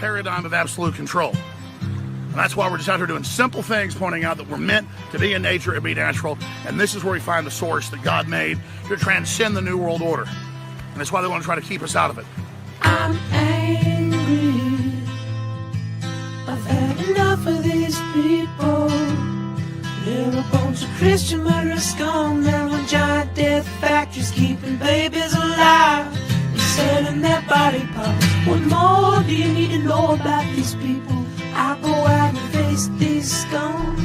paradigm of absolute control. And that's why we're just out here doing simple things, pointing out that we're meant to be in nature and be natural. And this is where we find the source that God made to transcend the New World Order. And that's why they want to try to keep us out of it. I'm angry. I've had enough of these people. They're a bunch of Christian murderers scum. They're on giant death factories keeping babies alive and selling their body parts. What more do you need to know about these people? I go out and face these scum.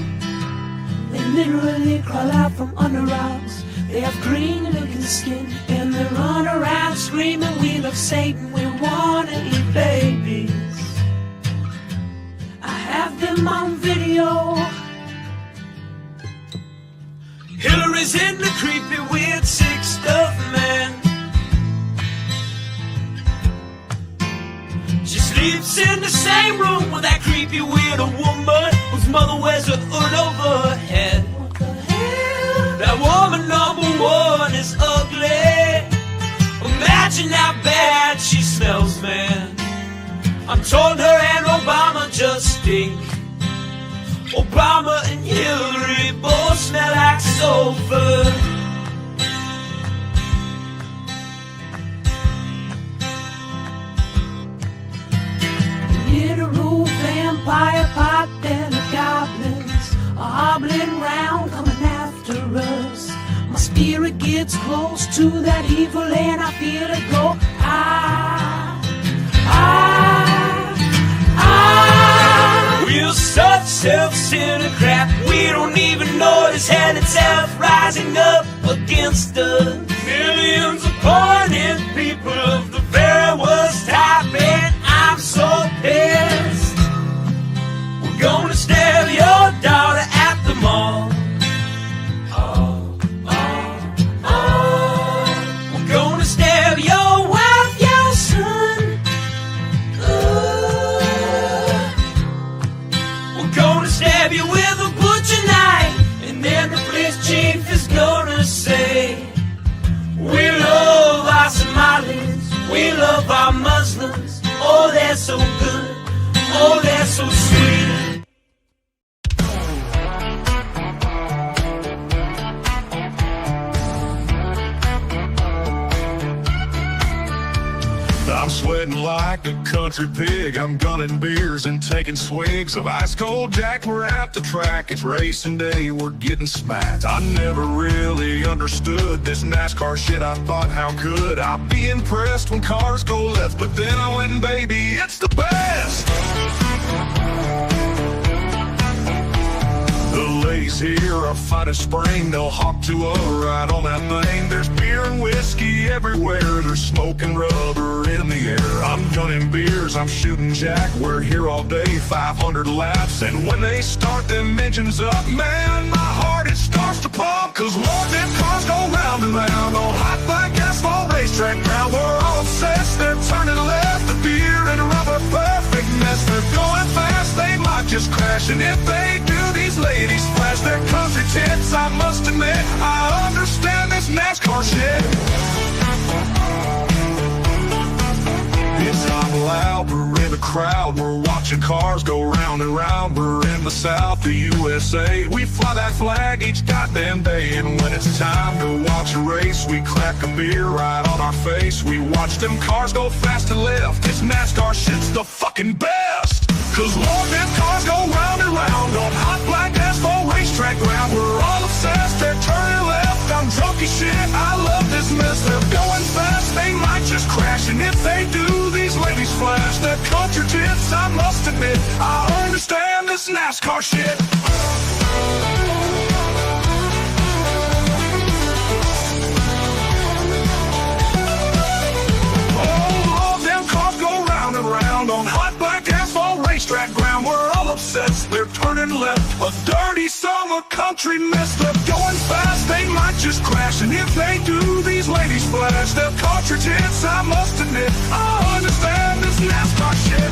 They literally crawl out from under rocks. They have green looking skin and they run around screaming, we love Satan, we wanna eat babies. I have them on video. Hillary's in the creepy weird sick stuff, man. She sleeps in the same room with that creepy weirdo woman whose mother wears a hood over her head. What the hell? That woman number one is ugly. Imagine how bad she smells, man. I'm told her and Obama just stink. Obama and Hillary both smell like sulfur. Literal vampire pot and the goblins are hobbling round coming after us. My spirit gets close to that evil and I feel it go. We're such self-centered crap. We don't even notice hell itself rising up against us. Millions of pointed people of the very worst type, and I'm so pissed. We're gonna stab your daughter at the mall. We're gonna stab your wife, your son. We're gonna stab you with a butcher knife, and then the police chief is gonna say, we love our Somalis, we love our Muslims. Oh, they're so good, oh, they're so sweet. I'm sweating like a country pig. I'm gunning beers and taking swigs of ice cold Jack. We're at the track, it's racing day, we're getting smacked. I never really understood this NASCAR shit. I thought, how could I be impressed when cars go left? But then I went and baby, it's the best. The ladies here are fine as spring. They'll hop to a ride on that thing. There's beer and whiskey everywhere. There's smoke and rubber in the air. I'm gunning beers, I'm shooting Jack. We're here all day, 500 laps. And when they start them engines up, man, my heart it starts to pump. Cause more them cars go round and round on hot black asphalt racetrack ground. We're all obsessed, they're turning left. The beer and rubber, perfect mess. They're going fast, they might just crash. And if they do, these ladies flash their country tits. I must admit, I understand this NASCAR shit. It's not loud, we're in the crowd. We're watching cars go round and round. We're in the South, the USA. We fly that flag each goddamn day. And when it's time to watch a race, we crack a beer right on our face. We watch them cars go fast and left. This NASCAR shit's the fucking best. Cause more them cars go round and round on hot black asphalt racetrack ground. We're all obsessed, they're turning left. I'm drunk as shit, I love this mess. They're going fast, they might just crash. And if they do, these ladies flash their country tits. I must admit, I understand this NASCAR shit. Oh, them cars go round and round on hot black asphalt racetrack ground. We're all obsessed, they're turning left. A dirty summer country mess. They're going fast, they might just crash. And if they do, these ladies flash their country tits. I must admit, I understand this NASCAR shit.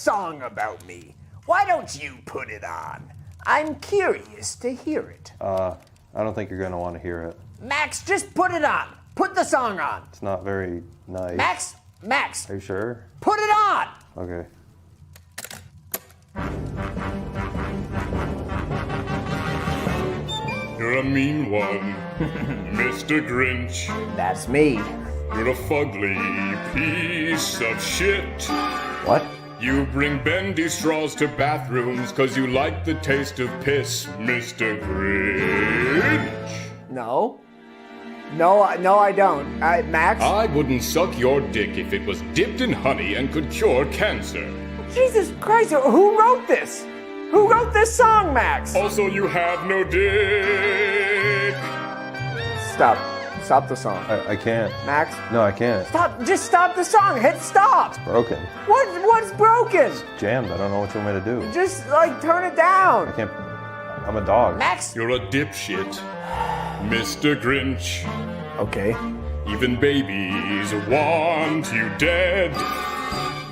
song about me. Why don't you put it on? I'm curious to hear it. I don't think you're gonna want to hear it. Max, just put it on. Put the song on. It's not very nice. Max, Are you sure? put it on. Okay. You're a mean one, Mr. Grinch. That's me. You're a fugly piece of shit. What? You bring bendy straws to bathrooms 'cause you like the taste of piss, Mr. Grinch. No, I don't. Max? I wouldn't suck your dick if it was dipped in honey and could cure cancer. Jesus Christ, who wrote this? Who wrote this song, Max? Also, you have no dick. Stop. Stop the song. I can't. Max? No, I can't. Stop. Just stop the song. Hit stop. Broken. What's broken? Jammed. I don't know what you want me to do. Just, like, turn it down. I can't. I'm a dog. Max? You're a dipshit, Mr. Grinch. Okay. Even babies want you dead.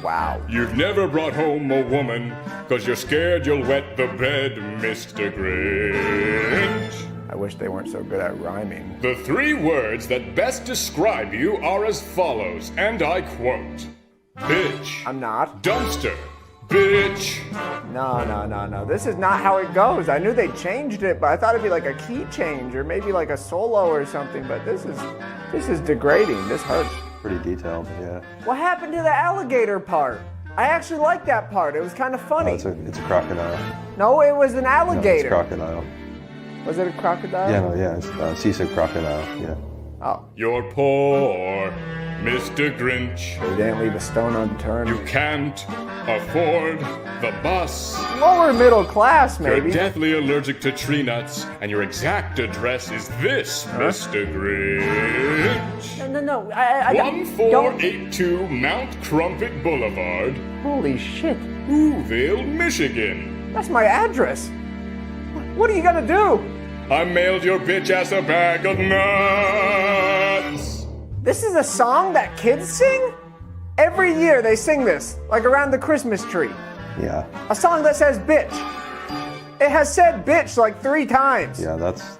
Wow. You've never brought home a woman 'cause you're scared you'll wet the bed, Mr. Grinch. I wish they weren't so good at rhyming. The 3 words that best describe you are as follows, and I quote, bitch, I'm not. dumpster, bitch. No. This is not how it goes. I knew they changed it, but I thought it'd be like a key change or maybe like a solo or something, but this is degrading. This hurts. Pretty detailed, yeah. What happened to the alligator part? I actually liked that part. It was kind of funny. Oh, it's a crocodile. No, it was an No, alligator. it's crocodile. Was it a crocodile? Yeah, no, yeah. It's Cecil crocodile. Yeah. Oh, You're poor, Mr. Grinch. they didn't leave a stone unturned. You can't afford the bus. Lower middle class, You're maybe. deathly allergic to tree nuts, and your exact address is this, Mr. Grinch. No. I don't. 1482 Mount Crumpet Boulevard, Holy shit. Whoville, Michigan. That's my address. What are you gonna do? I mailed your bitch ass a bag of nuts. This is a song that kids sing? Every year they sing this, like around the Christmas tree. Yeah. A song that says bitch. It has said bitch like 3 times. Yeah, that's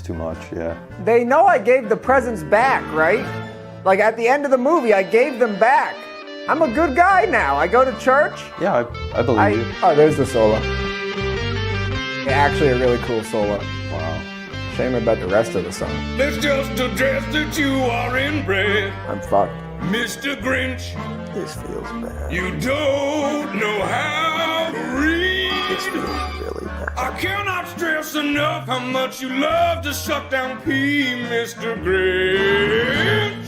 too much, yeah. They know I gave the presents back, right? Like at the end of the movie, I gave them back. I'm a good guy now. I go to church. Yeah, I believe you. Oh, there's the solo. Actually a really cool solo. Wow. Shame about the rest of the song. That's just a dress that you are inbred, I'm fucked. Mr. Grinch. This feels bad. You don't know how to read. This feels really bad. I cannot stress enough how much you love to suck down pee, Mr. Grinch.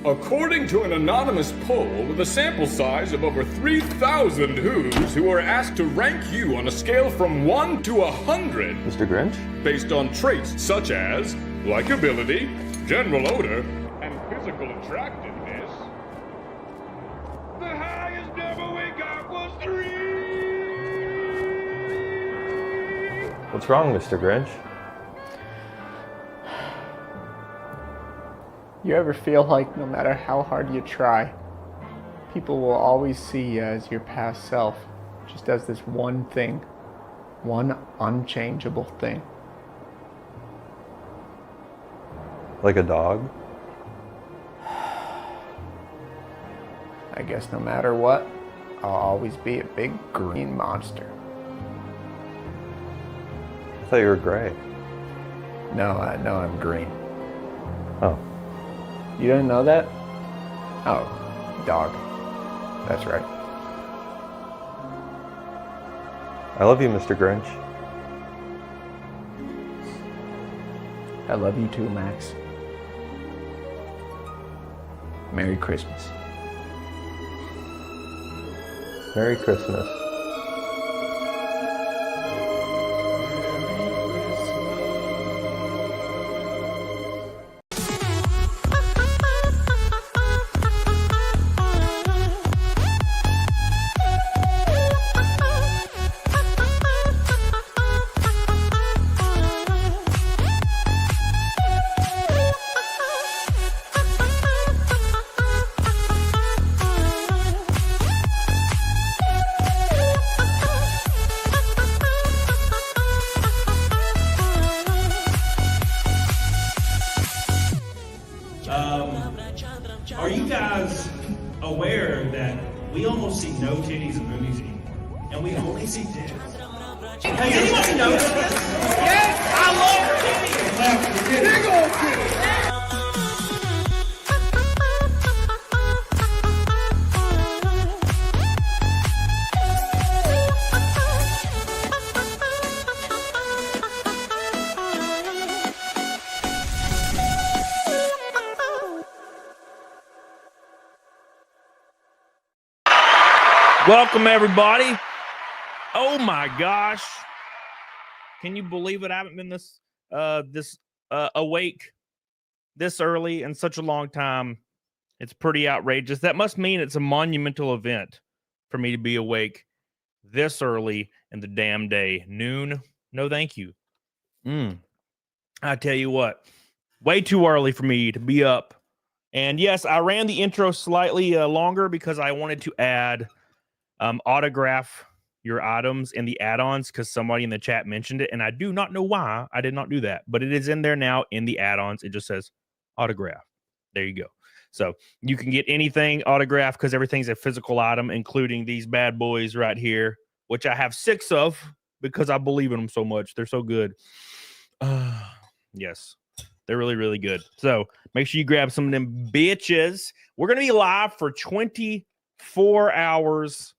According to an anonymous poll with a sample size of over 3,000 Who's who were asked to rank you on a scale from 1 to 100 Mr. Grinch? based on traits such as likability, general odor, and physical attractiveness, the highest number we got was 3. What's wrong, Mr. Grinch? You ever feel like no matter how hard you try, people will always see you as your past self, just as this one thing, one unchangeable thing? Like a dog? I guess no matter what, I'll always be a big green monster. I thought you were gray. No, I'm green. Oh. You didn't know that? Oh, dog. That's right. I love you, Mr. Grinch. I love you too, Max. Merry Christmas. Merry Christmas. movies anymore. And we only see dead. Welcome, everybody. Oh my gosh. Can you believe it? I haven't been this awake this early in such a long time. It's pretty outrageous. That must mean it's a monumental event for me to be awake this early in the damn day. Noon? No, thank you. I tell you what, way too early for me to be up. And yes, I ran the intro slightly longer because I wanted to add autograph your items in the add-ons because somebody in the chat mentioned it, and I do not know why I did not do that, but it is in there now in the add-ons. It just says autograph. There you go. So you can get anything autographed because everything's a physical item, including these bad boys right here, which I have 6 of because I believe in them so much. They're so good. Yes, they're really, really good. So make sure you grab some of them bitches. We're going to be live for 24 hours.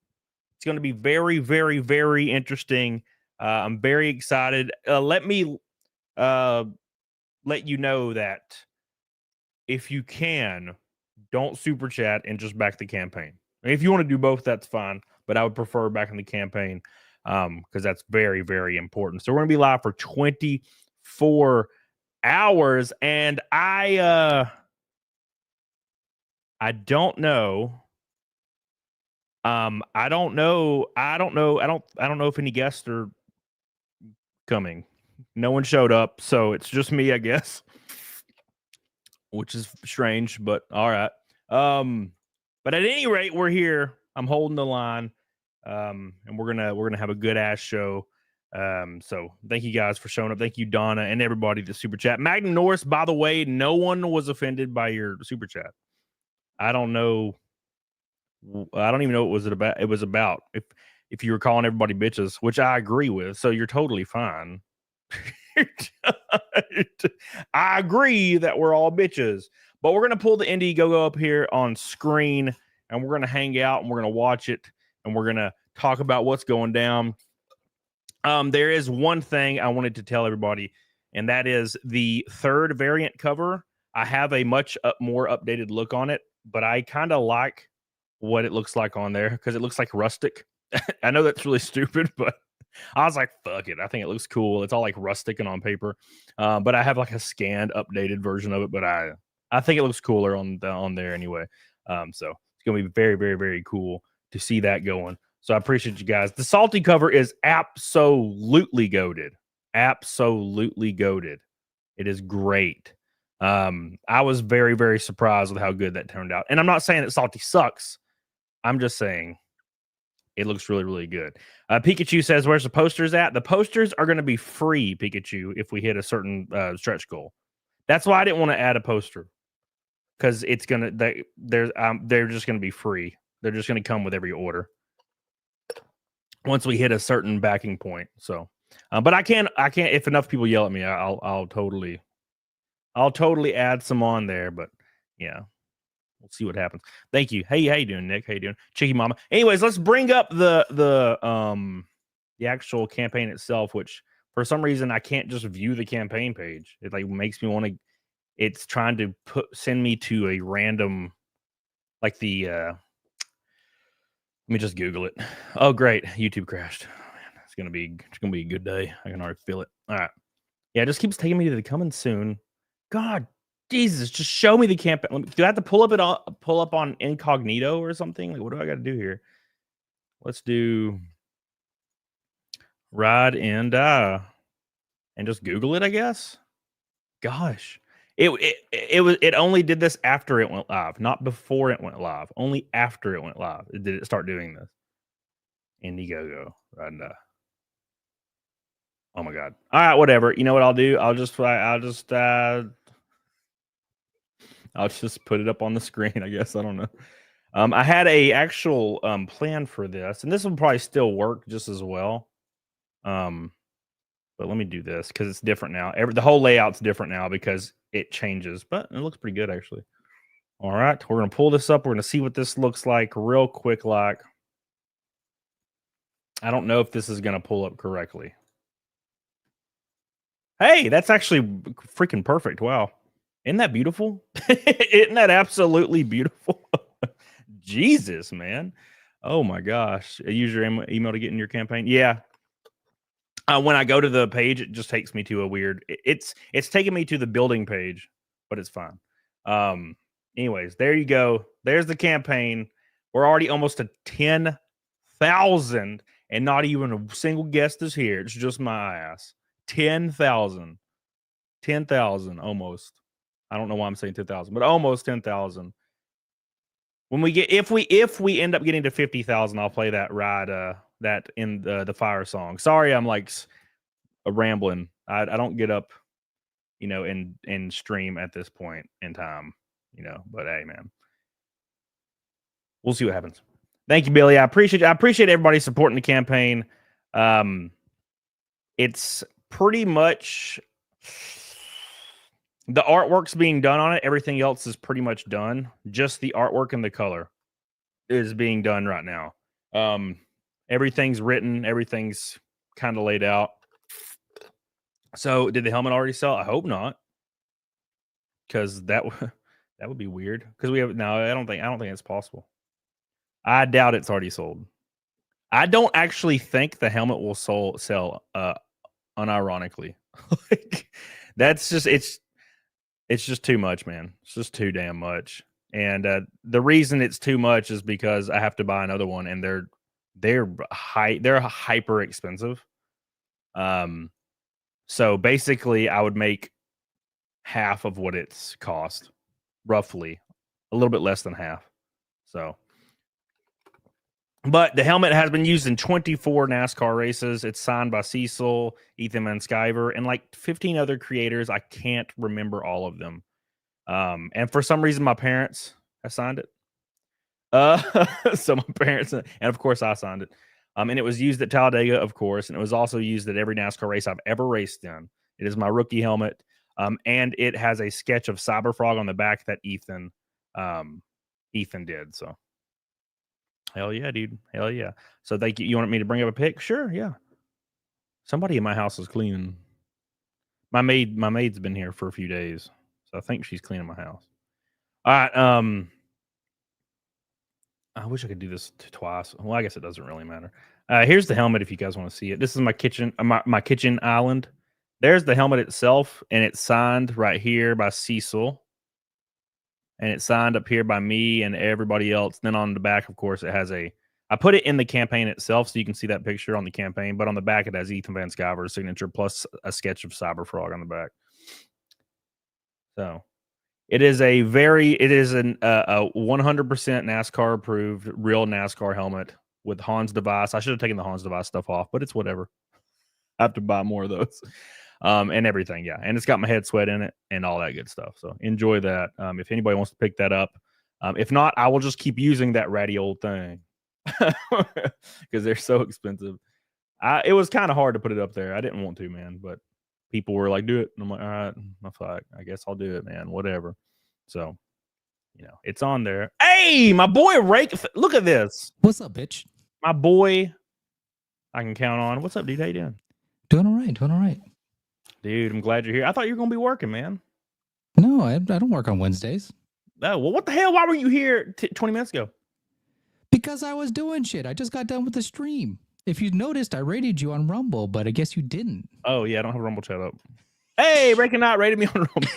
It's going to be very, very, very interesting. I'm very excited. Let me let you know that if you can, don't super chat and just back the campaign. If you want to do both, that's fine. But I would prefer back in the campaign because that's very, very important. So we're going to be live for 24 hours. And I don't know. I don't know if any guests are coming. No one showed up, so it's just me, I guess. Which is strange, but all right. But at any rate, we're here. I'm holding the line. And we're gonna have a good ass show. So thank you guys for showing up. Thank you, Donna, and everybody that super chat. Magnum Norris, by the way, no one was offended by your super chat. I don't know. I don't even know what was it about. It was about if you were calling everybody bitches, which I agree with. So you're totally fine. I agree that we're all bitches, but we're gonna pull the Indiegogo up here on screen, and we're gonna hang out and we're gonna watch it, and we're gonna talk about what's going down. There is one thing I wanted to tell everybody, and that is the 3rd variant cover. I have a much more updated look on it, but I kind of like what it looks like on there because it looks like rustic. I know that's really stupid, but I was like, fuck it. I think it looks cool. It's all like rustic and on paper. But I have like a scanned, updated version of it, but I think it looks cooler on there anyway. So it's gonna be very, very, very cool to see that going. So I appreciate you guys. The salty cover is absolutely goated. Absolutely goated. It is great. I was very, very surprised with how good that turned out. And I'm not saying that salty sucks. I'm just saying it looks really, really good. Pikachu says, where's the posters at? The posters are going to be free, Pikachu, if we hit a certain stretch goal. That's why I didn't want to add a poster, because it's going to, they're just going to be free. They're just going to come with every order once we hit a certain backing point. So, but I can't, if enough people yell at me, I'll totally add some on there, but yeah. We'll see what happens. Thank you. Hey, how you doing, Nick? How you doing, Chicky Mama? Anyways, let's bring up the actual campaign itself, which for some reason I can't just view the campaign page. It like makes me want to. It's trying to send me to a random, like the. Let me just Google it. Oh, great! YouTube crashed. Oh, man, it's gonna be a good day. I can already feel it. All right. Yeah, it just keeps taking me to the coming soon. God. Jesus, just show me the campaign. Do I have to pull up on incognito or something? Like, what do I got to do here? Let's do ride and die, and just Google it, I guess. Gosh, it only did this after it went live, not before it went live. Only after it went live did it start doing this. Indiegogo, ride and die. Oh my god! All right, whatever. You know what I'll do? I'll just put it up on the screen, I guess. I don't know. I had a actual plan for this, and this will probably still work just as well. But let me do this because it's different now. The whole layout's different now because it changes, but it looks pretty good actually. All right, we're gonna pull this up. We're gonna see what this looks like real quick. Like, I don't know if this is gonna pull up correctly. Hey, that's actually freaking perfect. Wow. Isn't that beautiful? Isn't that absolutely beautiful? Jesus, man. Oh my gosh. Use your email to get in your campaign. Yeah. When I go to the page, it just takes me to a weird, it's taking me to the building page, but it's fine. Anyways, there you go. There's the campaign. We're already almost to 10,000 and not even a single guest is here. It's just my ass. 10,000. 10,000 almost. I don't know why I'm saying 10,000, but almost 10,000. When we get, if we end up getting to 50,000, I'll play that ride, that in the fire song. Sorry, I'm like rambling. I don't get up, and stream at this point in time, but hey, man, we'll see what happens. Thank you, Billy. I appreciate everybody supporting the campaign. It's pretty much the artwork's being done on it. Everything else is pretty much done. Just the artwork and the color is being done right now. Everything's written. Everything's kind of laid out. So, did the helmet already sell? I hope not, because that would be weird. Because we have no. I don't think it's possible. I doubt it's already sold. I don't actually think the helmet will sell. Unironically, like that's just it's just too much, man. It's just too damn much. And the reason it's too much is because I have to buy another one, and they're hyper expensive. So basically, I would make half of what it's cost, roughly, a little bit less than half. So. But the helmet has been used in 24 NASCAR races. It's signed by Cecil, Ethan and Sciver, and like 15 other creators. I can't remember all of them. And for some reason, my parents have signed it. So my parents, and of course, I signed it. And it was used at Talladega, of course, and it was also used at every NASCAR race I've ever raced in. It is my rookie helmet, and it has a sketch of Cyberfrog on the back that Ethan did. So. Hell yeah, dude. Hell yeah. So thank you. You want me to bring up a pic? Sure, yeah. Somebody in my house is cleaning. My maid's been here for a few days. So I think she's cleaning my house. All right. I wish I could do this twice. Well, I guess it doesn't really matter. Here's the helmet if you guys want to see it. This is my kitchen, my kitchen island. There's the helmet itself, and it's signed right here by Cecil. And it's signed up here by me and everybody else. Then on the back, of course, it has I put it in the campaign itself so you can see that picture on the campaign. But on the back, it has Ethan Van Sciver's signature plus a sketch of Cyberfrog on the back. So it is a 100% NASCAR approved real NASCAR helmet with Hans device. I should have taken the Hans device stuff off, but it's whatever. I have to buy more of those. And everything, yeah. And it's got my head sweat in it and all that good stuff. So enjoy that. If anybody wants to pick that up. If not, I will just keep using that ratty old thing. Because they're so expensive. It was kind of hard to put it up there. I didn't want to, man. But people were like, do it. And I'm like, all right. I'm like, I guess I'll do it, man. Whatever. So, it's on there. Hey, my boy Rake. Look at this. What's up, bitch? My boy I can count on. What's up, dude? How you doing? Doing all right. Doing all right. Dude, I'm glad you're here. I thought you were going to be working, man. No, I don't work on Wednesdays. Oh, well, what the hell? Why were you here 20 minutes ago? Because I was doing shit. I just got done with the stream. If you noticed, I rated you on Rumble, but I guess you didn't. Oh, yeah, I don't have Rumble chat up. Hey, Breaking Out rated me on Rumble.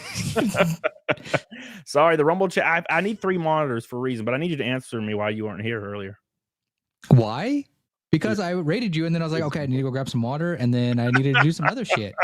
Sorry, the Rumble chat. I need 3 monitors for a reason, but I need you to answer me why you weren't here earlier. Why? Because I rated you, and then I was like, okay, I need to go grab some water, and then I needed to do some other shit.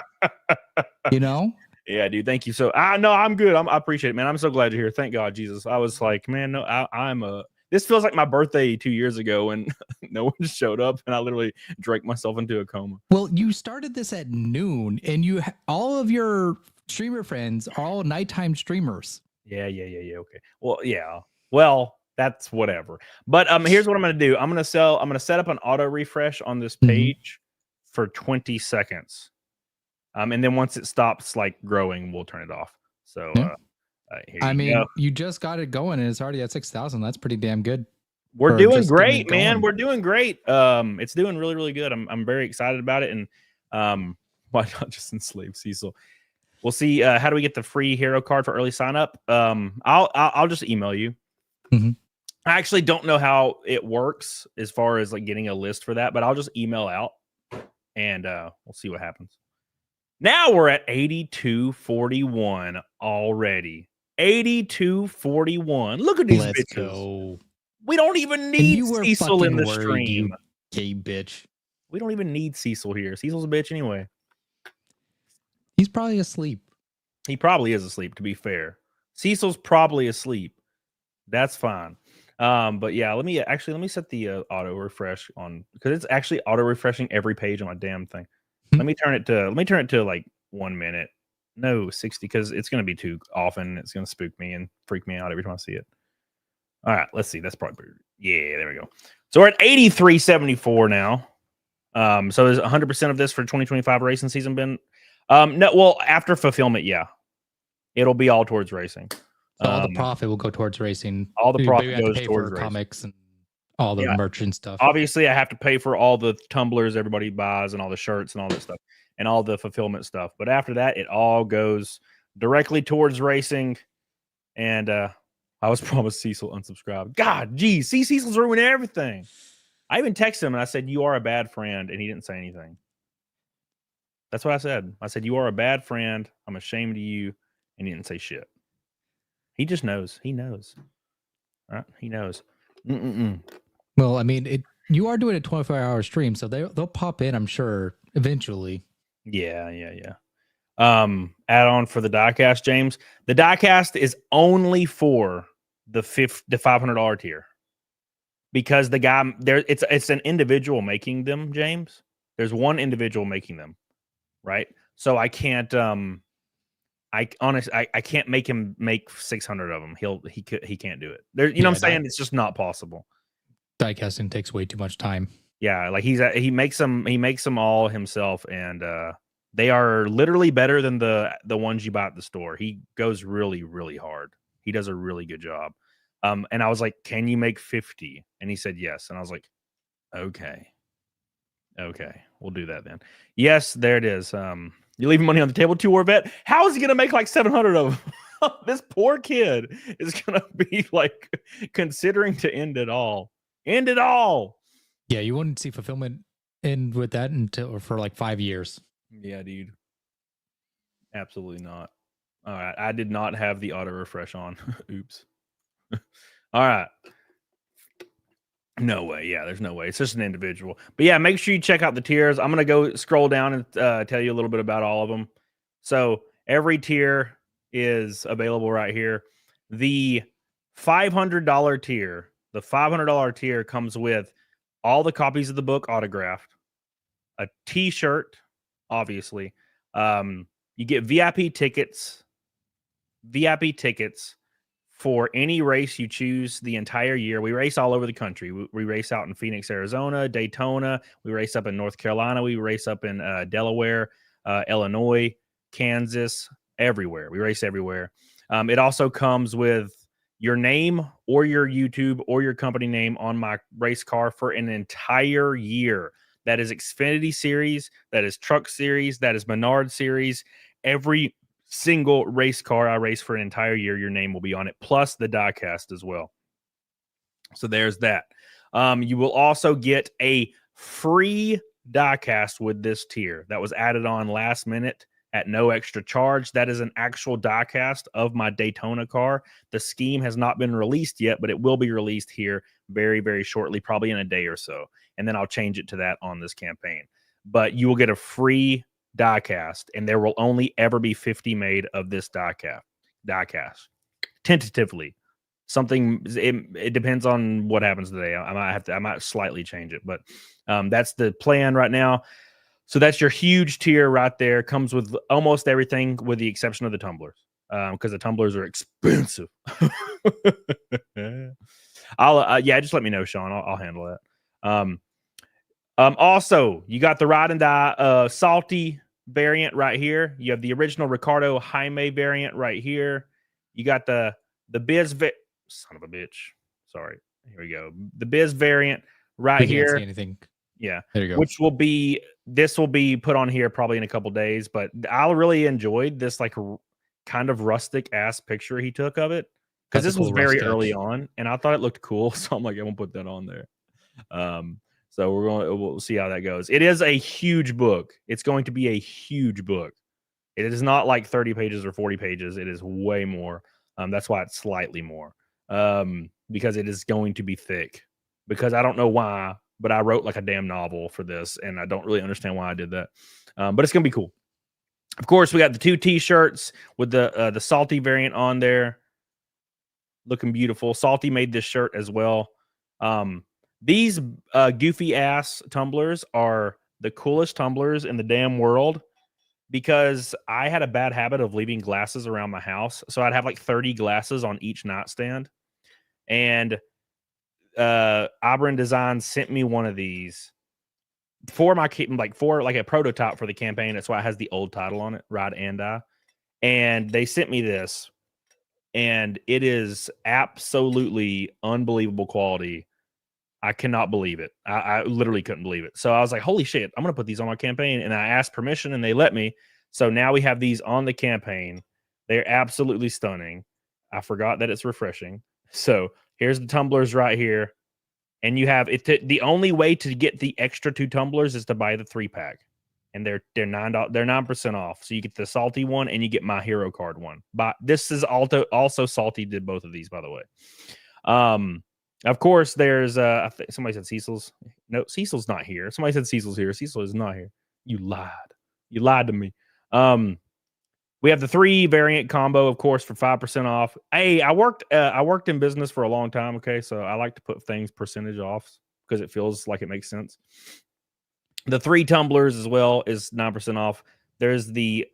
Yeah, dude. Thank you. So, no, I'm good. I appreciate it, man. I'm so glad you're here. Thank God, Jesus. I was like, man, no, this feels like my birthday 2 years ago when no one showed up, and I literally drank myself into a coma. Well, you started this at noon, and all of your streamer friends are all nighttime streamers. Yeah. Okay. Well, yeah. Well, That's whatever. But here's what I'm gonna do. I'm gonna set up an auto refresh on this page for 20 seconds. And then once it stops like growing, we'll turn it off. So here you go. You just got it going and it's already at 6,000. That's pretty damn good. We're for doing just getting great, it man. going. We're doing great. It's doing really, really good. I'm very excited about it. And why not just enslave Cecil? We'll see. How do we get the free hero card for early sign up? I'll just email you. I actually don't know how it works as far as like getting a list for that, but I'll just email out and we'll see what happens. Now we're at 8241 already. 8241. Look at these Let's bitches. go. We don't even need Cecil in the worried, stream. you gay bitch. We don't even need Cecil here. Cecil's a bitch anyway. He's probably asleep. He probably is asleep, to be fair. Cecil's probably asleep. That's fine. But yeah, let me set the auto refresh on, because it's actually auto refreshing every page on my damn thing. Let me turn it to like 1 minute. No, 60, because it's gonna be too often. It's gonna spook me and freak me out every time I see it. All right, let's see. That's probably yeah, there we go. So we're at 8374 now. So is 100% of this for 2025 racing season been no, well, after fulfillment, yeah. It'll be all towards racing. So all the profit will go towards racing. All the profit goes goes towards racing. Comics and all the merch and stuff. Obviously, I have to pay for all the tumblers everybody buys and all the shirts and all that stuff and all the fulfillment stuff. But after that, it all goes directly towards racing. And I was promised Cecil unsubscribed. God, geez, see, Cecil's ruining everything. I even texted him and I said, "You are a bad friend," and he didn't say anything. That's what I said. I said, "You are a bad friend. I'm ashamed of you," and he didn't say shit. He just knows. He knows. Right? He knows. Well, I mean, you are doing a 24-hour stream, so they'll pop in, I'm sure, eventually. Yeah. Add on for the diecast, James. The diecast is only for the $500 tier, because the guy there, it's an individual making them, James. There's one individual making them, right? So I can't I can't make him make 600 of them. He can't do it. There, you know what I'm saying? It's just not possible. Diecasting takes way too much time. Yeah, like he makes them all himself, and they are literally better than the ones you buy at the store. He goes really, really hard. He does a really good job. And I was like, "Can you make 50?" And he said yes. And I was like, "Okay, we'll do that then." Yes, there it is. You're leaving money on the table too, Orvet. How is he gonna make like 700 of them? This poor kid is gonna be like considering to end it all. End it all. Yeah, you wouldn't see fulfillment end with that until for like 5 years. Yeah, dude. Absolutely not. All right. I did not have the auto refresh on. Oops. All right. No way. Yeah, there's no way. It's just an individual. But yeah, make sure you check out the tiers. I'm going to go scroll down and tell you a little bit about all of them. So every tier is available right here. The $500 tier, the $500 tier comes with all the copies of the book autographed, a t-shirt, obviously. You get VIP tickets for any race you choose the entire year. We race all over the country. We race out in Phoenix, Arizona, Daytona. We race up in North Carolina. We race up in Delaware, Illinois, Kansas, everywhere. We race everywhere. It also comes with your name or your YouTube or your company name on my race car for an entire year. That is Xfinity Series. That is Truck Series. That is Menard Series. Every single race car I race for an entire year, your name will be on it, plus the diecast as well. So there's that. You will also get a free diecast with this tier that was added on last minute at no extra charge. That is an actual diecast of my Daytona car. The scheme has not been released yet, but it will be released here very, very shortly, probably in a day or so. And then I'll change it to that on this campaign. But you will get a free diecast, and there will only ever be 50 made of this diecast. Tentatively. Something, it depends on what happens today. I might slightly change it, but that's the plan right now. So that's your huge tier right there. Comes with almost everything with the exception of the tumblers, because the tumblers are expensive. I'll yeah, just let me know, Sean. I'll handle that. Also, you got the Ride and Die salty variant right here. You have the original Ricardo Jaime variant right here. You got the Biz son of a bitch. Sorry. Here we go. The Biz variant right We can't here. see anything. Yeah. There you go. Which will be put on here probably in a couple days, but I really enjoyed this like kind of rustic ass picture he took of it because That's this a was cool very rough early sketch. on and I thought it looked cool, so I'm like, I won't put that on there. So we'll see how that goes. It is a huge book. It's going to be a huge book. It is not like 30 pages or 40 pages. It is way more. That's why it's slightly more. Because it is going to be thick. Because I don't know why, but I wrote like a damn novel for this, and I don't really understand why I did that. But it's gonna be cool. Of course, we got the 2 T-shirts with the salty variant on there, looking beautiful. Salty made this shirt as well. These goofy ass tumblers are the coolest tumblers in the damn world because I had a bad habit of leaving glasses around my house. So I'd have like 30 glasses on each nightstand. And Auburn Design sent me one of these for my for like a prototype for the campaign. That's why it has the old title on it, Ride and Die. And they sent me this, and it is absolutely unbelievable quality. I cannot believe it. I literally couldn't believe it. So I was like, holy shit, I'm going to put these on my campaign. And I asked permission and they let me. So now we have these on the campaign. They're absolutely stunning. I forgot that it's refreshing. So here's the tumblers right here. And you have it. The only way to get the extra 2 tumblers is to buy the 3-pack. And they're $9% off. So you get the salty one and you get my hero card one. But this is also salty did both of these, by the way. Of course, there's I think somebody said Cecil's. No, Cecil's not here. Somebody said Cecil's here. Cecil is not here. You lied. You lied to me. We have the 3 variant combo, of course, for 5% off. Hey, I worked in business for a long time. Okay, so I like to put things percentage off because it feels like it makes sense. The 3 tumblers as well is 9% off. There's the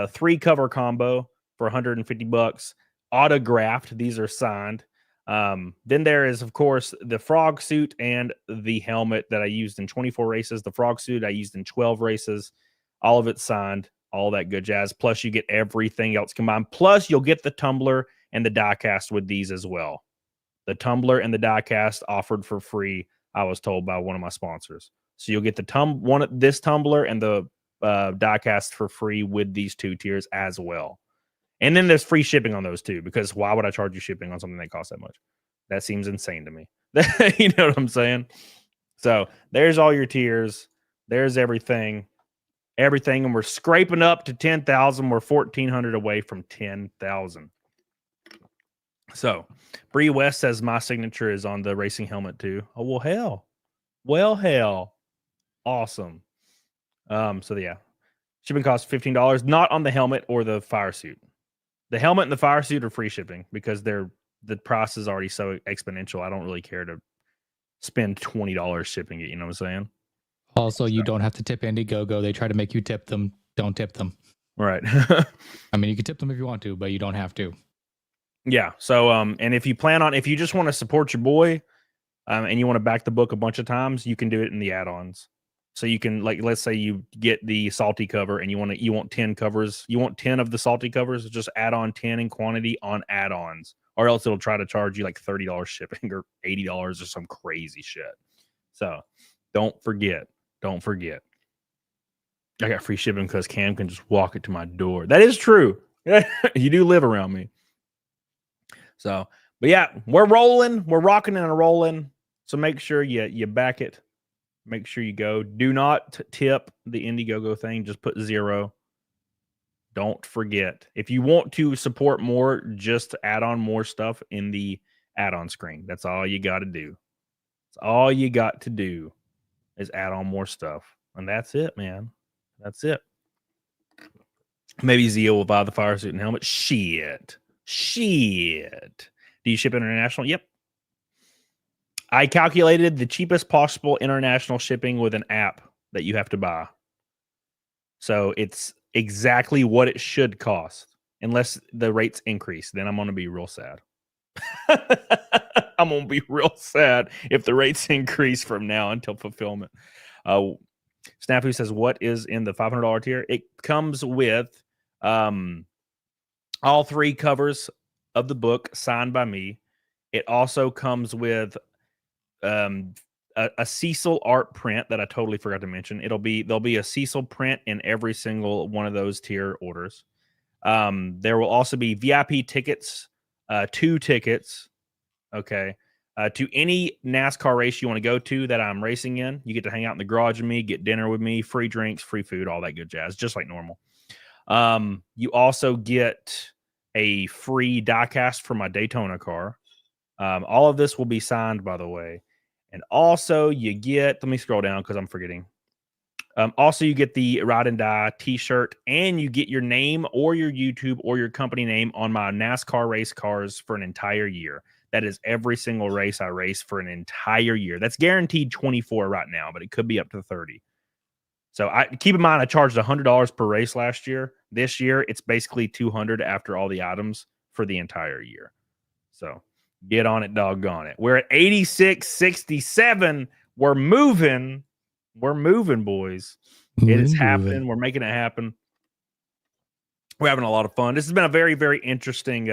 3 cover combo for $150. Autographed. These are signed. Then there is, of course, the frog suit and the helmet that I used in 24 races. The frog suit I used in 12 races. All of it signed, all that good jazz. Plus, you get everything else combined. Plus, you'll get the tumbler and the die cast with these as well. The tumbler and the die cast offered for free, I was told by one of my sponsors. So you'll get this tumbler and the die cast for free with these 2 tiers as well. And then there's free shipping on those too, because why would I charge you shipping on something that costs that much? That seems insane to me. You know what I'm saying? So there's all your tiers. There's everything. And we're scraping up to 10,000. We're 1,400 away from 10,000. So Bree West says my signature is on the racing helmet too. Oh, well, hell. Well, hell. Awesome. So yeah. Shipping costs $15, not on the helmet or the fire suit. The helmet and the fire suit are free shipping because the price is already so exponential. I don't really care to spend $20 shipping it. You know what I'm saying? Also, you don't have to tip Indiegogo. They try to make you tip them. Don't tip them. Right. I mean, you can tip them if you want to, but you don't have to. Yeah. So, and if you just want to support your boy, and you want to back the book a bunch of times, you can do it in the add-ons. So you can, like, let's say you get the salty cover and you want 10 covers. You want 10 of the salty covers, just add on 10 in quantity on add-ons, or else it'll try to charge you like $30 shipping or $80 or some crazy shit. So don't forget. I got free shipping because Cam can just walk it to my door. That is true. You do live around me. So, but yeah, we're rolling. We're rocking and rolling. So make sure you back it. Make sure you go. Do not tip the Indiegogo thing. Just put 0. Don't forget. If you want to support more, just add on more stuff in the add-on screen. That's all you got to do. That's all you got to do is add on more stuff. And that's it, man. That's it. Maybe Zio will buy the fire suit and helmet. Shit. Do you ship international? Yep. I calculated the cheapest possible international shipping with an app that you have to buy. So it's exactly what it should cost, unless the rates increase. Then I'm going to be real sad. I'm gonna be real sad if the rates increase from now until fulfillment. Snafu says, "What is in the $500 tier?" It comes with all 3 covers of the book signed by me. It also comes with a Cecil art print that I totally forgot to mention. There'll be a Cecil print in every single one of those tier orders. There will also be VIP tickets, 2 tickets, okay, to any NASCAR race you want to go to that I'm racing in. You get to hang out in the garage with me, get dinner with me, free drinks, free food, all that good jazz, just like normal. You also get a free diecast for my Daytona car. All of this will be signed, by the way. And also you get, let me scroll down because I'm forgetting. Also, you get the Ride and Die t-shirt, and you get your name or your YouTube or your company name on my NASCAR race cars for an entire year. That is every single race I race for an entire year. That's guaranteed 24 right now, but it could be up to 30. So keep in mind, I charged $100 per race last year. This year, it's basically $200 after all the items for the entire year. So get on it, doggone it. We're at 86.67. We're moving. We're moving, boys. It is happening. We're making it happen. We're having a lot of fun. This has been a very, very interesting,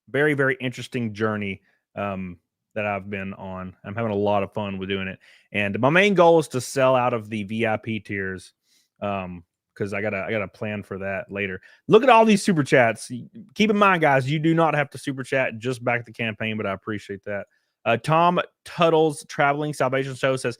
very, very interesting journey that I've been on. I'm having a lot of fun with doing it. And my main goal is to sell out of the VIP tiers because I gotta plan for that later. Look at all these super chats. Keep in mind, guys, you do not have to super chat, just back the campaign, but I appreciate that. Tom Tuttle's Traveling Salvation Show says,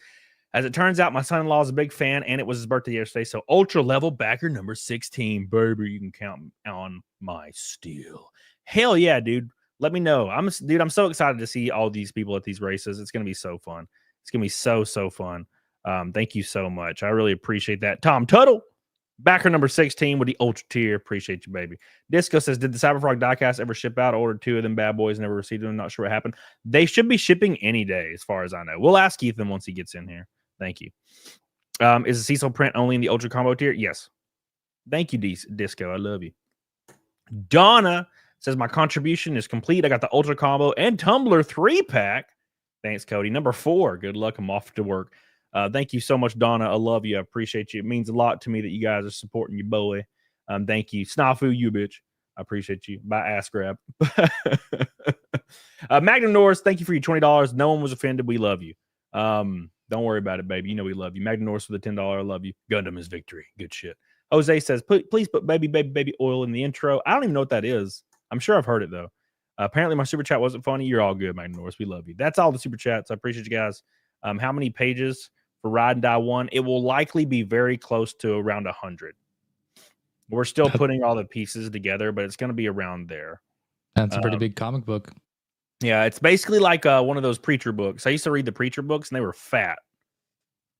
as it turns out, my son-in-law is a big fan, and it was his birthday yesterday. So ultra level backer number 16, baby. You can count on my steel. Hell yeah, dude. Let me know. I'm so excited to see all these people at these races. It's gonna be so fun. It's gonna be so fun. Thank you so much. I really appreciate that. Tom Tuttle, backer number 16 with the ultra tier. Appreciate you, baby. Disco says, did the Cyberfrog diecast ever ship out? I ordered 2 of them bad boys, never received them. Not sure what happened. They should be shipping any day, as far as I know. We'll ask Ethan once he gets in here. Thank you. Is the Cecil print only in the ultra combo tier? Yes. Thank you, Disco. I love you. Donna says, my contribution is complete. I got the ultra combo and Tumbler 3-pack. Thanks, Cody. Number 4. Good luck. I'm off to work. Thank you so much, Donna. I love you. I appreciate you. It means a lot to me that you guys are supporting your boy. Thank you. Snafu, you bitch. I appreciate you. By ass grab. Magnum Norris, thank you for your $20. No one was offended. We love you. Don't worry about it, baby. You know we love you. Magnum Norris for the $10. I love you. Gundam is victory. Good shit. Jose says, please put baby oil in the intro. I don't even know what that is. I'm sure I've heard it, though. Apparently, my super chat wasn't funny. You're all good, Magnum Norris. We love you. That's all the super chats. I appreciate you guys. How many pages for Ride and Die 1? It will likely be very close to around 100. We're still putting all the pieces together, but it's going to be around there. That's a pretty big comic book. Yeah, it's basically like one of those preacher books. I used to read the preacher books, and they were fat.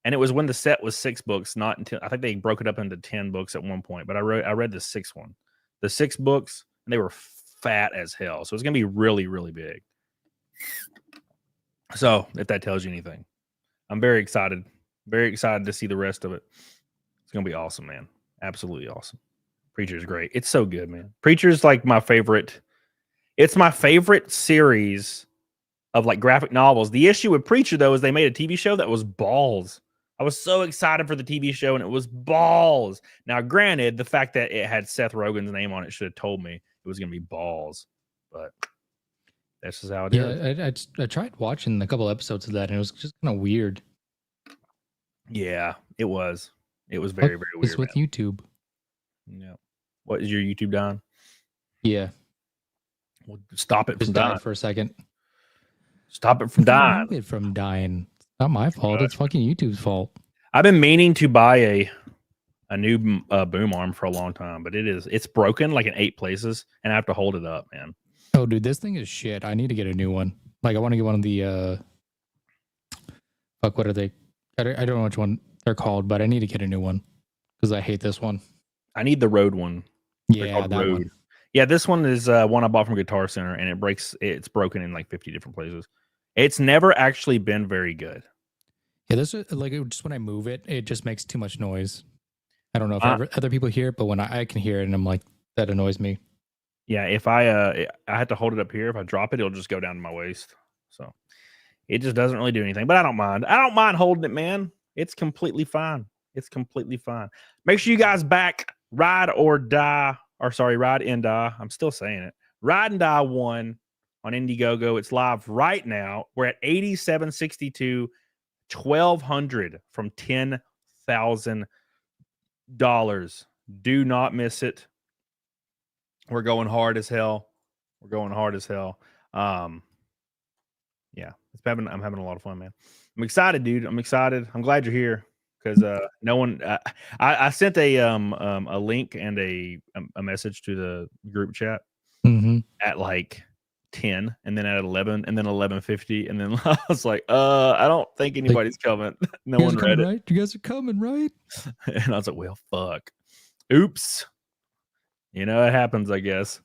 And it was when the set was 6 books, not until I think they broke it up into 10 books at one point. But I read the 6th one, the 6 books, and they were fat as hell. So it's gonna be really, really big. So if that tells you anything, I'm very excited to see the rest of it. It's gonna be awesome, man. Absolutely awesome. Preacher's great. It's so good, man. Preacher's like my favorite. It's my favorite series of like graphic novels. The issue with Preacher, though, is they made a TV show that was balls. I was so excited for the TV show, and it was balls. Now, granted, the fact that it had Seth Rogen's name on it should have told me it was going to be balls. But that's just how it is. Yeah, I tried watching a couple episodes of that, and it was just kind of weird. Yeah, it was. It was very, very weird. It's with YouTube. Yeah. What is your YouTube down? Yeah. Well, stop it Just from dying for a second. Stop it from dying. Stop it from dying. Not my fault. It's fucking YouTube's fault. I've been meaning to buy a new boom arm for a long time, but it's broken like in 8 places, and I have to hold it up, man. Oh, dude, this thing is shit. I need to get a new one. Like, I want to get one of the fuck, what are they? I don't know which one they're called, but I need to get a new one because I hate this one. I need the Rode one. Yeah, that one. Yeah, this one is one I bought from Guitar Center, and it's broken in like 50 different places. It's never actually been very good. Yeah, this is like just when I move it, it just makes too much noise. I don't know if other people hear it, but when I can hear it, and I'm like, that annoys me. Yeah, if I had to hold it up here. If I drop it, it'll just go down to my waist. So it just doesn't really do anything. But I don't mind. I don't mind holding it, man. It's completely fine. It's completely fine. Make sure you guys back Ride or Die, or sorry, Ride and Die. I'm still saying it. Ride and Die 1 on Indiegogo. It's live right now. We're at 8762, 1,200 from $10,000. Do not miss it. We're going hard as hell. We're going hard as hell. Yeah, I'm having a lot of fun, man. I'm excited, dude. I'm excited. I'm glad you're here because no one. I sent a link and a message to the group chat at like 10, and then at 11, and then 11:50, and then I was like, I don't think anybody's coming. No one read it. Right? You guys are coming, right? And I was like, well, fuck. Oops. You know, it happens, I guess.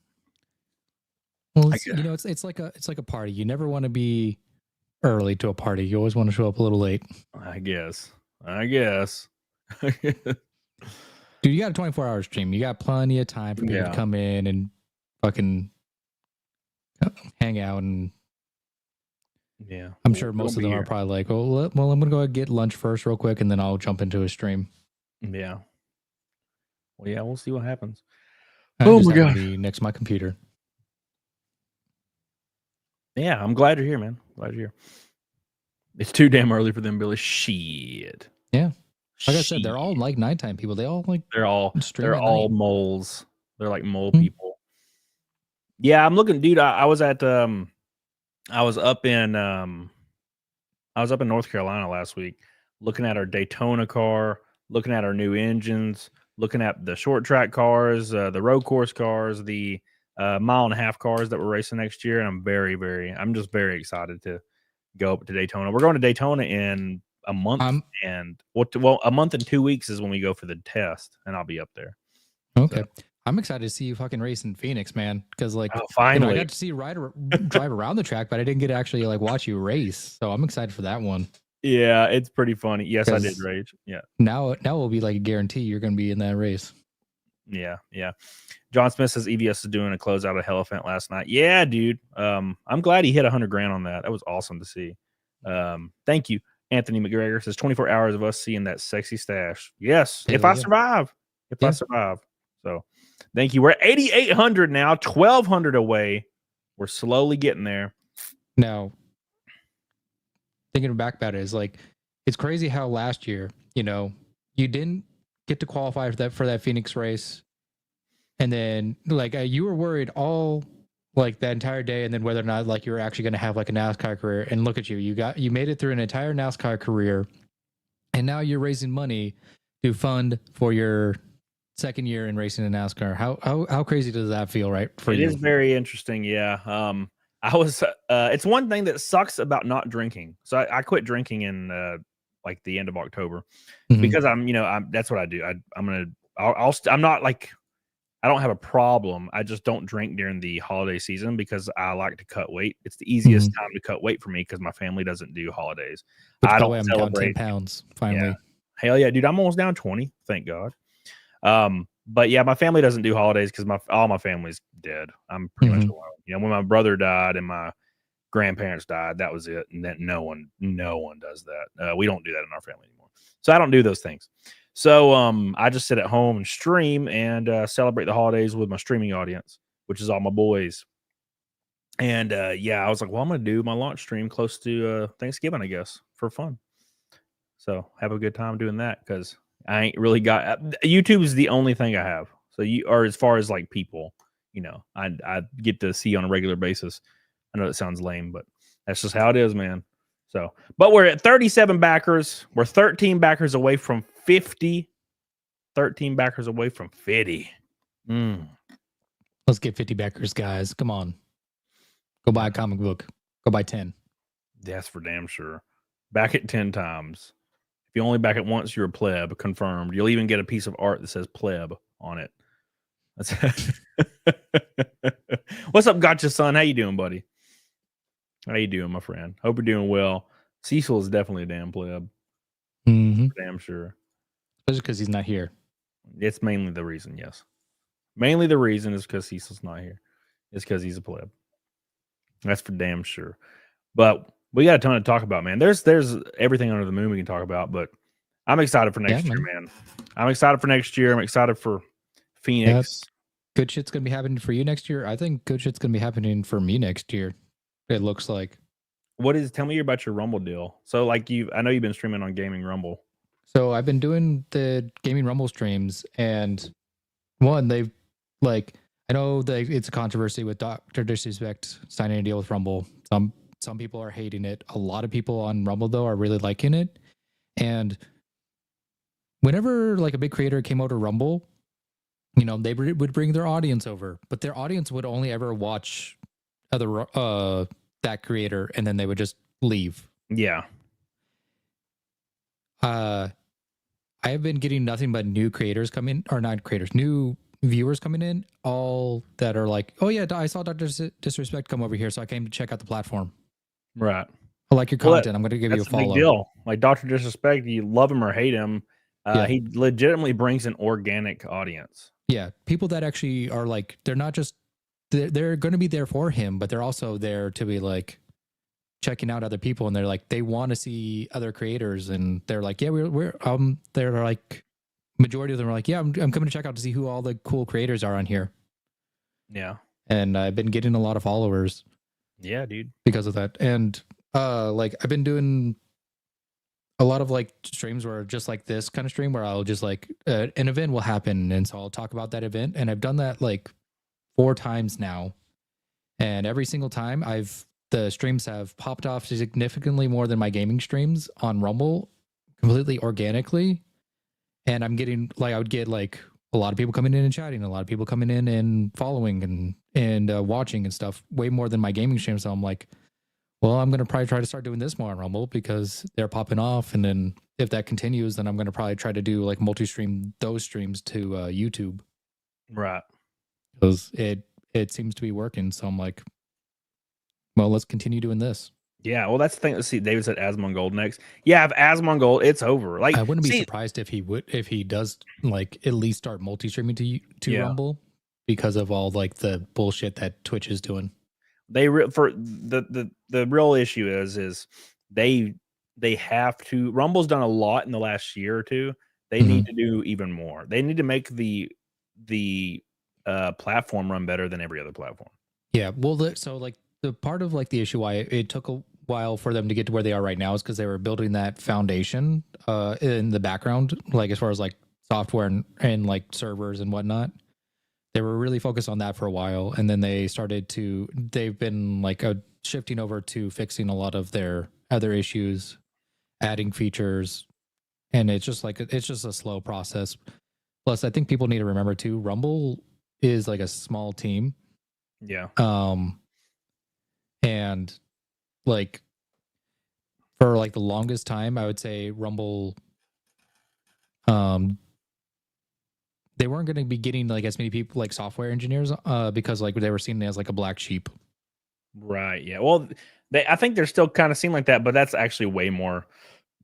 Well, you know, it's like a party. You never want to be early to a party. You always want to show up a little late. I guess. Dude, you got a 24-hour stream. You got plenty of time for people to come in and fucking hang out. And yeah, I'm sure most of them are probably like, well, I'm gonna go get lunch first, real quick, and then I'll jump into a stream. Yeah. Well, yeah, we'll see what happens. Oh my god! Be next to my computer. Yeah, I'm glad you're here, man. Glad you're here. It's too damn early for them, Billy. Shit. Yeah. Like I said, they're all like nighttime people. They're all moles. They're like mole people. Yeah, I'm looking, dude. I was up in North Carolina last week, looking at our Daytona car, looking at our new engines, looking at the short track cars, the road course cars, the mile and a half cars that we're racing next year. And I'm just very excited to go up to Daytona. We're going to Daytona in a month, a month and 2 weeks is when we go for the test, and I'll be up there. Okay. So, I'm excited to see you fucking race in Phoenix, man. Because finally, I got to see you drive around the track, but I didn't get to actually watch you race. So I'm excited for that one. Yeah, it's pretty funny. Yes, I did rage. Yeah. Now it will be like a guarantee you're going to be in that race. Yeah. John Smith says EVS is doing a closeout of Hell last night. Yeah, dude. I'm glad he hit $100,000 on that. That was awesome to see. Thank you. Anthony McGregor says 24 hours of us seeing that sexy stash. Yes, if I survive. I survive. So thank you. We're at 8,800 now, 1,200 away. We're slowly getting there. Now, thinking back about it is it's crazy how last year, you didn't get to qualify for that Phoenix race. And then you were worried all that entire day, and then whether or not you were actually going to have a NASCAR career. And look at you, you made it through an entire NASCAR career, and now you're raising money to fund for your second year in racing in NASCAR. How crazy does that feel, right? For you? It is very interesting. Yeah. I was. It's one thing that sucks about not drinking. So I quit drinking in the end of October because that's what I do. I'm not I don't have a problem. I just don't drink during the holiday season because I like to cut weight. It's the easiest time to cut weight for me because my family doesn't do holidays. But I don't celebrate. I'm down 10 pounds finally. Yeah. Hell yeah, dude! I'm almost down 20. Thank God. But yeah, my family doesn't do holidays because all my family's dead. I'm pretty much alone. When my brother died and my grandparents died, that was it. And that no one does that. We don't do that in our family anymore. So I don't do those things. So I just sit at home and stream and celebrate the holidays with my streaming audience, which is all my boys. And I was like, well, I'm going to do my launch stream close to Thanksgiving, I guess, for fun. So have a good time doing that because I ain't really got YouTube is the only thing I have. So as far as people, I get to see on a regular basis. I know that sounds lame, but that's just how it is, man. So, but we're at 37 backers. We're 13 backers away from 50. 13 backers away from 50. Let's get 50 backers, guys. Come on. Go buy a comic book. Go buy 10. That's for damn sure. Back it 10 times. If you only back it once, you're a pleb. Confirmed. You'll even get a piece of art that says pleb on it. That's What's up, Gotcha Son? How you doing, buddy? How you doing, my friend? Hope you're doing well. Cecil is definitely a damn pleb. Damn sure. Especially because he's not here. It's mainly the reason, yes. Mainly the reason is because Cecil's not here. It's because he's a pleb. That's for damn sure. But we got a ton to talk about, man. There's everything under the moon we can talk about, but I'm excited for next year, man. I'm excited for next year. I'm excited for Phoenix. Good shit's gonna be happening for you next year. I think good shit's gonna be happening for me next year. It looks like. Tell me about your Rumble deal. So like I know you've been streaming on Gaming Rumble. So I've been doing the Gaming Rumble streams, and they've like, I know that it's a controversy with Dr. Disrespect signing a deal with Rumble. Some people are hating it. A lot of people on Rumble though are really liking it. And whenever like a big creator came out to Rumble, you know, they would bring their audience over, but their audience would only ever watch that creator, and then they would just leave. Yeah. I have been getting nothing but new creators coming, or not creators, new viewers coming in, all that are like, oh yeah, I saw Dr. Disrespect come over here, so I came to check out the platform. Right. I like your content. I'm going to give you a follow. That's a big deal. Like Dr. Disrespect, you love him or hate him, he legitimately brings an organic audience. Yeah, people that actually are like, they're not just, they're going to be there for him, but they're also there to be like checking out other people, and they're like, they want to see other creators, and they're like, yeah, they're like, majority of them are like, yeah, I'm coming to check out to see who all the cool creators are on here. Yeah. And I've been getting a lot of followers. Yeah, dude. Because of that. And like I've been doing a lot of like streams where just like this kind of stream where I'll just like an event will happen, and so I'll talk about that event, and I've done that like 4 times now, and every single time the streams have popped off significantly more than my gaming streams on Rumble, completely organically. And I'm getting like, I would get like a lot of people coming in and chatting, a lot of people coming in and following and watching and stuff, way more than my gaming streams. So I'm like, well, I'm going to probably try to start doing this more on Rumble because they're popping off. And then if that continues, then I'm going to probably try to do like multi-stream those streams to YouTube. Right. Because it seems to be working. So I'm like, well, let's continue doing this. Yeah, well, that's the thing. Let's see, David said Asmongold next. Yeah, if Asmongold, it's over. Like, I wouldn't be surprised if he does like at least start multi-streaming to Rumble, because of all like the bullshit that Twitch is doing. For the real issue is they have to. Rumble's done a lot in the last year or two. They need to do even more. They need to make the platform run better than every other platform. Yeah, well, so like the part of like the issue why it took a while for them to get to where they are right now is because they were building that foundation in the background, like as far as like software and like servers and whatnot. They were really focused on that for a while, and then they've been like shifting over to fixing a lot of their other issues, adding features, and it's just a slow process. Plus, I think people need to remember too, Rumble is like a small team. Yeah. And like for like the longest time, I would say Rumble, they weren't going to be getting like as many people like software engineers because like they were seen as like a black sheep. Right. Yeah. Well, I think they're still kind of seen like that, but that's actually way more.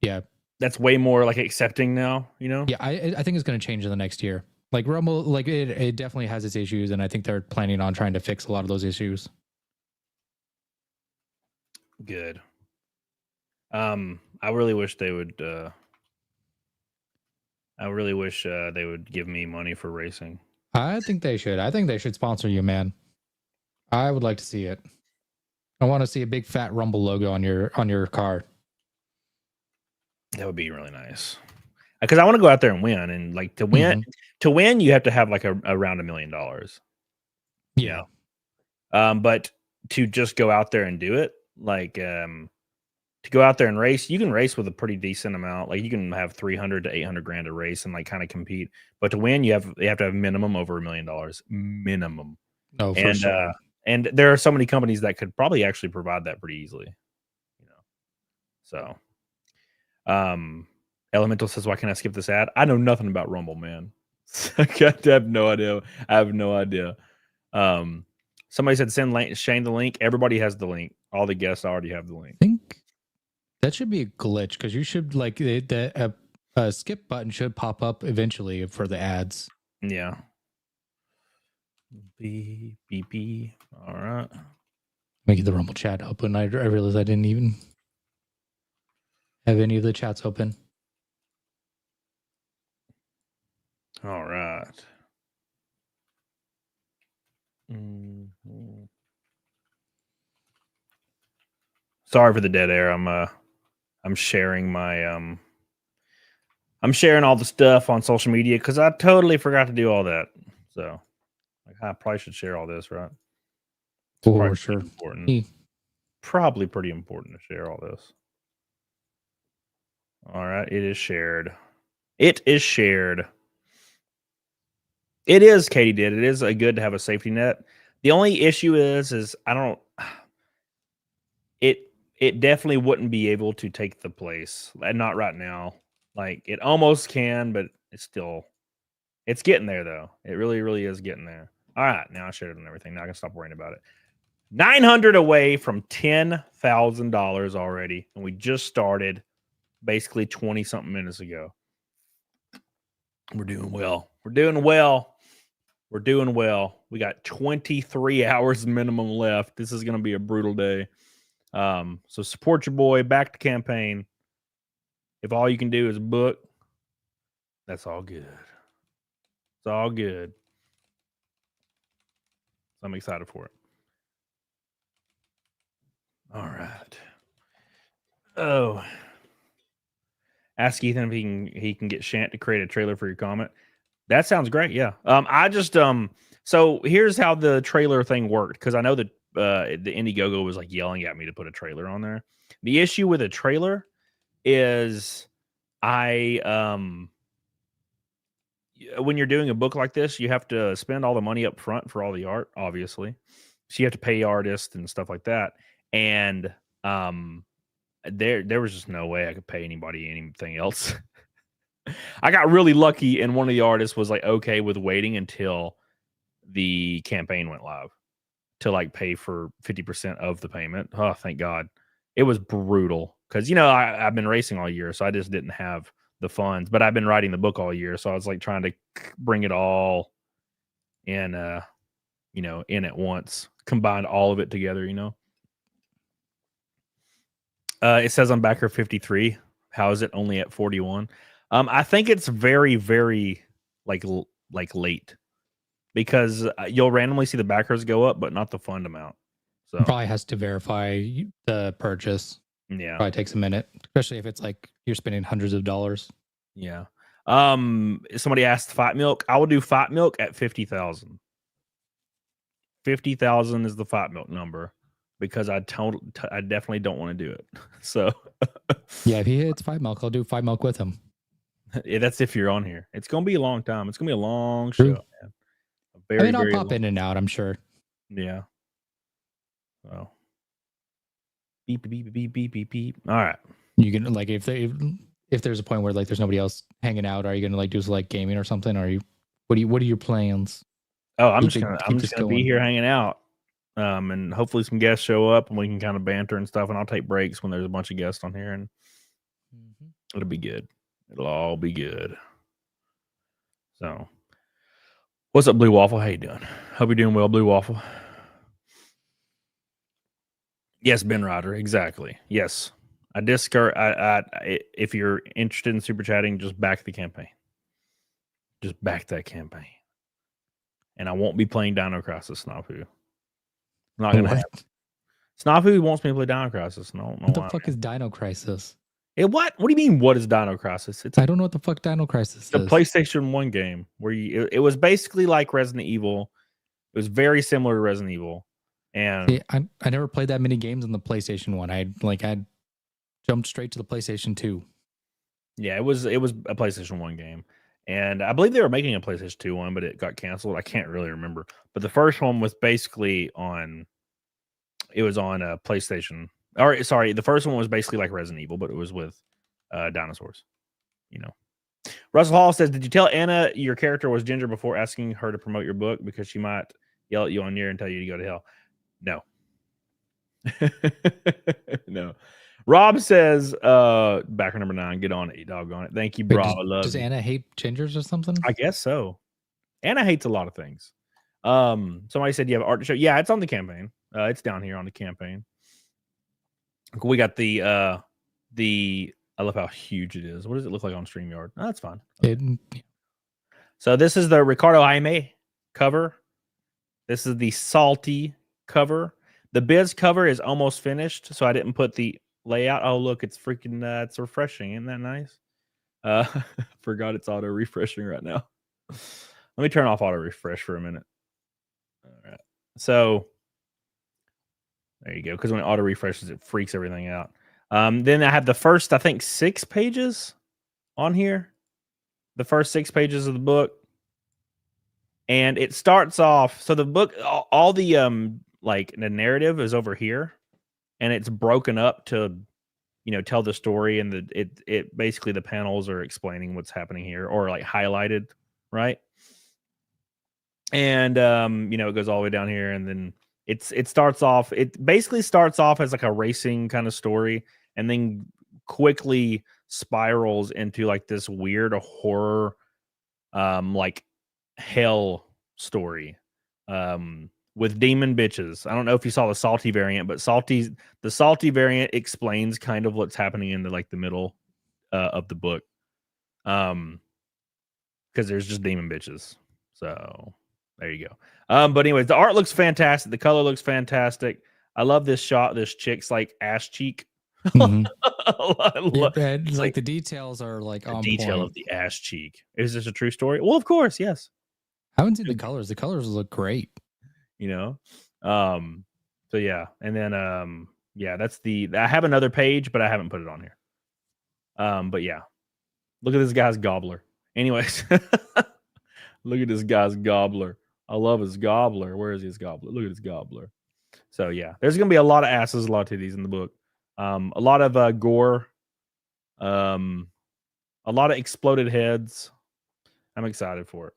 Yeah. That's way more like accepting now, you know? Yeah. I think it's going to change in the next year. Like Rumble, like it definitely has its issues, and I think they're planning on trying to fix a lot of those issues. Good. I really wish they would. I really wish they would give me money for racing. I think they should. I think they should sponsor you, man. I would like to see it. I want to see a big fat Rumble logo on your car. That would be really nice. Because I want to go out there and win, and like to win, you have to have like around $1 million. Yeah. But to just go out there and do it, like to go out there and race, you can race with a pretty decent amount. Like you can have 300 to 800 grand a race and like kind of compete. But to win, you have to have minimum over $1 million minimum. Oh, for sure. And there are so many companies that could probably actually provide that pretty easily. You know, so Elemental says, "Why can't I skip this ad?" I know nothing about Rumble, man. I have no idea. I have no idea. Somebody said send Shane the link. Everybody has the link. All the guests already have the link. I think that should be a glitch, because you should like a skip button should pop up eventually for the ads. Yeah. Beep, beep, beep. All right. Make the Rumble chat open. I realized I didn't even have any of the chats open. All right. Mhm. Sorry for the dead air. I'm sharing my I'm sharing all the stuff on social media because I totally forgot to do all that. So like, I probably should share all this, right? It's For probably sure. pretty important. Probably pretty important to share all this. All right, it is shared. It is shared. It is, Katie did. It is good to have a safety net. The only issue is I don't it definitely wouldn't be able to take the place. And not right now. Like it almost can, but it's getting there though. It really, really is getting there. All right, now I shared it and everything. Now I can stop worrying about it. 900 away from $10,000 already, and we just started basically 20 something minutes ago. We're doing well. We're doing well. We're doing well. We got 23 hours minimum left. This is going to be a brutal day. So support your boy. Back to campaign. If all you can do is book, that's all good. It's all good. So I'm excited for it. All right. Oh. Ask Ethan if he can get Shant to create a trailer for your comment. That sounds great. Yeah. I just so here's how the trailer thing worked, because I know that the Indiegogo was like yelling at me to put a trailer on there. The issue with a trailer is when you're doing a book like this, you have to spend all the money up front for all the art, obviously. So you have to pay artists and stuff like that. And there was just no way I could pay anybody anything else. I got really lucky, and one of the artists was like okay with waiting until the campaign went live to like pay for 50% of the payment. Oh, thank God. It was brutal because I've been racing all year, so I just didn't have the funds. But I've been writing the book all year, so I was like trying to bring it all in, in at once, combine all of it together. It says I'm backer 53. How is it only at 41? I think it's very, very like late, because you'll randomly see the backers go up, but not the fund amount. So Probably has to verify the purchase. Yeah, probably takes a minute, especially if it's like you're spending hundreds of dollars. Yeah. Somebody asked Fight Milk. I will do Fight Milk at 50,000. 50,000 is the Fight Milk number, because I definitely don't want to do it. So yeah, if he hits Fight Milk, I'll do Fight Milk with him. Yeah, that's if you're on here. It's gonna be a long time. It's gonna be a long True. show, man. I'll pop in and out, I'm sure. Yeah. Well. Beep beep beep beep beep beep. All right. You can like if there's a point where like there's nobody else hanging out, are you gonna like do like gaming or something? Or what are your plans? Oh, I'm just gonna be here hanging out. And hopefully some guests show up and we can kind of banter and stuff, and I'll take breaks when there's a bunch of guests on here, and it'll be good. It'll all be good. So, what's up, Blue Waffle? How you doing? Hope you're doing well, Blue Waffle. Yes, Ben Ryder, exactly. Yes, I discourage. If you're interested in super chatting, just back the campaign. Just back that campaign, and I won't be playing Dino Crisis, Snafu. I'm not gonna have. Snafu wants me to play Dino Crisis. No, what the fuck is Dino Crisis? What do you mean? What is Dino Crisis? I don't know what the fuck Dino Crisis is. The PlayStation 1 game where it was basically like Resident Evil. It was very similar to Resident Evil. And see, I never played that many games on the PlayStation 1. I jumped straight to the PlayStation 2. Yeah, it was a PlayStation 1 game. And I believe they were making a PlayStation 2 one, but it got canceled. I can't really remember. But the first one was basically on a PlayStation. Or sorry, the first one was basically like Resident Evil, but it was with dinosaurs. Russell Hall says, "Did you tell Anna your character was ginger before asking her to promote your book, because she might yell at you on here and tell you to go to hell?" No. No. Rob says, backer number 9, get on it, doggone it. Thank you, bro. I love does you. Anna hate gingers or something? I guess so. Anna hates a lot of things. Somebody said you have art to show. Yeah, it's on the campaign. It's down here on the campaign. We got the I love how huge it is. What does it look like on StreamYard? Oh, that's fine. So this is the Ricardo Jaime cover. This is the Salty cover. The Biz cover is almost finished, so I didn't put the layout. Oh, look, it's freaking it's refreshing. Isn't that nice? Forgot it's auto refreshing right now. Let me turn off auto refresh for a minute. All right. So there you go. Because when it auto refreshes, it freaks everything out. Then I have the first, I think, 6 pages on here. The first 6 pages of the book. And it starts off. So the book, all the like the narrative is over here. And it's broken up to, you know, tell the story. And it basically the panels are explaining what's happening here, or like highlighted, right? And you know, it goes all the way down here, and then it starts off. It basically starts off as like a racing kind of story, and then quickly spirals into like this weird horror, like hell story, with demon bitches. I don't know if you saw the Salty variant, but the Salty variant explains kind of what's happening in the like the middle of the book, because there's just demon bitches. So there you go. But anyways, the art looks fantastic. The color looks fantastic. I love this shot. This chick's like ass cheek. Mhm. It's like the details are like the on detail point. of the ass cheek. Is this a true story? Well, of course, yes. I haven't seen the colors. The colors look great. You know, so yeah, and then yeah, that's I have another page, but I haven't put it on here. But yeah, look at this guy's gobbler. Anyways, look at this guy's gobbler. I love his gobbler. Where is his gobbler? Look at his gobbler. So yeah, there's gonna be a lot of asses, a lot of titties in the book. A lot of gore. A lot of exploded heads. I'm excited for it.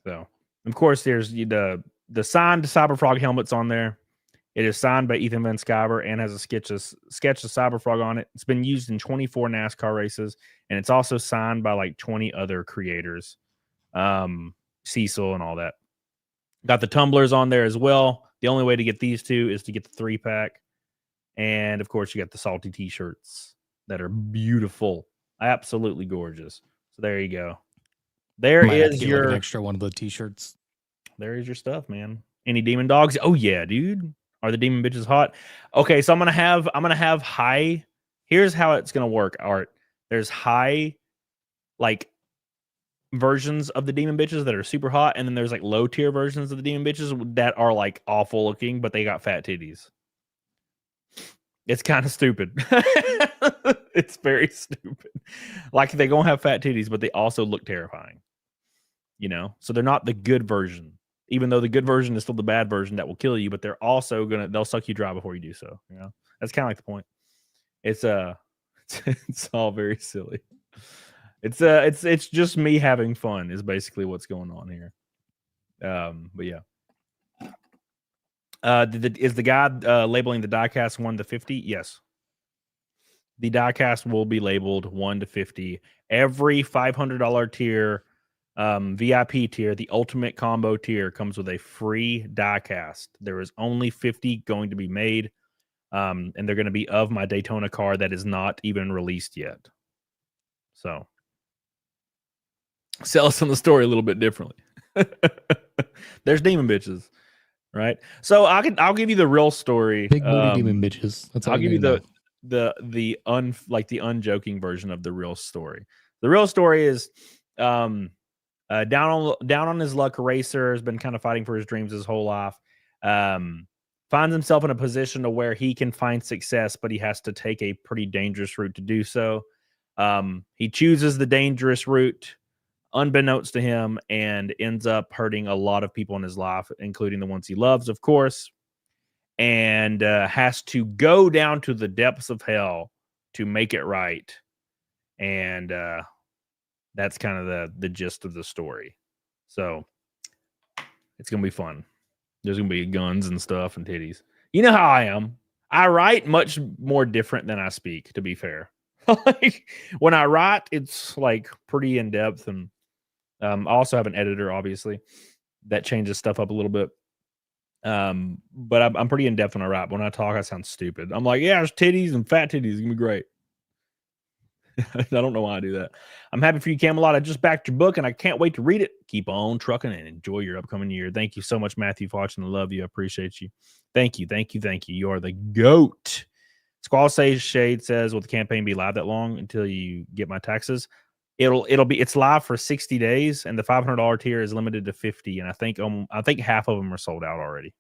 So, of course, there's the signed Cyberfrog helmets on there. It is signed by Ethan Van Sciver and has a sketch of Cyberfrog on it. It's been used in 24 NASCAR races, and it's also signed by like 20 other creators, Cecil and all that. Got the tumblers on there as well. The only way to get these two is to get the 3-pack. And, of course, you got the Salty T-shirts that are beautiful. Absolutely gorgeous. So there you go. There Might have to is get, your like, an extra one of the T-shirts. There is your stuff, man. Any demon dogs? Oh yeah, dude. Are the demon bitches hot? Okay, so I'm gonna have high. Here's how it's gonna work, Art. There's high, like, versions of the demon bitches that are super hot, and then there's like low tier versions of the demon bitches that are like awful looking, but they got fat titties. It's kind of stupid. It's very stupid. Like, they're gonna have fat titties, but they also look terrifying. You know, so they're not the good version, even though the good version is still the bad version that will kill you, but they're also they'll suck you dry before you do so. You know, that's kind of like the point. It's it's all very silly. It's just me having fun is basically what's going on here. But yeah. Is the guy labeling the diecast 1 to 50? Yes. The diecast will be labeled 1 to 50. Every $500 tier, VIP tier, the ultimate combo tier, comes with a free diecast. There is only 50 going to be made, and they're going to be of my Daytona car that is not even released yet. So, sell us on the story a little bit differently. There's demon bitches, right? So I'll give you the real story. Big booty demon bitches. That's all I'll give you know. the unjoking version of the real story. The real story is down on his luck racer, has been kind of fighting for his dreams his whole life. Finds himself in a position to where he can find success, but he has to take a pretty dangerous route to do so. He chooses the dangerous route unbeknownst to him and ends up hurting a lot of people in his life, including the ones he loves, of course, and has to go down to the depths of hell to make it right. And that's kind of the gist of the story. So it's going to be fun. There's going to be guns and stuff and titties. You know how I am. I write much more different than I speak, to be fair. Like, when I write, it's like pretty in depth, and I also have an editor, obviously. that changes stuff up a little bit. But I'm pretty in depth when I rap. When I talk, I sound stupid. I'm like, yeah, there's titties and fat titties. It's gonna be great. I don't know why I do that. I'm happy for you, Camelot. I just backed your book and I can't wait to read it. Keep on trucking and enjoy your upcoming year. Thank you so much, Matthew, for watching. I love you. I appreciate you. Thank you. You are the GOAT. Squall Sage Shade says, will the campaign be live that long until you get my taxes? It's live for 60 days, and the $500 tier is limited to 50. And I think half of them are sold out already.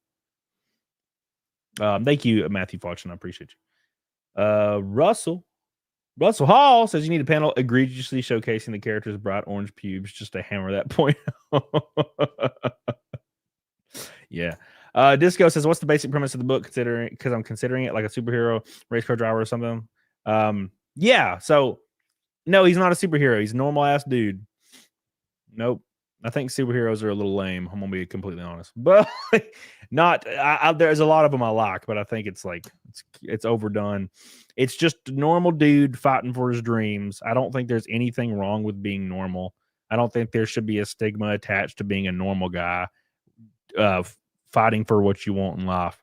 Thank you, Matthew, for watching. I appreciate you. Russell Hall says you need a panel egregiously showcasing the character's bright orange pubes just to hammer that point. Yeah. Disco says, what's the basic premise of the book? Because I'm considering it like a superhero race car driver or something. Yeah. So no, he's not a superhero. He's a normal ass dude. Nope. I think superheroes are a little lame. I'm gonna be completely honest, but not. There's a lot of them I like, but I think it's like it's overdone. It's just a normal dude fighting for his dreams. I don't think there's anything wrong with being normal. I don't think there should be a stigma attached to being a normal guy, fighting for what you want in life,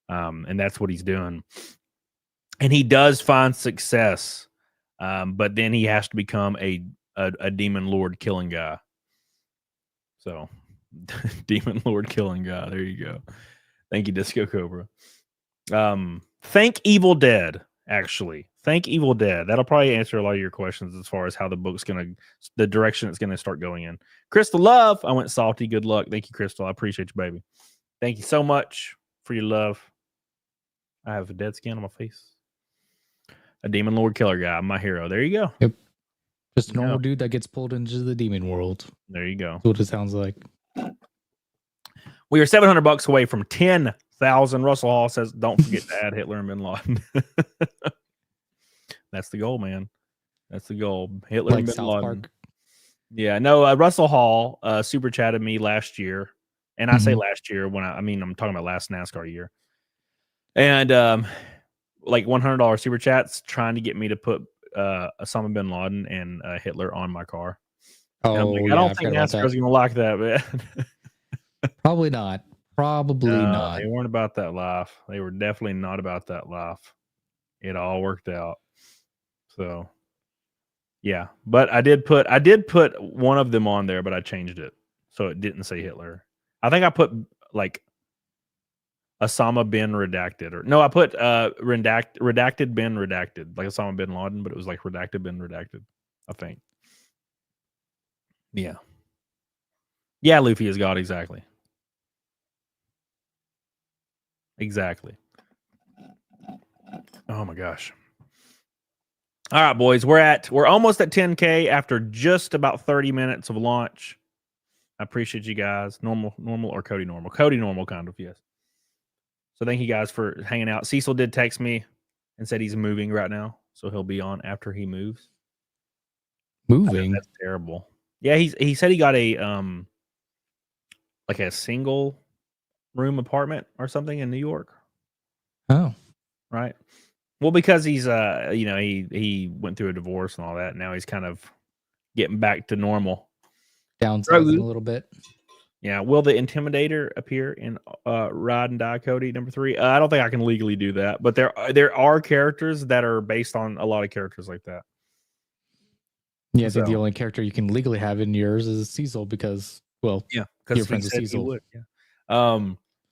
and that's what he's doing. And he does find success, but then he has to become a demon lord killing guy. So, demon lord killing guy. There you go. Thank you, Disco Cobra. Thank Evil Dead. Actually, thank Evil Dead. That'll probably answer a lot of your questions as far as how the book's the direction it's gonna start going in. Crystal Love. I went salty. Good luck. Thank you, Crystal. I appreciate you, baby. Thank you so much for your love. I have a dead skin on my face. A demon lord killer guy. My hero. There you go. Yep. Just a normal dude that gets pulled into the demon world. There you go. That's what it sounds like. We are $700 away from 10,000. Russell Hall says, don't forget to add Hitler and Bin Laden. That's the goal, man. That's the goal. Hitler like and Bin South Laden. Park. Yeah, no, Russell Hall super chatted me last year. And I say last year when I'm talking about last NASCAR year. And like $100 super chats trying to get me to put Osama bin Laden and Hitler on my car. Oh, like, I don't think NASCAR's going to like that, man. Probably not. Probably not. They weren't about that life. They were definitely not about that life. It all worked out. So, yeah. But I did put one of them on there, but I changed it so it didn't say Hitler. I think I put like Osama bin redacted, or no, I put redacted bin redacted, like Osama bin Laden, but it was like redacted bin redacted, I think. Yeah. Yeah, Luffy is God, exactly. Exactly. Oh my gosh. All right, boys, we're almost at 10K after just about 30 minutes of launch. I appreciate you guys. Normal or Cody normal? Cody normal, kind of, yes. So thank you guys for hanging out. Cecil did text me and said he's moving right now, so he'll be on after he moves. Moving? That's terrible. Yeah, he said he got a like a single room apartment or something in New York. Oh, right. Well, because he's he went through a divorce and all that. Now he's kind of getting back to normal. Downsizing a little bit. Yeah. Will the Intimidator appear in Ride and Die Cody #3? I don't think I can legally do that, but there are characters that are based on a lot of characters like that. Yeah, I think the only character you can legally have in yours is Cecil because, well, yeah, your friends with Cecil. Would, yeah.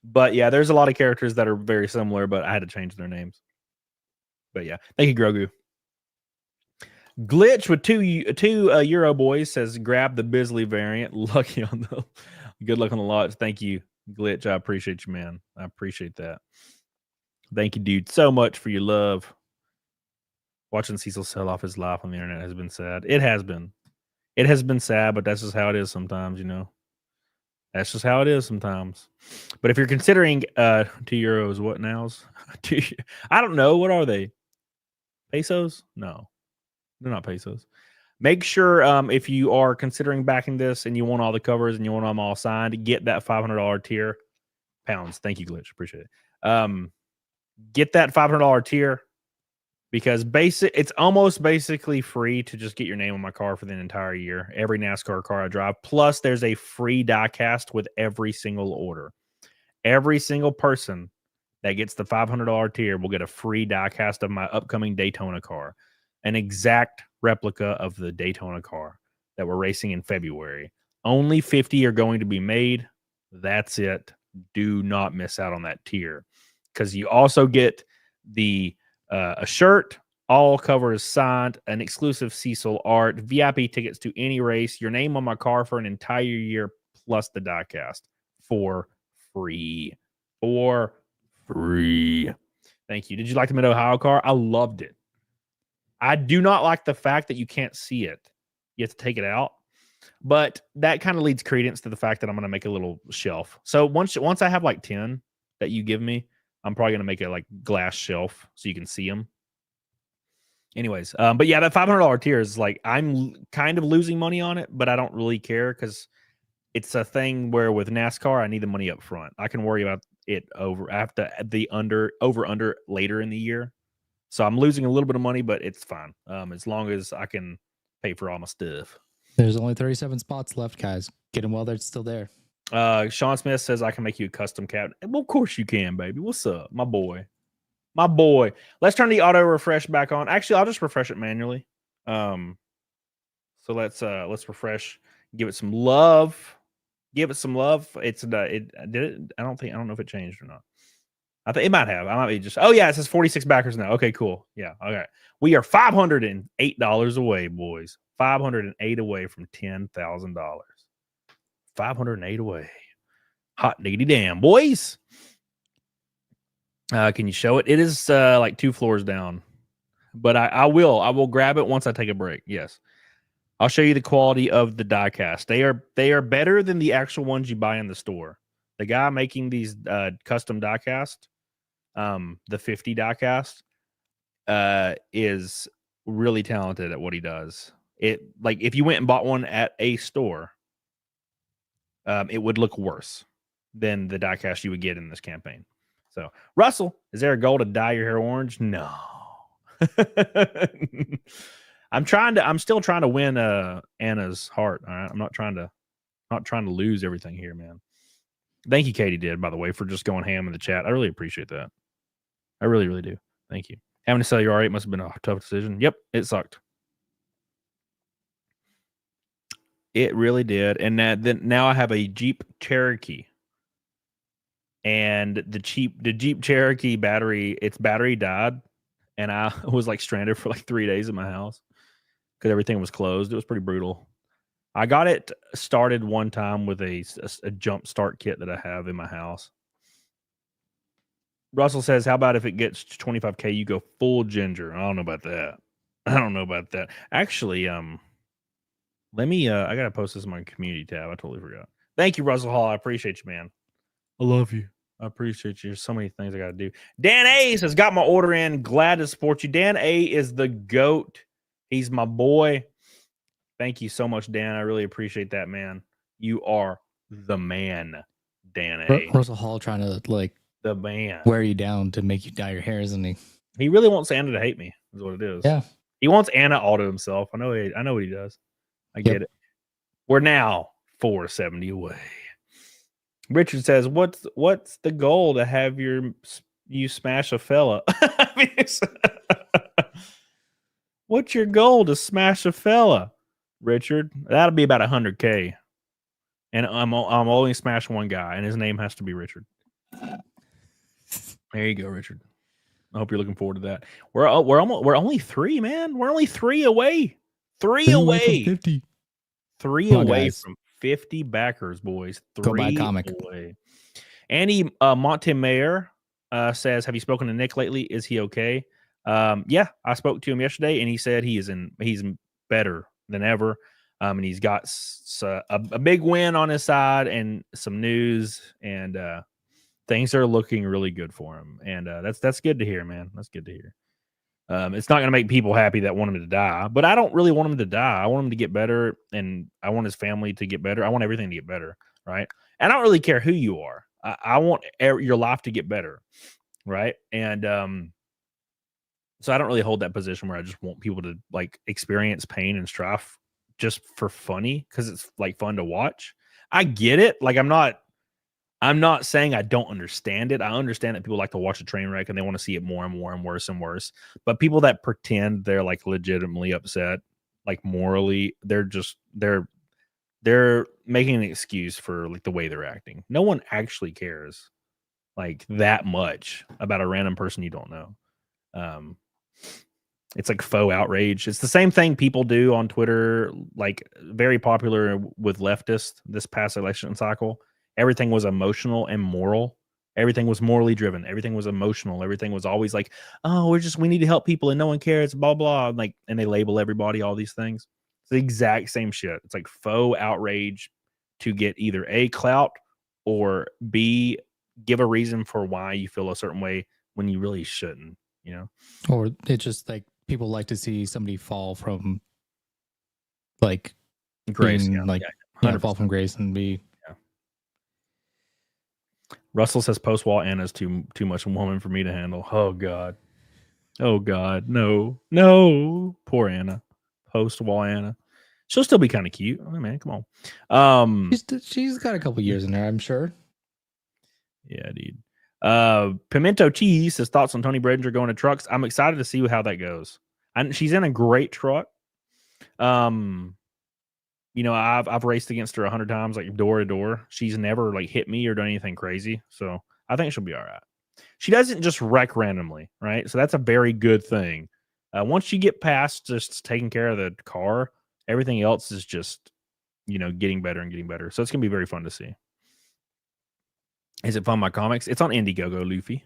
But yeah, there's a lot of characters that are very similar, but I had to change their names. But yeah, thank you, Grogu. Glitch with two Euro boys says, grab the Bisley variant. Lucky on the good luck on the lots. Thank you, Glitch. I appreciate you, man. I appreciate that. Thank you, dude, so much for your love. Watching Cecil sell off his life on the internet has been sad. It has been. It has been sad, but that's just how it is sometimes, you know. That's just how it is sometimes. But if you're considering €2, what nows? I don't know. What are they? Pesos? No, they're not pesos. Make sure if you are considering backing this and you want all the covers and you want them all signed, get that $500 tier. Pounds. Thank you, Glitch. Appreciate it. Get that $500 tier. because it's almost basically free to just get your name on my car for the entire year. Every NASCAR car I drive. Plus, there's a free die cast with every single order. Every single person that gets the $500 tier will get a free die cast of my upcoming Daytona car, an exact replica of the Daytona car that we're racing in February. Only 50 are going to be made. That's it. Do not miss out on that tier, because you also get a shirt, all covers signed, an exclusive Cecil art, VIP tickets to any race, your name on my car for an entire year, plus the diecast for free. For free. Thank you. Did you like the Mid-Ohio car? I loved it. I do not like the fact that you can't see it. You have to take it out. But that kind of leads credence to the fact that I'm going to make a little shelf. So once I have like 10 that you give me, I'm probably going to make a like glass shelf so you can see them. Anyways, but yeah, that $500 tier is like, I'm kind of losing money on it, but I don't really care because it's a thing where with NASCAR, I need the money up front. I can worry about it after the under later in the year. So I'm losing a little bit of money, but it's fine. As long as I can pay for all my stuff. There's only 37 spots left, guys. Get them while they're still there. Sean Smith says I can make you a custom cabinet. Well, of course you can, baby. What's up, my boy? My boy. Let's turn the auto refresh back on. Actually, I'll just refresh it manually. So let's refresh. Give it some love. Give it some love. It did it. I don't know if it changed or not. I think it might have. I might be just. Oh yeah, it says 46 backers now. Okay, cool. Yeah. Okay. We are $508 away, boys. 508 away from $10,000. 508 away. Hot diggity damn, boys. Can you show it? It is like 2 floors down, but I will grab it once I take a break. Yes, I'll show you the quality of the die cast. They are better than the actual ones you buy in the store. The guy making these custom die cast, the 50 die cast, is really talented at what he does. It like if you went and bought one at a store, it would look worse than the die cast you would get in this campaign. So, Russell, is there a goal to dye your hair orange? No. I'm still trying to win Anna's heart. All right. I'm not trying to lose everything here, man. Thank you, Katie did, by the way, for just going ham in the chat. I really appreciate that. I really, really do. Thank you. Having to sell your R8 must have been a tough decision. Yep, it sucked. It really did. And now I have a Jeep Cherokee. And the Jeep Cherokee its battery died. And I was like stranded for like 3 days at my house because everything was closed. It was pretty brutal. I got it started one time with a jump start kit that I have in my house. Russell says, how about if it gets to 25K, you go full ginger? I don't know about that. Actually, let me, I got to post this in my community tab. I totally forgot. Thank you, Russell Hall. I appreciate you, man. I love you. I appreciate you. There's so many things I got to do. Dan A says, got my order in. Glad to support you. Dan A is the GOAT. He's my boy. Thank you so much, Dan. I really appreciate that, man. You are the man, Dan A. Russell Hall trying to like the man wear you down to make you dye your hair, isn't he? He really wants Anna to hate me, is what it is. Yeah. He wants Anna all to himself. I know what he does. I get it. We're now 470 away. Richard says, what's the goal to have you smash a fella? What's your goal to smash a fella, Richard? That'll be about 100K. And I'm only smash one guy, and his name has to be Richard. There you go, Richard. I hope you're looking forward to that. We're only 3, man. We're only 3 away. 3 away. 50. 3 away from 50 backers, boys. 3 Go buy a comic. away. Andy Montemayor says, have you spoken to Nick lately? Is he okay? Yeah, I spoke to him yesterday, and he said he's better than ever. And he's got a big win on his side and some news, and things are looking really good for him. And that's good to hear, man. That's good to hear. It's not going to make people happy that want him to die, but I don't really want him to die. I want him to get better, and I want his family to get better. I want everything to get better, right? And I don't really care who you are. I want your life to get better, right? And So I don't really hold that position where I just want people to like experience pain and strife just for funny because it's like fun to watch. I get it. Like I'm not saying I don't understand it. I understand that people like to watch a train wreck and they want to see it more and more and worse and worse. But people that pretend they're like legitimately upset, like morally, they're making an excuse for like the way they're acting. No one actually cares like that much about a random person you don't know. It's like faux outrage. It's the same thing people do on Twitter, like very popular with leftists this past election cycle. Everything was emotional and moral. Everything was morally driven. Everything was emotional. Everything was always like, oh, we need to help people and no one cares, blah, blah. Like, and they label everybody all these things. It's the exact same shit. It's like faux outrage to get either A, clout, or B, give a reason for why you feel a certain way when you really shouldn't, you know? Or it's just like people like to see somebody fall from like Grace, being, like, fall from grace and be. Russell says post-wall Anna's too much woman for me to handle. Oh God. No. Poor Anna. Post-wall Anna. She'll still be kind of cute. Oh man, come on. She's got a couple years in there, I'm sure. Yeah, dude. Pimento Cheese says thoughts on Tony Bridger going to trucks. I'm excited to see how that goes. And she's in a great truck. You know, I've raced against her 100 times, like door to door. She's never like hit me or done anything crazy. So I think she'll be all right. She doesn't just wreck randomly, right? So that's a very good thing. Once you get past just taking care of the car, everything else is just, you know, getting better and getting better. So it's going to be very fun to see. Is it fun, my comics? It's on Indiegogo, Luffy.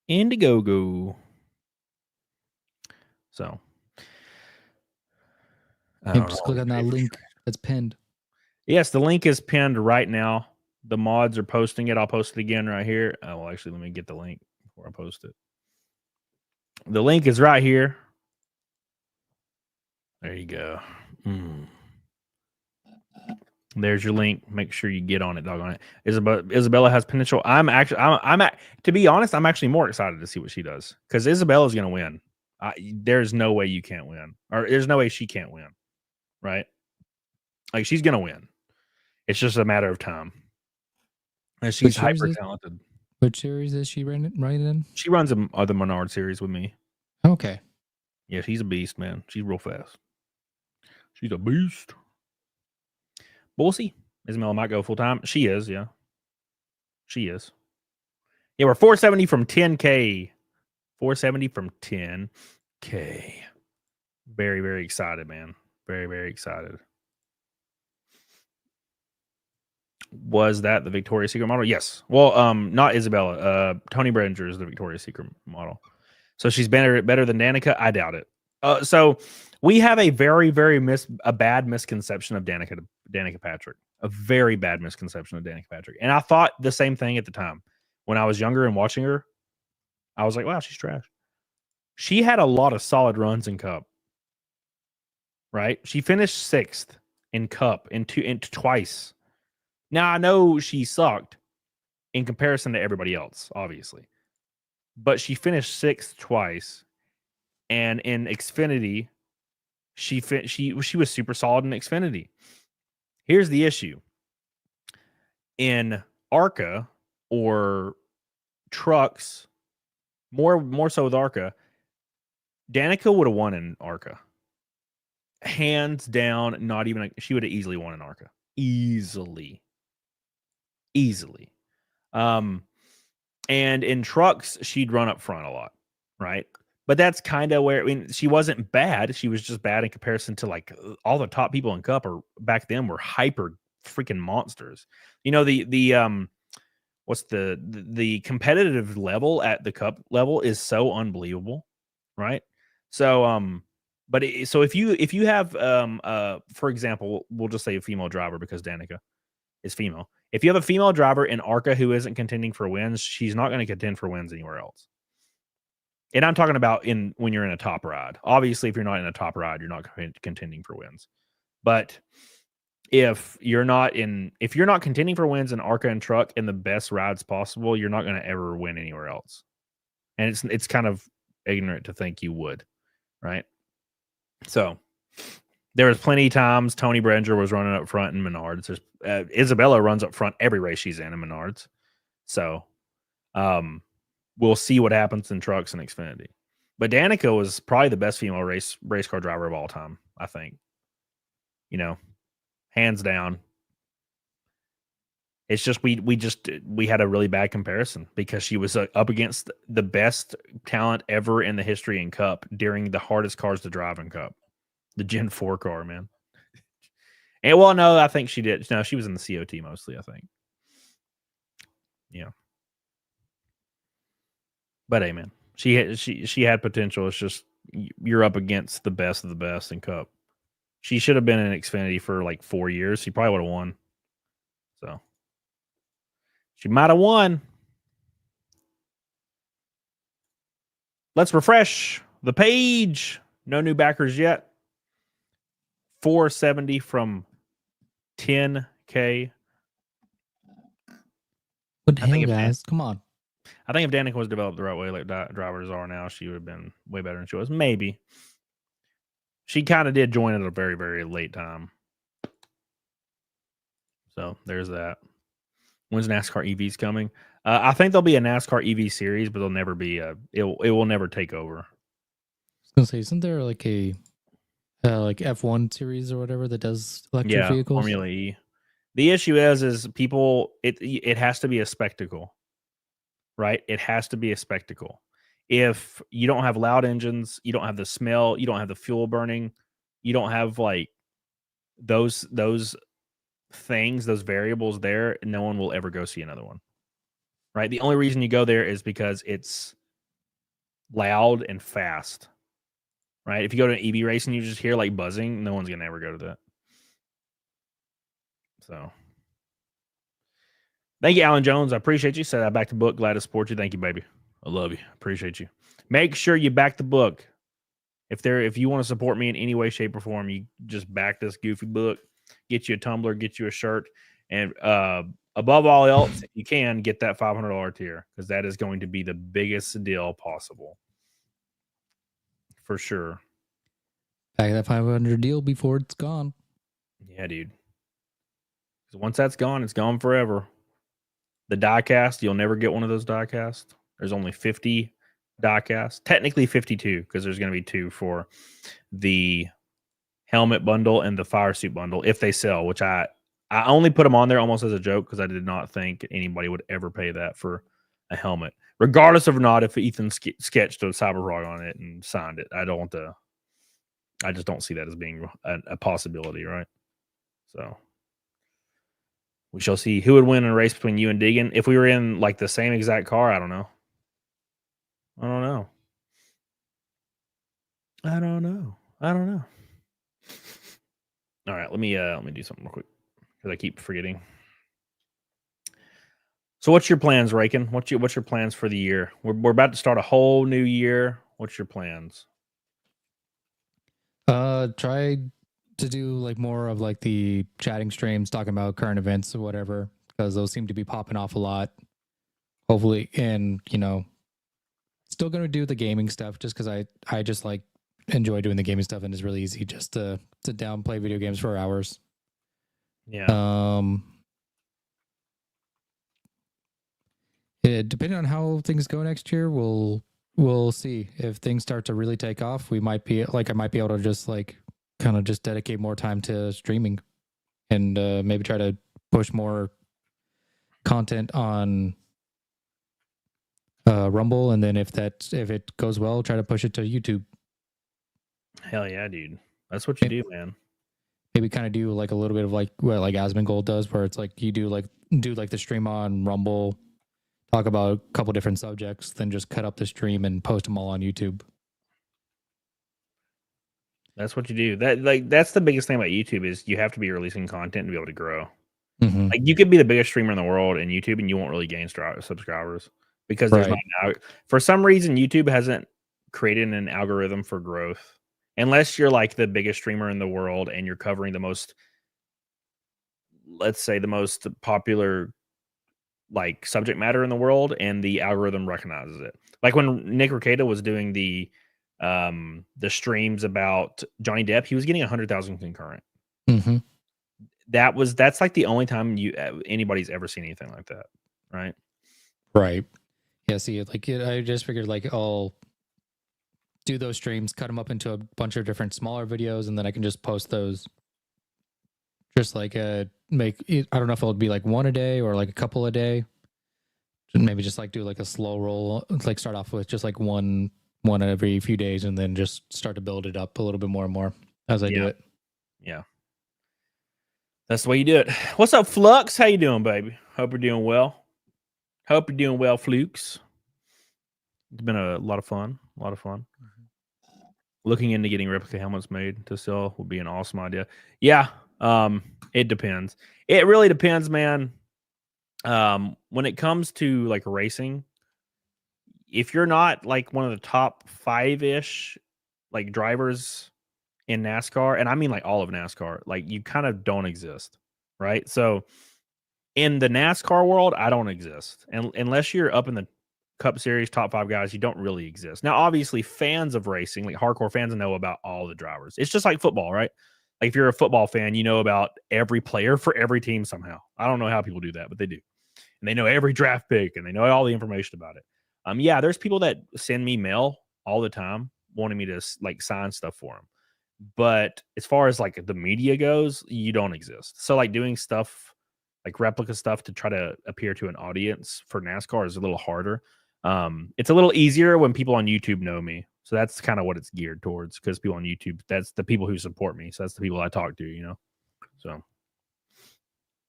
Indiegogo. So. Just click on that link that's pinned. Yes, the link is pinned right now. The mods are posting it. I'll post it again right here. Well, actually, let me get the link before I post it. The link is right here. There you go. There's your link. Make sure you get on it, doggone it. Isabella has potential. To be honest, I'm actually more excited to see what she does because Isabella's going to win. There's no way you can't win, or there's no way she can't win, right? Like she's going to win. It's just a matter of time. And she's hyper talented. Which series is she running in? She runs the Menard series with me. Okay. Yeah, she's a beast, man. She's real fast. She's a beast. But we'll see. Isabella might go full time. She is, yeah. She is. Yeah, we're 470 from 10K. 470 from 10K. Very, very excited, man. Very, very excited. Was that the Victoria's Secret model? Yes. Well, not Isabella. Tony Bridger is the Victoria's Secret model. So she's better than Danica? I doubt it. So we have a very, very bad misconception of Danica Patrick. A very bad misconception of Danica Patrick. And I thought the same thing at the time. When I was younger and watching her, I was like, wow, she's trash. She had a lot of solid runs in Cup. Right? She finished 6th in Cup twice. Now, I know she sucked in comparison to everybody else, obviously. But she finished 6th twice. And in Xfinity, she was super solid in Xfinity. Here's the issue. In ARCA or trucks, more so with ARCA, Danica would have won in ARCA. Hands down, not even she would have easily won in ARCA. Easily. And in trucks, she'd run up front a lot, right? But that's kind of where, I mean, she wasn't bad. She was just bad in comparison to like all the top people in Cup back then were hyper freaking monsters. You know, what's the competitive level at the Cup level is so unbelievable, right? So, so if you have, for example, we'll just say a female driver because Danica is female. If you have a female driver in ARCA who isn't contending for wins, she's not going to contend for wins anywhere else. And I'm talking about when you're in a top ride. Obviously, if you're not in a top ride, you're not contending for wins. But if you're not contending for wins in ARCA and truck in the best rides possible, you're not going to ever win anywhere else. And it's kind of ignorant to think you would, right? So there was plenty of times Tony Brenger was running up front in Menards. There's Isabella runs up front every race she's in Menards. So we'll see what happens in trucks and Xfinity. But Danica was probably the best female race car driver of all time, I think. You know, hands down. It's just we had a really bad comparison because she was up against the best talent ever in the history in Cup during the hardest cars to drive in Cup, the Gen 4 car, man. And well, no, I think she did. No, she was in the COT mostly, I think. Yeah. But hey, man, she had potential. It's just you're up against the best of the best in Cup. She should have been in Xfinity for like 4 years. She probably would have won. So she might have won. Let's refresh the page. No new backers yet. 470 from 10K. What the hell, guys? Come on. I think if Danica was developed the right way, like drivers are now, she would have been way better than she was. Maybe. She kind of did join at a very, very late time. So there's that. When's NASCAR EVs coming? I think there'll be a NASCAR EV series, but there'll never be it will never take over. I was gonna say, isn't there like a like F1 series or whatever that does electric vehicles? Formula E. The issue is people it has to be a spectacle, right? It has to be a spectacle. If you don't have loud engines, you don't have the smell, you don't have the fuel burning, you don't have like those things, those variables there, no one will ever go see another one. Right? The only reason you go there is because it's loud and fast. Right? If you go to an EV race and you just hear like buzzing, no one's gonna ever go to that. So thank you, Alan Jones. I appreciate you. Said I back the book. Glad to support you. Thank you, baby. I love you. Appreciate you. Make sure you back the book. If you want to support me in any way, shape, or form, you just back this goofy book. Get you a tumbler, get you a shirt, and above all else, if you can get that $500 tier because that is going to be the biggest deal possible for sure. Back that 500 deal before it's gone. Yeah, dude. Because once that's gone, it's gone forever. The diecast, you'll never get one of those diecast. There's only 50 diecast. Technically 52 because there's going to be 2 for the helmet bundle and the fire suit bundle if they sell, which I only put them on there almost as a joke because I did not think anybody would ever pay that for a helmet, regardless of not if Ethan sketched a Cyberfrog on it and signed it. I just don't see that as being a possibility, right? So we shall see who would win in a race between you and Deegan. If we were in like the same exact car, I don't know. All right, let me do something real quick because I keep forgetting. So, what's your plans, Raken? What's your plans for the year? We're about to start a whole new year. What's your plans? Try to do like more of like the chatting streams, talking about current events or whatever, because those seem to be popping off a lot. Hopefully, and still gonna do the gaming stuff just because I just like enjoy doing the gaming stuff and it's really easy just to sit down, play video games for hours. Yeah. Depending on how things go next year, we'll see. If things start to really take off, I might be able to just like kind of just dedicate more time to streaming and maybe try to push more content on Rumble, and then if it goes well, try to push it to YouTube. Hell yeah, dude. That's what you do, man. Maybe kind of do like a little bit of like what like Asmongold does, where it's like you do the stream on Rumble, talk about a couple different subjects, then just cut up the stream and post them all on YouTube. That's what you do. That's the biggest thing about YouTube is you have to be releasing content to be able to grow. Mm-hmm. Like you could be the biggest streamer in the world in YouTube and you won't really gain subscribers because there's not for some reason YouTube hasn't created an algorithm for growth unless you're like the biggest streamer in the world and you're covering the most let's say, the most popular like subject matter in the world, and the algorithm recognizes it. Like when Nick Rekieta was doing the streams about Johnny Depp, he was getting 100,000 concurrent. Mm-hmm. That's like the only time anybody's ever seen anything like that, right? Right. Yeah. See, like I just figured, like I'll do those streams, cut them up into a bunch of different smaller videos, and then I can just post those. Just like make it, I don't know if it'll be like one a day or like a couple a day. Maybe just like do like a slow roll, like start off with just like one every few days, and then just start to build it up a little bit more and more as I do it. Yeah. That's the way you do it. What's up, Flux? How you doing, baby? Hope you're doing well. Hope you're doing well, Flukes. It's been a lot of fun. A lot of fun. Looking into getting replica helmets made to sell would be an awesome idea. Yeah. It depends. It really depends, man. When it comes to like racing, if you're not like one of the top 5-ish like drivers in NASCAR, and I mean like all of NASCAR, like you kind of don't exist, right? So in the NASCAR world, I don't exist. And unless you're up in the Cup Series top 5 guys, you don't really exist. Now, obviously, fans of racing, like hardcore fans, know about all the drivers. It's just like football, right? Like if you're a football fan, you know about every player for every team somehow. I don't know how people do that, but they do. And they know every draft pick, and they know all the information about it. Yeah, there's people that send me mail all the time wanting me to like sign stuff for them. But as far as like the media goes, you don't exist. So like doing stuff like replica stuff to try to appear to an audience for NASCAR is a little harder. It's a little easier when people on YouTube know me. So that's kind of what it's geared towards, because people on YouTube, that's the people who support me. So that's the people I talk to, you know? So,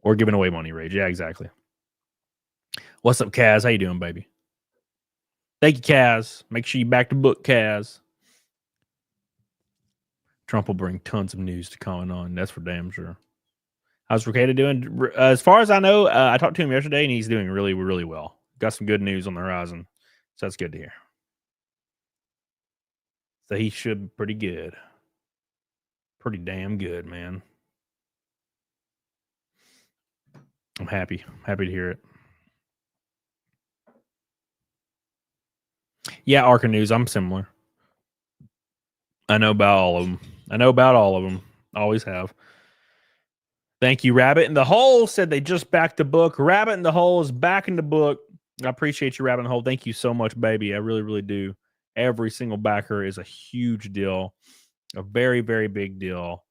or giving away money, Rage. Yeah, exactly. What's up, Kaz? How you doing, baby? Thank you, Kaz. Make sure you back the book, Kaz. Trump will bring tons of news to comment on. That's for damn sure. How's Rekieta doing? As far as I know, I talked to him yesterday, and he's doing really, really well. Got some good news on the horizon. So that's good to hear. So he should be pretty good. Pretty damn good, man. I'm happy. Happy to hear it. Yeah, Arca News, I'm similar. I know about all of them. Always have. Thank you, Rabbit in the Hole. Said they just backed the book. Rabbit in the Hole is back in the book. I appreciate you, Rabbit in the Hole. Thank you so much, baby. I really, really do. Every single backer is a huge deal. A very, very big deal.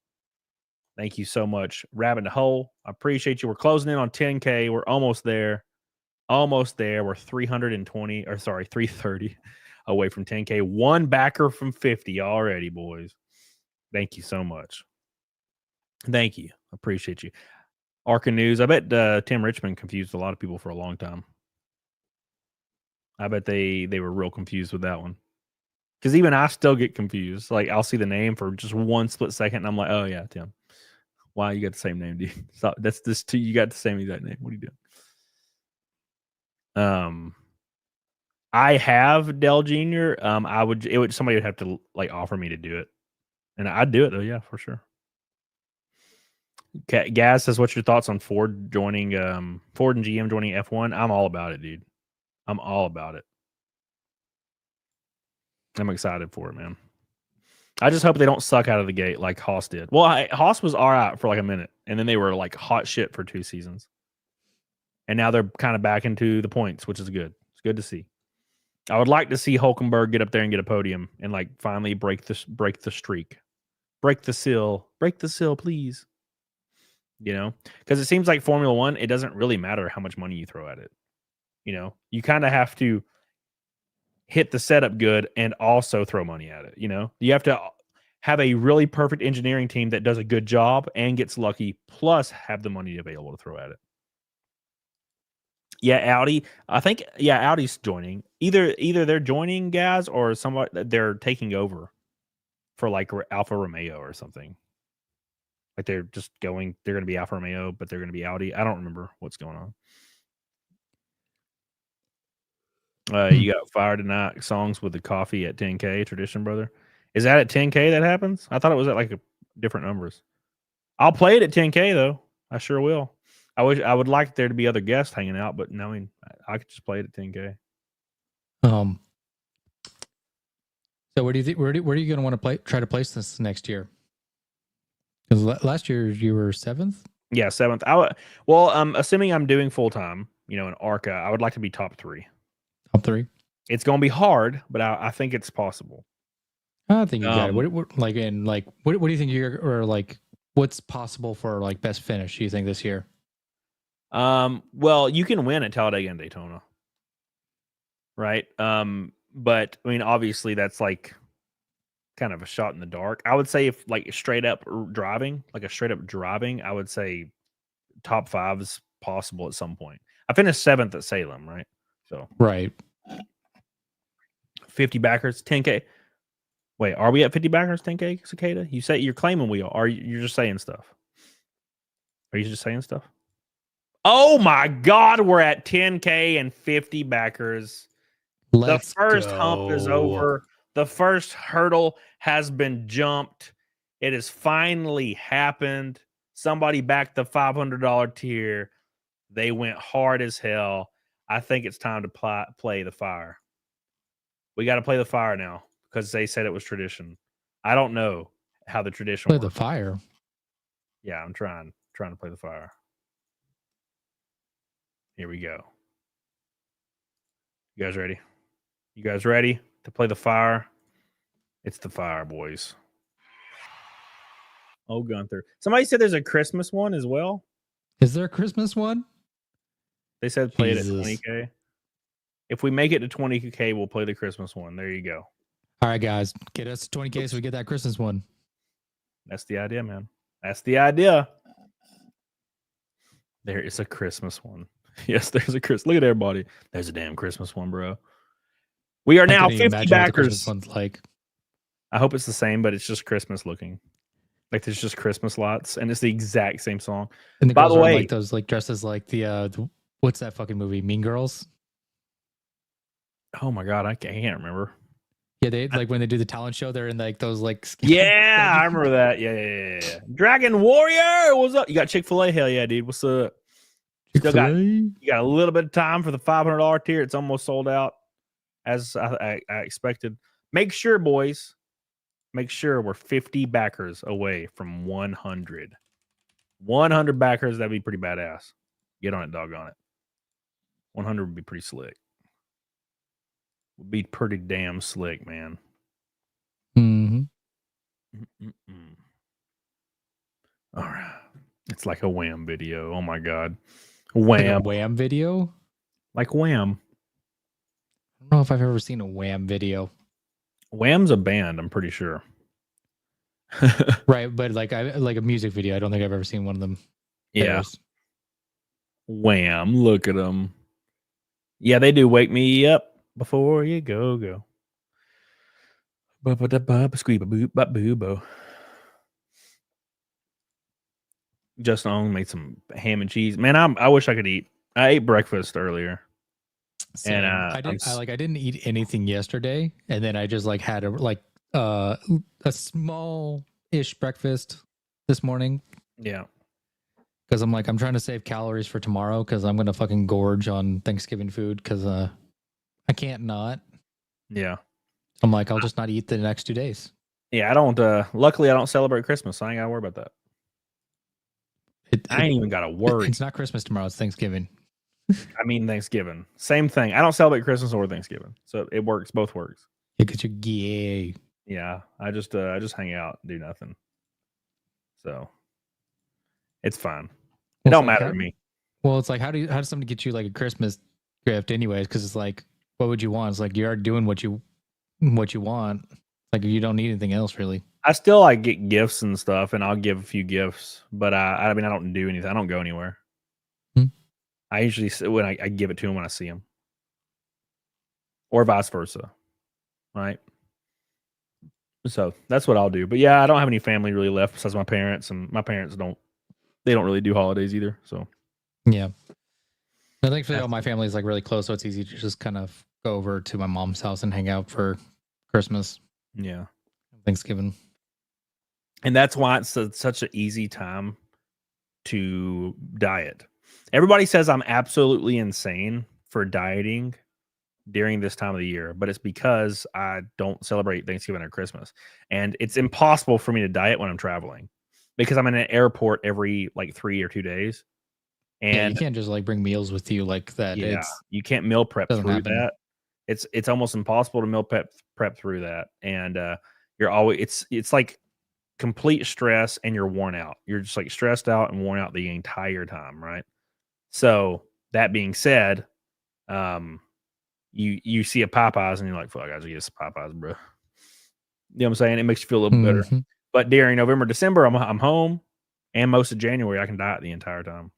Thank you so much, Rabbit in the Hole. I appreciate you. We're closing in on 10K. We're almost there. Almost there. We're 330 away from 10K. One backer from 50 already, boys. Thank you so much. Thank you. Appreciate you. Arca News. I bet Tim Richmond confused a lot of people for a long time. I bet they were real confused with that one. Because even I still get confused. Like, I'll see the name for just one split second, and I'm like, oh, yeah, Tim. Wow, you got the same name, dude. Stop. That's this too. You got the same exact name. What are you doing? I have Dell Jr. Somebody would have to like offer me to do it. And I'd do it though, yeah, for sure. Gaz says, what's your thoughts on Ford joining Ford and GM joining F1? I'm all about it, dude. I'm all about it. I'm excited for it, man. I just hope they don't suck out of the gate like Haas did. Well, Haas was all right for like a minute, and then they were like hot shit for 2 seasons. And now they're kind of back into the points, which is good. It's good to see. I would like to see Hulkenberg get up there and get a podium and like finally break the streak. Break the seal, please. You know, because it seems like Formula One, it doesn't really matter how much money you throw at it. You know, you kind of have to hit the setup good and also throw money at it. You know, you have to have a really perfect engineering team that does a good job and gets lucky, plus have the money available to throw at it. Yeah, Audi. I think Audi's joining. Either they're joining guys or somewhat they're taking over for like Alfa Romeo or something. Like they're going to be Alfa Romeo, but they're going to be Audi. I don't remember what's going on. You got Fire Tonight songs with the coffee at 10K, Tradition Brother. Is that at 10K that happens? I thought it was at like different numbers. I'll play it at 10K though. I sure will. I would like there to be other guests hanging out, but no, I mean, I could just play it at 10K. So where do you think? Where are you going to want to try to place this next year? Because last year you were 7th. Yeah, 7th. Assuming I'm doing full time, in ARCA, I would like to be top 3. Top 3. It's going to be hard, but I think it's possible. I think you got it. What do you think what's possible for like best finish? Do you think this year? Well, you can win at Talladega and Daytona, right? But I mean, obviously, that's like kind of a shot in the dark. I would say if like straight up driving, I would say top 5 is possible at some point. I finished 7th at Salem, right? So right, 50 backers, 10K. Wait, are we at 50 backers, 10K, Cicada? You say you're claiming we are. Or you're just saying stuff? Are you just saying stuff? Oh my God, we're at 10K and 50 backers. The first hump is over. The first hurdle has been jumped. It has finally happened. Somebody backed the $500 tier. They went hard as hell. I think it's time to play the fire. We got to play the fire now because they said it was tradition. I don't know how the tradition play works. The fire. Yeah, I'm trying to play the fire. Here we go. You guys ready? You guys ready to play the fire? It's the fire, boys. Oh, Gunther. Somebody said there's a Christmas one as well. Is there a Christmas one? They said play it at 20K. If we make it to 20K, we'll play the Christmas one. There you go. All right, guys. Get us 20K so we get that Christmas one. That's the idea, man. That's the idea. There is a Christmas one. Yes, there's a Christmas. Look at everybody. There's a damn Christmas one, bro. We are now 50 backers. One's like. I hope it's the same, but it's just Christmas looking. Like there's just Christmas lots, and it's the exact same song. And the By girls the are way, like those like dressed as like the what's that fucking movie? Mean Girls. Oh my God, I can't remember. Yeah, they like when they do the talent show, they're in like those like. Yeah, I remember that. Yeah. Dragon Warrior, what's up? You got Chick-fil-A? Hell yeah, dude. What's up? You got a little bit of time for the $500 tier. It's almost sold out, as I expected. Make sure, boys. Make sure we're 50 backers away from 100. 100 backers, that'd be pretty badass. Get on it, doggone it. 100 would be pretty slick. Would be pretty damn slick, man. Mm-hmm. All right. It's like a Wham video. Oh my God. Wham. Like a Wham video? Like Wham. I don't know if I've ever seen a Wham video. Wham's a band, I'm pretty sure. Right, but like a music video. I don't think I've ever seen one of them. Yeah. Wham, look at them. Yeah, they do Wake Me Up Before You Go. Justin Ong made some ham and cheese. Man, I wish I could eat. I ate breakfast earlier. Same. And I didn't eat anything yesterday, and then I just like had a small-ish breakfast this morning. Yeah. Because I'm trying to save calories for tomorrow because I'm gonna fucking gorge on Thanksgiving food because I can't not. Yeah. I'm like, I'll just not eat the next 2 days. Yeah, I don't luckily I don't celebrate Christmas, so I ain't gotta worry about that. I ain't even gotta worry. It's not Christmas tomorrow, it's Thanksgiving. I mean Thanksgiving. Same thing. I don't celebrate Christmas or Thanksgiving. So it works, both works. Yeah, because you're gay. Yeah. I just hang out, do nothing. So it's fine. It don't matter to me. Well, it's like how does somebody get you like a Christmas gift anyways? Because it's like, what would you want? It's like you are doing what you want. Like you don't need anything else really. I still like get gifts and stuff, and I'll give a few gifts, but I mean I don't do anything. I don't go anywhere. I usually when I give it to them when I see them, or vice versa, right? So that's what I'll do. But yeah, I don't have any family really left besides my parents, and my parents don't really do holidays either. So yeah, I think all my family is like really close, so it's easy to just kind of go over to my mom's house and hang out for Christmas. Yeah, Thanksgiving, and that's why it's such an easy time to diet. Everybody says I'm absolutely insane for dieting during this time of the year, but it's because I don't celebrate Thanksgiving or Christmas. And it's impossible for me to diet when I'm traveling because I'm in an airport every like 3 or 2 days. Yeah, you And can't just like bring meals with you like that. yeah, It's you can't meal prep doesn't through happen. that. It's almost impossible to meal prep through that. And you're always it's like complete stress and you're worn out. You're just like stressed out and worn out the entire time, right? So that being said, you see a Popeyes and you're like, fuck, I gotta get some Popeyes, bro. You know what I'm saying? It makes you feel a little better. Mhm. But during November, December, I'm home, and most of January, I can diet the entire time.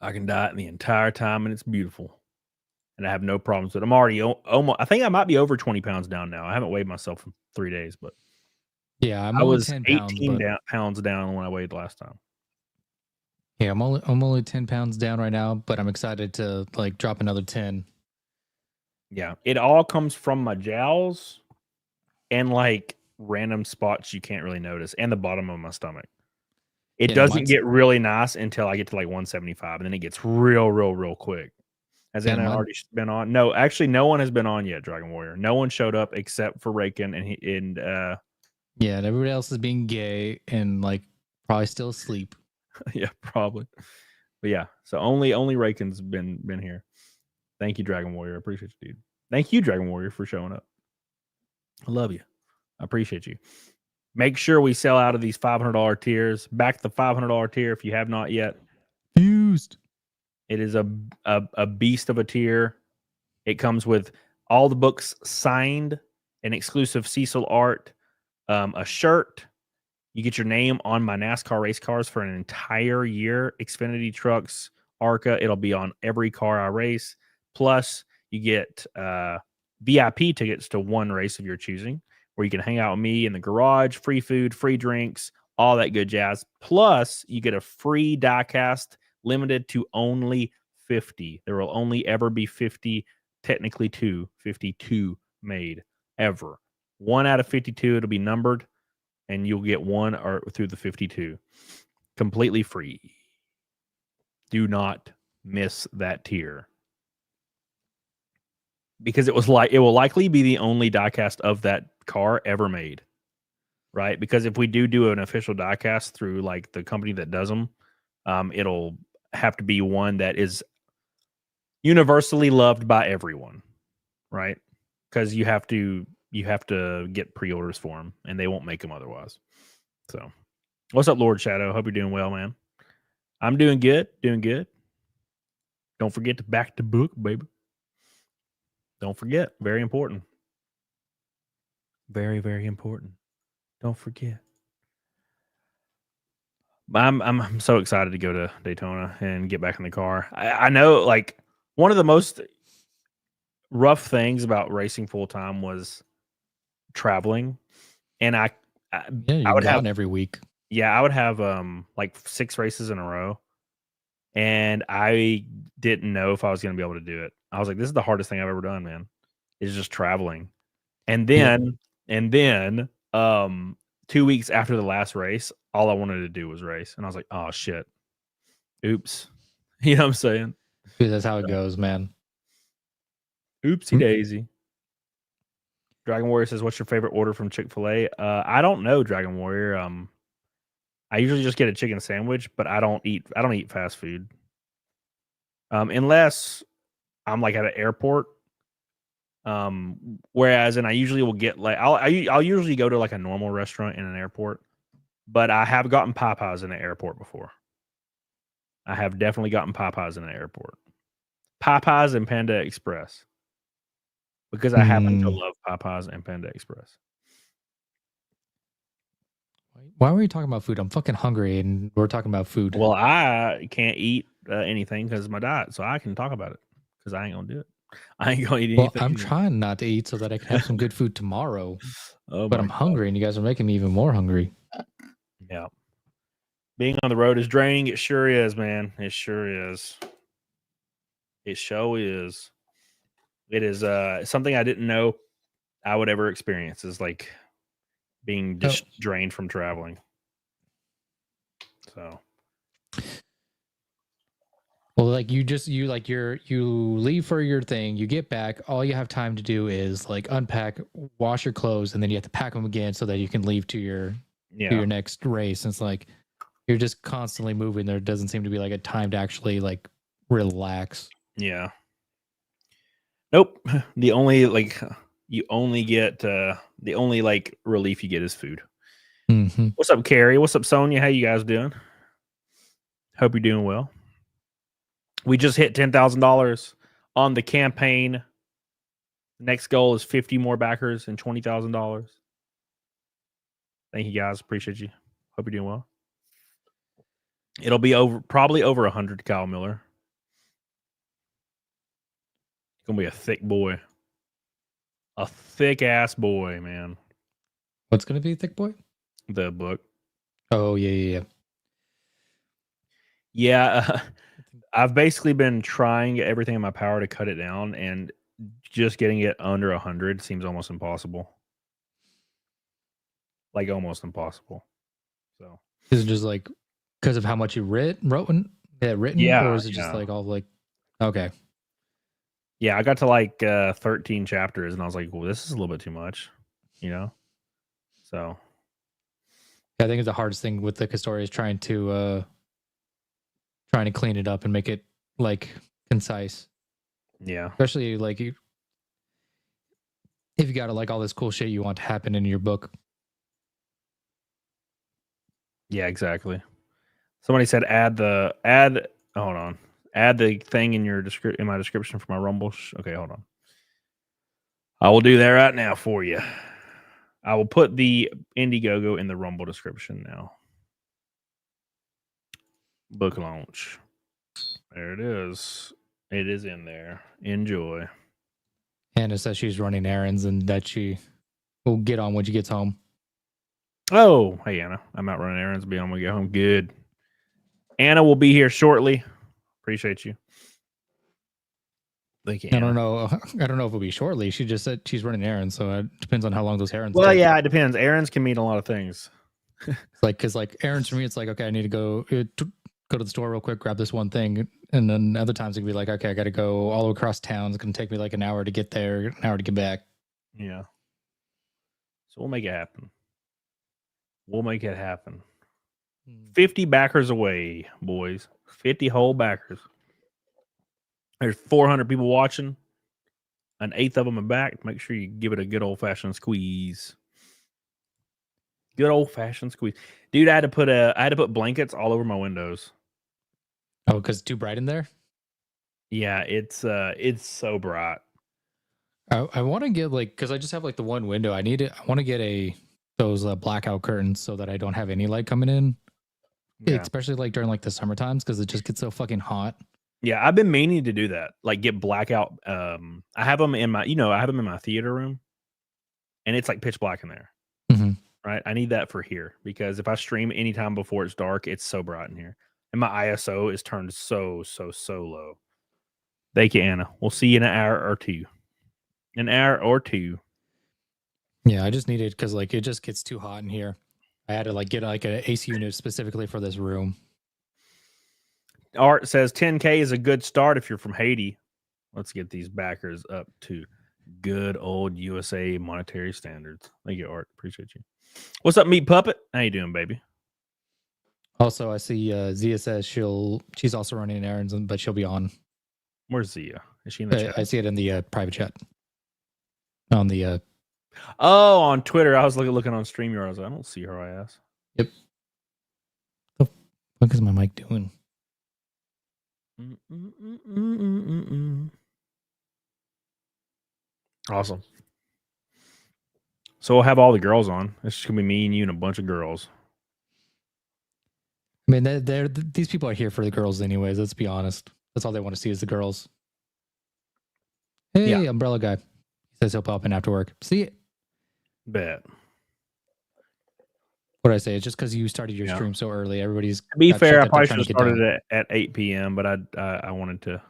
I can diet the entire time, and it's beautiful. And I have no problems with it. I'm already almost. I think I might be over 20 pounds down now. I haven't weighed myself in 3 days, but Yeah, I'm I only was 10 pounds, 18 but pounds down when I weighed last time. yeah, I'm only 10 pounds down right now, but I'm excited to like drop another 10. Yeah, it all comes from my jowls and like random spots you can't really notice, and the bottom of my stomach. It Yeah, doesn't mine's- get really nice until I get to like 175, and then it gets real quick. Has Yeah, Anna mine- already been on? No, actually, no one has been on yet. Dragon Warrior. No one showed up except for Raken and Yeah, and everybody else is being gay and like probably still asleep. yeah, probably. But yeah, so only Raken's been here. Thank you, Dragon Warrior. I appreciate you, dude. Thank you, Dragon Warrior, for showing up. I love you. I appreciate you. Make sure we sell out of these $500 tiers. Back the $500 tier if you have not yet. Fused. It is a beast of a tier. It comes with all the books signed, an exclusive Cecil art, a shirt. You get your name on my NASCAR race cars for an entire year. Xfinity trucks, ARCA. It'll be on every car I race. Plus, you get VIP tickets to one race of your choosing, where you can hang out with me in the garage, free food, free drinks, all that good jazz. Plus, you get a free diecast limited to only 50. There will only ever be 50, technically 52 made ever. 1 out of 52, it'll be numbered, and you'll get one or through the 52. Completely free. Do not miss that tier. Because it will likely be the only diecast of that car ever made, right? Because if we do an official diecast through like the company that does them, it'll have to be one that is universally loved by everyone, right? Because you have to get pre-orders for them, and they won't make them otherwise. So, what's up, Lord Shadow? Hope you're doing well, man. I'm doing good, Don't forget to back the book, baby. Don't forget. Very important. Very, very important. Don't forget. I'm so excited to go to Daytona and get back in the car. I know, like, one of the most rough things about racing full time was traveling, and I you're would gone have every week. Yeah, I would have like 6 races in a row, and I didn't know if I was going to be able to do it. I was like, this is the hardest thing I've ever done, man. It's just traveling. And then 2 weeks after the last race, all I wanted to do was race. And I was like, oh shit. Oops. You know what I'm saying? Dude, that's how it goes, man. Oopsie daisy. Dragon Warrior says, what's your favorite order from Chick-fil-A? I don't know, Dragon Warrior. I usually just get a chicken sandwich, but I don't eat fast food. Unless I'm like at an airport. Whereas, and I usually will get like I'll usually go to like a normal restaurant in an airport, but I have gotten Popeyes in an airport before. I have definitely gotten Popeyes in an airport. Popeyes and Panda Express. Because I happen to love Popeyes and Panda Express. Why were you talking about food? I'm fucking hungry, and we're talking about food. Well, I can't eat anything because of my diet, so I can talk about it because I ain't gonna do it. I ain't gonna eat anything. Well, I'm trying not to eat so that I can have some good food tomorrow. But I'm hungry, and you guys are making me even more hungry. Yeah. Being on the road is draining. It sure is, man. It sure is. It sure is. It is something I didn't know I would ever experience, is like being just drained from traveling. So Well, like you leave for your thing, you get back, all you have time to do is like unpack, wash your clothes, and then you have to pack them again so that you can leave to your next race. And it's like you're just constantly moving. There doesn't seem to be like a time to actually like relax. Yeah. Nope. The only like you only get the only like relief you get is food. Mm-hmm. What's up, Carrie? What's up, Sonia? How you guys doing? Hope you're doing well. We just hit $10,000 on the campaign. Next goal is 50 more backers and $20,000. Thank you guys. Appreciate you. Hope you're doing well. It'll be probably over 100, Kyle Miller. It's gonna be a thick boy. A thick ass boy, man. What's gonna be Thick Boy? The book. Oh yeah. Yeah, I've basically been trying everything in my power to cut it down, and just getting it under 100 seems almost impossible. Like almost impossible. So is it just like because of how much you written? Yeah, or is it just like all like okay? Yeah, I got to like 13 chapters, and I was like, "Well, this is a little bit too much," you know. So I think it's the hardest thing with the story is trying to clean it up and make it like concise. Yeah, especially like if you got like all this cool shit you want to happen in your book. yeah, exactly. Somebody said add. Hold on. Add the thing in my description for my Rumble. Okay, hold on. I will do that right now for you. I will put the Indiegogo in the Rumble description now. Book launch. There it is. It is in there. Enjoy. Hannah says she's running errands and that she will get on when she gets home. Oh, hey Anna. I'm out running errands. Be on when we get home. Good. Anna will be here shortly. Appreciate you. Thank you, Anna. I don't know if it'll be shortly. She just said she's running errands, so it depends on how long those errands Well, take. yeah, it depends. Errands can mean a lot of things. It's like because like errands for me, it's like okay, I need to go to the store real quick, grab this one thing, and then other times it can be like okay, I got to go all the way across town. It's gonna take me like an hour to get there, an hour to get back. Yeah. So we'll make it happen. We'll make it happen. 50 backers away, boys. 50 whole backers. There's 400 people watching. An eighth of them are back. Make sure you give it a good old-fashioned squeeze. Good old-fashioned squeeze. Dude, I had to put blankets all over my windows. Oh, because it's too bright in there? Yeah, it's so bright. I want to get like because I just have like the one window. I want to get those blackout curtains so that I don't have any light coming in. Yeah. Especially like during like the summer times because it just gets so fucking hot. Yeah, I've been meaning to do that. Like get blackout. I have them in my theater room, and it's like pitch black in there. Mm-hmm. Right, I need that for here because if I stream anytime before it's dark, it's so bright in here, and my ISO is turned so low. Thank you, Anna. We'll see you in an hour or two. Yeah, I just need it because like it just gets too hot in here. I had to like get like an AC unit specifically for this room. Art says 10K is a good start if you're from Haiti. Let's get these backers up to good old USA monetary standards. Thank you, Art. Appreciate you. What's up, Meat Puppet? How you doing, baby? Also, I see Zia says she's also running errands, but she'll be on. Where's Zia? Is she in the chat? I see it in the private chat. On the on Twitter. I was looking on StreamYard. I was like, I don't see her ass. Yep. What is my mic doing? Awesome. So we'll have all the girls on. It's just gonna be me and you and a bunch of girls. I mean, these people are here for the girls anyways. Let's be honest. That's all they want to see is the girls. Hey, yeah. Umbrella guy. He says he'll pop in after work. See it. Bet. What did I say? It's just because you started your stream so early. Everybody's. To be fair, I probably should have started it at 8 p.m., but I wanted to.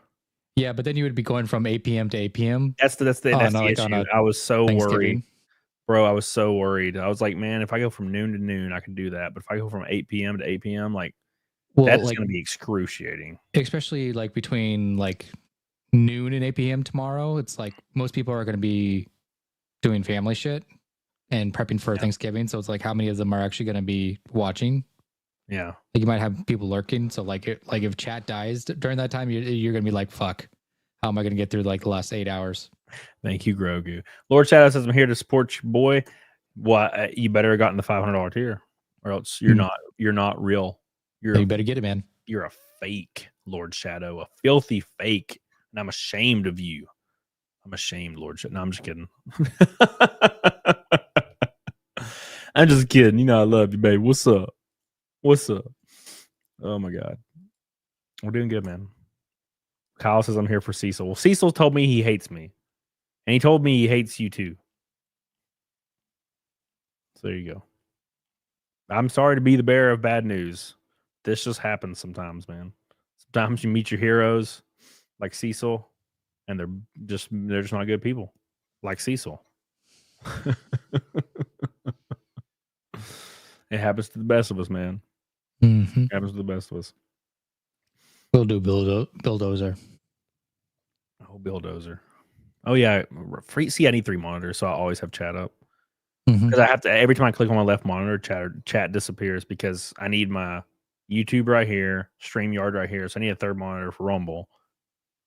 Yeah, but then you would be going from 8 p.m. to 8 p.m. That's the issue. I was so worried. Bro, I was so worried. I was like, man, if I go from noon to noon, I can do that. But if I go from 8 p.m. to 8 p.m., like, Well, That's like, going to be excruciating. especially like between like noon and 8 p.m. tomorrow, it's like most people are going to be doing family shit and prepping for Thanksgiving. So it's like, how many of them are actually going to be watching? Yeah. Like, you might have people lurking. So like, if chat dies during that time, you're going to be like, fuck, how am I going to get through like the last 8 hours? Thank you, Grogu. Lord Shadow says, I'm here to support your boy. What you better have gotten the $500 tier, or else you're not real. You better get it, man. You're a fake, Lord Shadow, a filthy fake, and I'm ashamed of you. I'm ashamed, Lord Shadow. No, I'm just kidding. I'm just kidding. You know I love you, baby. What's up? What's up? Oh my God, we're doing good, man. Kyle says I'm here for Cecil. Well, Cecil told me he hates me, and he told me he hates you too. So there you go. I'm sorry to be the bearer of bad news. This just happens sometimes, man. Sometimes you meet your heroes like Cecil, and they're just not good people like Cecil. It happens to the best of us, man. Mm-hmm. It happens to the best of us. We'll do Bulldozer. Oh, Bulldozer. Oh yeah, see, I need 3 monitors, so I always have chat up. Because I have to, every time I click on my left monitor, chat disappears because I need my YouTube right here, StreamYard right here. So I need a third monitor for Rumble.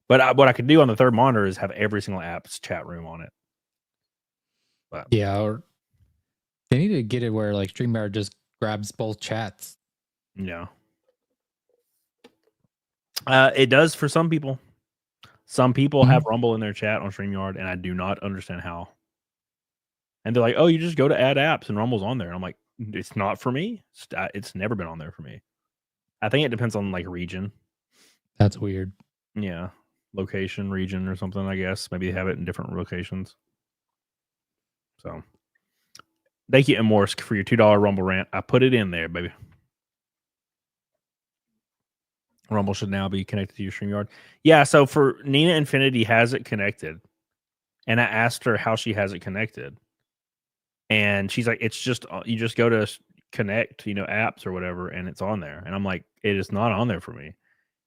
But what I could do on the third monitor is have every single app's chat room on it. But yeah, or they need to get it where like StreamYard just grabs both chats. Yeah. It does for some people. Some people have Rumble in their chat on StreamYard, and I do not understand how. And they're like, oh, you just go to add apps and Rumble's on there. And I'm like, it's not for me. It's never been on there for me. I think it depends on like region. That's weird. Yeah. Location, region, or something, I guess. Maybe they have it in different locations. So thank you, Morsk, for your $2 Rumble rant. I put it in there, baby. Rumble should now be connected to your StreamYard. Yeah, so for Nina Infinity has it connected. And I asked her how she has it connected. And she's like, it's just, you just go to connect, apps or whatever, and it's on there. And I'm like, it is not on there for me.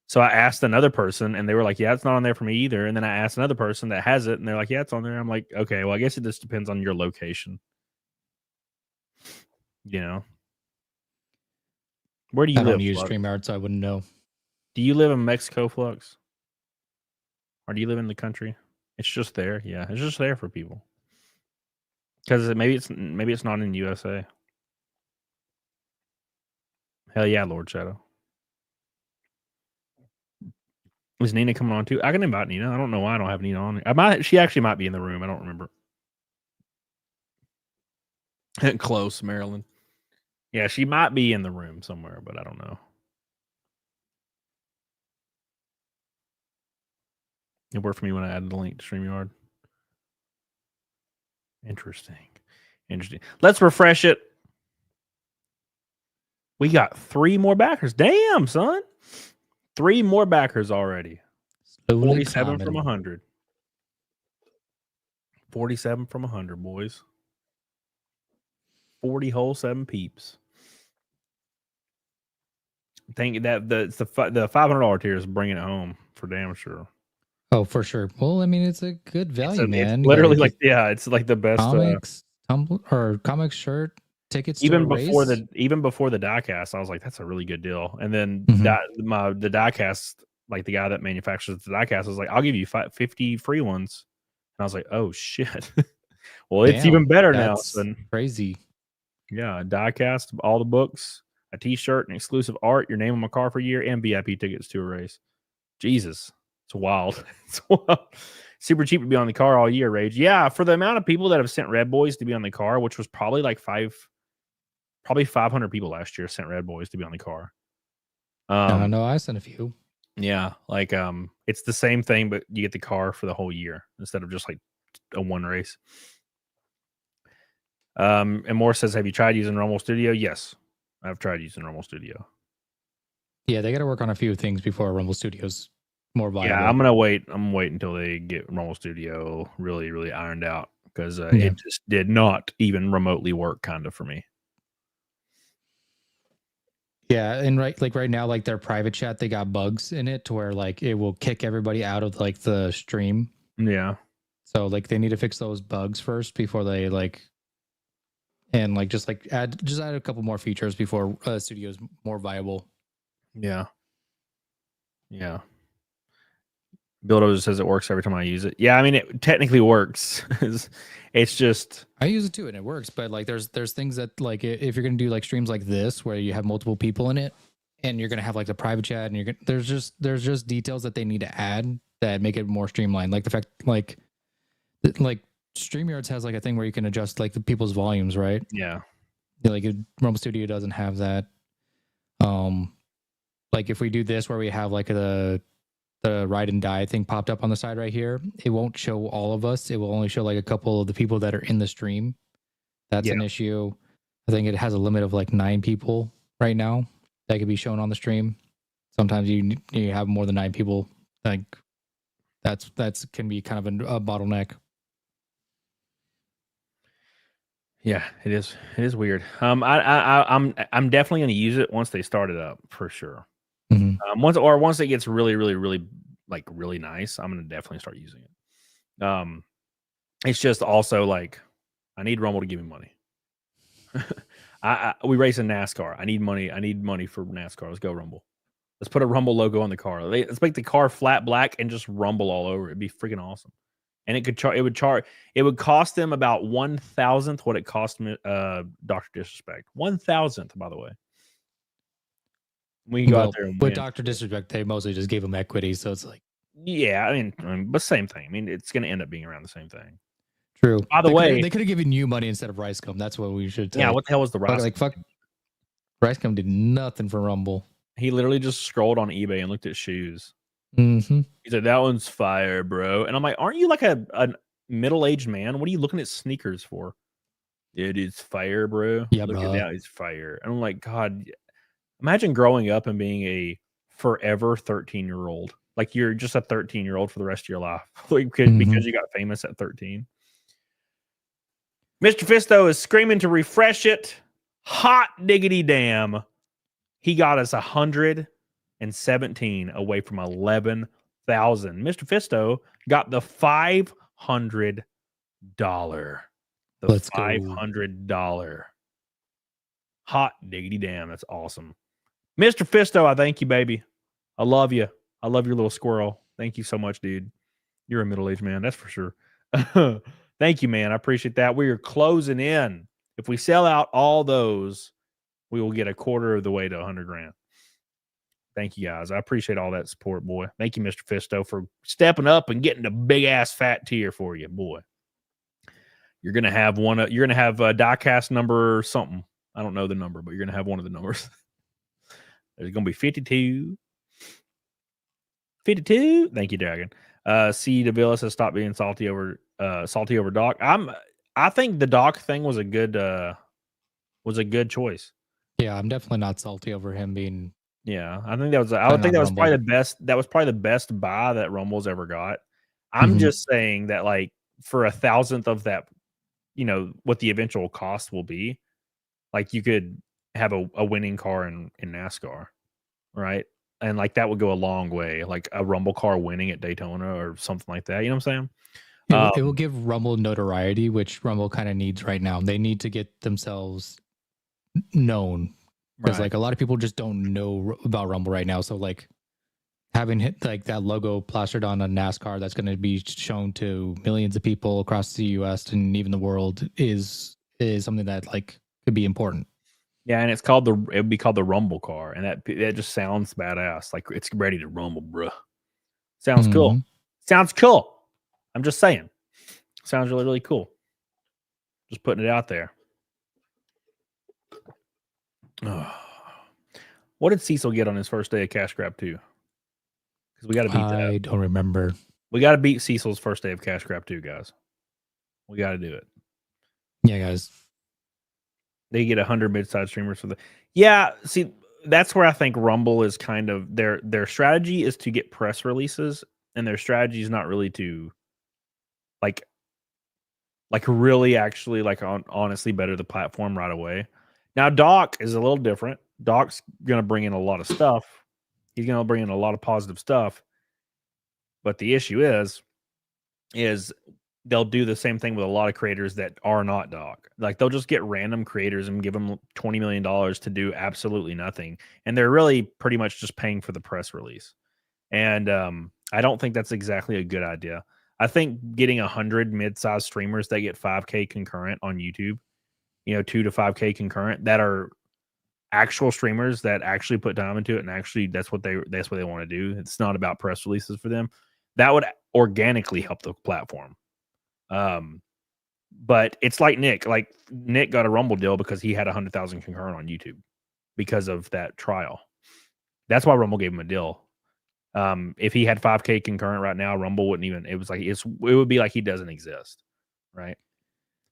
So I asked another person, and they were like, yeah, it's not on there for me either. And then I asked another person that has it, and they're like, yeah, it's on there. I'm like, okay, well, I guess it just depends on your location. Where do you live? I don't use StreamYard, so I wouldn't know. Do you live in Mexico, Flux? Or do you live in the country? It's just there. Yeah, it's just there for people. Because maybe it's not in USA. Hell yeah, Lord Shadow. Is Nina coming on too? I can invite Nina. I don't know why I don't have Nina on. She actually might be in the room. I don't remember. Close, Maryland. Yeah, she might be in the room somewhere, but I don't know. It worked for me when I added the link to StreamYard. Interesting. Let's refresh it. We got 3 more backers. Damn, son. 3 more backers already. 47 from 100. 47 from 100, boys. 40 whole 7 peeps. Think that the $500 tier is bringing it home for damn sure. Oh, for sure. Well, I mean, it's a good value, man. It's literally it's like the best comics, comics shirt tickets. Even before the diecast, I was like, that's a really good deal. And then the diecast, like the guy that manufactures the diecast, was like, I'll give you 50 free ones. And I was like, oh shit. Well, it's even better now. Son. Crazy. Yeah, a diecast, all the books, a T-shirt, and exclusive art, your name on my car for a year, and VIP tickets to a race. Jesus. It's wild. It's wild. Super cheap to be on the car all year, Rage. Yeah, for the amount of people that have sent Red Boys to be on the car, which was probably like 500 people last year sent Red Boys to be on the car. No, I sent a few. Yeah, like it's the same thing, but you get the car for the whole year instead of just like a one race. And Moore says, have you tried using Rumble Studio? Yes, I've tried using Rumble Studio. Yeah, they got to work on a few things before Rumble Studio's more viable. Yeah, I'm gonna wait until they get Rumble Studio really, really ironed out because it just did not even remotely work, kind of, for me. Yeah, and right now, like their private chat, they got bugs in it to where like it will kick everybody out of like the stream. Yeah. So like they need to fix those bugs first before they like, and like just add a couple more features before Studio is more viable. Yeah. Yeah. Bildo says it works every time I use it. Yeah, I mean it technically works. It's just I use it too and it works, but like there's things that like if you're gonna do like streams like this where you have multiple people in it and you're gonna have like the private chat and you're gonna there's just details that they need to add that make it more streamlined. Like the fact like StreamYards has like a thing where you can adjust like the people's volumes, right? yeah. Like Rumble Studio doesn't have that. Like if we do this where we have like the ride and die thing popped up on the side right here, it won't show all of us. It will only show like a couple of the people that are in the stream. That's an issue. I think it has a limit of like 9 people right now that could be shown on the stream. Sometimes you have more than 9 people. Like that's can be kind of a bottleneck. Yeah, it is. It is weird. I'm definitely going to use it once they start it up for sure. Mm-hmm. Once it gets really, really, really like really nice, I'm going to definitely start using it. It's just also like I need Rumble to give me money. We race in NASCAR. I need money. I need money for NASCAR. Let's go Rumble. Let's put a Rumble logo on the car. Let's make the car flat black and just Rumble all over. It'd be freaking awesome. And it would cost them about 1,000th what it cost me Dr. Disrespect. 1,000th, by the way. We can go out there and with win. Dr. Disrespect, they mostly just gave him equity, so it's like yeah, I mean, but same thing. I mean, it's going to end up being around the same thing. true. By the way, they could have given you money instead of Ricecum. That's what we should. Yeah, what the hell was the Ricecum? Like fuck, Ricecum did nothing for Rumble. He literally just scrolled on eBay and looked at shoes. Mm-hmm. He said, "That one's fire, bro." And I'm like, "Aren't you like a middle-aged man? What are you looking at sneakers for?" It is fire, bro. Yeah, look bro. at that, it's fire. And I'm like, God, imagine growing up and being a forever 13-year-old. Like you're just a 13-year-old for the rest of your life, like because you got famous at 13. Mr. Fisto is screaming to refresh it. Hot diggity damn. He got us 117 away from 11,000. Mr. Fisto got the $500. Let's go. $500. Hot diggity damn. That's awesome. Mr. Fisto, I thank you, baby. I love you. I love your little squirrel. Thank you so much, dude. You're a middle-aged man, that's for sure. Thank you, man. I appreciate that. We are closing in. If we sell out all those, we will get a quarter of the way to 100 grand. Thank you, guys. I appreciate all that support, boy. Thank you, Mr. Fisto, for stepping up and getting the big-ass fat tier for you, boy. You're going to have one. You're going to have diecast number something. I don't know the number, but you're going to have one of the numbers. There's going to be 52. 52. Thank you, Dragon. C. DeVilla says stop being salty over Doc. I think the Doc thing was a good choice. Yeah, I'm definitely not salty over him being. Yeah, I think that was. I would think that was probably the best. That was probably the best buy that Rumble's ever got. I'm just saying that, like, for 1,000th of that, you know what the eventual cost will be. Like, you could have a winning car in NASCAR, right? And like that would go a long way. Like a Rumble car winning at Daytona or something like that. You know what I'm saying? It will give Rumble notoriety, which Rumble kind of needs right now. They need to get themselves known. Because like a lot of people just don't know about Rumble right now. So like having hit like that logo plastered on a NASCAR that's going to be shown to millions of people across the US and even the world is something that like could be important. Yeah, and it would be called the Rumble car, and that just sounds badass. Like it's ready to rumble, bro. Sounds cool. Sounds cool. I'm just saying. Sounds really, really cool. Just putting it out there. What did Cecil get on his first day of Cash Grab 2? Because we got to beat that. I don't remember. We got to beat Cecil's first day of Cash Grab 2, guys. We got to do it. Yeah, guys. They get 100 mid-side streamers for the. Yeah, see, that's where I think Rumble is kind of their strategy is to get press releases, and their strategy is not really to like really actually like honestly better the platform right away. Now Doc is a little different. Doc's going to bring in a lot of stuff. He's going to bring in a lot of positive stuff. But the issue is they'll do the same thing with a lot of creators that are not Doc. Like they'll just get random creators and give them $20 million to do absolutely nothing. And they're really pretty much just paying for the press release. And I don't think that's exactly a good idea. I think getting 100 mid-sized streamers that get 5K concurrent on YouTube, 2 to 5K concurrent, that are actual streamers that actually put time into it, and actually that's what they want to do. It's not about press releases for them. That would organically help the platform. But it's like Nick. Like Nick got a Rumble deal because he had 100,000 concurrent on YouTube because of that trial. That's why Rumble gave him a deal. If he had 5K concurrent right now, Rumble wouldn't even. It would be like he doesn't exist, right?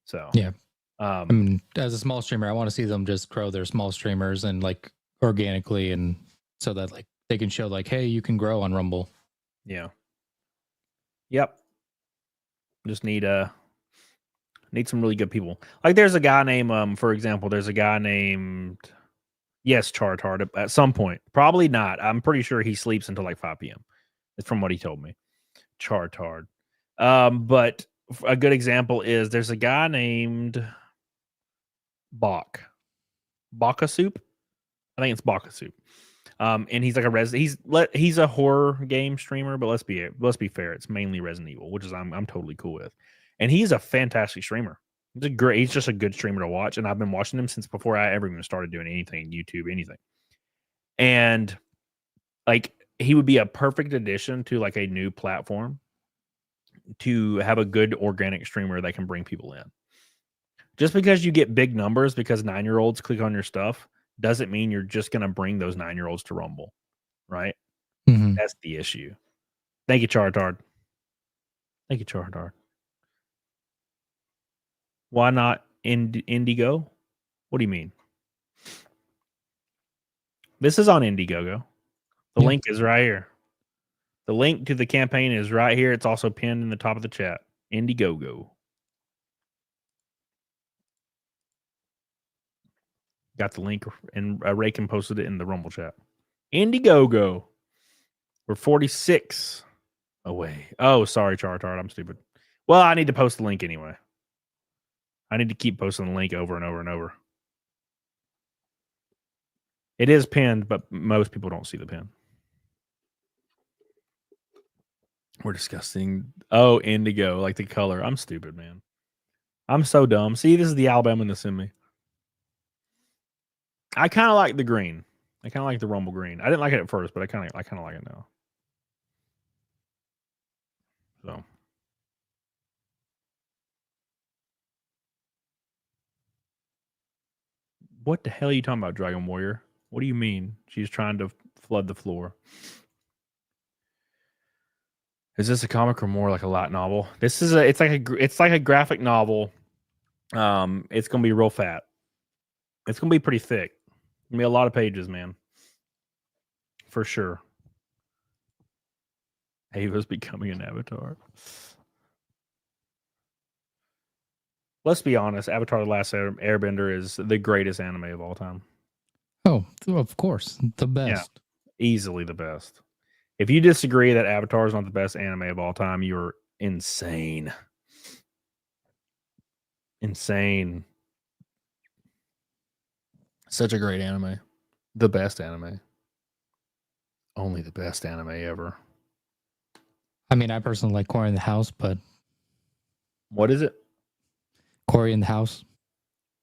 So yeah. I mean, as a small streamer, I want to see them just grow their small streamers and like organically, and so that like they can show like, hey, you can grow on Rumble. Yeah. Yep. Just need some really good people. Like there's a guy named for example, there's a guy named Chartard at some point. Probably not. I'm pretty sure he sleeps until like 5 p.m. from what he told me. Chartard. But a good example is there's a guy named Baka Soup. I think it's Baka Soup. And he's like he's a horror game streamer, but let's be fair, it's mainly Resident Evil, which is I'm totally cool with. And he's a fantastic streamer. He's just a good streamer to watch, and I've been watching him since before I ever even started doing anything, YouTube, anything. And like he would be a perfect addition to like a new platform to have a good organic streamer that can bring people in. Just because you get big numbers because 9-year-olds click on your stuff doesn't mean you're just going to bring those 9-year-olds to Rumble, right? Mm-hmm. That's the issue. Thank you, Chartard. Thank you, Chartard. Why not Indiegogo? What do you mean? This is on Indiegogo. The link is right here. The link to the campaign is right here. It's also pinned in the top of the chat. Indiegogo. Got the link, and Raykin posted it in the Rumble chat. Indiegogo. We're 46 away. Oh, sorry, Chartard. I'm stupid. Well, I need to post the link anyway. I need to keep posting the link over and over and over. It is pinned, but most people don't see the pin. We're discussing. Oh, indigo, like the color. I'm stupid, man. I'm so dumb. See, this is the Alabama that's in me. I kind of like the green. I kind of like the Rumble green. I didn't like it at first, but I kind of like it now. So. What the hell are you talking about, Dragon Warrior? What do you mean? She's trying to flood the floor. Is this a comic or more like a light novel? This is it's like a graphic novel. It's gonna be real fat. It's gonna be pretty thick. Gonna be a lot of pages, man. For sure. Ava's becoming an avatar. Let's be honest. Avatar: The Last Airbender is the greatest anime of all time. Oh, of course, the best. Yeah, easily the best. If you disagree that Avatar is not the best anime of all time, you're insane. Insane. Such a great anime. The best anime. Only the best anime ever. I mean, I personally like Cory in the House, but... What is it? Cory in the House.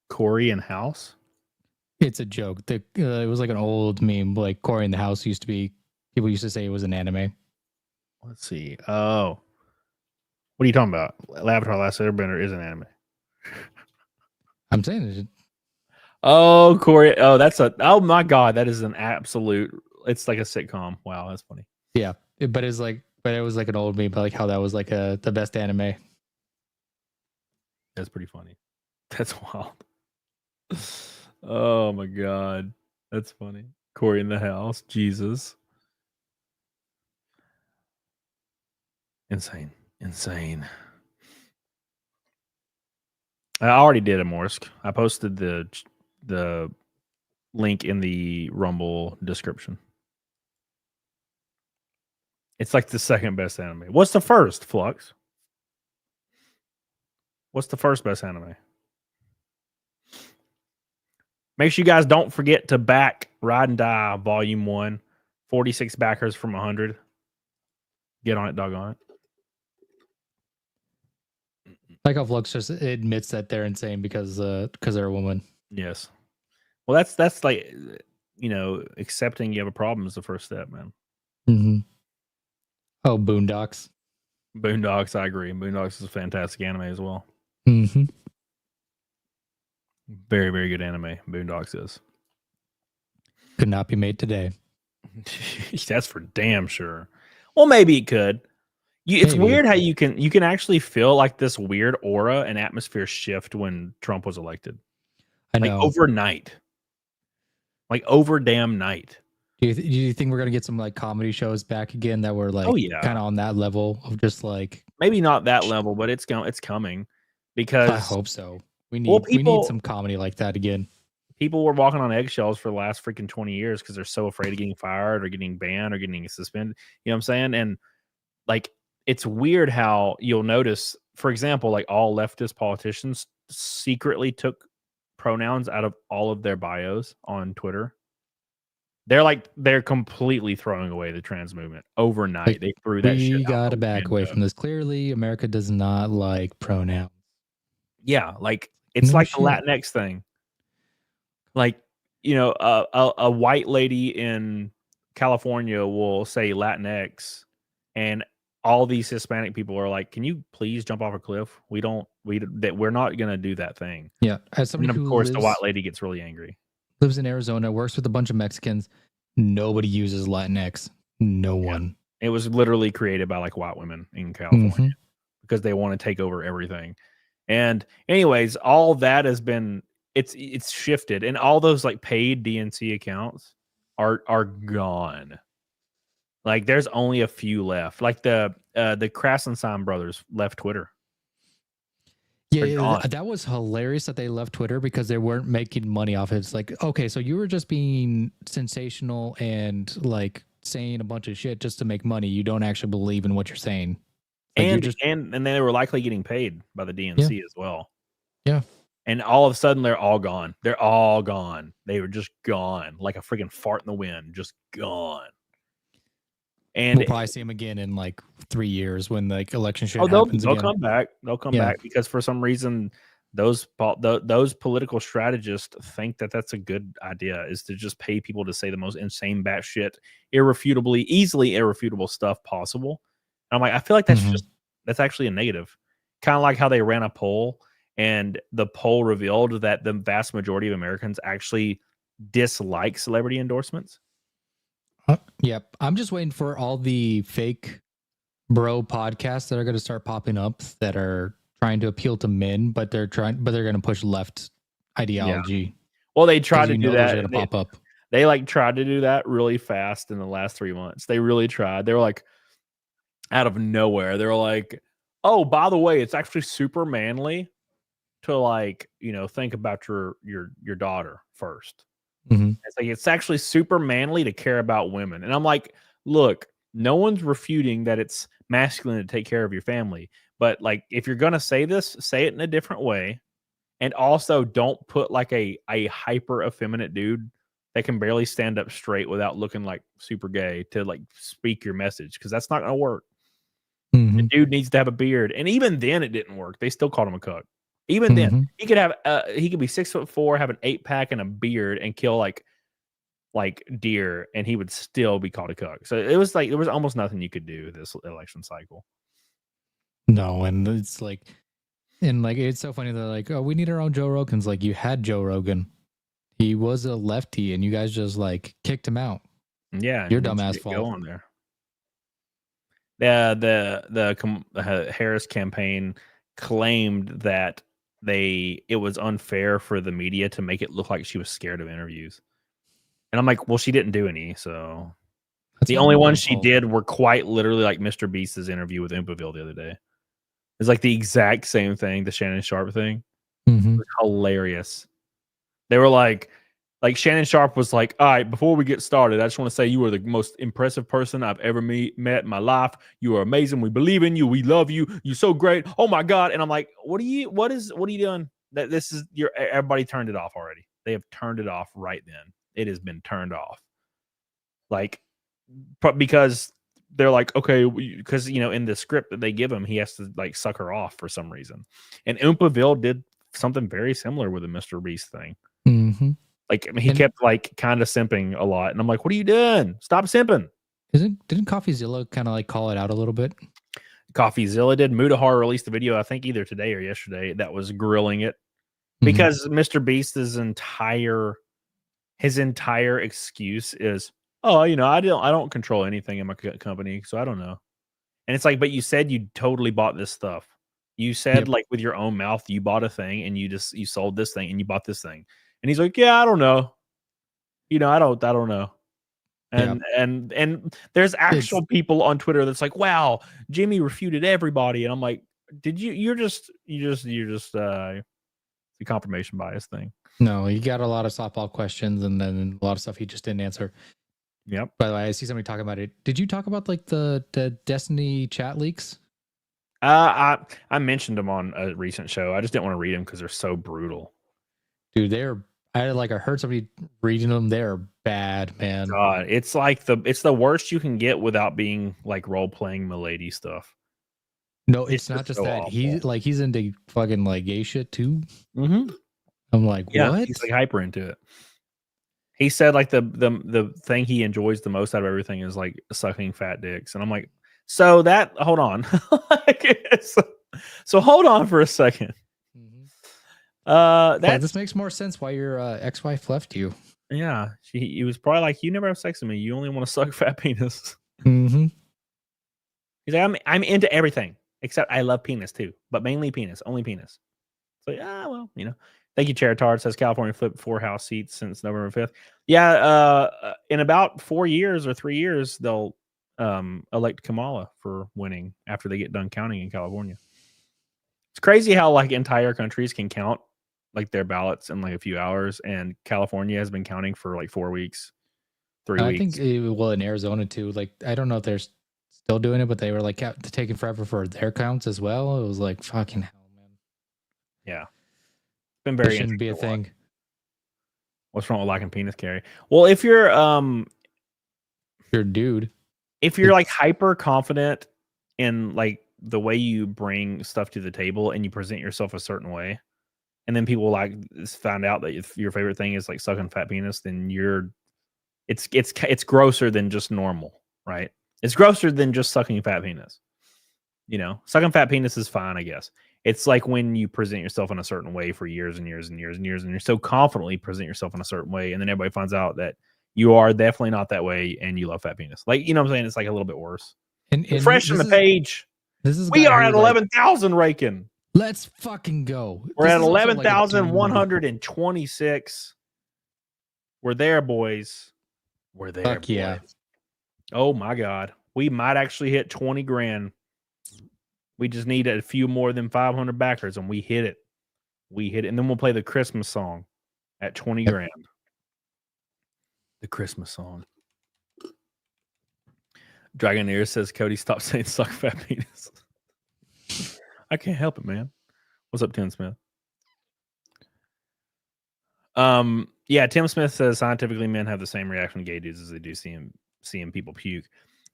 Cory in House? It's a joke. It was like an old meme. Like Cory in the House used to be... People used to say it was an anime. Let's see. Oh. What are you talking about? Avatar: Last Airbender is an anime. I'm saying it. Oh, Cory. Oh, oh my God. That is an absolute, it's like a sitcom. Wow. That's funny. Yeah. But it was like an old meme, but like how that was like the best anime. That's pretty funny. That's wild. Oh my God. That's funny. Cory in the House. Jesus. Insane. I already did a Morsk. I posted the link in the Rumble description. It's like the second best anime. What's the first, Flux? What's the first best anime? Make sure you guys don't forget to back Ride and Die Volume 1. 46 backers from 100. Get on it, doggone it. Like how Flux just admits that they're insane because they're a woman. Yes. Well, that's like, accepting you have a problem is the first step, man. Mm-hmm. Oh, Boondocks. Boondocks, I agree. Boondocks is a fantastic anime as well. Mm-hmm. Very, very good anime. Boondocks is. Could not be made today. That's for damn sure. Well, maybe it could. It's Maybe. weird how you can actually feel like this weird aura and atmosphere shift when Trump was elected. I Like know. overnight. Like over damn night. Do you think we're gonna get some like comedy shows back again that were like kind of on that level of just like maybe not that level, but it's coming because I hope so. We need some comedy like that again. People were walking on eggshells for the last freaking 20 years because they're so afraid of getting fired or getting banned or getting suspended. You know what I'm saying? And like it's weird how you'll notice, for example, like all leftist politicians secretly took pronouns out of all of their bios on Twitter. They're completely throwing away the trans movement overnight. Like, they threw that shit. We gotta back away from this. Clearly, America does not like pronouns. Yeah, like it's No like shit. the Latinx thing. Like, a white lady in California will say Latinx, and all these Hispanic people are like, "Can you please jump off a cliff? We're not gonna do that thing." Yeah, as somebody And of who course, the white lady gets really angry. lives in Arizona, works with a bunch of Mexicans. Nobody uses Latinx. No one. It was literally created by like white women in California because they want to take over everything. And anyways, all that has been it's shifted, and all those like paid DNC accounts are gone. Like there's only a few left. Like the Krasenstein brothers left Twitter. Yeah, that was hilarious that they left Twitter because they weren't making money off it. It's like, okay, so you were just being sensational and like saying a bunch of shit just to make money. You don't actually believe in what you're saying. Like and they were likely getting paid by the DNC as well. Yeah. And all of a sudden they're all gone. They're all gone. They were just gone. Like a freaking fart in the wind, just gone. And we'll probably see them again in like 3 years when like election shit they'll happens again. come back. They'll come back because for some reason those political strategists think that that's a good idea, is to just pay people to say the most insane batshit, easily irrefutable stuff possible. And I'm like, I feel like that's actually a negative. Kind of like how they ran a poll and the poll revealed that the vast majority of Americans actually dislike celebrity endorsements. Yep. I'm just waiting for all the fake bro podcasts that are going to start popping up that are trying to appeal to men, but they're going to push left ideology. Yeah. Well, they tried to do that. Those are going to pop up. They like tried to do that really fast in the last 3 months. They really tried. They were like, out of nowhere, they were like, "Oh, by the way, it's actually super manly to like, think about your daughter first." Mm-hmm. It's like it's actually super manly to care about women. And I'm like, look, no one's refuting that it's masculine to take care of your family. But like if you're gonna say this, say it in a different way. And also don't put like a hyper effeminate dude that can barely stand up straight without looking like super gay to like speak your message, because that's not gonna work. Mm-hmm. The dude needs to have a beard. And even then it didn't work. They still called him a cuck. Even then, he could have he could be 6'4", have an 8-pack and a beard, and kill like deer, and he would still be called a cuck. So it was like there was almost nothing you could do this election cycle. No, and it's like, it's so funny. They're like, "Oh, we need our own Joe Rogan's." Like, you had Joe Rogan. He was a lefty, and you guys just like kicked him out. Yeah, your dumbass fault. Go on there. The Harris campaign claimed that it was unfair for the media to make it look like she was scared of interviews. And I'm like, well, she didn't do any. So the only ones she did were quite literally like Mr. Beast's interview with Impaville the other day. It's like the exact same thing, the Shannon Sharp thing. Mm-hmm. It was hilarious. They were like, Like Shannon Sharp was like, all right, before we get started, I just want to say you are the most impressive person I've ever met in my life. You are amazing. We believe in you. We love you. You're so great. Oh my God. And I'm like, what are you doing? That this is everybody turned it off already. They have turned it off right then. It has been turned off. Like, because they're like, okay, because in the script that they give him, he has to like suck her off for some reason. And Oompaville did something very similar with the Mr. Beast thing. Mm-hmm. Like, I mean, he kept like kind of simping a lot, and I'm like, "What are you doing? Stop simping!" Didn't CoffeeZilla kind of like call it out a little bit? CoffeeZilla did. Mudahar released a video, I think either today or yesterday, that was grilling it because Mr. Beast's entire excuse is, "Oh, I don't control anything in my company, so I don't know." And it's like, but you said you totally bought this stuff. You said like with your own mouth, you bought a thing, and you sold this thing, and you bought this thing. And he's like, yeah, I don't know. I don't know. And there's actual people on Twitter that's like, wow, Jimmy refuted everybody. And I'm like, you're just the confirmation bias thing. No, he got a lot of softball questions and then a lot of stuff he just didn't answer. Yep. By the way, I see somebody talking about it. Did you talk about like the Destiny chat leaks? I mentioned them on a recent show. I just didn't want to read them because they're so brutal. Dude, I heard somebody reading them. They're bad, man. God, it's like it's the worst you can get without being like role playing milady stuff. No, it's not just so that. Awful. He's into fucking like gay shit too. Mm-hmm. I'm like, what? He's like hyper into it. He said like the thing he enjoys the most out of everything is like sucking fat dicks, and I'm like, so hold on, so hold on for a second. This makes more sense why your ex-wife left you. Yeah, he was probably like, you never have sex with me. You only want to suck fat penis. Mm-hmm. He's like, I'm into everything except I love penis too, but mainly penis, only penis. So well, Thank you, Charitard. Says California flipped 4 House seats since November 5th. Yeah, in about 4 years or 3 years, they'll elect Kamala for winning after they get done counting in California. It's crazy how like entire countries can count like their ballots in like a few hours, and California has been counting for like 4 weeks, 3 weeks. I think in Arizona too. Like, I don't know if they're still doing it, but they were like taking forever for their counts as well. It was like fucking hell, man. Yeah, it's been very. It shouldn't be a thing. What's wrong with liking penis carry? Well, if you're a dude, if you're like hyper confident in like the way you bring stuff to the table and you present yourself a certain way, and then people like find out that if your favorite thing is like sucking fat penis, then it's grosser than just normal, right? It's grosser than just sucking fat penis. Sucking fat penis is fine, I guess. It's like when you present yourself in a certain way for years and years and years and years, and you're so confidently present yourself in a certain way, and then everybody finds out that you are definitely not that way and you love fat penis. Like, what I'm saying? It's like a little bit worse. And refresh on the page. We are at 11,000 raking. Let's fucking go. We're at 11,126. We're there, boys. We're there. Fuck yeah. Boys. Oh my God. We might actually hit 20 grand. We just need a few more than 500 backers and we hit it. And then we'll play the Christmas song at 20 grand. The Christmas song. Dragonair says, Cody, stop saying suck fat penis. I can't help it, man. What's up, Tim Smith? Yeah, Tim Smith says scientifically men have the same reaction to gay dudes as they do seeing people puke.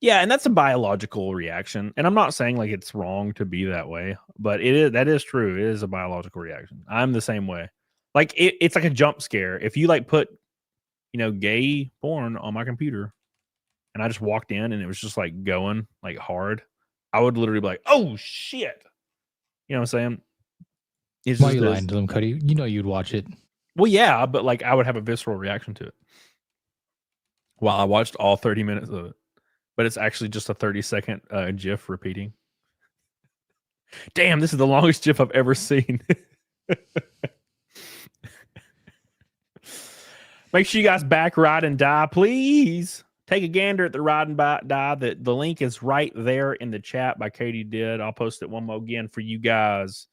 Yeah, and that's a biological reaction. And I'm not saying like it's wrong to be that way, but that is true. It is a biological reaction. I'm the same way. Like it's like a jump scare. If you like put, gay porn on my computer and I just walked in and it was just like going like hard, I would literally be like, oh shit. You know what I'm saying? Why are you lying to them, Cody? You'd watch it. Well, yeah, but like I would have a visceral reaction to it while I watched all 30 minutes of it. But it's actually just a 30-second GIF repeating. Damn, this is the longest GIF I've ever seen. Make sure you guys back Ride and Die, please. Take a gander at the Ride and Die. The link is right there in the chat by Katie Did. I'll post it one more again for you guys.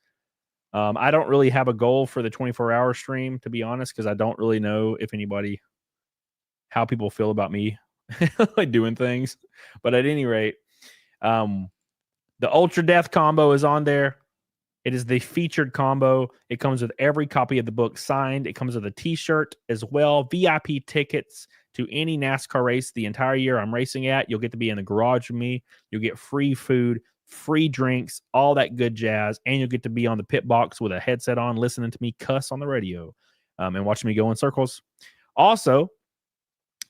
I don't really have a goal for the 24-hour stream, to be honest, because I don't really know how people feel about me like doing things. But at any rate, the Ultra Death combo is on there. It is the featured combo. It comes with every copy of the book signed. It comes with a t-shirt as well, VIP tickets to any NASCAR race the entire year I'm racing at. You'll get to be in the garage with me. You'll get free food, free drinks, all that good jazz, and you'll get to be on the pit box with a headset on, listening to me cuss on the radio, and watching me go in circles. Also,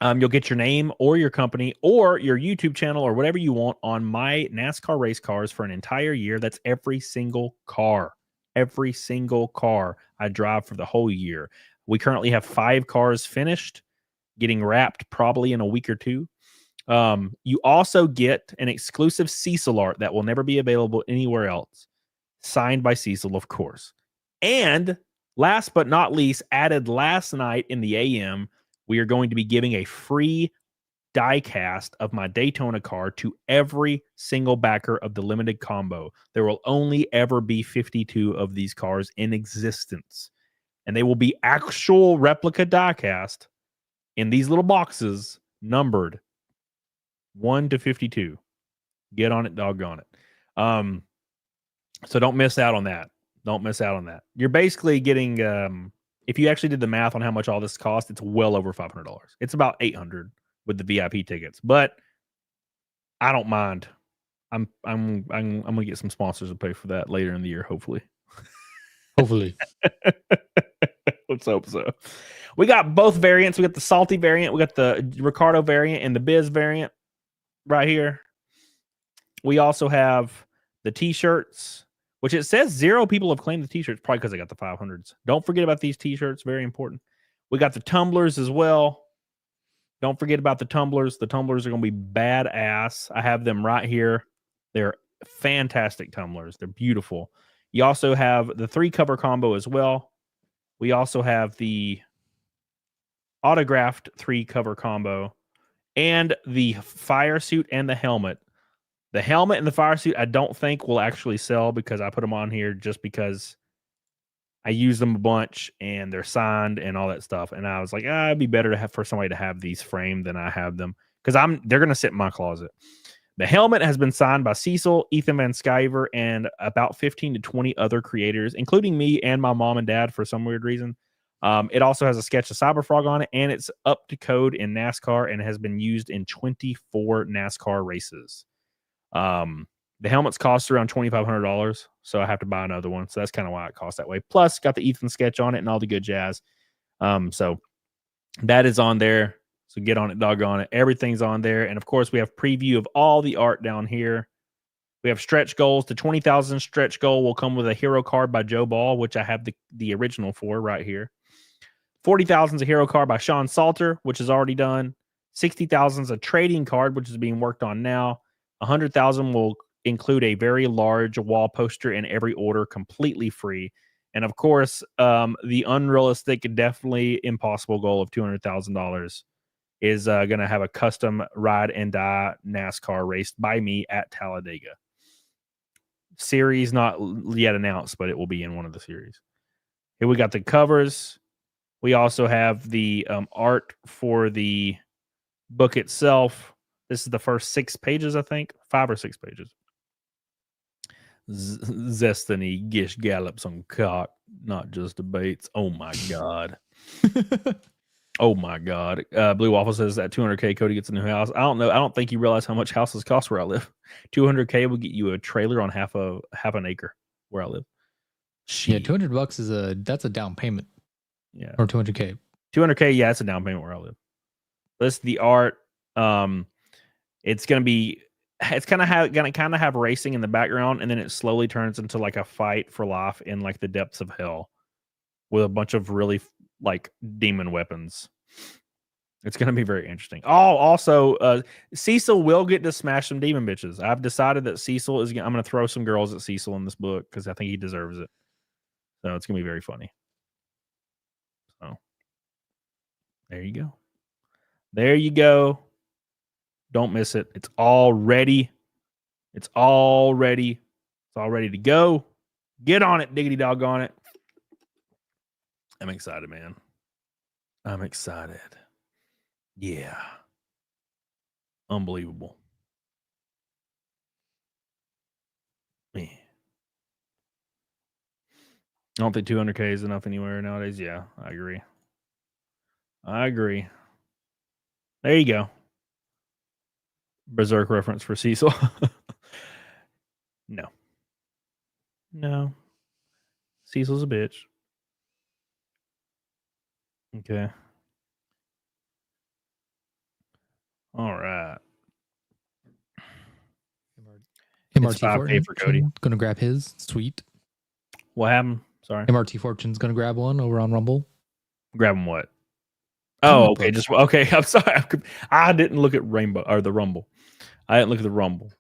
you'll get your name or your company or your YouTube channel or whatever you want on my NASCAR race cars for an entire year. That's every single car. Every single car I drive for the whole year. We currently have 5 cars finished, getting wrapped probably in a week or two. You also get an exclusive Cecil art that will never be available anywhere else, signed by Cecil, of course. And last but not least, added last night in the AM, we are going to be giving a free die cast of my Daytona car to every single backer of the limited combo. There will only ever be 52 of these cars in existence, and they will be actual replica die cast in these little boxes numbered 1 to 52. Get on it, doggone it. So don't miss out on that. Don't miss out on that. You're basically getting, if you actually did the math on how much all this costs, it's well over $500. It's about $800 with the VIP tickets, but I don't mind. I'm gonna get some sponsors to pay for that later in the year, hopefully. Hopefully. Let's hope so. We got both variants. We got the salty variant, we got the Ricardo variant, and the Biz variant right here. We also have the t-shirts, which it says 0 people have claimed the t-shirts, probably because they got the 500s. Don't forget about these t-shirts, very important. We got the tumblers as well. Don't forget about the tumblers. The tumblers are going to be badass. I have them right here. They're fantastic tumblers. They're beautiful. You also have the 3 cover combo as well. We also have the autographed 3 cover combo and the fire suit and the helmet. The helmet and the fire suit, I don't think will actually sell because I put them on here just because I use them a bunch and they're signed and all that stuff. And I was like, it'd be better to have for somebody to have these framed than I have them because they're going to sit in my closet. The helmet has been signed by Cecil, Ethan Van Sciver, and about 15 to 20 other creators, including me and my mom and dad for some weird reason. It also has a sketch of Cyberfrog on it, and it's up to code in NASCAR and has been used in 24 NASCAR races. The helmets cost around $2,500, so I have to buy another one. So that's kind of why it costs that way. Plus, got the Ethan sketch on it and all the good jazz. So that is on there. So get on it, doggone it. Everything's on there. And of course, we have preview of all the art down here. We have stretch goals. The 20,000 stretch goal will come with a hero card by Joe Ball, which I have the original for right here. 40,000 is a hero card by Sean Salter, which is already done. 60,000 is a trading card, which is being worked on now. 100,000 will include a very large wall poster in every order, completely free. And of course, the unrealistic, definitely impossible goal of $200,000 is going to have a custom ride and die NASCAR raced by me at Talladega. Series not yet announced, but it will be in one of the series. Here we got the covers. We also have the art for the book itself. This is the first 6 pages, I think. 5 or 6 pages. Zestiny Gish gallops on cock, not just debates. Oh my God. Oh my God. Blue Waffle says that 200K Cody gets a new house. I don't know. I don't think you realize how much houses cost where I live. 200K will get you a trailer on half an acre where I live. Yeah, $200 that's a down payment. Yeah. Or 200K. 200K, yeah, it's a down payment where I live. This is the art. It's gonna have racing in the background, and then it slowly turns into like a fight for life in like the depths of hell with a bunch of really like demon weapons. It's gonna be very interesting. Oh, also, Cecil will get to smash some demon bitches. I've decided that Cecil I'm gonna throw some girls at Cecil in this book because I think he deserves it. So it's gonna be very funny. So there you go. There you go. Don't miss it. It's all ready. It's all ready. It's all ready to go. Get on it, diggity doggone it. I'm excited, man. I'm excited. Yeah. Unbelievable. Man. I don't think 200K is enough anywhere nowadays. Yeah, I agree. I agree. There you go. Berserk reference for Cecil. No. No. Cecil's a bitch. Okay. All right. It's 5K for Cody. Gonna grab his. Sweet. What happened? Sorry. MRT Fortune's gonna grab one over on Rumble. Grab him what? Oh, okay. Just okay. I'm sorry. I didn't look at Rainbow or the Rumble. I didn't look at the Rumble.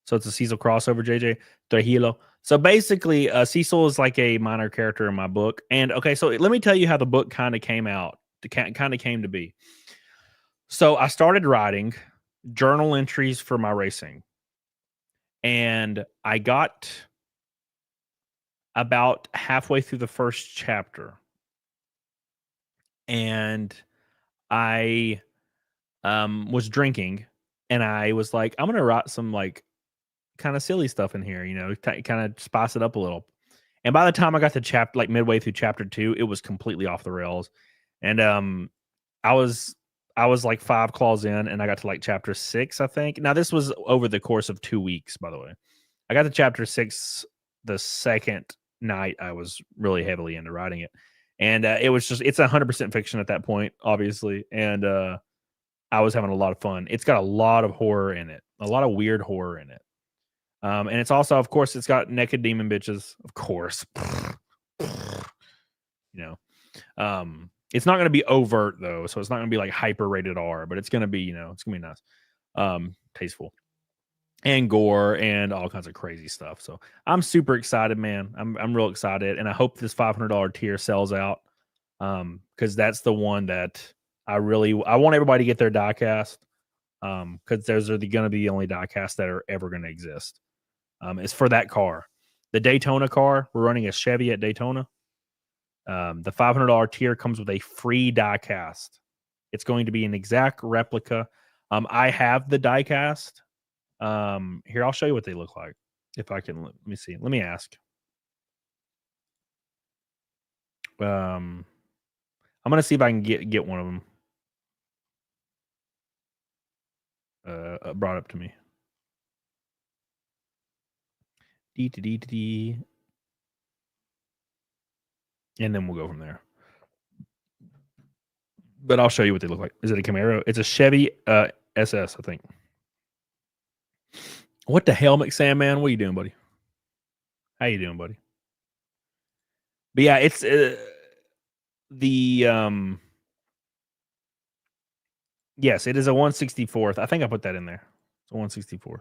So it's a Cecil crossover, JJ Trujillo. So basically, Cecil is like a minor character in my book. And okay, so let me tell you how the book kind of came out. Kind of came to be. So I started writing journal entries for my racing, and I got about halfway through the first chapter, and I was drinking, and I was like, I'm gonna write some like kind of silly stuff in here, you know, kind of spice it up a little. And by the time I got to chapter, like midway through chapter 2, it was completely off the rails. And I was like 5 claws in, and I got to like chapter 6, I think. Now this was over the course of 2 weeks, by the way. I got to chapter 6 the second night I was really heavily into writing it. And it was just, it's 100% fiction at that point, obviously. And I was having a lot of fun. It's got a lot of horror in it, a lot of weird horror in it. And it's also, of course, it's got naked demon bitches, of course. You know, it's not going to be overt though, so it's not going to be like hyper rated R, but it's going to be, you know, it's going to be nice, tasteful, and gore and all kinds of crazy stuff. So I'm super excited, man. I'm real excited, and I hope this $500 tier sells out, because that's the one that I want everybody to get their diecast, because those are going to be the only diecasts that are ever going to exist. It's for that car. The Daytona car, we're running a Chevy at Daytona. The $500 tier comes with a free diecast. It's going to be an exact replica. I have the diecast. Here, I'll show you what they look like. If I can, let me see. Let me ask. I'm going to see if I can get one of them brought up to me. And then we'll go from there. But I'll show you what they look like. Is it a Camaro? It's a Chevy SS, I think. What the hell, McSam, man? What are you doing, buddy? How you doing, buddy? But yeah, it's yes, it is a 164th. I think I put that in there. It's a 164th.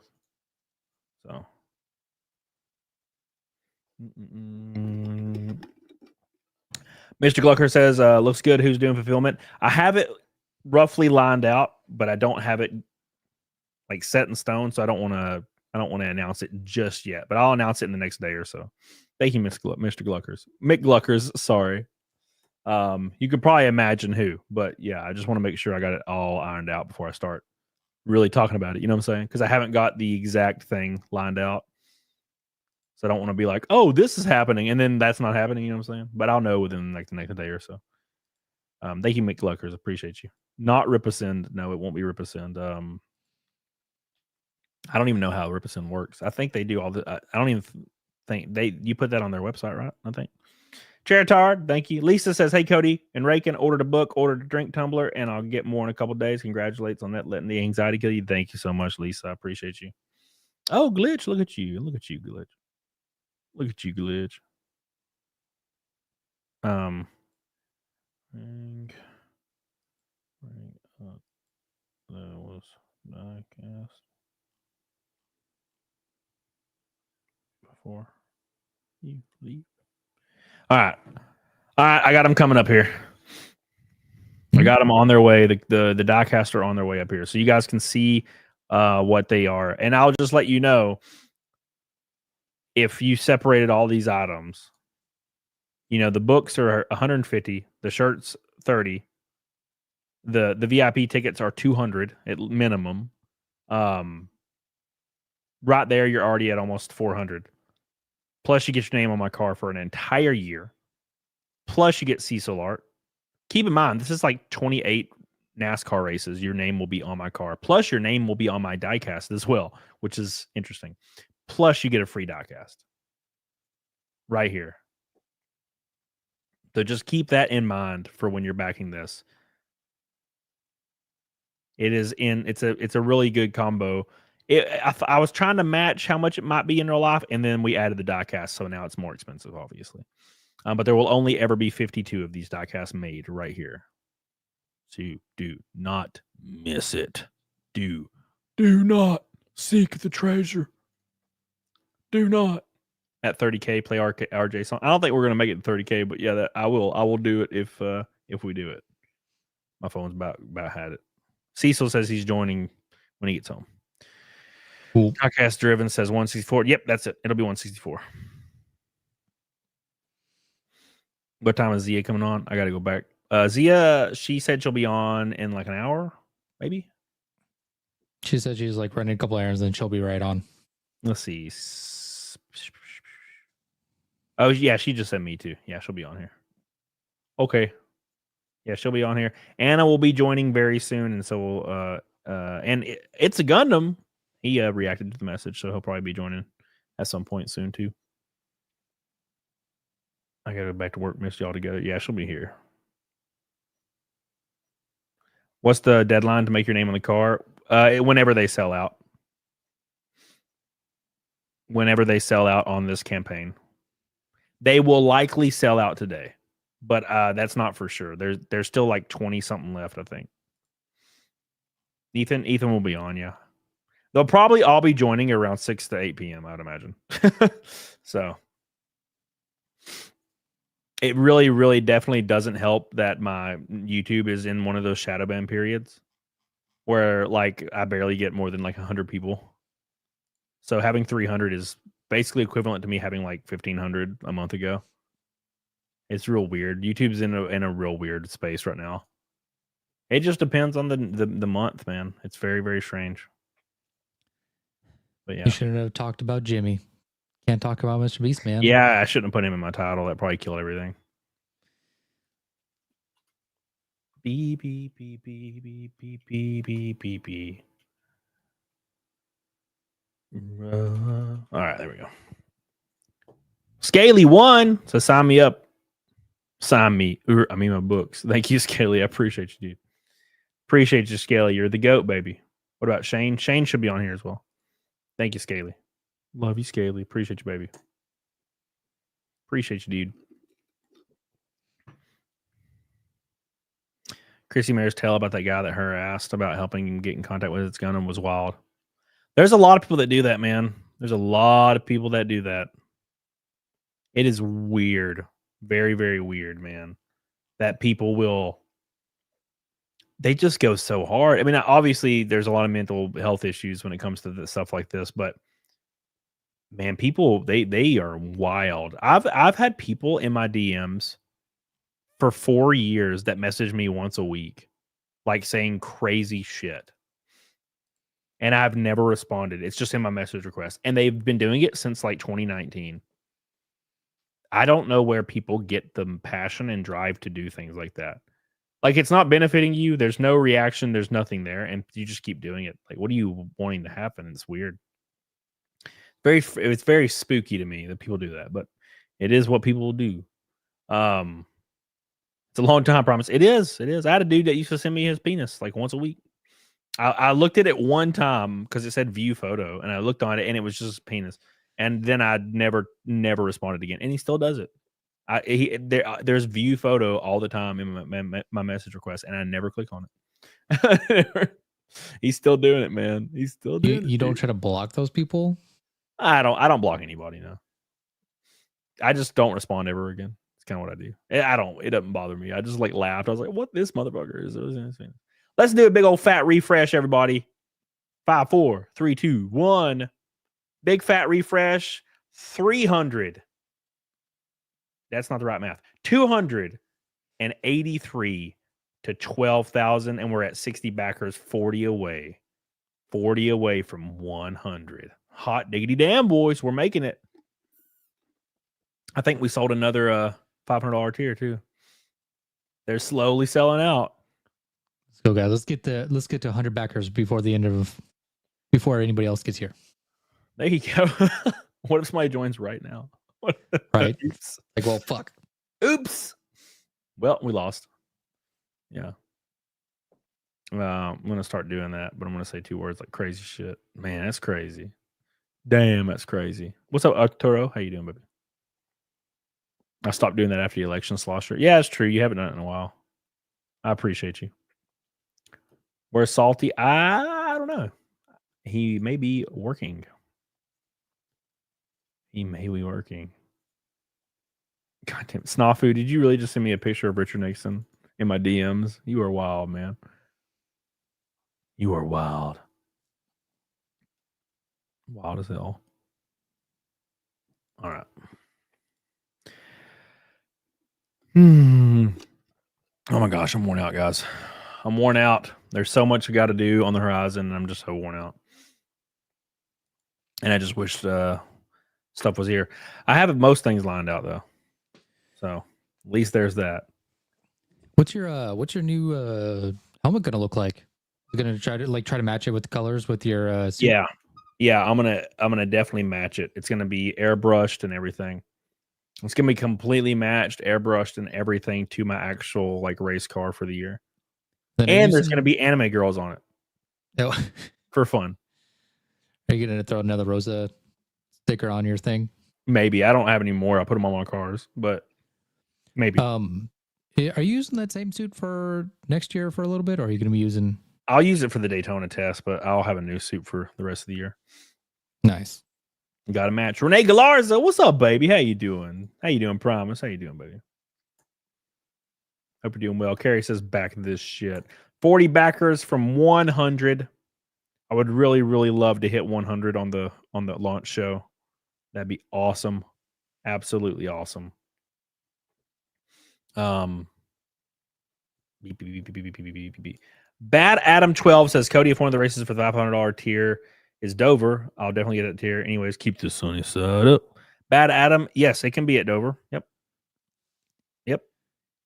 So Mr. Glucker says, looks good. Who's doing fulfillment? I have it roughly lined out, but I don't have it like set in stone, so I don't want to announce it just yet. But I'll announce it in the next day or so. Thank you, Mr. Gluckers. Mick Gluckers, sorry. You could probably imagine who, but yeah, I just want to make sure I got it all ironed out before I start really talking about it. You know what I'm saying? Because I haven't got the exact thing lined out. So I don't want to be like, oh, this is happening, and then that's not happening. You know what I'm saying? But I'll know within like the next day or so. Thank you, Mick Gluckers. Appreciate you. Not Ripasend. No, it won't be Ripasend. I don't even know how Ripasend works. I think they do all the. I don't even think you put that on their website, right? I think. Charitard, thank you. Lisa says, hey, Cody and Rakin, ordered a book, ordered a drink tumbler, and I'll get more in a couple days. Congratulates on that, letting the anxiety kill you. Thank you so much, Lisa. I appreciate you. Oh, Glitch, look at you. Look at you, Glitch. Look at you, Glitch. That was diecast before you leave. All right, I got them coming up here. I got them on their way. The diecast are on their way up here, so you guys can see what they are. And I'll just let you know, if you separated all these items, you know, the books are 150, the shirts 30, the VIP tickets are 200 at minimum. Right there, you're already at almost 400. Plus, you get your name on my car for an entire year. Plus, you get Cecil art. Keep in mind, this is like 28 NASCAR races. Your name will be on my car. Plus, your name will be on my diecast as well, which is interesting. Plus, you get a free diecast right here. So just keep that in mind for when you're backing this. It's a really good combo. I was trying to match how much it might be in real life, and then we added the diecast, so now it's more expensive, obviously. But there will only ever be 52 of these diecasts made right here. So do not miss it. Do not seek the treasure. Do not. At 30K, play RJ song. I don't think we're gonna make it to 30K, but yeah, I will do it if we do it. My phone's about had it. Cecil says he's joining when he gets home. Cool. Podcast Driven says 164. Yep, that's it. It'll be 164. What time is Zia coming on? I got to go back. Zia, she said she'll be on in like an hour, maybe. She said she's like running a couple errands, and she'll be right on. Let's see. Oh yeah, she just said me too. Yeah, she'll be on here. Okay. Yeah, she'll be on here. Anna will be joining very soon, and so we'll and it's a Gundam. He reacted to the message, so he'll probably be joining at some point soon too. I gotta go back to work. Missed y'all together. Yeah, she'll be here. What's the deadline to make your name on the car? Whenever they sell out. Whenever they sell out on this campaign. They will likely sell out today, but that's not for sure. There's still like 20 something left, I think. Ethan will be on, yeah. They'll probably all be joining around 6 to 8 p.m., I would imagine. So it really, really definitely doesn't help that my YouTube is in one of those shadow ban periods where like I barely get more than like 100 people. So having 300 is basically equivalent to me having like 1,500 a month ago. It's real weird. YouTube's in a real weird space right now. It just depends on the month, man. It's very, very strange. But yeah. You shouldn't have talked about Jimmy. Can't talk about Mr. Beast, man. Yeah, I shouldn't have put him in my title. That probably killed everything. Beep, beep, beep, beep, beep, beep, beep, beep, beep, beep. All right, there we go. Scaly won, so sign me up. Sign me. I mean my books. Thank you, Scaly. I appreciate you, dude. Appreciate you, Scaly. You're the GOAT, baby. What about Shane? Shane should be on here as well. Thank you, Scaly. Love you, Scaly. Appreciate you, baby. Appreciate you, dude. Chrissy Mayer's tale about that guy that her asked about helping him get in contact with ItsaGundam was wild. There's a lot of people that do that, man. There's a lot of people that do that. It is weird. Very, very weird, man. That people will... They just go so hard. I mean, obviously, there's a lot of mental health issues when it comes to stuff like this, but man, people, they are wild. I've had people in my DMs for 4 years that message me once a week, like saying crazy shit. And I've never responded. It's just in my message request. And they've been doing it since like 2019. I don't know where people get the passion and drive to do things like that. Like, it's not benefiting you. There's no reaction. There's nothing there. And you just keep doing it. Like, what are you wanting to happen? It's weird. It's very spooky to me that people do that. But it is what people do. It's a long time, I promise. It is. I had a dude that used to send me his penis like once a week. I looked at it one time because it said view photo. And I looked on it and it was just penis. And then I never responded again. And he still does it. There's view photo all the time in my message request, and I never click on it. He's still doing it, man. He's still doing it. You don't try to block those people? I don't block anybody, no. I just don't respond ever again. It's kind of what I do. It doesn't bother me. I just like laughed. I was like, what this motherfucker is. Let's do a big old fat refresh, everybody. 5, 4, 3, 2, 1. Big fat refresh. 300. That's not the right math. 283 to 12,000, and we're at 60 backers, 40 away. 40 away from 100. Hot diggity damn, boys. We're making it. I think we sold another $500 tier too. They're slowly selling out. Let's go, guys. Let's get to 100 backers before anybody else gets here. There you go. What if somebody joins right now? Right. Oops. Like, well, fuck. Oops. Well, we lost. Yeah. I'm gonna start doing that, but I'm gonna say 2 words like crazy shit. Man, that's crazy. Damn, that's crazy. What's up, Arturo? How you doing, baby? I stopped doing that after the election, Slosher. Yeah, it's true. You haven't done it in a while. I appreciate you. Where's Salty? I don't know. He may be working. He may be working. God damn, Snafu, did you really just send me a picture of Richard Nixon in my DMs? You are wild, man. You are wild. Wild as hell. All right. Oh my gosh, I'm worn out, guys. I'm worn out. There's so much I got to do on the horizon, and I'm just so worn out. And I just wish stuff was here. I have most things lined out though, so at least there's that. What's your new helmet gonna look like? You're gonna try to match it with the colors with your suit? Yeah. I'm gonna definitely match it. It's gonna be airbrushed and everything. It's gonna be completely matched, airbrushed, and everything to my actual like race car for the year. And there's gonna be anime girls on it. Oh. For fun. Are you gonna throw another Rosa sticker on your thing? Maybe. I don't have any more. I put them on my cars, but maybe. Are you using that same suit for next year for a little bit, or are you gonna be using? I'll use it for the Daytona test, but I'll have a new suit for the rest of the year. Nice. Got a match. Renee Galarza, what's up, baby? How you doing? How you doing, Promise? How you doing, baby? Hope you're doing well. Carrie says back this shit. 40 backers from 100. I would really, really love to hit 100 on the launch show. That'd be awesome. Absolutely awesome. Beep, beep, beep, beep, beep, beep, beep, beep. Bad Adam 12 says, Cody, if one of the races for the $500 tier is Dover, I'll definitely get that tier. Anyways, keep the sunny side up. Bad Adam, yes, it can be at Dover. Yep.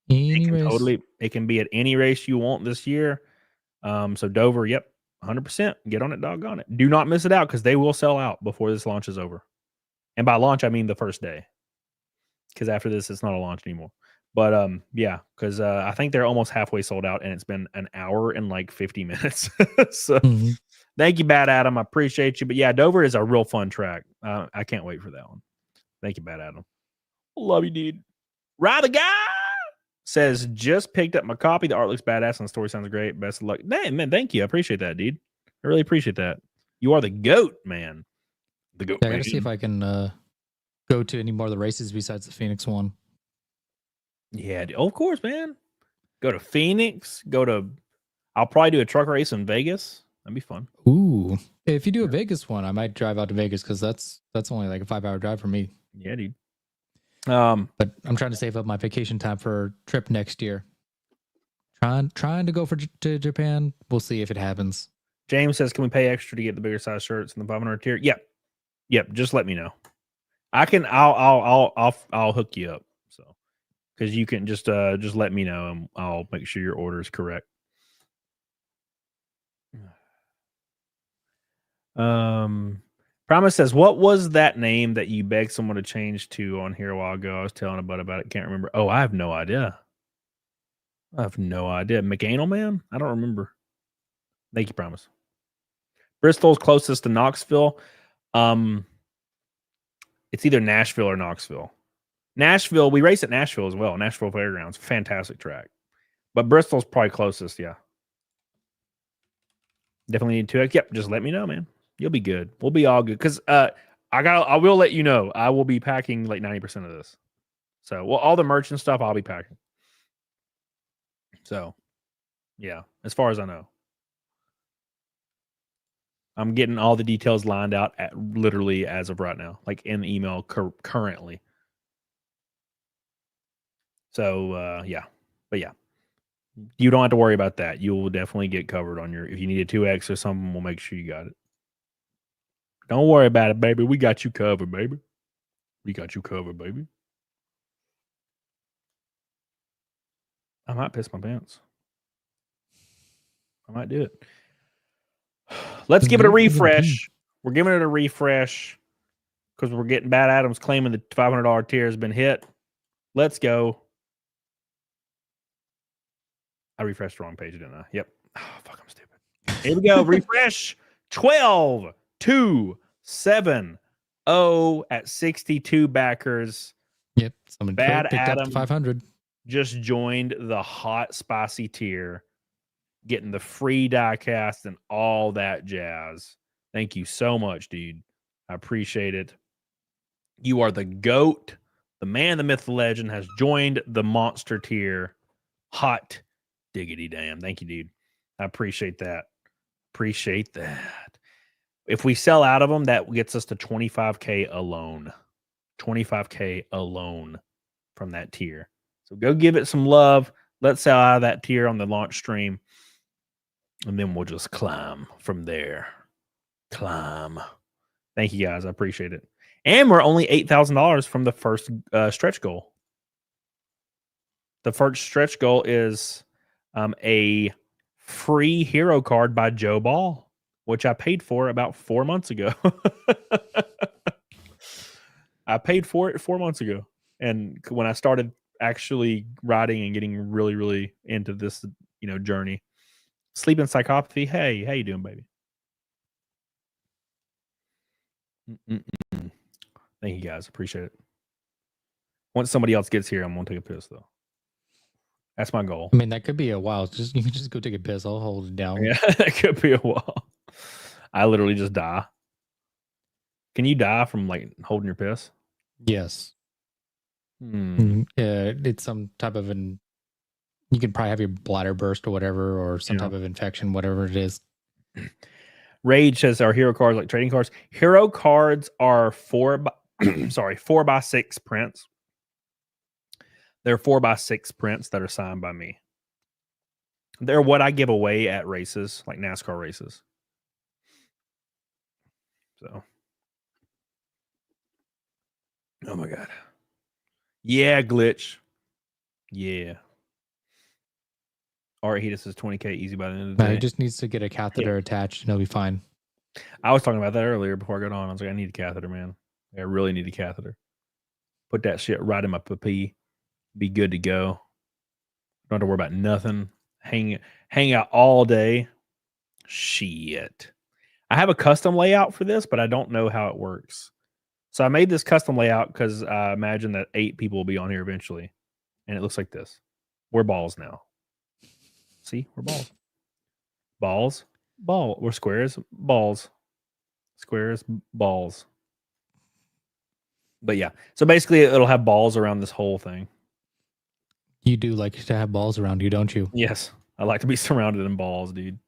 Any race. Totally, it can be at any race you want this year. So Dover, yep, 100%. Get on it, doggone it. Do not miss it out because they will sell out before this launch is over. And by launch, I mean the first day. Because after this, it's not a launch anymore. But yeah, because I think they're almost halfway sold out, and it's been an hour and like 50 minutes. So thank you, Bad Adam. I appreciate you. But yeah, Dover is a real fun track. I can't wait for that one. Thank you, Bad Adam. Love you, dude. Ride the guy says, just picked up my copy. The art looks badass and the story sounds great. Best of luck. Man, thank you. I appreciate that, dude. I really appreciate that. You are the GOAT, man. The GOAT. I gotta see if I can go to any more of the races besides the Phoenix one. Yeah, of course, man. Go to Phoenix. I'll probably do a truck race in Vegas. That'd be fun. Ooh. If you do a Vegas one, I might drive out to Vegas because that's only like a 5-hour drive for me. Yeah, dude. But I'm trying to save up my vacation time for a trip next year. Trying to go to Japan. We'll see if it happens. James says, can we pay extra to get the bigger size shirts in the 500 tier? Yep. Just let me know. I'll hook you up. So, because you can just let me know and I'll make sure your order is correct. Promise says, what was that name that you begged someone to change to on here a while ago? I was telling about it. Can't remember. Oh, I have no idea. McAnal, man? I don't remember. Thank you, Promise. Bristol's closest to Knoxville. It's either Nashville or Knoxville. Nashville, we race at Nashville as well. Nashville Fairgrounds. Fantastic track. But Bristol's probably closest, yeah. Definitely need 2X. Yep, just let me know, man. You'll be good. We'll be all good. Because I will let you know. I will be packing like 90% of this. So, well, all the merch and stuff I'll be packing. So, yeah, as far as I know. I'm getting all the details lined out at literally as of right now, like in the email currently. So yeah, but yeah, you don't have to worry about that. You will definitely get covered on your. If you need a 2X or something, we'll make sure you got it. Don't worry about it, baby. We got you covered, baby. We got you covered, baby. I might piss my pants. I might do it. Let's give it a refresh. We're giving it a refresh because we're getting Bad Adams claiming the $500 tier has been hit. Let's go. I refreshed the wrong page, didn't I? Yep. Oh, fuck, I'm stupid. Here we go. Refresh. 12, 2, 7, 0 at 62 backers. Yep. Someone Bad picked Adam up 500. just joined the hot, spicy tier, getting the free diecast and all that jazz. Thank you so much, dude. I appreciate it. You are the GOAT. The man, the myth, the legend has joined the monster tier. Hot diggity damn. Thank you, dude. I appreciate that. Appreciate that. If we sell out of them, that gets us to 25K alone. 25K alone from that tier. So go give it some love. Let's sell out of that tier on the launch stream. And then we'll just climb from there. Climb. Thank you, guys. I appreciate it. And we're only $8,000 from the first stretch goal. The first stretch goal is a free hero card by Joe Ball, which I paid for about 4 months ago. I paid for it 4 months ago. And when I started actually writing and getting really, really into this, journey. Sleeping Psychopathy. Hey, how you doing, baby? Thank you, guys. Appreciate it. Once somebody else gets here, I'm going to take a piss, though. That's my goal. I mean, that could be a while. You can just go take a piss. I'll hold it down. Yeah, that could be a while. I literally just die. Can you die from, holding your piss? Yes. It's some type of you could probably have your bladder burst or whatever, or some type of infection, whatever it is. Rage says, "Are hero cards like trading cards?" Hero cards are 4x6 prints. They're 4x6 prints that are signed by me. They're what I give away at races, like NASCAR races. So, oh my god, yeah, glitch, yeah. Art Heatus says 20K easy by the end of the day. He just needs to get a catheter attached and he'll be fine. I was talking about that earlier before I got on. I was like, I need a catheter, man. I really need a catheter. Put that shit right in my pee. Be good to go. Don't have to worry about nothing. Hang out all day. Shit. I have a custom layout for this, but I don't know how it works. So I made this custom layout because I imagine that 8 people will be on here eventually. And it looks like this. We're balls now. See, we're balls. Balls. Ball. We're squares. Balls. Squares. Balls. But yeah. So basically it'll have balls around this whole thing. You do like to have balls around you, don't you? Yes. I like to be surrounded in balls, dude.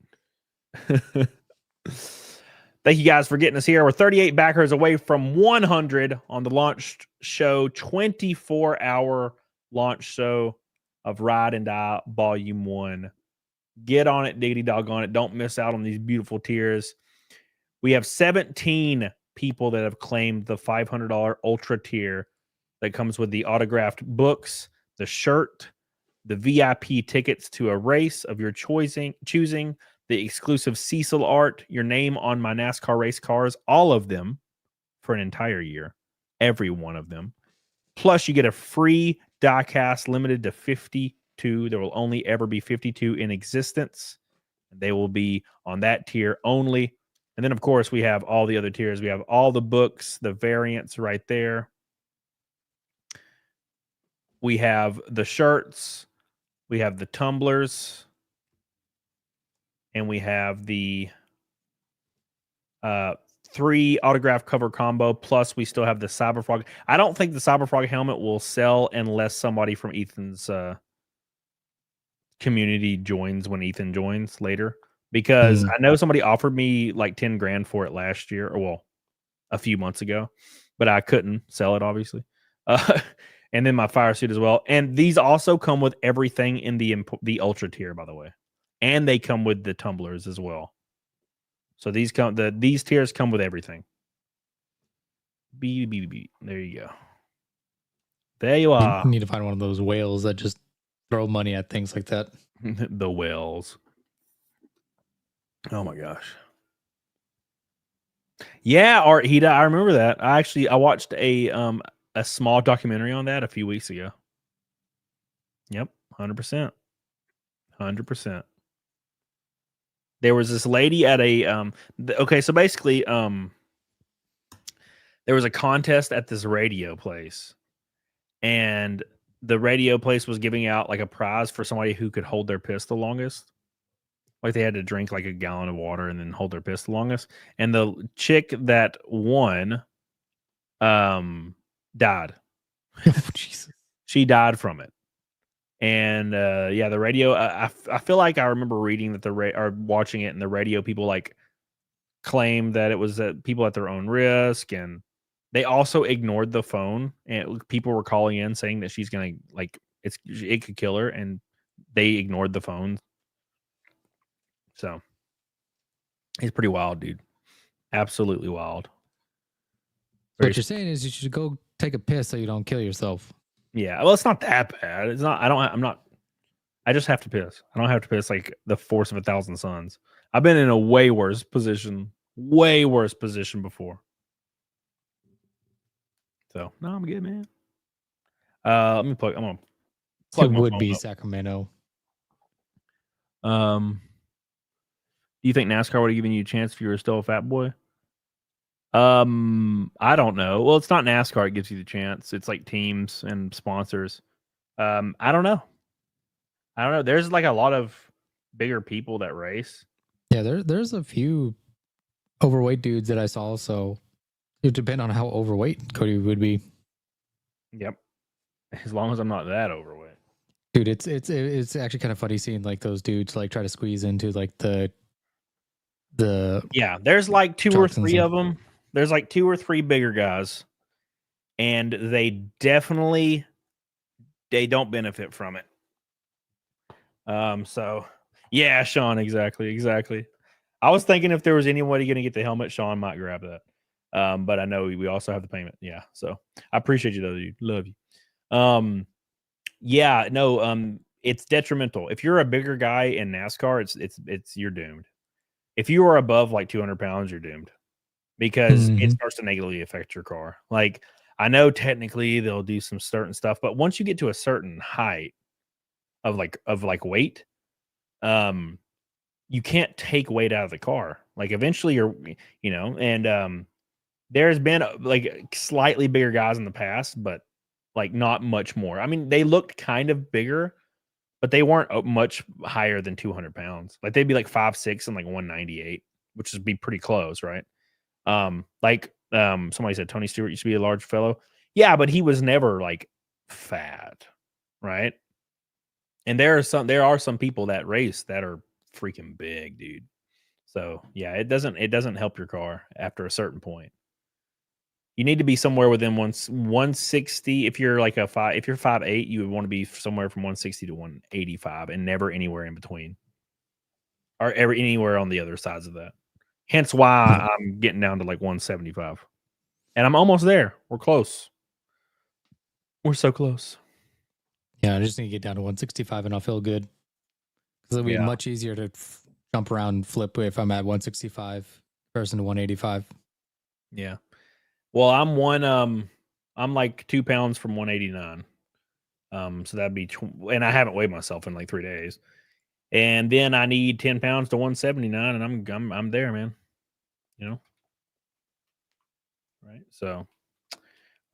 Thank you guys for getting us here. We're 38 backers away from 100 on the launch show, 24-hour launch show of Ride and Die Volume 1. Get on it, diggity dog on it. Don't miss out on these beautiful tiers. We have 17 people that have claimed the $500 Ultra tier that comes with the autographed books, the shirt, the VIP tickets to a race of your choosing, the exclusive Cecil art, your name on my NASCAR race cars, all of them for an entire year, every one of them. Plus, you get a free diecast limited to 52. There will only ever be 52 in existence. They will be on that tier only. And then, of course, we have all the other tiers. We have all the books, the variants right there. We have the shirts. We have the tumblers. And we have the 3 autograph cover combo. Plus, we still have the Cyberfrog. I don't think the Cyberfrog helmet will sell unless somebody from Ethan's community joins when Ethan joins later. because I know somebody offered me like 10 grand for it last year, or well, a few months ago, but I couldn't sell it, obviously. And then my fire suit as well. And these also come with everything in the ultra tier, by the way, and they come with the tumblers as well. So these tiers come with everything. There you go. There you are. You need to find one of those whales that just throw money at things like that. The whales. Oh my gosh. Yeah, Art Hida, I remember that. I watched a small documentary on that a few weeks ago. Yep, 100%. 100%. There was this lady at a okay, so basically there was a contest at this radio place, and the radio place was giving out like a prize for somebody who could hold their piss the longest. Like they had to drink like a gallon of water and then hold their piss the longest. And the chick that won died. Jesus. She died from it. And yeah, the radio, I feel like I remember reading that or watching it, and the radio people like claimed that it was people at their own risk, and they also ignored the phone, and people were calling in saying that she's gonna like it could kill her, and they ignored the phone. So it's pretty wild, dude. Absolutely wild. What you're saying is you should go take a piss so you don't kill yourself. Yeah, well, it's not that bad. It's not. I just have to piss. I don't have to piss like the force of 1,000 suns. I've been in a way worse position before. So no, I'm good, man. Let me plug. I'm gonna plug. It would be Sacramento. Do you think NASCAR would have given you a chance if you were still a fat boy? I don't know. Well, it's not NASCAR. It gives you the chance. It's like teams and sponsors. I don't know. There's like a lot of bigger people that race. Yeah, there's a few overweight dudes that I saw. So it would depend on how overweight Cody would be. Yep. As long as I'm not that overweight. Dude, it's actually kind of funny seeing like those dudes like try to squeeze into like the yeah. There's like 2 or 3 of them. There's like 2 or 3 bigger guys, and they don't benefit from it. So yeah, Sean, exactly. I was thinking if there was anybody going to get the helmet, Sean might grab that. But I know we also have the payment. Yeah, so I appreciate you though, dude. Love you. Yeah, no, it's detrimental. If you're a bigger guy in NASCAR, it's you're doomed. If you are above like 200 pounds, you're doomed, because it starts to negatively affect your car. Like, I know technically they'll do some certain stuff, but once you get to a certain height of weight, you can't take weight out of the car. Like eventually you're, and there's been like slightly bigger guys in the past, but like not much more. I mean, they looked kind of bigger, but they weren't much higher than 200 pounds. Like they'd be like 5'6" and like 198, which would be pretty close, right? Somebody said Tony Stewart used to be a large fellow. Yeah, but he was never like fat, right? And there are some people that race that are freaking big, dude. So yeah, it doesn't help your car after a certain point. You need to be somewhere within 160. If you're like if you're 5'8", you would want to be somewhere from 160 to 185, and never anywhere in between, or anywhere on the other sides of that. Hence why I'm getting down to like 175, and I'm almost there. We're close. We're so close. Yeah, I just need to get down to 165 and I'll feel good. Because it'll be much easier to jump around and flip if I'm at 165 versus 185. Yeah. Well, I'm like 2 pounds from 189. So that'd be, and I haven't weighed myself in like 3 days. And then I need 10 pounds to 179, and I'm there, man. Right? So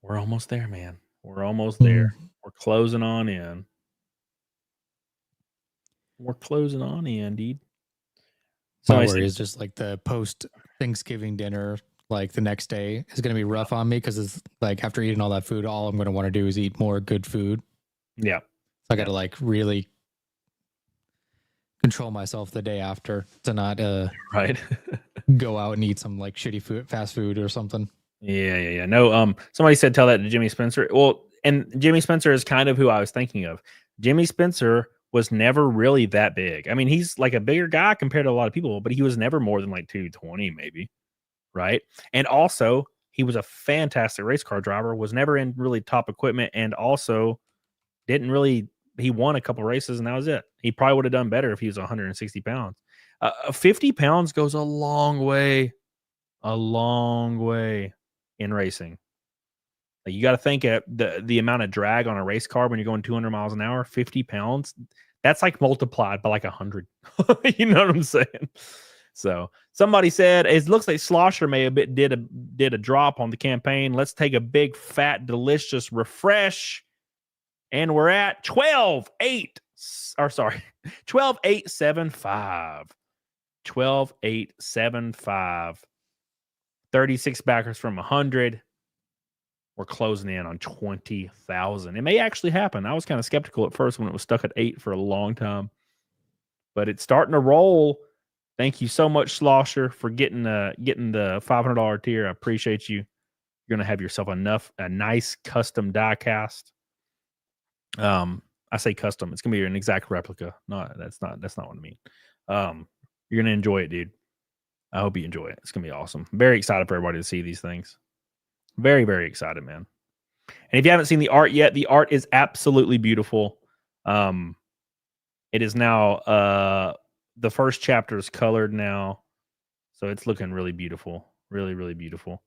we're almost there, man. We're almost there. We're closing on in. We're closing on in, dude. My worry is just like the post Thanksgiving dinner, like the next day is going to be rough on me, because it's like after eating all that food, all I'm going to want to do is eat more good food. Yeah. So I got to like really control myself the day after to not Right. go out and eat some like shitty food, fast food or something. Yeah. No, somebody said tell that to Jimmy Spencer. Well, and Jimmy Spencer is kind of who I was thinking of. Jimmy Spencer was never really that big. I mean, he's like a bigger guy compared to a lot of people, but he was never more than like 220 maybe, right? And also, he was a fantastic race car driver, was never in really top equipment, and also didn't really he won a couple races and that was it. He probably would have done better if he was 160 pounds. 50 pounds goes a long way in racing. Like you got to think at the amount of drag on a race car when you're going 200 miles an hour, 50 pounds, that's like multiplied by like 100. You know what I'm saying? So somebody said it looks like Slosher may have did a drop on the campaign. Let's take a big fat delicious refresh. And we're at 12,875. 12,875. 36 backers from 100. We're closing in on 20,000. It may actually happen. I was kind of skeptical at first when it was stuck at 8 for a long time. But it's starting to roll. Thank you so much, Slosher, for getting the $500 tier. I appreciate you. You're gonna have yourself a nice custom die cast. I say custom. It's gonna be an exact replica. That's not what I mean. You're gonna enjoy it, dude. I hope you enjoy it. It's gonna be awesome. Very excited for everybody to see these things. Very, very excited, man. And if you haven't seen the art yet, the art is absolutely beautiful. It is now the first chapter is colored now, so it's looking really beautiful. Really, really beautiful.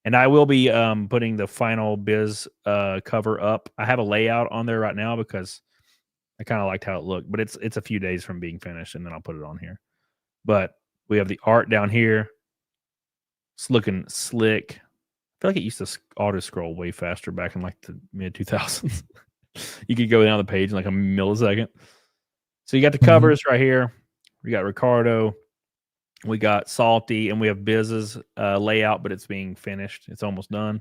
And I will be putting the final biz cover up. I have a layout on there right now because I kind of liked how it looked, but it's a few days from being finished, and then I'll put it on here. But we have the art down here. It's looking slick. I feel like it used to auto scroll way faster back in like the mid 2000s. You could go down the page in like a millisecond. So you got the covers right here. We got Ricardo. We got Salty, and we have Biz's layout, but it's being finished. It's almost done.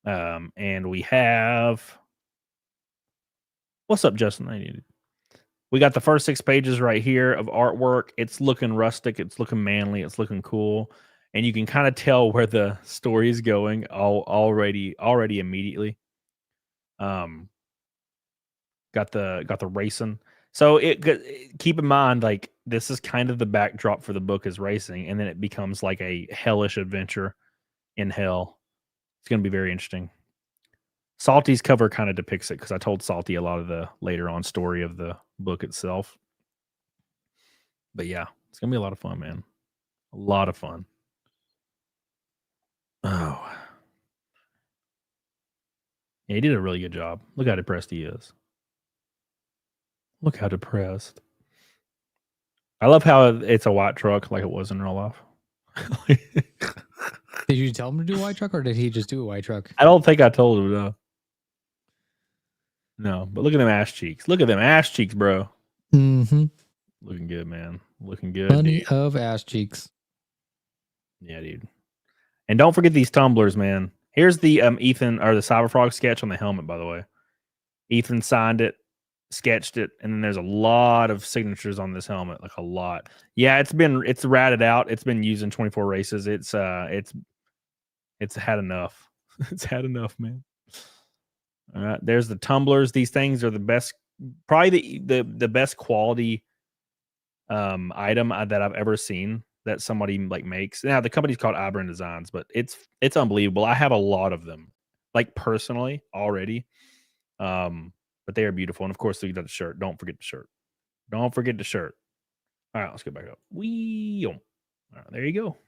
And we have... What's up, Justin? We got the first 6 pages right here of artwork. It's looking rustic. It's looking manly. It's looking cool. And you can kind of tell where the story is going already immediately. Got the racing. So keep in mind, like, this is kind of the backdrop for the book is racing, and then it becomes like a hellish adventure in hell. It's going to be very interesting. Salty's cover kind of depicts it because I told Salty a lot of the later on story of the book itself. But yeah, it's going to be a lot of fun, man. A lot of fun. Oh. Yeah, he did a really good job. Look how depressed he is. Look how depressed. I love how it's a white truck like it was in real life. Did you tell him to do a white truck, or did he just do a white truck? I don't think I told him, no. No, but look at them ass cheeks. Look at them ass cheeks, bro. Mm-hmm. Looking good, man. Looking good. Plenty dude. of ass cheeks. Yeah, dude. And don't forget these tumblers, man. Here's the Ethan or the Cyberfrog sketch on the helmet, by the way. Ethan signed it, sketched it, and then there's a lot of signatures on this helmet, like a lot. Yeah, it's ratted out. It's been used in 24 races. It's had enough. It's had enough, man. All right, there's the tumblers. These things are the best, probably the best quality item that I've ever seen that somebody like makes. Now the company's called ItsaGundam Designs, but it's unbelievable. I have a lot of them, like personally already. But they are beautiful, and of course, you got the shirt. Don't forget the shirt. Don't forget the shirt. All right, let's get back up. Wee. All right, there you go.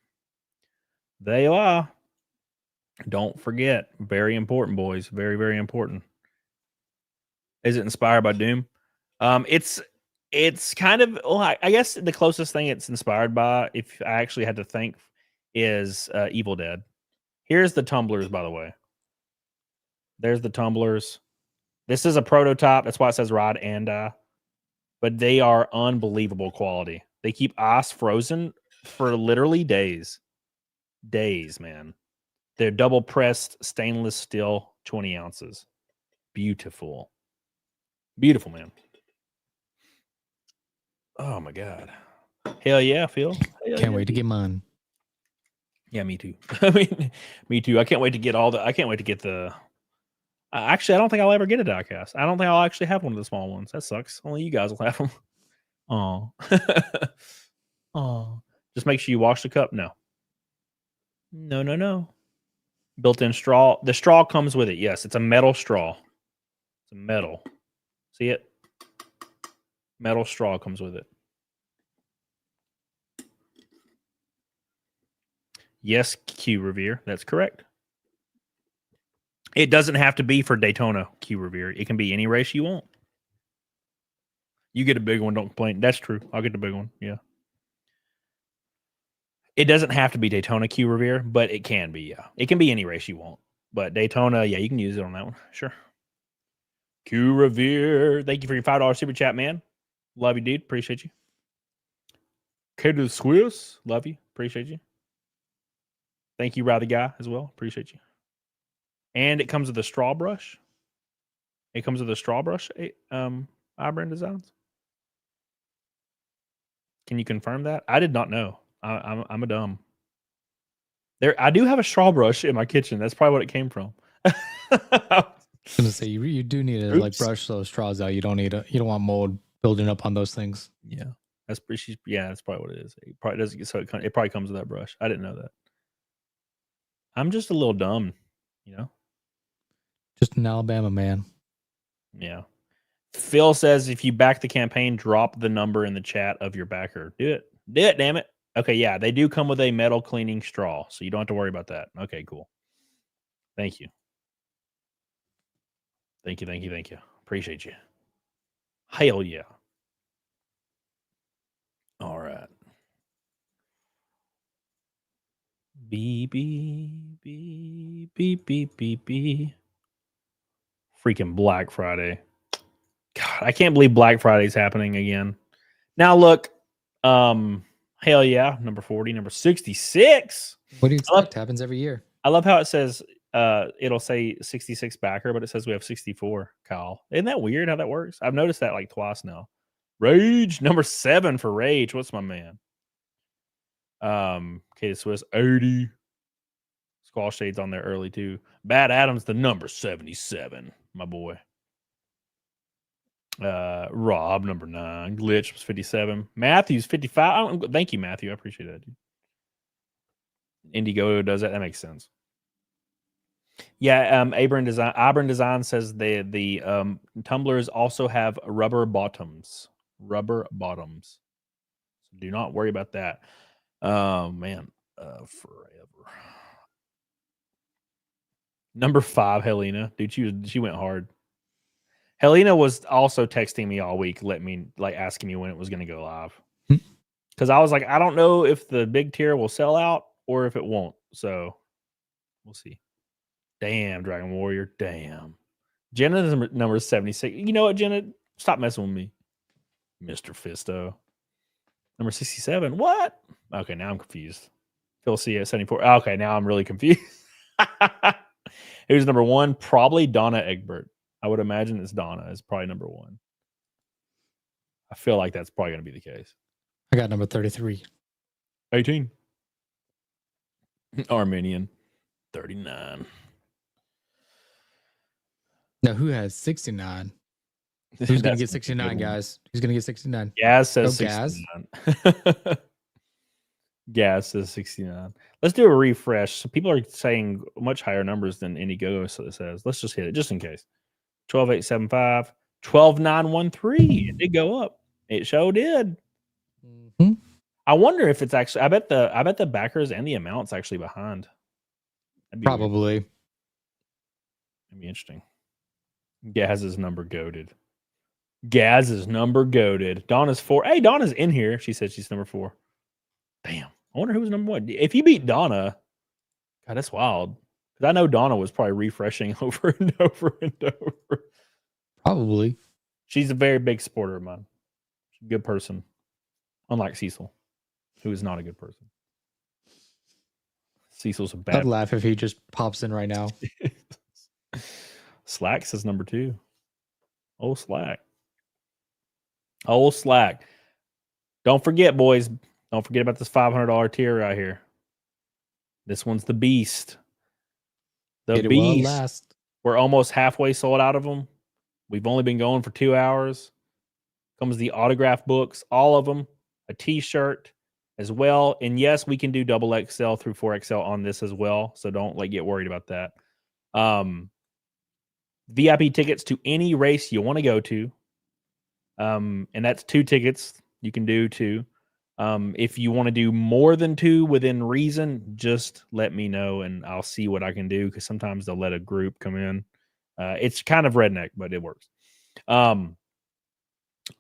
There you are. Don't forget. Very important, boys. Very, very important. Is it inspired by Doom? It's kind of, well, I guess the closest thing it's inspired by, if I actually had to think, is Evil Dead. Here's the tumblers, by the way. There's the tumblers. This is a prototype. That's why it says Ride and Die. But they are unbelievable quality. They keep ice frozen for literally days. Days, man. They're double pressed stainless steel, 20 ounces. Beautiful. Beautiful, man. Oh my god. Hell yeah, Phil. Hell Can't yeah, wait to dude. get mine. Yeah, me too. I mean, me too. I can't wait to get the. Actually, I don't think I'll ever get a diecast. I don't think I'll actually have one of the small ones. That sucks. Only you guys will have them. Oh. Oh. Just make sure you wash the cup. No. No, no, no. Built-in straw. The straw comes with it. Yes, it's a metal straw. It's a metal. See it? Metal straw comes with it. Yes, Q Revere. That's correct. It doesn't have to be for Daytona, Q Revere. It can be any race you want. You get a big one, don't complain. That's true. I'll get the big one. Yeah. It doesn't have to be Daytona, Q Revere, but it can be. Yeah. It can be any race you want. But Daytona, yeah, you can use it on that one. Sure. Q Revere. Thank you for your $5 super chat, man. Love you, dude. Appreciate you. K to the Swiss. Love you. Appreciate you. Thank you, Rather Guy, as well. Appreciate you. And it comes with a straw brush. It comes with a straw brush, iBrand Designs. Can you confirm that? I did not know. I'm a dumb. I do have a straw brush in my kitchen. That's probably what it came from. I was gonna say you do need to like brush those straws out. You don't want mold building up on those things. Yeah, that's pretty. Yeah, that's probably what it is. It probably doesn't. So it probably comes with that brush. I didn't know that. I'm just a little dumb, you know. Just an Alabama man. Yeah. Phil says if you back the campaign, drop the number in the chat of your backer. Do it. Do it, damn it. Okay, yeah, they do come with a metal cleaning straw, so you don't have to worry about that. Okay, cool. Thank you. Thank you, thank you, thank you. Appreciate you. Hell yeah. All right. Beep, beep, beep, beep, beep, beep, beep. Freaking Black Friday. God, I can't believe Black Friday's happening again. Now look, hell yeah, number 40, number 66. What do you expect? Happens every year. I love how it says it'll say 66 backer, but it says we have 64, Kyle. Isn't that weird how that works? I've noticed that like twice now. Rage, number 7 for Rage. What's my man? K Swiss 80. Squall Shades on there early too. Bad Adams, the number 77, my boy. Rob, number 9. Glitch was 57. Matthews 55. Thank you, Matthew. I appreciate that, dude. Indigo does that. That makes sense. Yeah, Abram Design says the tumblers also have rubber bottoms. Rubber bottoms. So do not worry about that. Man, forever. Number 5, Helena. Dude, she went hard. Helena was also texting me all week, asking me when it was going to go live. Because I was like, I don't know if the big tier will sell out or if it won't. So we'll see. Damn, Dragon Warrior. Damn. Jenna's number 76. You know what, Jenna? Stop messing with me. Mr. Fisto. Number 67. What? Okay, now I'm confused. Phil C at 74. Okay, now I'm really confused. Who's number 1? Probably Donna Egbert. I would imagine it's Donna is probably number 1. I feel like that's probably going to be the case. I got number 33. 18. Armenian. 39. Now, who has 69? Who's going to get 69, guys? Who's going to get 69? Gaz says 69. Gaz says 69. Let's do a refresh. So people are saying much higher numbers than Indiegogo says. Let's just hit it just in case. 12,875, 12,913. It did go up. It sure did. Mm-hmm. I wonder if it's actually. I bet the backers and the amounts actually behind. Probably. Weird. That'd be interesting. Gaz's number goated. Gaz's number goated. Donna's 4. Hey, Donna's in here. She said she's number 4. Damn. I wonder who's number 1. If you beat Donna, God, that's wild. Because I know Donna was probably refreshing over and over and over. Probably. She's a very big supporter of mine. She's a good person. Unlike Cecil, who is not a good person. Cecil's a bad. I'd laugh if he just pops in right now. Slack says number 2. Oh, Slack. Oh, Slack. Don't forget, boys. Don't forget about this $500 tier right here. This one's the beast. The Get it while it beast. lasts. We're almost halfway sold out of them. We've only been going for 2 hours. Comes the autograph books, all of them, a t-shirt as well. And yes, we can do double XL through 4XL on this as well. So don't get worried about that. VIP tickets to any race you want to go to. And that's 2 tickets you can do too. If you want to do more than 2 within reason, just let me know and I'll see what I can do, because sometimes they'll let a group come in. It's kind of redneck, but it works.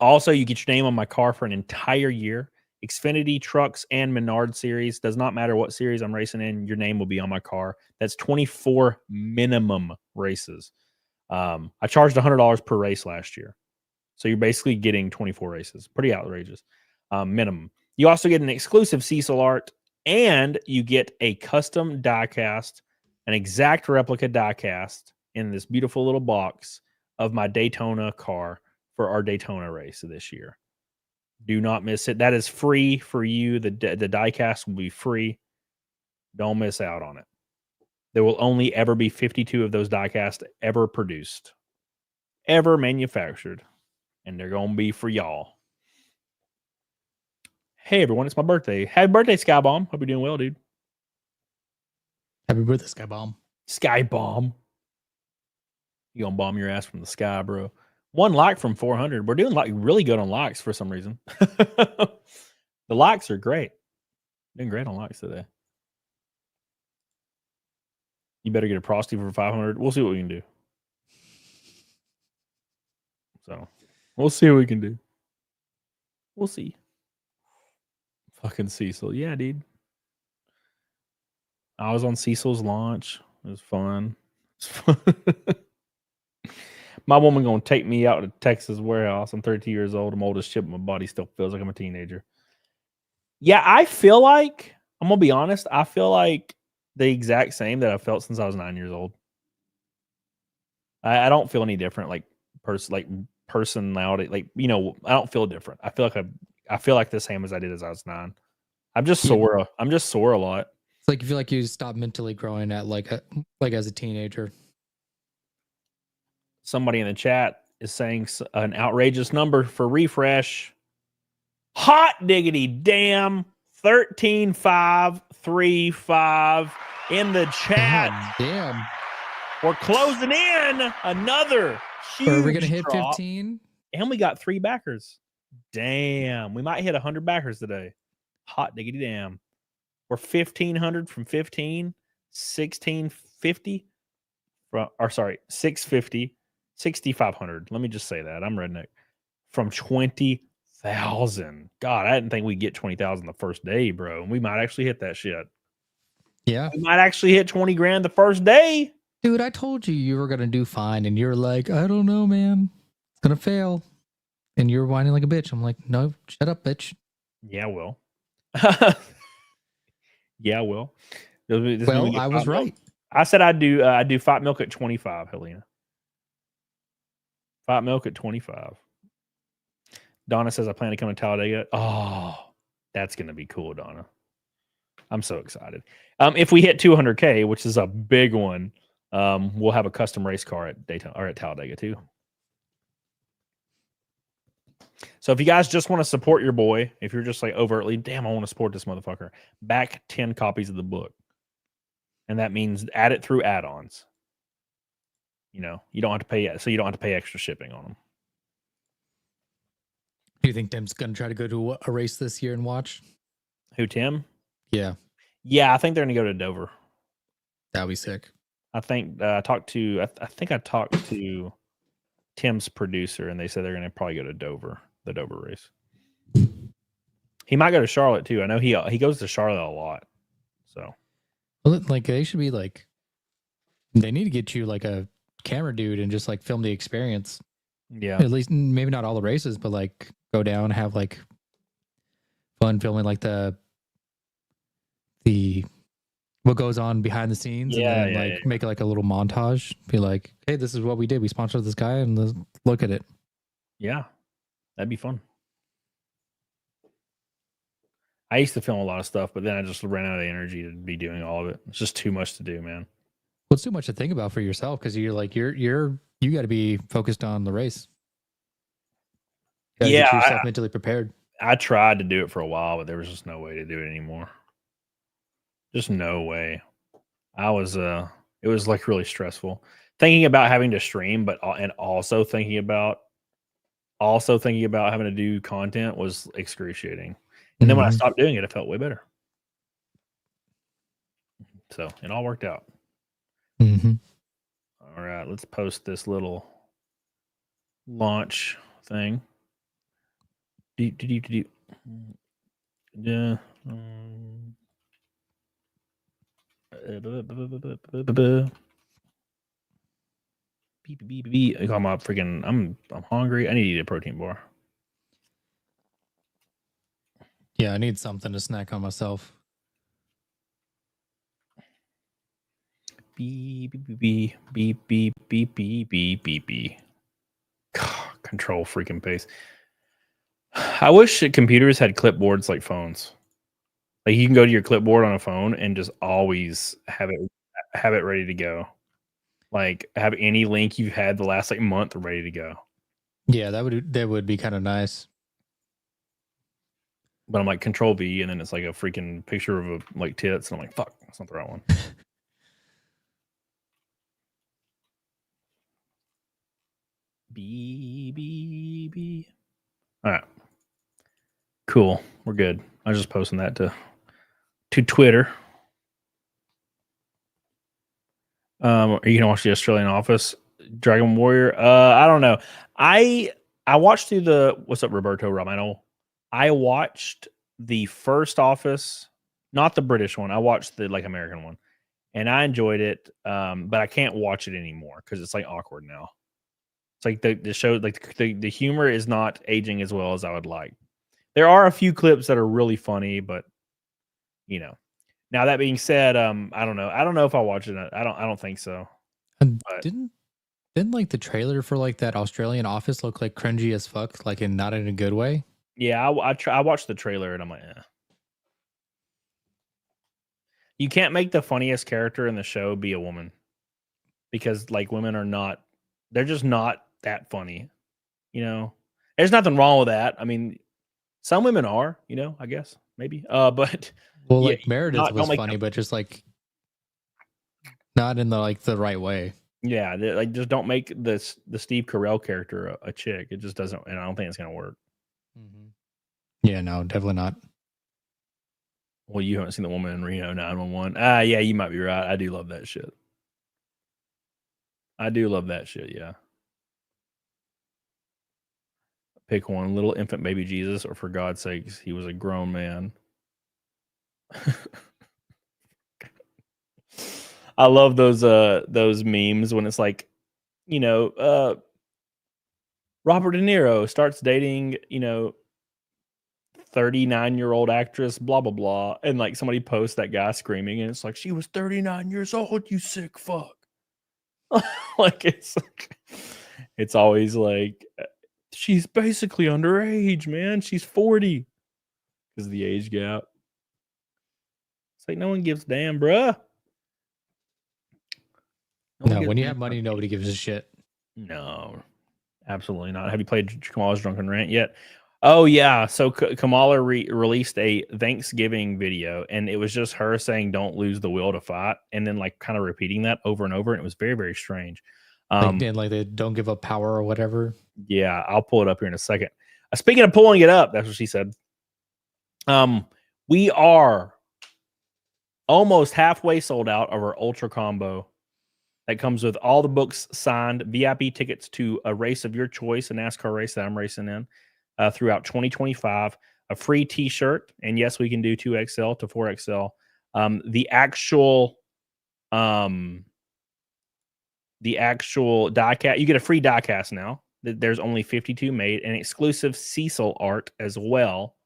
Also, you get your name on my car for an entire year. Xfinity, trucks, and Menard series. Does not matter what series I'm racing in, your name will be on my car. That's 24 minimum races. I charged $100 per race last year. So you're basically getting 24 races. Pretty outrageous. Minimum. You also get an exclusive Cecil art, and you get a custom diecast, an exact replica diecast in this beautiful little box of my Daytona car for our Daytona race this year. Do not miss it. That is free for you. The diecast will be free. Don't miss out on it. There will only ever be 52 of those diecast ever produced, ever manufactured, and they're going to be for y'all. Hey, everyone, it's my birthday. Happy birthday, Skybomb. Hope you're doing well, dude. Happy birthday, Skybomb. Skybomb. You going to bomb your ass from the sky, bro. 1 like from 400. We're doing really good on likes for some reason. The likes are great. Doing great on likes today. You better get a Prosty for 500. We'll see what we can do. So, we'll see what we can do. We'll see. Fucking Cecil. Yeah, dude. I was on Cecil's launch. It was fun. My woman gonna take me out to Texas warehouse. I'm 32 years old. I'm old as shit, but my body still feels like I'm a teenager. Yeah, I feel like, I'm gonna be honest, I feel like the exact same that I felt since I was 9 years old. I don't feel any different, personality, I don't feel different. I feel like the same as I did as I was 9. I'm just sore. I'm just sore a lot. It's like you feel like you stopped mentally growing at like as a teenager. Somebody in the chat is saying an outrageous number for refresh. Hot diggity damn. 13,535 in the chat. God damn. We're closing in another huge Are we gonna hit drop. 15? And we got 3 backers. Damn. We might hit 100 backers today. Hot diggity damn. We're 1,500 from 15. 1,650. 650. 6,500. Let me just say that. I'm redneck. From 20,000. God, I didn't think we'd get 20,000 the first day, bro. We might actually hit that shit. Yeah. We might actually hit 20 grand the first day. Dude, I told you were gonna do fine, and you're like, I don't know, man. It's gonna fail. And you're whining like a bitch. I'm like, no, shut up, bitch. Yeah, well. Yeah, well. Well, I was right. I said I'd do Fight Milk at 25, Helena. Fight Milk at 25. Donna says I plan to come to Talladega. Oh, that's gonna be cool, Donna. I'm so excited. If we hit 200K, which is a big one, we'll have a custom race car at Daytona or at Talladega too. So if you guys just want to support your boy, if you're just like overtly, damn, I want to support this motherfucker, back 10 copies of the book. And that means add it through add-ons. You don't have to pay so you don't have to pay extra shipping on them. Do you think Tim's gonna try to go to a race this year and watch? Who, Tim? Yeah. Yeah, I think they're gonna go to Dover. That'd be sick. I think I talked to Tim's producer, and they said they're gonna probably go to Dover, the Dover race. He might go to Charlotte too. I know he goes to Charlotte a lot. So, well, like they should be like, they need to get you like a camera dude and just like film the experience. Yeah. At least maybe not all the races, but like go down, have like fun filming like the what goes on behind the scenes, Yeah, and then make it like a little montage. Be like, hey, this is what we did. We sponsored this guy, and look at it. Yeah, that'd be fun. I used to film a lot of stuff, but then I just ran out of energy to be doing all of it. It's just too much to do, man. Well, it's too much to think about for yourself because you're like you got to be focused on the race. You gotta get yourself mentally prepared. I tried to do it for a while, but there was just no way to do it anymore. Just no way. I was it was like really stressful thinking about having to stream, but and also thinking about having to do content was excruciating. And then when I stopped doing it, it felt way better. So it all worked out. All right, let's post this little launch thing. Yeah. I'm hungry. I need to eat a protein bar. Yeah, I need something to snack on myself. Beep beep beep beep beep beep beep beep beep beep. Control freaking pace. I wish that computers had clipboards like phones. Like you can go to your clipboard on a phone and just always have it ready to go. Like have any link you've had the last like month ready to go. Yeah, that would be kind of nice. But I'm like Control V, and then it's like a freaking picture of like tits, and I'm like, fuck, that's not the right one. B. All right, cool. We're good. I was just posting that to Twitter. Are you gonna watch the Australian Office, Dragon Warrior? I don't know. I watched through the what's up, Roberto Romano. I watched the first Office, not the British one. I watched the like American one, and I enjoyed it. But I can't watch it anymore because it's like awkward now. It's like the show, like the humor is not aging as well as I would like. There are a few clips that are really funny, but you know. Now that being said, I don't know. I don't know if I'll watch it. I don't think so. And didn't like the trailer for like that Australian Office look like cringy as fuck, like not in a good way? Yeah, I watched the trailer and I'm like, eh. You can't make the funniest character in the show be a woman because like women are not. They're just not that funny. You know, there's nothing wrong with that. I mean, some women are. You know, I guess maybe. But. Well, like yeah, Meredith was funny, but just like not in the right way. Yeah, like just don't make the Steve Carell character a chick. It just doesn't, and I don't think it's gonna work. Yeah, no, definitely not. Well, you haven't seen the woman in Reno 911. Yeah, you might be right. I do love that shit. Yeah. Pick one: Little Infant Baby Jesus, or For God's Sakes, He Was a Grown Man. I love those memes when it's like, you know, Robert De Niro starts dating, you know, 39-year-old actress, blah blah blah, and like somebody posts that guy screaming, and it's like she was 39 years old, you sick fuck. Like it's always like she's basically underage, man. She's 40 because of the age gap. Like no one gives a damn, bruh. No, when you have money, nobody gives a shit. No, absolutely not. Have you played Kamala's Drunken Rant yet? Oh yeah. So Kamala released a Thanksgiving video, and it was just her saying, "Don't lose the will to fight," and then like kind of repeating that over and over, and it was very, very strange. Like they don't give up power or whatever. Yeah, I'll pull it up here in a second. Speaking of pulling it up, that's what she said. We are almost halfway sold out of our Ultra Combo that comes with all the books signed, VIP tickets to a race of your choice, a NASCAR race that I'm racing in throughout 2025, a free T-shirt, and yes, we can do 2XL to 4XL. The actual diecast, you get a free diecast now. There's only 52 made, and exclusive Cecil art as well.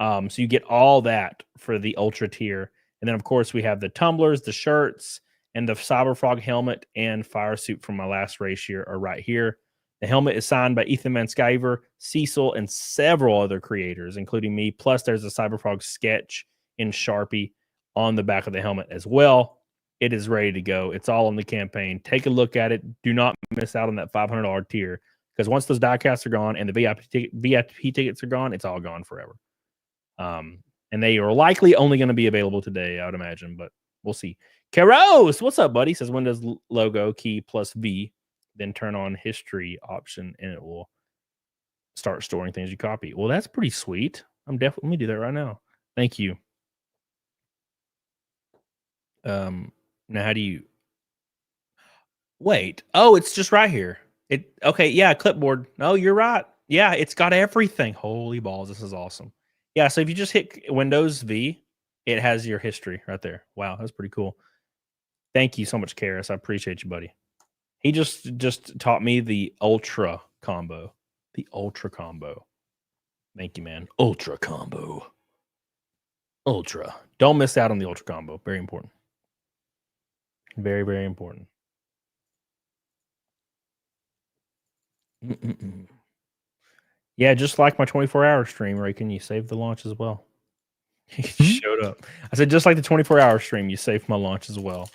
So you get all that for the Ultra tier. And then, of course, we have the tumblers, the shirts, and the Cyberfrog helmet and fire suit from my last race year are right here. The helmet is signed by Ethan Van Sciver, Cecil, and several other creators, including me. Plus, there's a Cyberfrog sketch in Sharpie on the back of the helmet as well. It is ready to go. It's all in the campaign. Take a look at it. Do not miss out on that $500 tier, because once those diecasts are gone and the VIP tickets are gone, it's all gone forever. And they are likely only going to be available today, I would imagine, but we'll see. Karos, what's up, buddy? Says Windows logo key plus V, then turn on history option, and it will start storing things you copy. Well, that's pretty sweet. Let me do that right now. Thank you. Now how do you wait? Oh, it's just right here. Okay, yeah, clipboard. No, you're right. Yeah, it's got everything. Holy balls, this is awesome. Yeah, so if you just hit Windows V, it has your history right there. Wow, that's pretty cool. Thank you so much, Karis. I appreciate you, buddy. He just taught me the ultra combo. The ultra combo. Thank you, man. Ultra combo. Ultra. Don't miss out on the ultra combo. Very important. Very, very important. Yeah, just like my 24-hour stream, Ray, can you save the launch as well? He showed up. I said, just like the 24-hour stream, you saved my launch as well.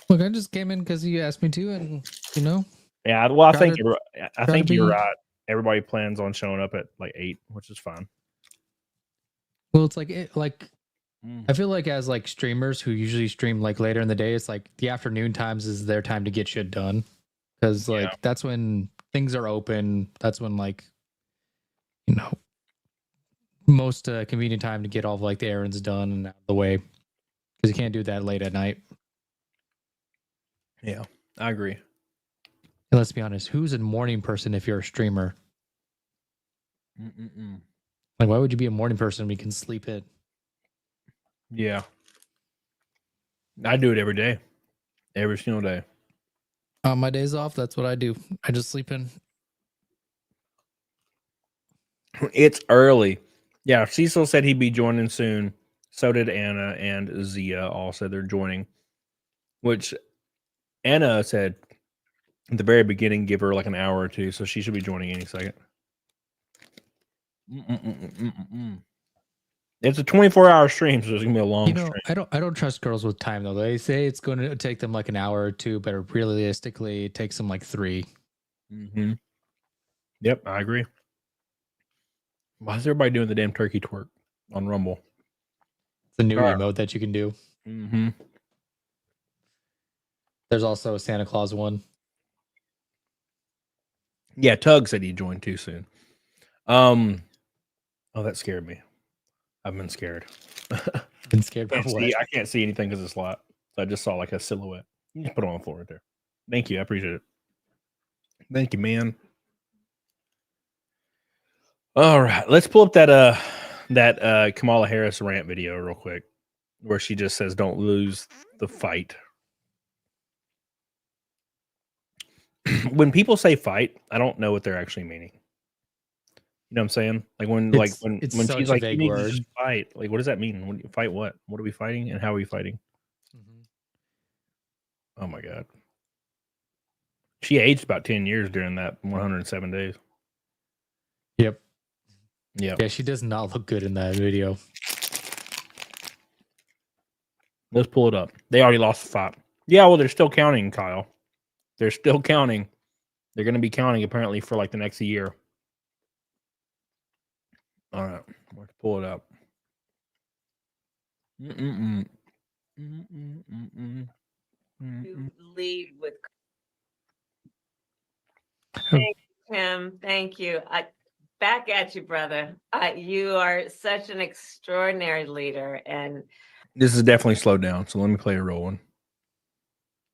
Look, I just came in because you asked me to, and Yeah, well, I think you're right. Everybody plans on showing up at like 8, which is fine. Well, it's I feel like as like streamers who usually stream like later in the day, it's like the afternoon times is their time to get shit done, because that's when things are open. That's when most convenient time to get all of like the errands done and out of the way, because you can't do that late at night. Yeah, I agree. And let's be honest, who's a morning person if you're a streamer? Like, why would you be a morning person when you can sleep in? Yeah. I do it every day. Every single day. On my days off, that's what I do. I just sleep in. It's early. Yeah, Cecil said he'd be joining soon. So did Anna and Zia all said they're joining. Which Anna said at the very beginning, give her like an hour or two, so she should be joining any second. It's a 24-hour stream, so it's gonna be a long stream. I don't trust girls with time though. They say it's going to take them like an hour or two, but realistically, it takes them like 3. Yep, I agree. Why is everybody doing the damn turkey twerk on Rumble? It's a new emote that you can do. There's also a Santa Claus one. Yeah, Tug said he'd join too soon. Oh, that scared me. I've been scared. Been scared by what? I can't see anything because it's light. So I just saw like a silhouette. You just put it on the floor right there. Thank you. I appreciate it. Thank you, man. All right, let's pull up that Kamala Harris rant video real quick, where she just says, "Don't lose the fight." When people say fight, I don't know what they're actually meaning. You know what I'm saying? Like when she's like, "You need to just fight." Like, what does that mean? When you fight, what? What are we fighting, and how are we fighting? Oh my god, she aged about 10 years during that 107 days. Yep. Yeah, she does not look good in that video. Let's pull it up. They already lost the fight. Yeah, well, they're still counting, Kyle. They're still counting. They're going to be counting apparently for like the next year. All right, let's pull it up. To lead with. Thank you, Tim. Thank you. Back at you, brother. You are such an extraordinary leader, and this is definitely slowed down. So let me play a real one.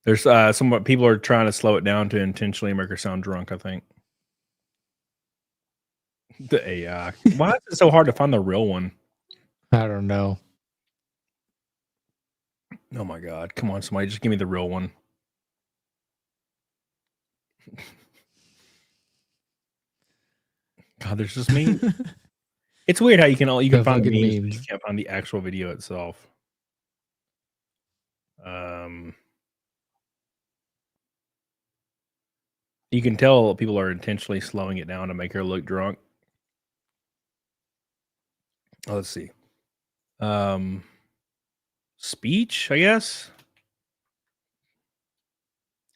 There's some people are trying to slow it down to intentionally make her sound drunk, I think. The AI. Why is it so hard to find the real one? I don't know. Oh my god. Come on, somebody just give me the real one. God, there's just memes. It's weird how you can find the memes, but you can't find the actual video itself. You can tell people are intentionally slowing it down to make her look drunk. Let's see. Speech, I guess.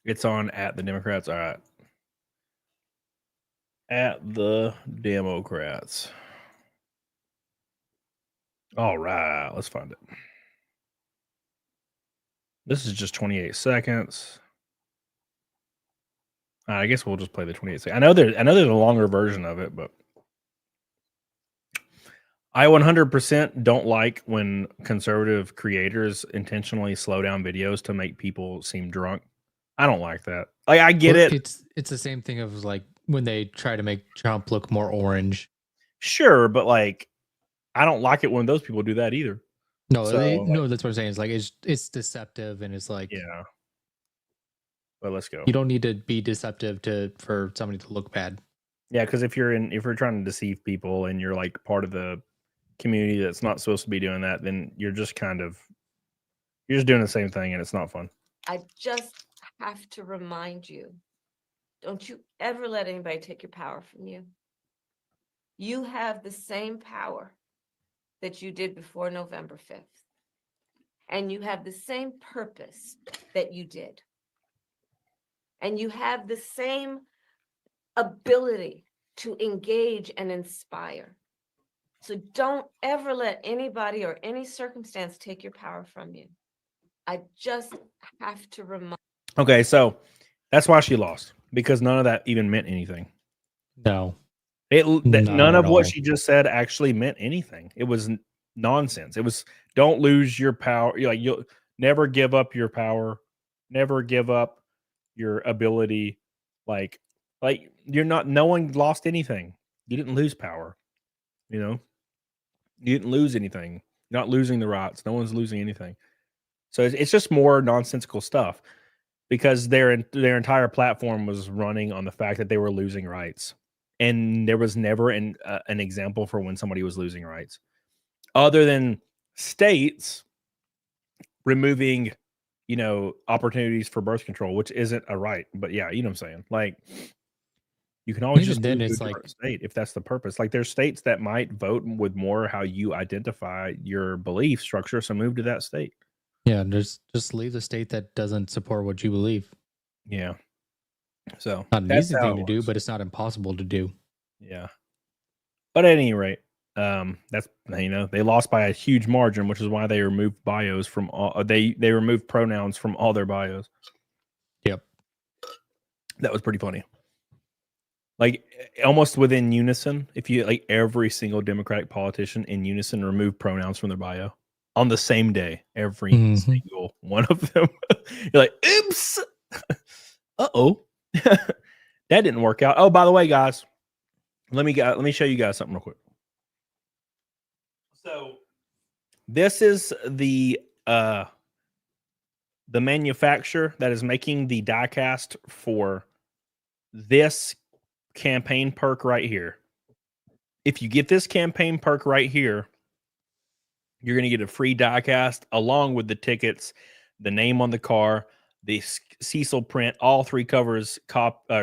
It's on at the Democrats. All right. At the Democrats. All right. Let's find it. This is just 28 seconds. I guess we'll just play the 28 seconds. I know there's a longer version of it, but I 100% don't like when conservative creators intentionally slow down videos to make people seem drunk. I don't like that. Like, I get it. It's the same thing of like when they try to make Trump look more orange. Sure, but like, I don't like it when those people do that either. No, So, no, that's what I'm saying. It's like it's deceptive, and it's like, yeah. But let's go. You don't need to be deceptive for somebody to look bad. Yeah, because if you're trying to deceive people and you're like part of the community that's not supposed to be doing that, then you're just doing the same thing, and it's not fun. I just have to remind you, don't you ever let anybody take your power from you. You have the same power that you did before November 5th. And you have the same purpose that you did. And you have the same ability to engage and inspire. So don't ever let anybody or any circumstance take your power from you. I just have to remind. Okay, so that's why she lost, because none of that even meant anything. No. None of what she just said actually meant anything. It was nonsense. It was, don't lose your power. Like, you'll never give up your power, never give up your ability. Like you're not, no one lost anything. You didn't lose power. You didn't lose anything. You're not losing the rights. No one's losing anything. So it's just more nonsensical stuff, because their entire platform was running on the fact that they were losing rights. And there was never an example for when somebody was losing rights, other than states removing, opportunities for birth control, which isn't a right. But yeah, you know what I'm saying? Like, you can always just move to a different state if that's the purpose. Like, there's states that might vote with more how you identify your belief structure, so move to that state. Yeah, just leave the state that doesn't support what you believe. Yeah. So not an easy thing to do, but it's not impossible to do. Yeah. But at any rate, that's, they lost by a huge margin, which is why they removed bios from all, they removed pronouns from all their bios. Yep. That was pretty funny. Like, almost within unison, if you like, every single Democratic politician in unison removed pronouns from their bio on the same day. Every single one of them. You're like, oops. Uh-oh. That didn't work out. Oh, by the way, guys, let me show you guys something real quick. So this is the manufacturer that is making the diecast for this campaign perk right here. If you get this campaign perk right here, you're going to get a free diecast along with the tickets, the name on the car, the Cecil print, all three covers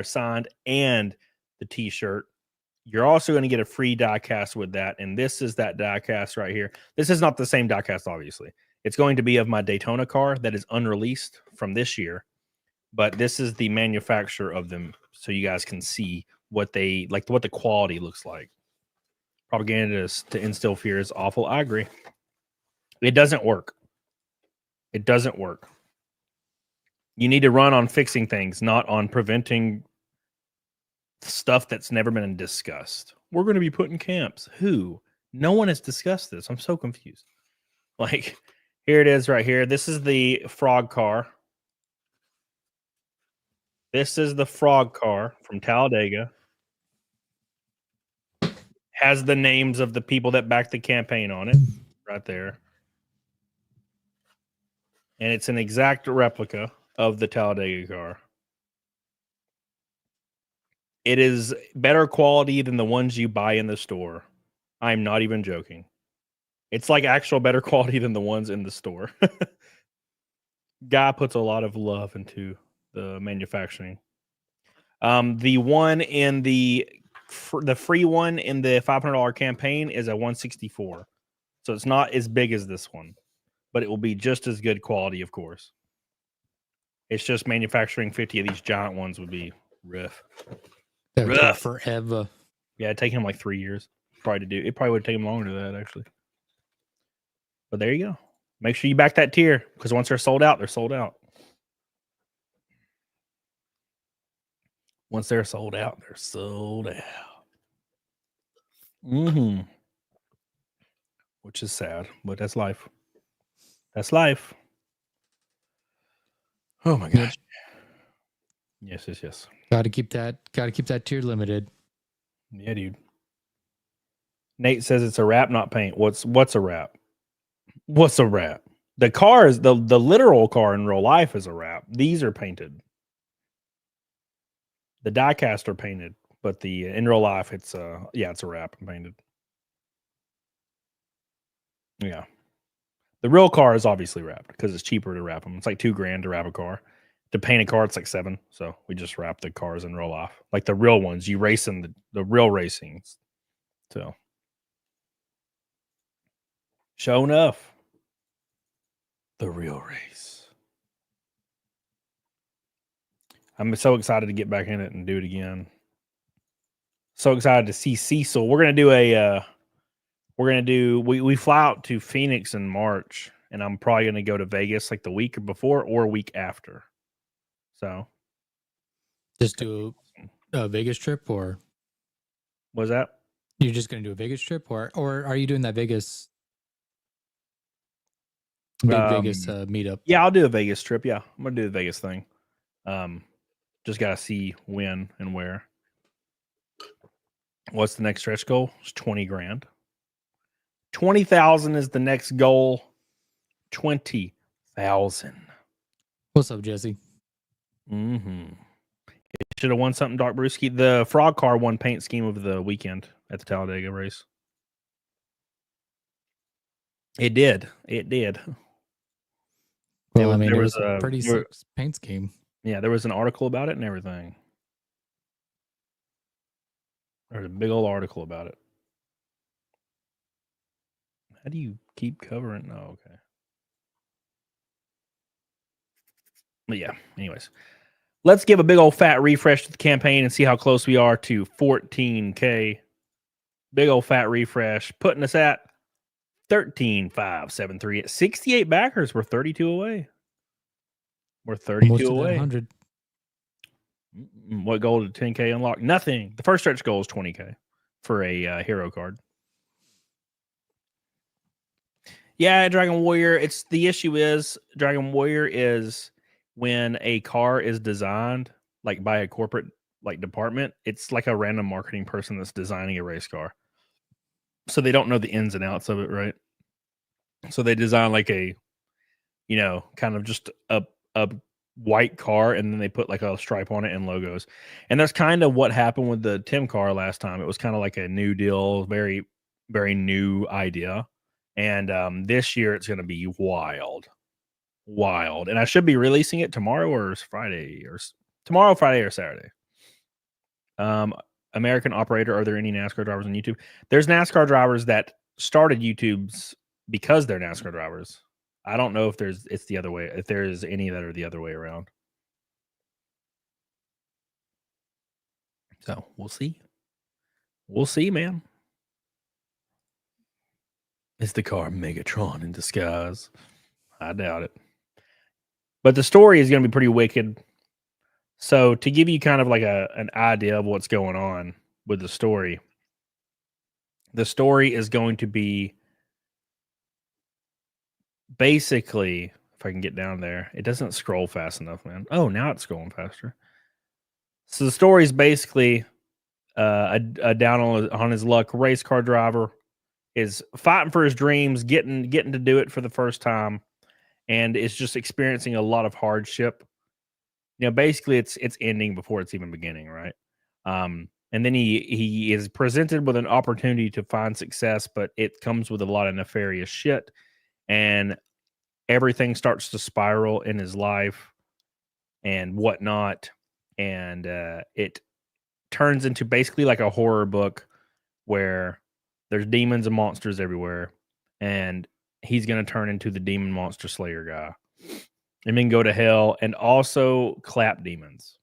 signed, and the t-shirt. You're also going to get a free diecast with that, and this is that diecast right here. This is not the same diecast, obviously. It's going to be of my Daytona car that is unreleased from this year, but this is the manufacturer of them, so you guys can see what they like, what the quality looks like. Propaganda to instill fear is awful. I agree. It doesn't work. It doesn't work. You need to run on fixing things, not on preventing stuff that's never been discussed. We're going to be put in camps. Who? No one has discussed this. I'm so confused. Like, here it is right here. This is the frog car. This is the frog car from Talladega. Has the names of the people that backed the campaign on it right there. And it's an exact replica of the Talladega car. It is better quality than the ones you buy in the store. I'm not even joking. It's like actual better quality than the ones in the store. Guy puts a lot of love into the manufacturing. The one in the free one in the $500 campaign is a 164. So it's not as big as this one, but it will be just as good quality, of course. It's just manufacturing 50 of these giant ones would be rough. That would take Rough. forever. Yeah, it'd take him like 3 years probably to do. It probably would take him longer than that, actually. But there you go. Make sure you back that tier, because once they're sold out, they're sold out. Once they're sold out, they're sold out. Mm-hmm. Which is sad, but that's life. That's life. Oh my gosh. Yes. Gotta keep that tier limited. Yeah, dude. Nate says it's a wrap, not paint. What's a wrap? What's a wrap? The car is the literal car in real life is a wrap. These are painted. The die-cast are painted, but the in real life it's a wrap and painted. Yeah. The real car is obviously wrapped because it's cheaper to wrap them. It's like $2,000 to wrap a car. To paint a car, it's like $7,000. So we just wrap the cars in real life. Like the real ones. You race in the real racings. So show enough. The real race. I'm so excited to get back in it and do it again. So excited to see Cecil. We're gonna do we fly out to Phoenix in March, and I'm probably gonna go to Vegas like the week before or a week after. So Just do a Vegas trip, or was that? you're just gonna do a Vegas trip, or are you doing that Vegas Vegas meetup? Yeah, I'll do a Vegas trip. Yeah, I'm gonna do the Vegas thing. Just gotta see when and where. What's the next stretch goal? It's 20 grand. 20,000 is the next goal. 20,000. What's up, Jesse? Mm-hmm. It should have won something, Dark Brewski. The frog car won paint scheme of the weekend at the Talladega race. It did. Well, I mean, there it was was a a- pretty there- sick paint scheme. Yeah, there was an article about it and everything. There's a big old article about it. How do you keep covering? Oh, okay. But yeah, anyways. Let's give a big old fat refresh to the campaign and see how close we are to 14K. Big old fat refresh, putting us at 13,573 at 68 backers. We're 32 away. We're 32 Almost to that away. 100. What goal did 10K unlock? Nothing. The first stretch goal is 20K for a hero card. Yeah, Dragon Warrior. The issue is Dragon Warrior is when a car is designed like by a corporate like department, it's like a random marketing person that's designing a race car. So they don't know the ins and outs of it, right? So they design like a, kind of just a white car, and then they put like a stripe on it and logos. And that's kind of what happened with the Tim car last time. It was kind of like a new deal, very, very new idea. And this year it's going to be wild. And I should be releasing it tomorrow or Friday, or tomorrow, Friday, or Saturday. American operator, are there any NASCAR drivers on YouTube? There's NASCAR drivers that started YouTube's because they're NASCAR drivers. I don't know if it's the other way, if there's any that are the other way around. So we'll see. We'll see, man. Is the car Megatron in disguise? I doubt it. But the story is going to be pretty wicked. So to give you kind of like an idea of what's going on with the story is going to be basically, if I can get down there, it doesn't scroll fast enough, man. Oh, now it's scrolling faster. So the story is basically a down on his luck race car driver is fighting for his dreams, getting to do it for the first time, and is just experiencing a lot of hardship. Basically it's ending before it's even beginning, right? And then he is presented with an opportunity to find success, but it comes with a lot of nefarious shit, and everything starts to spiral in his life and whatnot. and it turns into basically like a horror book where there's demons and monsters everywhere, and he's going to turn into the demon monster slayer guy and then go to hell and also clap demons.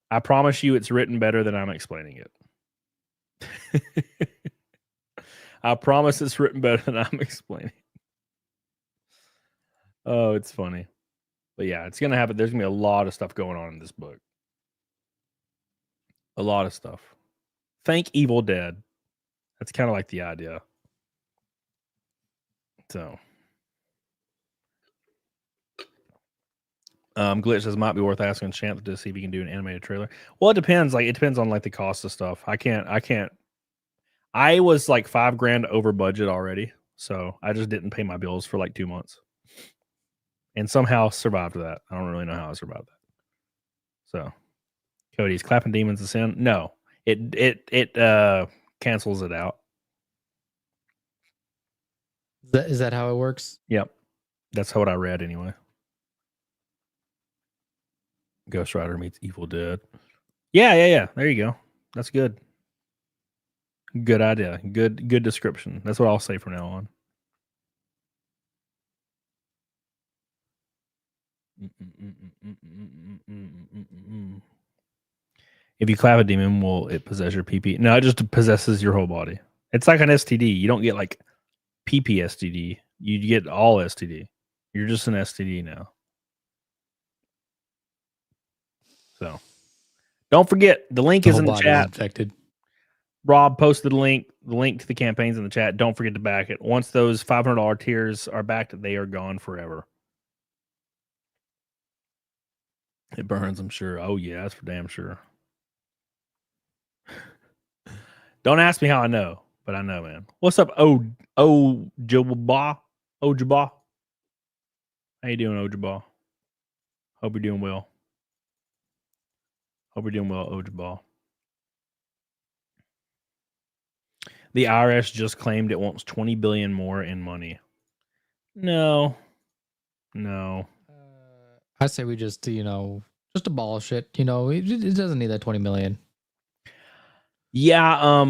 I promise you it's written better than I'm explaining it. I promise it's written better than I'm explaining. Oh, it's funny. But yeah, it's going to happen. There's going to be a lot of stuff going on in this book. A lot of stuff. Thank Evil Dead. That's kind of like the idea. So, Glitch says might be worth asking Chant to see if he can do an animated trailer. Well, it depends. Like, it depends on like the cost of stuff. I was like $5,000 over budget already, so I just didn't pay my bills for like 2 months, and somehow survived that. I don't really know how I survived that. So, Cody's clapping demons a sin? No, it cancels it out. Is that how it works? Yep, that's what I read anyway. Ghost Rider meets Evil Dead. Yeah. There you go. That's good. Good idea. Good description. That's what I'll say from now on. If you clap a demon, will it possess your PP? No, it just possesses your whole body. It's like an STD. You don't get like PP STD. You get all STD. You're just an STD now. So don't forget, the link is in the chat. Infected. Rob posted the link to the campaigns in the chat. Don't forget to back it. Once those $500 tiers are backed, they are gone forever. It burns, I'm sure. Oh yeah, that's for damn sure. Don't ask me how I know, but I know, man. What's up, Ojaba? Ojaba? How you doing, Ojaba? Hope you're doing well. Hope you're doing well, Ojaba. The IRS just claimed it wants $20 billion more in money. No. I say we just just abolish it. It doesn't need that 20 million. Yeah,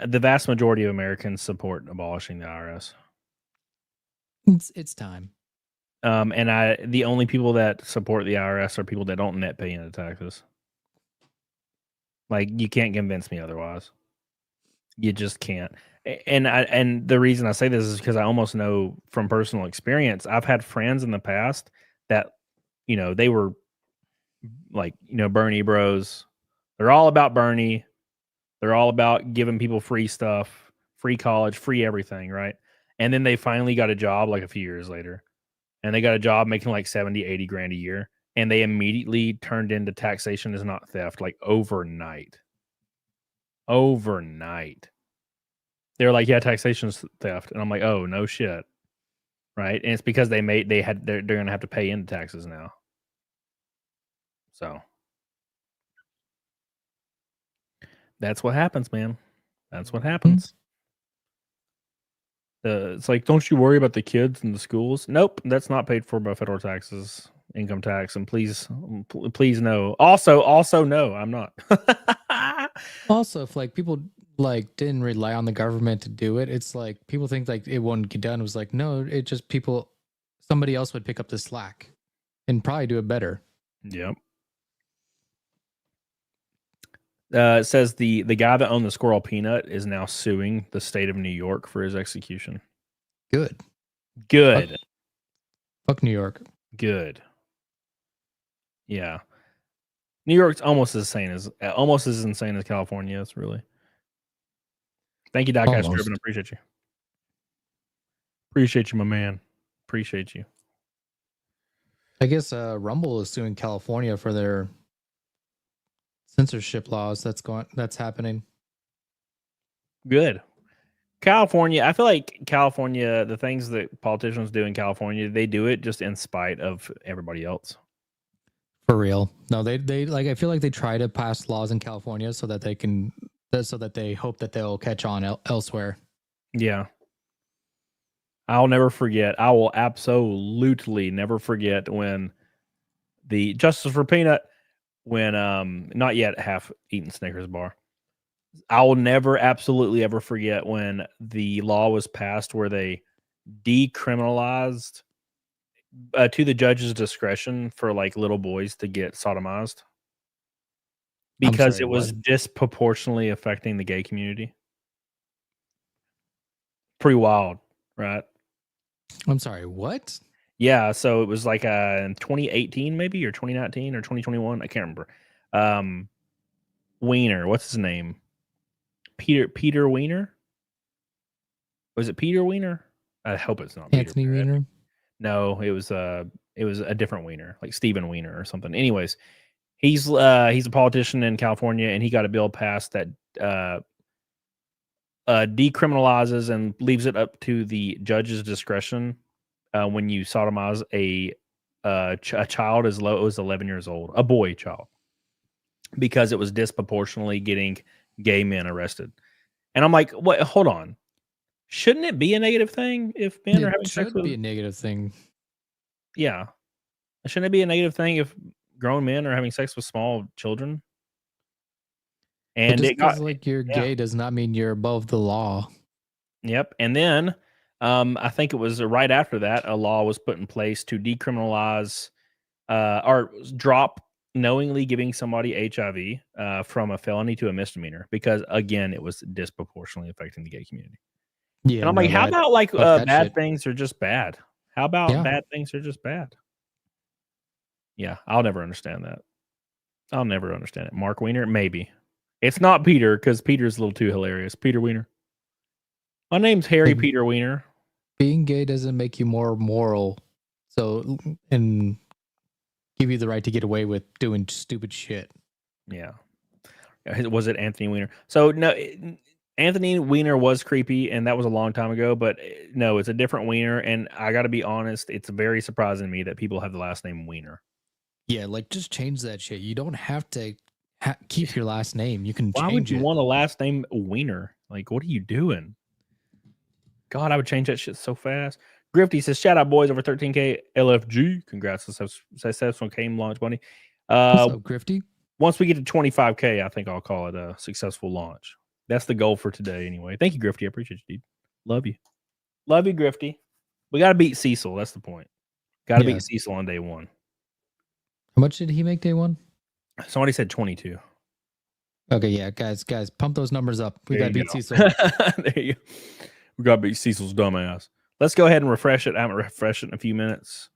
the vast majority of Americans support abolishing the IRS. It's time. And the only people that support the IRS are people that don't net pay into taxes. Like, you can't convince me otherwise. You just can't. And the reason I say this is because I almost know from personal experience. I've had friends in the past that, they were like, Bernie bros. They're all about Bernie. They're all about giving people free stuff, free college, free everything, right? And then they finally got a job like a few years later. And they got a job making like 70, 80 grand a year. And they immediately turned into taxation is not theft, like overnight. Overnight. They're like, yeah, taxation is theft. And I'm like, oh, no shit. Right? And it's because they're going to have to pay into taxes now. So that's what happens, man. That's what happens. It's like, don't you worry about the kids in the schools? Nope, that's not paid for by federal taxes, income tax, and please no. Also no, I'm not. Also, if like people didn't rely on the government to do it, it's like people think like it wouldn't get done. It was like, no, it just somebody else would pick up the slack and probably do it better. Yep. It says the guy that owned the squirrel Peanut is now suing the state of New York for his execution. Good. Fuck New York. Good. Yeah. New York's almost as insane as California. It's really. Thank you, Doc Astrobin. Appreciate you. Appreciate you, my man. Appreciate you. I guess Rumble is suing California for their censorship laws that's happening. Good. California, I feel like California, the things that politicians do in California, they do it just in spite of everybody else. For real. No, they like, I feel like they try to pass laws in California so that they hope that they'll catch on elsewhere. Yeah. I'll never forget. I will absolutely never forget when the Justice for Peanut when not yet half eaten Snickers bar. I will never absolutely ever forget when the law was passed where they decriminalized to the judge's discretion for like little boys to get sodomized because sorry, it was what? disproportionately affecting the gay community. Pretty wild, right? I'm sorry, what? Yeah, so it was like in 2018 maybe or 2019 or 2021, I can't remember. Wiener, what's his name? Peter Wiener? Was it Peter Wiener? I hope it's not Anthony Peter Weiner? No, it was a different Wiener, like Stephen Wiener or something. Anyways, he's a politician in California, and he got a bill passed that decriminalizes and leaves it up to the judge's discretion when you sodomize a child as low as 11 years old, a boy child, because it was disproportionately getting gay men arrested. And I'm like, what? Hold on. Shouldn't it be a negative thing if men are having It sex should with? be a negative thing. Yeah. Shouldn't it be a negative thing if grown men are having sex with small children? But And just it got because like you're yeah. gay does not mean you're above the law. Yep. And then I think it was right after that a law was put in place to decriminalize or drop knowingly giving somebody HIV from a felony to a misdemeanor because again it was disproportionately affecting the gay community. Yeah, And I'm like, how about like that bad shit. things are just bad? How about Yeah. bad things are just bad? Yeah, I'll never understand that. I'll never understand it. Mark Wiener, maybe. It's not Peter because Peter's a little too hilarious. Peter Wiener. My name's Harry Like, Peter Wiener. being gay doesn't make you more moral, so and give you the right to get away with doing stupid shit. Yeah. Was it Anthony Weiner? So no, Anthony Weiner was creepy, and that was a long time ago. But no, it's a different Weiner, and I got to be honest, it's very surprising to me that people have the last name Weiner. Yeah, like just change that shit. You don't have to keep your last name. You can Why would change you it. want a last name Weiner? Like, what are you doing? God, I would change that shit so fast. Grifty says, "Shout out, boys, over 13K LFG. Congrats on successful game launch, buddy. What's up, Grifty? Once we get to 25K, I think I'll call it a successful launch. That's the goal for today, anyway. Thank you, Grifty. I appreciate you, dude. Love you. Love you, Grifty. We got to beat Cecil. That's the point. Got to beat Cecil on day one. How much did he make day one? Somebody said 22. Okay, yeah, guys, pump those numbers up. We got to beat Cecil. There you go. We got to beat Cecil's dumbass. Let's go ahead and refresh it. I haven't refreshed it in a few minutes.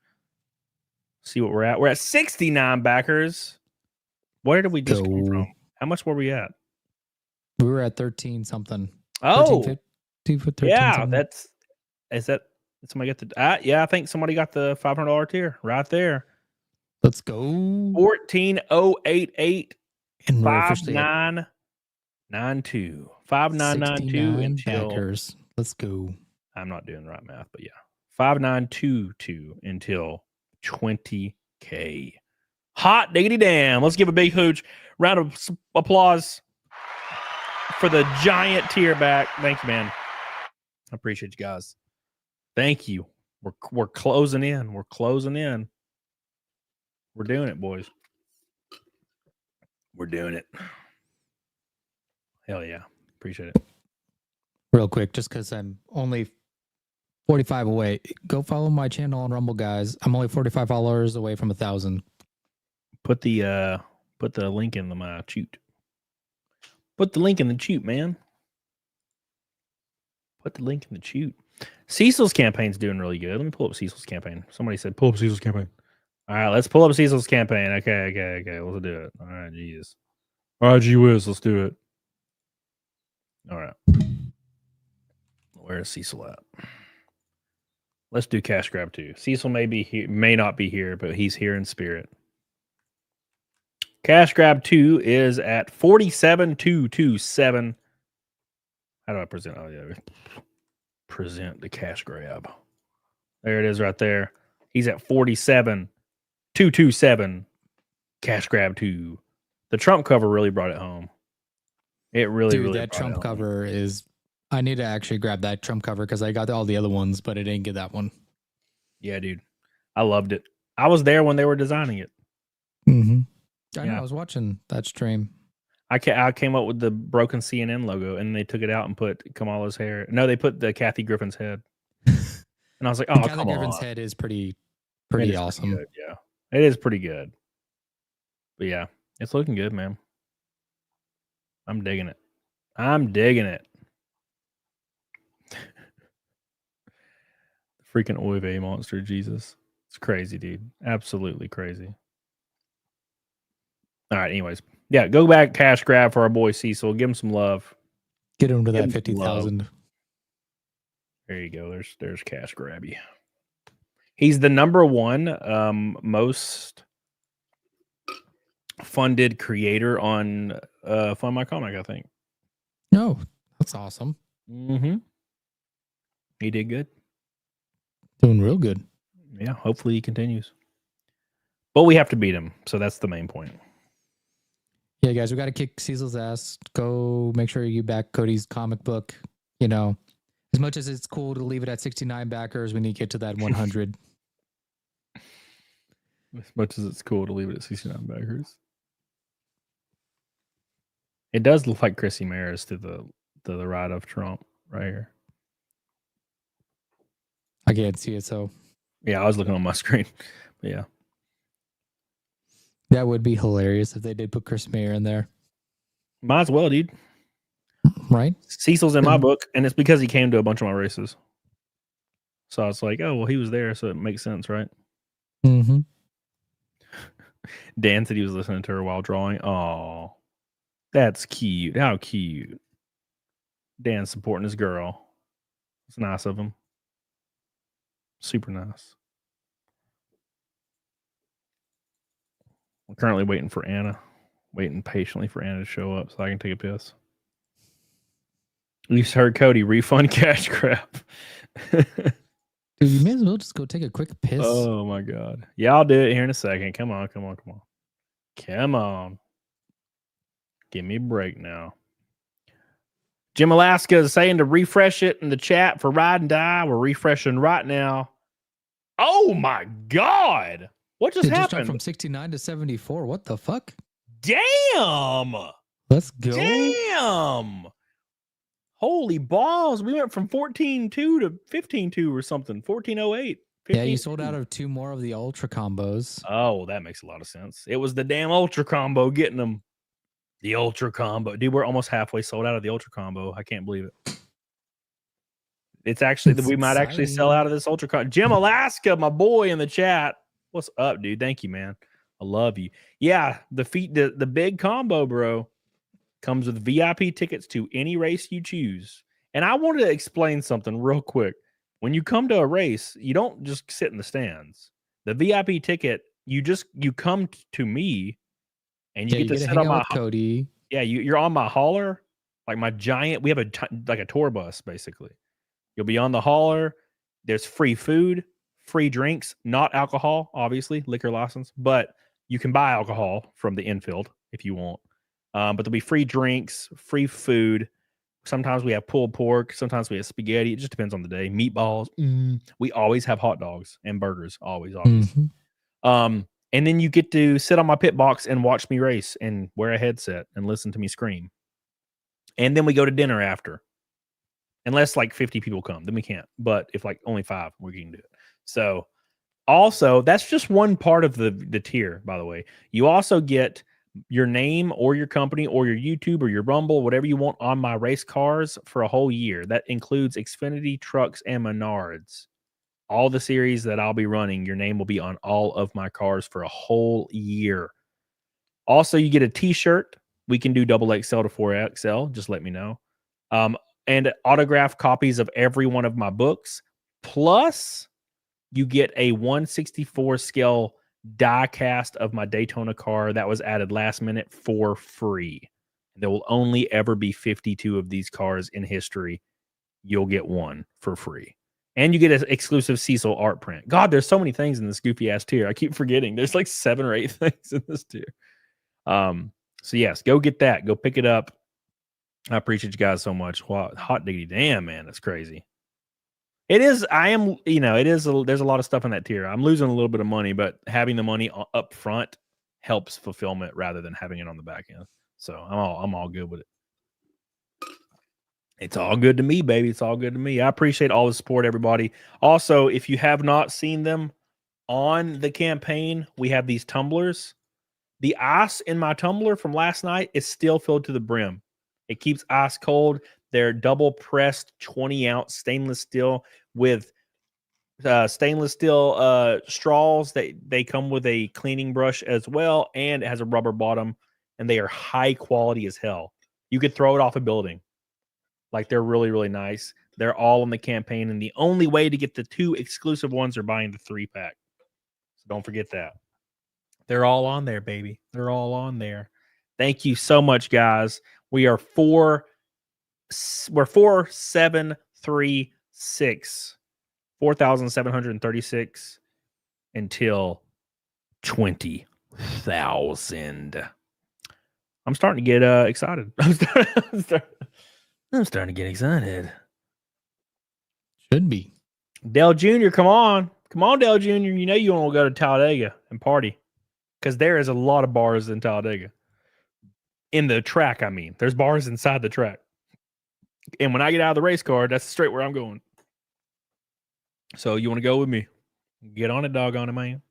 See what we're at. We're at 69 backers. Where did we just come from? How much were we at? We were at 13 something. Oh, 13 yeah. something. Did somebody get the? Yeah, I think somebody got the $500 tier right there. Let's go. 14088 and we're officially 5992 5992 until backers. Let's go. I'm not doing the right math, but yeah, 5922 until 20K. Hot diggity damn. Let's give a big huge round of applause for the giant tier back. Thank you, man. I appreciate you guys. Thank you. We're closing in. We're closing in. We're doing it, boys. We're doing it. Hell yeah. Appreciate it. Real quick, just because I'm only 45 away. Go follow my channel on Rumble, guys. I'm only 45 followers away from 1,000. Put the link in my chute. Put the link in the chute, man. Put the link in the chute. Cecil's campaign's doing really good. Let me pull up Cecil's campaign. Somebody said pull up Cecil's campaign. All right, let's pull up Cecil's campaign. Okay. Let's do it. All right, Jesus. All right, gee whiz, let's do it. All right. Where's Cecil at? Let's do cash grab 2. Cecil may be here, may not be here, but he's here in spirit. Cash grab 2 is at 47,227. How do I present? Oh yeah, present the cash grab. There it is, right there. He's at 47,227. Cash grab 2. The Trump cover really brought it home. It really, Dude, really. that Trump cover is. I need to actually grab that Trump cover because I got all the other ones, but I didn't get that one. Yeah, dude. I loved it. I was there when they were designing it. Mm-hmm. I know. Yeah. I was watching that stream. I came up with the broken CNN logo, and they took it out and put Kamala's hair. No, they put the Kathy Griffin's head. And I was like, oh, Kathy come Griffin's on. head is pretty It is awesome. Pretty good, yeah. It is pretty good. But yeah, it's looking good, man. I'm digging it. I'm digging it. Freaking Oy vey monster, Jesus. It's crazy, dude. Absolutely crazy. All right, anyways. Yeah, go back, cash grab for our boy Cecil. Give him some love. Get him to Give that him some 50,000. There you go. There's cash grabby. He's the number one most funded creator on Fund My Comic, I think. No, that's awesome. Mm-hmm. He did good. Doing real good. Yeah, hopefully he continues. But we have to beat him, so that's the main point. Yeah, guys, we got to kick Cecil's ass. Go make sure you back Cody's comic book. You know, as much as it's cool to leave it at 69 backers, we need to get to that 100. As much as it's cool to leave it at 69 backers. It does look like Chrissy Maris to the right of Trump right here. I can't see it, so yeah, I was looking on my screen. But yeah. That would be hilarious if they did put Chris Mayer in there. Might as well, dude. Right? Cecil's in my book, and it's because he came to a bunch of my races. So I was like, oh, well, he was there, so it makes sense, right? Mm-hmm. Dan said he was listening to her while drawing. Oh, that's cute. How cute. Dan's supporting his girl. It's nice of him. Super nice. I'm currently waiting for Anna. Waiting patiently for Anna to show up so I can take a piss. You heard Cody, refund cash grab. Dude, you may as well just go take a quick piss. Oh my God. Yeah, I'll do it here in a second. Come on. Come on. Give me a break now. Jim Alaska is saying to refresh it in the chat for Ride and Die. We're refreshing right now. Oh my God. What just happened? Jumped from 69 to 74. What the fuck? Damn. Let's go. Damn. Holy balls. We went from 14.2 to 15.2 or something. 14.08. Yeah, you sold out of 2 more of the Ultra combos. Oh, that makes a lot of sense. It was the damn Ultra combo getting them. The Ultra combo. Dude, we're almost halfway sold out of the Ultra combo. I can't believe it. It's actually, we might actually sell out of this Ultra combo. Jim Alaska, my boy in the chat. What's up, dude? Thank you, man. I love you. Yeah, the big combo, bro, comes with VIP tickets to any race you choose. And I wanted to explain something real quick. When you come to a race, you don't just sit in the stands. The VIP ticket, you come to me, and you get to sit on my Cody. Yeah, you're on my hauler, like my giant. We have like a tour bus, basically. You'll be on the hauler. There's free food, free drinks, not alcohol, obviously, liquor license, but you can buy alcohol from the infield if you want. But there'll be free drinks, free food. Sometimes we have pulled pork. Sometimes we have spaghetti. It just depends on the day. Meatballs. We always have hot dogs and burgers. Always, obviously. And then you get to sit on my pit box and watch me race and wear a headset and listen to me scream. And then we go to dinner after. Unless like 50 people come, then we can't. But if like only 5, we can do it. So also, that's just one part of the tier, by the way. You also get your name or your company or your YouTube or your Rumble, whatever you want on my race cars for a whole year. That includes Xfinity, Trucks, and Menards. All the series that I'll be running, your name will be on all of my cars for a whole year. Also, you get a t-shirt. We can do XXL to 4XL. Just let me know. And autographed copies of every one of my books. Plus, you get a 1/64 scale die cast of my Daytona car that was added last minute for free. There will only ever be 52 of these cars in history. You'll get one for free. And you get an exclusive Cecil art print. God, there's so many things in this goofy ass tier. I keep forgetting. There's like 7 or 8 things in this tier. So yes, go get that. Go pick it up. I appreciate you guys so much. Hot diggity damn, man. That's crazy. It is. There's a lot of stuff in that tier. I'm losing a little bit of money, but having the money up front helps fulfillment rather than having it on the back end. So I'm all good with it. It's all good to me, baby. It's all good to me. I appreciate all the support, everybody. Also, if you have not seen them on the campaign, we have these tumblers. The ice in my tumbler from last night is still filled to the brim. It keeps ice cold. They're double pressed 20-ounce stainless steel with stainless steel straws. They come with a cleaning brush as well, and it has a rubber bottom, and they are high quality as hell. You could throw it off a building. Like, they're really, really nice. They're all in the campaign, and the only way to get the 2 exclusive ones are buying the 3-pack. So don't forget that. They're all on there, baby. They're all on there. Thank you so much, guys. We are 4,736. 4,736 until 20,000. I'm starting to get excited. I'm starting to get excited. Should be. Dale Jr., come on. Come on, Dale Jr. You know you want to go to Talladega and party. Because there is a lot of bars in Talladega. In the track, I mean. There's bars inside the track. And when I get out of the race car, that's straight where I'm going. So you want to go with me? Get on it, doggone it, man.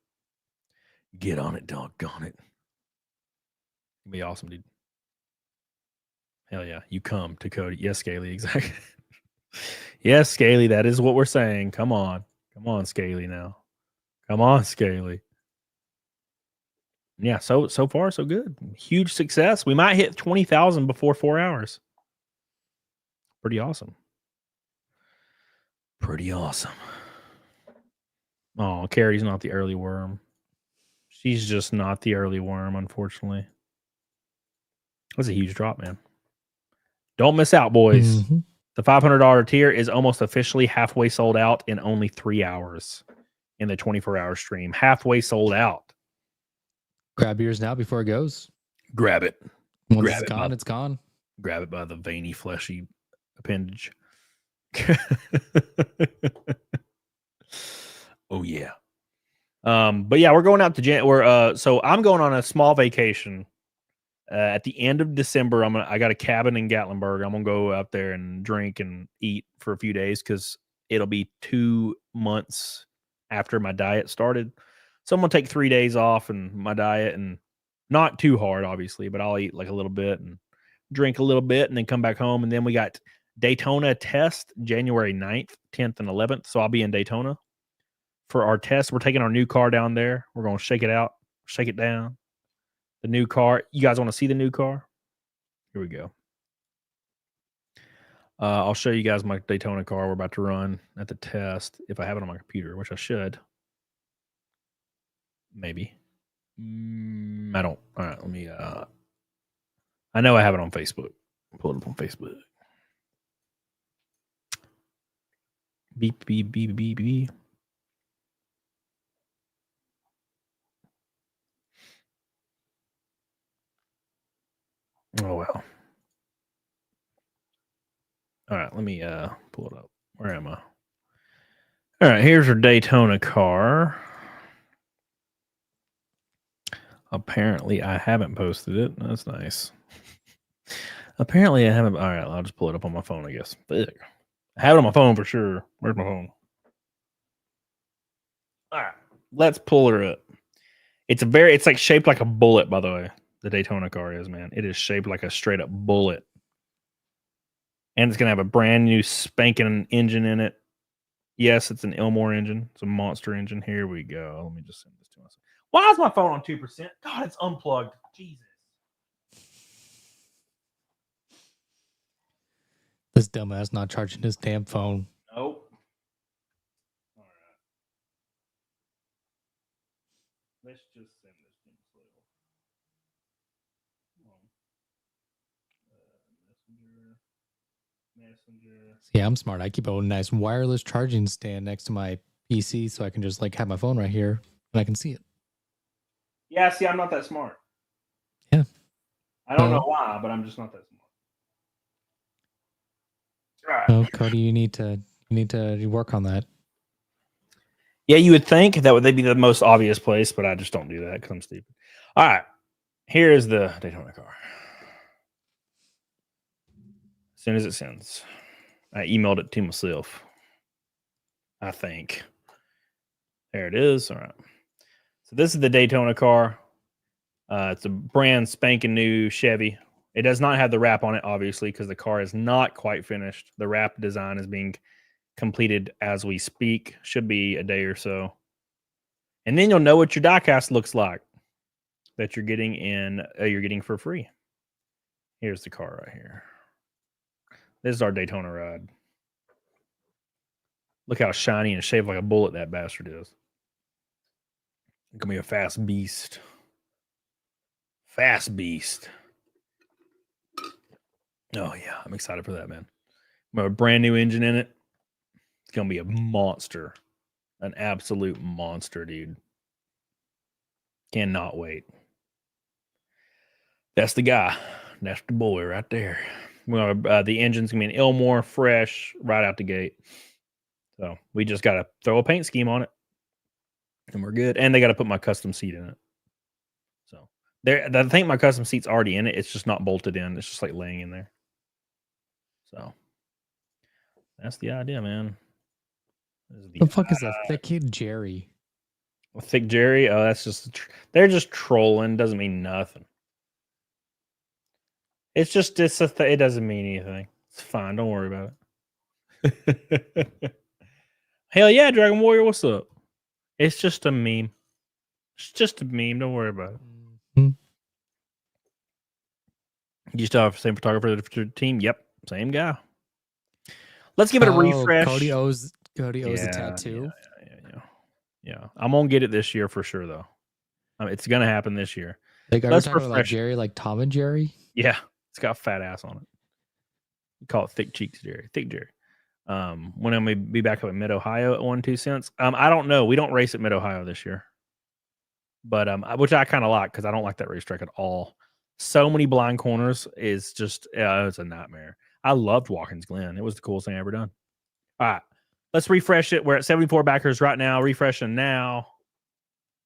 Get on it, doggone it. It'd be awesome, dude. Hell yeah. You come to Cody. Yes, Scaly, exactly. Yes, Scaly, that is what we're saying. Come on. Come on, Scaly now. Come on, Scaly. Yeah, so far, so good. Huge success. We might hit 20,000 before 4 hours. Pretty awesome. Pretty awesome. Oh, Carrie's not the early worm. She's just not the early worm, unfortunately. That's a huge drop, man. Don't miss out, boys. Mm-hmm. The $500 tier is almost officially halfway sold out in only 3 hours in the 24-hour stream. Halfway sold out. Grab yours now before it goes. Grab it. Once Grab it's gone, it's gone. Grab it by the veiny, fleshy appendage. Oh yeah. But yeah, we're going out to so I'm going on a small vacation at the end of December. I got a cabin in Gatlinburg. I'm gonna go out there and drink and eat for a few days because it'll be 2 months after my diet started. So I'm gonna take 3 days off and my diet, and not too hard, obviously, but I'll eat like a little bit and drink a little bit and then come back home. And then we got Daytona test January 9th, 10th, and 11th. So I'll be in Daytona for our test. We're taking our new car down there. We're going to shake it out, shake it down. The new car. You guys want to see the new car? Here we go. I'll show you guys my Daytona car we're about to run at the test. If I have it on my computer, which I should. Maybe. I don't. All right, let me. I know I have it on Facebook. Pull it up on Facebook. Beep, beep, beep, beep, beep. Oh, well. All right, let me pull it up. Where am I? All right, here's our Daytona car. Apparently, I haven't posted it. That's nice. Apparently, I haven't. All right, I'll just pull it up on my phone, I guess. I have it on my phone for sure. Where's my phone? All right, let's pull her up. It's like shaped like a bullet, by the way. The Daytona car is, man. It is shaped like a straight up bullet. And it's going to have a brand new spanking engine in it. Yes, it's an Elmore engine. It's a monster engine. Here we go. Let me just send this to myself. Why is my phone on 2%? God, it's unplugged. Jesus. This dumbass not charging his damn phone. Nope. All right. Let's just send this to Messenger. Yeah, I'm smart. I keep a nice wireless charging stand next to my PC so I can just like have my phone right here and I can see it. Yeah, see, I'm not that smart. Yeah. I don't know why, but I'm just not that smart. All right. Oh, Cody, you need to work on that. Yeah, you would think that would be the most obvious place, but I just don't do that because I'm stupid. All right. Here's the Daytona car. As soon as it sends, I emailed it to myself. I think. There it is. All right. So this is the Daytona car. It's a brand spanking new Chevy. It does not have the wrap on it, obviously, because the car is not quite finished. The wrap design is being completed as we speak. Should be a day or so. And then you'll know what your diecast looks like that you're getting for free. Here's the car right here. This is our Daytona ride. Look how shiny and shaped like a bullet that bastard is. It's gonna be a fast beast. Fast beast. Oh yeah, I'm excited for that, man. We have a brand new engine in it. It's gonna be a monster. An absolute monster, dude. Cannot wait. That's the guy. That's the boy right there. The engine's gonna be an Elmore, fresh, right out the gate. So we just gotta throw a paint scheme on it, and we're good. And they gotta put my custom seat in it. So I think my custom seat's already in it. It's just not bolted in. It's just like laying in there. So that's the idea, man. The fuck is that thick kid Jerry? Thick Jerry? Oh, that's just they're just trolling. Doesn't mean nothing. It doesn't mean anything. It's fine. Don't worry about it. Hell yeah, Dragon Warrior. What's up? It's just a meme. It's just a meme. Don't worry about it. Mm-hmm. You still have the same photographer for the team? Yep, same guy. Let's give it a refresh. Cody owes a tattoo. Yeah. I'm gonna get it this year for sure, though. It's gonna happen this year. Like, are you talking about like Jerry, like Tom and Jerry? Yeah, it's got a fat ass on it. We call it Thick Cheeks Jerry. Thick Jerry. When I'm gonna be back up in Mid Ohio at 1 2 cents. I don't know. We don't race at Mid Ohio this year, but which I kind of like because I don't like that racetrack at all. So many blind corners is just it's a nightmare. I loved Watkins Glen. It was the coolest thing I ever done. All right, let's refresh it. We're at 74 backers right now. Refreshing now.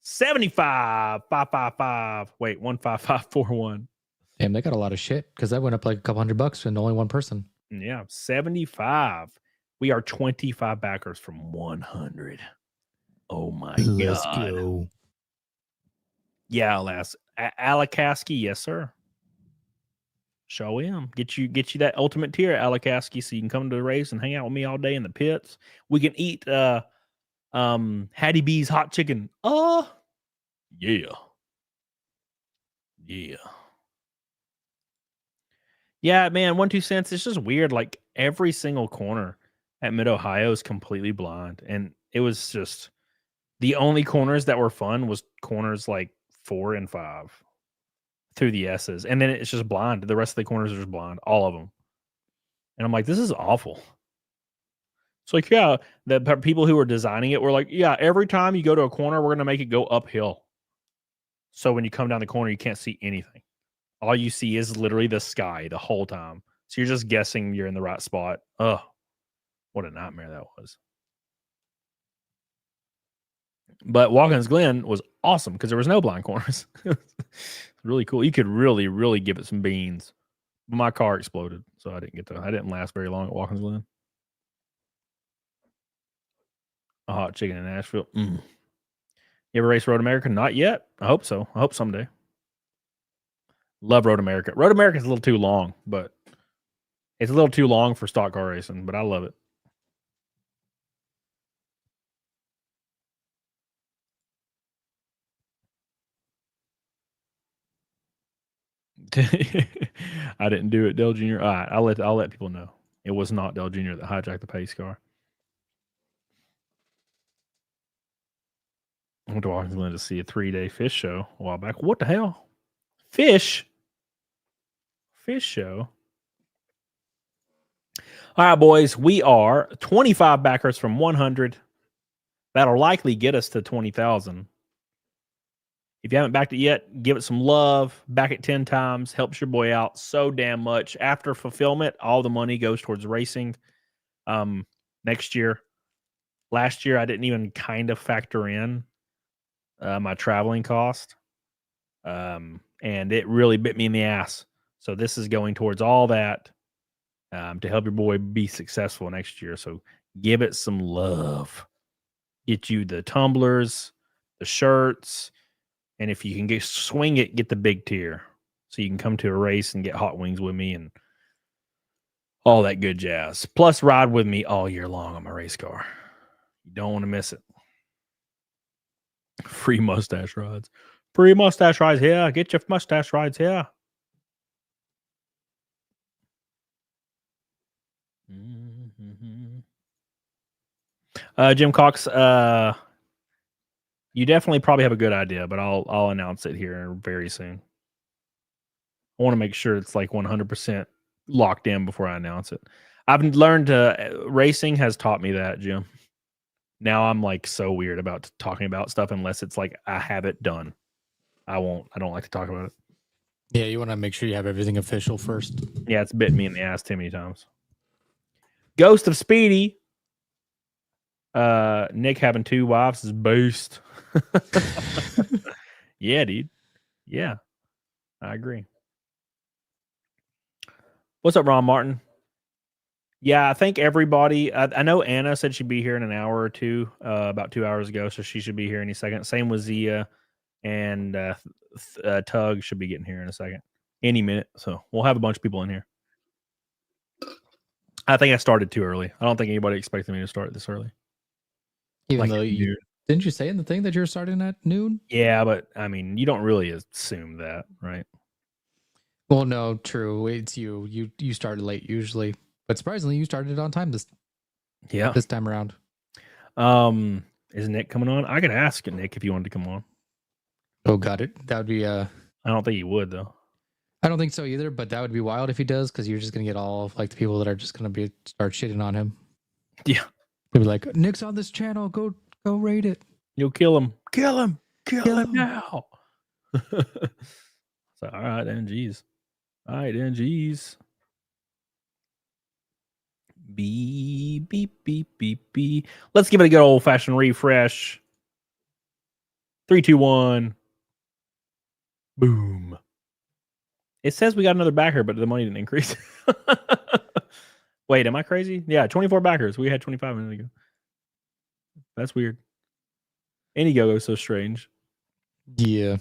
75 555. Wait, 15541. Damn, they got a lot of shit because that went up like a couple $100 and only one person. Yeah, 75. We are 25 backers from 100. Oh my god. Let's go. Yeah, Alakaski, yes, sir. Show him. Get you that ultimate tier at Alakaski so you can come to the race and hang out with me all day in the pits. We can eat Hattie B's hot chicken. Yeah. Yeah, man, 1 2 cents. It's just weird. Like every single corner at Mid Ohio is completely blind. And it was just the only corners that were fun was corners like 4 and 5 through the S's. And then it's just blind. The rest of the corners are just blind, all of them. And I'm like, this is awful. It's like, yeah, the people who were designing it were like, yeah, every time you go to a corner, we're going to make it go uphill. So when you come down the corner, you can't see anything. All you see is literally the sky the whole time. So you're just guessing you're in the right spot. Ugh, what a nightmare that was. But Watkins Glen was awesome because there was no blind corners. Really cool. You could really, really give it some beans. But my car exploded, so I didn't last very long at Watkins Glen. A hot chicken in Nashville. You ever race Road America? Not yet. I hope so. I hope someday. Love Road America. Road America is a little too long, but it's a little too long for stock car racing, but I love it. I didn't do it, Dell Jr. All right, I'll let people know. It was not Dell Jr. that hijacked the pace car. I went to Watkins Glen to see a 3-day fish show a while back. What the hell? Fish show. All right, boys, we are 25 backers from 100. That'll likely get us to 20,000. If you haven't backed it yet, give it some love. Back it 10 times. Helps your boy out so damn much. After fulfillment, all the money goes towards racing. Next year. Last year, I didn't even kind of factor in my traveling cost. and it really bit me in the ass. So this is going towards all that to help your boy be successful next year. So give it some love. Get you the tumblers, the shirts, and if you can swing it, get the big tier so you can come to a race and get hot wings with me and all that good jazz. Plus, ride with me all year long on my race car. You don't want to miss it. Free mustache rides. Free mustache rides here. Get your mustache rides here. Jim Cox, you definitely probably have a good idea, but I'll announce it here very soon. I want to make sure it's like 100% locked in before I announce it. I've learned racing has taught me that, Jim. Now I'm like so weird about talking about stuff unless it's like I have it done. I don't like to talk about it. Yeah, you want to make sure you have everything official first. Yeah, it's bit me in the ass too many times. Ghost of Speedy. Nick having 2 wives is boost. Yeah, dude. Yeah, I agree. What's up, Ron Martin? Yeah, I think everybody. I know Anna said she'd be here in an hour or two, about 2 hours ago, so she should be here any second. Same with Zia, and Tug should be getting here in a second, any minute. So we'll have a bunch of people in here. I think I started too early. I don't think anybody expected me to start this early. Even though didn't you say in the thing that you're starting at noon? Yeah, but I mean, you don't really assume that, right? Well, no, true. It's you. You started late usually, but surprisingly, you started on time this time around. Is Nick coming on? I could ask Nick if you wanted to come on. Oh, got it. That would be I don't think he would though. I don't think so either, but that would be wild if he does, because you're just gonna get all of, like, the people that are just gonna start shitting on him. Yeah. They'll be like, Nick's on this channel, go rate it. You'll kill him. Kill him now. So all right then, geez. All right then, geez. Beep, beep, beep, beep, beep. Let's give it a good old fashioned refresh. 3, 2, 1. Boom. It says we got another backer, but the money didn't increase. Wait, am I crazy? Yeah, 24 backers. We had 25 minutes ago. That's weird. Indiegogo is so strange. Yeah.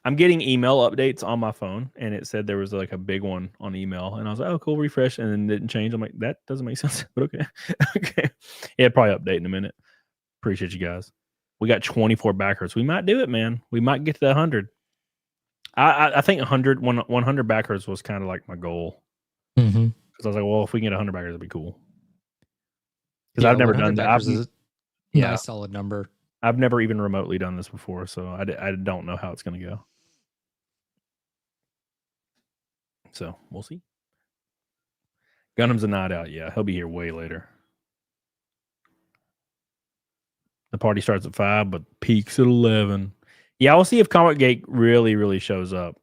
I'm getting email updates on my phone, and it said there was like a big one on email, and I was like, "Oh, cool, refresh," and then it didn't change. I'm like, that doesn't make sense, but okay, okay. Yeah, probably update in a minute. Appreciate you guys. We got 24 backers. We might do it, man. We might get to 100. I think 100 backers was kind of like my goal. Mm-hmm. Because I was like, well, if we can get 100 backers, that'd be cool. Because I've never done that. Nice solid number. I've never even remotely done this before, so I don't know how it's going to go. So we'll see. Gundam's a night out. Yeah, he'll be here way later. The party starts at 5, but peaks at 11. Yeah, we'll see if Comic Gate really, really shows up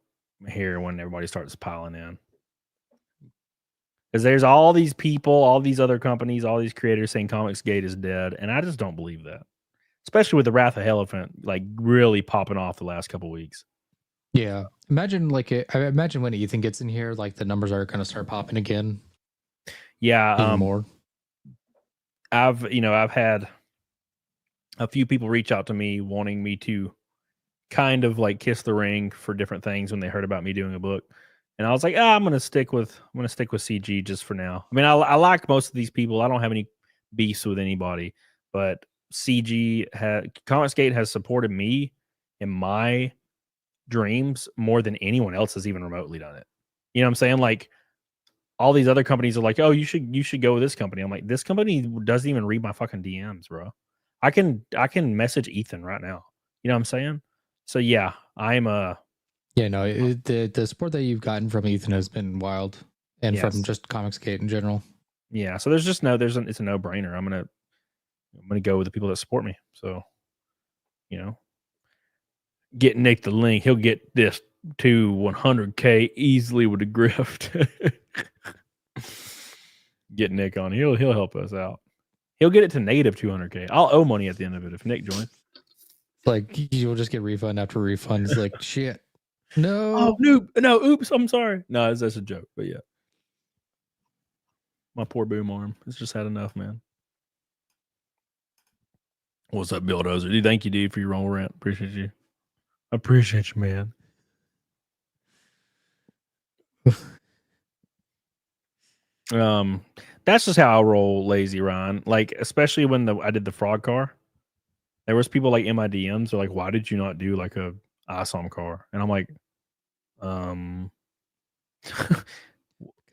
here when everybody starts piling in. Because there's all these people, all these other companies, all these creators saying Comics Gate is dead, and I just don't believe that. Especially with the Wrath of Elephant like really popping off the last couple weeks. Yeah, imagine I imagine when Ethan gets in here, like the numbers are going to start popping again. Yeah, even more. I've had a few people reach out to me wanting me to kind of like kiss the ring for different things when they heard about me doing a book. And I was like, I'm gonna stick with CG just for now. I mean, I like most of these people. I don't have any beefs with anybody, but Comicsgate has supported me in my dreams more than anyone else has even remotely done it. You know what I'm saying? Like all these other companies are like, oh, you should go with this company. I'm like, this company doesn't even read my fucking DMs, bro. I can message Ethan right now. You know what I'm saying? So yeah, I'm yeah, no, the support that you've gotten from Ethan has been wild, and from just Comicsgate in general. Yeah, so there's just it's a no-brainer. I'm gonna go with the people that support me. So, get Nick the link. He'll get this to 100K easily with a grift. Get Nick on. He'll help us out. He'll get it to negative 200K. I'll owe money at the end of it if Nick joins. Like you'll just get refund after refund. It's like shit. No. Oh, noob. No, oops. I'm sorry. No, that's a joke. But yeah. My poor boom arm. It's just had enough, man. What's up, Bill Dozer? Dude, thank you, dude, for your roll rant. Appreciate you. Appreciate you, man. That's just how I roll, lazy Ryan. Like, especially when I did the fraud car. There was people like in my DMs. They're like, "Why did you not do like a ISOM car?" And I'm like,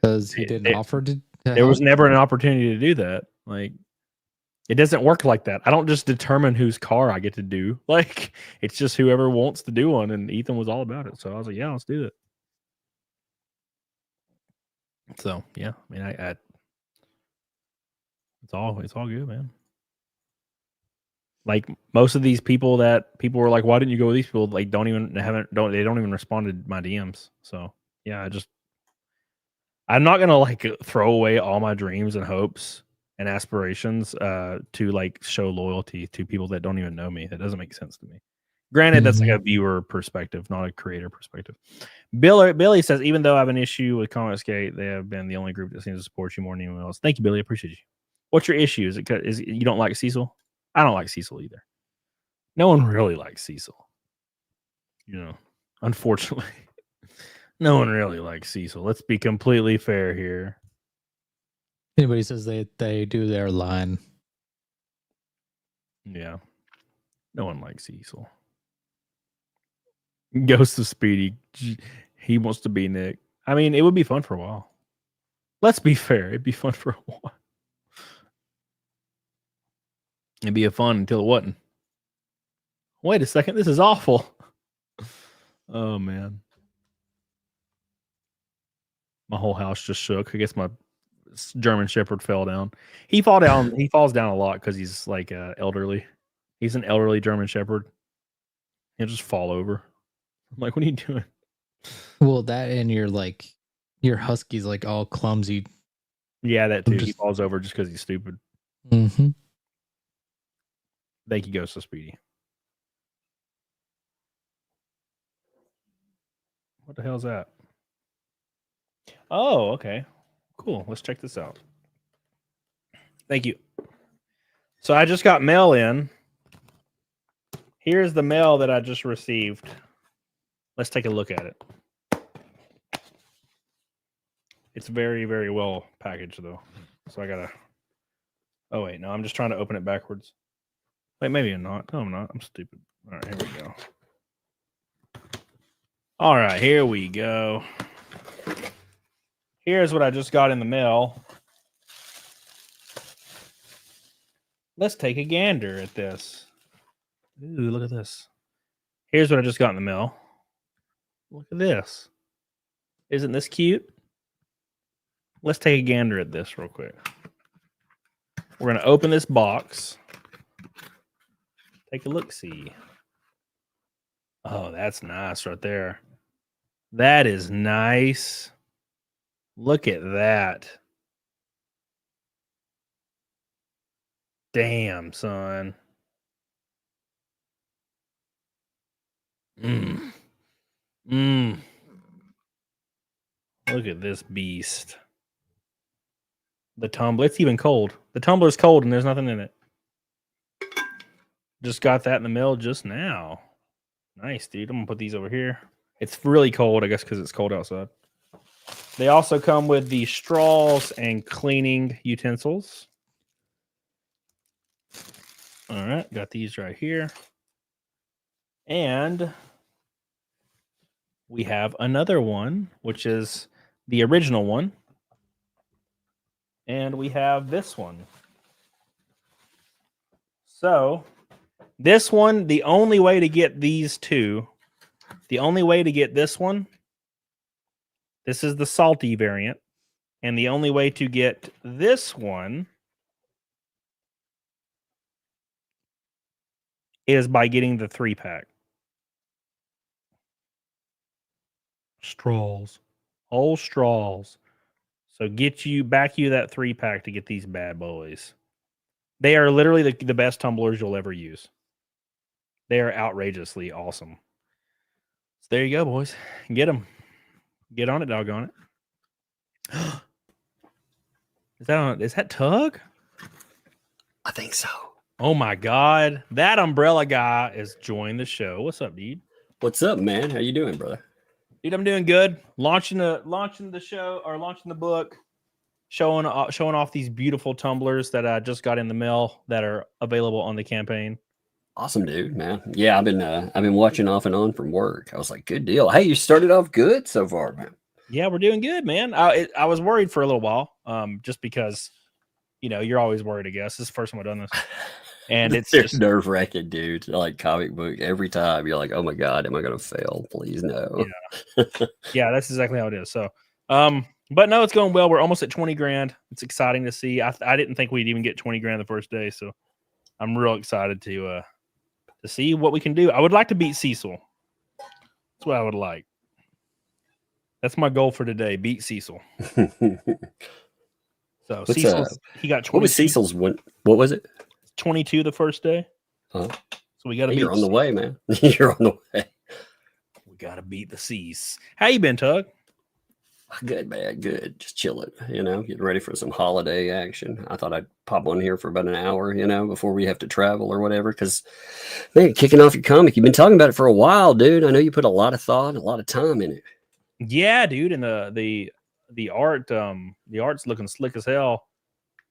Because he didn't offer to there was help? never an opportunity to do that. Like, it doesn't work like that. I don't just determine whose car I get to do. Like, it's just whoever wants to do one. And Ethan was all about it. So I was like, yeah, let's do it. So yeah, I mean, it's all good, man. Like most of these people that people were like, why didn't you go with these people? Like, they don't even respond to my DMs. So yeah, I'm not gonna like throw away all my dreams and hopes and aspirations to like show loyalty to people that don't even know me. That doesn't make sense to me. Granted, that's like a viewer perspective, not a creator perspective. Billy says, even though I have an issue with Comicsgate, they have been the only group that seems to support you more than anyone else. Thank you, Billy. I appreciate you. What's your issue? Is it you don't like Cecil? I don't like Cecil either. No one really likes Cecil. You know, unfortunately, no one really likes Cecil. Let's be completely fair here. Anybody says they do their line. Yeah. No one likes Cecil. Ghost of Speedy. He wants to be Nick. I mean, it would be fun for a while. Let's be fair. It'd be fun for a while. It'd be fun until it wasn't. Wait a second. This is awful. Oh, man. My whole house just shook. I guess my German Shepherd fell down. He falls down a lot because he's like elderly. He's an elderly German Shepherd. He'll just fall over. I'm like, what are you doing? Well, that and your husky's like all clumsy. Yeah, that too. He falls over just because he's stupid. Mm-hmm. Thank you, Ghost of Speedy. What the hell is that? Oh, okay. Cool. Let's check this out. Thank you. So I just got mail in. Here's the mail that I just received. Let's take a look at it. It's very, very well packaged, though. So I gotta... Oh, wait. No, I'm just trying to open it backwards. Wait, maybe I'm not. No, I'm not. I'm stupid. All right, here we go. All right, here we go. Here's what I just got in the mail. Let's take a gander at this. Ooh, look at this. Here's what I just got in the mail. Look at this. Isn't this cute? Let's take a gander at this real quick. We're going to open this box. Take a look-see. Oh, that's nice right there. That is nice. Look at that. Damn, son. Look at this beast. The tumbler. It's even cold. The tumbler's cold and there's nothing in it. Just got that in the mail just now. Nice, dude. I'm going to put these over here. It's really cold, I guess, because it's cold outside. They also come with the straws and cleaning utensils. All right. Got these right here. And we have another one, which is the original one. And we have this one. So this one, the only way to get these two, the only way to get this one, this is the salty variant. And the only way to get this one is by getting the 3-pack. Straws. Whole straws. So back you that 3-pack to get these bad boys. They are literally the best tumblers you'll ever use. They are outrageously awesome. So there you go, boys. Get them. Get on it, doggone it. Is that Tug? I think so. Oh my God. That umbrella guy is joining the show. What's up, dude? What's up, man? How you doing, brother? Dude, I'm doing good. Launching the show, or launching the book, showing off these beautiful tumblers that I just got in the mail that are available on the campaign. Awesome, dude, man. Yeah, I've been watching off and on from work. I was like, good deal. Hey, you started off good so far, man. Yeah, we're doing good, man. I was worried for a little while, just because, you're always worried. I guess this is the first time I've done this, and it's just nerve-wracking, dude. Like comic book, every time you're like, oh my God, am I going to fail? Please no. Yeah, that's exactly how it is. So, but no, it's going well. We're almost at 20 grand. It's exciting to see. I didn't think we'd even get 20 grand the first day, so I'm real excited to see what we can do. I would like to beat Cecil. That's what I would like. That's my goal for today. Beat Cecil. So Cecil's, he got 22. What was Cecil's one? What was it? 22 the first day. Huh? So we got to beat. You're on the way, man. You're on the way. We got to beat the C's. How you been, Tug? Good, man. Good. Just chilling, getting ready for some holiday action. I thought I'd pop on here for about an hour, before we have to travel or whatever. Because, man, kicking off your comic, you've been talking about it for a while, dude. I know you put a lot of thought and a lot of time in it. Yeah, dude. And the art's looking slick as hell.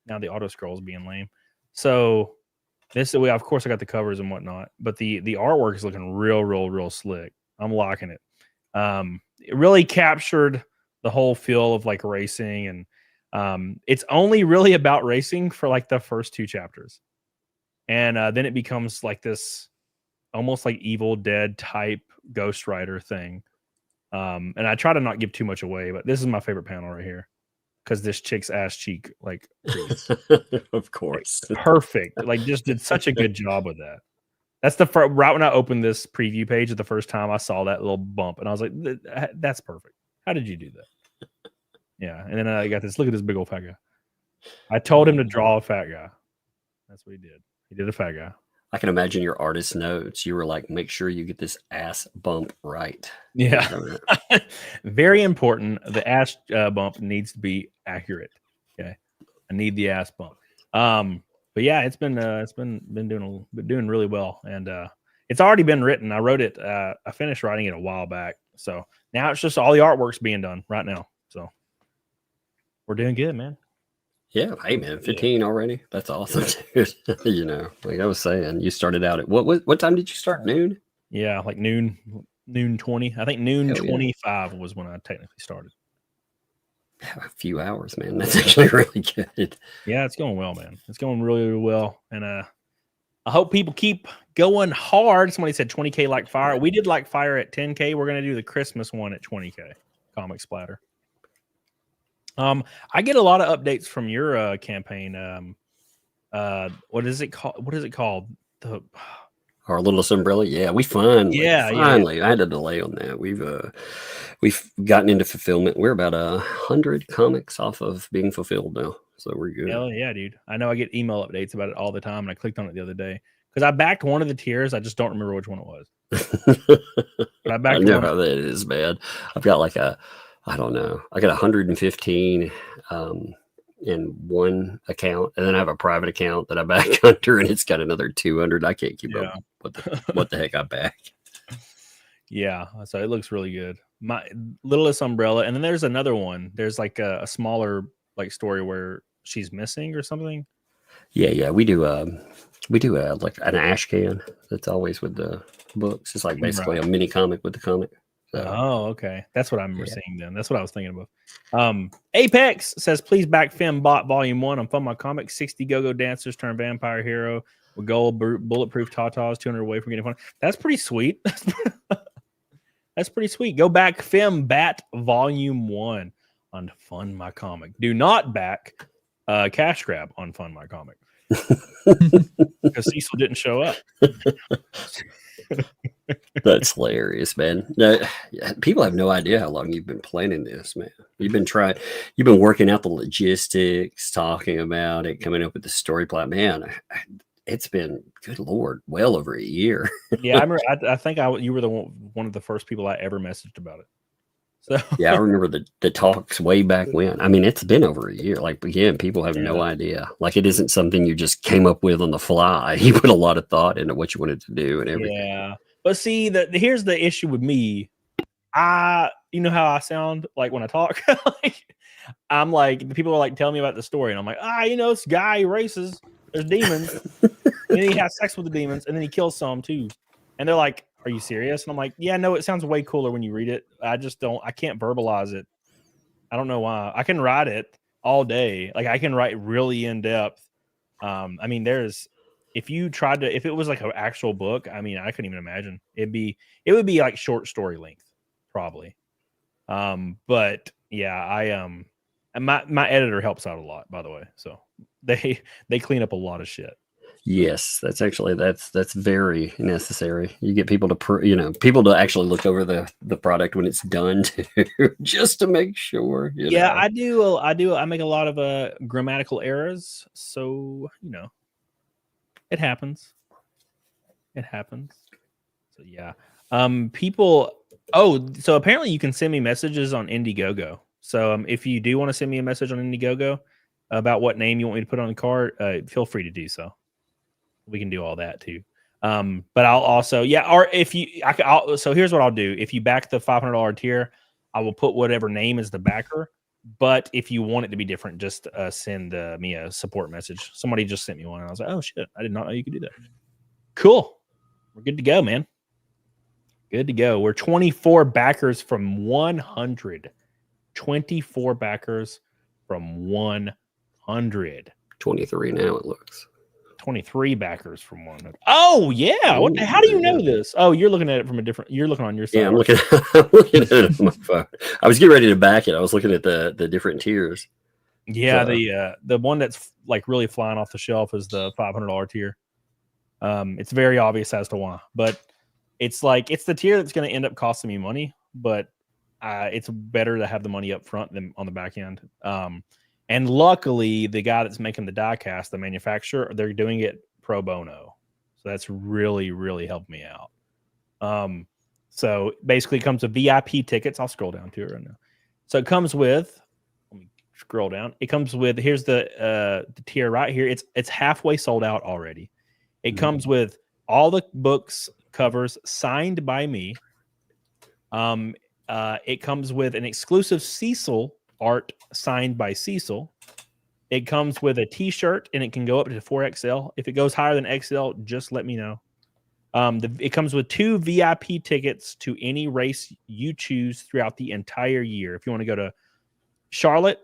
Now the auto scroll's being lame. So this way, of course, I got the covers and whatnot, but the artwork is looking real slick. I'm liking it. It really captured the whole feel of like racing, and it's only really about racing for like the first 2 chapters, and then it becomes like this almost like Evil Dead type Ghost Rider thing. And I try to not give too much away, but this is my favorite panel right here because this chick's ass cheek, like, of course, perfect. Like, just did such a good job with that. That's the right when I opened this preview page the first time I saw that little bump, and I was like, "That's perfect. How did you do that?" Yeah, and then I got this. Look at this big old fat guy. I told him to draw a fat guy. That's what he did. He did a fat guy. I can imagine your artist notes. You were like, make sure you get this ass bump right. Yeah. Very important. The ass bump needs to be accurate. Okay. I need the ass bump. But yeah, it's been doing really well. And it's already been written. I wrote it. I finished writing it a while back. So now it's just all the artwork's being done right now. So we're doing good, man. Yeah, hey man, 15 already. That's awesome, dude. Like I was saying, you started out at what time did you start? Noon? Yeah, like noon 20. I think noon 25 was when I technically started. A few hours, man. That's actually really good. Yeah, it's going well, man. It's going really well, and I hope people keep going hard. Somebody said 20K like fire. We did like fire at 10K. We're gonna do the Christmas one at 20K. Comic Splatter. I get a lot of updates from your campaign. What is it called? What is it called? Our Littlest Umbrella. Yeah, we finally. I had a delay on that. We've gotten into fulfillment. We're about 100 comics off of being fulfilled now, so we're good. Hell yeah, dude! I know I get email updates about it all the time, and I clicked on it the other day because I backed one of the tiers. I just don't remember which one it was. But I know how that is, man. I've got like I don't know. I got 115 in one account, and then I have a private account that I back under, and it's got another 200. I can't keep up what the heck I back. Yeah, so it looks really good. My Littlest Umbrella, and then there's another one. There's like a smaller like story where she's missing or something. Yeah, we do like an ash can that's always with the books. It's like basically a mini comic with the comic. So, okay. That's what I'm seeing then. That's what I was thinking about. Apex says, please back Fembot Volume 1 on Fun My Comics. 60 go-go dancers turn vampire hero with gold bulletproof tatas, 200 away from getting fun. That's pretty sweet. That's pretty sweet. Go back Fembat Volume 1 on Fun My Comic. Do not back Cash Grab on Fun My Comic. Because Cecil didn't show up. That's hilarious, man. No, people have no idea how long you've been planning this, man. You've been working out the logistics, talking about it, coming up with the story plot. Man, it's been, good Lord, well over a year. Yeah, I remember. I think you were the one of the first people I ever messaged about it. So Yeah, I remember the talks way back when. I mean, it's been over a year. Like, again, people have no idea. Like, it isn't something you just came up with on the fly. You put a lot of thought into what you wanted to do and everything. Yeah, but see, here's the issue with me. You know how I sound like when I talk. I'm like, the people are like telling me about the story, and I'm like, this guy races. There's demons, and then he has sex with the demons, and then he kills some too. And they're like, "Are you serious?" And I'm like, "Yeah, no, it sounds way cooler when you read it. I can't verbalize it. I don't know why. I can write it all day. Like, I can write really in depth. I mean, if it was like an actual book, I mean, I couldn't even imagine. It would be like short story length, probably. But yeah, my editor helps out a lot, by the way. So they clean up a lot of shit. Yes, that's very necessary. You get people to people to actually look over the product when it's done too, just to make sure. Yeah, I do. I make a lot of grammatical errors, so it happens. It happens. So yeah. People. Oh, so apparently you can send me messages on Indiegogo. So if you do want to send me a message on Indiegogo about what name you want me to put on the card, feel free to do so. We can do all that too. But I'll also, or if you, so here's what I'll do. If you back the $500 tier, I will put whatever name is the backer. But if you want it to be different, just send me a support message. Somebody just sent me one, and I was like, oh shit, I did not know you could do that. Cool. We're good to go, man. Good to go. We're 24 backers from 100. 24 backers from 100. 23 now, it looks. 23 backers from 100. Oh yeah. How do you know this? Oh, you're looking at it from you're looking on your side. Yeah, I'm looking at it on my phone. I was getting ready to back it. I was looking at the different tiers. Yeah, the one that's like really flying off the shelf is the $500 tier. It's very obvious as to why, but it's the tier that's going to end up costing me money, but it's better to have the money up front than on the back end. And luckily, the guy that's making the die cast, the manufacturer, they're doing it pro bono. So that's really, really helped me out. So basically, it comes with VIP tickets. I'll scroll down to it right now. So it comes with, let me scroll down. It comes with, here's the tier right here. It's halfway sold out already. It comes with all the books covers signed by me. It comes with an exclusive Cecil art signed by Cecil. It comes with a t-shirt, and it can go up to 4XL. If it goes higher than XL, just let me know. It comes with 2 VIP tickets to any race you choose throughout the entire year. If you want to go to Charlotte,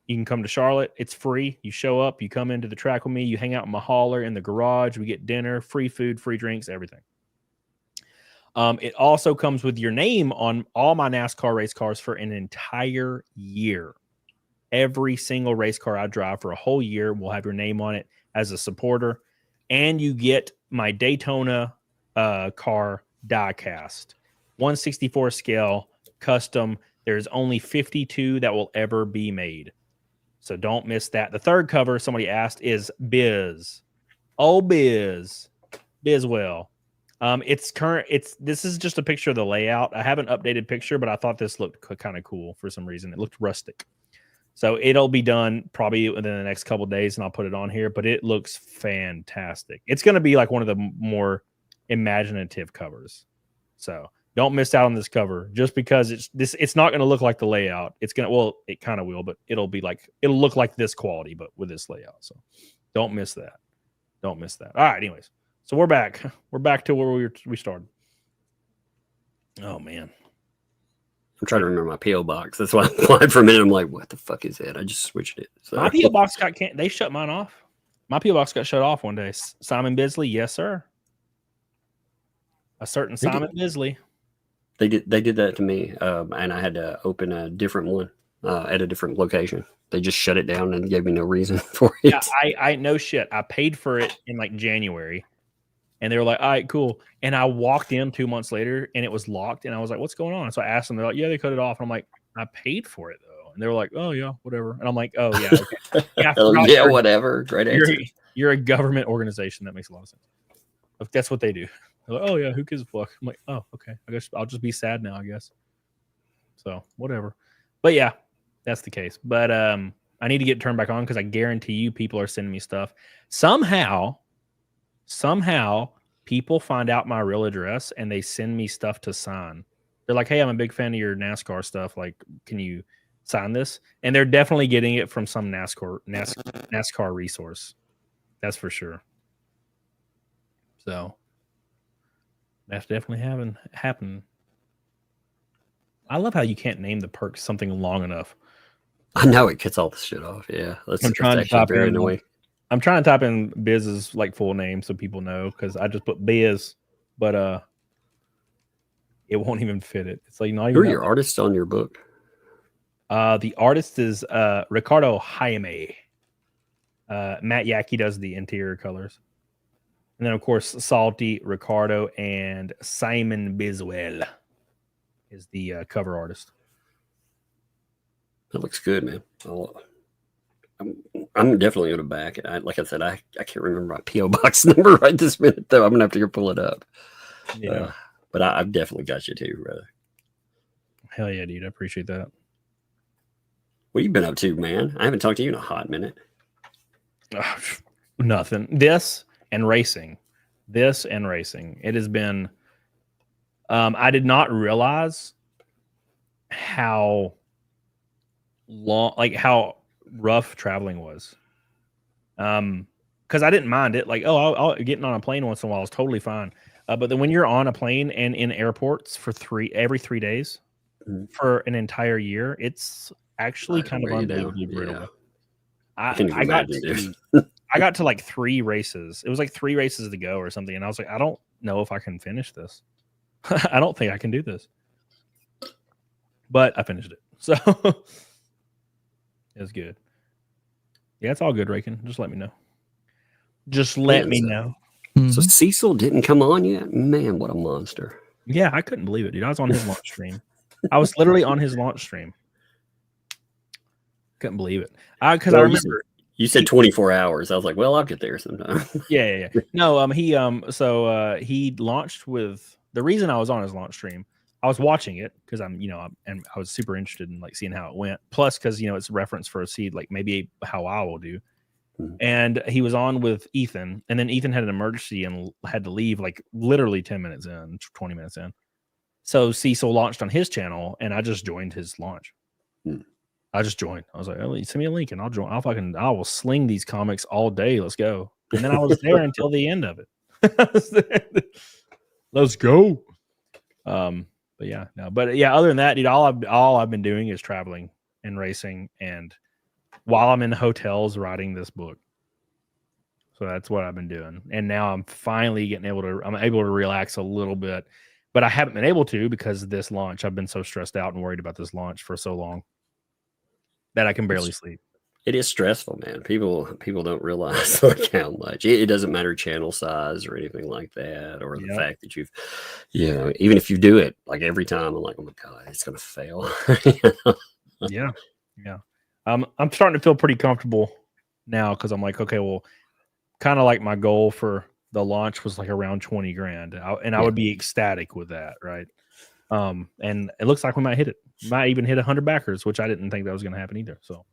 you can come to Charlotte. It's free. You show up, you come into the track with me, you hang out in my hauler in the garage. We get dinner, free food, free drinks, everything. It also comes with your name on all my NASCAR race cars for an entire year. Every single race car I drive for a whole year will have your name on it as a supporter. And you get my Daytona car die cast. 1/64 scale, custom. There's only 52 that will ever be made. So don't miss that. The third cover, somebody asked, is Biz. Oh, Biz. Bizwell. This is just a picture of the layout. I have an updated picture, but I thought this looked kind of cool for some reason. It looked rustic. So it'll be done probably within the next couple of days, and I'll put it on here, but it looks fantastic. It's going to be like one of the more imaginative covers. So don't miss out on this cover just because it's not going to look like the layout. It kind of will, but it'll look like this quality, but with this layout. So don't miss that. Don't miss that. All right. Anyways. So we're back. We're back to where we started. Oh man, I'm trying to remember my PO box. That's why I applied for a minute. I'm like, what the fuck is that? I just switched it. So. My PO box they shut mine off. My PO box got shut off one day. Simon Bisley, yes sir. A certain Simon Bisley. They did that to me, and I had to open a different one at a different location. They just shut it down and gave me no reason for it. Yeah, I no shit. I paid for it in like January. And they were like, all right, cool. And I walked in 2 months later and it was locked. And I was like, what's going on? So I asked them, they're like, yeah, they cut it off. And I'm like, I paid for it though. And they were like, oh yeah, whatever. And I'm like, oh yeah, okay. Yeah, yeah, whatever. Great answer. You're a government organization. That makes a lot of sense. If that's what they do. They're like, oh yeah, who gives a fuck? I'm like, oh, okay. I guess I'll just be sad now, I guess. So whatever. But yeah, that's the case. But I need to get turned back on because I guarantee you people are sending me stuff. Somehow people find out my real address and they send me stuff to sign. They're like, hey, I'm a big fan of your NASCAR stuff. Like, can you sign this? And they're definitely getting it from some NASCAR resource. That's for sure. So that's definitely happened. I love how you can't name the perk something long enough. I know it gets all the shit off. Yeah, I'm trying to type in Biz's like full name so people know because I just put Biz, but it won't even fit it. It's like not even. Who are your artists on your book? The artist is Ricardo Jaime. Matt Yackey does the interior colors. And then, of course, Salty, Ricardo, and Simon Biswell is the cover artist. That looks good, man. I'm definitely going to back it. Like I said, I can't remember my P.O. Box number right this minute, though. I'm going to have to go pull it up. Yeah. But I've definitely got you, too, brother. Hell yeah, dude. I appreciate that. What have you been up to, man? I haven't talked to you in a hot minute. Nothing. This and racing. It has been I did not realize how long, like how rough traveling was. Because I didn't mind it. Like, I'll getting on a plane once in a while is totally fine. But then when you're on a plane and in airports for every 3 days for an entire year, it's actually kind of unbelievably brutal. I got to like 3 races. It was like 3 races to go or something. And I was like, I don't know if I can finish this. I don't think I can do this. But I finished it. So it was good. Yeah, it's all good, Raken. Just let me know. Just let me know. So Cecil didn't come on yet? Man, what a monster. Yeah, I couldn't believe it, dude. I was on his launch stream. I was literally on his launch stream. Couldn't believe it. Because I remember you said 24 hours. I was like, well, I'll get there sometime. Yeah. No, he launched with the reason I was on his launch stream. I was watching it because and I was super interested in like seeing how it went. Plus, because it's a reference for a seed, like maybe how I will do. And he was on with Ethan, and then Ethan had an emergency and had to leave like literally 10 minutes in, 20 minutes in. So Cecil launched on his channel, and I just joined his launch. I just joined. I was like, oh, send me a link and I'll join. I will sling these comics all day. Let's go. And then I was there until the end of it. Let's go. But yeah, no. But yeah, other than that, dude, all I've been doing is traveling and racing, and while I'm in hotels writing this book. So that's what I've been doing. And now I'm finally I'm able to relax a little bit, but I haven't been able to because of this launch. I've been so stressed out and worried about this launch for so long that I can barely sleep. It is stressful, man. People don't realize like how much. It doesn't matter channel size or anything like that, or the fact that you've, even if you do it like every time, I'm like, oh my God, it's gonna fail. Yeah. I'm starting to feel pretty comfortable now because I'm like, okay, well, kind of like my goal for the launch was like around 20 grand, and I would be ecstatic with that, right? And it looks like we might hit it. Might even hit 100 backers, which I didn't think that was going to happen either. So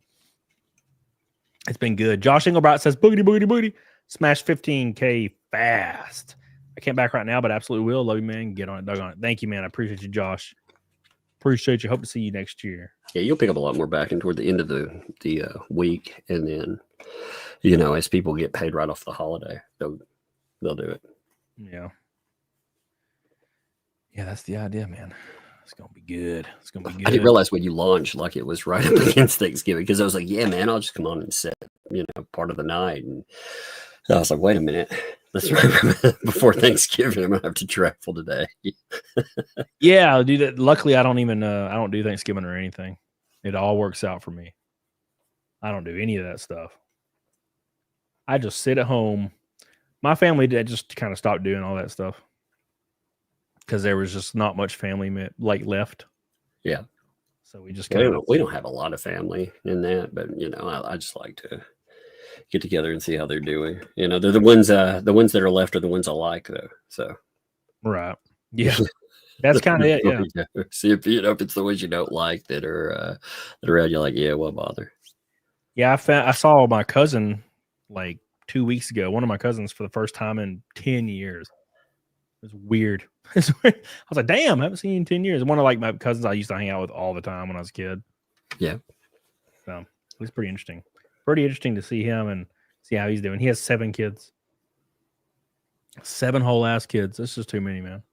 it's been good. Josh Engelbrat says, boogity, boogity, boogity. Smash 15K fast. I can't back right now, but absolutely will. Love you, man. Get on it, dug on it. Thank you, man. I appreciate you, Josh. Appreciate you. Hope to see you next year. Yeah, you'll pick up a lot more backing toward the end of the week, and then as people get paid right off the holiday, they'll do it. Yeah, that's the idea, man. It's gonna be good. It's gonna be good. I didn't realize when you launched, like it was right up against Thanksgiving, because I was like, yeah, man, I'll just come on and set, part of the night, and I was like, wait a minute. That's right. Before Thanksgiving, I'm gonna have to travel today. Yeah, I'll do that. Luckily, I don't do Thanksgiving or anything. It all works out for me. I don't do any of that stuff. I just sit at home. My family did just kind of stopped doing all that stuff because there was just not much family like left. Yeah. So we just we don't have a lot of family in that, but I just like to. get together and see how they're doing. You know, they're the ones that are left are the ones I like though. So Right. Yeah. That's kind of it. Yeah. See if if it's the ones you don't like that are around, you're like, yeah, what bother? Yeah. I saw my cousin like 2 weeks ago. One of my cousins for the first time in 10 years. It was weird. I was like, damn, I haven't seen you in 10 years. One of like my cousins I used to hang out with all the time when I was a kid. Yeah. So it was pretty interesting. Pretty interesting to see him and see how he's doing. He has 7 kids. 7 whole ass kids. That's just too many, man.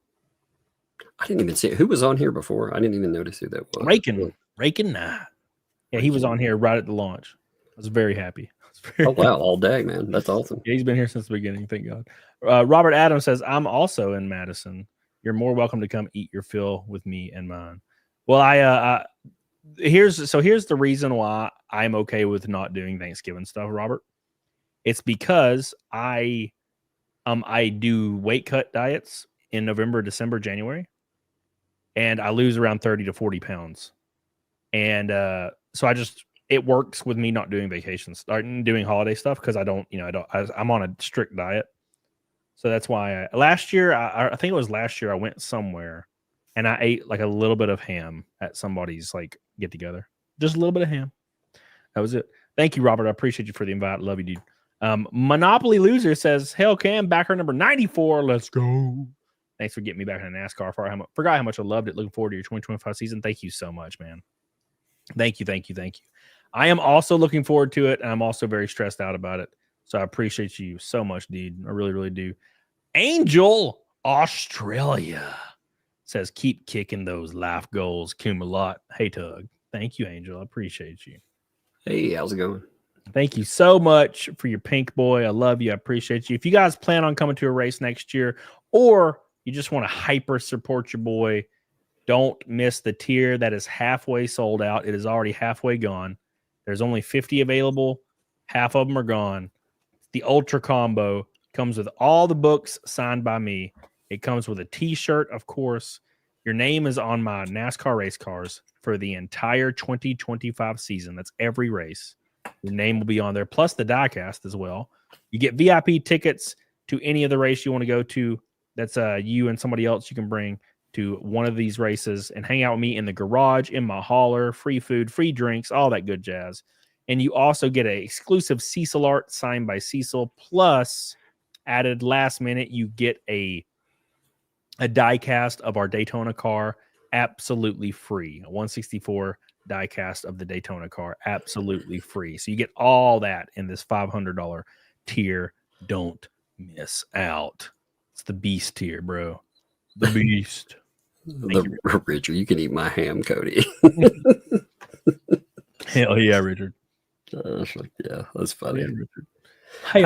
I didn't even see who was on here before. I didn't even notice who that was. Rakin, nah. Yeah, he was on here right at the launch. I was very happy. Oh wow, all day, man. That's awesome. Yeah, he's been here since the beginning. Thank God. Robert Adams says, I'm also in Madison. You're more welcome to come eat your fill with me and mine. Well, here's the reason why I'm okay with not doing Thanksgiving stuff, Robert. It's because I do weight cut diets in November, December, January, and I lose around 30 to 40 pounds. And so it works with me not doing vacations, starting doing holiday stuff because I'm on a strict diet. So that's why last year, I think it was last year, I went somewhere and I ate like a little bit of ham at somebody's like get together. Just a little bit of ham. That was it. Thank you, Robert. I appreciate you for the invite. Love you, dude. Monopoly Loser says, Hell Cam, backer number 94. Let's go. Thanks for getting me back in a NASCAR. Forgot how much I loved it. Looking forward to your 2025 season. Thank you so much, man. Thank you. I am also looking forward to it, and I'm also very stressed out about it. So I appreciate you so much, dude. I really, really do. Angel Australia says, keep kicking those life goals, Kumalot. Hey, Tug. Thank you, Angel. I appreciate you. Hey, how's it going? Thank you so much for your pink boy. I love you. I appreciate you. If you guys plan on coming to a race next year, or you just want to hyper support your boy, don't miss the tier that is halfway sold out. It is already halfway gone. There's only 50 available. Half of them are gone. The Ultra Combo comes with all the books signed by me. It comes with a t-shirt, of course. Your name is on my NASCAR race cars for the entire 2025 season. That's every race. Your name will be on there, plus the diecast as well. You get VIP tickets to any of the race you want to go to. That's you and somebody else you can bring to one of these races and hang out with me in the garage, in my hauler, free food, free drinks, all that good jazz. And you also get an exclusive Cecil art signed by Cecil. Plus, added last minute, you get a die cast of our Daytona car absolutely free. A 164 die cast of the Daytona car absolutely free. So you get all that in this $500 tier. Don't miss out. It's the beast tier, bro. The beast. Richard, you can eat my ham, Cody. Hell yeah, Richard. Yeah, that's funny. Yeah, Richard. Hey,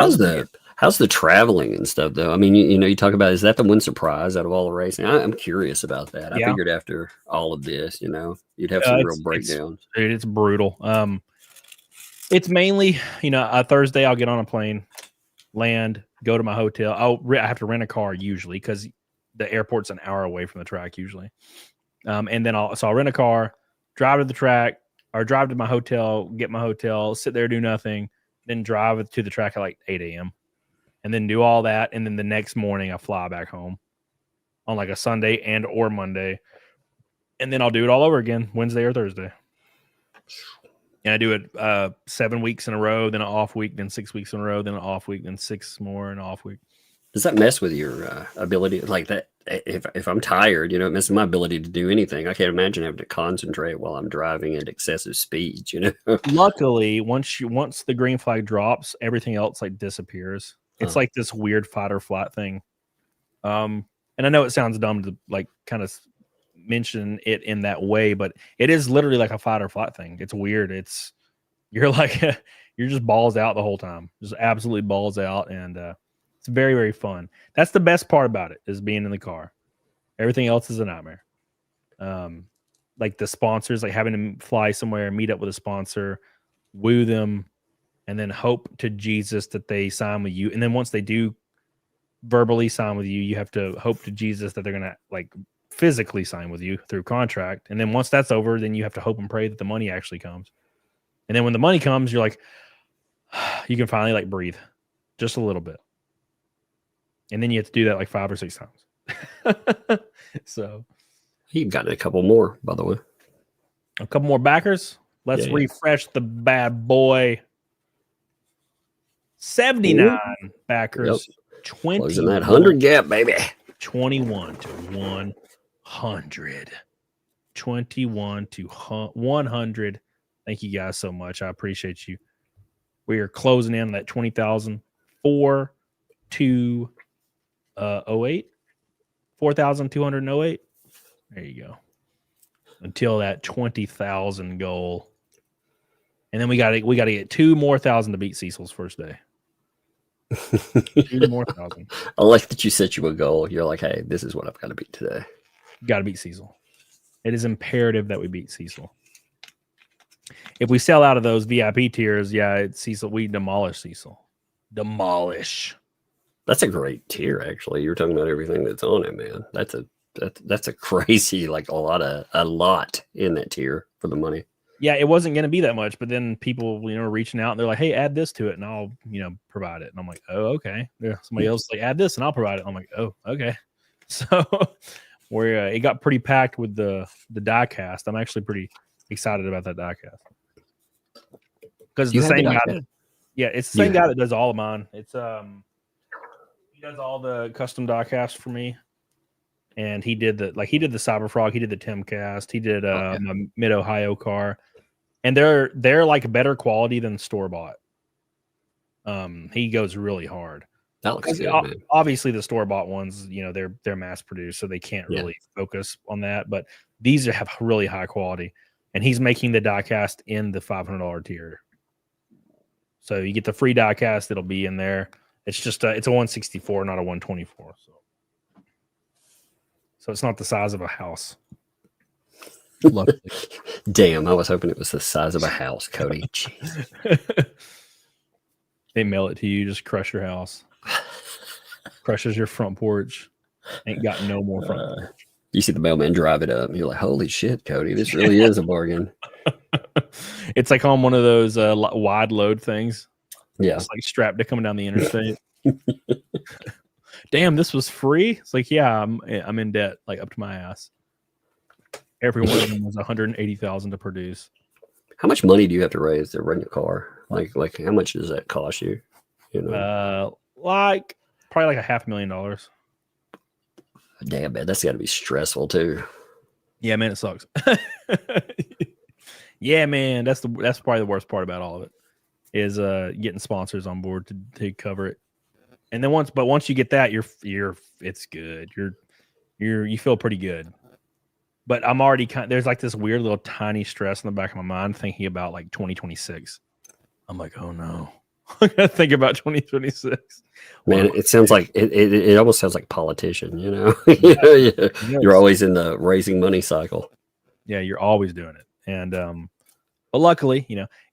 how's the traveling and stuff though? I mean, you talk about, is that the one surprise out of all the racing? I'm curious about that. I figured after all of this, you'd have some real breakdowns. It's brutal. It's mainly, a Thursday I'll get on a plane, land, go to my hotel. I have to rent a car usually because the airport's an hour away from the track usually. And then I'll rent a car, drive to the track, or drive to my hotel, get my hotel, sit there, do nothing, then drive to the track at like 8 a.m. and then do all that. And then the next morning I fly back home on like a Sunday and or Monday. And then I'll do it all over again, Wednesday or Thursday. And I do it 7 weeks in a row, then an off week, then 6 weeks in a row, then an off week, then 6 more, and an off week. Does that mess with your ability? Like that, if I'm tired, it messes my ability to do anything. I can't imagine having to concentrate while I'm driving at excessive speeds. Luckily, once the green flag drops, everything else like disappears. It's like this weird fight or flight thing. And I know it sounds dumb to like kind of mention it in that way, but it is literally like a fight or flight thing. It's weird. You're just balls out the whole time, just absolutely balls out, and it's very, very fun. That's the best part about it, is being in the car. Everything else is a nightmare. Like the sponsors, like having to fly somewhere, meet up with a sponsor, woo them, and then hope to Jesus that they sign with you. And then once they do verbally sign with you, you have to hope to Jesus that they're going to like physically sign with you through contract. And then once that's over, then you have to hope and pray that the money actually comes. And then when the money comes, you're like, you can finally like breathe just a little bit. And then you have to do that like 5 or 6 times. So You've gotten a couple more, by the way. a couple more backers. Let's Yeah. refresh the bad boy. 79 backers. Yep. 20 Closing that 100 gap, baby. 21 to 100. 21 to 100. Thank you guys so much. I appreciate you. We are closing in that 20,000. 4 to 08. 4,208. There you go. Until that 20,000 goal. And then we got to get 2 more thousand to beat Cecil's first day. 2 more thousand. I like that you set you a goal. You're like, hey, this is what I've got to beat today. Got to beat Cecil. It is imperative that we beat Cecil. If we sell out of those VIP tiers, yeah, it's Cecil. We demolish Cecil. Demolish. That's a great tier, actually. You're talking about everything that's on it, man. That's a crazy, like a lot in that tier for the money. Yeah, it wasn't going to be that much, but then people, reaching out and they're like, "Hey, add this to it, and I'll, provide it." And I'm like, "Oh, okay." Yeah, somebody else like, "Add this, and I'll provide it." I'm like, "Oh, okay." So, where it got pretty packed with the die cast. I'm actually pretty excited about that die cast because it's the same guy. It's the same guy that does all of mine. It's he does all the custom die cast for me. And he did the Cyber Frog, he did the Timcast, he did my Mid Ohio car, and they're like better quality than store bought. He goes really hard. That looks good, man. Obviously, the store bought ones, they're mass produced, so they can't really focus on that. But these have really high quality, and he's making the die cast in the $500 tier. So you get the free die cast; it'll be in there. It's just it's a 164, not a 124. So it's not the size of a house. Luckily. Damn, I was hoping it was the size of a house, Cody. Jeez. They mail it to you, just crush your house. Crushes your front porch. Ain't got no more front porch. You see the mailman drive it up, and you're like, holy shit, Cody, this really is a bargain. It's like on one of those wide load things. Yeah. It's like strapped to coming down the interstate. Damn, this was free. It's like, yeah, I'm in debt, like up to my ass. Every one of them was $180,000 to produce. How much money do you have to raise to run your car? Like how much does that cost you? Like probably like $500,000. Damn, man, that's got to be stressful too. Yeah, man, it sucks. Yeah, man, that's probably the worst part about all of it is getting sponsors on board to cover it. And then once you get that, you're it's good. You feel pretty good. But I'm already there's like this weird little tiny stress in the back of my mind thinking about like 2026. I'm like, oh no. I gotta think about 2026. Man, it sounds like it almost sounds like politician, You're always in the raising money cycle. Yeah, you're always doing it. And but luckily,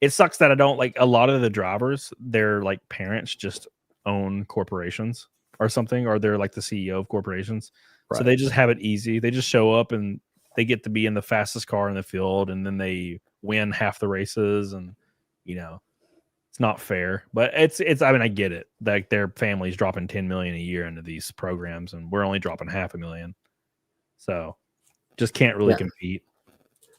it sucks that I don't like a lot of the drivers, their like parents just own corporations or something, or they're like the CEO of corporations. Right. So they just have it easy. They just show up and they get to be in the fastest car in the field, and then they win half the races, and it's not fair. But it's I mean, I get it. Like their family's dropping 10 million a year into these programs, and we're only dropping $500,000. So just can't really compete.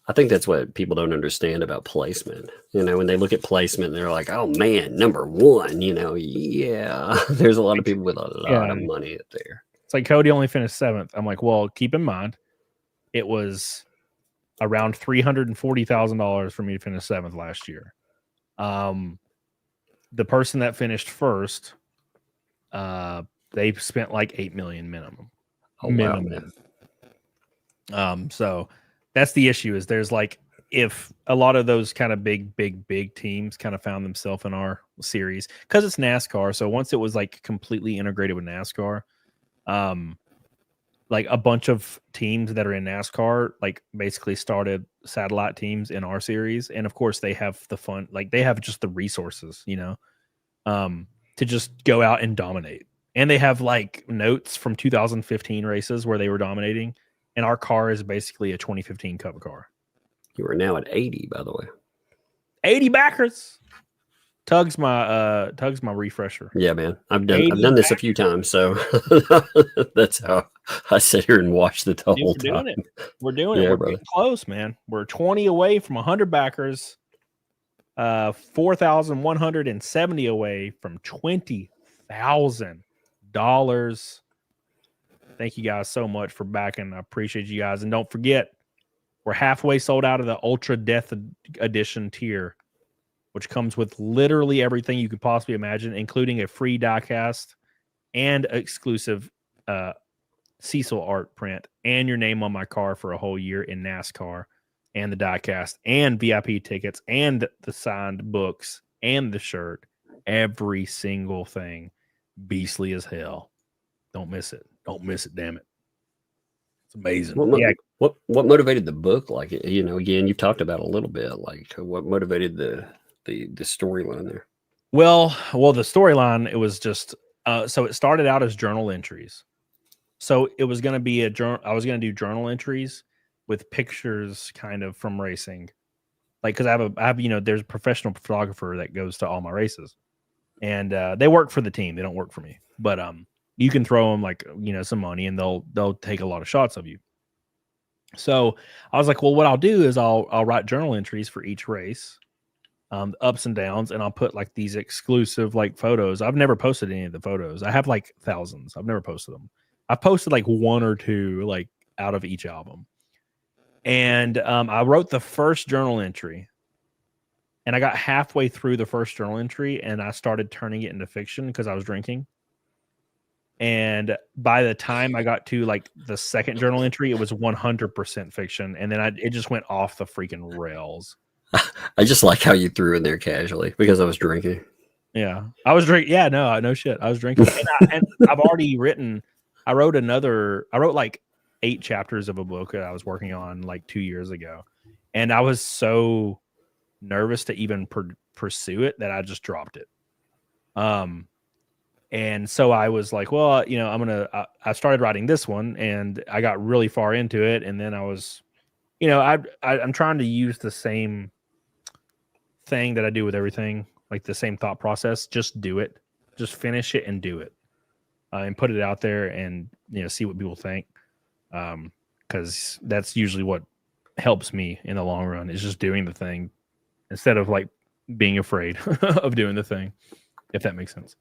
I think that's what people don't understand about placement. When they look at placement, they're like, oh man, number one, there's a lot of people with a lot of money up there. It's like Cody only finished 7th. I'm like, well, keep in mind, it was around $340,000 for me to finish 7th last year. The person that finished first, they spent like $8 million minimum. Minimum. Wow, so that's the issue is there's like, if a lot of those kind of big teams kind of found themselves in our series because it's NASCAR. So once it was like completely integrated with NASCAR, like a bunch of teams that are in NASCAR, like basically started satellite teams in our series. And of course they have the fun, like they have just the resources, to just go out and dominate. And they have like notes from 2015 races where they were dominating. And our car is basically a 2015 Cup car. You are now at 80, by the way. 80 backers. Tug's my refresher. Yeah, man. I've done this a few times, so that's how I sit here and watch the whole We're doing time. it. We're doing Yeah, it. We're brother. getting close, man. We're 20 away from 100 backers. 4,170 away from $20,000. Thank you guys so much for backing. I appreciate you guys. And don't forget, we're halfway sold out of the Ultra Death Edition tier, which comes with literally everything you could possibly imagine, including a free diecast and exclusive Cecil art print and your name on my car for a whole year in NASCAR, and the diecast and VIP tickets and the signed books and the shirt. Every single thing. Beastly as hell. Don't miss it. Don't miss it, damn it. It's amazing. What motivated the book? Like, you know, again, you've talked about a little bit, like what motivated the storyline there? Well, the storyline, it was just so it started out as journal entries. So it was going to be I was going to do journal entries with pictures kind of from racing. Like, cause I have, you know, there's a professional photographer that goes to all my races, and they work for the team. They don't work for me, but you can throw them like, you know, some money and they'll take a lot of shots of you. So I was like, well, what I'll do is I'll write journal entries for each race, ups and downs, and I'll put like these exclusive like photos. I've never posted any of the photos. I have like thousands. I've never posted them. I've posted like one or two like out of each album. And I wrote the first journal entry, and I got halfway through the first journal entry and I started turning it into fiction because I was drinking. And by the time I got to like the second journal entry, it was 100% fiction. And then it just went off the freaking rails. I just like how you threw in there casually because I was drinking. Yeah, I was drinking. Yeah, no shit. I was drinking. And I've already written, I wrote like 8 chapters of a book that I was working on like 2 years ago. And I was so nervous to even pursue it that I just dropped it. And so I was like, well, you know, I started writing this one and I got really far into it. And then I was, you know, I'm trying to use the same thing that I do with everything, like the same thought process. Just do it, just finish it and do it, and put it out there and, you know, see what people think. Because that's usually what helps me in the long run, is just doing the thing instead of like being afraid of doing the thing, if that makes sense.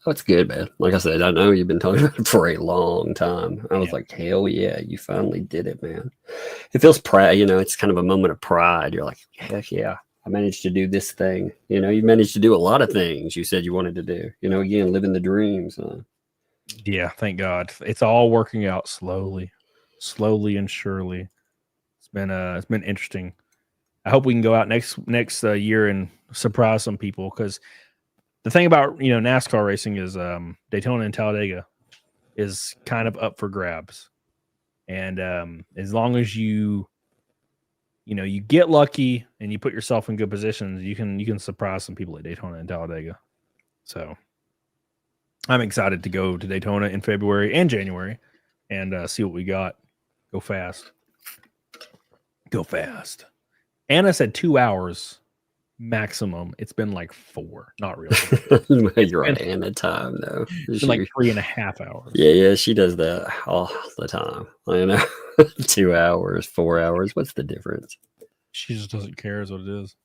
Oh, it's good, man. Like I said, I know you've been talking about it for a long time. I was like, hell yeah, you finally did it, man. It feels proud, you know, it's kind of a moment of pride. You're like, heck yeah, I managed to do this thing. You know, you managed to do a lot of things you said you wanted to do. You know, again, living the dreams. Yeah, thank God. It's all working out slowly and surely. It's been interesting. I hope we can go out next year and surprise some people, because the thing about, you know, NASCAR racing is Daytona and Talladega is kind of up for grabs. And as long as you get lucky and you put yourself in good positions, you can surprise some people at Daytona and Talladega. So I'm excited to go to Daytona in February and January and see what we got. Go fast. Anna said 2 hours maximum. It's been like 4. Not really. You're on Anna time though. It's been like 3.5 hours. Yeah, she does that all the time. You know, 2 hours, 4 hours. What's the difference? She just doesn't care, is what it is.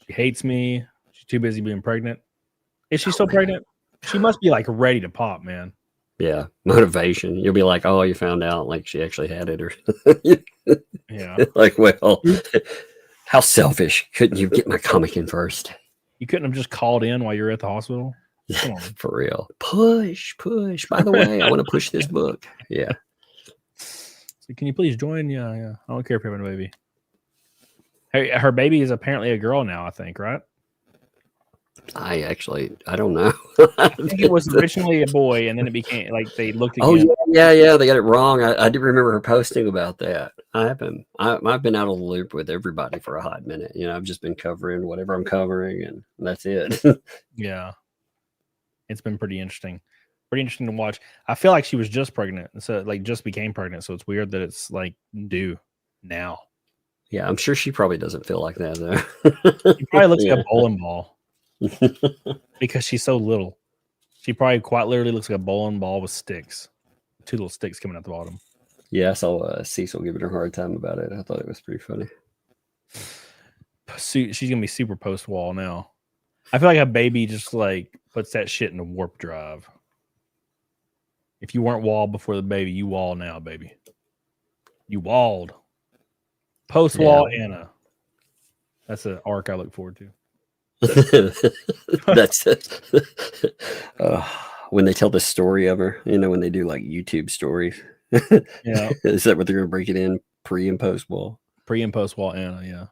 She hates me. She's too busy being pregnant. Is she still pregnant? She must be like ready to pop, man. Yeah, motivation. You'll be like, oh, you found out like she actually had it, or yeah. Like, well, how selfish. Couldn't you get my comic in first? You couldn't have just called in while you're at the hospital? Come on. For real. Push. By the way, I want to push this book. Yeah. So can you please join? Yeah. I don't care if you're having a baby. Hey, her baby is apparently a girl now, I think, right? I don't know. I think it was originally a boy, and then it became like they looked again. Oh yeah, they got it wrong. I do remember her posting about that. I've been out of the loop with everybody for a hot minute. You know, I've just been covering whatever I'm covering, and that's it. Yeah, it's been pretty interesting to watch. I feel like she was just pregnant, so like just became pregnant. So it's weird that it's like due now. Yeah, I'm sure she probably doesn't feel like that though. She probably looks like a bowling ball because she's so little. She probably quite literally looks like a bowling ball with sticks, 2 little sticks coming out the bottom. Yeah, I saw Cecil giving her a hard time about it. I thought it was pretty funny. She's gonna be super post wall now. I feel like a baby just like puts that shit in a warp drive. If you weren't walled before the baby, you wall now, baby. You walled. Post wall Anna. That's an arc I look forward to. That's when they tell the story of her, you know, when they do like YouTube stories. Yeah. Is that what they're gonna break it in pre and post wall? Pre and post wall Anna, yeah.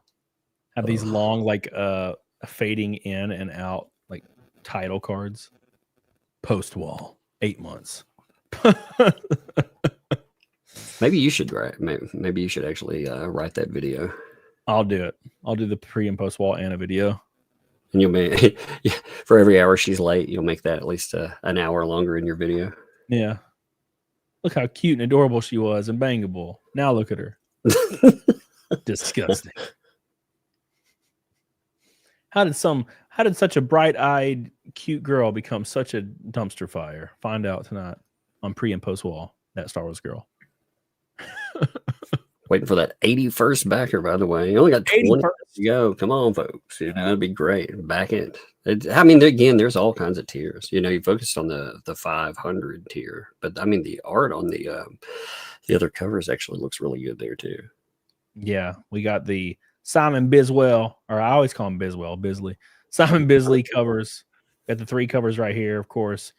Have these long like fading in and out like title cards. Post wall, 8 months. Maybe you should write. Maybe you should actually write that video. I'll do it. I'll do the pre and post wall Anna video. And you'll make for every hour she's late, you'll make that at least an hour longer in your video. Yeah. Look how cute and adorable she was and bangable. Now look at her. Disgusting. How did such a bright-eyed, cute girl become such a dumpster fire? Find out tonight on pre and post wall. That Star Wars girl. Waiting for that 81st backer, by the way. You only got 20 to go. Come on, folks. You know, it'd be great. Back end. I mean, again, there's all kinds of tiers. You know, you focused on the 500 tier, but I mean, the art on the other covers actually looks really good there too. Yeah, we got the Simon Biswell, or I always call him Bisley. Simon Bisley covers. Got the 3 covers right here, of course.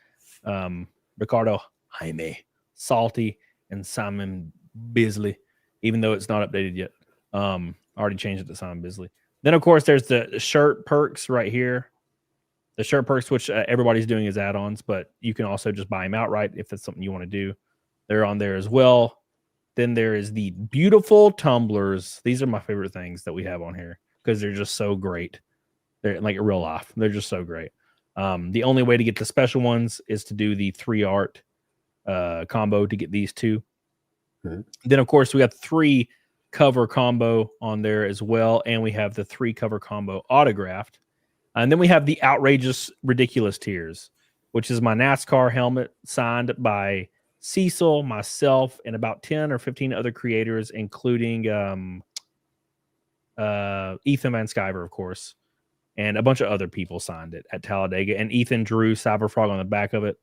Ricardo Jaime, Salty, and Simon Bisley, even though it's not updated yet. Already changed it to Simon Bisley. Then, of course, there's the shirt perks right here. The shirt perks, which everybody's doing as add-ons, but you can also just buy them outright if that's something you want to do. They're on there as well. Then there is the beautiful tumblers. These are my favorite things that we have on here because they're just so great. They're like real life. They're just so great. The only way to get the special ones is to do the 3 art combo to get these 2. Mm-hmm. Then, of course, we got the 3 cover combo on there as well, and we have the 3 cover combo autographed. And then we have the outrageous, ridiculous tiers, which is my NASCAR helmet signed by Cecil, myself, and about 10 or 15 other creators, including Ethan Van Sciver, of course, and a bunch of other people signed it at Talladega. And Ethan drew Sciver Frog on the back of it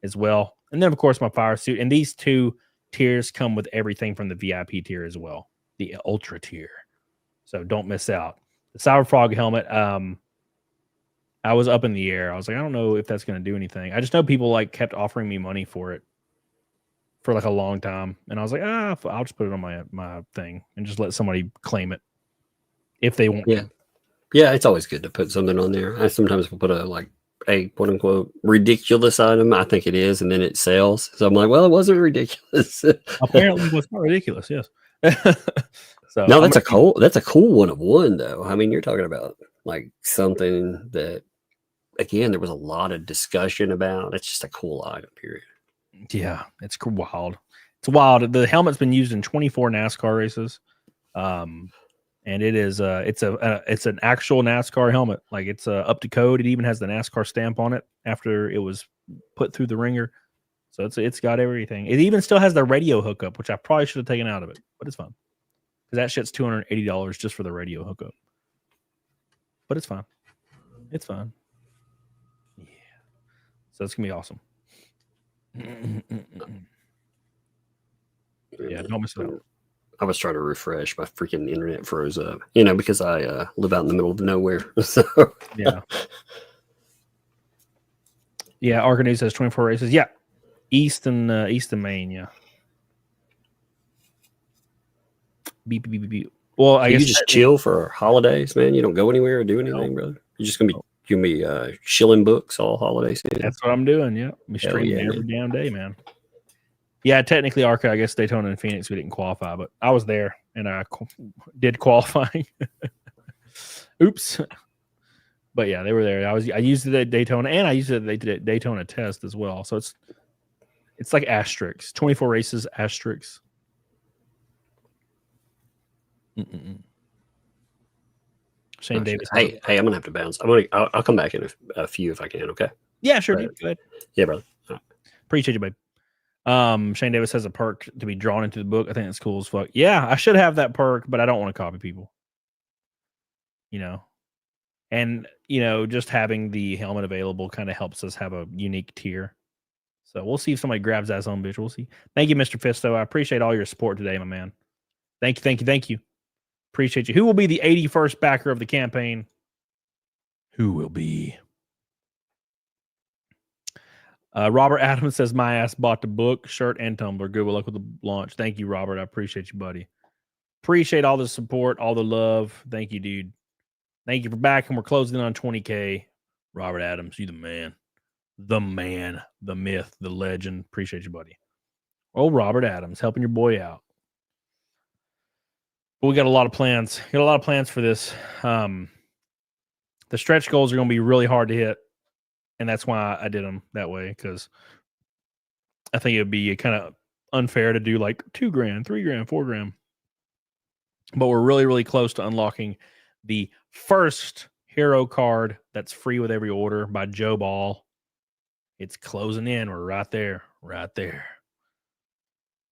as well. And then, of course, my fire suit. And these 2 tiers come with everything from the VIP tier as well, the Ultra tier. So don't miss out. The Sciver Frog helmet, I was up in the air. I was like, I don't know if that's going to do anything. I just know people like kept offering me money for it for like a long time. And I was like, I'll just put it on my thing and just let somebody claim it if they want. Yeah. Yeah, it's always good to put something on there. I sometimes will put a quote unquote ridiculous item. I think it is, and then it sells. So I'm like, well, it wasn't ridiculous. Apparently it was not ridiculous, yes. So no, that's a cool 1 of 1 though. I mean, you're talking about like something that, again, there was a lot of discussion about. It's just a cool item, period. Yeah, it's wild. It's wild. The helmet's been used in 24 NASCAR races, and it is it's an actual NASCAR helmet. Like it's up to code. It even has the NASCAR stamp on it after it was put through the ringer. So it's got everything. It even still has the radio hookup, which I probably should have taken out of it, but it's fine because that shit's $280 just for the radio hookup. But it's fine. It's fine. Yeah. So it's gonna be awesome. Yeah, don't miss it out. I was trying to refresh. My freaking internet froze up, you know, because I live out in the middle of nowhere. So yeah. Yeah, Arkanews has 24 races. Yeah. East and Maine, yeah. Beep, beep, beep, beep. Well, I guess you just chill for holidays, man. You don't go anywhere or do anything, brother. You're just gonna be shilling books all holiday season. That's what I'm doing. Yeah, I'm streaming every damn day, man. Yeah, technically, Arca, I guess Daytona and Phoenix we didn't qualify, but I was there and I did qualifying. Oops. But yeah, they were there. I used it at Daytona and I used it at Daytona test as well. So it's like asterisks, 24 races, asterisks. Shane Davis. Hey, I'm gonna have to bounce. I'll come back in a few if I can. Okay. Yeah, sure. Right. Dude. Go ahead. Yeah, brother. Appreciate you, babe. Shane Davis has a perk to be drawn into the book. I think it's cool as fuck. Yeah, I should have that perk, but I don't want to copy people. You know, and just having the helmet available kind of helps us have a unique tier. So we'll see if somebody grabs that son bitch. We'll see. Thank you, Mr. Fisto. I appreciate all your support today, my man. Thank you. Appreciate you. Who will be the 81st backer of the campaign? Who will be? Robert Adams says, my ass bought the book, shirt, and tumbler. Good luck with the launch. Thank you, Robert. I appreciate you, buddy. Appreciate all the support, all the love. Thank you, dude. Thank you for backing. We're closing in on 20K. Robert Adams, you the man. The man, the myth, the legend. Appreciate you, buddy. Oh, Robert Adams, helping your boy out. But we got a lot of plans. Got a lot of plans for this. The stretch goals are going to be really hard to hit. And that's why I did them that way, because I think it would be kind of unfair to do like $2,000, $3,000, $4,000. But we're really, really close to unlocking the first hero card that's free with every order by Joe Ball. It's closing in. We're right there. Right there.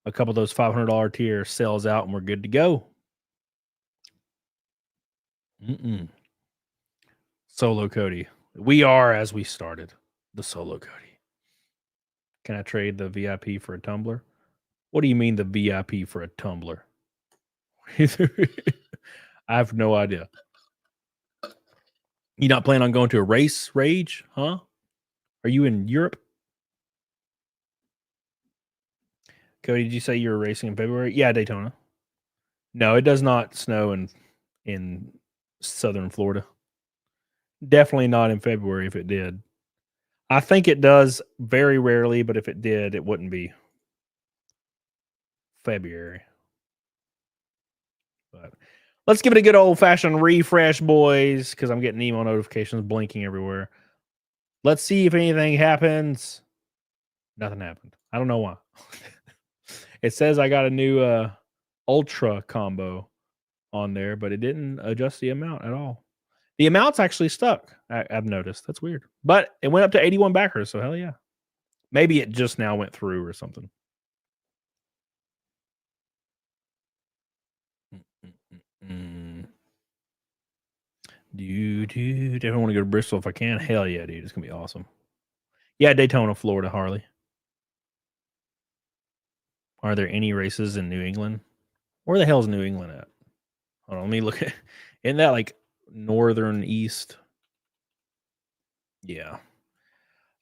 A couple of those $500 tiers sells out and we're good to go. Solo Cody. We are as we started. The Solo Cody. Can I trade the VIP for a tumbler? What do you mean the VIP for a tumbler? I have no idea. You not planning on going to a race rage, huh? Are you in Europe? Cody, did you say you were racing in February? Yeah, Daytona. No, it does not snow in southern Florida. Definitely not in February if it did. I think it does very rarely, but if it did, it wouldn't be February. But let's give it a good old-fashioned refresh, boys, because I'm getting email notifications blinking everywhere. Let's see if anything happens. Nothing happened. I don't know why. It says I got a new Ultra combo on there, but it didn't adjust the amount at all. The amount's actually stuck, I've noticed. That's weird. But it went up to 81 backers, so hell yeah. Maybe it just now went through or something. Dude, I want to go to Bristol if I can. Hell yeah, dude. It's going to be awesome. Yeah, Daytona, Florida, Harley. Are there any races in New England? Where the hell is New England at? Hold on, let me look at. Isn't that like northern east? Yeah.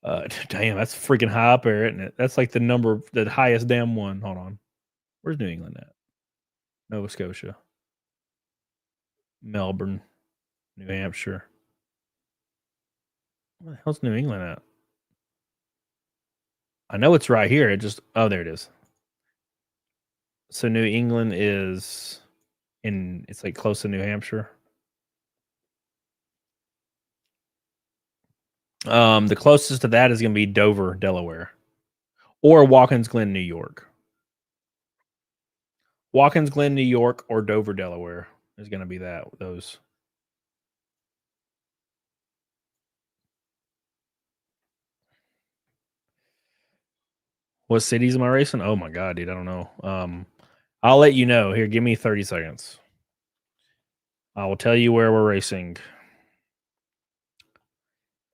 Damn, that's freaking high up there, isn't it? That's like the highest damn one. Hold on. Where's New England at? Nova Scotia. Melbourne. New Hampshire. Where the hell's New England at? I know it's right here. Oh, there it is. So New England is it's like close to New Hampshire. The closest to that is going to be Dover, Delaware, or Watkins Glen, New York. Watkins Glen, New York, or Dover, Delaware is going to be those. What cities am I racing? Oh my god, dude, I don't know. I'll let you know. Here, give me 30 seconds. I will tell you where we're racing.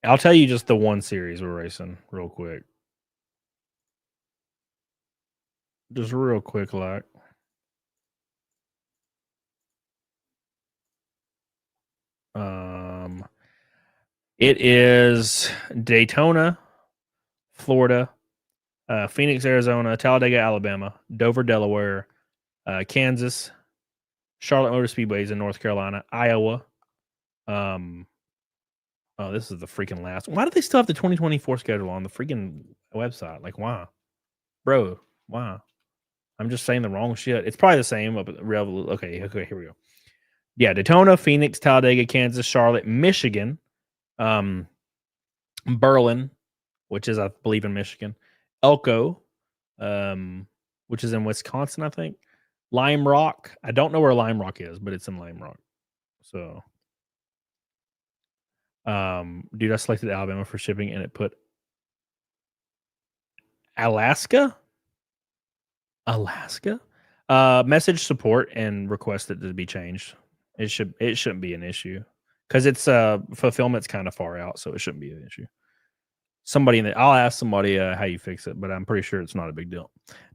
I'll tell you just the one series we're racing real quick. Just real quick, like. It is Daytona, Florida, Phoenix, Arizona, Talladega, Alabama, Dover, Delaware, Kansas, Charlotte Motor Speedways in North Carolina, Iowa. Oh, this is the freaking last. Why do they still have the 2024 schedule on the freaking website? Like, why? Bro, why? I'm just saying the wrong shit. It's probably the same. Okay, here we go. Yeah, Daytona, Phoenix, Talladega, Kansas, Charlotte, Michigan, Berlin, which is, I believe, in Michigan, Elko, which is in Wisconsin, I think, Lime Rock. I don't know where Lime Rock is, but it's in Lime Rock. So Dude, I selected Alabama for shipping and it put Alaska. Message support and request it to be changed. It shouldn't be an issue because it's fulfillment's kind of far out, so it shouldn't be an issue. I'll ask somebody how you fix it, but I'm pretty sure it's not a big deal.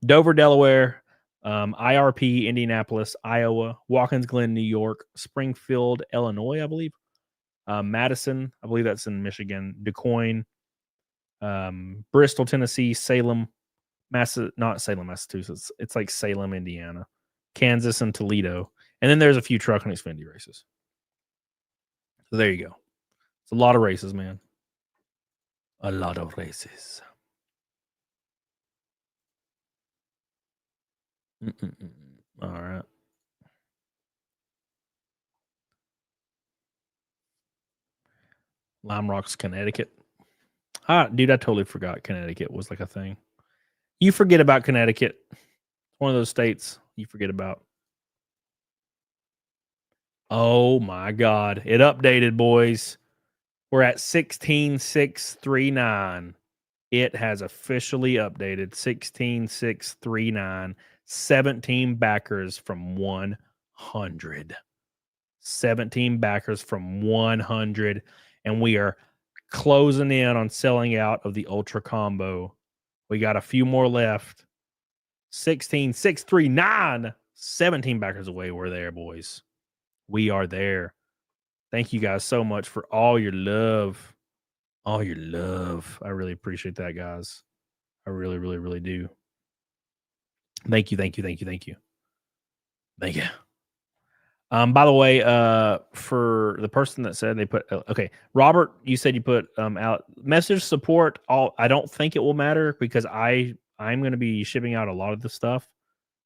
Dover, Delaware, IRP, Indianapolis, Iowa, Watkins Glen, New York, Springfield, Illinois, I believe. Madison, I believe that's in Michigan. DuQuoin, Bristol, Tennessee, Salem, not Salem, Massachusetts. It's like Salem, Indiana, Kansas, and Toledo. And then there's a few truck and Xfinity races. So there you go. It's a lot of races, man. A lot of races. All right. Lime Rock's Connecticut. Dude, I totally forgot Connecticut was like a thing. You forget about Connecticut. One of those states you forget about. Oh my God. It updated, boys. We're at 16,639. It has officially updated. 16,639. 17 backers from 100. 17 backers from 100. And we are closing in on selling out of the Ultra Combo. We got a few more left. 16,639. 17 backers away. We're there, boys. We are there. Thank you guys so much for all your love. All your love. I really appreciate that, guys. I really, really, really do. Thank you. Thank you. By the way, for the person that said they put, okay, Robert, you said you put out message support. I don't think it will matter because I'm going to be shipping out a lot of the stuff,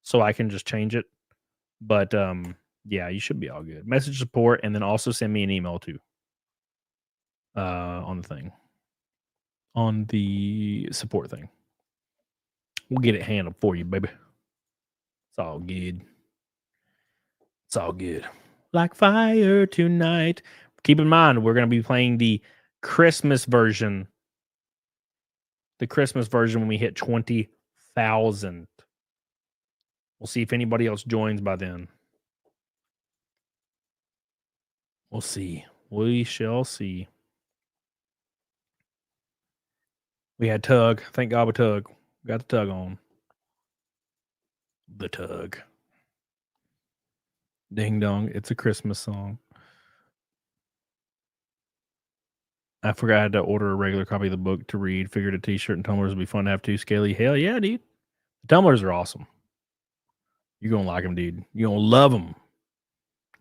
so I can just change it. But yeah, you should be all good. Message support, and then also send me an email too. On the thing, on the support thing, we'll get it handled for you, baby. It's all good. It's all good. Like fire tonight. Keep in mind, we're going to be playing the Christmas version. The Christmas version when we hit 20,000. We'll see if anybody else joins by then. We'll see. We shall see. We had Tug. Thank God we Tug. Got the Tug on. The Tug. Ding dong. It's a Christmas song. I forgot I had to order a regular copy of the book to read. Figured a t-shirt and tumblers would be fun to have too. Scaly. Hell yeah, dude. The tumblers are awesome. You're going to like them, dude. You're going to love them.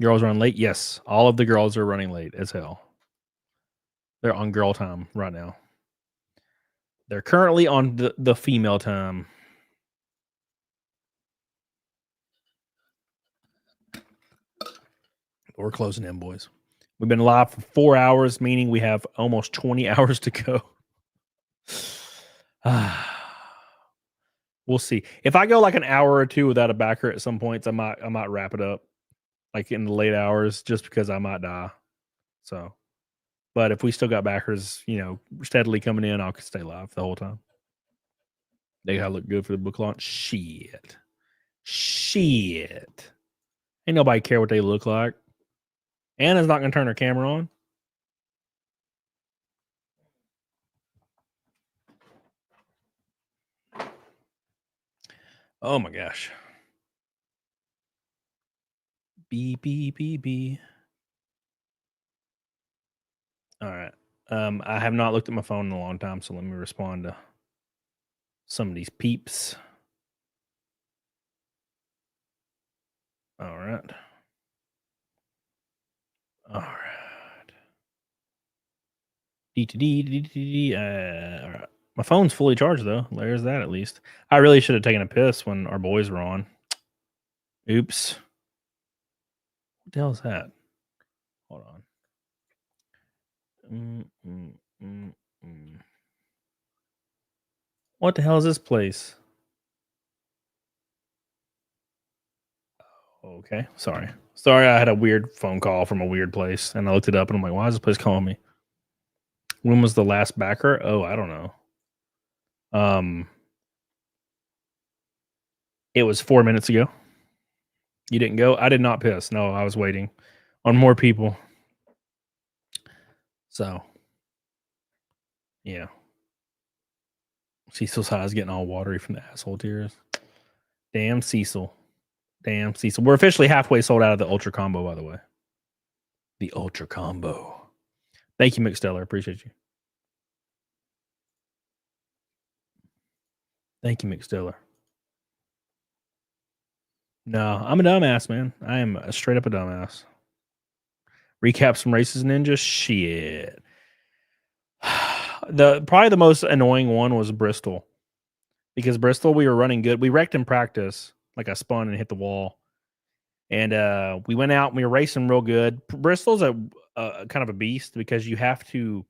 Girls run late? Yes. All of the girls are running late as hell. They're on girl time right now. They're currently on the female time. We're closing in, boys. We've been live for 4 hours, meaning we have almost 20 hours to go. We'll see. If I go like an hour or two without a backer at some points, I might wrap it up like in the late hours just because I might die. So, but if we still got backers, steadily coming in, I'll stay live the whole time. They gotta look good for the book launch. Shit. Ain't nobody care what they look like. Anna's not gonna turn her camera on. Oh my gosh. B. All right. I have not looked at my phone in a long time, so let me respond to some of these peeps. All right. All right. All right. My phone's fully charged, though. There's that, at least. I really should have taken a piss when our boys were on. Oops. What the hell is that? Hold on. What the hell is this place? Okay, sorry, I had a weird phone call from a weird place, and I looked it up, and I'm like, why is this place calling me? When was the last backer? Oh, I don't know. It was 4 minutes ago. You didn't go? I did not piss. No, I was waiting on more people. So, yeah. Cecil's eyes getting all watery from the asshole tears. Damn Cecil. Damn Cecil. We're officially halfway sold out of the Ultra Combo, by the way. The Ultra Combo. Thank you, McSteller. Appreciate you. Thank you, McSteller. No, I'm a dumbass, man. I am straight up a dumbass. Recap some races, Ninja. Shit. Probably the most annoying one was Bristol. Because Bristol, we were running good. We wrecked in practice. Like I spun and hit the wall. And we went out and we were racing real good. Bristol's a kind of a beast because you have to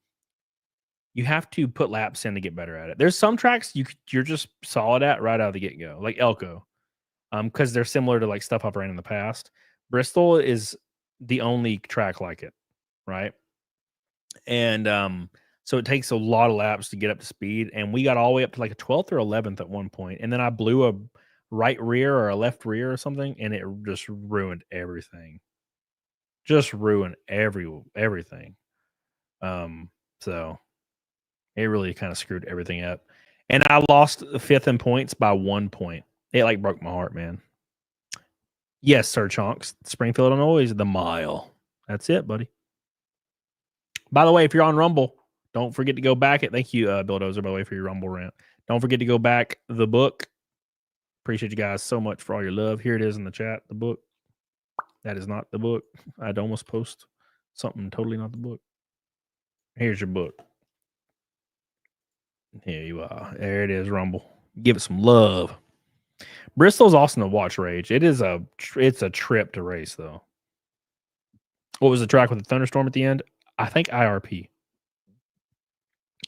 put laps in to get better at it. There's some tracks you're just solid at right out of the get-go, like Elko. Because they're similar to like stuff I've ran in the past. Bristol is the only track like it, right? And so it takes a lot of laps to get up to speed. And we got all the way up to like a 12th or 11th at one point. And then I blew a right rear or a left rear or something, and it just ruined everything. Just ruined everything. So it really kind of screwed everything up. And I lost 5th in points by 1 point. It like broke my heart, man. Yes, Sir Chonks. Springfield, Illinois, the mile. That's it, buddy. By the way, if you're on Rumble, don't forget to go back it. Thank you, Bill Dozer, by the way, for your Rumble rant. Don't forget to go back the book. Appreciate you guys so much for all your love. Here it is in the chat, the book. That is not the book. I'd almost post something totally not the book. Here's your book. Here you are. There it is, Rumble. Give it some love. Bristol's awesome to watch rage. It's a trip to race, though. What was the track with the thunderstorm at the end? I think IRP.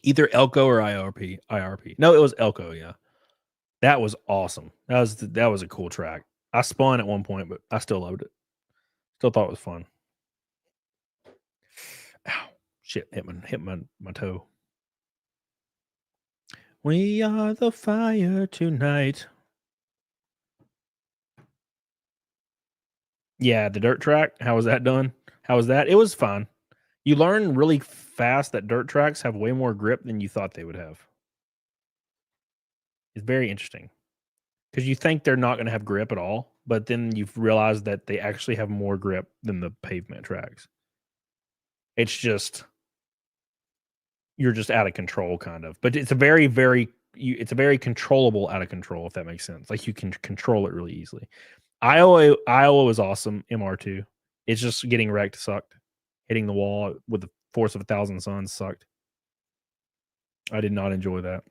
Either Elko or IRP. No, it was Elko, yeah. That was awesome. That was a cool track. I spun at one point, but I still loved it. Still thought it was fun. Ow. Shit, hit my toe. We are the fire tonight. Yeah, the dirt track. How was that done? How was that? It was fun. You learn really fast that dirt tracks have way more grip than you thought they would have. It's very interesting. Because you think they're not going to have grip at all, but then you've realized that they actually have more grip than the pavement tracks. It's just, you're just out of control, kind of. But it's a very, it's a very controllable out of control, if that makes sense. Like you can control it really easily. Iowa was awesome. MR2. It's just getting wrecked sucked. Hitting the wall with the force of 1,000 suns sucked. I did not enjoy that.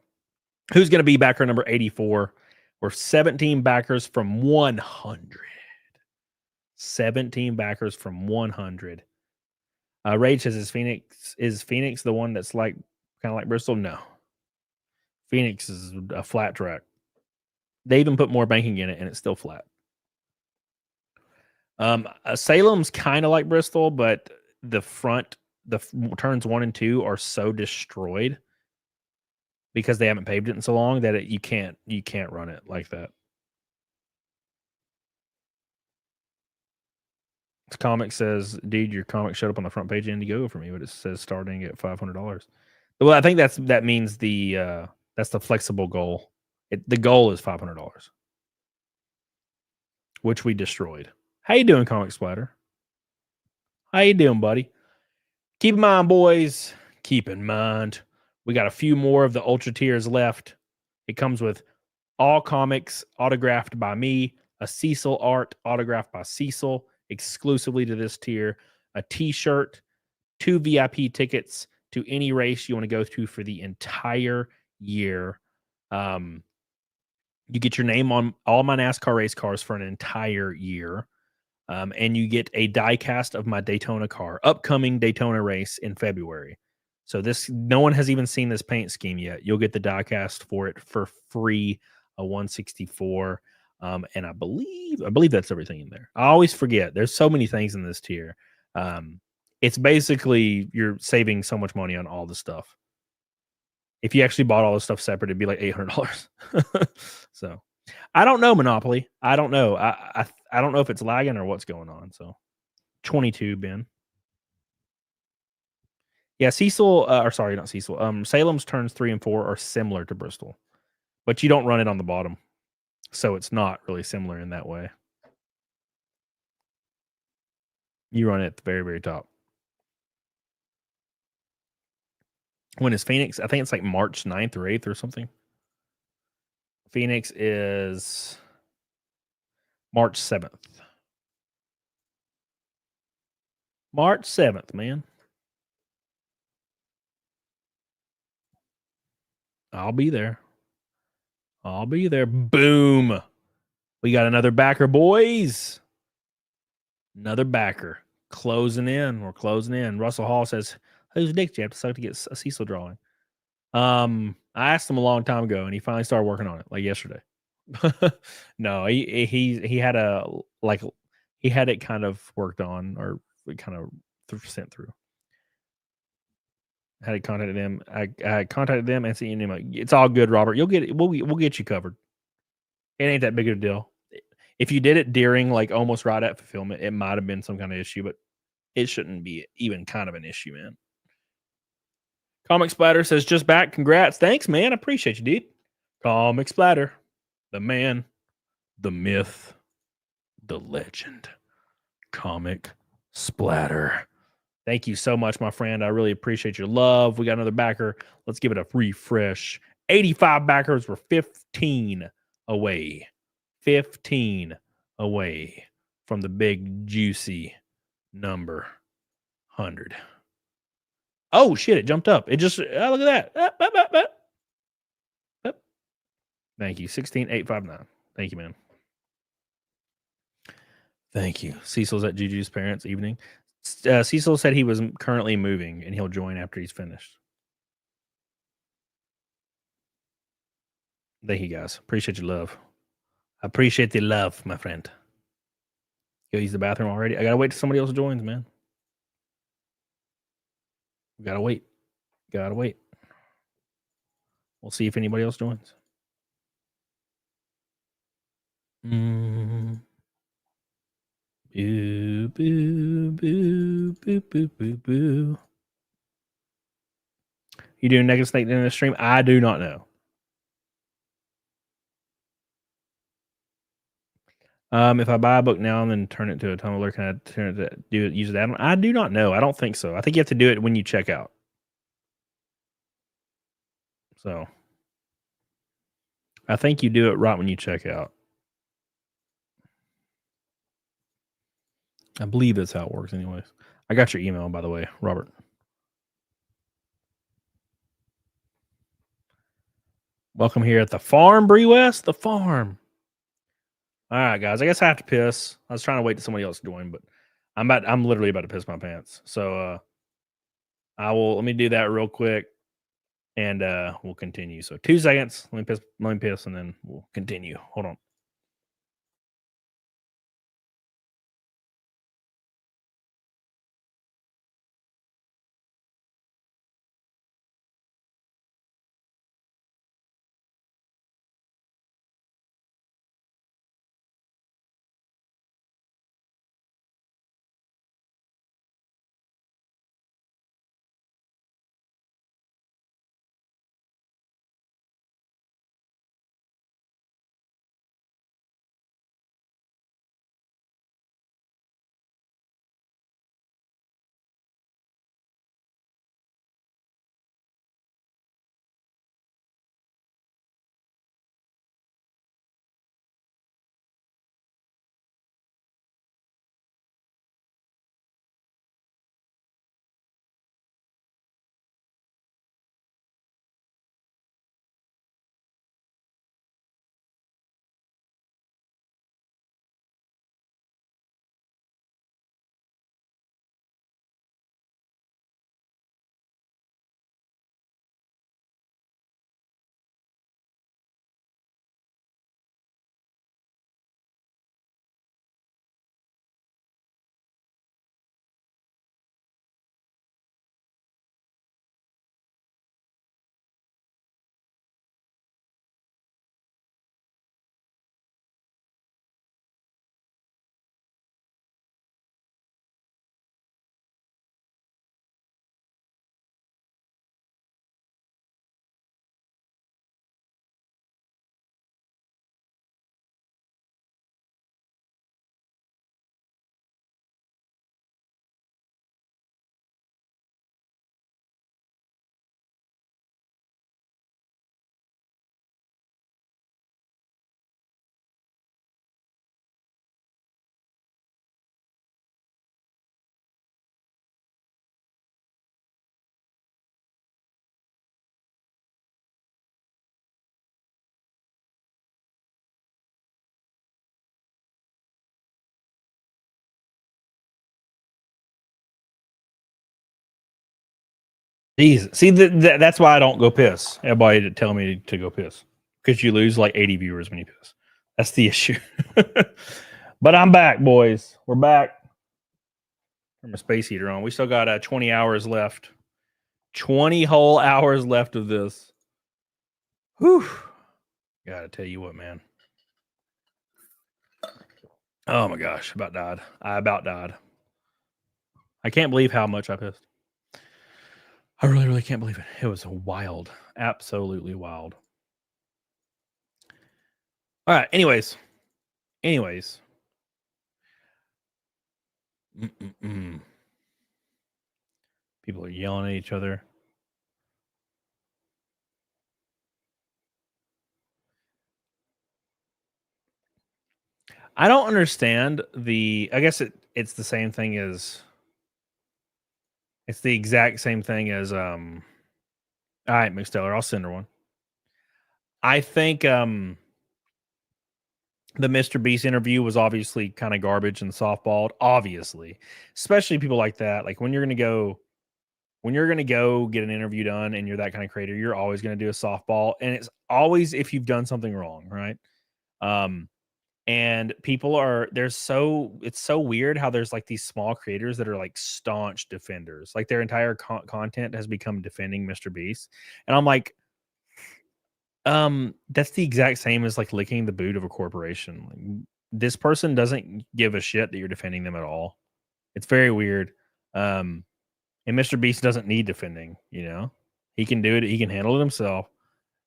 Who's going to be backer number 84? We're 17 backers from 100. 17 backers from 100. Rage says, is Phoenix the one that's like kind of like Bristol? No. Phoenix is a flat track. They even put more banking in it, and it's still flat. Salem's kind of like Bristol, but the turns 1 and 2 are so destroyed because they haven't paved it in so long that you can't run it like that. This comic says, dude, your comic showed up on the front page of Indiegogo for me, but it says starting at $500. Well, I think that means that's the flexible goal. The goal is $500, which we destroyed. How you doing, Comic Splatter? How you doing, buddy? Keep in mind, boys. Keep in mind, we got a few more of the Ultra tiers left. It comes with all comics autographed by me, a Cecil art autographed by Cecil, exclusively to this tier, a T-shirt, 2 VIP tickets to any race you want to go to for the entire year. You get your name on all my NASCAR race cars for an entire year. And you get a die cast of my Daytona car, upcoming Daytona race in February. So no one has even seen this paint scheme yet. You'll get the die cast for it for free, a 164. And I believe that's everything in there. I always forget. There's so many things in this tier. it's basically you're saving so much money on all the stuff. If you actually bought all the stuff separate, it'd be like $800. So I don't know, Monopoly. I don't know. I don't know if it's lagging or what's going on. So 22, Ben. Yeah, Cecil, or sorry, not Cecil. Salem's turns 3 and 4 are similar to Bristol, but you don't run it on the bottom, so it's not really similar in that way. You run it at the very, very top. When is Phoenix? I think it's like March 9th or 8th or something. Phoenix is March 7th. March 7th, man. I'll be there. I'll be there. Boom. We got another backer, boys. Another backer. Closing in. We're closing in. Russell Hall says, whose dick do you have to suck to get a Cecil drawing? I asked him a long time ago, and he finally started working on it, like yesterday. No, he had he had it kind of worked on, or kind of sent through. I had contacted them. I contacted them and sent you like, it's all good, Robert. You'll get it. We'll get you covered. It ain't that big of a deal. If you did it during like almost right at fulfillment, it might have been some kind of issue, but it shouldn't be even kind of an issue, man. Comic Splatter says just back. Congrats. Thanks, man. I appreciate you, dude. Comic Splatter, the man, the myth, the legend. Comic Splatter. Thank you so much, my friend. I really appreciate your love. We got another backer. Let's give it a refresh. 85 backers. We're 15 away. 15 away from the big, juicy number 100. Oh, shit. It jumped up. It just, look at that. Up. Thank you. 16,859. Thank you, man. Thank you. Cecil's at Juju's parents' evening. Cecil said he was currently moving and he'll join after he's finished. Thank you, guys. Appreciate your love. I appreciate the love, my friend. Go use the bathroom already. I gotta wait till somebody else joins, man. We gotta wait. Gotta wait. We'll see if anybody else joins. Boo, boo, boo, boo, boo, boo, boo. You doing Naked Snake in the stream? I do not know. If I buy a book now and then turn it to a tumbler, can I turn it to use that? I do not know. I don't think so. I think you have to do it when you check out. So I think you do it right when you check out. I believe that's how it works anyways. I got your email, by the way, Robert. Welcome here at the farm, Bree West, the farm. All right, guys. I guess I have to piss. I was trying to wait till somebody else to join, but I'm literally about to piss my pants. So let me do that real quick and we'll continue. So 2 seconds. Let me piss and then we'll continue. Hold on. Jesus. See, that's why I don't go piss. Everybody tell me to go piss because you lose like 80 viewers when you piss. That's the issue. But I'm back, boys. We're back. Turn my space heater on. We still got 20 hours left. 20 whole hours left of this. Whew. Gotta tell you what, man. Oh my gosh, I about died. I can't believe how much I pissed. I really, really can't believe it. It was wild. Absolutely wild. All right. Anyways. People are yelling at each other. I don't understand I guess it's the same thing as it's the exact same thing as all right, McSteller, I'll send her one. I think the Mr. Beast interview was obviously kind of garbage and softballed, obviously. Especially people like that. Like when you're gonna go get an interview done and you're that kind of creator, you're always gonna do a softball. And it's always if you've done something wrong, right? And people it's so weird how there's like these small creators that are like staunch defenders. Like their entire content has become defending Mr. Beast. And I'm like, that's the exact same as like licking the boot of a corporation. Like, this person doesn't give a shit that you're defending them at all. It's very weird. And Mr. Beast doesn't need defending, you know? He can do it, he can handle it himself.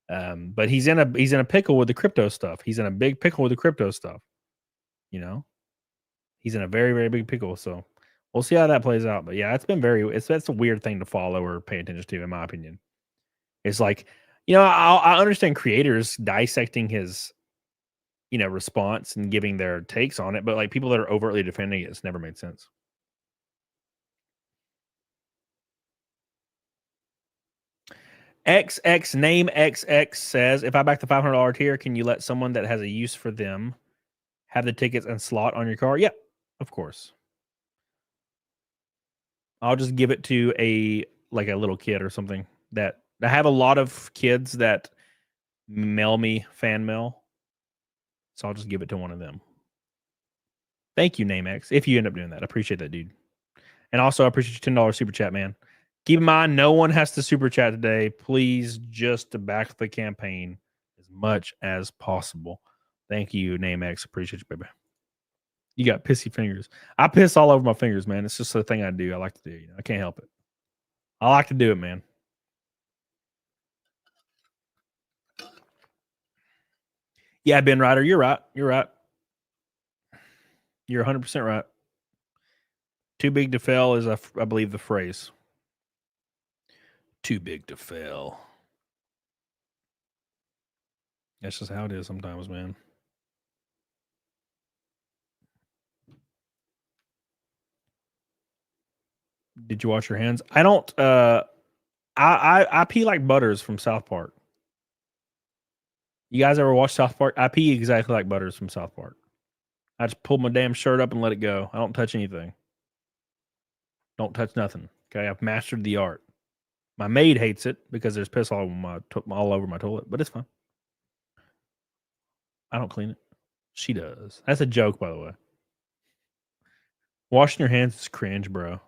But he's in a pickle with the crypto stuff. He's in a big pickle with the crypto stuff. You know, he's in a very, very big pickle. So we'll see how that plays out. But yeah, that's a weird thing to follow or pay attention to, in my opinion. It's like, you know, I understand creators dissecting his, you know, response and giving their takes on it, but like people that are overtly defending it's never made sense. XX name XX says, if I back the $500 tier, can you let someone that has a use for them have the tickets and slot on your car? Yep, of course. I'll just give it to a little kid or something. That I have a lot of kids that mail me fan mail, so I'll just give it to one of them. Thank you, NameX. If you end up doing that, I appreciate that, dude. And also, I appreciate your $10 super chat, man. Keep in mind, no one has to super chat today. Please, just to back the campaign as much as possible. Thank you, NameX. Appreciate you, baby. You got pissy fingers. I piss all over my fingers, man. It's just a thing I do. I like to do. You know, I can't help it. I like to do it, man. Yeah, Ben Ryder, you're right. You're right. You're 100% right. Too big to fail is, I believe, the phrase. Too big to fail. That's just how it is sometimes, man. Did you wash your hands? I don't. I pee like Butters from South Park. You guys ever watch South Park? I pee exactly like Butters from South Park. I just pull my damn shirt up and let it go. I don't touch anything. Don't touch nothing. Okay, I've mastered the art. My maid hates it because there's piss all over my toilet, but it's fine. I don't clean it. She does. That's a joke, by the way. Washing your hands is cringe, bro.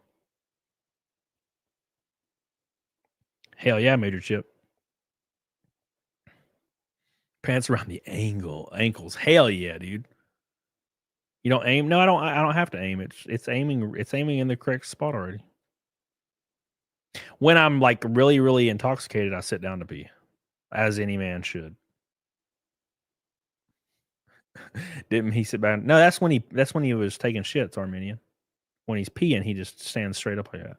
Hell yeah, Major Chip. Pants around the ankles. Hell yeah, dude. You don't aim? No, I don't have to aim. It's aiming in the correct spot already. When I'm like really, really intoxicated, I sit down to pee, as any man should. Didn't he sit back? No, that's when he was taking shits, Armenian. When he's peeing, he just stands straight up like that.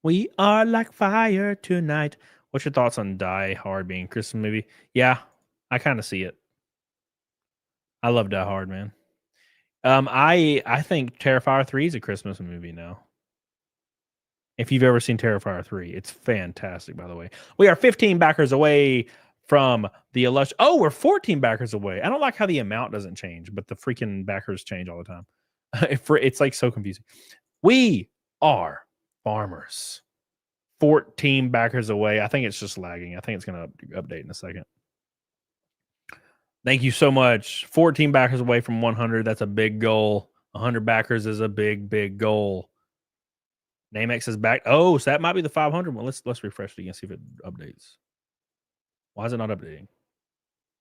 We are like fire tonight. What's your thoughts on Die Hard being a Christmas movie? Yeah, I kind of see it. I love Die Hard, man. I think Terrifier 3 is a Christmas movie now. If you've ever seen Terrifier 3, it's fantastic, by the way. We are 15 backers away from the illustrious. Oh, we're 14 backers away. I don't like how the amount doesn't change, but the freaking backers change all the time. It's like so confusing. We are farmers. 14 backers away. I think it's just lagging. I think it's going to update in a second. Thank you so much. 14 backers away from 100. That's a big goal. 100 backers is a big, big goal. NameX is back. Oh, so that might be the 500 one. Let's refresh it again, see if it updates. Why is it not updating?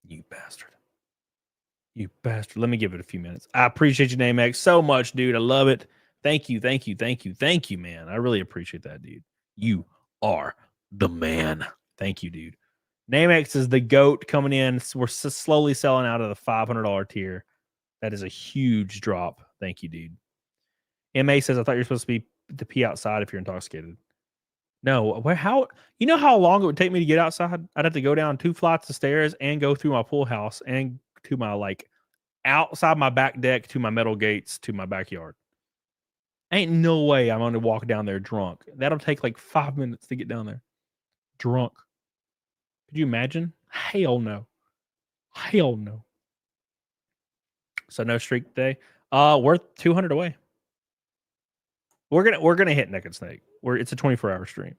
You bastard. You bastard. Let me give it a few minutes. I appreciate you, NameX, so much, dude. I love it. Thank you, thank you, thank you, thank you, man. I really appreciate that, dude. You are the man. Thank you, dude. NameX is the GOAT coming in. We're slowly selling out of the $500 tier. That is a huge drop. Thank you, dude. MA says, I thought you're supposed to pee outside if you're intoxicated. No, how you know how long it would take me to get outside? I'd have to go down 2 flights of stairs and go through my pool house and to my outside my back deck to my metal gates to my backyard. Ain't no way I'm gonna walk down there drunk. That'll take 5 minutes to get down there. Drunk. Could you imagine? Hell no. Hell no. So no streak today. We're 200 away. We're gonna hit Neck and Snake. It's a 24-hour stream.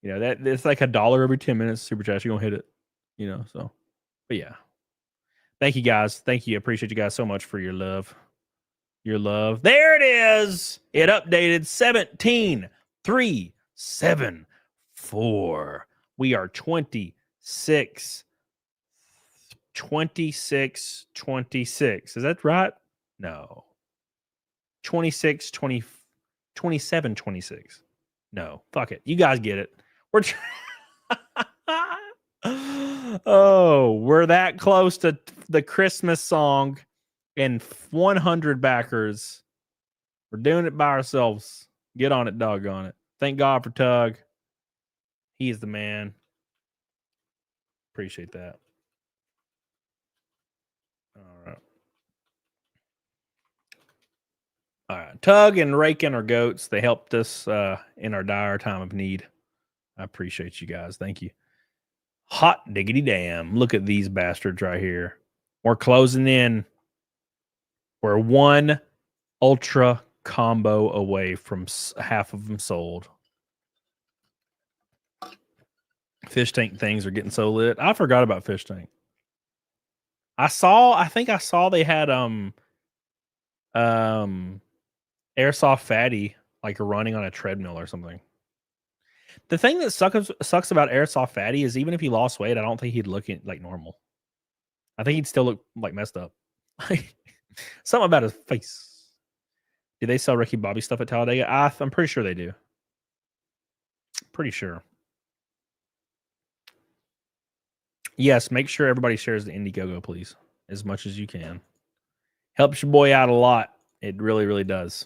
You know that it's like $1 every 10 minutes. Super chat, you're gonna hit it. You know, so but yeah. Thank you guys. Thank you. I appreciate you guys so much for your love. Your love. There it is. It updated 17,374. We are 26. Is that right? No. 27, 26. No. Fuck it. You guys get it. We're we're that close to the Christmas song and 100 backers. We're doing it by ourselves. Get on it, doggone it. Thank God for Tug. He is the man. Appreciate that. All right. Tug and Rakin are goats. They helped us in our dire time of need. I appreciate you guys. Thank you. Hot diggity damn. Look at these bastards right here. We're closing in. We're one ultra combo away from half of them sold. Fish tank things are getting so lit. I forgot about fish tank. I think I saw they had airsoft fatty running on a treadmill or something. The thing that sucks about airsoft fatty is even if he lost weight, I don't think he'd look like normal. I think he'd still look messed up. Something about his face. Do they sell Ricky Bobby stuff at Talladega? I'm pretty sure they do. Pretty sure. Yes, make sure everybody shares the Indiegogo, please, as much as you can. Helps your boy out a lot. It really, really does.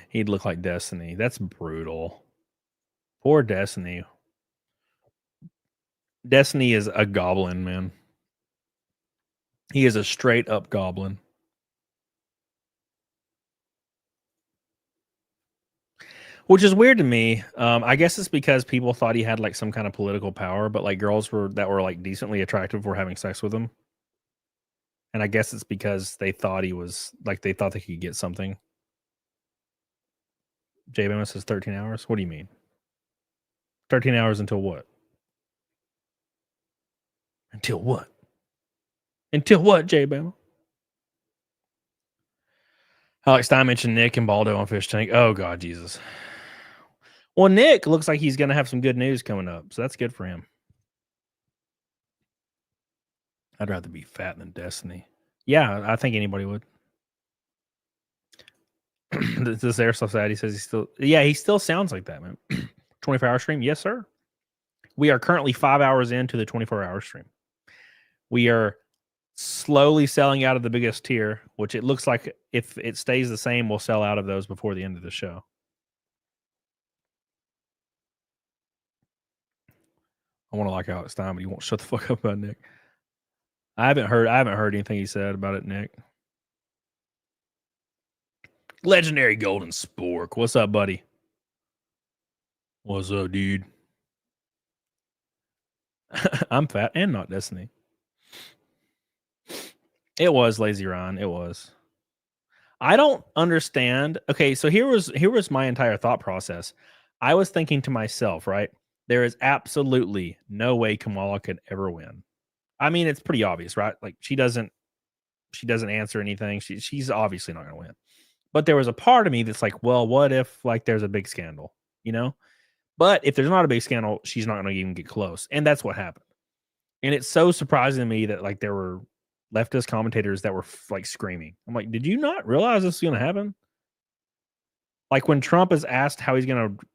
He'd look like Destiny. That's brutal. Poor Destiny. Destiny is a goblin, man. He is a straight up goblin. Which is weird to me. I guess it's because people thought he had some kind of political power, but girls that were decently attractive were having sex with him. And I guess it's because they thought he was they thought they could get something. J Bama says 13 hours. What do you mean? 13 hours until what? Until what? Until what, J Bama? Alex Stein mentioned Nick and Baldo on Fish Tank. Oh, God, Jesus. Well, Nick looks like he's going to have some good news coming up, so that's good for him. I'd rather be fat than Destiny. Yeah, I think anybody would. This airsoft side, he says he still sounds like that, man. 24-hour stream? Yes, sir. We are currently 5 hours into the 24-hour stream. We are slowly selling out of the biggest tier, which it looks like if it stays the same, we'll sell out of those before the end of the show. I want to like Alex Stein, but he won't shut the fuck up about Nick. I haven't heard anything he said about it, Nick. Legendary Golden Spork. What's up, buddy? What's up, dude? I'm fat and not Destiny. It was Lazy Ryan. It was. I don't understand. Okay, so here was my entire thought process. I was thinking to myself, right? There is absolutely no way Kamala could ever win. I mean, it's pretty obvious, right? Like she doesn't answer anything. She's obviously not going to win. But there was a part of me that's like, well, what if like there's a big scandal, you know? But if there's not a big scandal, she's not going to even get close. And that's what happened. And it's so surprising to me that like there were leftist commentators that were like screaming. I'm like, did you not realize this is going to happen? Like when Trump is asked how he's going to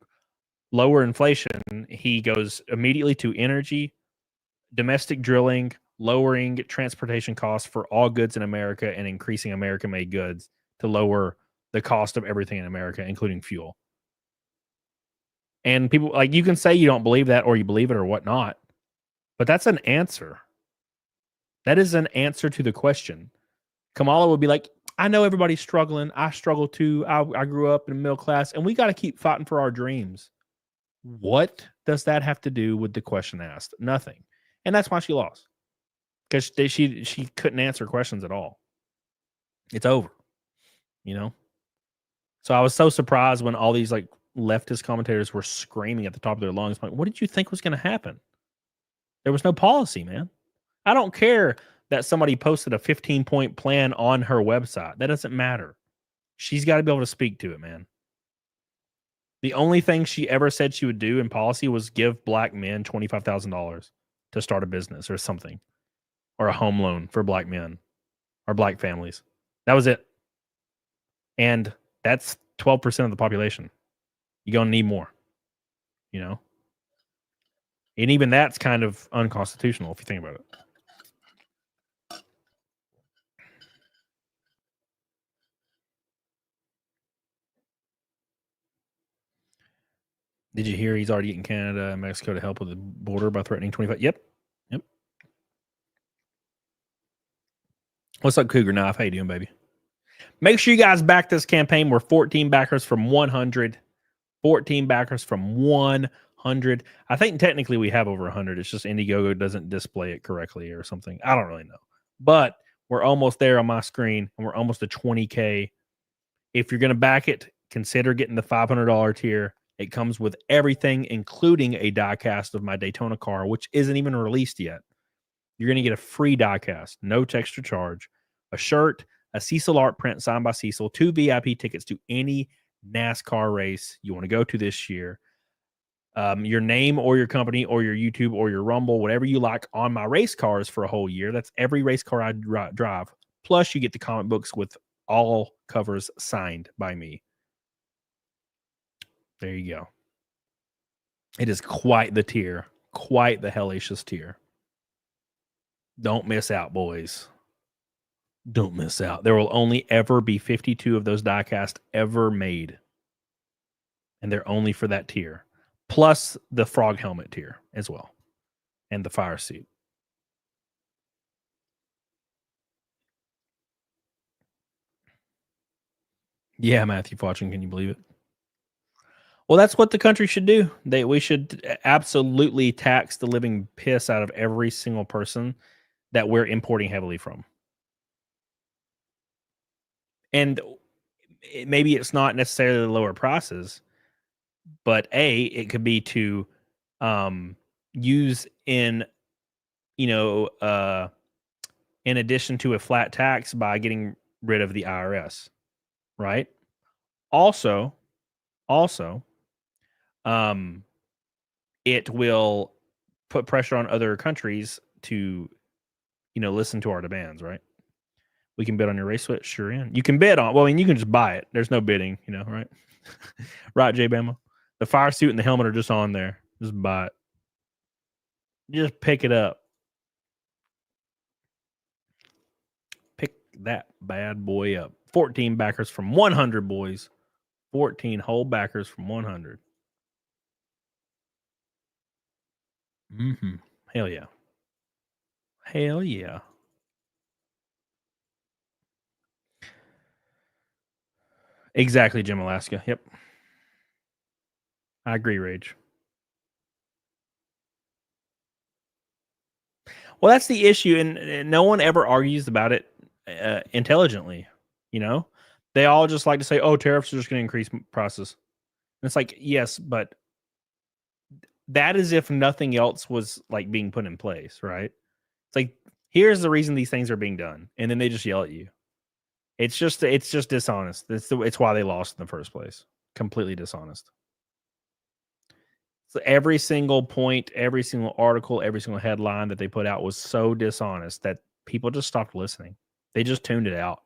lower inflation, he goes immediately to energy, domestic drilling, lowering transportation costs for all goods in America, and increasing American-made goods to lower the cost of everything in America, including fuel. And people like you can say you don't believe that or you believe it or whatnot, but that's an answer. That is an answer to the question. Kamala would be like, I know everybody's struggling. I struggle too. I grew up in the middle class, and we got to keep fighting for our dreams. What does that have to do with the question asked? Nothing. And that's why she lost. Because she couldn't answer questions at all. It's over. You know? So I was so surprised when all these like leftist commentators were screaming at the top of their lungs, like, what did you think was going to happen? There was no policy, man. I don't care that somebody posted a 15-point plan on her website. That doesn't matter. She's got to be able to speak to it, man. The only thing she ever said she would do in policy was give black men $25,000 to start a business or something, or a home loan for black men or black families. That was it. And that's 12% of the population. You're going to need more, you know? And even that's kind of unconstitutional if you think about it. Did you hear he's already getting Canada and Mexico to help with the border by threatening 25? Yep. What's up, Cougar Knife? How you doing, baby? Make sure you guys back this campaign. We're 14 backers from 100. 14 backers from 100. I think technically we have over 100. It's just Indiegogo doesn't display it correctly or something. I don't really know. But we're almost there on my screen, and we're almost to 20K. If you're going to back it, consider getting the $500 tier. It comes with everything, including a diecast of my Daytona car, which isn't even released yet. You're going to get a free diecast, no extra charge, a shirt, a Cecil art print signed by Cecil, 2 VIP tickets to any NASCAR race you want to go to this year, your name or your company or your YouTube or your Rumble, whatever you like on my race cars for a whole year. That's every race car I drive. Plus, you get the comic books with all covers signed by me. There you go. It is quite the tier, quite the hellacious tier. Don't miss out, boys. Don't miss out. There will only ever be 52 of those diecast ever made. And they're only for that tier. Plus the frog helmet tier as well. And the fire suit. Yeah, Matthew Fortune, can you believe it? Well, that's what the country should do. We should absolutely tax the living piss out of every single person that we're importing heavily from. And maybe it's not necessarily lower prices, but it could be to use in addition to a flat tax by getting rid of the IRS, right? Also, it will put pressure on other countries to, listen to our demands, right? We can bid on your race switch, sure. You can bid on. Well, I mean, you can just buy it. There's no bidding, right? Right, J Bama. The fire suit and the helmet are just on there. Just buy it. Just pick it up. Pick that bad boy up. 14 backers from 100, boys. 14 whole backers from 100. Hell yeah. Hell yeah. Exactly, Jim Alaska. Yep. I agree, Rage. Well, that's the issue, and no one ever argues about it intelligently. They all just like to say, "Oh, tariffs are just going to increase prices." And it's like, yes, but that is if nothing else was like being put in place, right? It's like, here's the reason these things are being done, and then they just yell at you. It's just dishonest. It's why they lost in the first place. Completely dishonest. So every single point, every single article, every single headline that they put out was so dishonest that people just stopped listening. They just tuned it out.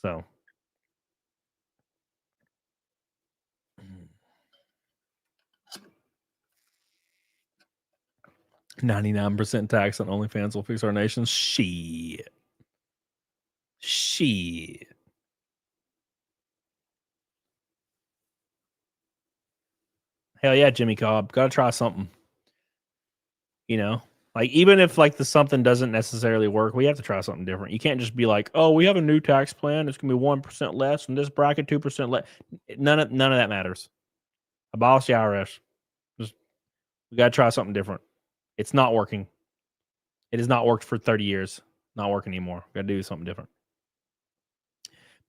So 99% tax on OnlyFans will fix our nation. Shit. Hell yeah, Jimmy Cobb. Gotta try something. You know? Like, even if like the something doesn't necessarily work, we have to try something different. You can't just be like, oh, we have a new tax plan. It's gonna be 1% less, and this bracket 2% less. None of that matters. Abolish the IRS. We gotta try something different. It's not working. It has not worked for 30 years. Not working anymore. We gotta do something different.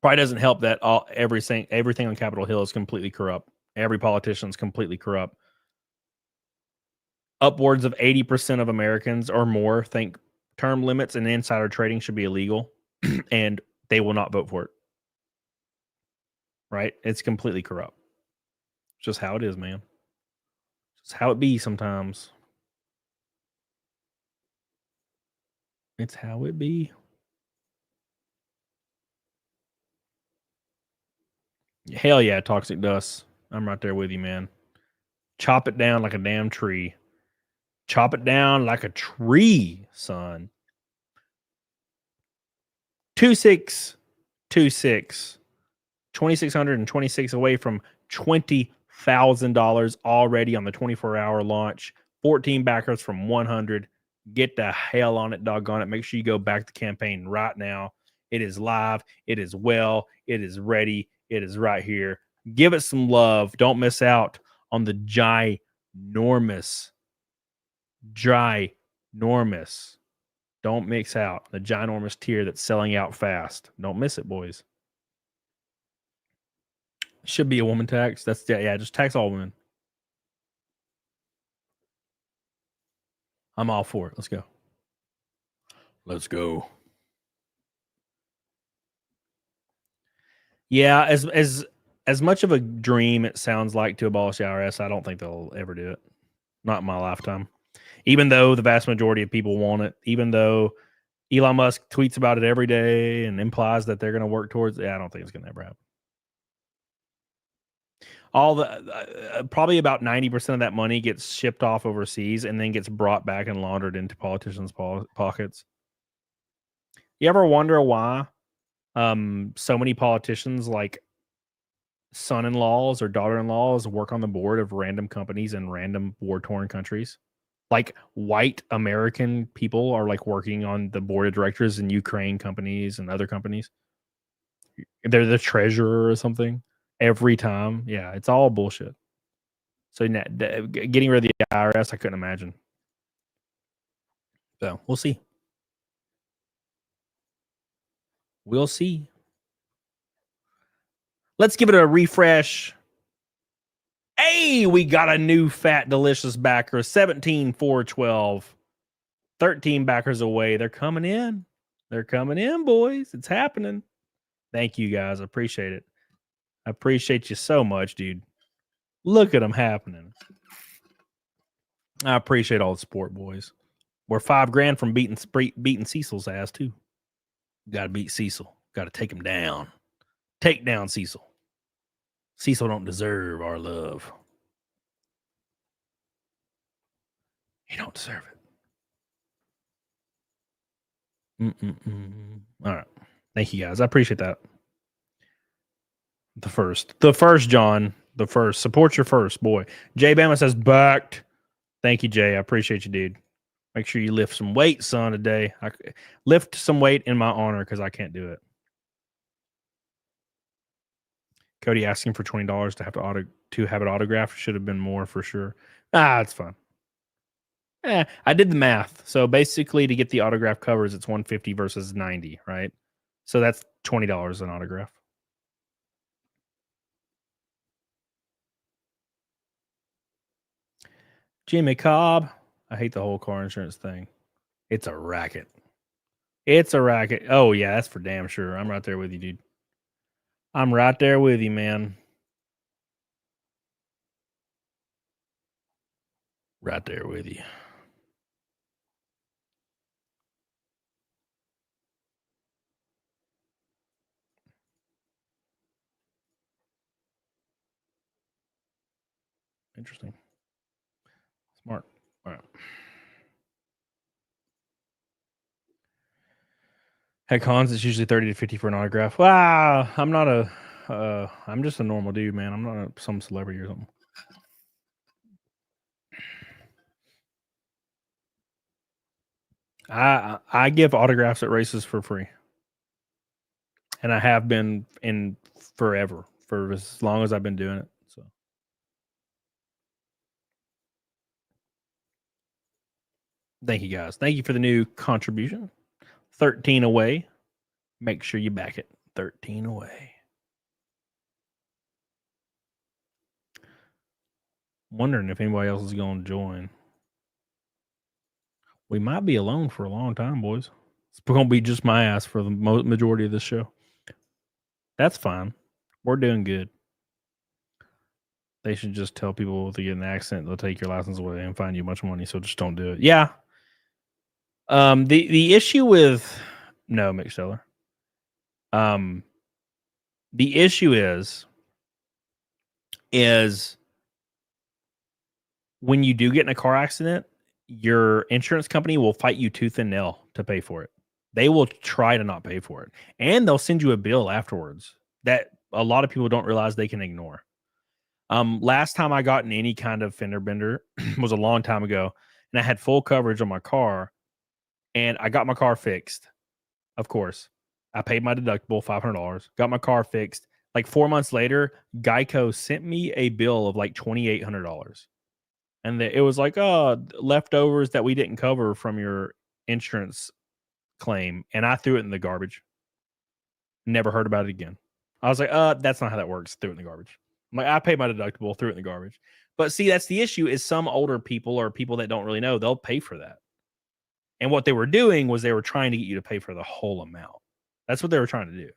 Probably doesn't help that everything on Capitol Hill is completely corrupt. Every politician is completely corrupt. Upwards of 80% of Americans or more think term limits and insider trading should be illegal, and they will not vote for it. Right? It's completely corrupt. It's just how it is, man. It's how it be sometimes. It's how it be. Hell yeah, toxic dust. I'm right there with you, man. Chop it down like a damn tree. Chop it down like a tree, son. 2626. 2,626 away from $20,000 already on the 24-hour launch. 14 backers from 100. Get the hell on it, doggone it. Make sure you go back the campaign right now. It is live. It is well. It is ready. It is right here. Give it some love. Don't miss out on the ginormous. Don't mix out the ginormous tier that's selling out fast. Don't miss it, boys. Should be a woman tax. That's yeah. Just tax all women. I'm all for it. Let's go. Let's go. Yeah, as much of a dream it sounds like to abolish the IRS, I don't think they'll ever do it. Not in my lifetime. Even though the vast majority of people want it, even though Elon Musk tweets about it every day and implies that they're going to work towards it, I don't think it's going to ever happen. All the probably about 90% of that money gets shipped off overseas and then gets brought back and laundered into politicians' pockets. You ever wonder why so many politicians, like son-in-laws or daughter-in-laws, work on the board of random companies in random war-torn countries? Like white American people are like working on the board of directors in Ukraine companies and other companies. They're the treasurer or something every time. Yeah, it's all bullshit. So getting rid of the IRS, I couldn't imagine. So we'll see. We'll see. Let's give it a refresh. Hey, we got a new fat, delicious backer. 17,412. 13 backers away. They're coming in. They're coming in, boys. It's happening. Thank you, guys. I appreciate it. I appreciate you so much, dude. Look at them happening. I appreciate all the support, boys. We're $5,000 from beating Cecil's ass, too. Got to beat Cecil. Got to take him down. Take down Cecil. Cecil don't deserve our love. He don't deserve it. All right. Thank you, guys. I appreciate that. The first, John. The first. Support your first, boy. Jay Bama says, backed. Thank you, Jay. I appreciate you, dude. Make sure you lift some weight, son, today. Lift some weight in my honor because I can't do it. Cody asking for $20 to have it autographed. Should have been more for sure. It's fun. I did the math. So basically, to get the autograph covers, it's $150 versus $90, right? So that's $20 an autograph. Jimmy Cobb. I hate the whole car insurance thing. It's a racket. It's a racket. Oh, yeah, that's for damn sure. I'm right there with you, dude. I'm right there with you, man. Right there with you. Interesting. Smart. All right. At cons, it's usually 30 to 50 for an autograph. Wow, I'm not a, I'm just a normal dude, man. I'm not some celebrity or something. I give autographs at races for free, and I have been in forever, for as long as I've been doing it. So, thank you guys. Thank you for the new contribution. 13 away. Make sure you back it. 13 away. Wondering if anybody else is going to join. We might be alone for a long time, boys. It's going to be just my ass for the majority of this show. That's fine. We're doing good. They should just tell people if they get an accident, they'll take your license away and fine you a bunch of money. So just don't do it. Yeah. The issue with Mick Seller. The issue is when you do get in a car accident, your insurance company will fight you tooth and nail to pay for it. They will try to not pay for it, and they'll send you a bill afterwards that a lot of people don't realize they can ignore. Last time I got in any kind of fender bender was a long time ago, and I had full coverage on my car, and I got my car fixed. Of course, I paid my deductible, $500, got my car fixed. Like 4 months later, Geico sent me a bill of like $2,800. And it was like, oh, leftovers that we didn't cover from your insurance claim. And I threw it in the garbage. Never heard about it again. I was like, that's not how that works. Threw it in the garbage. I'm like, I paid my deductible, threw it in the garbage. But see, that's the issue is some older people or people that don't really know, they'll pay for that. And what they were doing was they were trying to get you to pay for the whole amount. That's what they were trying to do.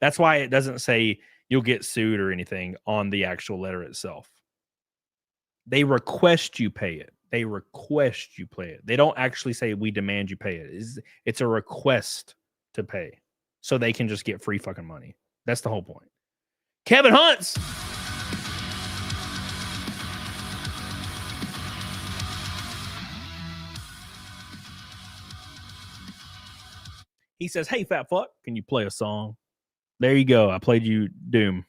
That's why it doesn't say you'll get sued or anything on the actual letter itself. They request you pay it. They request you pay it. They don't actually say we demand you pay it. It's a request to pay so they can just get free fucking money. That's the whole point. Kevin Hunts. He says, hey, fat fuck, can you play a song? There you go. I played you Doom.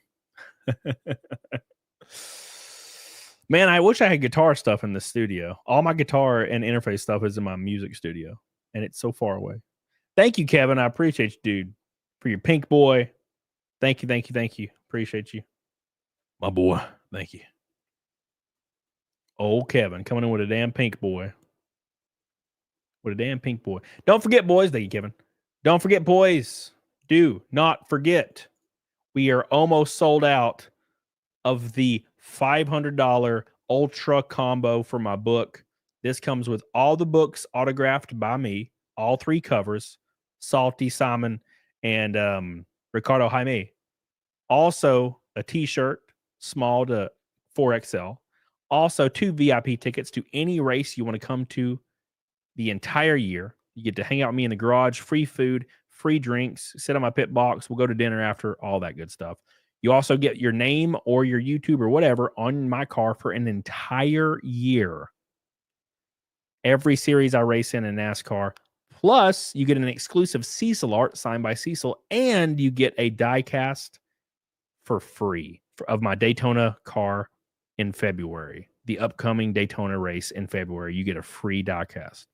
Man, I wish I had guitar stuff in the studio. All my guitar and interface stuff is in my music studio, and it's so far away. Thank you, Kevin. I appreciate you, dude, for your pink boy. Thank you, thank you, thank you. Appreciate you. My boy, thank you. Old Kevin coming in with a damn pink boy. With a damn pink boy. Don't forget, boys. Thank you, Kevin. Don't forget, boys. Do not forget. We are almost sold out of the $500 Ultra combo for my book. This comes with all the books autographed by me, all 3 covers, Salty, Simon, and Ricardo Jaime. Also, a t-shirt, small to 4XL. Also, 2 VIP tickets to any race you want to come to the entire year. You get to hang out with me in the garage, free food, free drinks, sit on my pit box. We'll go to dinner after, all that good stuff. You also get your name or your YouTube or whatever on my car for an entire year. Every series I race in NASCAR. Plus, you get an exclusive Cecil art signed by Cecil, and you get a die cast for free of my Daytona car in February. The upcoming Daytona race in February, you get a free die cast.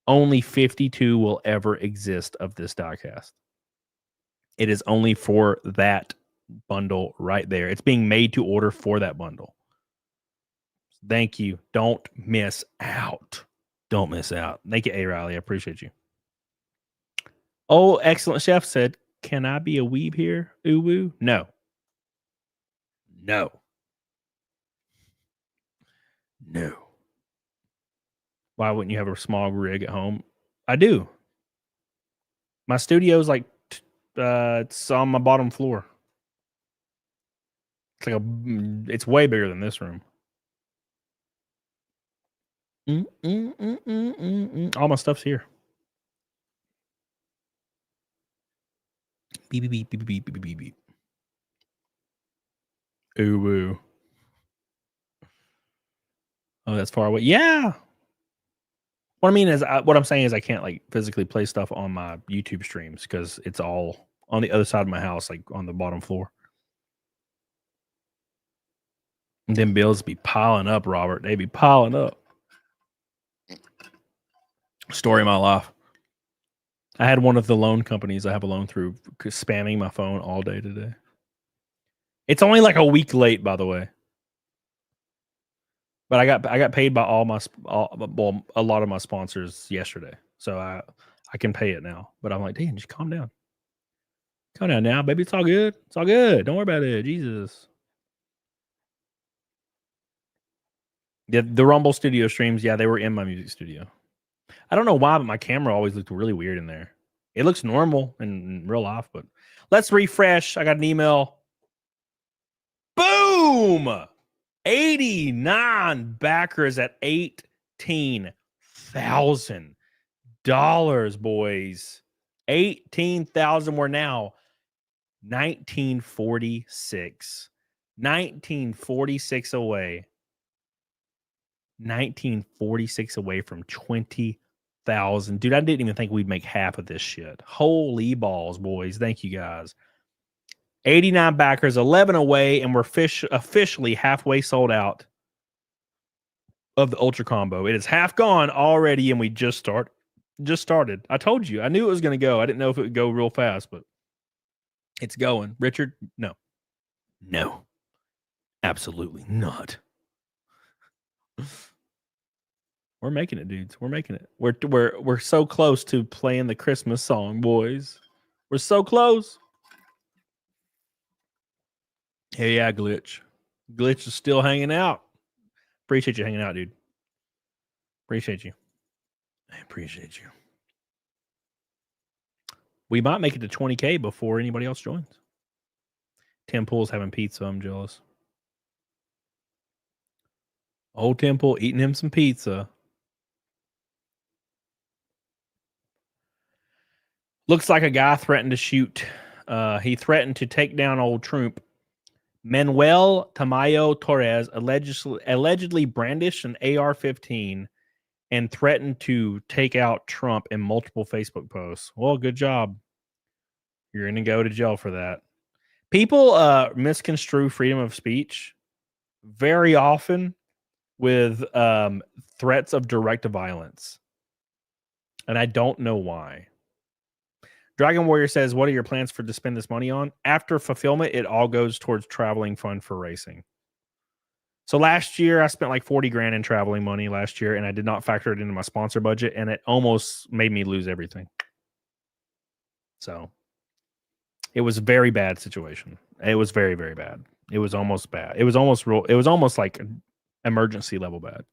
Only 52 will ever exist of this die cast. It is only for that bundle right there. It's being made to order for that bundle. Thank you. Don't miss out. Don't miss out. Thank you, A. Riley. I appreciate you. Oh, excellent chef said, Can I be a weeb here? Uwu? No. No. No. Why wouldn't you have a small rig at home? I do. My studio's like it's on my bottom floor. It's like it's way bigger than this room. All my stuff's here. Beep beep beep beep beep beep beep. Ooh woo. Oh, that's far away. Yeah. What I mean is, what I'm saying is, I can't like physically play stuff on my YouTube streams because it's all on the other side of my house, like on the bottom floor. And then bills be piling up, Robert. They be piling up. Story of my life. I had one of the loan companies I have a loan through spamming my phone all day today. It's only like a week late, by the way. But I got paid by a lot of my sponsors yesterday, so I can pay it now. But I'm like, damn, just calm down. Calm down now, baby. It's all good. It's all good. Don't worry about it. Jesus. The Rumble Studio streams, yeah, they were in my music studio. I don't know why, but my camera always looked really weird in there. It looks normal in real life, but let's refresh. I got an email. Boom! 89 backers at $18,000, boys. 18,000. We're now 1946. 1946 away. 1946 away from 20,000. Dude, I didn't even think we'd make half of this shit. Holy balls, boys. Thank you guys. 89 backers, 11 away, and we're officially halfway sold out of the Ultra Combo. It is half gone already, and we just started. I told you. I knew it was going to go. I didn't know if it would go real fast, but it's going. Richard, no. No. Absolutely not. We're making it, dudes. We're making it. We're so close to playing the Christmas song, boys. We're so close. Hey, yeah, Glitch. Glitch is still hanging out. Appreciate you hanging out, dude. Appreciate you. I appreciate you. We might make it to 20K before anybody else joins. Tim Pool's having pizza. I'm jealous. Old Temple eating him some pizza. Looks like a guy threatened to shoot. He threatened to take down old Trump. Manuel Tamayo Torres allegedly brandished an AR-15 and threatened to take out Trump in multiple Facebook posts. Well, good job. You're going to go to jail for that. People misconstrue freedom of speech very often with threats of direct violence. And I don't know why. Dragon Warrior says, what are your plans to spend this money on? After fulfillment, it all goes towards traveling fund for racing. So last year, I spent like 40 grand in traveling money last year, and I did not factor it into my sponsor budget, and it almost made me lose everything. So it was a very bad situation. It was very, very bad. It was almost bad. It was almost like emergency level bad.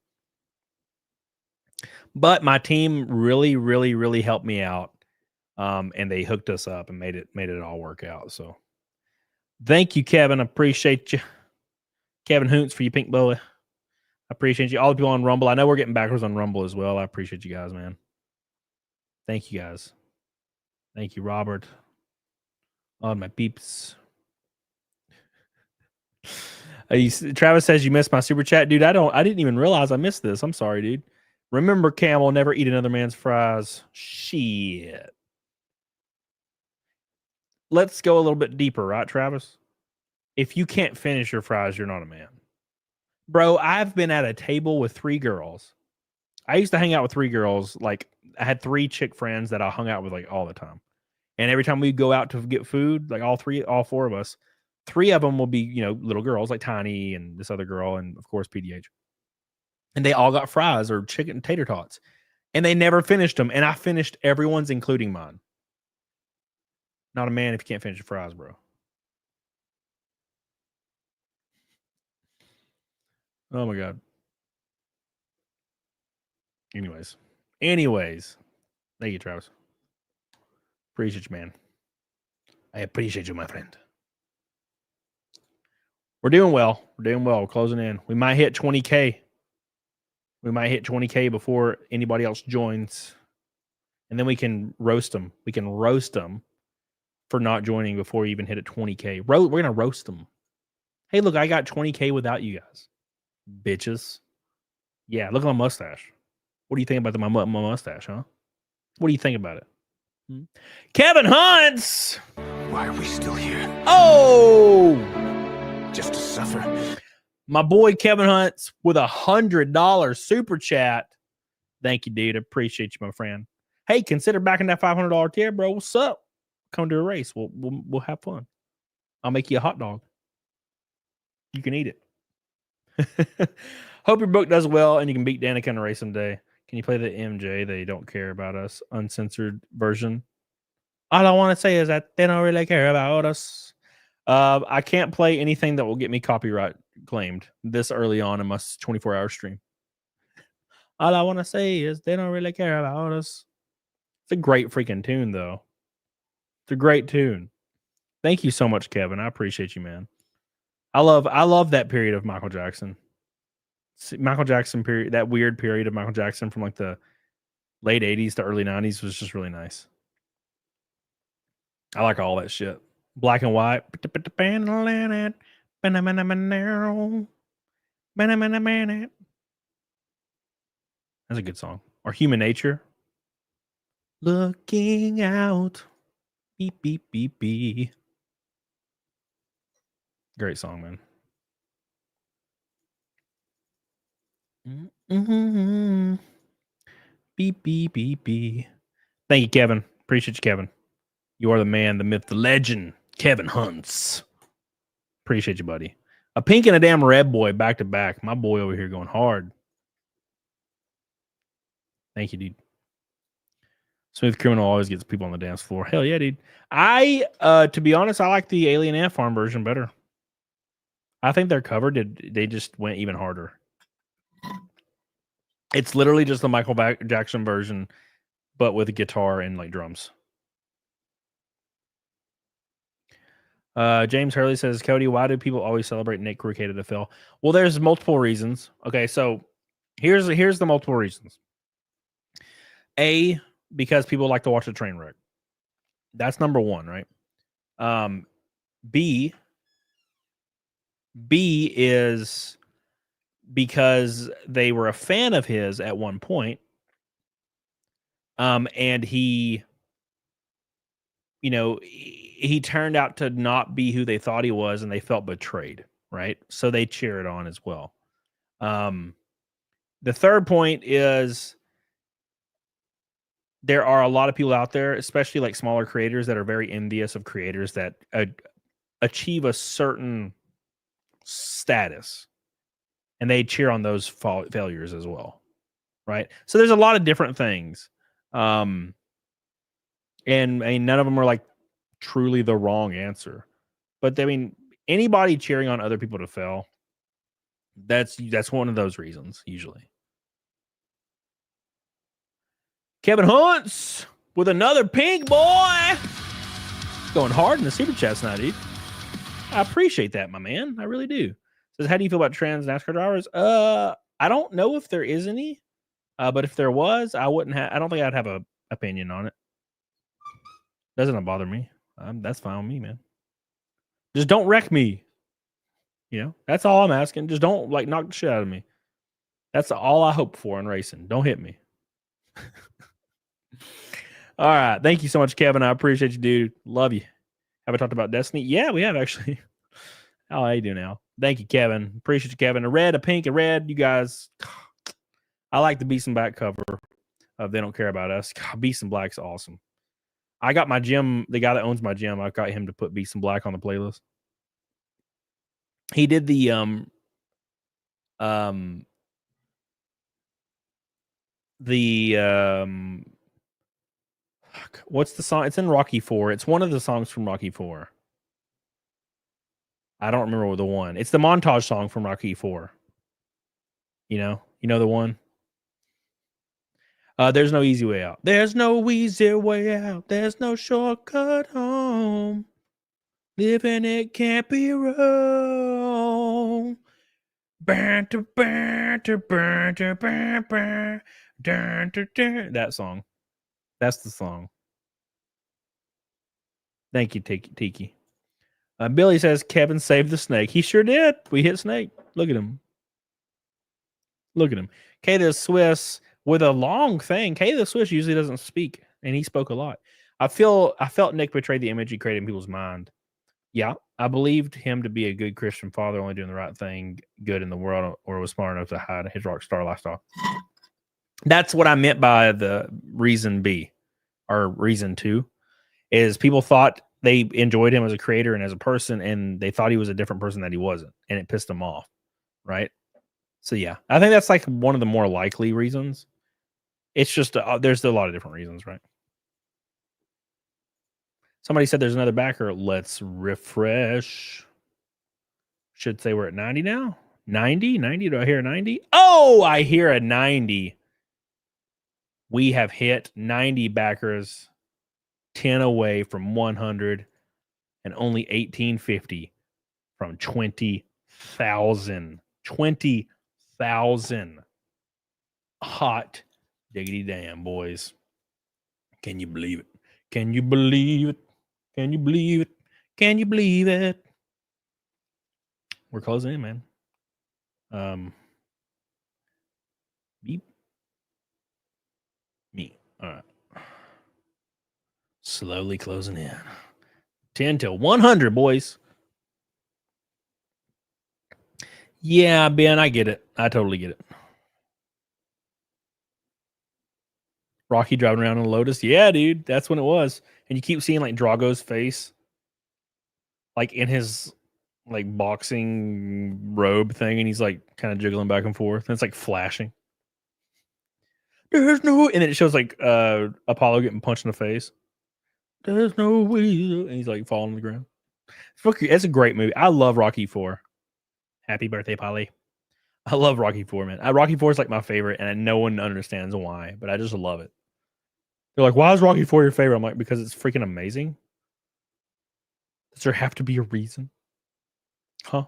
But my team really, really, really helped me out. And they hooked us up and made it all work out. So thank you, Kevin. I appreciate you. Kevin Hoontz for you, pink boy. I appreciate you. All the people on Rumble. I know we're getting backwards on Rumble as well. I appreciate you guys, man. Thank you guys. Thank you, Robert. On my peeps. Travis says you missed my super chat. Dude, I didn't even realize I missed this. I'm sorry, dude. Remember, Camel, never eat another man's fries. Shit. Let's go a little bit deeper, right, Travis? If you can't finish your fries, you're not a man. Bro, I've been at a table with 3 girls. I used to hang out with 3 girls. Like, I had 3 chick friends that I hung out with like all the time. And every time we go out to get food, like all 4 of us, 3 of them will be, little girls like Tiny and this other girl and, of course, PDH. And they all got fries or chicken and tater tots. And they never finished them. And I finished everyone's, including mine. Not a man if you can't finish your fries, bro. Oh my god. Anyways. Thank you, Travis. Appreciate you, man. I appreciate you, my friend. We're doing well. We're closing in. We might hit 20K. We might hit 20K before anybody else joins. And then we can roast them. We can roast them for not joining before you even hit a 20K. We're going to roast them. Hey, look, I got 20K without you guys. Bitches. Yeah, look at my mustache. What do you think about my mustache, huh? What do you think about it? Kevin Hunts! Why are we still here? Oh! Just to suffer? My boy Kevin Hunts with $100 super chat. Thank you, dude. Appreciate you, my friend. Hey, consider backing that $500 tier, bro. What's up? Come to a race. We'll have fun. I'll make you a hot dog. You can eat it. Hope your book does well and you can beat Danica in a race someday. Can you play the MJ They Don't Care About Us uncensored version? All I want to say is that they don't really care about us. I can't play anything that will get me copyright claimed this early on in my 24-hour stream. All I want to say is they don't really care about us. It's a great freaking tune, though. It's a great tune. Thank you so much, Kevin. I appreciate you, man. I love that period of Michael Jackson. Michael Jackson period, that weird period of Michael Jackson from like the late 80s to early 90s was just really nice. I like all that shit. Black and white. That's a good song. Or Human Nature. Looking out. Beep, beep, beep, beep. Great song, man. Mm-hmm. Beep, beep, beep, beep. Thank you, Kevin. Appreciate you, Kevin. You are the man, the myth, the legend, Kevin Hunts. Appreciate you, buddy. A pink and a damn red boy back to back. My boy over here going hard. Thank you, dude. Smooth Criminal always gets people on the dance floor. Hell yeah, dude. To be honest, I like the Alien Ant Farm version better. I think their cover they just went even harder. It's literally just the Michael Jackson version, but with a guitar and like drums. James Hurley says, Cody, why do people always celebrate Nick Crucade to Phil? Well, there's multiple reasons. Okay, so here's the multiple reasons. A, because people like to watch a train wreck. That's number one, right? B is because they were a fan of his at one point. And he turned out to not be who they thought he was, and they felt betrayed, right? So they cheer it on as well. The third point is there are a lot of people out there, especially like smaller creators, that are very envious of creators that achieve a certain status, and they cheer on those failures as well, right? So there's a lot of different things. And I mean, none of them are like truly the wrong answer, but I mean, anybody cheering on other people to fail, that's one of those reasons usually. Kevin Hunts with another pink boy, going hard in the super chats tonight, dude. I appreciate that, my man. I really do. Says, how do you feel about trans NASCAR drivers? I don't know if there is any, but if there was, I don't think I'd have a opinion on it. Doesn't bother me. That's fine with me, man. Just don't wreck me. That's all I'm asking. Just don't like knock the shit out of me. That's all I hope for in racing. Don't hit me. All right. Thank you so much, Kevin. I appreciate you, dude. Love you. Have I talked about Destiny? Yeah, we have actually. How are you doing now? Thank you, Kevin. Appreciate you, Kevin. A red, a pink, a red. You guys, I like the Beast and Black cover of They Don't Care About Us. God, Beast and Black's awesome. I got my gym, the guy that owns my gym, I got him to put Beast and Black on the playlist. He did the Fuck. What's the song? It's in Rocky 4. It's one of the songs from Rocky 4. I don't remember the one. It's the montage song from Rocky 4. You know the one. There's no easy way out. There's no easy way out. There's no shortcut home. Living it can't be wrong. That song. That's the song. Thank you, Tiki. Billy says Kevin saved the snake. He sure did. We hit snake. Look at him. Look at him. K the Swiss with a long thing. K the Swiss usually doesn't speak, and he spoke a lot. I felt Nick betrayed the image he created in people's mind. Yeah, I believed him to be a good Christian father, only doing the right thing, good in the world, or was smart enough to hide his rock star lifestyle. That's what I meant by the reason B, or reason 2, is people thought they enjoyed him as a creator and as a person, and they thought he was a different person that he wasn't, and it pissed them off, right? So yeah, I think that's like one of the more likely reasons. It's just there's a lot of different reasons, right? Somebody said there's another backer. Let's refresh. Should say we're at 90 now. 90? 90? Do I hear a 90? Oh, I hear a 90. We have hit 90 backers, 10 away from 100, and only 1850 from 20,000. 20,000. Hot diggity damn, boys. Can you believe it? Can you believe it? Can you believe it? Can you believe it? We're closing in, man. Beep. Me. All right. Slowly closing in. 10 till 100, boys. Yeah, Ben, I get it. I totally get it. Rocky driving around in a Lotus. Yeah, dude. That's when it was. And you keep seeing like Drago's face, like in his like boxing robe thing, and he's like kind of jiggling back and forth. And it's like flashing. There's no, and then it shows like Apollo getting punched in the face. There's no way, and he's like falling on the ground. It's a great movie. I love Rocky 4. Happy birthday, Polly. I love Rocky 4, man. Rocky 4 is like my favorite, and no one understands why, but I just love it. They're like, why is Rocky 4 your favorite? I'm like, because it's freaking amazing. Does there have to be a reason? Huh?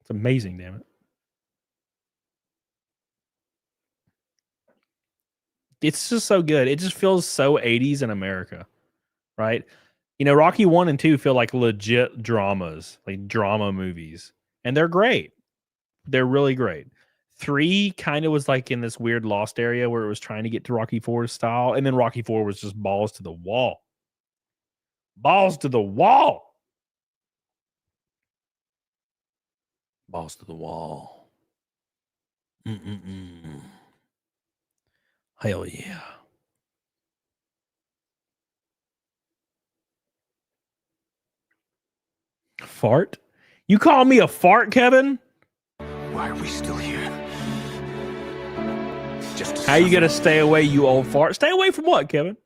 It's amazing, damn it. It's just so good. It just feels so 80s in America, right? You know, Rocky 1 and 2 feel like legit dramas, like drama movies. And they're great. They're really great. 3 kind of was like in this weird lost area where it was trying to get to Rocky 4's style. And then Rocky 4 was just balls to the wall. Balls to the wall. Balls to the wall. Hell yeah. Fart? You call me a fart, Kevin? Why are we still here? Just how you gonna stay away, you old fart? Stay away from what, Kevin?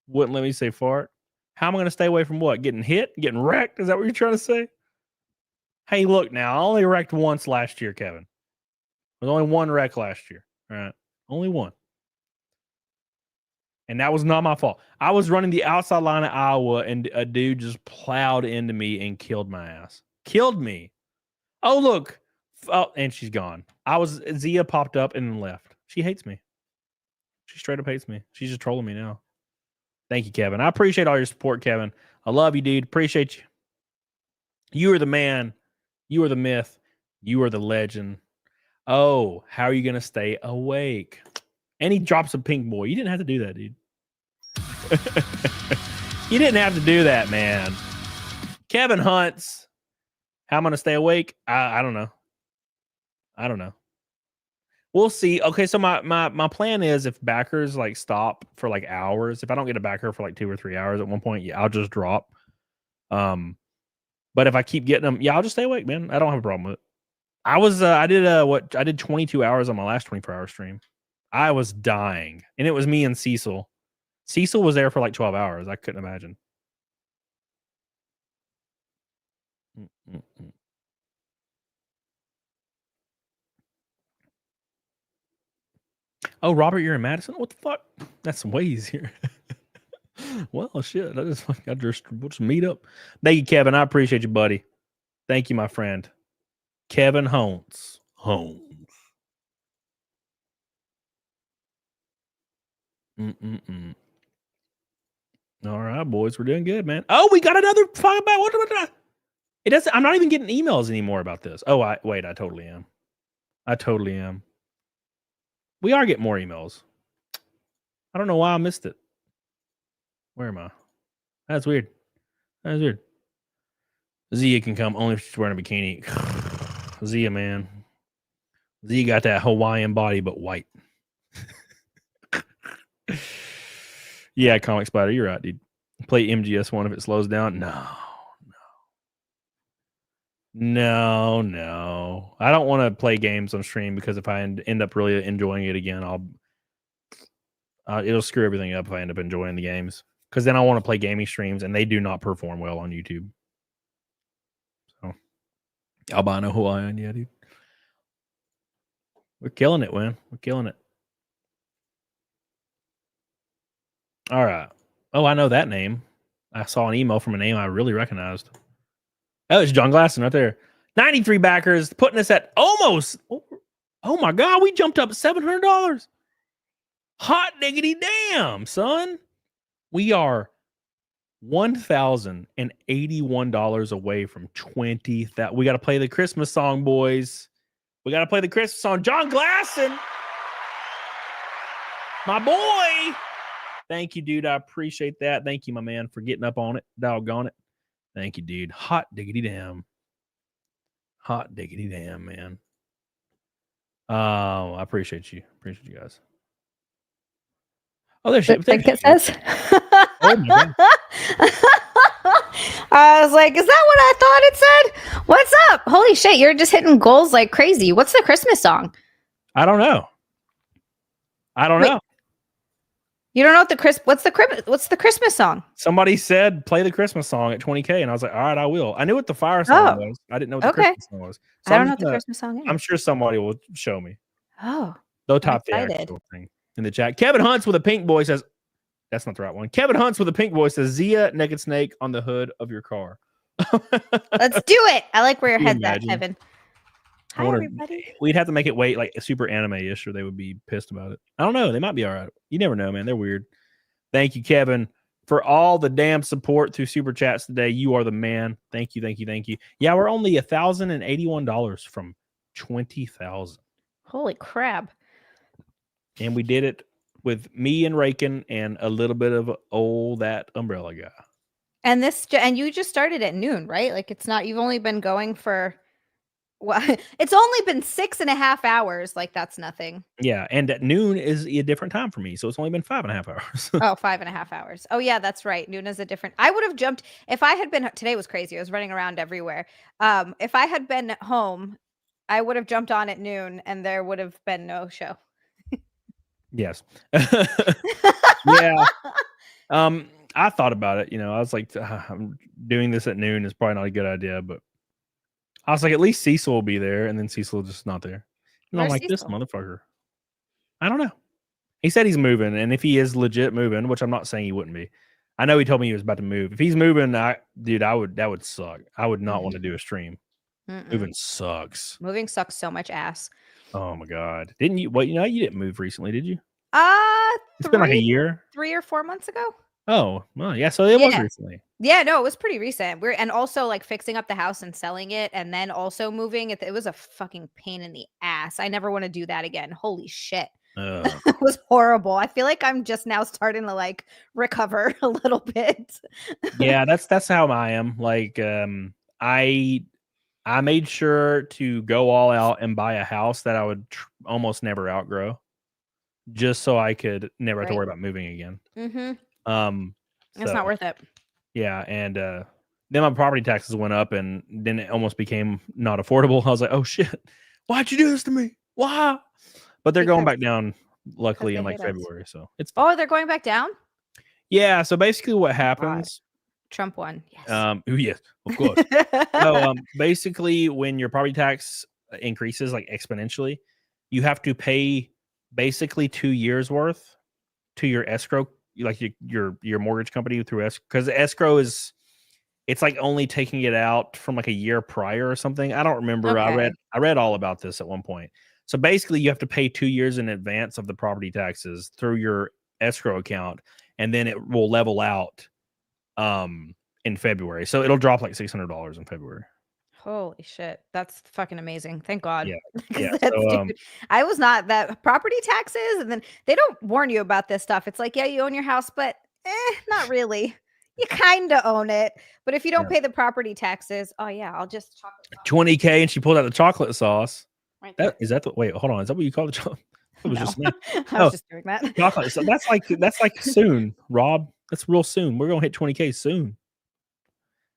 Wouldn't let me say fart. How am I gonna stay away from what? Getting hit? Getting wrecked? Is that what you're trying to say? Hey, look now. I only wrecked once last year, Kevin. There was only one wreck last year. All right. Only one. And that was not my fault. I was running the outside line of Iowa, and a dude just plowed into me and killed my ass. Killed me. Oh, look. Oh, and she's gone. Zia popped up and then left. She hates me. She straight up hates me. She's just trolling me now. Thank you, Kevin. I appreciate all your support, Kevin. I love you, dude. Appreciate you. You are the man. You are the myth. You are the legend. Oh, how are you going to stay awake? And he drops a pink boy. You didn't have to do that, dude. You didn't have to do that, man. Kevin Hunts. How I'm going to stay awake? I don't know. I don't know. We'll see. Okay, so my plan is if backers like stop for like hours, if I don't get a backer for like 2 or 3 hours at one point, yeah, I'll just drop. But if I keep getting them, yeah, I'll just stay awake, man. I don't have a problem with it. I did 22 hours on my last 24-hour stream. I was dying. And it was me and Cecil. Cecil was there for like 12 hours. I couldn't imagine. Oh, Robert, you're in Madison? What the fuck? That's way easier. Well, shit. We'll just meet up. Thank you, Kevin. I appreciate you, buddy. Thank you, my friend. Kevin Holmes. All right, boys. We're doing good, man. Oh, we got another fucking about what? It doesn't. I'm not even getting emails anymore about this. Oh, I totally am. I totally am. We are getting more emails. I don't know why I missed it. Where am I? That's weird. That's weird. Zia can come only if she's wearing a bikini. Zia, man. Zia got that Hawaiian body, but white. Yeah, Comic Spider, you're right, dude. Play MGS1 if it slows down. No. I don't want to play games on stream because if I end up really enjoying it again, it'll screw everything up if I end up enjoying the games. Because then I want to play gaming streams, and they do not perform well on YouTube. So, albino Hawaiian, yeah, dude. We're killing it, man. We're killing it. All right. Oh, I know that name. I saw an email from a name I really recognized. Oh, it's John Glasson right there. 93 backers, putting us at almost. Oh my God, we jumped up $700. Hot diggity damn, son. We are $1,081 away from 20,000. We got to play the Christmas song, boys. We got to play the Christmas song. John Glasson, my boy. Thank you, dude. I appreciate that. Thank you, my man, for getting up on it. Doggone it. Thank you, dude. Hot diggity damn. Hot diggity damn, man. I appreciate you. Appreciate you guys. Oh, there's shit. Like it says. Oh my God. I was like, is that what I thought it said? What's up? Holy shit, you're just hitting goals like crazy. What's the Christmas song? I don't know. Know. You don't know what's the Christmas song? Somebody said play the Christmas song at 20K, and I was like, all right, I will. I knew what the fire song was. I didn't know what the Christmas song was. So I don't know what the Christmas song is. I'm sure somebody will show me. Oh. They'll top the actual thing in the chat. Kevin Hunts with a pink boy says, that's not the right one. Kevin Hunts with a pink boy says, Zia Naked Snake on the hood of your car. Let's do it. I like where your head's at, Kevin. Hi, everybody. We'd have to make it wait like super anime-ish, or they would be pissed about it. I don't know. They might be all right. You never know, man. They're weird. Thank you, Kevin, for all the damn support through Super Chats today. You are the man. Thank you. Yeah, we're only $1,081 from 20,000. Holy crap. And we did it with me and Raken and a little bit of that umbrella guy. And you just started at noon, right? Like it's not, you've only been going for, well, it's only been 6.5 hours. Like that's nothing. Yeah. And at noon is a different time for me. So it's only been 5.5 hours. Oh, 5.5 hours. Oh yeah, that's right. Noon is a different, I would have jumped if I had been, today was crazy. I was running around everywhere. If I had been at home, I would have jumped on at noon and there would have been no show. Yes. Yeah. I thought about it. I was like, I'm doing this at noon is probably not a good idea, but I was like, at least Cecil will be there, and then Cecil just not there. And I'm like, Cecil? this motherfucker. I don't know. He said he's moving, and if he is legit moving, which I'm not saying he wouldn't be. I know he told me he was about to move. If he's moving, that would suck. I would not want to do a stream. Moving sucks. Moving sucks so much ass. Oh my God. Didn't you? Well, you didn't move recently, did you? It's 3 been like a year. 3 or 4 months ago. Oh, well, yeah. So it was recently. Yeah, no, it was pretty recent. And also like fixing up the house and selling it, and then also moving. It was a fucking pain in the ass. I never want to do that again. Holy shit. It was horrible. I feel like I'm just now starting to like recover a little bit. Yeah, that's how I am. Like, I made sure to go all out and buy a house that I would almost never outgrow, just so I could never have to worry about moving again. It's not worth it. Yeah, and then my property taxes went up, and then it almost became not affordable. I was like, oh shit, why'd you do this to me? Why? But they're going back down luckily they in like hate us. February. So it's Oh, they're going back down? yeah. So basically, what happens? Trump won. Yes. Yes, of course. So basically, when your property tax increases like exponentially, you have to pay basically 2 years worth to your escrow, like your mortgage company through escrow, because escrow is it's like only taking it out from like a year prior or something. I don't remember. Okay. I read all about this at one point. So basically, you have to pay 2 years in advance of the property taxes through your escrow account, and then it will level out in February. So it'll drop like $600 in February. Holy shit. That's fucking amazing. Thank God. Yeah. 'Cause Yeah. that's, So, dude, I was not that property taxes, and then they don't warn you about this stuff. It's like, yeah, you own your house, but not really. You kind of own it. But if you don't pay the property taxes, oh yeah, I'll just chocolate sauce. 20K, and she pulled out the chocolate sauce. Right That there. is that the wait, hold on. Is that what you call the chocolate? It was No. just me. I was just doing that. Chocolate. So that's like soon, Rob. That's real soon. We're gonna hit 20K soon.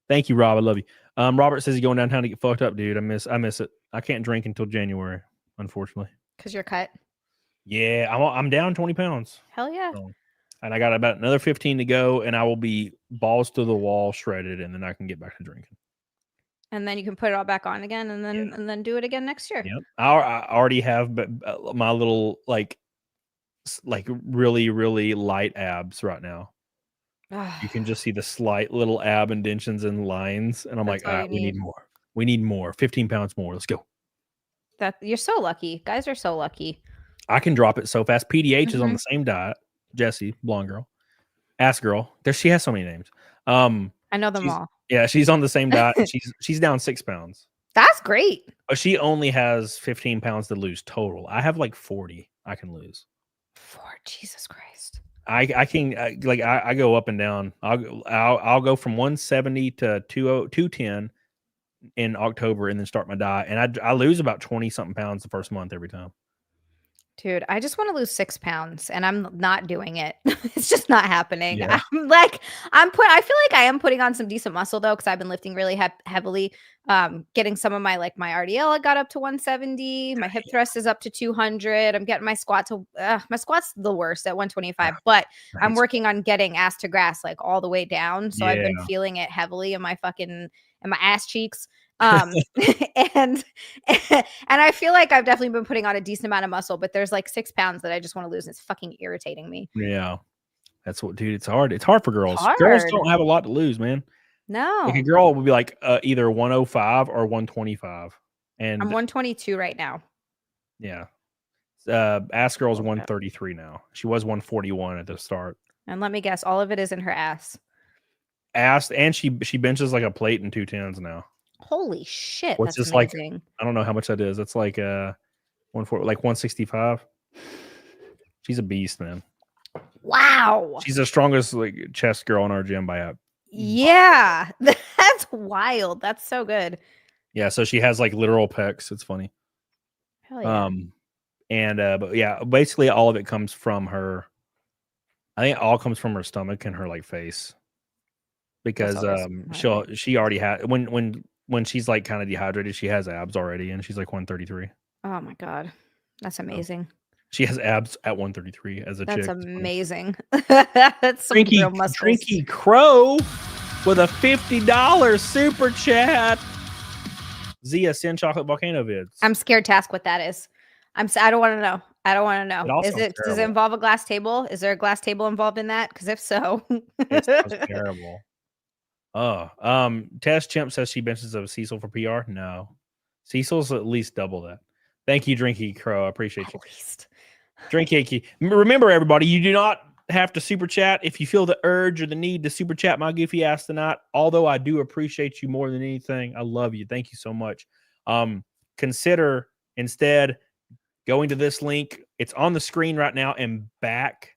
Thank you, Rob. I love you. Robert says he's going downtown to get fucked up, dude. I miss it. I can't drink until January, unfortunately. Because you're cut. Yeah, I'm down 20 pounds. Hell yeah. So, and I got about another 15 to go, and I will be balls to the wall shredded, and then I can get back to drinking. And then you can put it all back on again, and then do it again next year. Yep. I already have my little like really, really light abs right now. You can just see the slight little ab indentions and lines, and I'm That's like, all you we need need. more. We need more. 15 pounds more. Let's go. That you're so lucky. Guys are so lucky. I can drop it so fast. PDH is on the same diet. Jessie, blonde girl, ass girl. She has so many names. I know them all. Yeah, she's on the same diet. She's down 6 pounds. That's great. But she only has 15 pounds to lose total. I have like 40 I can lose. Jesus Christ. I can I go up and down. I'll go from 170 to 210 in October, and then start my diet, and I lose about 20 something pounds the first month every time. Dude, I just want to lose 6 pounds, and I'm not doing it. It's just not happening. Yeah. I feel like I am putting on some decent muscle though, because I've been lifting really heavily. Getting some of my my RDL, I got up to 170. My hip thrust is up to 200. I'm getting my squat to my squat's the worst at 125, but I'm working on getting ass to grass like all the way down. So I've been feeling it heavily in my ass cheeks. And I feel like I've definitely been putting on a decent amount of muscle, but there's like 6 pounds that I just want to lose, and it's fucking irritating me. Yeah, that's what, dude. It's hard. It's hard for girls. Hard. Girls don't have a lot to lose, man. No, like a girl would be like either 105 or 125, and I'm 122 right now. Yeah, ass girl's 133 now. She was 141 at the start. And let me guess, all of it is in her ass. And she benches like a plate and 210s now. Holy shit, What's that's just amazing. like, I don't know how much that is. It's like 165. She's a beast, man. Wow. She's the strongest like chest girl in our gym by a Yeah, that's wild. That's so good. Yeah, so she has like literal pecs. It's funny. Hell yeah. But yeah, basically all of it comes from her. I think it all comes from her stomach and her like face, because she already had when she's like kind of dehydrated, she has abs already, and she's like 133. Oh my god, that's amazing. She has abs at 133 as a chick. That's amazing. That's some real muscles. Drinky Crow with a $50 super chat. Zia, send chocolate volcano vids. I'm scared to ask what that is. I don't want to know. I don't want to know. Does it involve a glass table? Is there a glass table involved in that? Because if so, it sounds terrible. Tess Chimp says she benches of Cecil for PR. No, Cecil's at least double that. Thank you, Drinky Crow. I appreciate you. At least. Drinky. Remember, everybody, you do not have to super chat if you feel the urge or the need to super chat my goofy ass tonight. Although I do appreciate you more than anything. I love you. Thank you so much. Consider instead going to this link. It's on the screen right now, and back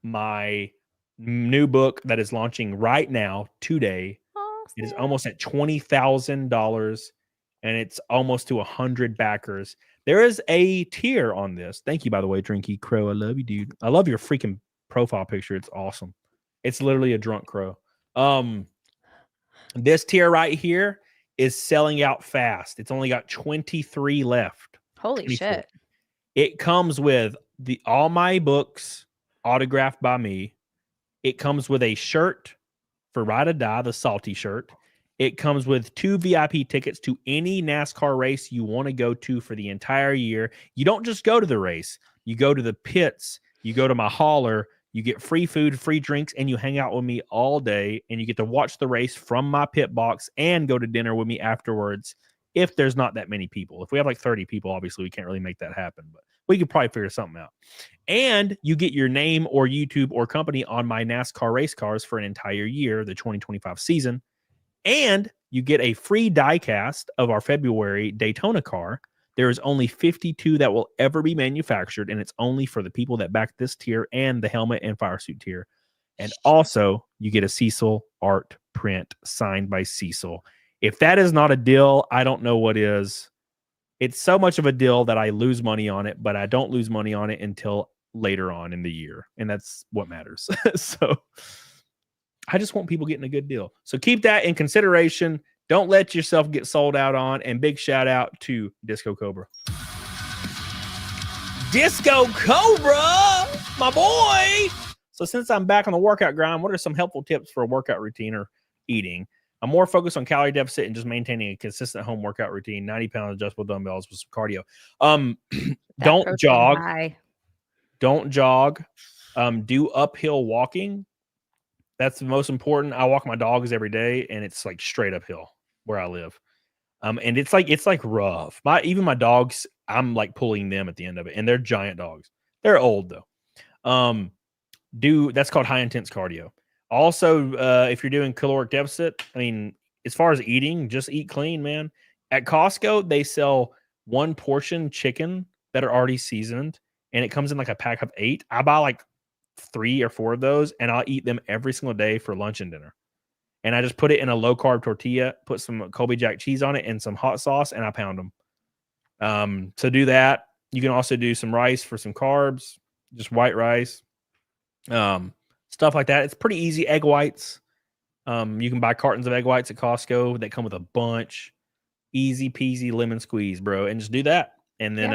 my new book that is launching right now today. Awesome. It is almost at $20,000, and it's almost to 100 backers. There is a tier on this. Thank you, by the way, Drinky Crow. I love you, dude. I love your freaking profile picture. It's awesome. It's literally a drunk crow. This tier right here is selling out fast. It's only got 23 left. Holy 24. Shit. It comes with all my books autographed by me. It comes with a shirt for Ride or Die, the salty shirt. It comes with 2 VIP tickets to any NASCAR race you want to go to for the entire year. You don't just go to the race. You go to the pits. You go to my hauler. You get free food, free drinks, and you hang out with me all day. And you get to watch the race from my pit box and go to dinner with me afterwards if there's not that many people. If we have like 30 people, obviously we can't really make that happen. But we could probably figure something out. And you get your name or YouTube or company on my NASCAR race cars for an entire year, the 2025 season. And you get a free die cast of our February Daytona car. There is only 52 that will ever be manufactured, and it's only for the people that back this tier and the helmet and fire suit tier. And also, you get a Cecil art print signed by Cecil. If that is not a deal, I don't know what is. It's so much of a deal that I lose money on it, but I don't lose money on it until later on in the year. And that's what matters. So I just want people getting a good deal. So keep that in consideration. Don't let yourself get sold out on. And big shout out to Disco Cobra. Disco Cobra, my boy. So since I'm back on the workout grind, what are some helpful tips for a workout routine or eating? I'm more focused on calorie deficit and just maintaining a consistent home workout routine, 90 pound adjustable dumbbells with some cardio. Don't jog. Don't jog. Do uphill walking. That's the most important. I walk my dogs every day, and it's like straight uphill where I live. And it's like rough. Even my dogs, I'm like pulling them at the end of it, and they're giant dogs. They're old though. That's called high intense cardio. Also, if you're doing caloric deficit, I mean, as far as eating, just eat clean, man. At Costco, they sell 1 portion chicken that are already seasoned, and it comes in like a pack of 8. I buy like 3 or 4 of those, and I'll eat them every single day for lunch and dinner. And I just put it in a low carb tortilla, put some Colby Jack cheese on it and some hot sauce, and I pound them. So do that. You can also do some rice for some carbs, just white rice, stuff like that. It's pretty easy. Egg whites. You can buy cartons of egg whites at Costco that come with a bunch. Easy peasy lemon squeeze, bro. And just do that. And then,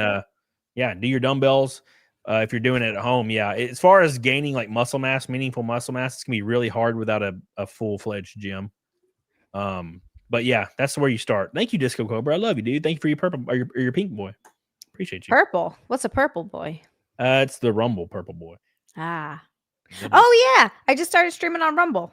do your dumbbells. If you're doing it at home, as far as gaining like muscle mass, meaningful muscle mass, it's gonna be really hard without a full-fledged gym. But yeah, that's where you start. Thank you, Disco Cobra. I love you, dude. Thank you for your purple or your pink boy. Appreciate you. Purple. What's a purple boy? It's the Rumble purple boy. Ah. Oh yeah, I just started streaming on Rumble.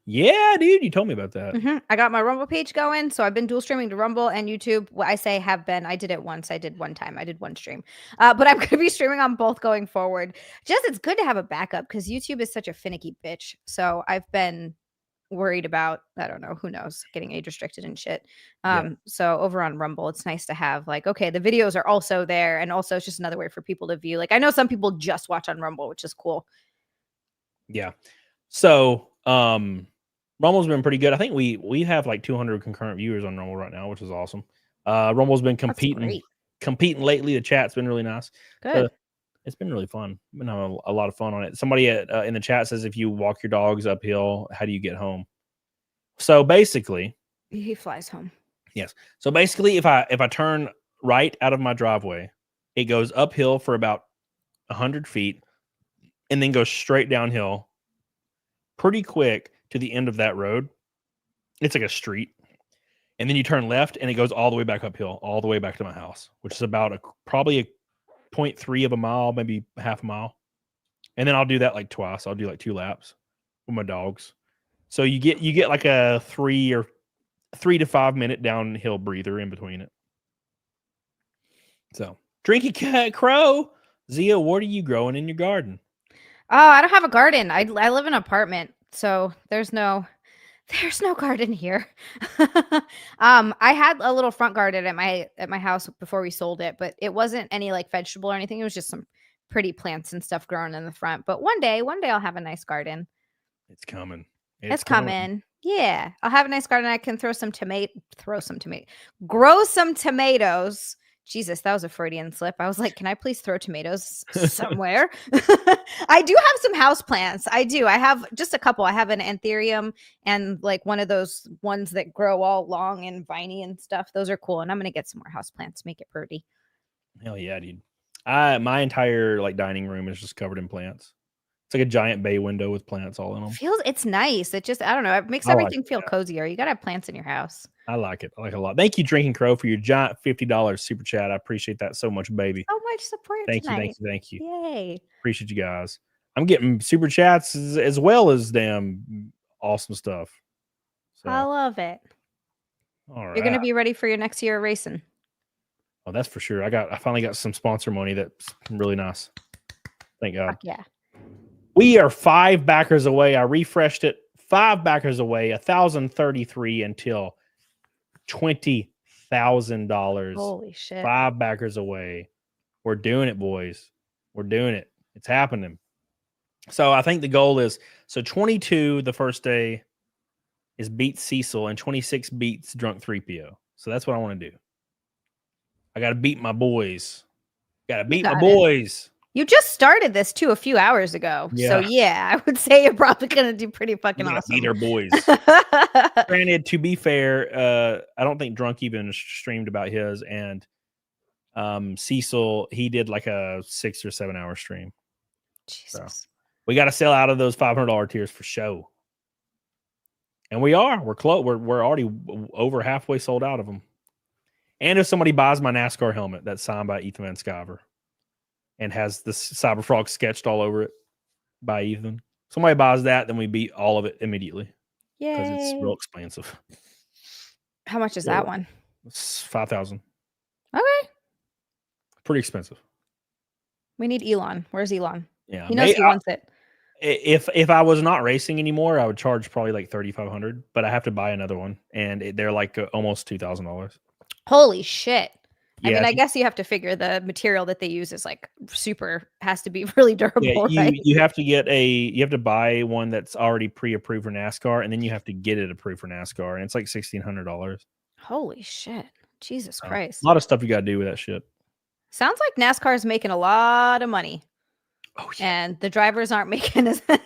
Yeah, dude, you told me about that. I got my Rumble page going, so I've been dual streaming to Rumble and YouTube. Well, I say have been. I did it once. I did one time. I did one stream, but I'm going to be streaming on both going forward. Just it's good to have a backup because YouTube is such a finicky bitch. So I've been worried about, I don't know, who knows, getting age restricted and shit. So over on Rumble, it's nice to have like, okay, the videos are also there, and also it's just another way for people to view. Like I know some people just watch on Rumble, which is cool. Yeah. So Rumble's been pretty good. I think we have like 200 concurrent viewers on Rumble right now, which is awesome. Rumble's been competing lately. The chat's been really nice. Good. It's been really fun. I've been having a lot of fun on it. Somebody in the chat says, if you walk your dogs uphill, how do you get home? So basically, he flies home. Yes. So basically, if I turn right out of my driveway, it goes uphill for about 100 feet and then goes straight downhill pretty quick to the end of that road. It's like a street. And then you turn left and it goes all the way back uphill, all the way back to my house, which is about probably a 0.3 of a mile, maybe half a mile. And then I'll do that like twice. I'll do like 2 laps with my dogs. So you get like a 3 to 5 minute downhill breather in between it. So Drinky Cat Crow, Zia, what are you growing in your garden? Oh, I don't have a garden. I live in an apartment, so there's no garden here. I had a little front garden at my house before we sold it, but it wasn't any like vegetable or anything. It was just some pretty plants and stuff growing in the front. But one day I'll have a nice garden. It's coming. It's coming. Yeah, I'll have a nice garden. I can grow some tomatoes. Jesus, that was a Freudian slip. I was like, can I please throw tomatoes somewhere? I do have some house plants. I do. I have just a couple. I have an anthurium and like one of those ones that grow all long and viney and stuff. Those are cool. And I'm going to get some more house plants, make it pretty. Hell yeah, dude. My entire like dining room is just covered in plants. It's like a giant bay window with plants all in them. It's nice. It just, I don't know. It makes I like everything feel cozier. You gotta have plants in your house. I like it. I like it a lot. Thank you, Drinking Crow, for your giant $50 super chat. I appreciate that so much, baby. So much support Thank tonight. you. Yay. Appreciate you guys. I'm getting super chats as well as damn awesome stuff. So, I love it. all right. You're gonna be ready for your next year of racing. Oh, that's for sure. I finally got some sponsor money that's really nice. Thank God. Fuck yeah. We are 5 backers away. I refreshed it. 5 backers away. 1,033 until $20,000. Holy shit. 5 backers away. We're doing it, boys. We're doing it. It's happening. So I think the goal is 22 the first day is beat Cecil, and 26 beats Drunk 3PO. So that's what I want to do. I got to beat my boys. Got to beat my boys. You just started this too a few hours ago. Yeah. So yeah, I would say you're probably gonna do pretty fucking awesome. Beat our boys. Granted, to be fair, I don't think Drunk even streamed about his, and Cecil, he did like a 6 or 7 hour stream. Jesus. So we got to sell out of those $500 tiers for show. And we are. We're close. We're already over halfway sold out of them. And if somebody buys my NASCAR helmet that's signed by Ethan Van Sciver and has the Cyber Frog sketched all over it by Ethan, somebody buys that, then we beat all of it immediately. Because it's real expensive. How much is that one? It's $5,000. Okay. Pretty expensive. We need Elon. Where's Elon? Yeah. He knows he wants it. If I was not racing anymore, I would charge probably like $3,500, but I have to buy another one, and they're like almost $2,000. Holy shit. Yeah, I mean, I guess you have to figure the material that they use is like has to be really durable, right? You have to buy one that's already pre-approved for NASCAR, and then you have to get it approved for NASCAR, and it's like $1,600. Holy shit. Jesus Christ. A lot of stuff you got to do with that shit. Sounds like NASCAR is making a lot of money. Oh, yeah. And the drivers aren't making anything.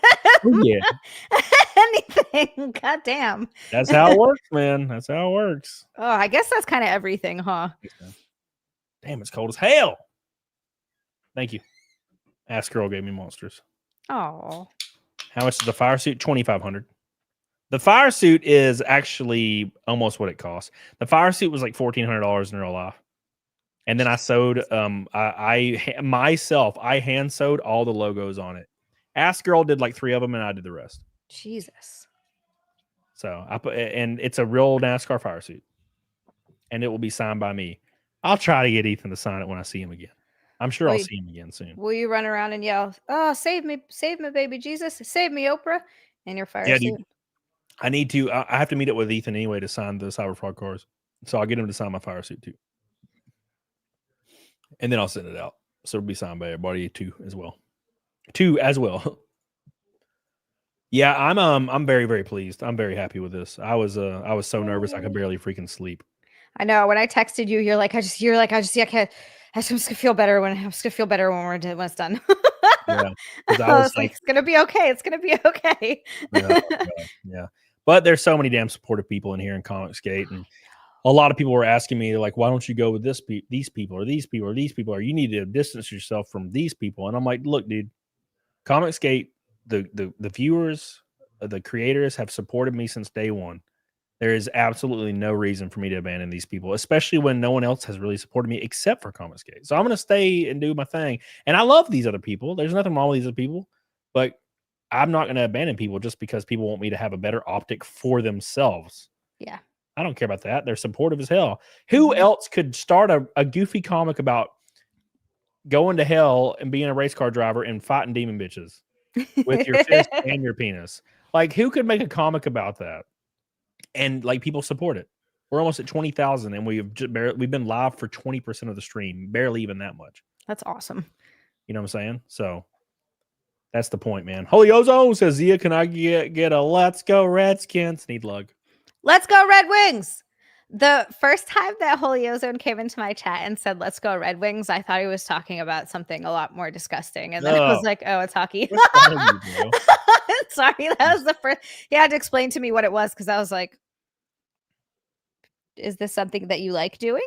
God damn. That's how it works, man. That's how it works. Oh, I guess that's kind of everything, huh? Damn, it's cold as hell. Thank you. Ask Girl gave me monsters. Oh. How much is the fire suit? $2,500. The fire suit is actually almost what it costs. The fire suit was like $1,400 in real life. And then I sewed, I hand sewed all the logos on it. Ask Girl did like 3 of them, and I did the rest. Jesus. So and it's a real NASCAR fire suit, and it will be signed by me. I'll try to get Ethan to sign it when I see him again. I'm sure I'll see him again soon. Will you run around and yell, "Oh, save me, baby Jesus, save me, Oprah," in your fire suit? Dude. I need to. I have to meet up with Ethan anyway to sign the Cyberfrog cars, so I'll get him to sign my fire suit too. And then I'll send it out. So it'll be signed by everybody too as well. Yeah, I'm very, very pleased. I'm very happy with this. I was so nervous I could barely freaking sleep. I know. When I texted you, I just gonna feel better when it's done. Yeah. I was like, it's gonna be okay. It's gonna be okay. Yeah. But there's so many damn supportive people in here in Comicsgate, and a lot of people were asking me, like, why don't you go with these people, or these people, or these people, or you need to distance yourself from these people. And I'm like, look, dude, Comicsgate, the viewers, the creators have supported me since day one. There is absolutely no reason for me to abandon these people, especially when no one else has really supported me except for Comicsgate. So I'm going to stay and do my thing. And I love these other people. There's nothing wrong with these other people, but I'm not going to abandon people just because people want me to have a better optic for themselves. Yeah. I don't care about that. They're supportive as hell. Who else could start a goofy comic about going to hell and being a race car driver and fighting demon bitches with your fist and your penis? Like, who could make a comic about that? And like, people support it. We're almost at 20,000, and we've been live for 20% of the stream, barely even that much. That's awesome. You know what I'm saying? So that's the point, man. Holy Ozone says, Zia, can I get a let's go Redskins? Need lug. Let's go Red Wings. The first time that Holy Ozone came into my chat and said, let's go Red Wings, I thought he was talking about something a lot more disgusting. And then it was like, oh, it's hockey. Sorry, that was the first. He had to explain to me what it was, because I was like, is this something that you like doing?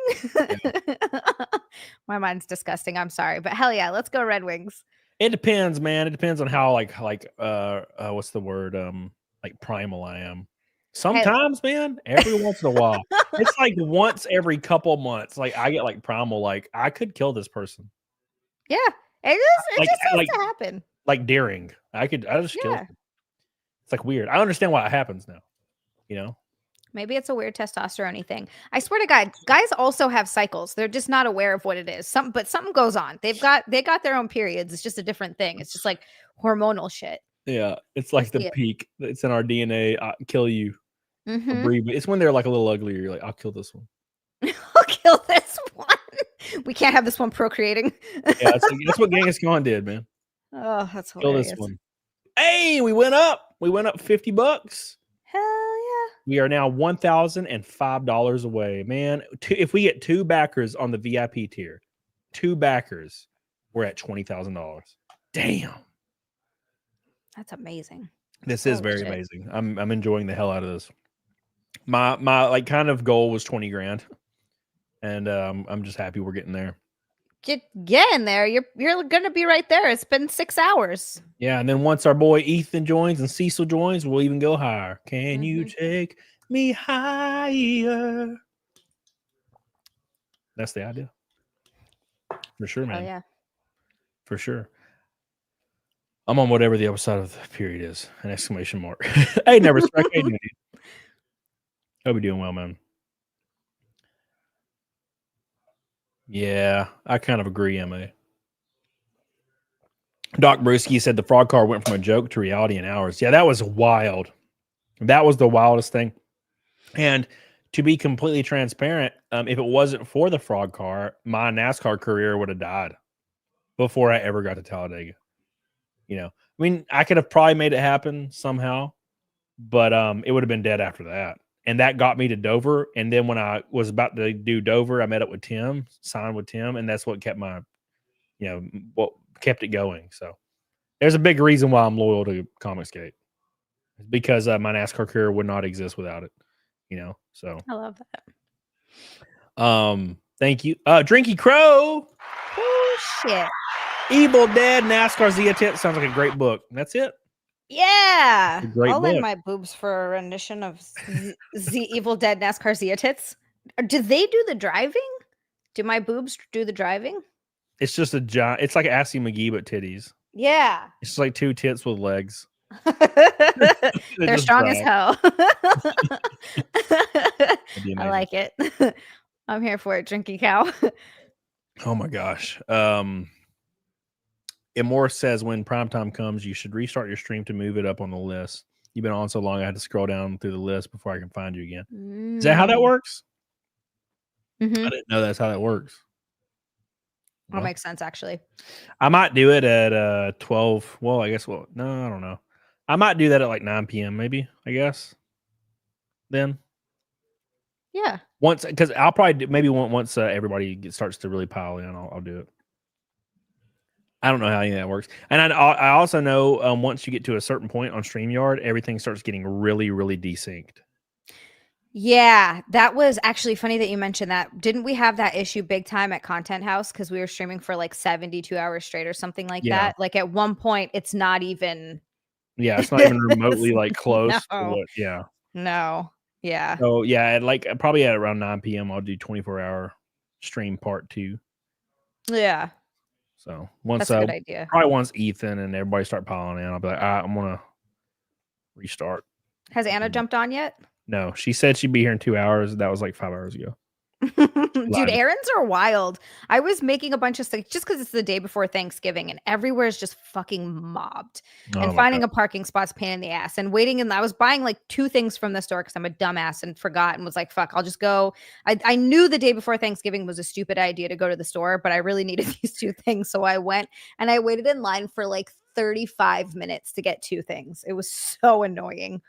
My mind's disgusting. I'm sorry, but hell yeah, let's go Red Wings. It depends, man. It depends on how like what's the word? Like primal I am. Sometimes, man, every once in a while. It's like once every couple months. Like I get like primal, like I could kill this person. Yeah. It just has to happen. Like daring. I just kill them. It's like weird. I understand why it happens now. You know? Maybe it's a weird testosterone thing. I swear to God, guys also have cycles. They're just not aware of what it is. But something goes on. They got their own periods. It's just a different thing. It's just like hormonal shit. Yeah, it's like the peak. It's in our DNA. I'll kill you. Mm-hmm. Breed. It's when they're like a little uglier. You're like, I'll kill this one. I'll kill this one. We can't have this one procreating. Yeah, that's what Genghis Khan did, man. Oh, that's hilarious. Kill this one. Hey, we went up. We went up $50. Hell yeah. We are now $1,005 away, man. If we get 2 backers on the VIP tier, 2 backers, we're at $20,000. Damn. That's amazing. This is very amazing. I'm enjoying the hell out of this. My like kind of goal was 20 grand. And I'm just happy we're getting there. Get in there. You're gonna be right there. It's been 6 hours. Yeah, and then once our boy Ethan joins and Cecil joins, we'll even go higher. Can you take me higher? That's the idea. For sure, man. Oh yeah. For sure. I'm on whatever the other side of the period is. An exclamation mark. Hey, never respect. Hey, dude. Hope you're doing well, man. Yeah, I kind of agree, MA. Doc Brewski said the frog car went from a joke to reality in hours. Yeah, that was wild. That was the wildest thing. And to be completely transparent, if it wasn't for the frog car, my NASCAR career would have died before I ever got to Talladega. You know, I mean, I could have probably made it happen somehow, but it would have been dead after that. And that got me to Dover. And then when I was about to do Dover, I met up with Tim, signed with Tim, and that's what kept what kept it going. So there's a big reason why I'm loyal to Comicsgate, because my NASCAR career would not exist without it. You know, so I love that. Thank you, Drinky Crow. Oh shit! Evil Dead NASCAR Zia Tip sounds like a great book. That's it. Yeah, I'll lend my boobs for a rendition of the Evil Dead NASCAR Zia Tits. Do they do the driving? Do my boobs do the driving? It's just a giant. It's like Assy McGee but titties. Yeah, it's like 2 tits with legs. They're strong as hell. I like it. I'm here for it, Drinky Cow. Oh my gosh. Imor says when primetime comes, you should restart your stream to move it up on the list. You've been on so long, I had to scroll down through the list before I can find you again. Is that how that works? Mm-hmm. I didn't know that's how that works. That makes sense, actually. I might do it at 12. Well, I guess, no, I don't know. I might do that at like 9 p.m. maybe, I guess. Then. Yeah. Once, because I'll probably do, maybe once everybody starts to really pile in, I'll do it. I don't know how any of that works. And I also know once you get to a certain point on StreamYard, everything starts getting really, really desynced. Yeah, that was actually funny that you mentioned that. Didn't we have that issue big time at Content House? Because we were streaming for like 72 hours straight or something like that. Like at one point, it's not even. Yeah, it's not even remotely like close. No. Yeah. No. Yeah. So yeah, at like probably at around 9 p.m. I'll do 24-hour stream part 2. Yeah. So once that's a good idea. Probably once Ethan and everybody start piling in, I'll be like, I'm gonna restart. Has Anna jumped on yet? No, she said she'd be here in 2 hours. That was like 5 hours ago. Dude, errands are wild. I was making a bunch of stuff just because it's the day before Thanksgiving and everywhere is just fucking mobbed. And finding a parking spot's pain in the ass and waiting. And I was buying like 2 things from the store because I'm a dumbass and forgot and was like, fuck, I'll just go. I knew the day before Thanksgiving was a stupid idea to go to the store, but I really needed these 2 things. So I went and I waited in line for like 35 minutes to get 2 things. It was so annoying.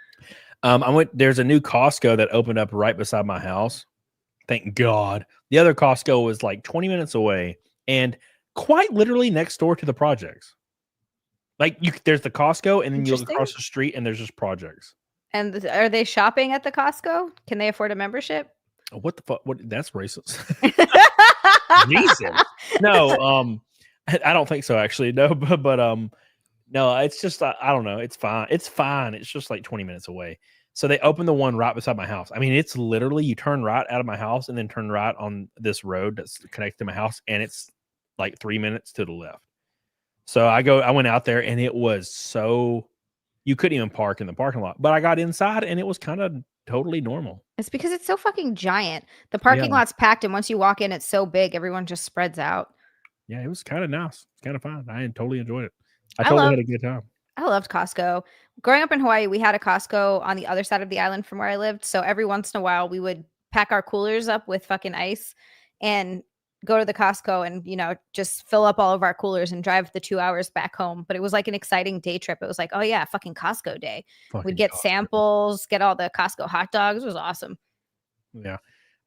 There's a new Costco that opened up right beside my house. Thank God. The other Costco was like 20 minutes away and quite literally next door to the projects. Like there's the Costco and then you look across the street and there's just projects. And are they shopping at the Costco? Can they afford a membership? What the fuck? What? That's racist. Jesus. No, I don't think so. Actually, no, but no, it's just I don't know. It's fine. It's fine. It's just like 20 minutes away. So they opened the one right beside my house. I mean, it's literally you turn right out of my house and then turn right on this road that's connected to my house, and it's like 3 minutes to the left. So I went out there, and it was so you couldn't even park in the parking lot. But I got inside, and it was kind of totally normal. It's because it's so fucking giant. The parking lot's packed, and once you walk in, it's so big, everyone just spreads out. Yeah, it was kind of nice. It's kind of fun. I totally enjoyed it. I totally had a good time. I loved Costco. Growing up in Hawaii, we had a Costco on the other side of the island from where I lived. So every once in a while, we would pack our coolers up with fucking ice and go to the Costco and, you know, just fill up all of our coolers and drive the 2 hours back home. But it was like an exciting day trip. It was like, oh yeah, fucking Costco day. We'd get samples, get all the Costco hot dogs. It was awesome. Yeah.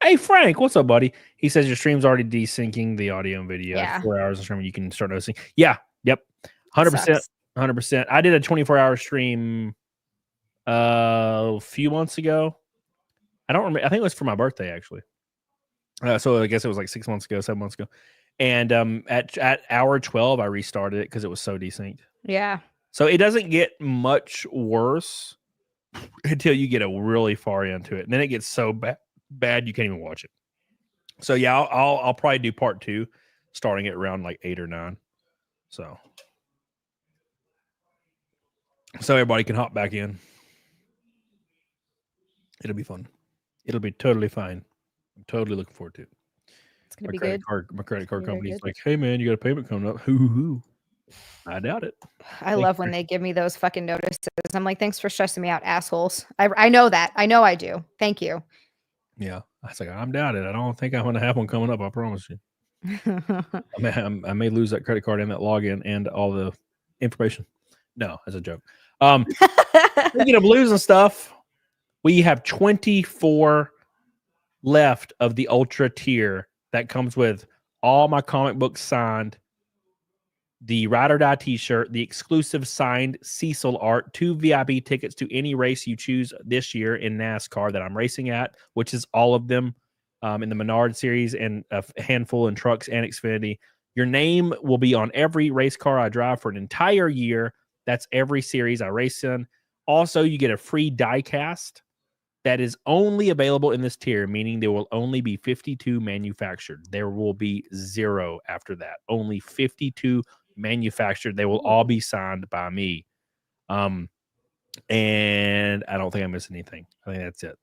Hey, Frank, what's up, buddy? He says your stream's already desyncing the audio and video. Yeah. 4 hours of streaming, you can start noticing. Yeah. Yep. 100%. 100%. I did a 24-hour stream a few months ago. I don't remember. I think it was for my birthday, actually. So I guess it was like 6 months ago, 7 months ago. And at hour 12, I restarted it because it was so desynced. Yeah. So it doesn't get much worse until you get really far into it. And then it gets so bad you can't even watch it. So yeah, I'll probably do part 2 starting at around like 8 or 9. So everybody can hop back in. It'll be fun. It'll be totally fine. I'm totally looking forward to it. It's gonna be good. My credit card company's like, hey man, you got a payment coming up. Hoo. I doubt it. I love when they give me those fucking notices. I'm like, thanks for stressing me out, assholes. I know that. I know I do. Thank you. Yeah. I was like, I'm doubted. I don't think I'm going to have one coming up. I promise you. I may lose that credit card and that login and all the information. No, as a joke. Speaking of losing stuff, we have 24 left of the ultra tier that comes with all my comic books signed, the Ride or Die t-shirt, the exclusive signed Cecil art, 2 VIP tickets to any race you choose this year in NASCAR that I'm racing at, which is all of them in the Menard series and a handful in trucks and Xfinity. Your name will be on every race car I drive for an entire year. That's every series I race in. Also, you get a free die cast that is only available in this tier, meaning there will only be 52 manufactured. There will be 0 after that. Only 52 manufactured. They will all be signed by me. And I don't think I missed anything. I think that's it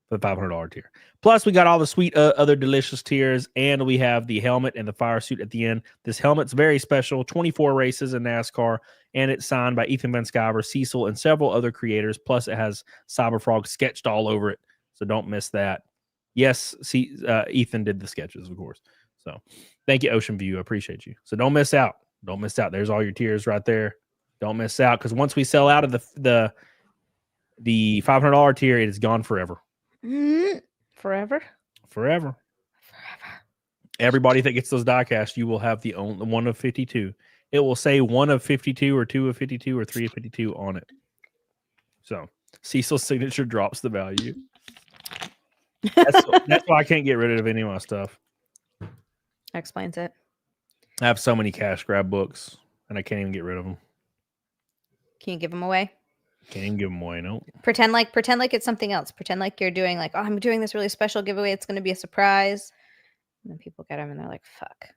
for the $500 tier. Plus, we got all the sweet other delicious tiers, and we have the helmet and the fire suit at the end. This helmet's very special. 24 races in NASCAR, and it's signed by Ethan Van Sciver, Cecil, and several other creators. Plus, it has Cyberfrog sketched all over it, so don't miss that. Yes, Ethan did the sketches, of course. So thank you, Ocean View. I appreciate you. So don't miss out. Don't miss out. There's all your tiers right there. Don't miss out, because once we sell out of the $500 tier, it is gone forever. Forever. Everybody that gets those diecast, you will have the only one of 52. It will say 1 of 52 or 2 of 52 or 3 of 52 on it. So Cecil's signature drops the value. That's why I can't get rid of any of my stuff. Explains it. I have so many cash grab books, and I can't even get rid of them. Can you give them away? Can't even give them away, no. Pretend like it's something else. Pretend like you're doing like, oh, I'm doing this really special giveaway. It's going to be a surprise. And then people get them and they're like, fuck.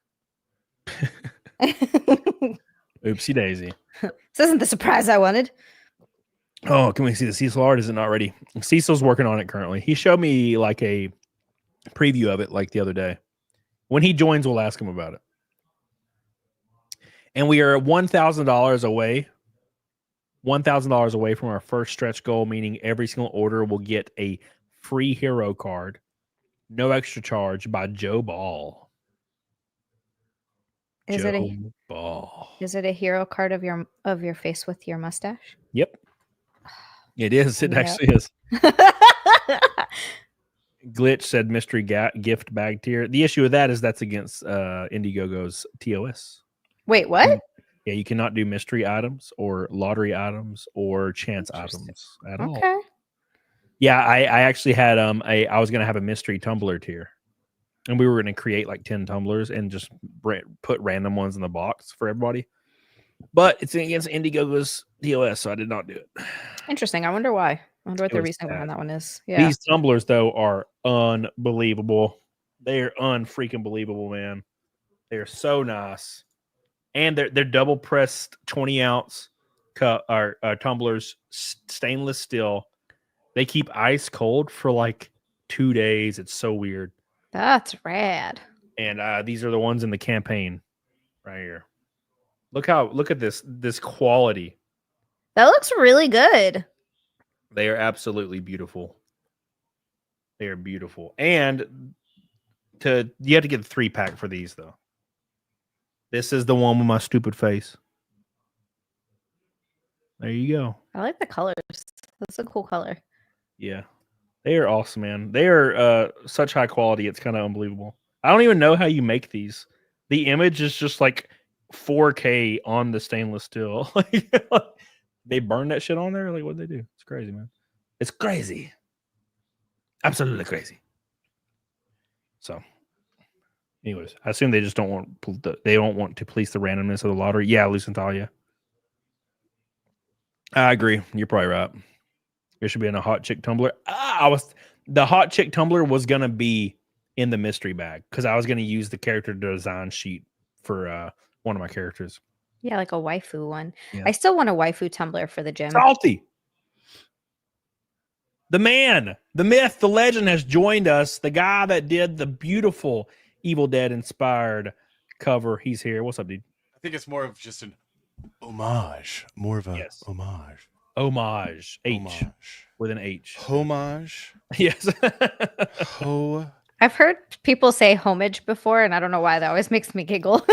Oopsie daisy. This isn't the surprise I wanted. Oh, can we see the Cecil art? Is it not ready? Cecil's working on it currently. He showed me like a preview of it like the other day. When he joins, we'll ask him about it. And we are $1,000 away. $1,000 away from our first stretch goal, meaning every single order will get a free hero card, no extra charge, by Joe Ball. Is it a hero card of your face with your mustache? Yep. It is. It actually is. Glitch said mystery gift bag tier. The issue with that is that's against Indiegogo's TOS. Wait, what? Yeah, you cannot do mystery items or lottery items or chance items at all. Yeah, I actually had I was gonna have a mystery tumbler tier, and we were gonna create like 10 tumblers and just put random ones in the box for everybody. But it's against Indiegogo's DOS, so I did not do it. Interesting. I wonder why. I wonder what It the was reasoning behind sad. that one is. Yeah. These tumblers though are unbelievable. They are unfreaking believable, man. They are so nice, and they're double pressed 20-ounce cup or tumblers, stainless steel. They keep ice cold for like 2 days. It's so weird. That's rad. And these are the ones in the campaign right here. Look at this quality. That looks really good. They are absolutely beautiful. They are beautiful. And you have to get the 3-pack for these though. This is the one with my stupid face. There you go. I like the colors. That's a cool color. Yeah. They are awesome, man. They are such high quality. It's kind of unbelievable. I don't even know how you make these. The image is just like 4K on the stainless steel. They burn that shit on there. Like, what'd they do? It's crazy, man. It's crazy. Absolutely crazy. So, anyways, I assume they just don't want to police the randomness of the lottery. Yeah, Lucentalia. I agree. You're probably right. There should be in a hot chick tumbler. The hot chick tumbler was gonna be in the mystery bag because I was gonna use the character design sheet for one of my characters. Yeah, like a waifu one. Yeah. I still want a waifu tumbler for the gym. Salty. The man, the myth, the legend has joined us. The guy that did the beautiful Evil Dead inspired cover. He's here. What's up, dude? I think it's more of just an homage. More of a homage. Homage. H. Homage. With an H. Homage. Yes. I've heard people say homage before, and I don't know why. That always makes me giggle.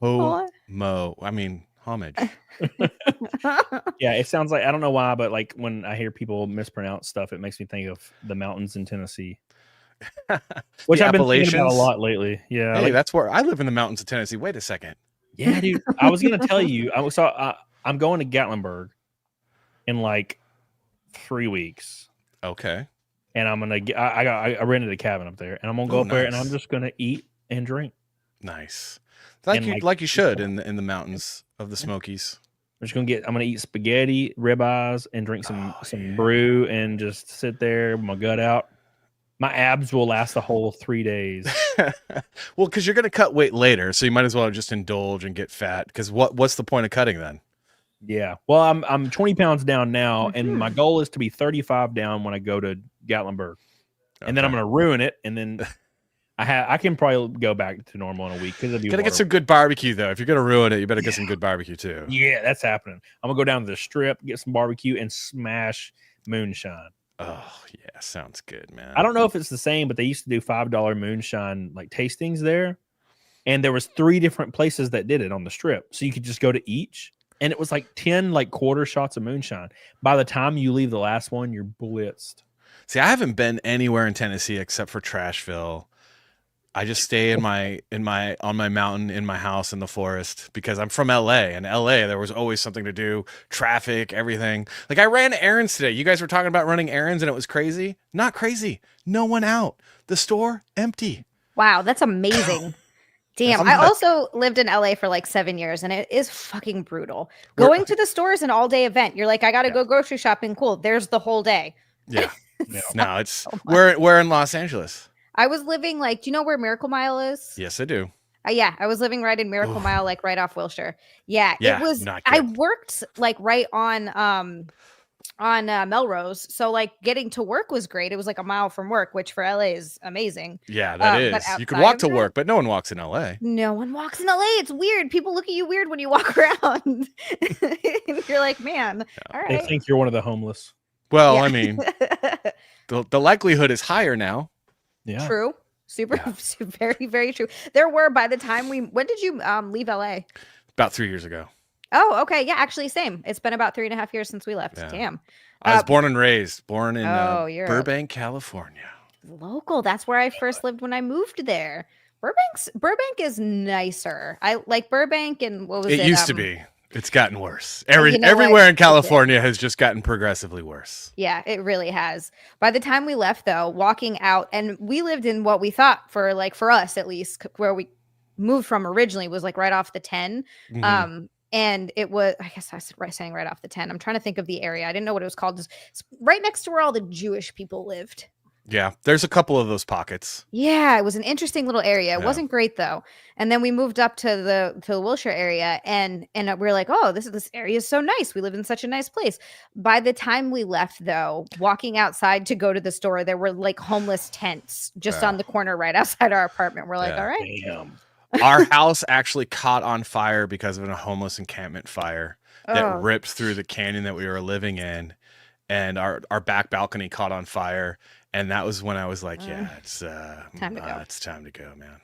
Homo. I mean, homage. Yeah, it sounds like, I don't know why, but like when I hear people mispronounce stuff, it makes me think of the mountains in Tennessee. Which I've been thinking about a lot lately. Yeah. Hey, that's where I live, in the mountains of Tennessee. Wait a second. Yeah, dude. I was gonna tell you. I'm going to Gatlinburg in like 3 weeks. Okay. And I'm gonna get. I rented a cabin up there, and I'm gonna go up there, and I'm just gonna eat and drink. Nice. Like you should in the mountains of the Smokies. I'm gonna eat spaghetti, ribeyes, and drink some brew, and just sit there with my gut out. My abs will last the whole 3 days. Well, because you're going to cut weight later, so you might as well just indulge and get fat. Because what's the point of cutting then? Yeah. Well, I'm 20 pounds down now, and my goal is to be 35 down when I go to Gatlinburg, and then I'm going to ruin it, and then I can probably go back to normal in a week because I do. Gotta get some good barbecue though. If you're going to ruin it, you better get some good barbecue too. Yeah, that's happening. I'm gonna go down to the strip, get some barbecue, and smash moonshine. Oh yeah, sounds good, man. I don't know if it's the same, but they used to do $5 moonshine like tastings there, and there was 3 different places that did it on the strip, so you could just go to each, and it was like 10 like quarter shots of moonshine. By the time you leave the last one, you're blitzed. See, I haven't been anywhere in Tennessee except for Trashville. I just stay on my mountain, in my house, in the forest, because I'm from LA, and LA, there was always something to do, traffic, everything. Like I ran errands today. You guys were talking about running errands and it was crazy. Not crazy. No one out. The store empty. Wow, that's amazing. Damn. I also lived in LA for like 7 years, and it is fucking brutal. Going to the store is an all-day event. You're like, I gotta go grocery shopping. Cool. There's the whole day. Yeah. No, it's we're in Los Angeles. I was living like, do you know where Miracle Mile is? Yes, I do. Yeah, I was living right in Miracle Mile, like right off Wilshire. Yeah, Yeah, it was. not I good. worked like right on Melrose, so like getting to work was great. It was like a mile from work, which for LA is amazing. Yeah, that is. but You could walk to outside of work, but no one walks in LA. No one walks in LA. It's weird. People look at you weird when you walk around. You're like, man, all They right. think you're one of the homeless. Well, Yeah. I mean, the likelihood is higher now. Yeah. True. Super, very, very true. There were, by the time when did you leave LA? About 3 years ago. Oh, okay. Yeah, actually, same. It's been about 3.5 years since we left. Yeah. Damn. I was born and raised, born in you're Burbank, California. local. That's where I first lived when I moved there. Burbank is nicer. I like Burbank, and what was it? It used to be. It's gotten worse. You know what? Everywhere in It did. California has just gotten progressively worse. Yeah, it really has. By the time we left, though, walking out, and we lived in what we thought for us at least, where we moved from originally was like right off the 10. Mhm. And it was, I guess I was saying right off the 10. I'm trying to think of the area. I didn't know what it was called. It's right next to where all the Jewish people lived. Yeah, there's a couple of those pockets. Yeah, it was an interesting little area. It Yeah. wasn't great though. And then we moved up to the Wilshire area, and we were like, oh, this area is so nice. We live in such a nice place. By the time we left, though, walking outside to go to the store, there were like homeless tents just on the corner right outside our apartment. We're like, Yeah. all right. Damn. Our house actually caught on fire because of a homeless encampment fire that Oh. ripped through the canyon that we were living in, and our back balcony caught on fire. And that was when I was like, yeah, it's time to go. It's time to go, man.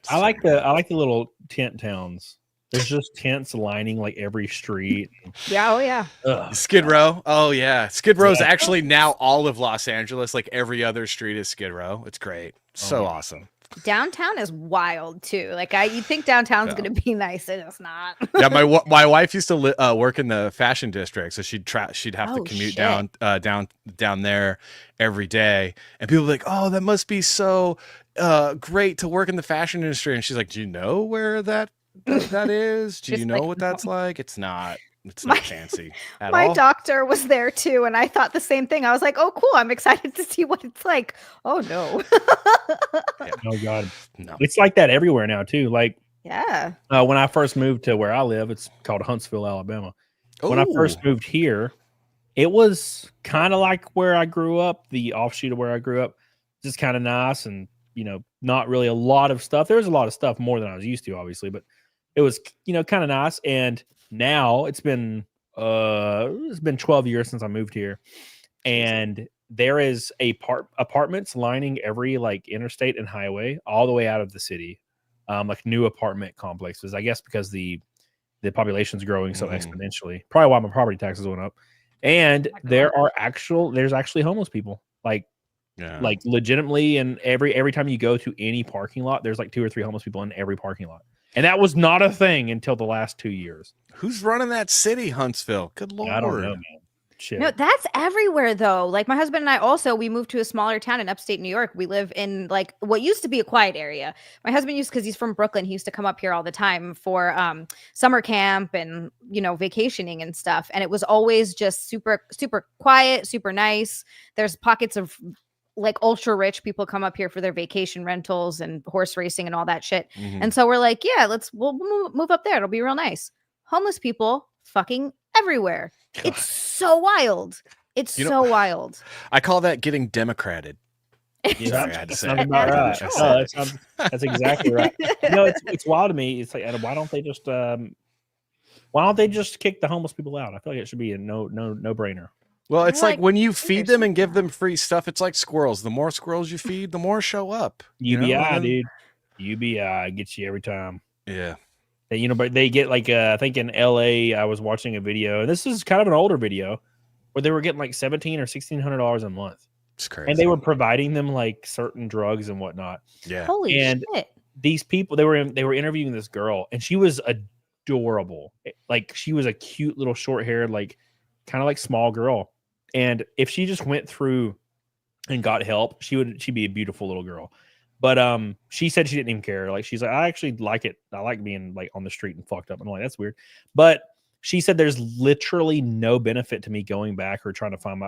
I like the little tent towns. There's just tents lining like every street. Yeah, oh yeah. Ugh. Skid Row. Oh yeah, Skid Row is actually now all of Los Angeles. Like every other street is Skid Row. It's great. So awesome. Downtown is wild too. Like you think downtown's gonna be nice, and it's not. Yeah, my wife used to work in the fashion district, so she'd have to Oh, commute shit. down there every day, and people were like, "Oh, that must be so great to work in the fashion industry." And she's like, "Do you know where that is? Do you Just know like, what that's like? It's not My- fancy at My all." doctor was there too, and I thought the same thing. I was like, "Oh, cool! I'm excited to see what it's like." Oh no, Oh God, No. it's like that everywhere now too. Like yeah, when I first moved to where I live, it's called Huntsville, Alabama. When I first Ooh. moved here, it was kind of like where I grew up, the offshoot of where I grew up. Just kind of nice, and not really a lot of stuff. There was a lot of stuff, more than I was used to, obviously, but it was kind of nice. And now it's been 12 years since I moved here, and there is apartments lining every like interstate and highway all the way out of the city, like new apartment complexes. I guess because the population's growing so exponentially. Probably why my property taxes went up. And there's actually homeless people, like legitimately, and every time you go to any parking lot, there's like 2 or 3 homeless people in every parking lot. And that was not a thing until the last 2 years. Who's running that city, Huntsville? Good Lord. I don't know, man. Shit. no, that's everywhere though. Like my husband and I we moved to a smaller town in upstate New York. We live in like what used to be a quiet area. My husband because he's from Brooklyn, he used to come up here all the time for summer camp and vacationing and stuff. And it was always just super, super quiet, super nice. There's pockets of like ultra rich people come up here for their vacation rentals and horse racing and all that shit. And so we're like, yeah, we'll move up there. It'll be real nice. Homeless people fucking everywhere. God. It's so wild. It's so wild. I call that getting democrated. Yeah, Sorry, I had to say sounds it. about right. No, that's exactly right. It's wild to me. It's like, why don't they just kick the homeless people out? I feel like it should be a no brainer. Well, it's like when you feed them and give them free stuff, it's like squirrels. The more squirrels you feed, the more show up. UBI, dude. UBI gets you every time. Yeah. But they get like I think in LA, I was watching a video, and this is kind of an older video, where they were getting like $1,700 or $1,600 a month. It's crazy. And they were providing them like certain drugs and whatnot. Yeah. Holy shit. These people, they were interviewing this girl, and she was adorable. Like she was a cute little short-haired, like kind of like small girl. And if she just went through and got help, she'd be a beautiful little girl. But she said she didn't even care. Like she's like, I actually like it. I like being like on the street and fucked up. And I'm like, that's weird. But she said there's literally no benefit to me going back or trying to find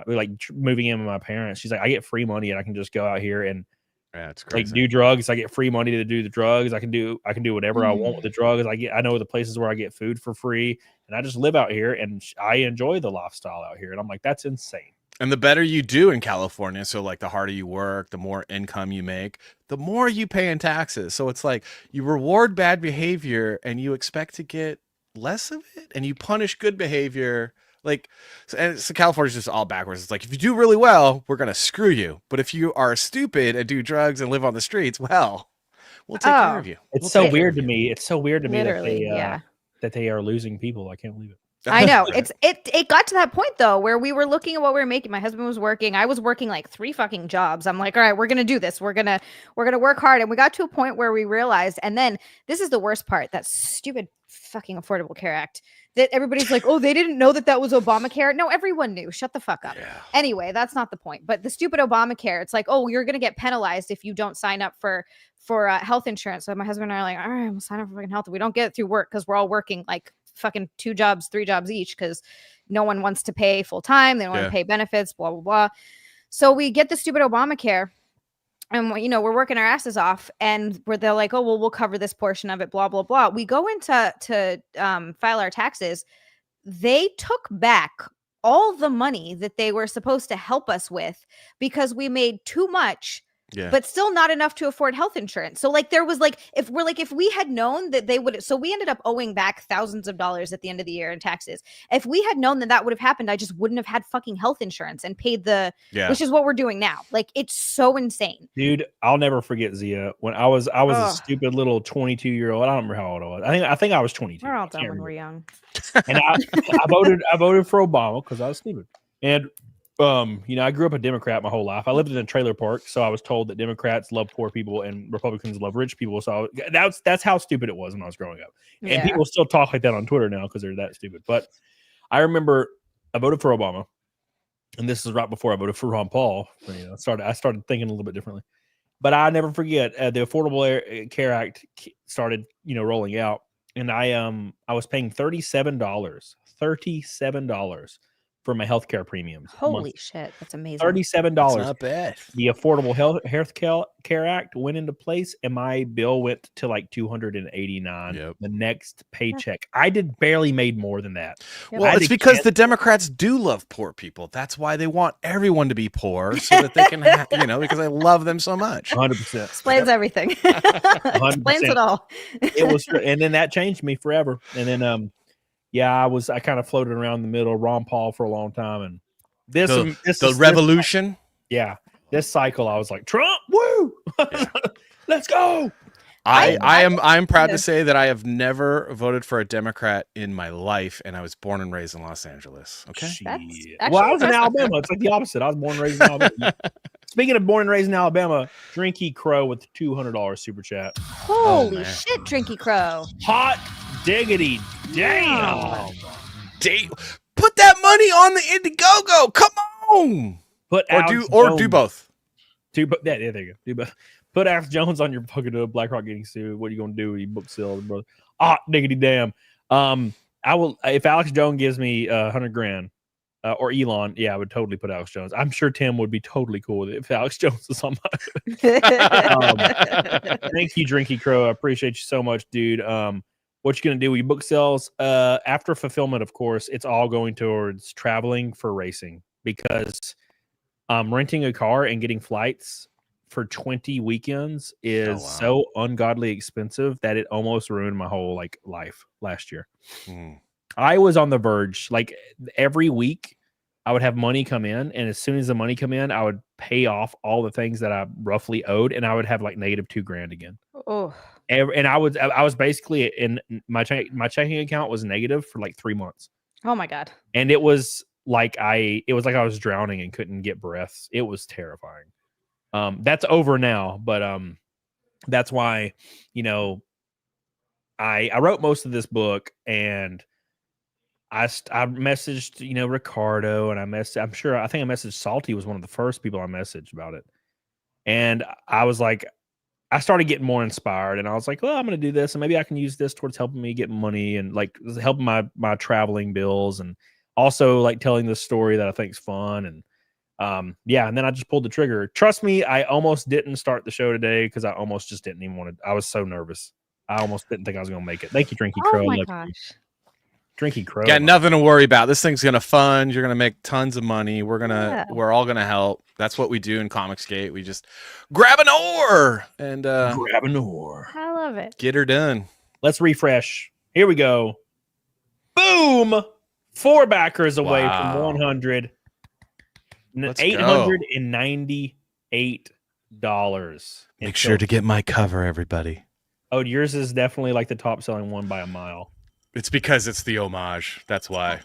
moving in with my parents. She's like, I get free money and I can just go out here and it's crazy. like do drugs. I get free money to do the drugs. I can do whatever I want with the drugs. I know the places where I get food for free, and I just live out here and I enjoy the lifestyle out here. And I'm like, that's insane. And the better you do in California, so like the harder you work, the more income you make, the more you pay in taxes. So it's like you reward bad behavior and you expect to get less of it, and you punish good behavior. Like, and so California's just all backwards. It's like, if you do really well, we're going to screw you. But if you are stupid and do drugs and live on the streets, well, we'll take care of you. It's so weird to me. It's so weird to me Literally, that they are losing people. I can't believe it. I know. It got to that point though where we were looking at what we were making. My husband was working. I was working like 3 fucking jobs. I'm like, all right, we're gonna do this. We're gonna work hard. And we got to a point where we realized, and then this is the worst part, that stupid fucking Affordable Care Act. That everybody's like, oh, they didn't know that was Obamacare. No, everyone knew. Shut the fuck up. Yeah. Anyway, that's not the point. But the stupid Obamacare, it's like, oh, you're gonna get penalized if you don't sign up for health insurance. So my husband and I are like, all right, we'll sign up for fucking health. We don't get it through work because we're all working like fucking 2 jobs, 3 jobs each, because no one wants to pay full time. They don't want to pay benefits, blah, blah, blah. So we get the stupid Obamacare and, we're working our asses off, and they're like, oh, well, we'll cover this portion of it, blah, blah, blah. We go in to file our taxes. They took back all the money that they were supposed to help us with because we made too much. Yeah. But still not enough to afford health insurance. So like there was like, if we had known that they would, so we ended up owing back thousands of dollars at the end of the year in taxes. If we had known that would have happened, I just wouldn't have had fucking health insurance and paid which is what we're doing now. Like it's so insane. Dude, I'll never forget, Zia, when I was a stupid little 22-year-old. I don't remember how old I was. I think I was 22. We're all dumb when we're young. And I voted for Obama because I was stupid. And I grew up a Democrat my whole life. I lived in a trailer park, so I was told that Democrats love poor people and Republicans love rich people. So that's how stupid it was when I was growing up. And people still talk like that on Twitter now because they're that stupid. But I remember I voted for Obama, and this is right before I voted for Ron Paul. I started thinking a little bit differently. But I never forget the Affordable Care Act started rolling out, and I was paying $37 for my healthcare premiums. Holy shit, that's amazing. $37. That's not bad. The Affordable Health Care Act went into place, and my bill went to like $289 the next paycheck. I barely made more than that. Well, it's because the Democrats do love poor people. That's why they want everyone to be poor so that they can, because I love them so much. 100%. Explains everything. Explains it all. It was, and then that changed me forever. And then, I kind of floated around the middle, Ron Paul for a long time, and this revolution. This cycle, I was like, Trump, woo, let's go. I'm proud to say that I have never voted for a Democrat in my life, and I was born and raised in Los Angeles. Okay, I was in Alabama. It's like the opposite. I was born and raised in Alabama. Speaking of born and raised in Alabama, Drinky Crow with $200 super chat. Holy shit, Drinky Crow! Hot diggity damn! Put that money on the Indiegogo. Come on. Do both. There you go. Do both. Put Alex Jones on your fucking BlackRock getting sued. What are you gonna do when you book sale, brother? Diggity damn. I will if Alex Jones gives me $100,000 or Elon. Yeah, I would totally put Alex Jones. I'm sure Tim would be totally cool with it if Alex Jones is on my. Thank you, Drinky Crow. I appreciate you so much, dude. What you gonna do with your book sales? After fulfillment, of course, it's all going towards traveling for racing because renting a car and getting flights for 20 weekends is so ungodly expensive that it almost ruined my whole life last year. I was on the verge. Like every week I would have money come in, and as soon as the money come in, I would pay off all the things that I roughly owed, and I would have like negative $2,000 again. Oh. And I was basically in my checking account was negative for like 3 months. Oh my God. And it was like I was drowning and couldn't get breaths. It was terrifying. That's over now, but that's why I wrote most of this book, and I messaged Ricardo, and I think I messaged Salty was one of the first people I messaged about it, and I was like, I started getting more inspired, and I was like, well, I'm gonna do this, and maybe I can use this towards helping me get money and like helping my traveling bills, and also like telling this story that I think is fun. And and then I just pulled the trigger. Trust me, I almost didn't start the show today because I almost just didn't even want to. I was so nervous. I almost didn't think I was going to make it. Thank you, Drinky Crow. Oh my gosh. Drinky Crow. Got nothing to worry about. This thing's going to fund. You're going to make tons of money. We're all going to help. That's what we do in Comicsgate. We just grab an oar and grab an oar. I love it. Get her done. Let's refresh. Here we go. Boom. 4 backers away from 100. $898. Make sure to get my cover, everybody. Oh, yours is definitely like the top selling one by a mile. It's because it's the homage. That's why.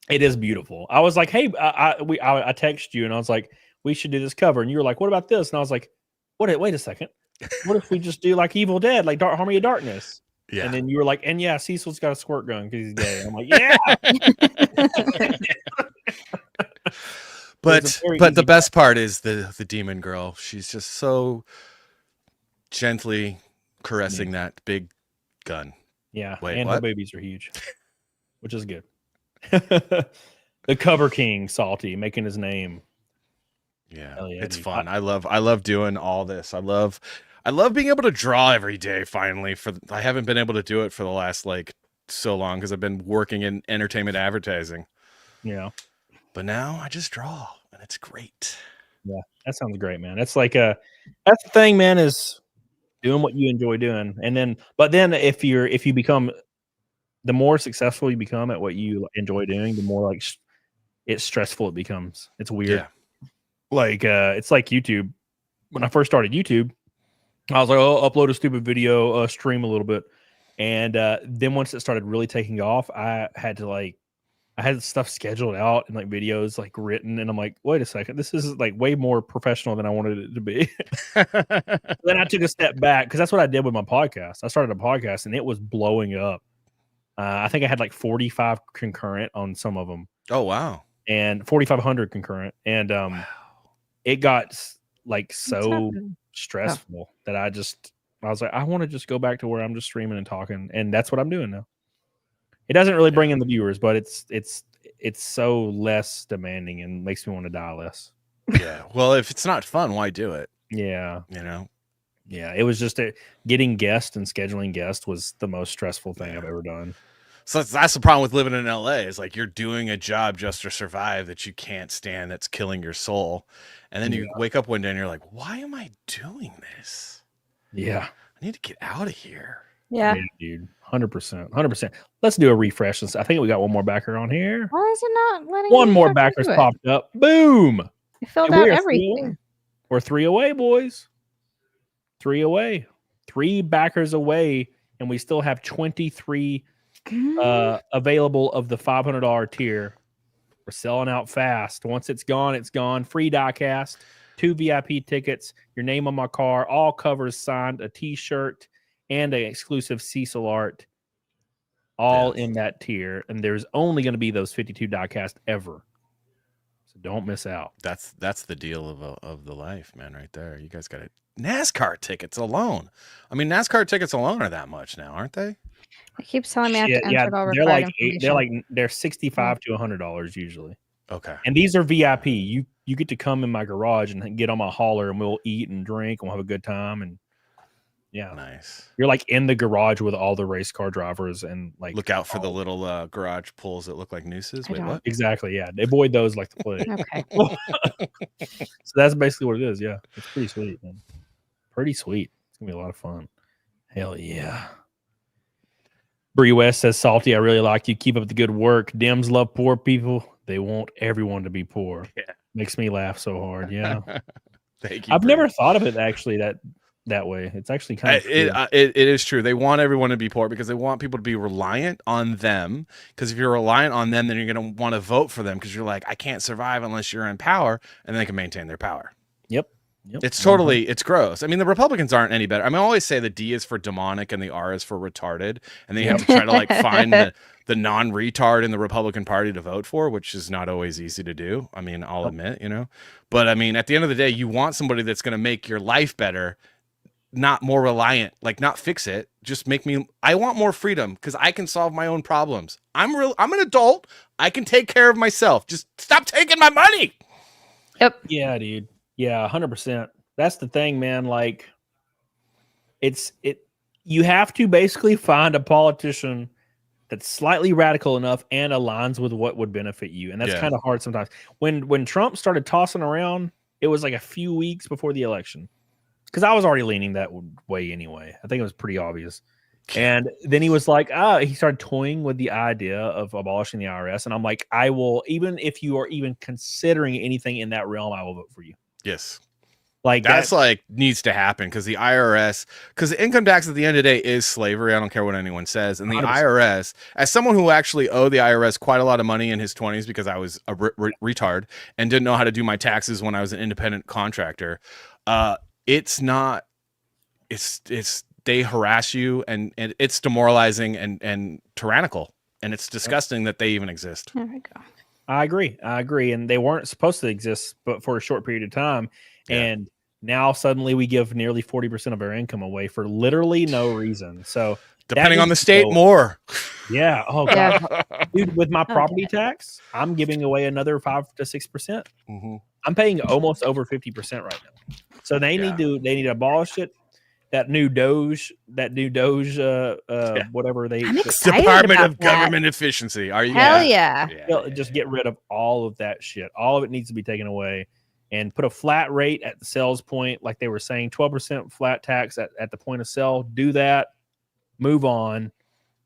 It is beautiful. I was like, hey, I texted you and I was like, we should do this cover. And you were like, what about this? And I was like, wait a second. What if we just do like Evil Dead, like Harmony of Darkness? Yeah. And then you were like, and yeah, Cecil's got a squirt gun because he's gay. I'm like, yeah. But the best part is the demon girl. She's just so gently caressing that big gun. Yeah. Wait, and what? her babies are huge, which is good. The cover king, Salty, making his name. Yeah, yeah, it's dude. fun. I love doing all this. I love being able to draw every day. Finally, I haven't been able to do it for the last like so long because I've been working in entertainment advertising. Yeah, but now I just draw, and it's great. Yeah, that sounds great, man. That's like that's the thing, man. Is doing what you enjoy doing, and then if you become, the more successful you become at what you enjoy doing, the more like it's stressful it becomes. It's weird. Yeah. Like it's like YouTube. When I first started YouTube, I was like, oh, upload a stupid video, stream a little bit. And then once it started really taking off, I had stuff scheduled out and like videos like written. And I'm like, wait a second, this is like way more professional than I wanted it to be. Then I took a step back because that's what I did with my podcast. I started a podcast and it was blowing up. I think I had like 45 concurrent on some of them. Oh, wow. And 4,500 concurrent. And it got like so stressful that I was like, I want to just go back to where I'm just streaming and talking, and that's what I'm doing now. It doesn't really bring in the viewers, but it's so less demanding and makes me want to die less. Yeah. Well, if it's not fun, why do it? Yeah. You know. Yeah. It was just getting guests and scheduling guests was the most stressful thing I've ever done. So that's the problem with living in LA is like you're doing a job just to survive that you can't stand, that's killing your soul. And then you wake up one day and you're like, why am I doing this? Yeah. I need to get out of here. Yeah. Dude. 100%. Let's do a refresh. I think we got one more backer on here. Why is it not letting One me more fucking backers do it? popped up. Boom. I filled And out we are everything. We're 3 away, boys. 3 away. 3 backers away, and we still have 23 available of the $500 tier. We're selling out fast. Once it's gone, it's gone. Free diecast, 2 VIP tickets, your name on my car, all covers signed, a t-shirt, and an exclusive Cecil art, all in that tier. And there's only going to be those 52 diecast ever. So don't miss out. That's the deal of the life, man, right there. You guys got it. NASCAR tickets alone. I mean, NASCAR tickets alone are that much now, aren't they? It keeps telling me I have to enter all they're required like information. they're $65 to $100 usually. Okay. And these are VIP. You get to come in my garage and get on my hauler, and we'll eat and drink, and we'll have a good time. And yeah, nice. You're like in the garage with all the race car drivers, and like look out for the little garage pulls that look like nooses. Wait, what? Exactly. Yeah, they avoid those like the plague. Okay. So that's basically what it is. Yeah, it's pretty sweet, man. Pretty sweet. It's gonna be a lot of fun. Hell yeah. Bree West says, Salty, I really like you. Keep up the good work. Dems love poor people. They want everyone to be poor. Yeah. Makes me laugh so hard. Yeah. Thank you. I've never thought of it actually that way. It's actually kind of it is true. They want everyone to be poor because they want people to be reliant on them. Because if you're reliant on them, then you're going to want to vote for them because you're like, I can't survive unless you're in power, and they can maintain their power. Yep. It's totally, it's gross. I mean, the Republicans aren't any better. I mean, I always say the D is for demonic and the R is for retarded. And then you have to try to like find the non-retard in the Republican Party to vote for, which is not always easy to do. I mean, I'll admit, you know, but I mean, at the end of the day, you want somebody that's going to make your life better, not more reliant, like not fix it. Just I want more freedom because I can solve my own problems. I'm an adult. I can take care of myself. Just stop taking my money. Yep. Yeah, dude. Yeah, 100%. That's the thing, man. Like, you have to basically find a politician that's slightly radical enough and aligns with what would benefit you, and that's kind of hard sometimes. When Trump started tossing around, it was like a few weeks before the election, because I was already leaning that way anyway. I think it was pretty obvious. And then he was like, he started toying with the idea of abolishing the IRS, and I'm like, I will, even if you are even considering anything in that realm, I will vote for you. Yes. Like That's like needs to happen because the IRS, because the income tax at the end of the day is slavery. I don't care what anyone says. And the 100%. IRS, as someone who actually owed the IRS quite a lot of money in his 20s because I was a retard and didn't know how to do my taxes when I was an independent contractor, it's not, it's they harass you and it's demoralizing and tyrannical. And it's disgusting that they even exist. There we go. I agree. And they weren't supposed to exist, but for a short period of time. Yeah. And now suddenly we give nearly 40% of our income away for literally no reason. So depending on the state, more. Yeah. Oh god, dude. With my property tax, I'm giving away another 5 to 6%. I'm paying almost over 50% right now. So they need to abolish it. That new Doge, whatever they Department of Government Efficiency. Are you? Hell yeah. Just get rid of all of that shit. All of it needs to be taken away and put a flat rate at the sales point, like they were saying, 12% flat tax at the point of sale. Do that, move on,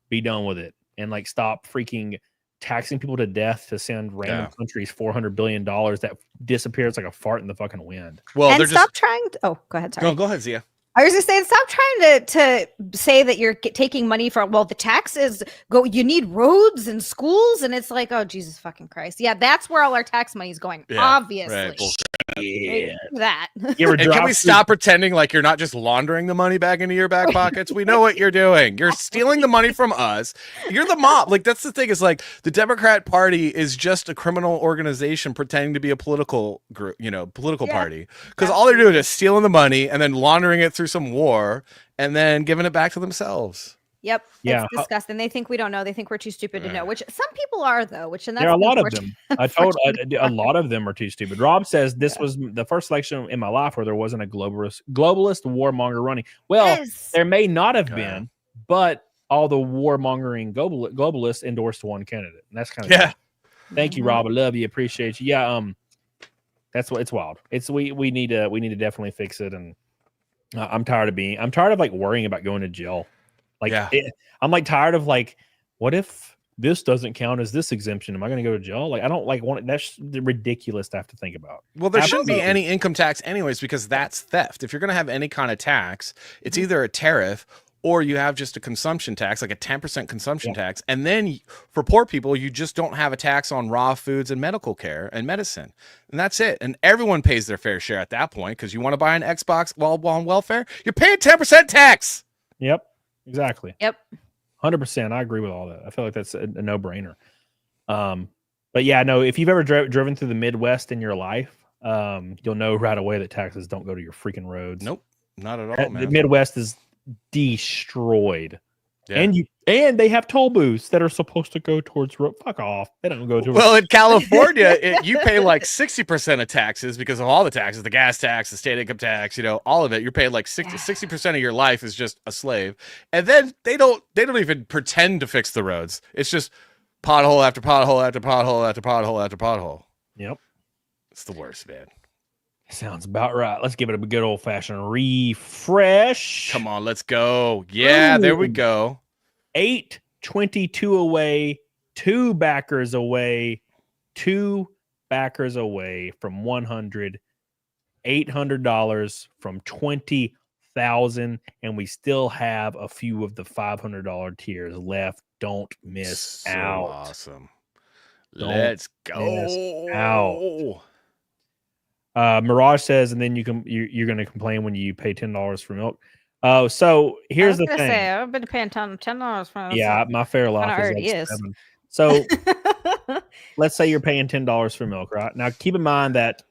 be done with it, and like stop freaking taxing people to death to send random countries $400 billion that disappears like a fart in the fucking wind. Well, and stop trying to. Oh, go ahead. Sorry. No, go ahead, Zia. I was just saying, stop trying to say that you're taking money from. Well, the taxes go. You need roads and schools, and it's like, oh Jesus fucking Christ! Yeah, that's where all our tax money is going. Obviously, right, that. And can we stop pretending like you're not just laundering the money back into your back pockets? We know what you're doing. You're stealing the money from us. You're the mob. Like that's the thing. Is like the Democrat Party is just a criminal organization pretending to be a political group, political party. Because all they're doing is stealing the money and then laundering it through some war and then giving it back to themselves. Yep. Yeah. It's disgusting. They think we don't know. They think we're too stupid to know, which some people are, though, there are a lot of them. A lot of them are too stupid. Rob says this was the first election in my life where there wasn't a globalist warmonger running. Well, there may not have been, but all the warmongering globalists endorsed one candidate. And that's kind of Thank you, Rob. I love you. Appreciate you. Yeah. That's what it's wild. We need to definitely fix it. And I'm tired of like worrying about going to jail. Like I'm like tired of like, what if this doesn't count as this exemption? Am I going to go to jail? Like I don't like want it. That's ridiculous to have to think about. Well, there shouldn't be any income tax anyways because that's theft. If you're going to have any kind of tax, it's either a tariff or you have just a consumption tax, like a 10% consumption tax. And then for poor people, you just don't have a tax on raw foods and medical care and medicine. And that's it. And everyone pays their fair share at that point because you want to buy an Xbox while on welfare, you're paying 10% tax. Yep. Exactly. Yep. 100%. I agree with all that. I feel like that's a no-brainer. But yeah, no, if you've ever driven through the Midwest in your life, you'll know right away that taxes don't go to your freaking roads. Nope. Not at all, man. The Midwest is destroyed. Yeah. And they have toll booths that are supposed to go towards road. Fuck off. They don't go to. Well, in California, you pay like 60% of taxes because of all the taxes, the gas tax, the state income tax, all of it. You're paying like 60% of your life is just a slave. And then they don't even pretend to fix the roads. It's just pothole after pothole after pothole after pothole after pothole. Yep. It's the worst, man. Sounds about right. Let's give it a good old fashioned refresh. Come on, let's go. Yeah, there we go. 822 away, 2 backers away, 2 backers away from 100, $800 from 20,000, and we still have a few of the $500 tiers left. Don't miss out. Awesome. Let's go. Mirage says, and then you're going to complain when you pay $10 for milk. Oh, so here's the thing. I've been paying $10 for this. Yeah, my fair life is like $7. So let's say you're paying $10 for milk, right? Now keep in mind that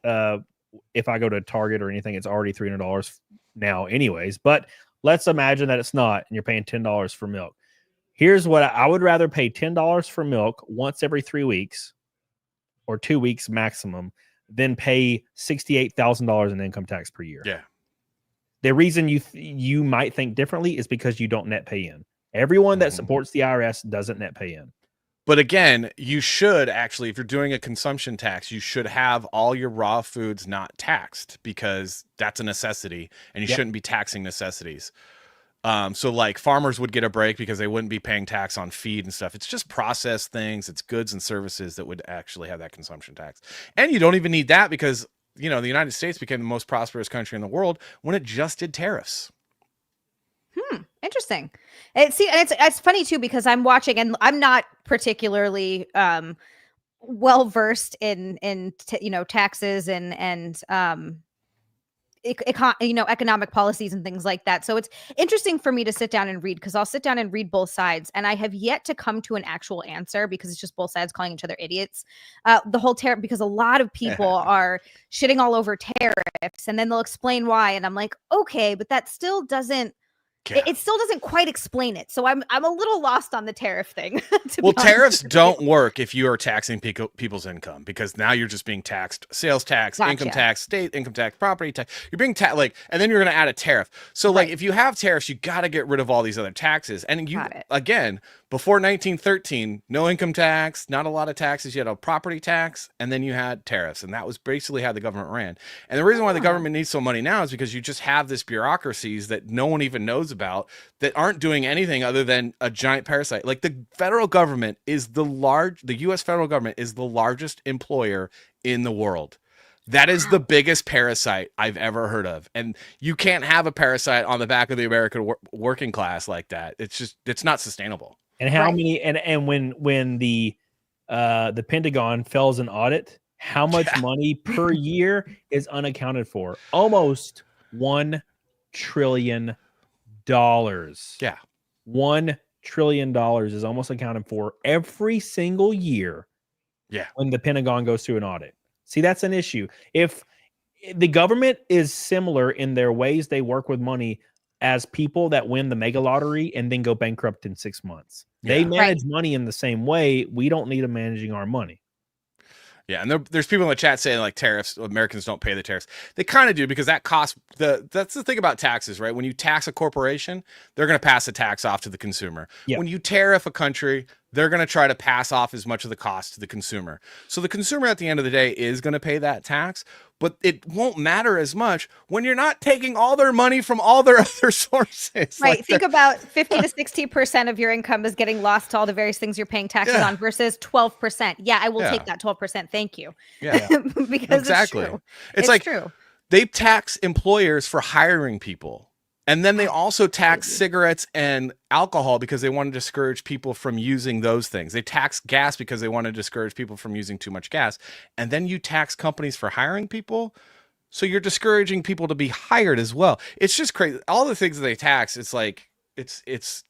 if I go to Target or anything, it's already $300 now, anyways. But let's imagine that it's not, and you're paying $10 for milk. Here's what I would rather pay $10 for milk once every 3 weeks or 2 weeks maximum than pay $68,000 in income tax per year. Yeah. The reason you might think differently is because you don't net pay in. Everyone that supports the IRS doesn't net pay in. But again, you should actually, if you're doing a consumption tax, you should have all your raw foods not taxed because that's a necessity and you shouldn't be taxing necessities. So like farmers would get a break because they wouldn't be paying tax on feed and stuff. It's just processed things. It's goods and services that would actually have that consumption tax. And you don't even need that because you know, the United States became the most prosperous country in the world when it just did tariffs. Interesting. It's funny too because I'm watching and I'm not particularly well versed in taxes and economic policies and things like that. So it's interesting for me to sit down and read because I'll sit down and read both sides, and I have yet to come to an actual answer because it's just both sides calling each other idiots. The whole tariff, because a lot of people are shitting all over tariffs, and then they'll explain why, and I'm like, okay, but that still doesn't. It still doesn't quite explain it. So I'm a little lost on the tariff thing. Well, tariffs don't work if you are taxing people's income, because now you're just being taxed sales tax, income tax, state income tax, property tax. You're being taxed and then you're going to add a tariff. So like if you have tariffs, you got to get rid of all these other taxes. And you again, before 1913, no income tax, not a lot of taxes. You had a property tax, and then you had tariffs, and that was basically how the government ran. And the reason why the government needs so money now is because you just have this bureaucracies that no one even knows about that aren't doing anything other than a giant parasite. Like the federal government is the U.S. federal government is the largest employer in the world. That is the biggest parasite I've ever heard of. And you can't have a parasite on the back of the American working class like that. It's not sustainable. And how many, and when the Pentagon fails an audit, how much money per year is unaccounted for? Almost $1 trillion. Yeah. $1 trillion is almost accounted for every single year. Yeah. When the Pentagon goes through an audit. See, that's an issue. If the government is similar in their ways they work with money as people that win the mega lottery and then go bankrupt in 6 months. They manage money in the same way. We don't need them managing our money. Yeah, and there's people in the chat saying like tariffs, Americans don't pay the tariffs. They kind of do, because that costs that's the thing about taxes, right? When you tax a corporation, they're going to pass a tax off to the consumer. Yeah. When you tariff a country, they're going to try to pass off as much of the cost to the consumer. So the consumer at the end of the day is going to pay that tax, but it won't matter as much when you're not taking all their money from all their other sources. Right. Like Think about 50 to 60% of your income is getting lost to all the various things you're paying taxes on versus 12%. Yeah, I will take that 12%. Thank you. Yeah. Because exactly. it's true. It's like true. They tax employers for hiring people. And then they also tax cigarettes and alcohol because they want to discourage people from using those things. They tax gas because they want to discourage people from using too much gas. And then you tax companies for hiring people. So you're discouraging people to be hired as well. It's just crazy. All the things that they tax, it's like, it's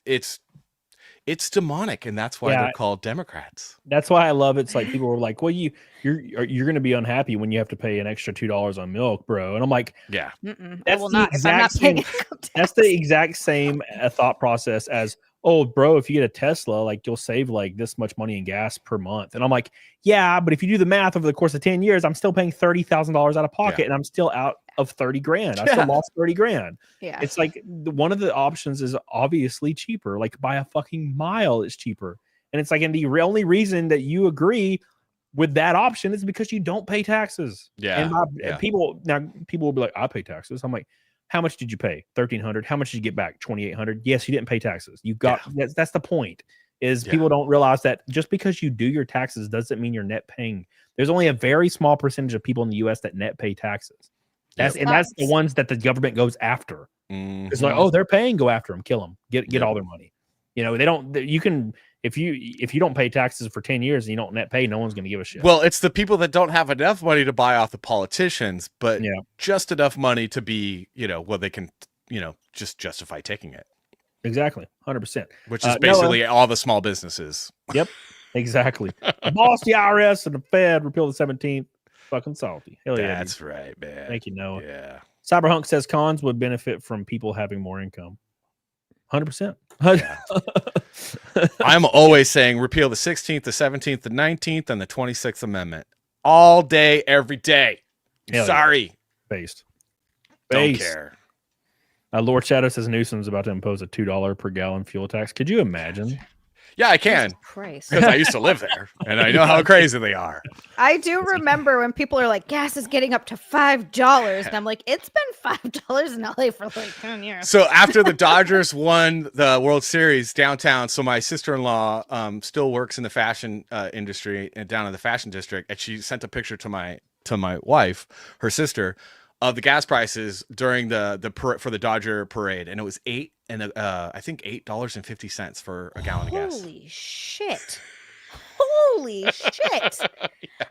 demonic. And that's why they're called Democrats. That's why I love it. It's like people were like, well, you're going to be unhappy when you have to pay an extra $2 on milk, bro. And I'm like, yeah, I will not. If I'm not paying that's the exact same thought process as, oh, bro, if you get a Tesla, like you'll save like this much money in gas per month. And I'm like, yeah, but if you do the math over the course of 10 years, I'm still paying $30,000 out of pocket, and I'm still out of 30 grand. I still lost 30 grand. Yeah. It's like one of the options is obviously cheaper, like by a fucking mile it's cheaper. And it's like, and the only reason that you agree with that option is because you don't pay taxes. Yeah. And people will be like, I pay taxes. I'm like, how much did you pay? $1,300. How much did you get back? $2,800. Yes, you didn't pay taxes. You got that's the point. Is people don't realize that just because you do your taxes doesn't mean you're net paying. There's only a very small percentage of people in the U.S. that net pay taxes. That's the ones that the government goes after. It's like, oh, they're paying, go after them, kill them, get all their money. You know, they don't. You can if you don't pay taxes for 10 years and you don't net pay, no one's going to give a shit. Well, it's the people that don't have enough money to buy off the politicians, but just enough money to be, they can, just justify taking it. Exactly. 100%. Which is basically all the small businesses. Yep. Exactly. Boss, the IRS, and the Fed repeal the 17th. Fucking salty. Hell yeah. That's right, man. Thank you, Noah. Yeah. Cyberhunk says cons would benefit from people having more income. 100%. I'm always saying repeal the 16th, the 17th, the 19th, and the 26th Amendment. All day, every day. Sorry. Based. Don't care. Lord Shadow says Newsom's about to impose a $2 per gallon fuel tax. Could you imagine? Yeah, I can. Because I used to live there, and I know how crazy they are. I do remember when people are like, gas is getting up to $5, and I'm like, it's been $5 in LA for like 10 years. So after the Dodgers won the World Series downtown, so my sister-in-law still works in the fashion industry and down in the fashion district, and she sent a picture to my to my wife, her sister, of the gas prices during for the Dodger parade, and it was I think $8.50 for a gallon of gas. Holy shit. Holy shit.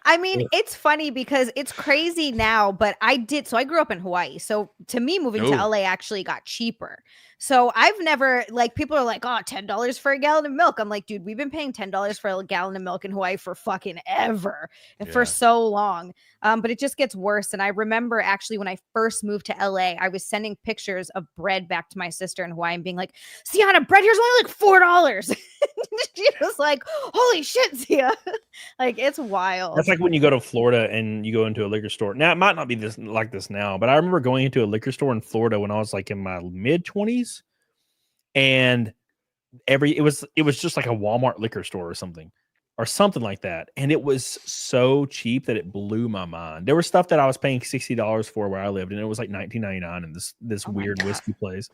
I mean, it's funny because it's crazy now, but I grew up in Hawaii. So to me, moving to LA actually got cheaper. So I've never, like, people are like, oh, $10 for a gallon of milk. I'm like, dude, we've been paying $10 for a gallon of milk in Hawaii for fucking ever and for so long. But it just gets worse. And I remember actually when I first moved to LA, I was sending pictures of bread back to my sister in Hawaii and being like, Sienna, bread here's only like $4. She was like, holy shit, Sia. Like, it's wild. That's like when you go to Florida and you go into a liquor store. Now, it might not be like this now, but I remember going into a liquor store in Florida when I was like in my mid-20s, and it was just like a Walmart liquor store or something like that, and it was so cheap that it blew my mind. There was stuff that I was paying $60 for where I lived, and it was like $19.99 in this weird whiskey place.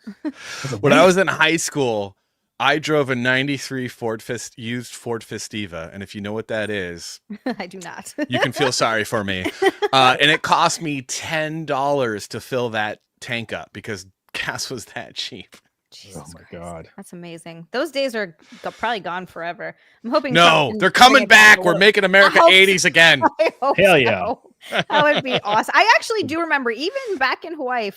When I was in high school, I drove a 93 used Ford Festiva, and if you know what that is, I do not. You can feel sorry for me. And it cost me $10 to fill that tank up because gas was that cheap. Jesus oh my God. That's amazing. Those days are probably gone forever. I'm hoping. No, they're coming back. We're making America 80s again. Hell yeah. That would be awesome. I actually do remember even back in Hawaii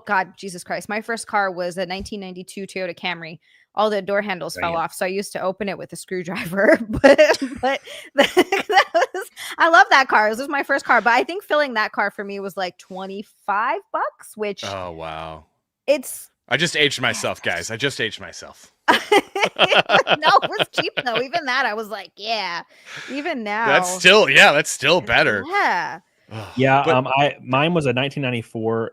God, Jesus Christ. My first car was a 1992 Toyota Camry. All the door handles fell off. So I used to open it with a screwdriver, but I love that car. This was my first car, but I think filling that car for me was like $25, which oh, wow. I just aged myself, guys. I just aged myself. No, it was cheap though. Even that, I was like, yeah. Even now, that's still better. Yeah. Yeah. Mine was a 1994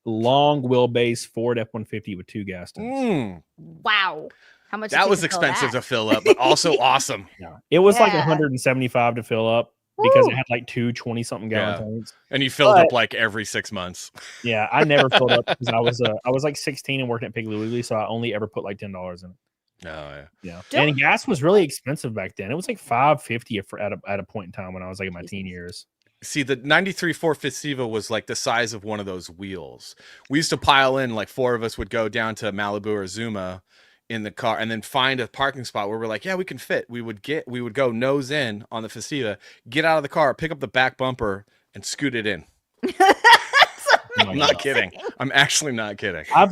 long wheelbase Ford F-150 with 2 gas tanks. Wow. How much? That was expensive to fill up, but also awesome. Yeah. It was like $175 to fill up. Because it had like 2 20-something gallon tanks, and you filled up like every 6 months. Yeah, I never filled up because I was like 16 and working at Piggly Wiggly, so I only ever put like $10 in it. Oh yeah. And gas was really expensive back then. It was like $5.50 at a point in time when I was like in my teen years. See, the 93 Ford Festiva was like the size of one of those wheels. We used to pile in, like 4 of us would go down to Malibu or Zuma in the car and then find a parking spot where we're like, yeah, we can fit. We would go nose in on the Festiva, get out of the car, pick up the back bumper and scoot it in. I'm not kidding. I'm actually not kidding. I've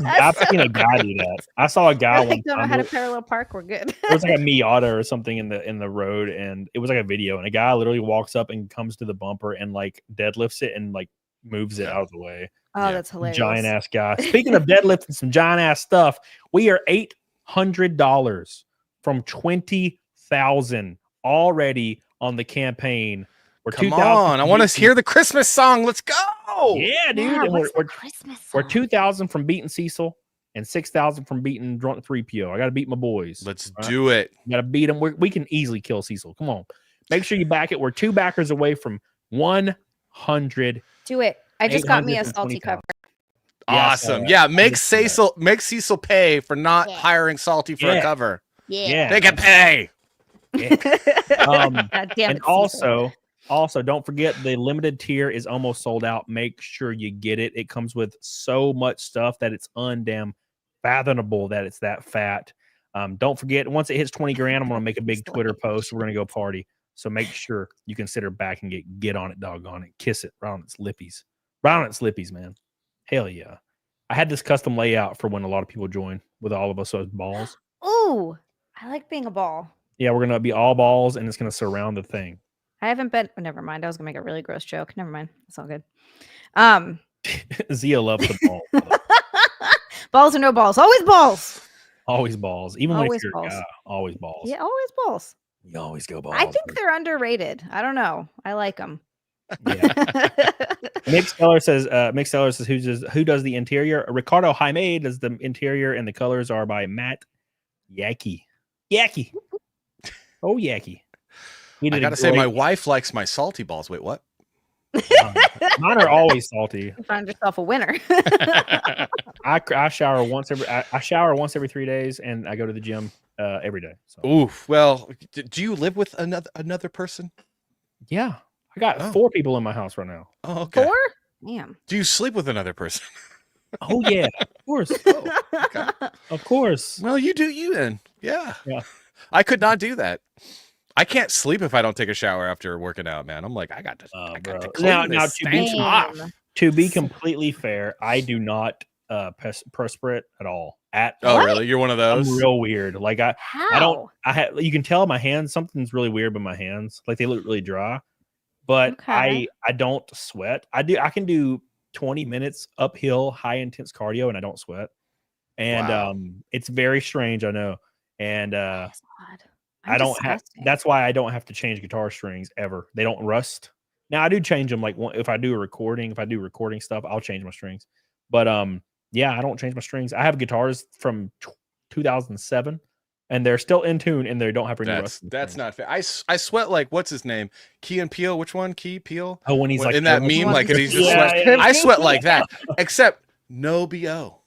seen a guy do that. I saw a guy. I don't know how to parallel park. We're good. There was like a Miata or something in the road, and it was like a video, and a guy literally walks up and comes to the bumper and like deadlifts it and like moves it out of the way. Oh, that's hilarious. Giant ass guy. Speaking of deadlifting some giant ass stuff, we are $800 from 20,000 already on the campaign. Come on, I want to hear the Christmas song. Let's go. Yeah, dude. Yeah, And we're 2,000 from beating Cecil and 6,000 from beating Drunk 3PO. I got to beat my boys. Let's do it. Got to beat them. We can easily kill Cecil. Come on. Make sure you back it. We're 2 backers away from 100. Do it. I just got me a salty cover. Awesome. Yeah, make Cecil pay for not hiring Salty for a cover. Yeah. They can pay. God damn it, and also, don't forget the limited tier is almost sold out. Make sure you get it. It comes with so much stuff that it's undamn fathomable that it's that fat. Don't forget, once it hits 20 grand, I'm going to make a big Twitter post. We're going to go party. So make sure you consider back and get on it, doggone it. Kiss it right on its lippies. Right on its lippies, man. Hell yeah. I had this custom layout for when a lot of people join with all of us as balls. Ooh, I like being a ball. Yeah, we're going to be all balls, and it's going to surround the thing. I haven't been. Oh, never mind. I was gonna make a really gross joke. Never mind. It's all good. Zia loves the ball. Balls or no balls? Always balls. Always balls. Even when Always you're balls. a guy, always balls. Yeah, always balls. You always go balls. I think they're underrated. I don't know. I like them. Yeah. Mick Steller says, who does the interior? Ricardo Jaime does the interior, and the colors are by Matt Yaki. Oh, Yaki. I gotta say, my wife likes my salty balls. Wait, what? Mine are always salty. You find yourself a winner. I shower once every 3 days, and I go to the gym every day. So. Oof. Well, do you live with another person? Yeah, I got 4 people in my house right now. Oh, okay. 4? Damn. Do you sleep with another person? Oh yeah, of course. Okay. Of course. Well, you do you then. Yeah. Yeah. I could not do that. I can't sleep if I don't take a shower after working out, man. I'm like, I got to clean Now, this to be stench off. to be completely fair, I do not perspirate at all. Really? You're one of those? I'm real weird. Like I don't. You can tell my hands. Something's really weird with my hands. Like they look really dry. But I don't sweat. I can do 20 minutes uphill, high intense cardio, and I don't sweat. And it's very strange, I know. And I don't have. That's why I don't have to change guitar strings ever. They don't rust. Now I do change them. Like if I do recording stuff, I'll change my strings. But yeah, I don't change my strings. I have guitars from 2007, and they're still in tune, and they don't have any rust. That's not fair. I sweat like what's his name? Key and Peele. Which one? Key Peele. Oh, when he's like in that meme, like he's just sweating. I sweat like that, except no BO.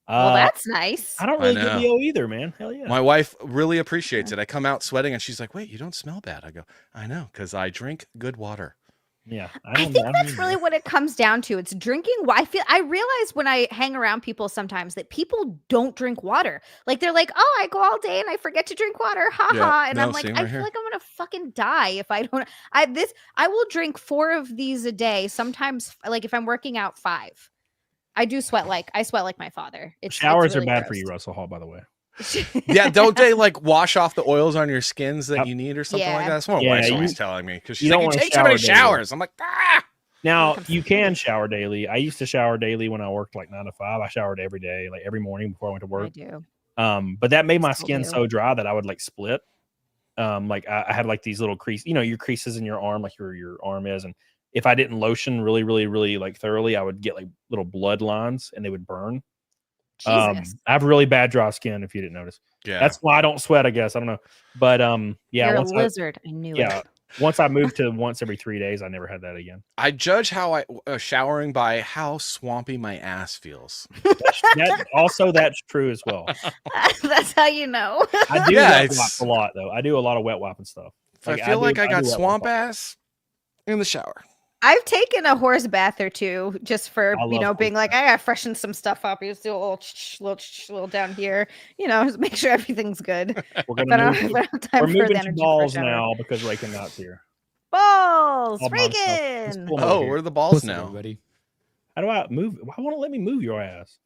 Well, that's nice. I don't really get BO either, man. Hell yeah. My wife really appreciates it. I come out sweating, and she's like, "Wait, you don't smell bad." I go, "I know, because I drink good water." Yeah, I think that's really what it comes down to. It's drinking. I realize when I hang around people sometimes that people don't drink water. Like they're like, "Oh, I go all day and I forget to drink water." Ha ha. And I'm like, I feel like I'm gonna fucking die if I don't. I will drink 4 of these a day. Sometimes, like if I'm working out, 5. I do sweat like my father. Showers are bad for you, Russell Hall, by the way. Yeah, don't they like wash off the oils on your skins that you need or something like that? That's what my wife's always telling me because she's like, "You take too many showers." I'm like, "Ah." Now you can shower daily. I used to shower daily when I worked like 9 to 5. I showered every day, like every morning before I went to work. I do. But that made my skin so dry that I would like split. Like I had like these little creases, your creases in your arm, like your arm is, and if I didn't lotion really, really, really like thoroughly, I would get like little blood lines and they would burn. I have really bad dry skin, if you didn't notice. Yeah, that's why I don't sweat, I guess. I don't know, but yeah, you're a lizard. I knew it. Once I moved to once every 3 days, I never had that again. I judge how I showering by how swampy my ass feels. That's true as well. That's how you know. I do wet wipe a lot though. I do a lot of wet wiping stuff. Like, I feel like I got swamp ass in the shower. I've taken a horse bath or 2 just for being like, I gotta freshen some stuff up. You just do a little down here, just make sure everything's good. We're moving to balls now because Reagan not here. Balls, Reagan. Where are the balls now? Everybody? How do I move? Why won't it let me move your ass?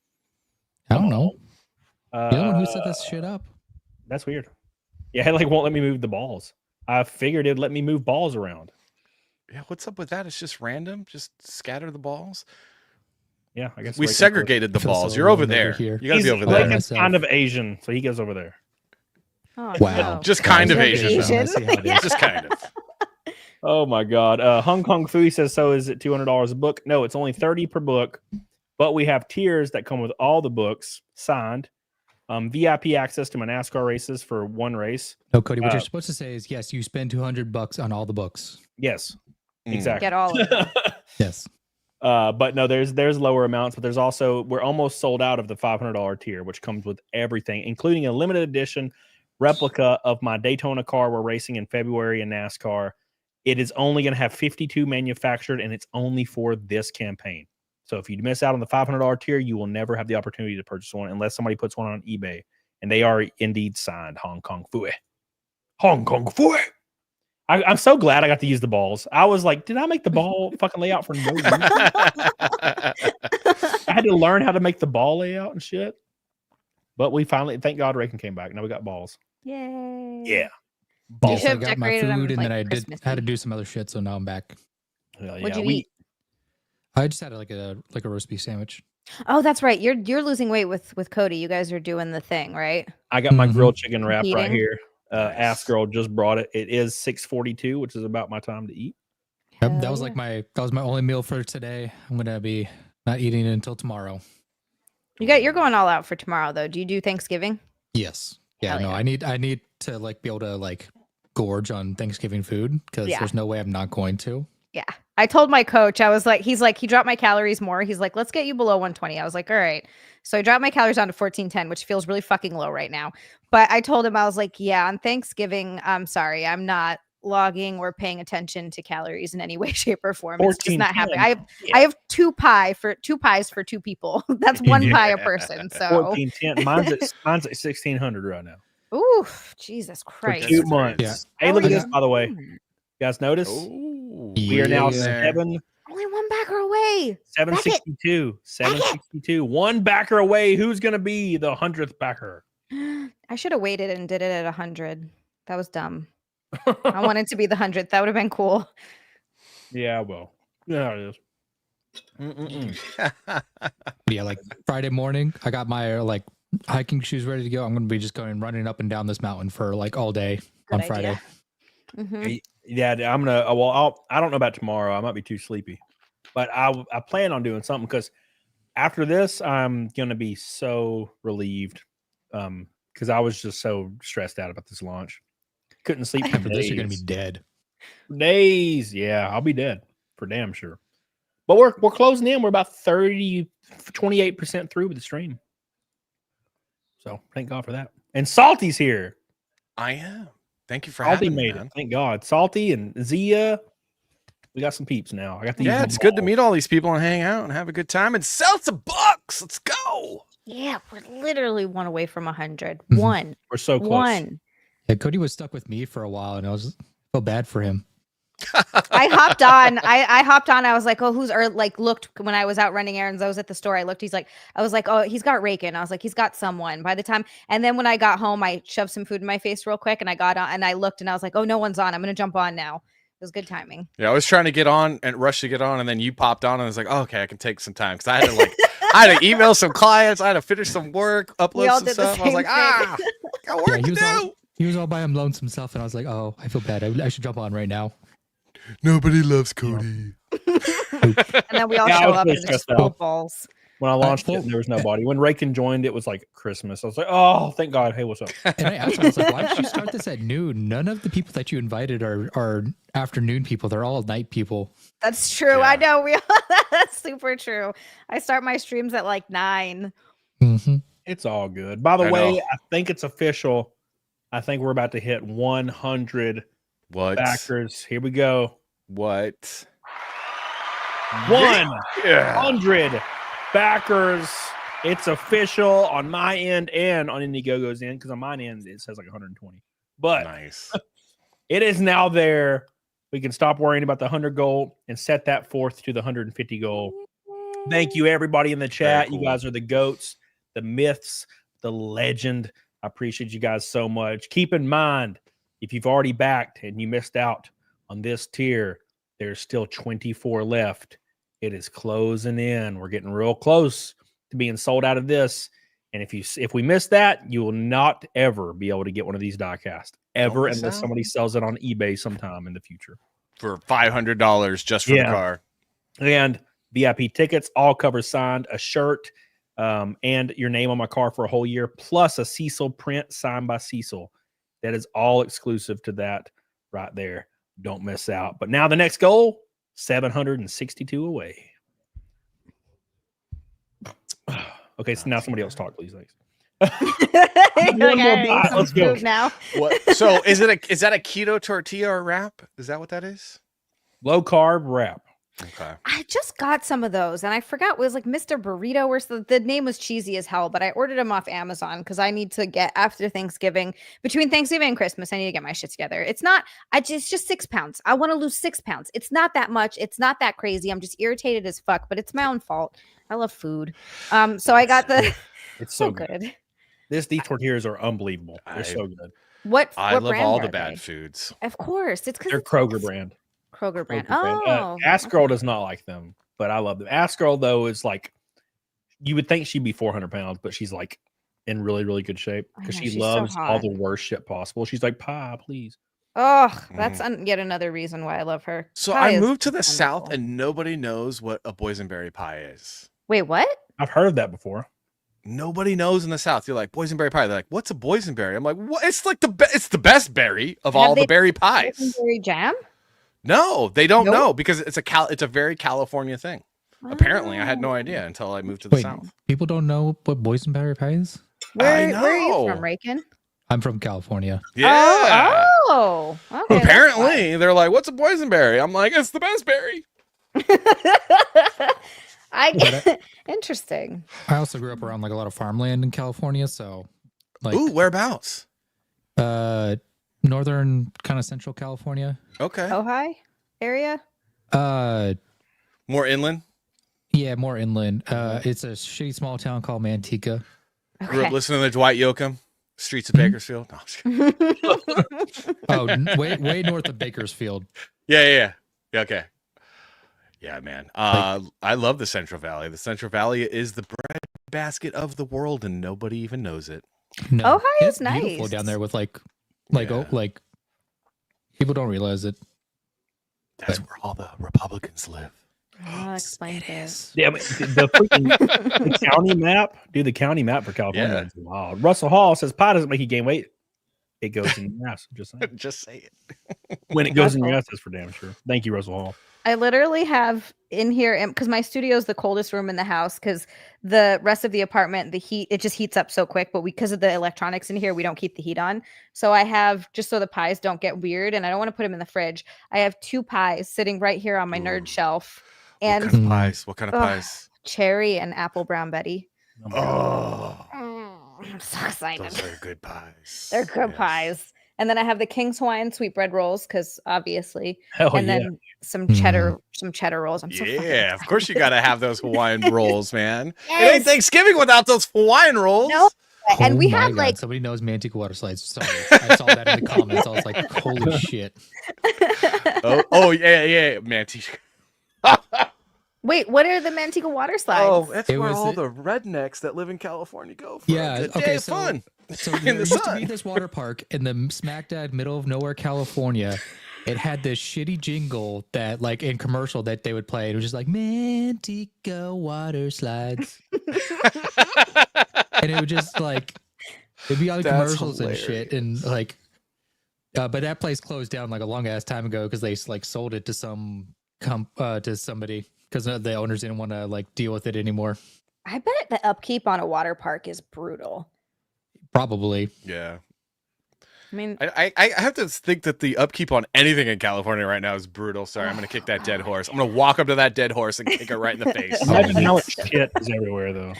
I don't know. You're the one who set this shit up. That's weird. Yeah, it won't let me move the balls. I figured it'd let me move balls around. Yeah, what's up with that? It's just random. Just scatter the balls. Yeah, I guess we segregated the balls. You're over there. You gotta be over there. Reagan's kind of Asian, so he goes over there. Oh, wow, no. Just kind of Asian. Just kind of. Oh my God. Hong Kong Fooey says, so is it $200 a book? No, it's only $30 per book, but we have tiers that come with all the books signed. VIP access to my NASCAR races for 1 race. No, Cody, what you're supposed to say is yes, you spend $200 on all the books. Yes, exactly. Get all of them. Yes. But no, there's lower amounts, but there's also, we're almost sold out of the $500 tier, which comes with everything, including a limited edition replica of my Daytona car we're racing in February in NASCAR. It is only going to have 52 manufactured, and it's only for this campaign. So if you miss out on the $500 tier, you will never have the opportunity to purchase one unless somebody puts one on eBay, and they are indeed signed Hong Kong Fooey. Hong Kong Fooey. I'm so glad I got to use the balls. I was like, did I make the ball fucking layout for no reason? I had to learn how to make the ball layout and shit. But we finally, thank God, Reagan came back. Now we got balls. Yay. Yeah. Balls. I got my food, and then I had to do some other shit, so now I'm back. What'd you eat? I just had like a roast beef sandwich. Oh, that's right. You're losing weight with Cody. You guys are doing the thing, right? I got my grilled chicken wrap right here. Ass Girl just brought it. It is 6:42, which is about my time to eat. Yep, that was my only meal for today. I'm gonna be not eating it until tomorrow. You're going all out for tomorrow though. Do you do Thanksgiving? Yes. Yeah. I need to be able to gorge on Thanksgiving food because there's no way I'm not going to. Yeah. I told my coach, I was like, he dropped my calories more. He's like, let's get you below 120. I was like, all right. So I dropped my calories down to 1410, which feels really fucking low right now. But I told him, I was like, yeah, on Thanksgiving, I'm sorry, I'm not logging or paying attention to calories in any way, shape, or form. It's just 14, not happening. 10. I have two pies for two people. That's one pie a person. So 14, 10. Mine's at 1600 right now oof, Jesus for Christ. 2 months. Yeah. Hey, look at this, Oh, by the way. yeah. You guys notice? Ooh, We are now Yeah. 7 Only one backer away. 762. 762. One backer away. Who's gonna be the 100th backer? I should have waited and did it at 100. That was dumb. I wanted to be the 100th. That would have been cool. Yeah, well. Yeah, it is. Mm-mm-mm. Yeah, like Friday morning, I got my like hiking shoes ready to go. I'm gonna be just going running up and down this mountain for like all day on Good Friday. idea. Mhm. Yeah, I'm gonna. Well, I don't know about tomorrow. I might be too sleepy, but I plan on doing something because after this, I'm gonna be so relieved. Because I was just so stressed out about this launch. Couldn't sleep for After this, you're gonna be days. dead. Days. Yeah, I'll be dead for damn sure. But we're closing in. We're about 28% through with the stream. So thank God for that. And Salty's here. I am. Thank you for Salty having me, made man. it. Thank God. Salty and Zia. We got some peeps now. I got the Yeah, it's good to meet all these people and hang out and have a good time and sell some books. Let's go. Yeah, we're literally one away from 100. Mhm. One. We're so close. One. Yeah, Cody was stuck with me for a while, and I felt bad for him. I hopped on. I hopped on. I was like, oh, who's or like looked when I was out running errands. I was at the store. I looked. I was like, oh, he's got Raken. I was like, he's got someone. By the time, and then when I got home, I shoved some food in my face real quick, and I got on and I looked and I was like, oh, no one's on. I'm gonna jump on now. It was good timing. Yeah, I was trying to get on and rush to get on, and then you popped on, and I was like, oh, okay, I can take some time because I had to I had to email some clients, I had to finish some work, upload some stuff. I was like, got work to do. He was all by him lonesome self, and I was like, oh, I feel bad. I should jump on right now. Nobody loves Cody. And then we all Yeah, I show was up pretty and it's stressed full out. balls. When I launched it, there was nobody. When Raken joined, it was like Christmas. I was like, oh, thank God. Hey, what's up? And I asked him, I was like, why did you start this at noon? None of the people that you invited are afternoon people. They're all night people. That's true. I know. That's super true. I start my streams at like 9. Mm-hmm. It's all good. By the I way, know. I think it's official. I think we're about to hit 100 What? backers. Here we go. What? 100 backers. It's official on my end and on Indiegogo's end because on my end it says like 120. But Nice. it is now there. We can stop worrying about the 100 goal and set that forth to the 150 goal. Thank you, everybody in the chat. Very You guys are the goats, the myths, the legend. I appreciate you guys so much. Keep in mind, if you've already backed and you missed out on this tier, there's still 24 left. It is closing in. We're getting real close to being sold out of this. And if we miss that, you will not ever be able to get one of these diecast ever miss unless out. somebody sells it on eBay sometime in the future. For $500 just for the car. And VIP tickets, all covers signed, a shirt, and your name on my car for a whole year, plus a Cecil print signed by Cecil. That is all exclusive to that right there. Don't miss out. But now the next goal, 762 away. Okay, so now somebody else talk, please. Thanks. Like, One more I need bite. some Let's go. food now. What? So is that a keto tortilla or wrap? Is that what that is? Low carb wrap. Okay. I just got some of those and I forgot it was like Mr. Burrito or the name was cheesy as hell, but I ordered them off Amazon because I need to get after Thanksgiving, between Thanksgiving and Christmas, I need to get my shit together. It's just 6 pounds. I want to lose 6 pounds. It's not that much. It's not that crazy. I'm just irritated as fuck, but it's my own fault. I love food. So I got the It's so good. These tortillas are unbelievable. They're so good. What I love brand all are the bad they? foods. Of course. It's because They're Kroger brand. Kroger brand. Kroger brand. Oh, Ask Girl does not like them, but I love them. Ask Girl, though, is like, you would think she'd be 400 pounds, but she's like in really, really good shape because I know, she she's so loves all hot. the worst shit possible. She's like, pie, please. Oh, that's yet another reason why I love her. So Pie I is moved to the wonderful. South and nobody knows what a boysenberry pie is. Wait, what? I've heard of that before. Nobody knows in the South. You're like, boysenberry pie. They're like, what's a boysenberry? I'm like, what? It's like it's the best berry of all the berry pies. Berry jam? No, they don't Nope. know because it's a very California thing. Apparently, I had no idea until I moved to the Wait, South. people don't know what boysenberry pie is? Where are you know. from, Raken? I'm from California. Yeah. Oh. Okay, Apparently, they're like, "What's a boysenberry?" I'm like, "It's the best berry." Interesting. I also grew up around like a lot of farmland in California, so like Ooh, whereabouts? Northern kind of central California. Okay. Ojai area? More inland. Yeah, more inland. It's a shitty small town called Manteca. Grew up listening to Dwight Yoakam, Streets of Bakersfield. No, I'm just kidding. Oh, way north of Bakersfield. Yeah. Okay. Yeah, man. I love the Central Valley. The Central Valley is the bread basket of the world, and nobody even knows it. No, Ojai is beautiful nice. down there with like people don't realize it. That's where all the Republicans live. Explain this. Yeah, the freaking the county map, dude. The county map for California is wild. Russell Hall says pie doesn't make you gain weight; it goes in your ass. Just saying. Just say it. When it goes in your ass, that's for damn sure. Thank you, Russell Hall. I literally have in here because my studio is the coldest room in the house because the rest of the apartment, the heat, it just heats up so quick. But because of the electronics in here, we don't keep the heat on. So I have, just so the pies don't get weird and I don't want to put them in the fridge, I have 2 pies sitting right here on my nerd shelf. And what kind of pies? What kind of pies? Cherry and apple brown Betty. Oh, I'm so excited. Those are good pies. They're good pies. And then I have the King's Hawaiian sweetbread rolls because obviously, then some cheddar rolls. I'm so yeah, of course you got to have those Hawaiian rolls, man. It ain't Thanksgiving without those Hawaiian rolls. No, and we have God, like somebody knows Manteca water slides. Sorry, I saw that in the comments. I was like, holy shit. yeah, Manteca. Wait, what are the Manteca water slides? Oh, that's where all the rednecks that live in California go for a day of fun. So there used to be this water park in the smack dab middle of nowhere, California. It had this shitty jingle that, like, in commercial that they would play. It was just like Manteca water slides, and it would just like it'd be on the commercials and shit, and like, but that place closed down like a long ass time ago because they like sold it to to somebody because the owners didn't want to like deal with it anymore. I bet the upkeep on a water park is brutal. Probably. Yeah. I mean, I have to think that the upkeep on anything in California right now is brutal. Sorry, I'm going to kick that dead horse. I'm going to walk up to that dead horse and kick it right in the face. Imagine how much shit is everywhere, though.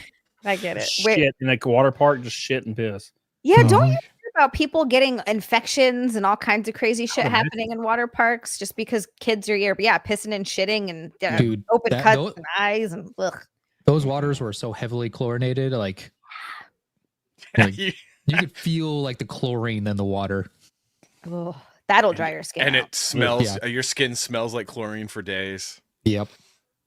I get it. Shit in like a water park, just shit and piss. Yeah, don't you hear about people getting infections and all kinds of crazy shit happening in water parks just because kids are pissing and shitting and Dude, open cuts and eyes and ugh. Those waters were so heavily chlorinated, like you could feel like the chlorine in the water. Oh, that'll dry your skin. And out. it smells. Your skin smells like chlorine for days. Yep.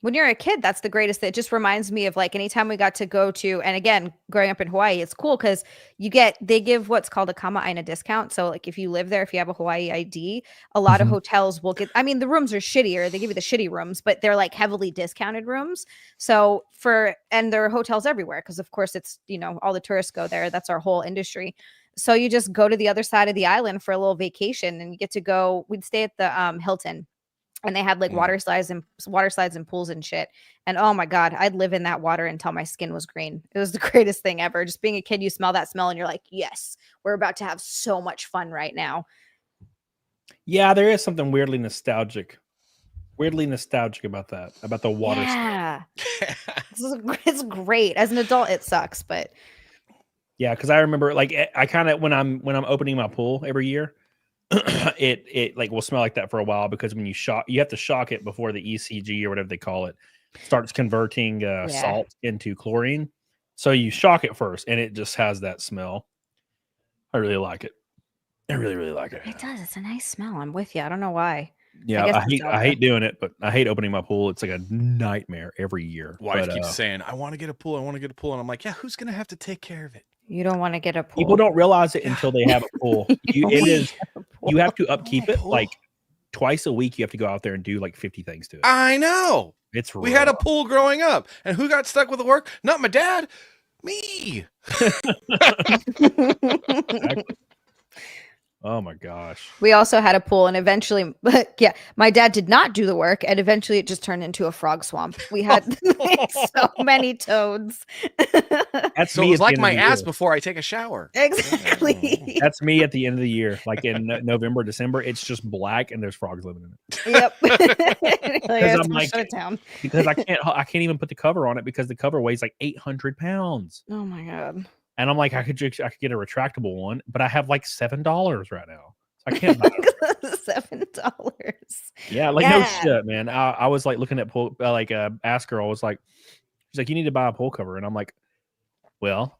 When you're a kid, that's the greatest. It just reminds me of like anytime we got to go to, and again, growing up in Hawaii, it's cool because they give what's called a kama'aina discount. So like if you live there, if you have a Hawaii ID, a lot of hotels will get, I mean, the rooms are shittier. They give you the shitty rooms, but they're like heavily discounted rooms. So and there are hotels everywhere because of course it's, all the tourists go there. That's our whole industry. So you just go to the other side of the island for a little vacation and you get to go, we'd stay at the Hilton. And they had like water slides and pools and shit. And oh my God, I'd live in that water until my skin was green. It was the greatest thing ever. Just being a kid, you smell that smell and you're like, yes, we're about to have so much fun right now. Yeah, there is something weirdly nostalgic about that, about the water. Yeah. It's great. As an adult, it sucks, but yeah, because I remember like I kind of when I'm opening my pool every year. it like will smell like that for a while because when you have to shock it before the ECG or whatever they call it starts converting salt into chlorine. So you shock it first and it just has that smell. I really like it. I really, really like it. It does. It's a nice smell. I'm with you. I don't know why. Yeah, I hate doing it, but I hate opening my pool. It's like a nightmare every year. Wife keeps saying, I want to get a pool. And I'm like, yeah, who's going to have to take care of it? You don't want to get a pool. People don't realize it until they have a pool. You have to upkeep it like twice a week. You have to go out there and do like 50 things to it. I know. We had a pool growing up, and who got stuck with the work? Not my dad, me. Oh my gosh. We also had a pool, and eventually, but yeah, my dad did not do the work, and eventually it just turned into a frog swamp. We had so many toads. That's So me it was at the like end of my the ass year. before I take a shower. Exactly. That's me at the end of the year, like in November, December. It's just black, and there's frogs living in it. Yep. Because I'm like, shut it down. because I can't even put the cover on it because the cover weighs like 800 pounds. Oh my god. And I'm like, I could get a retractable one, but I have like $7 right now. So I can't buy it. $7. Yeah, like no shit, man. I was like looking at pool, Ask Girl was like, she's like, you need to buy a pool cover, and I'm like, well,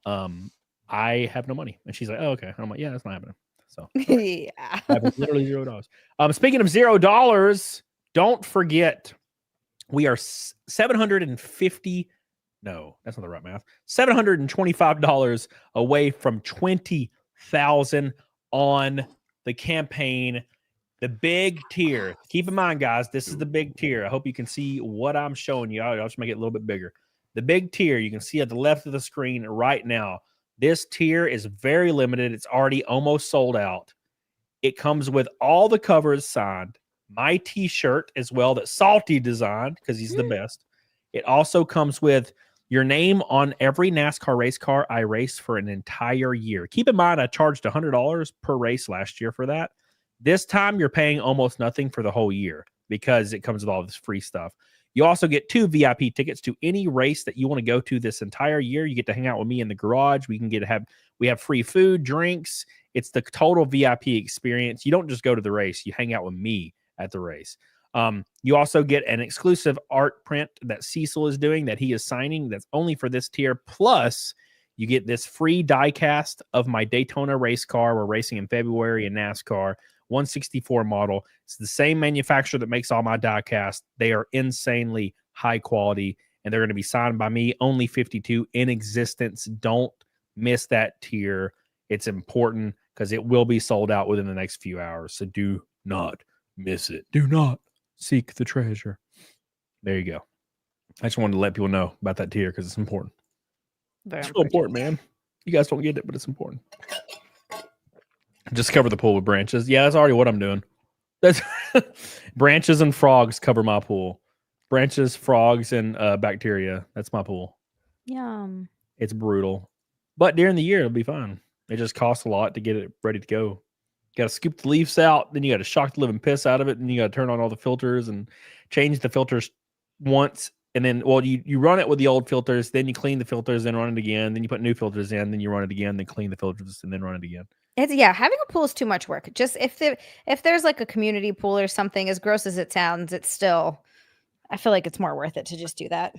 I have no money, and she's like, oh okay, and I'm like, yeah, that's not happening. So yeah, I have literally $0. Speaking of $0, don't forget, we are 750. No, that's not the right math. $725 away from 20,000 on the campaign. The big tier. Keep in mind, guys, this is the big tier. I hope you can see what I'm showing you. I'll just make it a little bit bigger. The big tier, you can see at the left of the screen right now. This tier is very limited. It's already almost sold out. It comes with all the covers signed. My t-shirt as well that Salty designed because he's the best. It also comes with your name on every NASCAR race car I raced for an entire year. Keep in mind, I charged $100 per race last year for that. This time, you're paying almost nothing for the whole year because it comes with all this free stuff. You also get 2 VIP tickets to any race that you want to go to this entire year. You get to hang out with me in the garage. We have free food, drinks. It's the total VIP experience. You don't just go to the race. You hang out with me at the race. You also get an exclusive art print that Cecil is doing that he is signing that's only for this tier. Plus, you get this free die cast of my Daytona race car. We're racing in February in NASCAR, 164 model. It's the same manufacturer that makes all my die cast. They are insanely high quality, and they're going to be signed by me. Only 52 in existence. Don't miss that tier. It's important because it will be sold out within the next few hours. So do not miss it. Do not seek the treasure. There you go. I just wanted to let people know about that tier because it's important. It's so important, man. You guys don't get it, but it's important. Just cover the pool with branches. Yeah, that's already what I'm doing. That's branches and frogs cover my pool. Branches, frogs, and bacteria. That's my pool. Yum. It's brutal. But during the year, it'll be fine. It just costs a lot to get it ready to go. You got to scoop the leaves out, then you got to shock the living piss out of it, and you got to turn on all the filters and change the filters once. And then, well, you run it with the old filters, then you clean the filters, then run it again, then you put new filters in, then you run it again, then clean the filters, and then run it again. Having a pool is too much work. Just if there's like a community pool or something, as gross as it sounds, it's still, I feel like it's more worth it to just do that.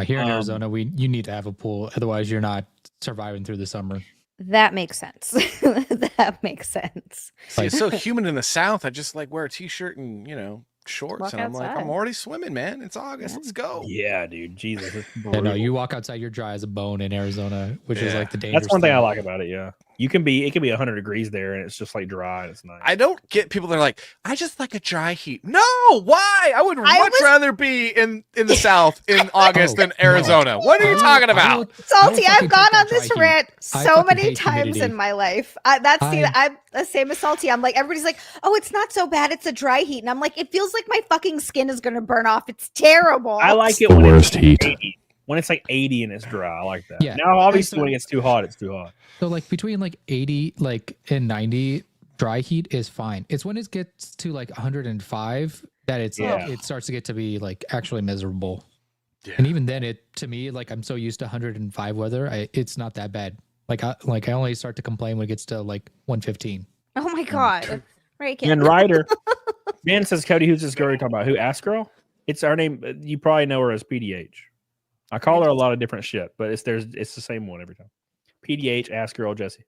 Here in Arizona, you need to have a pool, otherwise you're not surviving through the summer. That makes sense. That makes sense. See, it's so humid in the South. I just like wear a t-shirt and shorts, Walk and I'm like, outside. I'm already swimming, man. It's August. Let's go. Yeah, dude. Jesus. It's Yeah, no, you walk outside, you're dry as a bone in Arizona, which is like the dangerous. That's one thing I like about it. Yeah, it can be 100 degrees there, and it's just like dry. And it's nice. I don't get people that are like, I just like a dry heat. No, why? I would much rather be in the South in August than Arizona. No. What are you talking about? Salty, I've gone on this dry heat. rant I so fucking many hate times humidity. in my life. I'm the same as Salty. I'm like, everybody's like, oh, it's not so bad. It's a dry heat. And I'm like, it feels like my fucking skin is going to burn off. It's terrible. I like it the when worst it's heat. 80, when it's like 80 and it's dry. I like that. Yeah. Now, obviously, when it gets too hot, it's too hot. So like between like 80 and 90, dry heat is fine. It's when it gets to like 105 that it starts to get to be like actually miserable. Yeah. And even then, to me, like I'm so used to 105 weather, it's not that bad. Like I only start to complain when it gets to like 115. Oh my God. Right. And Ryder, man says, Cody, who's this girl you're talking about? Who? Ask Girl? It's our name. You probably know her as PDH. I call her a lot of different shit, but it's the same one every time. PDH, Ask Girl, Jesse.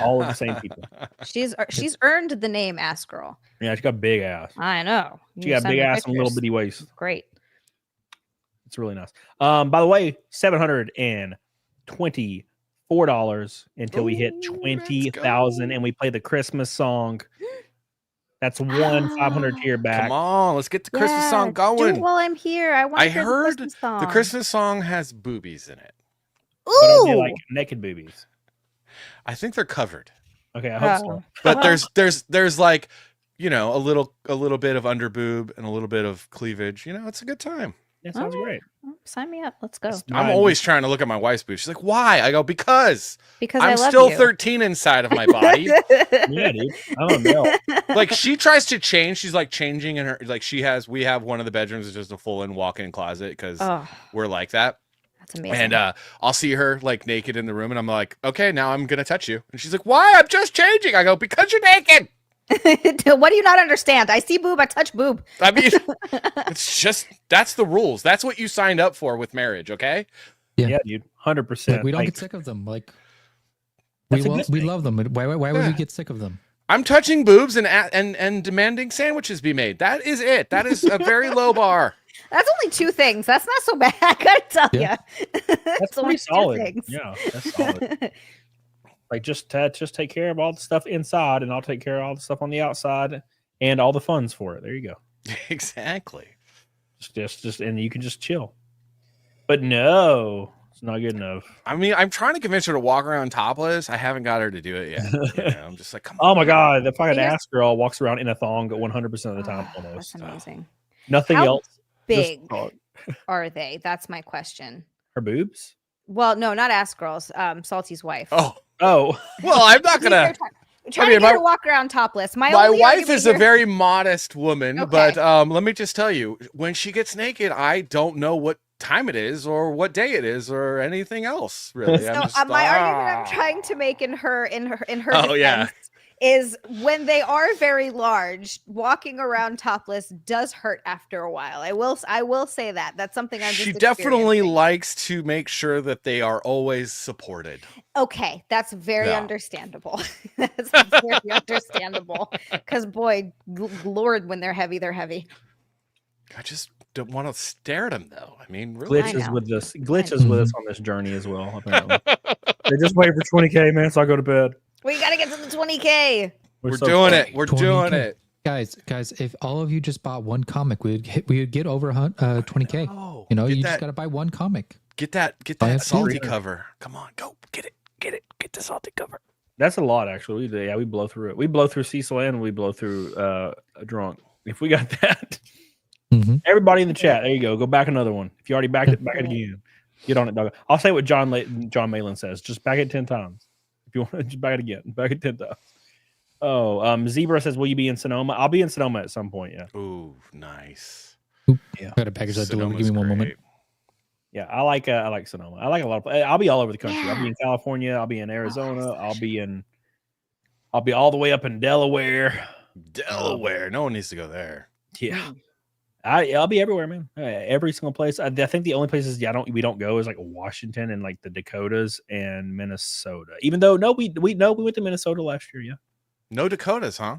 All of the same people. She's earned the name Ass Girl. Yeah, she got a big ass. I know. She got big ass and little bitty waist. Great. It's really nice. By the way, $724 until we hit 20,000, and we play the Christmas song. That's one 500 tier back. Come on, let's get the Christmas song going. Do it while I'm here. I heard the Christmas song. the Christmas song has boobies in it. Ooh, but like naked boobies. I think they're covered. Okay, I hope so. But there's like, you know, a little bit of under boob and a little bit of cleavage. You know, it's a good time. That sounds great. Well, sign me up. Let's go. I'm always trying to look at my wife's boobs. She's like, "Why?" I go, "Because I I'm love still you. 13 inside of my body." Yeah, dude. I don't know. Like she tries to change. She's like changing in her. Like we have one of the bedrooms is just a full-in walk-in closet because we're like that. That's amazing. And I'll see her like naked in the room, and I'm like, "Okay, now I'm gonna touch you." And she's like, "Why? I'm just changing." I go, "Because you're naked." What do you not understand? I see boob, I touch boob. I mean, it's just that's the rules. That's what you signed up for with marriage, okay? Yeah, dude, 100%. We don't get sick of them. Like we love them. Why would we get sick of them? I'm touching boobs and demanding sandwiches be made. That is it. That is a very low bar. That's only 2 things. That's not so bad. I gotta tell you. That's pretty solid. Yeah, that's solid. Like just take care of all the stuff inside, and I'll take care of all the stuff on the outside and all the funds for it. There you go. Exactly. Just and you can just chill. But no, it's not good enough. I mean, I'm trying to convince her to walk around topless. I haven't got her to do it yet. You know, I'm just like, come on. Oh my god, the fucking ass girl walks around in a thong 100% of the time almost. That's amazing. Nothing How else. big are they? That's my question. Her boobs? Well, no, not ass girls. Salty's wife. Oh. Well, I'm not gonna. Trying to get her to walk around topless. My wife is a very modest woman, Okay. but let me just tell you, when she gets naked, I don't know what time it is or what day it is or anything else. Really, So my argument I'm trying to make in her defense is when they are very large, walking around topless does hurt after a while. I will say that. That's something I'm just She definitely likes to make sure that they are always supported. Okay, that's very understandable. That's very understandable. Because boy, Lord, when they're heavy, they're heavy. I just don't want to stare at them, though. I mean, really. Glitches with us on this journey as well. Apparently. They just wait for 20K, man, so I go to bed. We gotta get to the 20K. We're doing it. We're 20K. doing it. Guys, if all of you just bought one comic, we would get over 20K. Oh, you know, you just gotta buy one comic. Get that salty cover. Come on, go get it. Get the salty cover. That's a lot, actually. We blow through it. We blow through Cecil and we blow through a drunk. If we got that, everybody in the chat, there you go. Go back another one. If you already backed it, back it again. Get on it, dog. I'll say what John Malin says. Just back it 10 times. If you want to, just back it again. Back it 10 times. Oh, Zebra says, will you be in Sonoma? I'll be in Sonoma at some point, yeah. Ooh, nice. Yeah. Got a package that delivered. Give me one moment. Yeah, I like Sonoma. I like a lot of. I'll be all over the country. I'll be in California. I'll be in Arizona. I'll be all the way up in Delaware. Delaware. No one needs to go there. Yeah, I'll be everywhere, man. Every single place. I think the only places we don't go is like Washington and like the Dakotas and Minnesota. Even though we went to Minnesota last year. Yeah. No Dakotas, huh?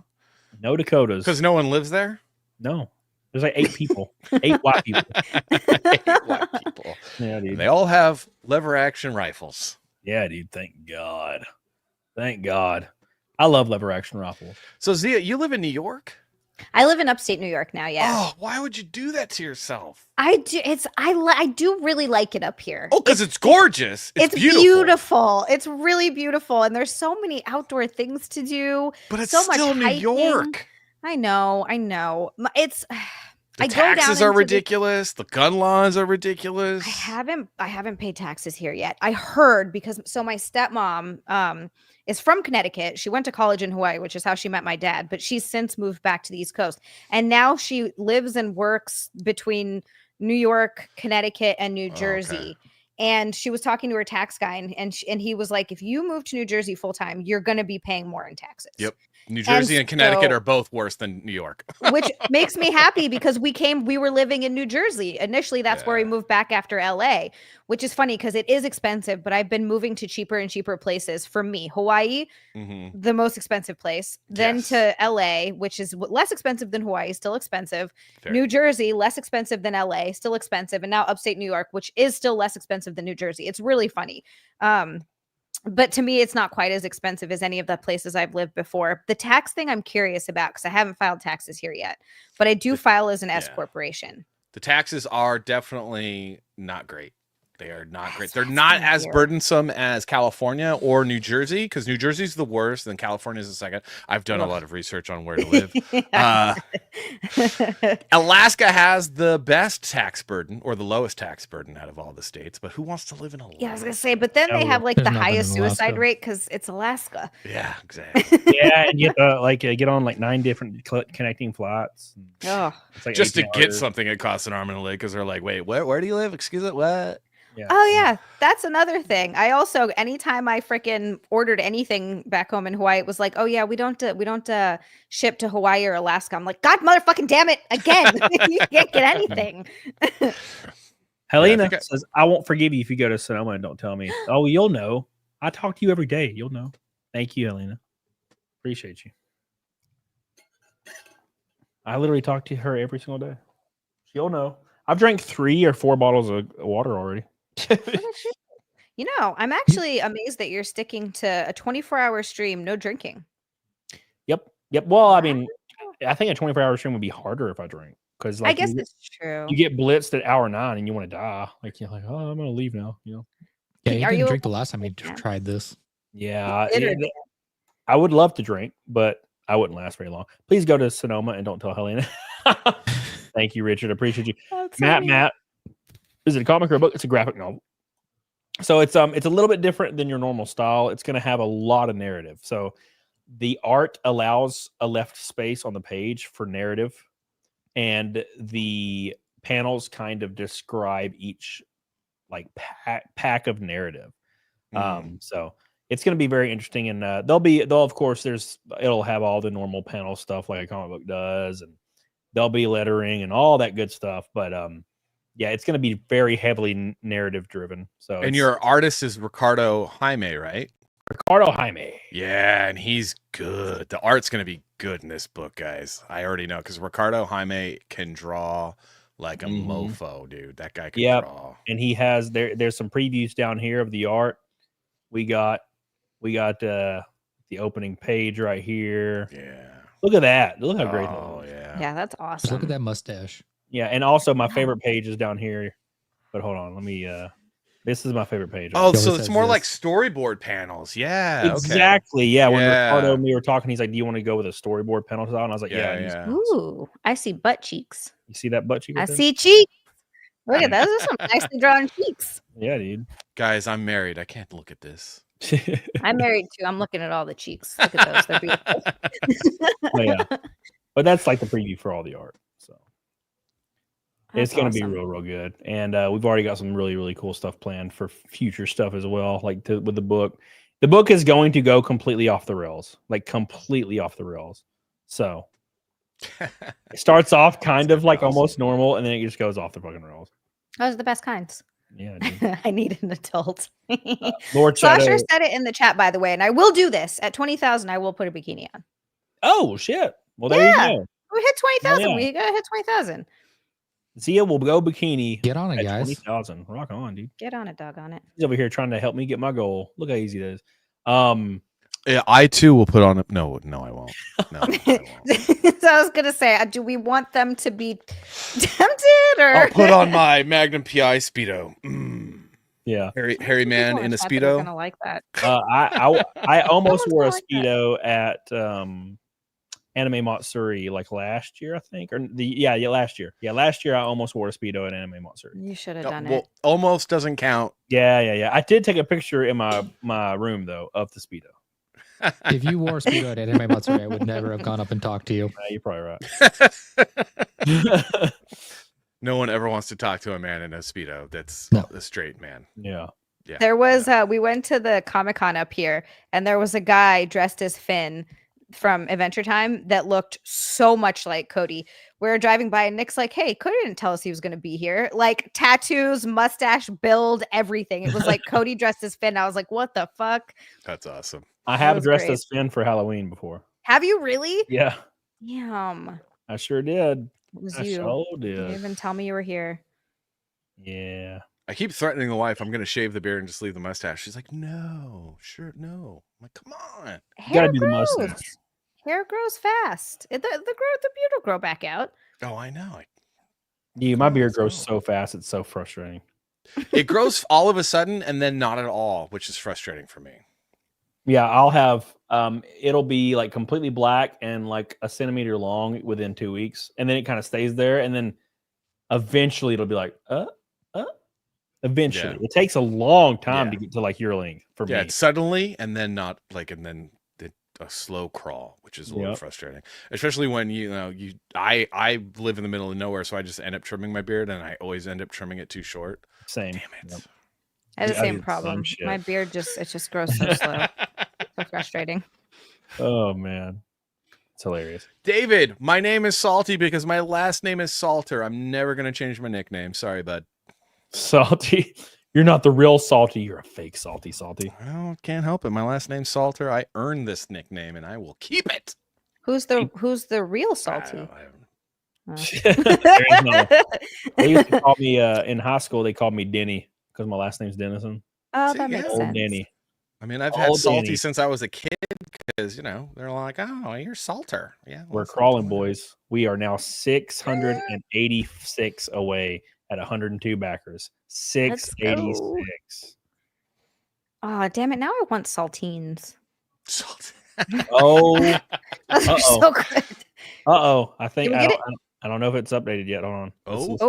No Dakotas. Because no one lives there? No. There's like 8 people. 8 white people. 8 white people. Yeah, dude. They all have lever action rifles. Yeah, dude. Thank God. Thank God. I love lever action rifles. So Zia, you live in New York? I live in upstate New York now, yeah. Oh, why would you do that to yourself? I do. I do really like it up here. Oh, because it's gorgeous. It's beautiful. It's really beautiful, and there's so many outdoor things to do. But it's so still much New hiking. York. I know. It's. The taxes are ridiculous. The gun laws are ridiculous. I haven't paid taxes here yet. I heard because my stepmom is from Connecticut. She went to college in Hawaii, which is how she met my dad, but she's since moved back to the East Coast. And now she lives and works between New York, Connecticut, and New Jersey. Okay. And she was talking to her tax guy, and he was like, if you move to New Jersey full time, you're going to be paying more in taxes. Yep. New Jersey and Connecticut are both worse than New York. Which makes me happy because we were living in New Jersey. Initially, that's where we moved back after LA, which is funny because it is expensive, but I've been moving to cheaper and cheaper places. For me, Hawaii, the most expensive place, then to LA, which is less expensive than Hawaii, still expensive. Fair. New Jersey, less expensive than LA, still expensive. And now upstate New York, which is still less expensive than New Jersey. It's really funny. But to me, it's not quite as expensive as any of the places I've lived before. The tax thing I'm curious about because I haven't filed taxes here yet, but I do file as an S corporation. The taxes are definitely not great. They are not great. They're not as burdensome as California or New Jersey, because New Jersey's the worst, and California's the second. I've done a lot of research on where to live. Alaska has the best tax burden, or the lowest tax burden out of all the states. But who wants to live in Alaska? Yeah, I was gonna say, but then they have like the highest suicide rate because it's Alaska. Yeah, exactly. Yeah, and you have to like get on like 9 different connecting flights. Oh, it's like just to 18 get hours. something, it costs an arm and a leg because they're like, wait, where do you live? Excuse me, what? Yeah. Oh yeah, that's another thing. I also, anytime I freaking ordered anything back home in Hawaii, it was like, oh yeah, we don't ship to Hawaii or Alaska. I'm like, God motherfucking damn it again! You can't get anything. Helena says, I won't forgive you if you go to Sonoma and don't tell me. Oh, you'll know. I talk to you every day. You'll know. Thank you, Helena. Appreciate you. I literally talk to her every single day. She'll know. I've drank 3 or 4 bottles of water already. You know, I'm actually amazed that you're sticking to a 24-hour stream, no drinking. Yep. Well, I mean, I think a 24-hour stream would be harder if I drank, because like I guess that's true. You get blitzed at hour 9 and you want to die. Like you're like, oh, I'm gonna leave now. You know. Yeah, you didn't drink the last time you tried this. Yeah, I would love to drink, but I wouldn't last very long. Please go to Sonoma and don't tell Helena. Thank you, Richard. Appreciate you. Matt. Is it a comic or a book? It's a graphic novel. So it's a little bit different than your normal style. It's going to have a lot of narrative. So the art allows a left space on the page for narrative, and the panels kind of describe each like pack of narrative. So it's going to be very interesting, and they'll of course it'll have all the normal panel stuff like a comic book does, and there'll be lettering and all that good stuff. But yeah, it's going to be very heavily narrative driven. So, and your artist is Ricardo Jaime, right? Ricardo Jaime. Yeah, and he's good. The art's going to be good in this book, guys. I already know, because Ricardo Jaime can draw like a mofo, dude. That guy can draw. And he has there's some previews down here of the art. We got the opening page right here. Yeah. Look at that. Look how great that is. Yeah. Yeah, that's awesome. Just look at that mustache. Yeah, and also my favorite page is down here. But hold on, let me this is my favorite page. Oh, so it's more like storyboard panels. Yeah. Exactly. Okay. Yeah. When Ricardo and me were talking, he's like, do you want to go with a storyboard panel style? And I was like, yeah. Ooh, I see butt cheeks. You see that butt cheek? I see cheeks. Look at those. Those are some nicely drawn cheeks. Yeah, dude. Guys, I'm married. I can't look at this. I'm married too. I'm looking at all the cheeks. Look at those. They're beautiful. Yeah. But that's like the preview for all the art. So That's it's going to be awesome. real good. And we've already got some really, really cool stuff planned for future stuff as well. Like with the book. The book is going to go completely off the rails. Like completely off the rails. So it starts off kind of like almost normal, and then it just goes off the fucking rails. Those are the best kinds. Yeah, I need an adult. Lord Slasher Shadow. said it in the chat, by the way, and I will do this at 20,000. I will put a bikini on. Oh shit! Well, there you go. We hit 20,000. Yeah. We gotta hit 20,000. Zia will go bikini. Get on it, at guys. 20,000. Rock on, dude. Get on it, dog on it. He's over here trying to help me get my goal. Look how easy it is. Yeah, I too will put on it. No, I won't. No, I won't. So I was gonna say, do we want them to be tempted, or I'll put on my Magnum PI Speedo. Yeah, hairy man in a Speedo. Gonna like that. I almost wore a like that. Speedo at Anime Matsuri like last year, I think, or last year. Yeah, last year I almost wore a Speedo at Anime Matsuri. You should have No, done well, it. almost doesn't count. Yeah. I did take a picture in my room though of the Speedo. If you wore Speedo at Anime Matsuri, I would never have gone up and talked to you. You're probably right. No one ever wants to talk to a man in a Speedo that's a straight man. Yeah. There was we went to the Comic-Con up here, and there was a guy dressed as Finn from Adventure Time that looked so much like Cody. We were driving by, and Nick's like, hey, Cody didn't tell us he was going to be here. Like tattoos, mustache, build, everything. It was like Cody dressed as Finn. I was like, what the fuck? That's awesome. I have was dressed great. as Finn for Halloween before. Have you really? Yeah, Damn. I sure did. It was I you. sure You did. didn't even tell me you were here. Yeah. I keep threatening the wife I'm going to shave the beard and just leave the mustache. She's like, no, sure, no. I'm like, come on. You gotta Hair do the grows. mustache. Hair grows fast. The beard will grow back out. Oh, I know. Yeah, my beard grows so fast. It's so frustrating. It grows all of a sudden and then not at all, which is frustrating for me. Yeah, I'll have it'll be like completely black and like a centimeter long within 2 weeks, and then it kind of stays there, and then eventually it'll be like eventually. Yeah. It takes a long time Yeah. to get to like your length for Yeah, me. it's suddenly and then not like and then a slow crawl, which is a little Yep. frustrating. Especially when I live in the middle of nowhere, so I just end up trimming my beard, and I always end up trimming it too short. Same. Damn it. Yep. I have the I same did the problem. same shit. My beard just grows so slow. So frustrating. Oh man. It's hilarious. David, my name is Salty because my last name is Salter. I'm never gonna change my nickname. Sorry, bud. Salty. You're not the real Salty. You're a fake Salty. Well, can't help it. My last name's Salter. I earned this nickname, and I will keep it. Who's the real Salty? There is no. They used to call me in high school. They called me Denny because my last name's Dennison. Oh, See, that makes Old sense. Denny. I mean, I've had Old Salty Denny. since I was a kid because they're like, "Oh, you're Salter." Yeah, well, We're Salter, crawling, whatever. boys. We are now 686 away at 102 backers. 686. Oh, damn it. Now I want saltines. Salty. Oh, Those are Uh-oh. so good. I think Can we get I don't know if it's updated yet. Hold on. This is-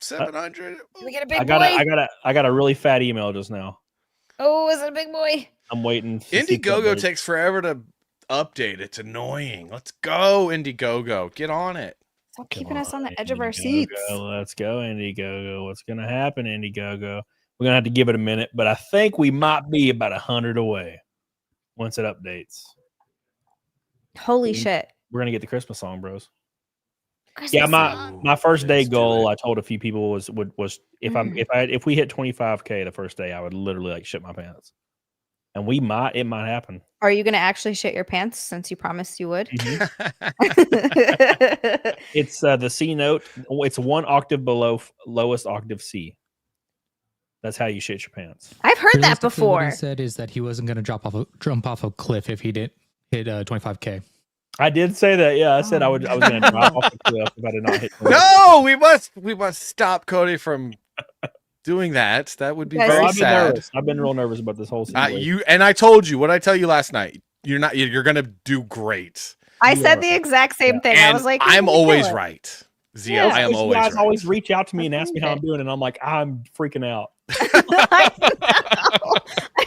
700. Can we get a big I boy? got a really fat email just now. Oh, is it a big boy? I'm waiting. to see if it's Indiegogo updated. takes forever to update. It's annoying. Let's go, Indiegogo. Get on it. Stop Come keeping us on the on, edge of our Indiegogo. seats. Let's go, Indiegogo. What's gonna happen, Indiegogo? We're gonna have to give it a minute, but I think we might be about 100 away once it updates. Holy shit. We're gonna get the Christmas song, bros. Christmas Yeah, song. my first day Let's do goal, it. I told a few people was if we hit 25K the first day, I would literally like shit my pants. And it might happen. Are you going to actually shit your pants since you promised you would? It's the C note. It's one octave below lowest octave C. That's how you shit your pants. I've heard that Realistically, What before. he said is that he wasn't going to jump off a cliff if he didn't hit 25K. I did say that. Yeah, I said I was going to drop off the cliff if I did not hit. No, we must stop Cody from doing that. That would be Guys, very I've been sad. nervous. I've been real nervous about this whole situation. I told you what I tell you last night. You're gonna do great. I You said are. the exact same thing. I And was like, I'm "You can always kill it." right. Zia, Yeah. I am You always guys right. always reach out to me and ask me how I'm Approve doing, and I'm like, I'm freaking out. I know.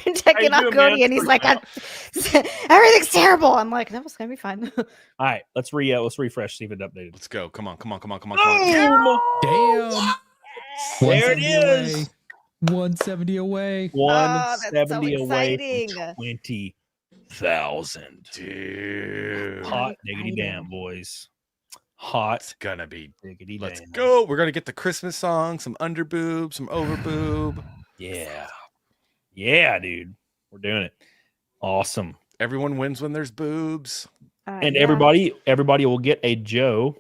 I'm checking How on you doing, Cody, man? and he's like, everything's terrible. I'm like, that was gonna be fine. All right, let's refresh, see if it updated. Let's go. Come on. Boom! Damn. There it 170 is. away. 170 away. 170 so away exciting. from 20,000. Dude. Hot diggity damn, boys. Hot It's gonna be. diggity Let's damn. go. We're gonna get the Christmas song, some under boob, some over boob. Yeah. Yeah, dude. We're doing it. Awesome. Everyone wins when there's boobs. And Yeah. everybody will get a Joe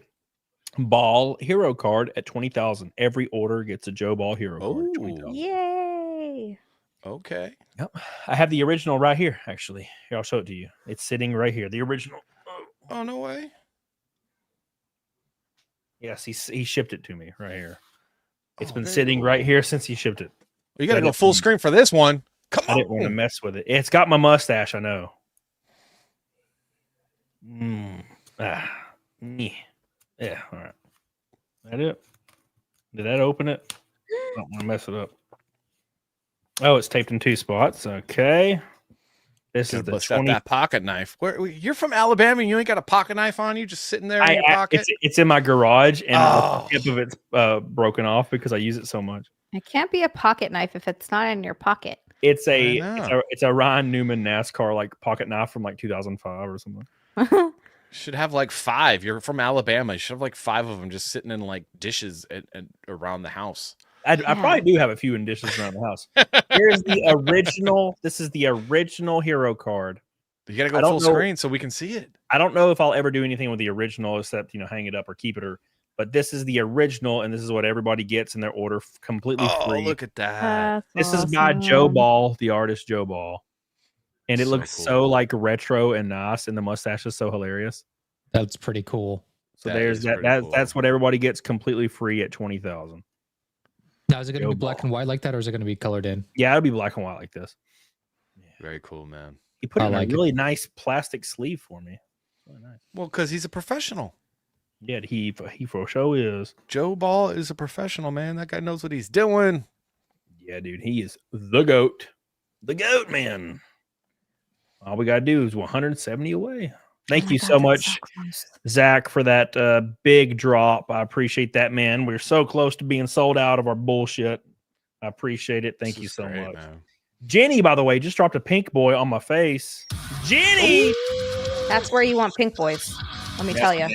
Ball hero card at 20,000. Every order gets a Joe Ball hero card at 20,000. Yay. Okay. Yep. I have the original right here, actually. Here, I'll show it to you. It's sitting right here. The original. Oh, no way. Yes, he shipped it to me right here. It's Oh, been very sitting cool. right here since he shipped it. You gotta I go didn't- full screen for this one. Come I didn't want to on. mess with it. It's got my mustache, I know. Yeah, all right. That it? Did that open it? I don't want to mess it up. Oh, it's taped in two spots. Okay. This Gotta is the bust out 20. that pocket knife. You're from Alabama and you ain't got a pocket knife on you, just sitting there in your pocket. It's in my garage, and Oh. the tip of it's broken off because I use it so much. It can't be a pocket knife if it's not in your pocket. It's I know. it's a Ryan Newman NASCAR like pocket knife from like 2005 or something. Should have like 5. You're from Alabama. You should have like 5 of them just sitting in like dishes and around the house. I probably do have a few in dishes around the house. Here's the original. This is the original hero card. You gotta I go don't full know- screen so we can see it. I don't know if I'll ever do anything with the original except hang it up or keep it but this is the original, and this is what everybody gets in their order completely Oh, free. look at that. This is by Joe Ball, the artist Joe Ball. And it So looks so cool. like retro and nice, and the mustache is so hilarious. That's pretty cool. So That there's is that. pretty That cool. That's what everybody gets completely free at 20,000. Now, is it going to be black and white like that, or is it going to be colored in? Yeah, it'll be black and white like this. Very cool, man. He put it in like a really nice plastic sleeve for me. Really nice. Well, because he's a professional. Yeah, he for sure is. Joe Ball is a professional, man. That guy knows what he's doing. Yeah, dude, he is the goat. The goat, man. All we got to do is 170 away. Thank you so much, Zach, for that big drop. I appreciate that, man. We're so close to being sold out of our bullshit. I appreciate it. Thank you so much. Man. Jenny, by the way, just dropped a pink boy on my face. Jenny! That's where you want pink boys. Let me tell you.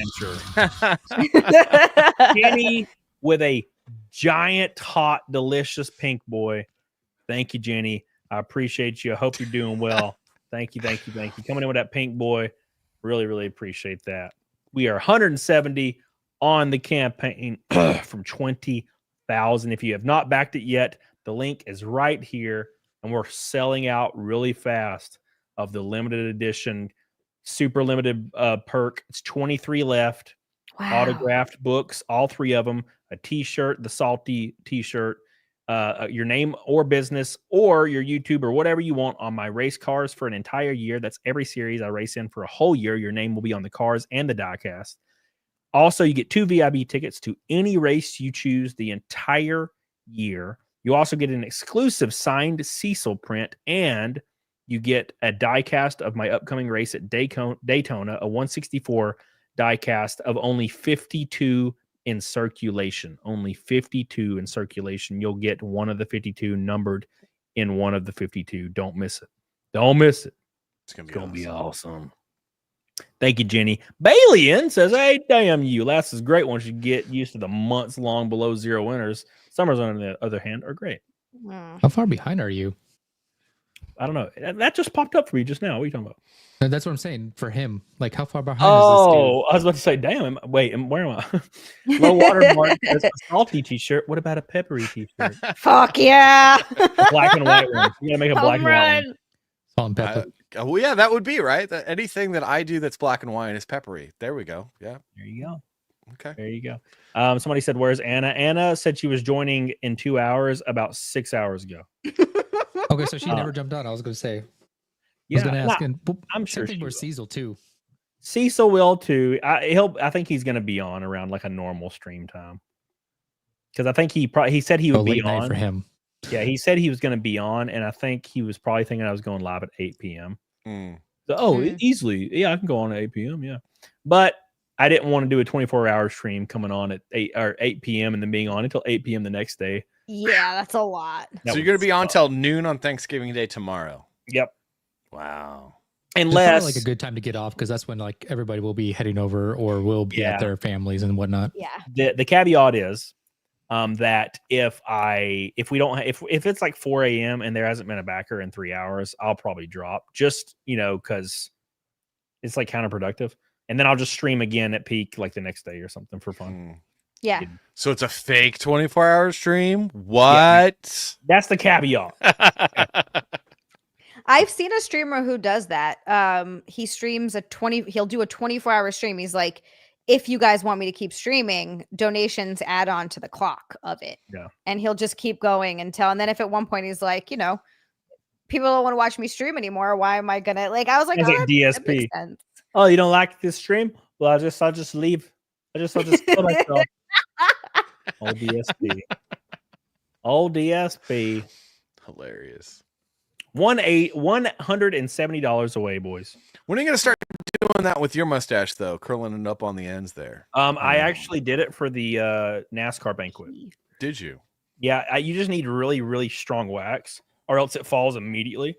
Jenny with a giant, hot, delicious pink boy. Thank you, Jenny. I appreciate you. I hope you're doing well. Thank you. Coming in with that pink boy. Really, really appreciate that. We are 170 on the campaign from 20,000. If you have not backed it yet, the link is right here. And we're selling out really fast of the limited edition, super limited perk. It's 23 left. Wow. Autographed books, all 3 of them. A T-shirt, the Salty T-shirt, your name or business or your YouTube or whatever you want on my race cars for an entire year. That's every series I race in for a whole year. Your name will be on the cars and the diecast. Also, you get 2 VIB tickets to any race you choose the entire year. You also get an exclusive signed Cecil print, and you get a diecast of my upcoming race at Daytona, a 164 diecast of only 52 in circulation. Only 52 in circulation. You'll get one of the 52 numbered in one of the 52. Don't miss it. Don't miss it. It's gonna be awesome. Thank you, Jenny. Balian says, hey, damn you. Last is great once you get used to the months-long below zero winners. Summers, on the other hand, are great. How far behind are you? I don't know. That just popped up for me just now. What are you talking about? That's what I'm saying for him. Like, how far behind is this dude? I was about to say, damn. Where am I? Low water mark as a salty T-shirt. What about a peppery T-shirt? Fuck yeah. Black and white one. You gotta make a black and white one. Salt and pepper. Well, yeah, that would be right. Anything that I do that's black and white is peppery. There we go. Yeah. There you go. Okay. There you go. Somebody said, where's Anna? Anna said she was joining in 2 hours about 6 hours ago. Okay, so she never jumped on. I was going to say. Yeah, I was going to ask. And I'm sure same thing with Cecil too. Cecil will too. I think he's going to be on around like a normal stream time. Because I think he said he would be on for him. Yeah, he said he was going to be on, and I think he was probably thinking I was going live at 8 p.m. So, easily. Yeah, I can go on at 8 p.m. Yeah. But I didn't want to do a 24-hour stream coming on at 8 p.m. and then being on until 8 p.m. the next day. Yeah, that's a lot. So you're going to be on till noon on Thanksgiving Day tomorrow. Yep. Wow. Unless like a good time to get off, because that's when like everybody will be heading over or will be at their families and whatnot. Yeah. The caveat is that if it's like 4 a.m. and there hasn't been a backer in 3 hours, I'll probably drop just, because it's like counterproductive. And then I'll just stream again at peak like the next day or something for fun. Yeah. So it's a fake 24-hour stream? What? Yeah. That's the caveat. I've seen a streamer who does that. He streams he'll do a 24-hour stream. He's like, if you guys want me to keep streaming, donations add on to the clock of it. Yeah. And he'll just keep going and then if at one point he's like, people don't want to watch me stream anymore, why am I gonna I was like, DSP. That makes sense. Oh, you don't like this stream? Well, I'll just leave. I'll just kill myself. Old DSP. Old DSP. Hilarious. $170 away, boys. When are you gonna start doing that with your mustache though, curling it up on the ends there? I actually did it for the NASCAR banquet. Did you? Yeah, you just need really, really strong wax, or else it falls immediately.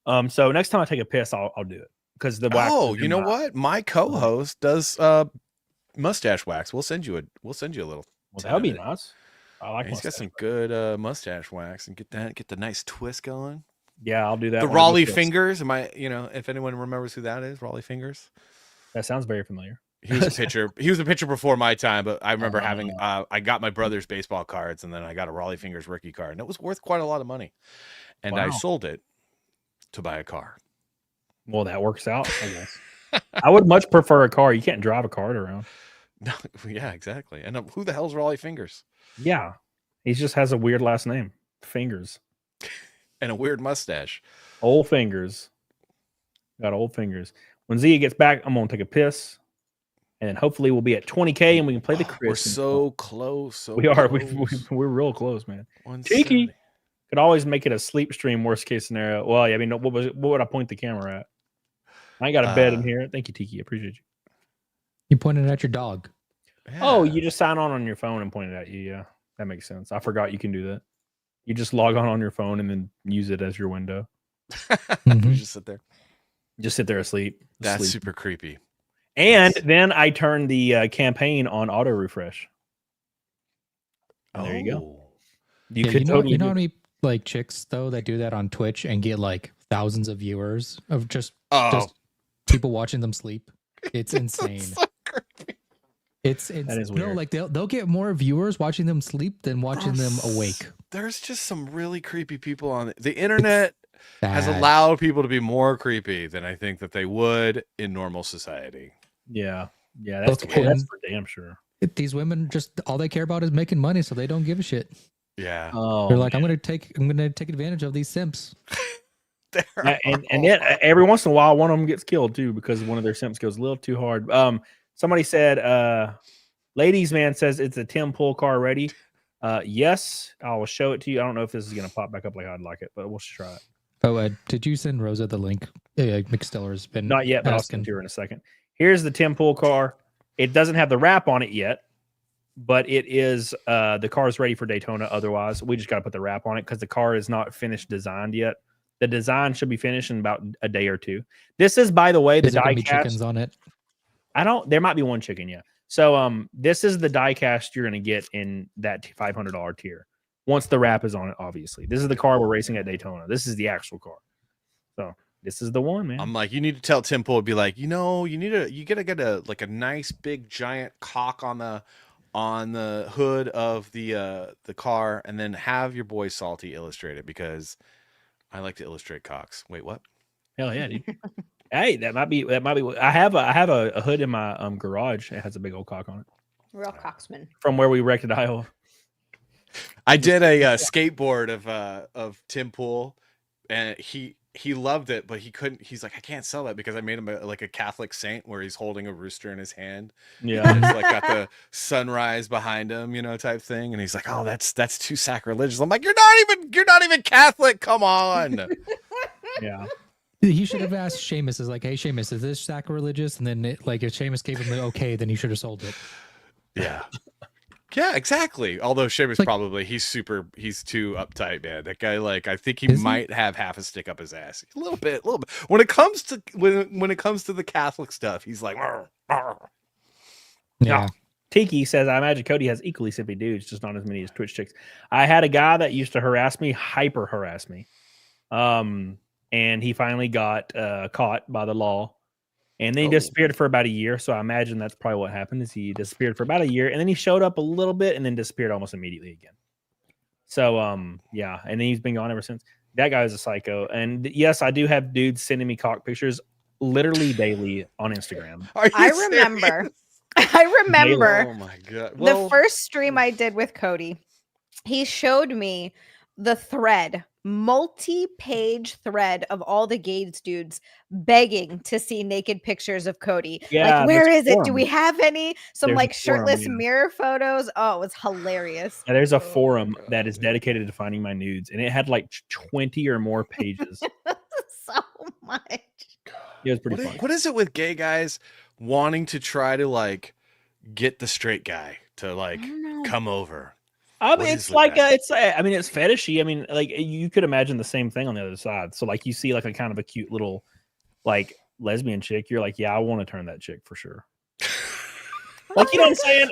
So next time I take a piss, I'll do it because the wax. Oh, you know what? My co-host does mustache wax. We'll send you a little. Well, that would be nice. I like. He's got some good mustache wax, and get the nice twist going. Yeah, I'll do that. The Raleigh Fingers. If anyone remembers who that is, Raleigh Fingers. That sounds very familiar. He was a pitcher. He was a pitcher before my time, but I remember having. I got my brother's baseball cards, and then I got a Raleigh Fingers rookie card, and it was worth quite a lot of money. And I sold it to buy a car. Well, that works out, I guess. I would much prefer a car. You can't drive a cart around. No, yeah, exactly. And who the hell's Raleigh Fingers? Yeah, He just has a weird last name. Fingers. And a weird mustache. Old fingers. Got old fingers. When Zia gets back, I'm gonna take a piss. And then hopefully we'll be at 20K and we can play the Chris. We're so close. We are. We're real close, man. Tiki could always make it a sleep stream. Worst case scenario. Well, yeah, I mean, what would I point the camera at? I ain't got a bed in here. Thank you, Tiki. I appreciate you. You pointed at your dog. Yeah. Oh, you just sign on your phone and point it at you. Yeah, that makes sense. I forgot you can do that. You just log on your phone and then use it as your window. You just sit there. Just sit there asleep. That's super creepy. And then I turn the campaign on auto refresh. And there you go. You could totally. You know how many like chicks though that do that on Twitch and get like thousands of viewers of just people watching them sleep. It's insane. So creepy. It's that is no, weird. like they'll get more viewers watching them sleep than watching them awake. There's just some really creepy people on the internet. Has Bad. allowed people to be more creepy than I think that they would in normal society. Yeah, that's for damn sure. These women just all they care about is making money, so they don't give a shit. Yeah, they're like, I'm gonna take advantage of these simps. And then every once in a while, one of them gets killed too because one of their simps goes a little too hard. Somebody said, "Ladies man says it's a Tim Pool car ready." Yes, I will show it to you. I don't know if this is gonna pop back up like I'd like it, but we'll try it. Oh, did you send Rosa the link? McStiller's been not yet, but I'll send to her in a second. Here's the Tim Pool car. It doesn't have the wrap on it yet, but it is the car is ready for Daytona. Otherwise, we just got to put the wrap on it because the car is not finished designed yet. The design should be finished in about a day or two. This is, by the way, the die cast. Chickens on it. There might be one chicken, yeah. So this is the die cast you're gonna get in that $500 tier. Once the wrap is on it, obviously. This is the car we're racing at Daytona. This is the actual car. So this is the one, man. I'm like, you need to tell Tim Pool, be like, you gotta get a nice big giant cock on the hood of the car, and then have your boy Salty illustrate it because I like to illustrate cocks. Wait, what? Hell yeah, dude. Hey, that might be. I have a hood in my garage. It has a big old cock on it. Real cocksman. From where we wrecked at Iowa. I did a skateboard of Tim Pool, and he loved it, but he couldn't. He's like, I can't sell that because I made him like a Catholic saint where he's holding a rooster in his hand. Yeah, and it's like got the sunrise behind him, type thing. And he's like, oh, that's too sacrilegious. I'm like, you're not even Catholic. Come on. Yeah. He should have asked Seamus, is like, hey, Seamus, is this sacrilegious? And then if Seamus gave him the okay, then he should have sold it. Yeah. Yeah, exactly. Although Seamus probably he's too uptight, man. That guy, I think he might have half a stick up his ass. A little bit. When it comes to the Catholic stuff, he's like, "Arr, arr." Yeah. Tiki says, I imagine Cody has equally simpy dudes, just not as many as Twitch chicks. I had a guy that used to hyper harass me. And he finally got caught by the law. And then he disappeared for about a year. So I imagine that's probably what happened is he disappeared for about a year. And then he showed up a little bit and then disappeared almost immediately again. So, yeah. And then he's been gone ever since. That guy is a psycho. And yes, I do have dudes sending me cock pictures literally daily on Instagram. I remember. Oh my God. The first stream I did with Cody, he showed me the thread, multi-page thread of all the gays dudes begging to see naked pictures of Cody. Yeah, like, where is it? Do we have any? Some There's like a forum, shirtless yeah. mirror photos. Oh, it was hilarious. Yeah, there's a forum that is dedicated to finding my nudes, and it had like 20 or more pages. So much. It was pretty fun. What is it with gay guys wanting to try to get the straight guy to come over? I mean, it's it's fetishy. I mean, you could imagine the same thing on the other side. So you see a kind of a cute little lesbian chick. You're like, yeah, I want to turn that chick for sure. You know what I'm saying?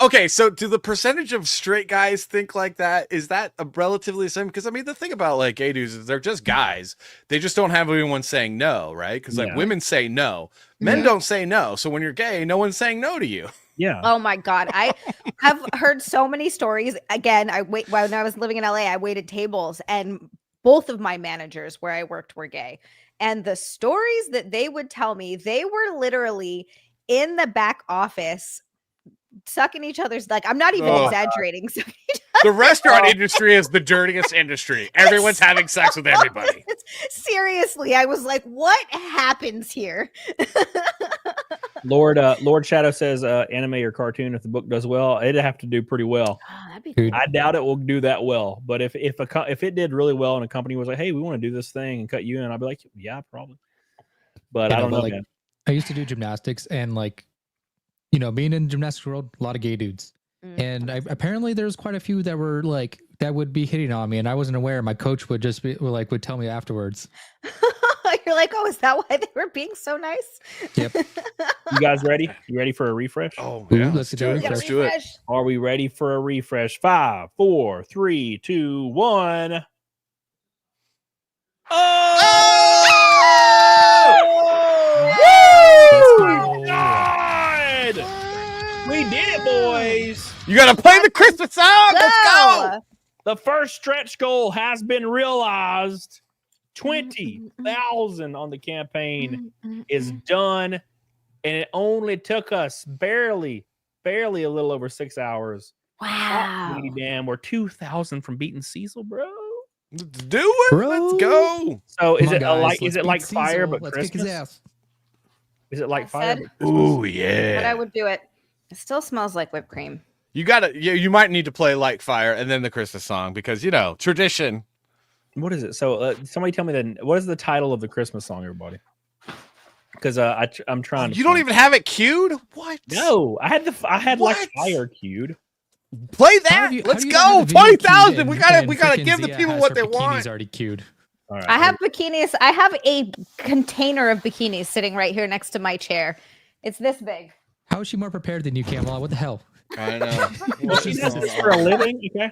Okay, so do the percentage of straight guys think like that? Is that a relatively the same? Because I mean, the thing about gay dudes is they're just guys. They just don't have anyone saying no, right? Because women say no, men don't say no. So when you're gay, no one's saying no to you. Yeah. Oh my God. I have heard so many stories. Again, when I was living in LA, I waited tables and both of my managers where I worked were gay. And the stories that they would tell me, they were literally in the back office sucking each other's, I'm not even exaggerating, sucking each The restaurant industry is the dirtiest industry. Everyone's having sex with everybody. Seriously, I was like, what happens here? Lord Shadow says anime or cartoon, if the book does well, it'd have to do pretty well. Oh, that'd be cool. I doubt it will do that well. But if it did really well and a company was like, hey, we want to do this thing and cut you in, I'd be like, yeah, probably. But I don't know, like, man. I used to do gymnastics, and like, you know, being in the gymnastics world, a lot of gay dudes. And apparently there's quite a few that were like, that would be hitting on me, and I wasn't aware. My coach would just would tell me afterwards. You're like, oh, is that why they were being so nice? Yep. You guys ready? You ready for a refresh? Oh, Ooh, yeah. let's do it. Let's do it. Are we ready for a refresh? 5, 4, 3, 2, 1. Oh! God! We did it, boys. You got to play the Christmas song. Let's go. The first stretch goal has been realized. 20,000 on the campaign is done, and it only took us barely a little over 6 hours. Wow. Damn, we're 2,000 from beating Cecil, bro. Let's do it. Bro. Let's go. So is Come it on, guys, is it let's like beat fire Cecil. but Let's kick his Christmas? ass. Is it like I fire? said- But Christmas? Ooh, But I yeah. would do it. It still smells like whipped cream. You gotta. You might need to play Like Fire and then the Christmas song because you know tradition. What is it? So somebody tell me what is the title of the Christmas song, everybody? Because I'm trying. You don't even have it queued. What? No, I had like What? fire queued. Play that. Let's go. 20,000. We gotta give the people what they want. Already queued. All right. I have bikinis. I have a container of bikinis sitting right here next to my chair. It's this big. How is she more prepared than you, Camelot? What the hell? I know. Well, she does this for a living. Okay.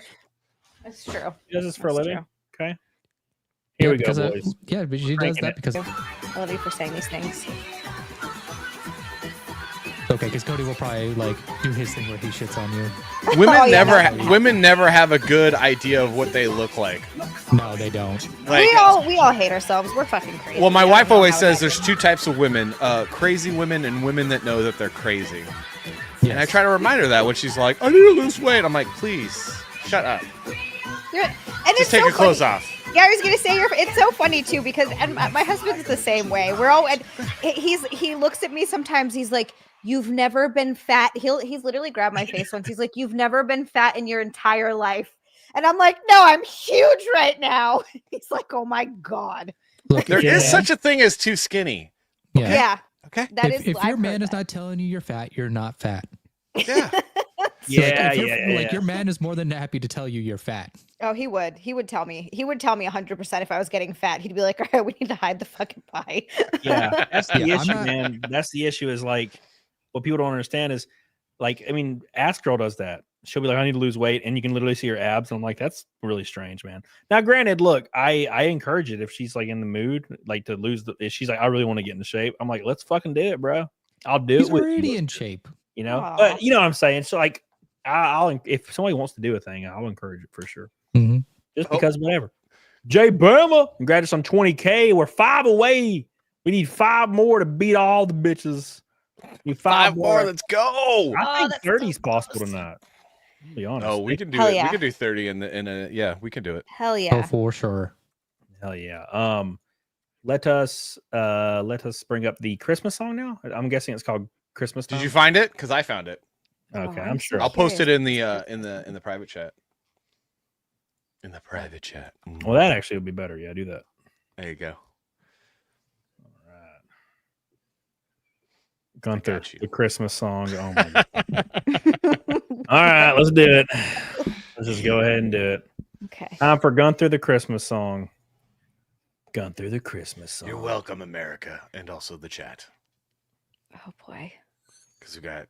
That's true. She does this for a That's living. true. Okay. Here we go, because, boys. Yeah, but she does Cranking that it. because. I love you for saying these things. Okay, because Cody will probably like do his thing where he shits on you. Women Oh, yeah, never. Women never have a good idea of what they look like. No, they don't. Like, we all hate ourselves. We're fucking crazy. well, my I don't wife know always how says it there's happens. 2 types of women: crazy women and women that know that they're crazy. Yes. And I try to remind her that when she's like, "I need to lose weight," I'm like, "Please, shut up. And Just it's take so your clothes funny. off." Yeah, I was gonna say it's so funny too because my husband's the same way. We're all and he looks at me sometimes. He's like, "You've never been fat." He's literally grabbed my face once. He's like, "You've never been fat in your entire life," and I'm like, "No, I'm huge right now." He's like, "Oh my god." Look, There if your is man- such a thing as too skinny. Yeah. Yeah, Okay. that is. If your I've man heard is that. not telling you you're fat, you're not fat. Yeah. So, like, Yeah, if you're- yeah. Like your man is more than happy to tell you you're fat. Oh, he would. He would tell me. He would tell me 100% if I was getting fat. He'd be like, "All right, we need to hide the fucking pie." Yeah, that's the Yeah, I'm issue, not- man. That's the issue. Is like what people don't understand is like, I mean, Ask Girl does that. She'll be like, "I need to lose weight," and you can literally see her abs. And I'm like, that's really strange, man. Now, granted, look, I encourage it if she's like in the mood, like to lose if she's like, I really want to get into shape. I'm like, let's fucking do it, bro. I'll do He's it with already you. in shape. You know, Aw. but you know what I'm saying. So like, I'll if somebody wants to do a thing, I'll encourage it for sure. Mhm. Just because whatever. Jay Bama, congrats on 20K. We're 5 away. We need 5 more to beat all the bitches. We need 5 more. Let's go. I think that's 30 is so possible close. tonight. I'll be honest. No, we can do Hell it. yeah. We can do 30 in a. Yeah, we can do it. Hell Oh, yeah. for sure. Hell yeah. Let us bring up the Christmas song now. I'm guessing it's called Christmas Time. Did you find it? Because I found it. Okay, Oh, I'm I'm sure. so I'll post it curious. in the private chat. In the private chat. Well, that actually would be better. Yeah, do that. There you go. All right. Gunther, got you. the Christmas song. Oh my God. All right, let's do it. Let's just go ahead and do it. Okay. Time for Gunther, the Christmas song. Gunther, the Christmas song. You're welcome, America, and also the chat. Oh boy. Because we got.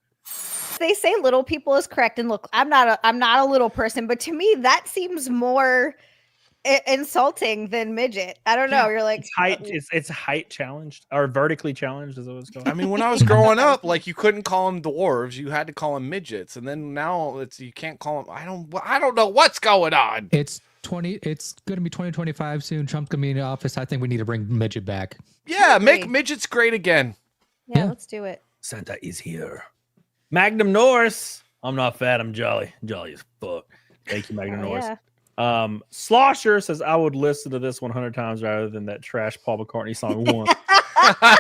They say little people is correct, and look, I'm not a little person, but to me that seems more insulting than midget. I don't know. You're like It's height. It's height challenged or vertically challenged, is what it's called. I mean, when I was growing up, like you couldn't call them dwarves, you had to call them midgets, and then now you can't call them. I don't know what's going on. It's gonna be 2025 soon. Trump's gonna be in the office. I think we need to bring midget back. Yeah, make agree. midgets great again. yeah, Yeah. let's do it. Santa is here. Magnum Norris. I'm not fat. I'm jolly. Jolly as fuck. Thank you, Magna Oh, Norris. yeah. Slosher says, I would listen to this 100 times rather than that trash Paul McCartney song once.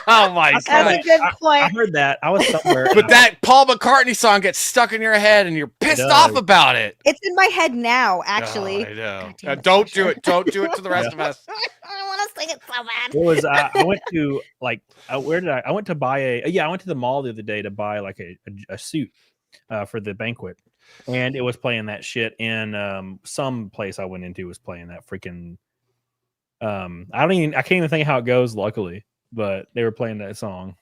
Oh my That's god! a good I point. heard that. I was somewhere. But that Paul McCartney song gets stuck in your head, and you're pissed does. off about it. It's in my head now, actually. Oh, I know. God damn it, Don't do Sasha. it. Don't do it to the rest of us. I want to sing it so bad. It was I went to like where did I went to buy I went to the mall the other day to buy like a suit for the banquet, and it was playing that shit in some place I went into was playing that freaking I can't even think how it goes, luckily, but they were playing that song.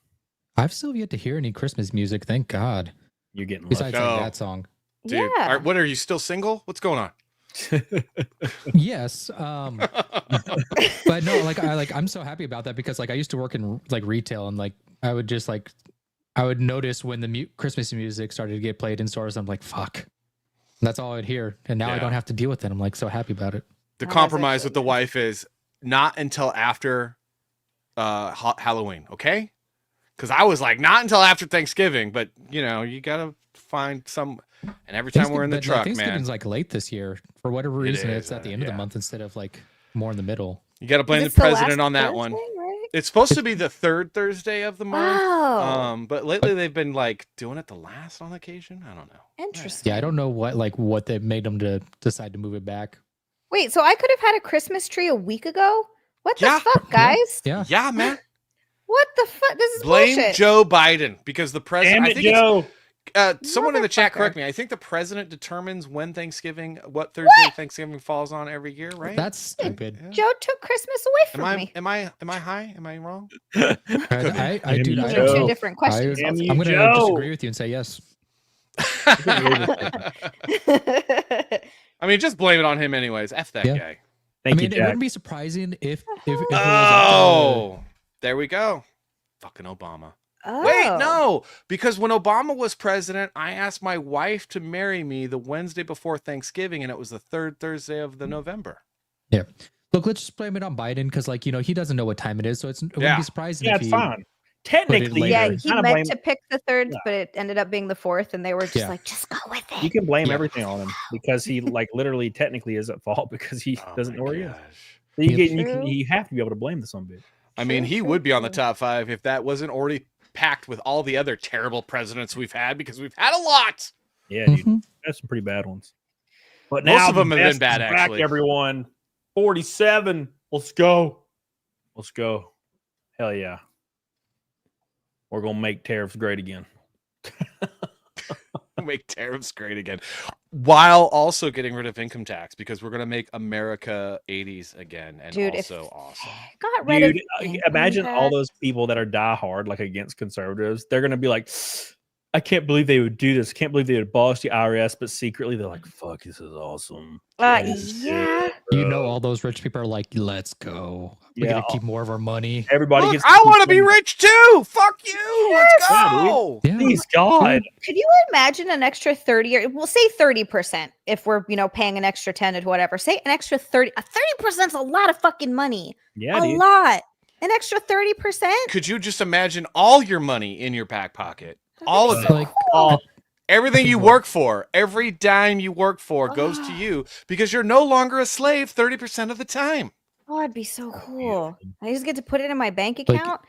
I've still yet to hear any Christmas music. Thank God. You're getting Besides lucky. like that song. Dude, Yeah. what are you still single? What's going on? Yes. But no, I'm so happy about that because like I used to work in like retail and like I would just like I would notice when the Christmas music started to get played in stores. I'm like, fuck. That's all I'd hear, and now I don't have to deal with it. I'm like so happy about it. The compromise with the wife is not until after Halloween, okay? Because I was like, not until after Thanksgiving, but you know, you gotta find some. And every time we're in the truck, man, Thanksgiving's like late this year for whatever reason. is, It's at the end of the month instead of like more in the middle. you gotta blame the It's the president last on that Thursday, one. right? It's supposed to be the third Thursday of the month. Wow. But lately they've been like doing it the last on occasion. I don't know. Interesting. Yeah, I don't know what they made them to decide to move it back. Wait, so I could have had a Christmas tree a week ago? What the Yeah. fuck, guys? Yeah. Yeah, man. What the fuck? This is Blame bullshit. Joe Biden because the president. Damn I it, think Joe. someone in the chat Motherfucker. correct me. I think the president determines what Thursday Thanksgiving falls on every year, right? That's stupid. Yeah. Joe took Christmas away from me. Am I high? Am I wrong? I Damn do you, not. Those are two Joe. different questions. Damn you, I'm going to Joe. disagree with you and say yes. I mean, just blame it on him anyways. F that Yeah. guy. Thank I mean, you, it Jack. wouldn't be surprising if it was up to, Oh, there we go. Fucking Obama. Oh. Wait, no, because when Obama was president, I asked my wife to marry me the Wednesday before Thanksgiving, and it was the third Thursday of the November. Yeah. Look, let's just blame it on Biden because, like, you know, he doesn't know what time it is, so it wouldn't Yeah. be surprising Yeah, if it's he. fine. Technically, Yeah, later. he kinda meant blame- to pick the third, Yeah. but it ended up being the fourth, and they were just Yeah. like, just go with it. you can blame Yeah. everything on him because he like literally technically is at fault because he Oh doesn't my know where he is. gosh. So you, Yep. you have to be able to blame the son of a bitch. I mean, True, he true, would be on the true. top 5 if that wasn't already packed with all the other terrible presidents we've had, because we've had a lot. Yeah, dude, Mhm. that's some pretty bad ones. But Most now of them the have been best bad, is back, actually. everyone. 47. Let's go. Let's go. Hell yeah. We're gonna make tariffs great again. Make tariffs great again, while also getting rid of income tax, because we're going to make America 80s again, and Dude, if- also awesome. Got rid Dude, of income imagine all tax. those people that are diehard like against conservatives. They're gonna be like, I can't believe they would do this. Can't believe they would abolish the IRS, but secretly they're like, fuck, this is awesome. This is Yeah. good, You know, bro." all those rich people are like, let's go. We're Yeah. going to keep more of our money. Everybody Look, gets I want to be keep rich too. Fuck you. Let's Yeah, dude. go. Yeah. Please God. Could you imagine an extra 30 or we'll say 30% if we're, you know, paying an extra 10 or whatever. Say an extra 30. 30% is a lot of fucking money. Yeah, a dude. lot. An extra 30%? Could you just imagine all your money in your back pocket? All of it. Like, Oh, Everything you work for, every dime you work for goes to you, because you're no longer a slave 30% of the time. Oh, it'd be so cool. I just get to put it in my bank Like, account.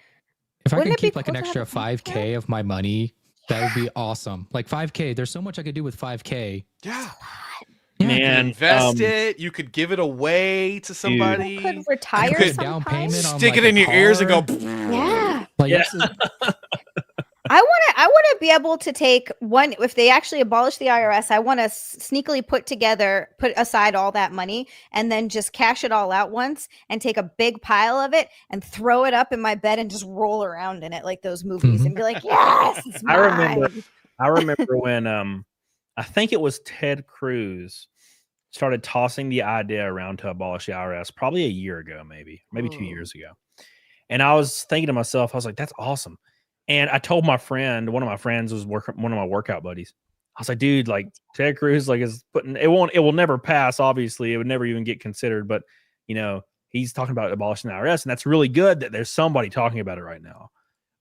if I Wouldn't could it be keep like cool an to have extra a bank 5K of my money, that would be awesome. Like 5K, there's so much I could do with 5K. Yeah. Yeah. man. Invest it. You could give it away to somebody. You could I retire could put a sometime. down payment on Stick like, it in a your ears and go. car. Yeah. Like, Yeah. this is- I want to be able to take one if they actually abolish the IRS. I want to sneakily put aside all that money and then just cash it all out once and take a big pile of it and throw it up in my bed and just roll around in it like those movies Mhm. and be like, yes, it's I remember- mine." I remember when I think it was Ted Cruz started tossing the idea around to abolish the IRS probably a year ago, maybe 2 years ago. And I was thinking to myself, I was like, that's awesome. And I told my friend, one of my friends was one of my workout buddies. I was like, dude, like Ted Cruz, like is putting it will never pass. Obviously, it would never even get considered. But you know, he's talking about abolishing the IRS, and that's really good that there's somebody talking about it right now.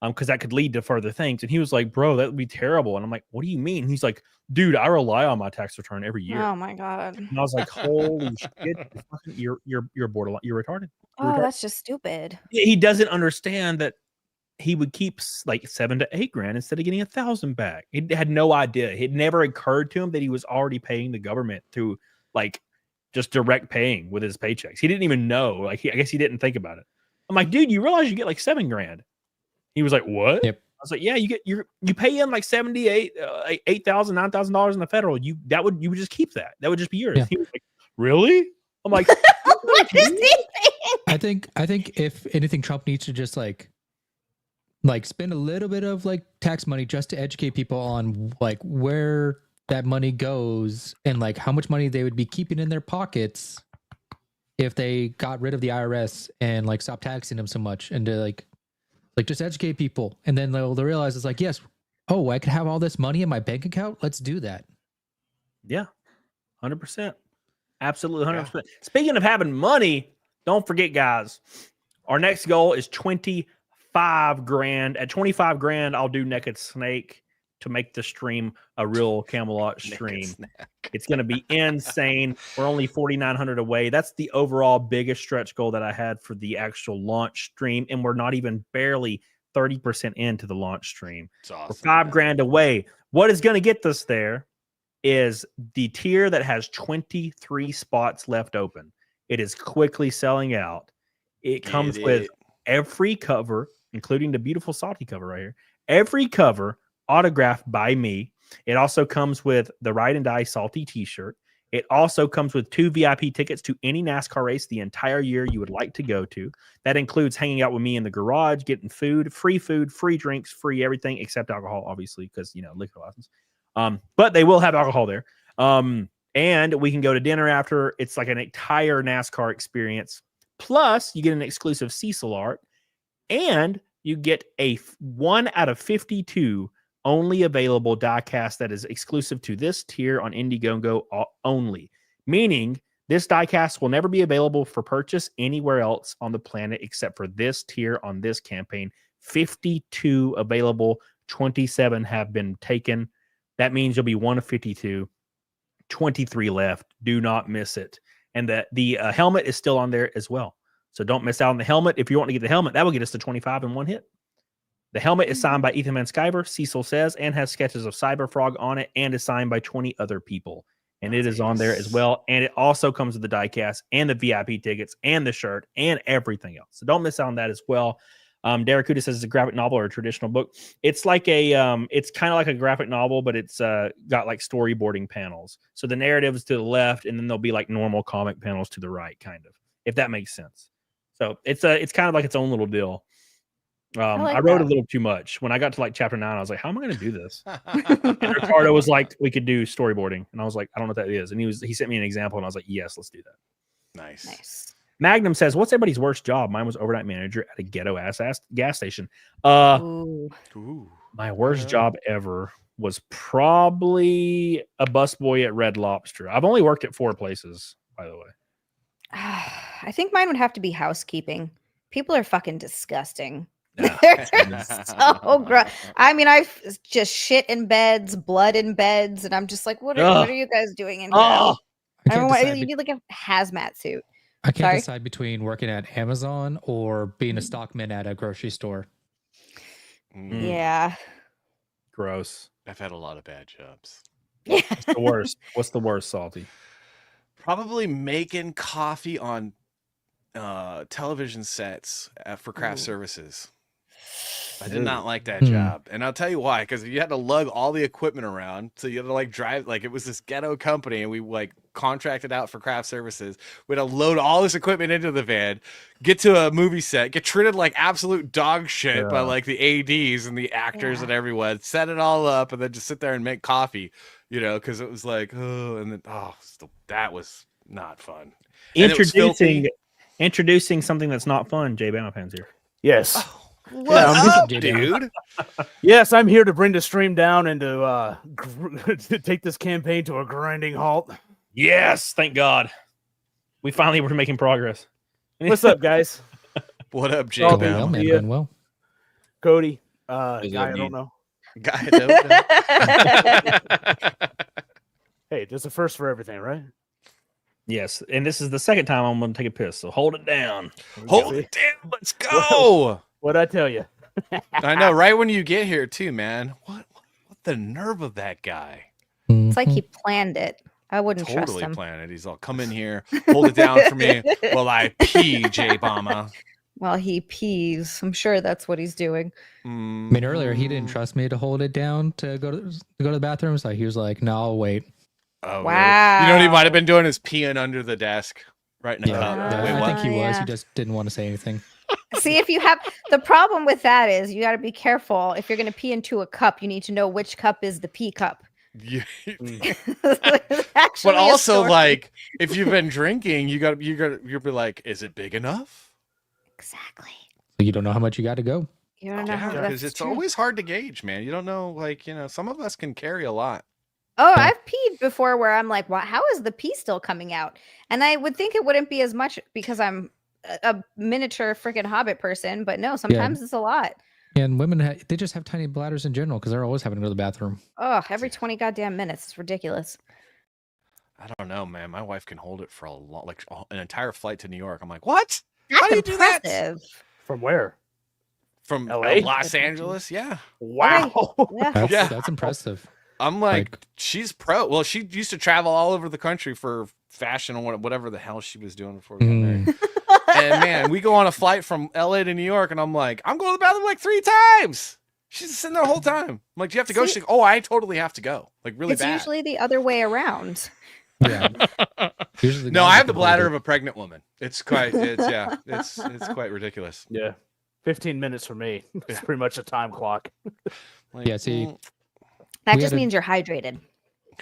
because that could lead to further things. And he was like, bro, that would be terrible. And I'm like, what do you mean? And he's like, dude, I rely on my tax return every year. Oh my God. And I was like, holy shit, you're borderline, you're retarded. You're Oh, retarded. that's just stupid. He doesn't understand that he would keep like $7,000 to $8,000 instead of getting 1,000 back. He had no idea. It never occurred to him that he was already paying the government through like just direct paying with his paychecks. He didn't even know. Like, I guess he didn't think about it. I'm like, dude, you realize you get like $7,000? He was like, what? Yep. I was like, yeah, you pay in like $8,000, $9,000 in the federal. You would just keep that. That would just be yours. Yeah. He was like, really? I'm like, What is he saying? I think if anything, Trump needs to just like spend a little bit of like tax money just to educate people on like where that money goes and like how much money they would be keeping in their pockets if they got rid of the IRS and like stopped taxing them so much, and to like just educate people, and then they'll realize it's like, yes, oh, I could have all this money in my bank account. Let's do that. yeah, 100%. Absolutely 100%. Speaking of having money, don't forget, guys, our next goal is $25,000. At $25,000, I'll do Naked Snake to make the stream a real Camelot stream. It's going to be insane. We're only 4,900 away. That's the overall biggest stretch goal that I had for the actual launch stream, and we're not even barely 30% into the launch stream. It's awesome. We're $5,000 away. What is going to get us there is the tier that has 23 spots left open. It is quickly selling out. It comes with every cover, including the beautiful salty cover right here. Every cover autographed by me. It also comes with the Ride and Die Salty t-shirt. It also comes with 2 VIP tickets to any NASCAR race the entire year you would like to go to. That includes hanging out with me in the garage, getting food, free drinks, free everything except alcohol, obviously, because, liquor license. But they will have alcohol there. And we can go to dinner after. It's like an entire NASCAR experience. Plus, you get an exclusive Cecil art, and you get a 1 out of 52 only available diecast that is exclusive to this tier on Indiegogo only. Meaning, this diecast will never be available for purchase anywhere else on the planet except for this tier on this campaign. 52 available, 27 have been taken. That means you'll be 1 of 52, 23 left. Do not miss it. And the helmet is still on there as well. So don't miss out on the helmet. If you want to get the helmet, that will get us to 25 in one hit. The helmet is signed by Ethan Van Sciver, Cecil says, and has sketches of Cyberfrog on it, and is signed by 20 other people. And it is on there as well. And it also comes with the diecast and the VIP tickets and the shirt and everything else. So don't miss out on that as well. Derek Kuda says it's a graphic novel or a traditional book. It's like it's kind of like a graphic novel, but it's got like storyboarding panels. So the narrative is to the left, and then there'll be like normal comic panels to the right, kind of, if that makes sense. So it's kind of like its own little deal. I wrote a little too much. When I got to like chapter 9, I was like, how am I going to do this? And Ricardo was like, we could do storyboarding. And I was like, I don't know what that is. And he sent me an example, and I was like, yes, let's do that. Nice. Magnum says, what's everybody's worst job? Mine was overnight manager at a ghetto ass gas station. My worst job ever was probably a busboy at Red Lobster. I've only worked at 4 places, by the way. I think mine would have to be housekeeping. People are fucking disgusting. Yeah. They're so gross. I mean, I've just shit in beds, blood in beds, and I'm just like, what are you guys doing in here? You need like a hazmat suit. I can't decide between working at Amazon or being a stockman at a grocery store. Yeah. Gross. I've had a lot of bad jobs. Yeah. What's the worst? What's the worst, Salty? Probably making coffee on television sets for craft services. I did not like that job, and I'll tell you why. Because you had to lug all the equipment around, so you had to like drive. Like, it was this ghetto company, and we like contracted out for craft services. We had to load all this equipment into the van, get to a movie set, get treated like absolute dog shit by like the ADs and the actors and everyone. Set it all up, and then just sit there and make coffee. Because it was like, that was not fun. Introducing something that's not fun. Jay Bama Pans here. Yes. What's up, dude? Yes, I'm here to bring the stream down and to take this campaign to a grinding halt. Yes, thank God. We finally were making progress. What's up, guys? What up, Jay? Cody, Guy, I don't know. Guy, I don't know. Hey, there's a first for everything, right? Yes, and this is the second time I'm going to take a piss, so hold it down. Hold it down. Let's go. What'd I tell you? I know, right when you get here, too, man. What the nerve of that guy? It's like he planned it. I wouldn't trust Totally him. planned it. He's all, come in here, hold it down for me while I pee, J Bomber. While he pees. I'm sure that's what he's doing. I mean, earlier he didn't trust me to hold it down to go to the bathroom, so he was like, "No, I'll wait." Oh, wow. Really? You know what he might have been doing is peeing under the desk, right in a cup. I Wait, what? think he was. yeah. He just didn't want to say anything. See, if you have the problem with that is you got to be careful. If you're going to pee into a cup, you need to know which cup is the pee cup. Yeah. Actually But a also, story. like, if you've been drinking, you'll be like, is it big enough? Exactly. So you don't know how much you got to go. You don't know how Because that's it's true. always hard to gauge, man. You don't know, like, some of us can carry a lot. Oh, I've peed before where I'm like, wow, how is the pee still coming out? And I would think it wouldn't be as much because I'm a miniature freaking hobbit person, but no, sometimes it's a lot. And women, they just have tiny bladders in general because they're always having to go to the bathroom. Oh, every 20 goddamn minutes. It's ridiculous. I don't know, man. My wife can hold it for an entire flight to New York. I'm like, what? That's How do you do that? impressive. From where? From LA? Los Angeles? Yeah. Wow. Yeah. That's impressive. I'm like, she's pro. Well, she used to travel all over the country for fashion or whatever the hell she was doing before we got married. And man, we go on a flight from LA to New York, and I'm like, I'm going to the bathroom like 3 times. She's sitting there the whole time. I'm like, do you have to go? She's like, oh, I totally have to go. Like, really It's bad. usually the other way around. Yeah. Usually No, guys I have can the hold bladder it. of a pregnant woman. It's quite, it's quite ridiculous. Yeah. 15 minutes for me. It's pretty much a time clock. Like, Yeah, see, That We just had a- means you're hydrated.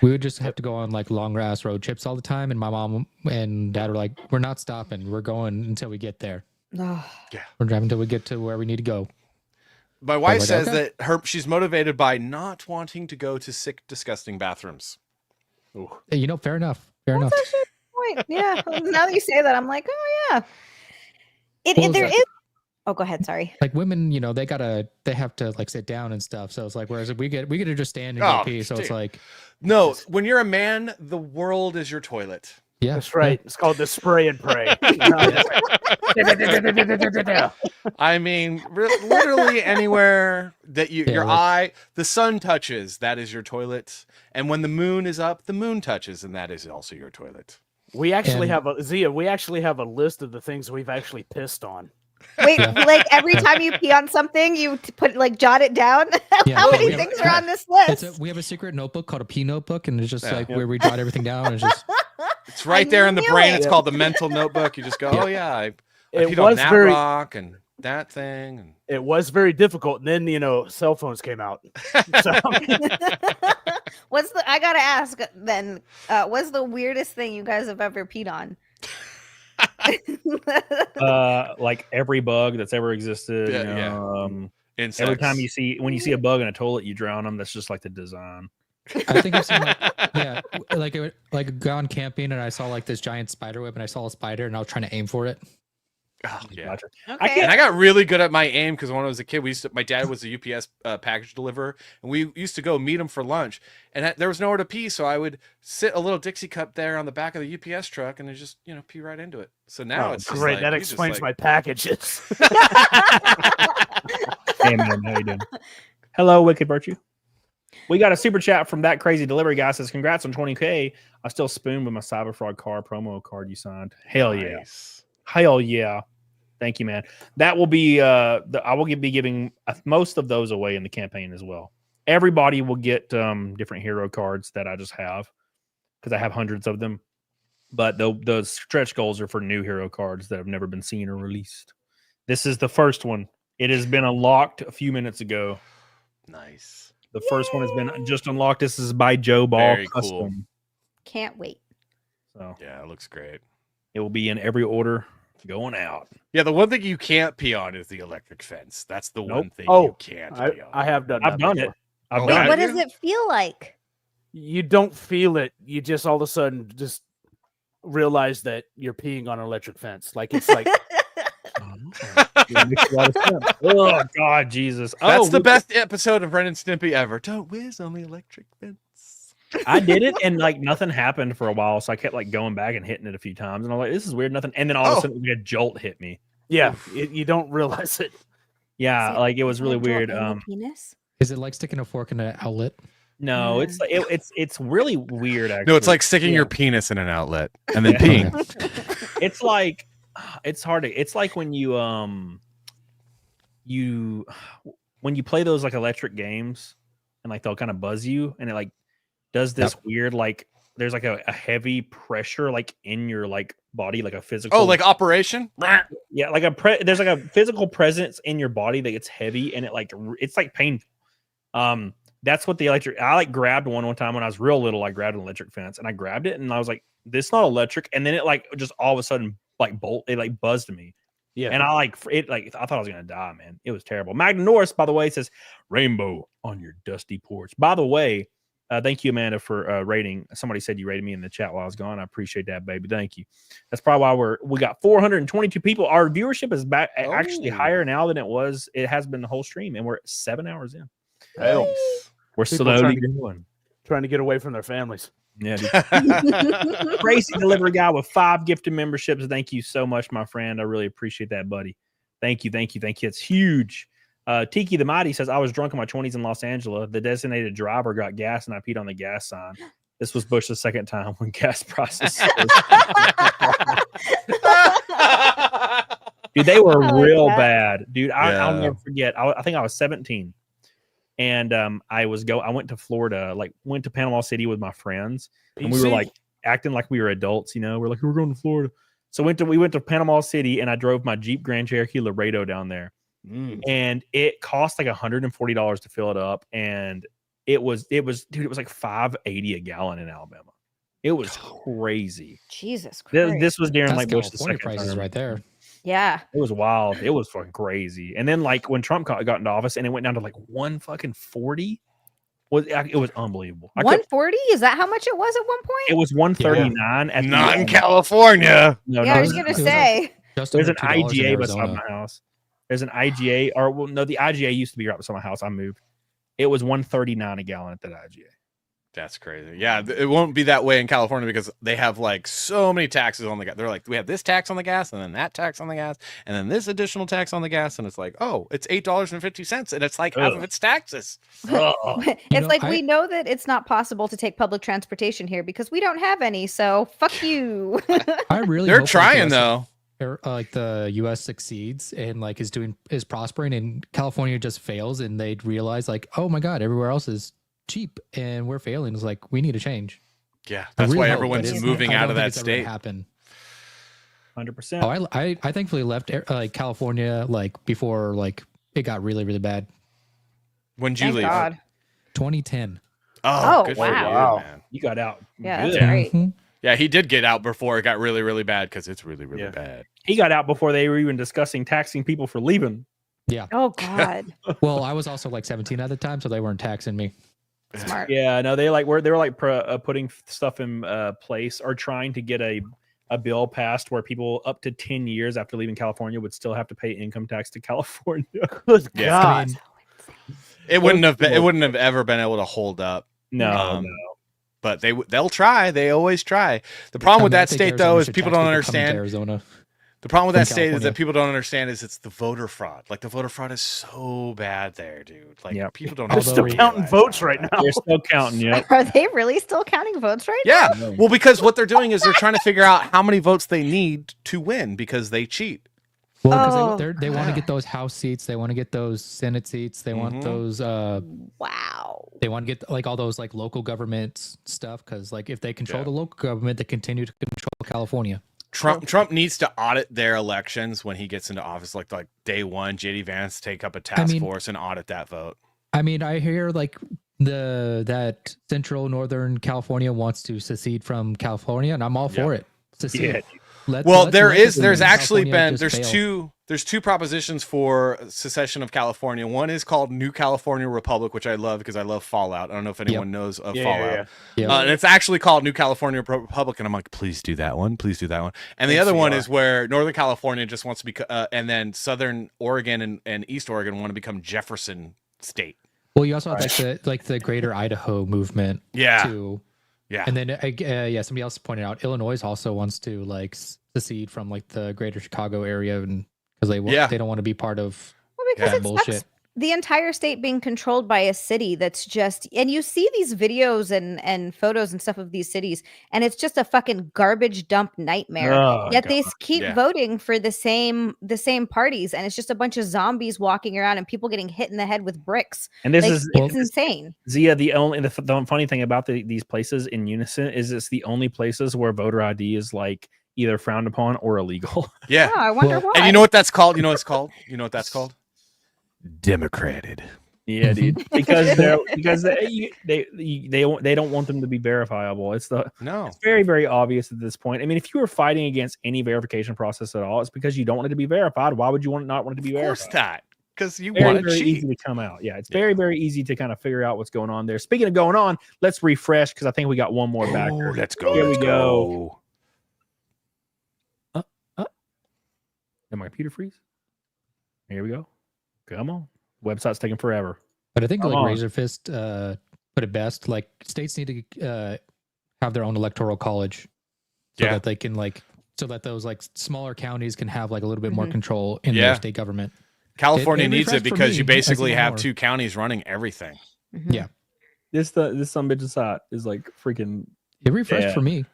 we would just have to go on like long ass road trips all the time, and my mom and dad were like, "We're not stopping. We're going until we get there. Oh, We're driving until we get to where we need to go." My wife like, says okay. that she's motivated by not wanting to go to sick, disgusting bathrooms. Ooh. Hey, you know, fair enough. Fair enough. that's actually a good point. Yeah. Now that you say that, I'm like, oh yeah. What was There that? is. Oh, go ahead. Sorry. Like women, you know, they have to like sit down and stuff. So it's like, whereas if we get to just stand and Oh, go pee. So it's dude. like, No, when you're a man, the world is your toilet. yeah, That's right. It's called the spray and pray. I mean, literally anywhere that your like- eye, the sun touches, that is your toilet. And when the moon is up, the moon touches, and that is also your toilet. We actually And- have we actually have a list of the things we've actually pissed on. Wait, like every time you pee on something, you put like jot it down. Yeah, How so many we have- things are on this list? we have a secret notebook called a pee notebook, and it's just Yeah. like where we jot everything down. And it's just It's right there in the knew brain. it. It's called the mental notebook. You just go, oh yeah, I It peed on was that very rock and that thing. And it was very difficult. And then cell phones came out. So I gotta ask then, what's the weirdest thing you guys have ever peed on? Like every bug that's ever existed. Yeah, you know, insects. every time when you see a bug in a toilet, you drown them. That's just like the design. I think I've seen like gone camping and I saw like this giant spider web and I saw a spider and I was trying to aim for it. Oh, yeah. Gotcha. Okay. And I got really good at my aim because when I was a kid, my dad was a UPS package deliverer, and we used to go meet him for lunch. And there was nowhere to pee, so I would sit a little Dixie cup there on the back of the UPS truck and then just pee right into it. So now it's just great. like, That you just explains like- my packages. Hey man, how you doing? Hello, Wicked Virtue. We got a super chat from that crazy delivery guy. Says, "Congrats on 20K. I still spoon with my Cyber Fraud car promo card you signed. Hell yeah, Nice. hell yeah." Thank you, man. That will be I will be giving most of those away in the campaign as well. Everybody will get different hero cards that I just have because I have hundreds of them. But the stretch goals are for new hero cards that have never been seen or released. This is the first one. It has been unlocked a few minutes ago. Nice. The first one has been just unlocked. This is by Joe Ball Very Custom. cool. Can't wait. So Yeah, it looks great. it will be in every order going out. Yeah, the one thing you can't pee on is the electric fence. That's the one Nope. thing Oh, you can't I pee on. have done. I've that done before. it. I've Oh, done have it. What you? does it feel like? You don't feel it. You just all of a sudden just realize that you're peeing on an electric fence. Like it's like Yeah, makes a lot of sense. Oh God, Jesus! That's the we- best episode of Ren and Stimpy ever. Don't whiz on the electric fence. I did it, and like nothing happened for a while, so I kept like going back and hitting it a few times, and I'm like, "This is weird." Nothing, and then all of a sudden, like, a jolt hit me. Yeah, you don't realize it. Yeah, like it was really weird. Penis? Is it like sticking a fork in an outlet? No, it's like it's really weird. Actually, No, it's like sticking your penis in an outlet and then peeing. It's like it's hard to. It's like when you when you play those like electric games and like they'll kind of buzz you and it like does this weird like there's like a heavy pressure like in your like body like a physical. Oh, like operation? Yeah, like there's like a physical presence in your body that gets heavy and it like it's like painful. That's what the electric. I like grabbed one time when I was real little. I grabbed an electric fence and I grabbed it and I was like, "This is not electric." And then it like just all of a sudden like it like buzzed me. Yeah, and I like it like I thought I was gonna die, man. It was terrible. Magna Norris, by the way, says rainbow on your dusty porch. By the way, thank you, Amanda, for rating. Somebody said you rated me in the chat while I was gone. I appreciate that, baby. Thank you. That's probably why we got 422 people. Our viewership is back actually higher now than it was. It has been the whole stream, and we're 7 hours in. Hell. We're People slowly going. Trying to get away from their families. Yeah, dude. Crazy delivery guy with 5 gifted memberships. Thank you so much, my friend. I really appreciate that, buddy. Thank you. It's huge. Tiki the Mighty says, I was drunk in my 20s in Los Angeles. The designated driver got gas and I peed on the gas sign. This was Bush the second time when gas prices. Dude, they were real bad. Dude, I'll never forget. I think I was 17. And I went to Florida, like went to Panama City with my friends, and we were like acting like we were adults, you know. We're like, we're going to Florida. So we went to Panama City, and I drove my Jeep Grand Cherokee Laredo down there, and it cost like $140 to fill it up, and it was like $5.80 a gallon in Alabama. It was crazy. Jesus Christ! This was during That's like Bush the California second prices term. right there. Yeah. It was wild. It was fucking crazy. And then like when Trump got into office and it went down to like 140, it was unbelievable. 140? Is that how much it was at one point? It was 139 at not in California. No, yeah, I was gonna say. There's an IGA beside my house. There's an IGA, or well, no, the IGA used to be right beside my house. I moved. It was 139 a gallon at that IGA. That's crazy. Yeah, it won't be that way in California because they have like so many taxes on the gas. They're like, we have this tax on the gas, and then that tax on the gas, and then this additional tax on the gas, and it's like, oh, it's $8.50, and it's like half of its taxes. It's like we know that it's not possible to take public transportation here because we don't have any. So fuck you. I really They're hope trying the though. Like the U.S. succeeds and like is prospering, and California just fails, and they realize like, oh my god, everywhere else is cheap and we're failing. It's like we need to change. Yeah, that's why everyone's moving out of that state. Happen 100%. Oh, I thankfully left like California like before like it got really really bad. When did you leave? God. 2010. Oh, good wow. for you, man. You got out. Yeah, good. that's great. Mhm. Yeah, he did get out before it got really really bad because it's really really bad. He got out before they were even discussing taxing people for leaving. Yeah. Oh God. Well, I was also like 17 at the time, so they weren't taxing me. Smart. Yeah, no, they were like putting stuff in place or trying to get a bill passed where people up to 10 years after leaving California would still have to pay income tax to California. Good Yeah. God. I mean, It wouldn't have ever been able to hold up. No. But they'll try. They always try. The problem with I that think state Arizona though is should people tax don't coming to understand. Arizona. The problem with that From state is California. that people don't understand is it's the voter fraud. Like the voter fraud is so bad there, dude. Like people don't. They're still counting votes right now. They're still counting. Yeah. Are they really still counting votes right Yeah. now? Well, because what they're doing is they're trying to figure out how many votes they need to win because they cheat. Well, because Oh, they want to get those House seats, they want to get those Senate seats, they want those. Wow. They want to get like all those like local government stuff because like if they control the local government, they continue to control California. Trump needs to audit their elections when he gets into office, like day one. JD Vance take up a task force and audit that vote. I mean, I hear like that Central Northern California wants to secede from California, and I'm all for it. Secede. Yeah. Well, there's actually California been just there's two propositions for secession of California. One is called New California Republic, which I love because I love Fallout. I don't know if anyone knows of Fallout. And it's actually called New California Republic, and I'm like, please do that one, please do that one. And the other one is where Northern California just wants to be, and then Southern Oregon and East Oregon want to become Jefferson State. Well, you also have like the Greater Idaho movement. Too. Yeah. And then somebody else pointed out Illinois also wants to like secede from like the Greater Chicago area, and because they don't want to be part of because that bullshit. The entire state being controlled by a city that's just, and you see these videos and photos and stuff of these cities, and it's just a fucking garbage dump nightmare. Yet they keep voting for the same parties, and it's just a bunch of zombies walking around and people getting hit in the head with bricks. And this it's insane. Zia, the funny thing about these places in unison is it's the only places where voter ID is like either frowned upon or illegal. Yeah. I wonder why. And you know what that's called? You know what it's called? You know what that's called? Democrated. Yeah, dude. Because they don't want them to be verifiable. It's very, very obvious at this point. I mean, if you were fighting against any verification process at all, it's because you don't want it to be verified. Why would you not want it to be verified? Of course not. Because you very, want to very cheat. easy to come out. Yeah, it's very, very easy to kind of figure out what's going on there. Speaking of going on, let's refresh because I think we got one more back there. Let's go. Here we go. Did my computer freeze? Here we go. Come on. Website's taking forever. But I think Razor Fist put it best. Like states need to have their own electoral college, so that they can so that those smaller counties can have a little bit more control in their state government. California needs it because you basically have two counties running everything. Yeah. This some bitch site is like freaking. It refreshed for me.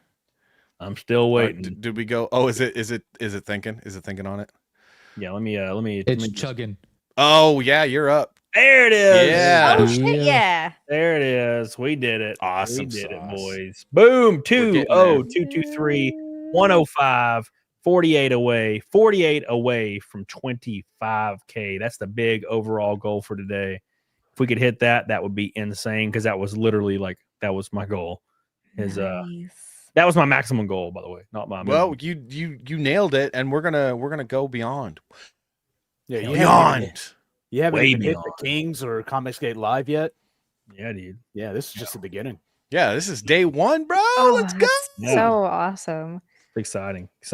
I'm still waiting. Did we go? Oh, is it thinking? Is it thinking on it? Yeah. Let me. It's chugging. Oh yeah, you're up. There it is. Yeah. Oh shit, yeah. There it is. We did it. Awesome. We did sauce. it, boys. Boom. 2-0-2-2-3-105. 48 away. 48 away from 25K. That's the big overall goal for today. If we could hit that, that would be insane because that was literally that was my goal. That was my maximum goal, by the way. Not my Well, you nailed it, and we're gonna go beyond. Yeah, beyond. You haven't Way even hit beyond. the Kings or Comicsgate Live yet? Yeah, dude. Yeah, this is just the beginning. Yeah, this is day one, bro. Let's go. So awesome. Exciting. Just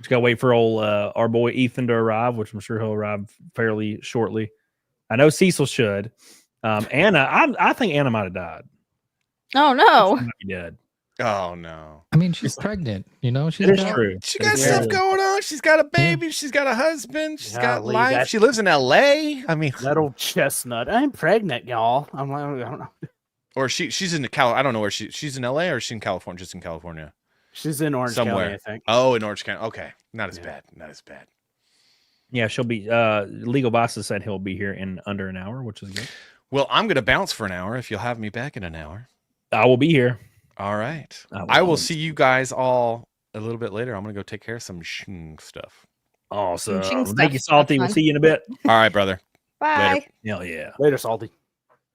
gotta wait for our boy Ethan to arrive, which I'm sure he'll arrive fairly shortly. I know Cecil should. Anna, I think Anna might have died. Oh no. She might be dead. Oh no. I mean, she's pregnant. She's It is true. She got stuff going on. She's got a baby. She's got a husband. She's got life. She lives in LA. I mean, that old chestnut. I'm pregnant, y'all. I'm like, I don't know. Or she's in I don't know where she's in LA or she's in California. Just in California. She's in Orange somewhere. County, I think. Oh, in Orange County. Okay, not as bad. Not as bad. Yeah, she'll be. Legal bosses said he'll be here in under an hour, which is good. Well, I'm gonna bounce for an hour. If you'll have me back in an hour, I will be here. All right. I will see you guys all a little bit later. I'm gonna go take care of some stuff. Awesome. Shing Thank you, stuff. Salty. That's We'll fun. see you in a bit. All right, brother. Bye. Later. Hell yeah. Later, Salty.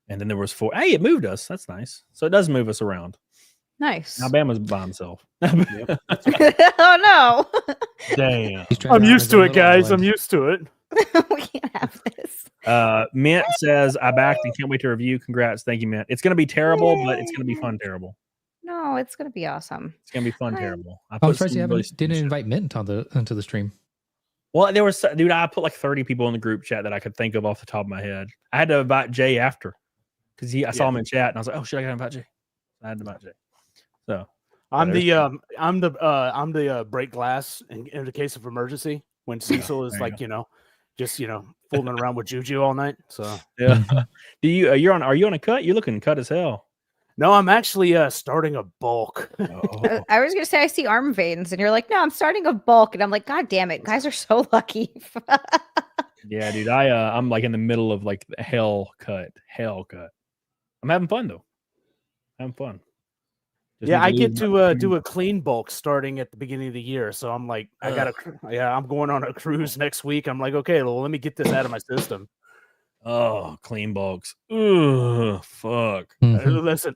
And then there was 4. Hey, it moved us. That's nice. So it does move us around. Nice. Alabama's by himself. Oh no. Damn. I'm used to it, guys. I'm used to it. We can't have this. Mint says, I backed and can't wait to review. Congrats. Thank you, Mint. It's going to be terrible, but it's going to be fun terrible. No, it's gonna be awesome. It's going to be fun terrible. I'm surprised you didn't invite Mint into the stream. Well, there was, dude, I put like 30 people in the group chat that I could think of off the top of my head. I had to invite Jay after because I saw him in chat and I was like, oh shit, I got to invite Jay. I had to invite Jay. So I'm the break glass in the case of emergency when Cecil is just fooling around with Juju all night. So yeah. Do you are you on a cut? You're looking cut as hell. No, I'm actually starting a bulk. I was gonna say I see arm veins, and you're like, no, I'm starting a bulk, and I'm like, God damn it, guys are so lucky. Yeah, dude, I'm like in the middle of like the hell cut. I'm having fun though. Having fun. Yeah, I get to do a clean bulk starting at the beginning of the year. So I'm like, I'm going on a cruise next week. I'm like, okay, well, let me get this out of my system. Oh, clean bulks. Ugh, fuck. Listen,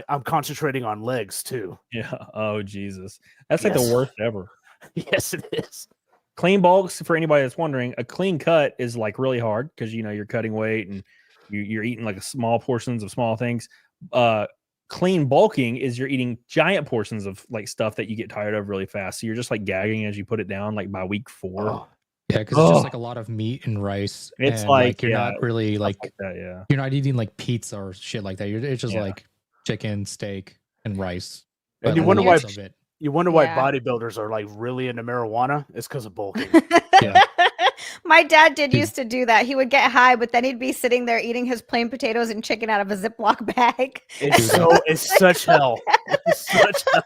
I'm concentrating on legs too. Yeah. Oh Jesus, that's like Yes. the worst ever. Yes, it is. Clean bulks, for anybody that's wondering, a clean cut is like really hard because you're cutting weight and you're eating like small portions of small things. Clean bulking is you're eating giant portions of like stuff that you get tired of really fast. So you're just like gagging as you put it down, like by week 4. Oh. Yeah, because it's just like a lot of meat and rice. It's and, like, you're yeah, not really stuff like, like that, yeah. you're not eating like pizza or shit like that. It's just Yeah. like chicken, steak, and rice. And But you a wonder lot why of it. you wonder why Yeah. bodybuilders are like really into marijuana. It's because of bulking. Yeah. My dad did used to do that. He would get high, but then he'd be sitting there eating his plain potatoes and chicken out of a Ziploc bag. It's such hell. It's such hell.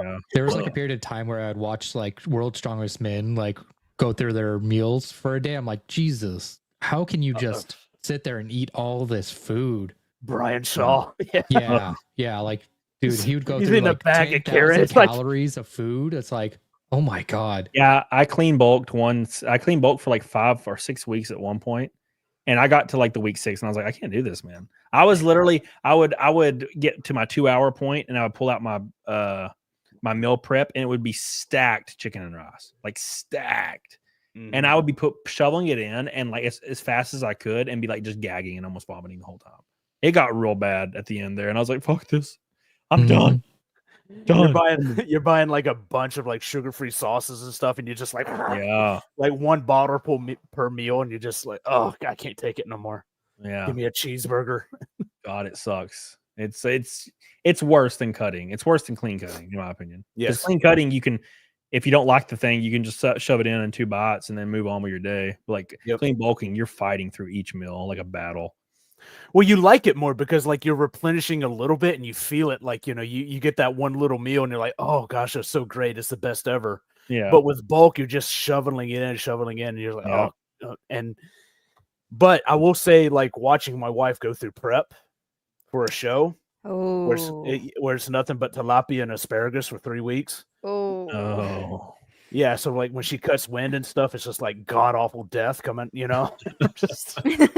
Yeah. There was like a period of time where I'd watch like World's Strongest Men like go through their meals for a day. I'm like, Jesus, how can you just sit there and eat all this food? Brian Shaw. Yeah. Like, dude, he would go He's through in a like bag of 10,000 carrots, like- calories of food. It's like, oh my God. Yeah, I clean bulked once. I clean bulked for like 5 or 6 weeks at one point, and I got to like the week 6, and I was like, I can't do this, man. I was literally, I would get to my 2-hour point, and I would pull out my my meal prep, and it would be stacked chicken and rice, like stacked, and I would be shoveling it in, and like as fast as I could, and be like just gagging and almost vomiting the whole time. It got real bad at the end there, and I was like, fuck this, I'm done. You're buying like a bunch of like sugar-free sauces and stuff, and you just like like one bottle per meal, and you're just like, oh, I can't take it no more. Yeah, give me a cheeseburger. God, it sucks. It's worse than cutting. It's worse than clean cutting, in my opinion. Yes, clean cutting, you can, if you don't like the thing, you can just shove it in 2 bites and then move on with your day. But like clean bulking, you're fighting through each meal like a battle. Well, you like it more because like you're replenishing a little bit and you feel it, like, you know, you get that one little meal and you're like, oh gosh, it's so great, it's the best ever. Yeah. But with bulk, you're just shoveling it in, and you're like, but I will say, like, watching my wife go through prep for a show where it's nothing but tilapia and asparagus for 3 weeks. Oh. Yeah, so like when she cuts wind and stuff, it's just like god awful death coming, you know. Just and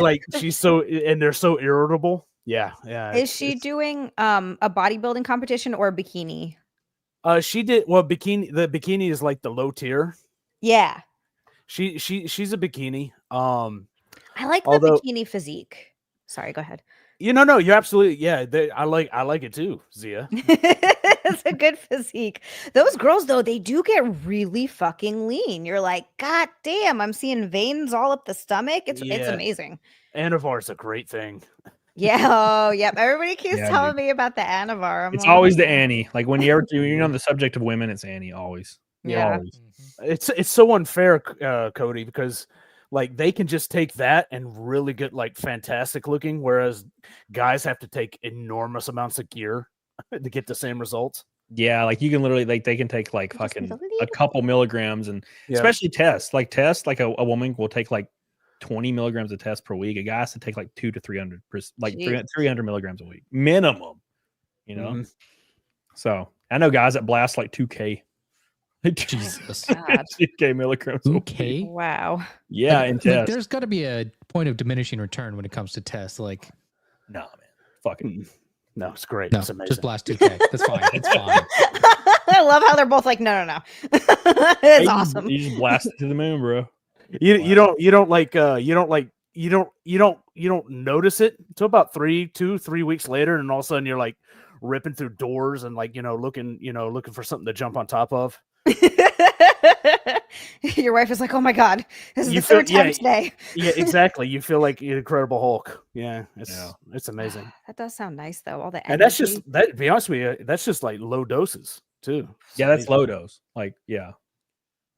like they're so irritable. Yeah. Is she doing a bodybuilding competition or a bikini? She did bikini. The bikini is like the low tier. Yeah. She's a bikini. I like the bikini physique. Sorry, go ahead. No, you're absolutely I like it too, Zia. It's a good physique. Those girls though, they do get really fucking lean. You're like, God damn, I'm seeing veins all up the stomach. It's amazing. Anavar's a great thing. Yeah, oh yep. Everybody keeps telling me about the Anavar. It's always the Annie. Like when you're on the subject of women, it's Annie always. Yeah. Always. It's so unfair, Cody, because like they can just take that and really get like fantastic looking, whereas guys have to take enormous amounts of gear to get the same results. Yeah, like you can literally they can take like fucking a couple milligrams, and especially tests. Like a woman will take like 20 milligrams of test per week. A guy has to take like 200 to 300, like 300 milligrams a week minimum. You know, so I know guys that blast like 2K. Jesus, 2K milligrams. 2K. Wow. Yeah, and like, there's got to be a point of diminishing return when it comes to tests. Like, no, man, fucking no, it's great. No, it's amazing. Just blast 2K. That's fine. It's fine. I love how they're both like, no. It's awesome. You just blast it to the moon, bro. You don't notice it until about 2-3 weeks later, and all of a sudden you're like ripping through doors and like looking for something to jump on top of. Your wife is like, oh my God, this is the third time today. Yeah, exactly. You feel like the Incredible Hulk. Yeah, it's amazing. That does sound nice though. All the and that's just that. To be honest with you, that's just like low doses too. Yeah, that's low dose. Like, yeah,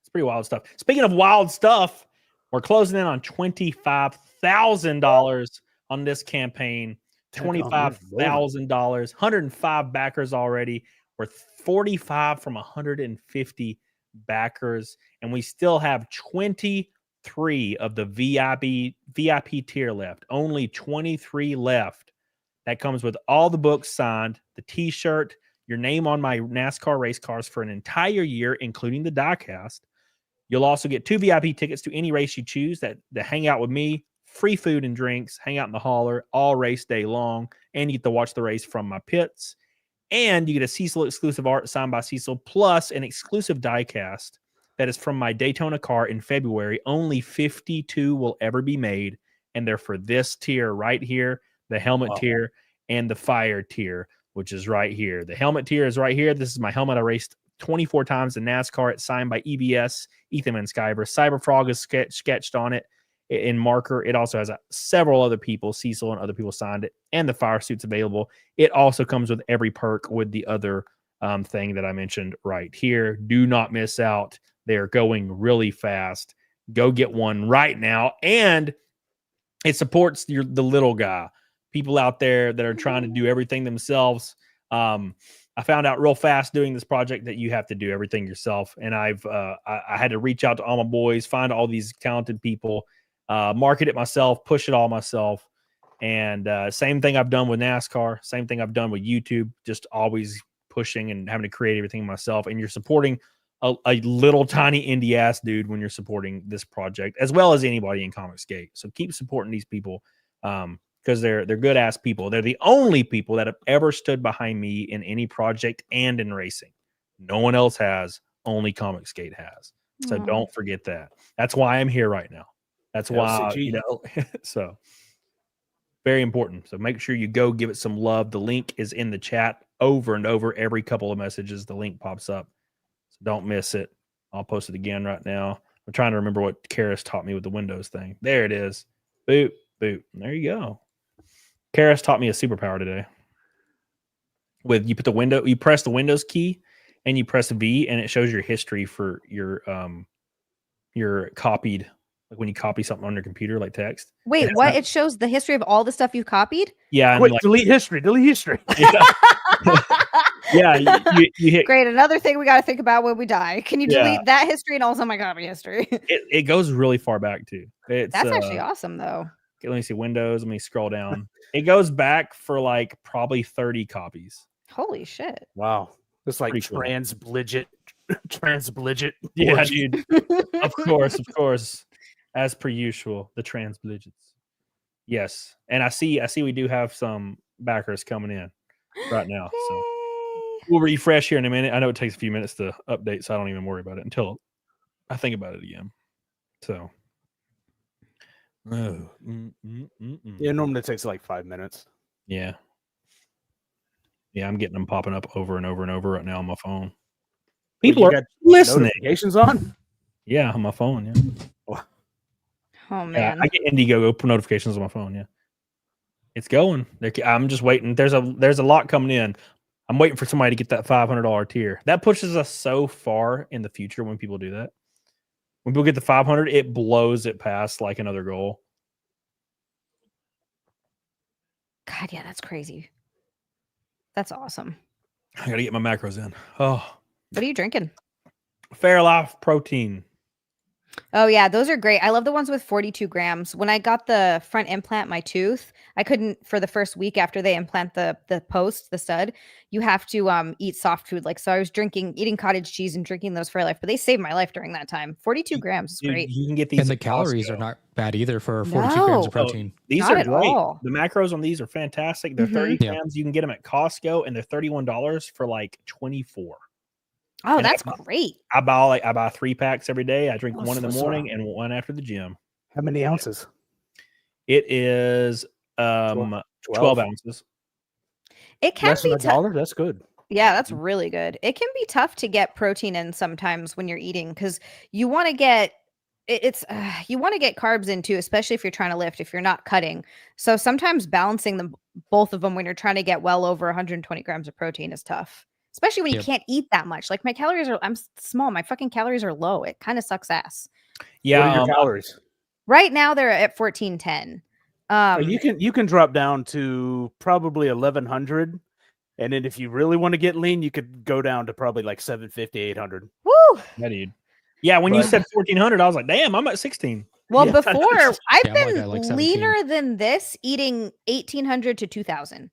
it's pretty wild stuff. Speaking of wild stuff, we're closing in on $25,000 on this campaign. $25,000, 105 backers already. We're 45 from 150 backers, and we still have 23 of the VIP tier left. Only 23 left. That comes with all the books signed, the T-shirt, your name on my NASCAR race cars for an entire year, including the diecast. You'll also get 2 VIP tickets to any race you choose, that hang out with me, free food and drinks, hang out in the hauler all race day long, and you get to watch the race from my pits. And you get a Cecil exclusive art signed by Cecil, plus an exclusive die cast that is from my Daytona car in February. Only 52 will ever be made, and they're for this tier right here, the helmet tier and the fire tier, which is right here. The helmet tier is right here. This is my helmet I raced 24 times in NASCAR. It's signed by EBS, Ethan and Sciver. Cyberfrog is sketched on it in marker. It also has several other people, Cecil and other people signed it, and the fire suit's available. It also comes with every perk with the other thing that I mentioned right here. Do not miss out. They're going really fast. Go get one right now. And it supports the little guy. People out there that are trying to do everything themselves. I found out real fast doing this project that you have to do everything yourself. And I had to reach out to all my boys, find all these talented people, market it myself, push it all myself. And same thing I've done with NASCAR, same thing I've done with YouTube, just always pushing and having to create everything myself. And you're supporting a little tiny indie ass dude when you're supporting this project, as well as anybody in Comicsgate. So keep supporting these people. Because they're good ass people. They're the only people that have ever stood behind me in any project and in racing. No one else has. Only Comicsgate has. So don't forget that. That's why I'm here right now. That's why, so very important. So make sure you go give it some love. The link is in the chat over and over. Every couple of messages, the link pops up. So don't miss it. I'll post it again right now. I'm trying to remember what Karis taught me with the Windows thing. There it is. Boop, boop. There you go. Karis taught me a superpower today. With you press the Windows key and you press V, and it shows your history for your copied, like when you copy something on your computer, like text. Wait, what? It shows the history of all the stuff you've copied? Yeah. Quick, delete history. Delete history. Yeah. You hit. Great. Another thing we got to think about when we die. Can you delete that history and also my copy history? It goes really far back too. That's actually awesome though. Okay, let me see Windows. Let me scroll down. It goes back for like probably 30 copies. Holy shit. Wow. It's like Pretty cool. transbligit. Yeah, dude. Of course. As per usual, the transbligits. Yes. And I see we do have some backers coming in right now. So we'll refresh here in a minute. I know it takes a few minutes to update, so I don't even worry about it until I think about it again. So yeah, normally it takes like 5 minutes. Yeah, I'm getting them popping up over and over and over right now on my phone. People are listening. Notifications on? Yeah, on my phone. Yeah. Oh man, yeah, I get Indiegogo notifications on my phone. Yeah, it's going. I'm just waiting. There's a lot coming in. I'm waiting for somebody to get that $500 tier. That pushes us so far in the future when people do that. When people get the 500, it blows it past like another goal. God, yeah, that's crazy. That's awesome. I gotta get my macros in. Oh, what are you drinking? Fairlife protein. Oh yeah, those are great. I love the ones with 42 grams. When I got the front implant, my tooth, I couldn't for the first week after they implant the stud. You have to eat soft food. Like so, I was eating cottage cheese and drinking those for life. But they saved my life during that time. 42 grams is great. You can get these, and the calories are not bad either for 42 grams of protein. These not are at great. all. The macros on these are fantastic. They're 30 grams. You can get them at Costco, and they're $31 for like 24. Oh, and that's great. I buy 3 packs every day. I drink one in the morning and one after the gym. How many ounces? It is 12 ounces. It can Less be than $1. That's good. Yeah, that's really good. It can be tough to get protein in sometimes when you're eating because you want to get you want to get carbs in too, especially if you're trying to lift, if you're not cutting. So sometimes balancing them, both of them, when you're trying to get well over 120 grams of protein is tough. Especially when you can't eat that much. Like I'm small. My fucking calories are low. It kind of sucks ass. Yeah. What are your calories? Right now they're at 1410. You can drop down to probably 1100. And then if you really want to get lean, you could go down to probably like 750, 800. Woo! Yeah, dude. Yeah, when you said 1400, I was like, damn, I'm at 16. Well, before I've been like leaner than this, eating 1800 to 2000.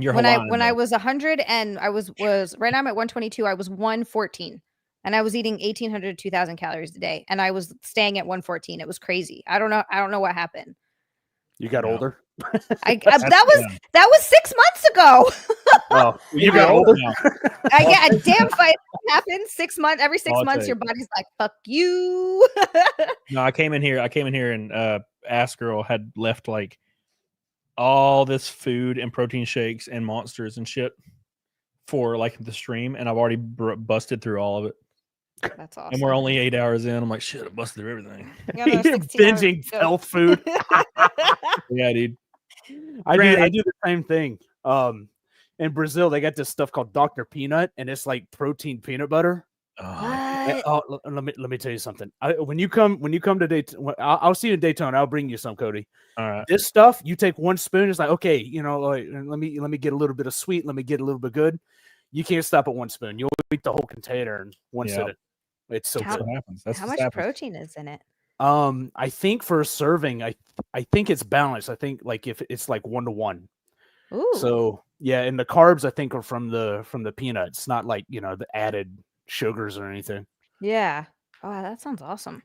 You're when I was 100 and I was right now I'm at 122. I was 114 and I was eating 1,800 to 2,000 calories a day, and I was staying at 114. It was crazy. I don't know what happened. You got older. That was 6 months ago. Oh, you got older. I get a damn fight happens 6 months. Every 6 months, your body's like, "Fuck you." No, I came in here, and Ass Girl had left like all this food and protein shakes and monsters and shit for like the stream, and I've already busted through all of it. That's awesome. And we're only 8 hours in. I'm like, shit, I busted through everything. You're binging health food. Yeah, dude. I do the same thing. In Brazil, they got this stuff called Dr. Peanut, and it's like protein peanut butter. Let me tell you something. When you come to Daytona, I'll see you in Daytona. I'll bring you some, Cody. All right. This stuff, you take one spoon. It's like, okay, like, let me get a little bit of sweet. Let me get a little bit good. You can't stop at one spoon. You'll eat the whole container in one sitting. It's so good. How much protein is in it? I think for a serving, I think it's balanced. I think like if it's like 1-to-1. Ooh. So yeah, and the carbs I think are from the peanuts, not like the added sugars or anything. Yeah. Oh, that sounds awesome.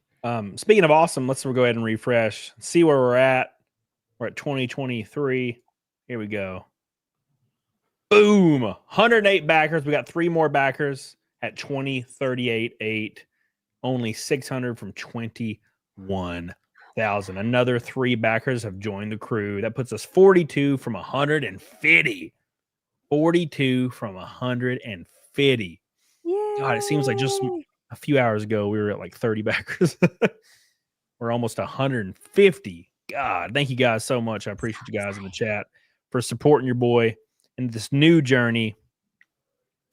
Speaking of awesome, let's go ahead and refresh. See where we're at. We're at 2023. Here we go. Boom! 108 backers. We got 3 more backers at 2038.8. Only 600 from 21,000. Another 3 backers have joined the crew. That puts us 42 from 150. 42 from 150. Yeah. God, it seems like just a few hours ago we were at like 30 backers. We're almost 150. God, thank you guys so much. I appreciate you guys in the chat for supporting your boy in this new journey.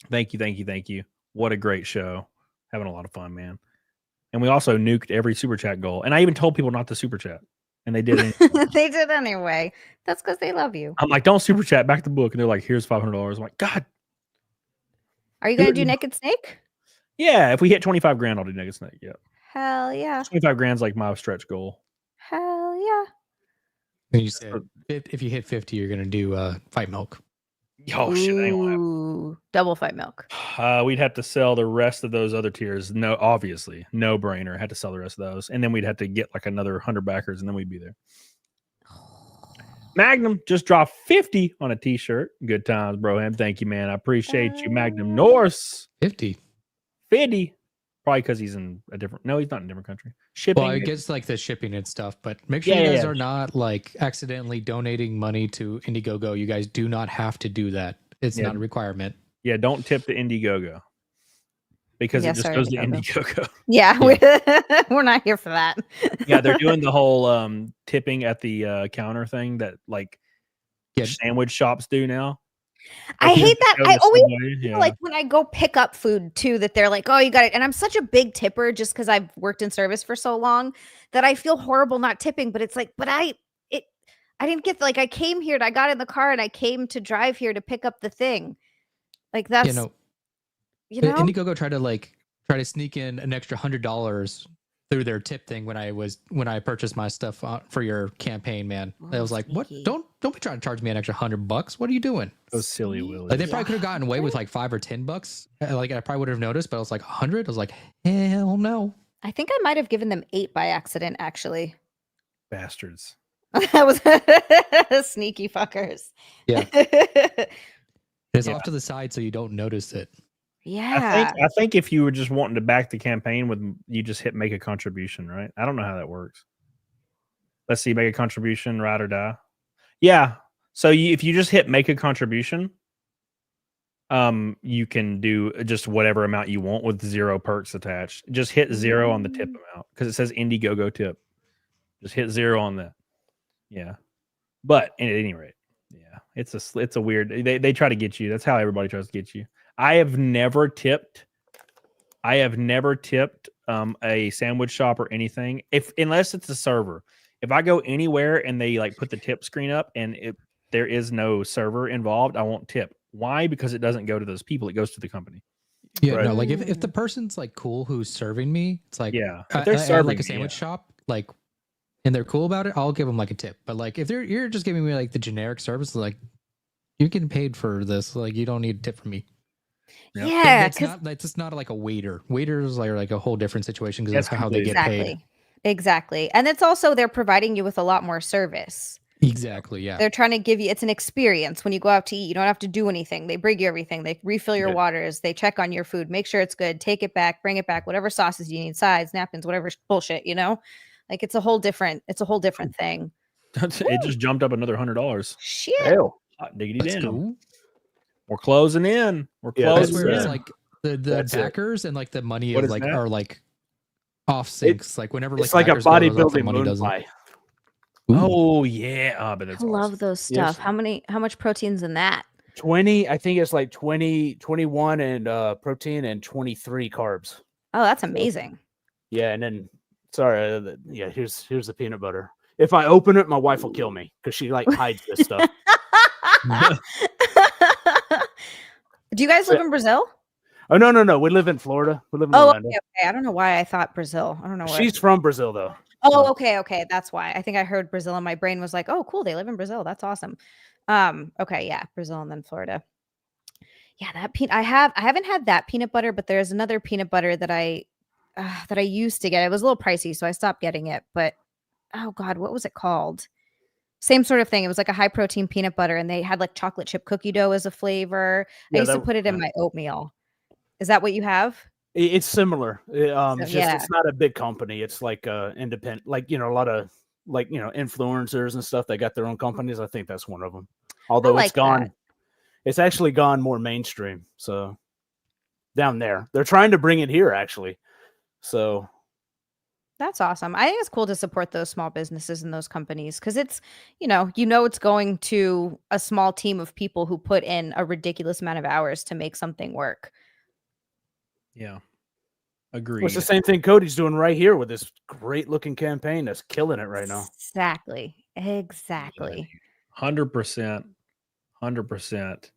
Thank you. What a great show. Having a lot of fun, man. And we also nuked every super chat goal. And I even told people not to super chat. And they did it. They did anyway. That's because they love you. I'm like, don't super chat, back the book. And they're like, here's $500. I'm like, God. Are you going to do Naked Snake? Yeah, if we hit 25 grand, I'll do Naked Snake. Yeah. Hell yeah. 25 grand's like my stretch goal. Hell yeah. And you said if you hit 50, you're going to do Fight Milk. Oh, shit. Ooh, double Fight Milk. We'd have to sell the rest of those other tiers. No, obviously. No brainer. Had to sell the rest of those. And then we'd have to get like another 100 backers, and then we'd be there. Magnum just dropped 50 on a t-shirt. Good times, bro. Thank you, man. I appreciate you, Magnum Norse. 50. Probably because he's in a different. No, he's not in a different country. Shipping. Well, I guess like the shipping and stuff, but make sure you guys are not like accidentally donating money to Indiegogo. You guys do not have to do that. It's not a requirement. Yeah, don't tip the Indiegogo because it just goes to Indiegogo. Yeah, we're not here for that. Yeah, they're doing the whole tipping at the counter thing that like sandwich shops do now. I hate that. I always feel like when I go pick up food too, that they're like, oh, you got it. And I'm such a big tipper just because I've worked in service for so long that I feel horrible not tipping. But it's like, I didn't get I came here, I got in the car and I came to drive here to pick up the thing. Like that's, Indiegogo tried to sneak in an extra $100 through their tip thing when I purchased my stuff for your campaign, man. I was like, what? Don't be trying to charge me an extra $100. What are you doing? Those silly willies. Like they probably could have gotten away with like $5 or $10. Like I probably would have noticed, but I was like 100. I was like, hell no. I think I might have given them 8 by accident, actually. Bastards. That was sneaky fuckers. Yeah. It's off to the side so you don't notice it. Yeah. I think if you were just wanting to back the campaign you just hit make a contribution, right? I don't know how that works. Let's see, make a contribution, ride or die. Yeah. So if you just hit make a contribution, you can do just whatever amount you want with 0 perks attached. Just hit 0 on the tip amount because it says Indiegogo tip. Just hit 0 on that. Yeah. But at any rate, yeah, it's a weird. They try to get you. That's how everybody tries to get you. I have never tipped a sandwich shop or anything unless it's a server. If I go anywhere and they like put the tip screen up and there is no server involved, I won't tip. Why? Because it doesn't go to those people. It goes to the company. Yeah, right? No, like if the person's like cool who's serving me, it's like if they're serving like a sandwich shop, like, and they're cool about it, I'll give them like a tip. But like if you're just giving me like the generic service, like you're getting paid for this, like you don't need a tip from me. Yeah, It's not. It's just not like a waiter. Waiters are like a whole different situation because that's how they get paid. Exactly. And it's also they're providing you with a lot more service. Exactly. Yeah. They're trying to give you it's an experience when you go out to eat. You don't have to do anything. They bring you everything. They refill your waters. They check on your food, make sure it's good, take it back, bring it back, whatever sauces you need, sides, napkins, whatever bullshit, Like it's a whole different thing. It just jumped up another $100. Shit. Hell. Hot diggity That's damn. cool. We're closing in. We're That's closing where in. it's like the backers and like the money What is is like that? are like off syncs. Like whenever It's like a backers go, those off, the bodybuilding money moon doesn't. pie. Oh yeah, but that's I love awesome. those stuff. Yes. How much protein's in that? 20, I think it's like 20, 21 and protein and 23 carbs. Oh, that's amazing. Yeah, and then here's the peanut butter. If I open it, my wife will kill me because she like hides this stuff. Do you guys live in Brazil? Oh no, we live in Florida. We live in Oh, Orlando. okay. I don't know why I thought Brazil. I don't know. She's from Brazil though. Oh, okay. That's why. I think I heard Brazil and my brain was like, "Oh, cool, they live in Brazil. That's awesome." Okay, yeah, Brazil and then Florida. Yeah, that I haven't had that peanut butter, but there's another peanut butter that I used to get. It was a little pricey, so I stopped getting it. But oh god, what was it called? Same sort of thing. It was like a high protein peanut butter, and they had like chocolate chip cookie dough as a flavor. I used to put it in my oatmeal. Is that what you have? It's similar. It's yeah. it's not a big company. It's like independent, like a lot of influencers and stuff. They got their own companies. I think that's one of them. Although it's gone, that. It's actually gone more mainstream. So down there, they're trying to bring it here actually. So that's awesome. I think it's cool to support those small businesses and those companies because it's, it's going to a small team of people who put in a ridiculous amount of hours to make something work. Yeah. Agreed. It's the same thing Cody's doing right here with this great looking campaign that's killing it right now. Exactly. 100%. 100%.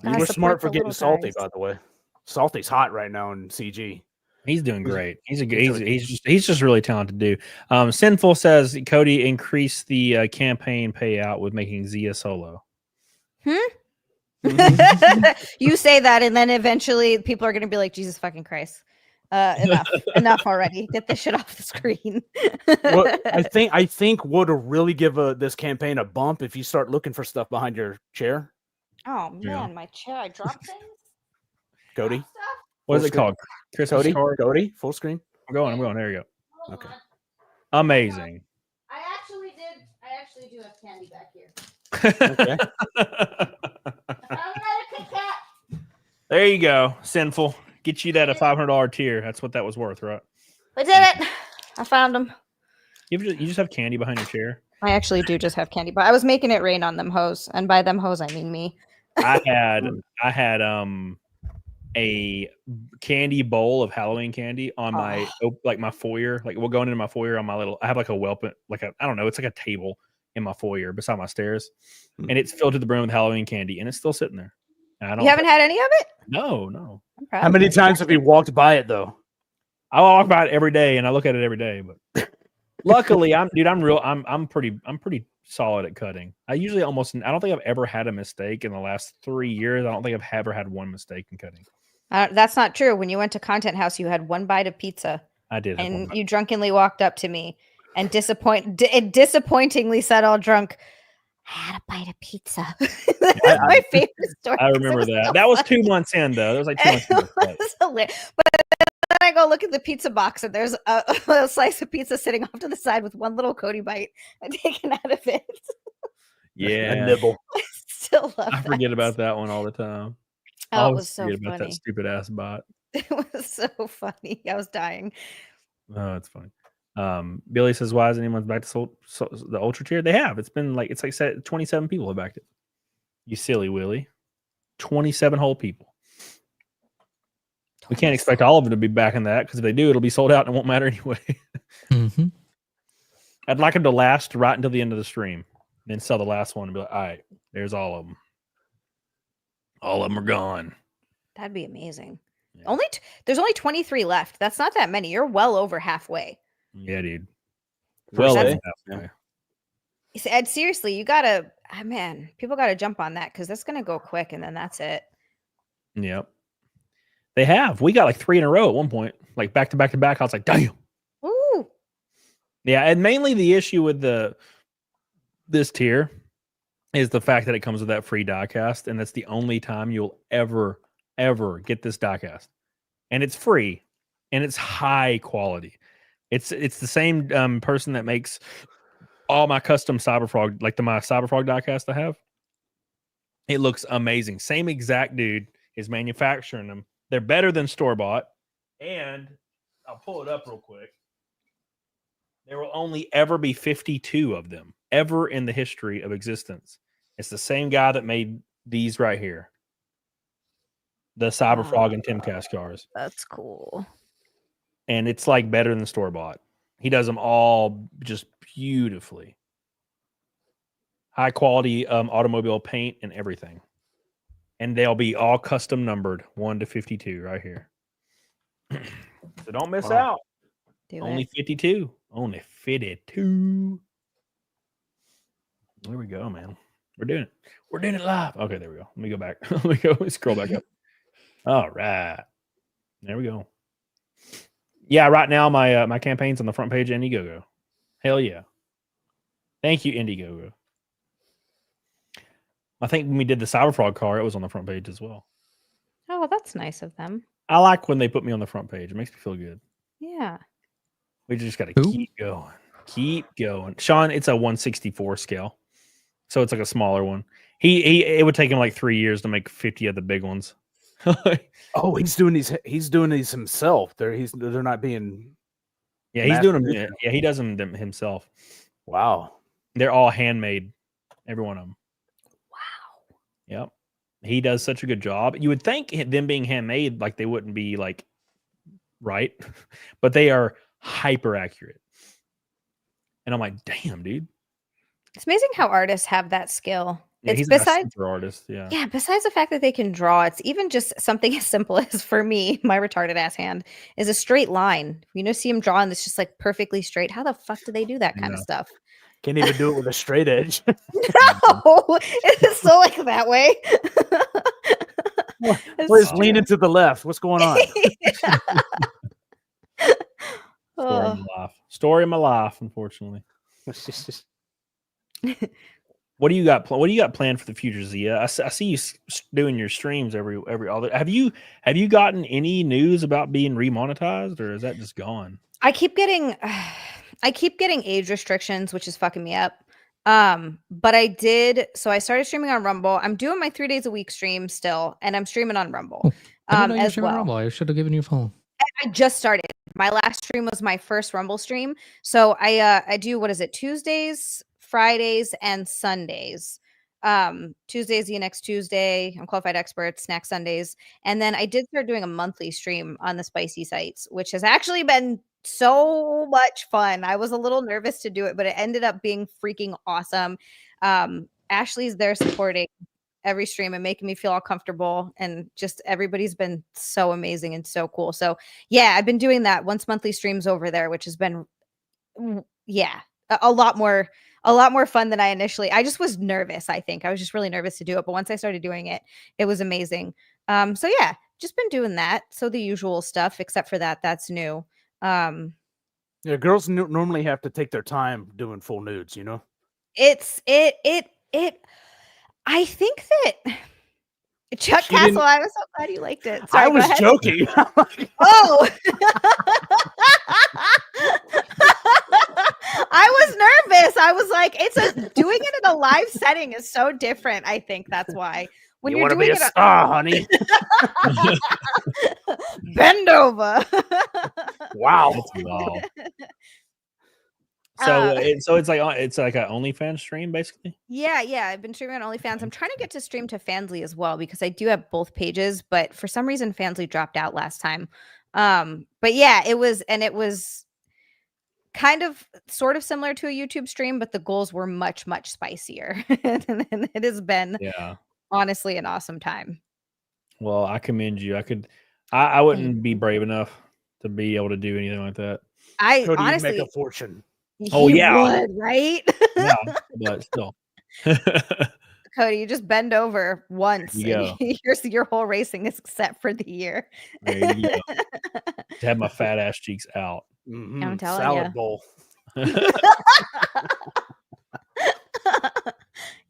You were smart for getting Salty, by the way. Salty's hot right now in CG. He's doing great. He's just really talented dude. Sinful says Cody increased the campaign payout with making Zia solo. You say that, and then eventually people are going to be like, Jesus fucking Christ. Enough already. Get this shit off the screen. Well, I think would really give this campaign a bump if you start looking for stuff behind your chair. Oh man, my chair! I dropped things. Cody, what is it called? Cody, full screen. I'm going. There you go. Okay. Amazing. I actually do have candy back here. Okay. There you go. Sinful. Get you that a $500 tier. That's what that was worth, right? I did it. I found them. You just have candy behind your chair? I actually do just have candy, but I was making it rain on them hoes, and by them hoes I mean me. I had a candy bowl of Halloween candy on my my foyer. Like we're going into my foyer on my little. I have like a whelp, like I don't know. It's like a table in my foyer beside my stairs, and it's filled to the brim with Halloween candy, and it's still sitting there. You haven't had any of it? No. How many times have you walked by it though? I walk by it every day, and I look at it every day. But luckily, I'm pretty solid at cutting. I don't think I've ever had a mistake in the last 3 years. I don't think I've ever had one mistake in cutting. That's not true. When you went to Content House, you had one bite of pizza. I did. And you drunkenly walked up to me and disappointingly said all drunk, I had a bite of pizza. That's my favorite story. I remember that. That was 2 months in, though. That was like 2 months in. But then I go look at the pizza box, and there's a slice of pizza sitting off to the side with one little Cody bite taken out of it. Yeah. A nibble. I still love I forget about that one all the time. Oh, it was so funny. About that stupid ass bot. It was so funny. I was dying. Oh, it's funny. Billy says, "Why hasn't anyone backed the Ultra tier?" They have. It's like 27 people have backed it. You silly Willy. 27 whole people. We can't expect all of them to be backing that because if they do, it'll be sold out and it won't matter anyway. Mm-hmm. I'd like them to last right until the end of the stream, then sell the last one and be like, "All right, there's all of them. All of them are gone." That'd be amazing. Yeah. There's only 23 left. That's not that many. You're well over halfway. Yeah, dude. Well over halfway. Ed, seriously, you gotta, man, people gotta jump on that because that's gonna go quick, and then that's it. Yep. They have. We got like 3 in a row at one point, like back to back to back. I was like, damn. Ooh. Yeah, and mainly the issue with this tier is the fact that it comes with that free diecast, and that's the only time you'll ever get this diecast, and it's free, and it's high quality. It's the same person that makes all my custom Cyberfrog, like my Cyberfrog diecast I have. It looks amazing. Same exact dude is manufacturing them. They're better than store-bought. And I'll pull it up real quick. There will only ever be 52 of them, ever in the history of existence. It's the same guy that made these right here. The Cyberfrog and Timcast cars. That's cool. And it's like better than store-bought. He does them all just beautifully. High quality automobile paint and everything. And they'll be all custom numbered 1 to 52 right here. So don't miss out. Only 52. Only 52. There we go, man. We're doing it. We're doing it live. Okay, there we go. Let me go back. Let me scroll back up. All right. There we go. Yeah, right now my campaign's on the front page of Indiegogo. Hell yeah. Thank you, Indiegogo. I think when we did the Cyberfrog car, it was on the front page as well. Oh, that's nice of them. I like when they put me on the front page. It makes me feel good. Yeah. We just got to keep going. Keep going. Sean, it's a 1/64 scale. So it's like a smaller one. It would take him like 3 years to make 50 of the big ones. Oh, he's doing these himself. They're not being. Yeah, he's doing them. Yeah, he does them himself. Wow. They're all handmade. Every one of them. Wow. Yep. He does such a good job. You would think them being handmade, like they wouldn't be like right, but they are hyper accurate. And I'm like, damn, dude. It's amazing how artists have that skill. Yeah, It's he's besides a super artist. Yeah. Yeah, besides the fact that they can draw, it's even just something as simple as, for me, my retarded ass hand is a straight line. See him drawing this just like perfectly straight. How the fuck do they do that kind of stuff? Can't even do it with a straight edge. No, it's so like that way. Please lean into the left. What's going on? Story of my life, unfortunately. What do you got? What do you got planned for the future, Zia? I see you doing your streams every other. Have you gotten any news about being remonetized, or is that just gone? I keep getting age restrictions, which is fucking me up. But I started streaming on Rumble. I'm doing my 3 days a week stream still, and I'm streaming on Rumble. I didn't know you were as streaming well. Rumble. I should have given you a phone. I just started. My last stream was my first Rumble stream. So I do, what is it, Tuesdays, Fridays, and Sundays. Tuesdays the next Tuesday, I'm Qualified Expert, Snack Sundays. And then I did start doing a monthly stream on the Spicy Sites, which has actually been so much fun. I was a little nervous to do it, but it ended up being freaking awesome. Ashley's there supporting every stream and making me feel all comfortable, and just everybody's been so amazing and so cool. So yeah, I've been doing that once monthly streams over there, which has been a lot more fun than I just was nervous. I think I was just really nervous to do it, but once I started doing it, it was amazing. So yeah, just been doing that. So the usual stuff, except for that's new. Yeah, girls normally have to take their time doing full nudes, I think that Chuck Castle, I was so glad you liked it. Sorry, I was joking. Oh, I was nervous. I was like, doing it in a live setting is so different. I think that's why. When you you're want to doing be a star, honey. Bend over. Wow. Wow. So it's like an OnlyFans stream, basically. Yeah. I've been streaming on OnlyFans. I'm trying to get to stream to Fansly as well, because I do have both pages, but for some reason Fansly dropped out last time. But yeah, it was kind of sort of similar to a YouTube stream, but the goals were much, much spicier. And it has been honestly an awesome time. Well, I commend you. I wouldn't be brave enough to be able to do anything like that. I Cody, honestly make a fortune. Oh, yeah. would, right? Yeah, but still. Cody. You just bend over once, There you and your whole racing is set for the year. There you go. To have my fat ass cheeks out. I'm telling Salad ya. bowl.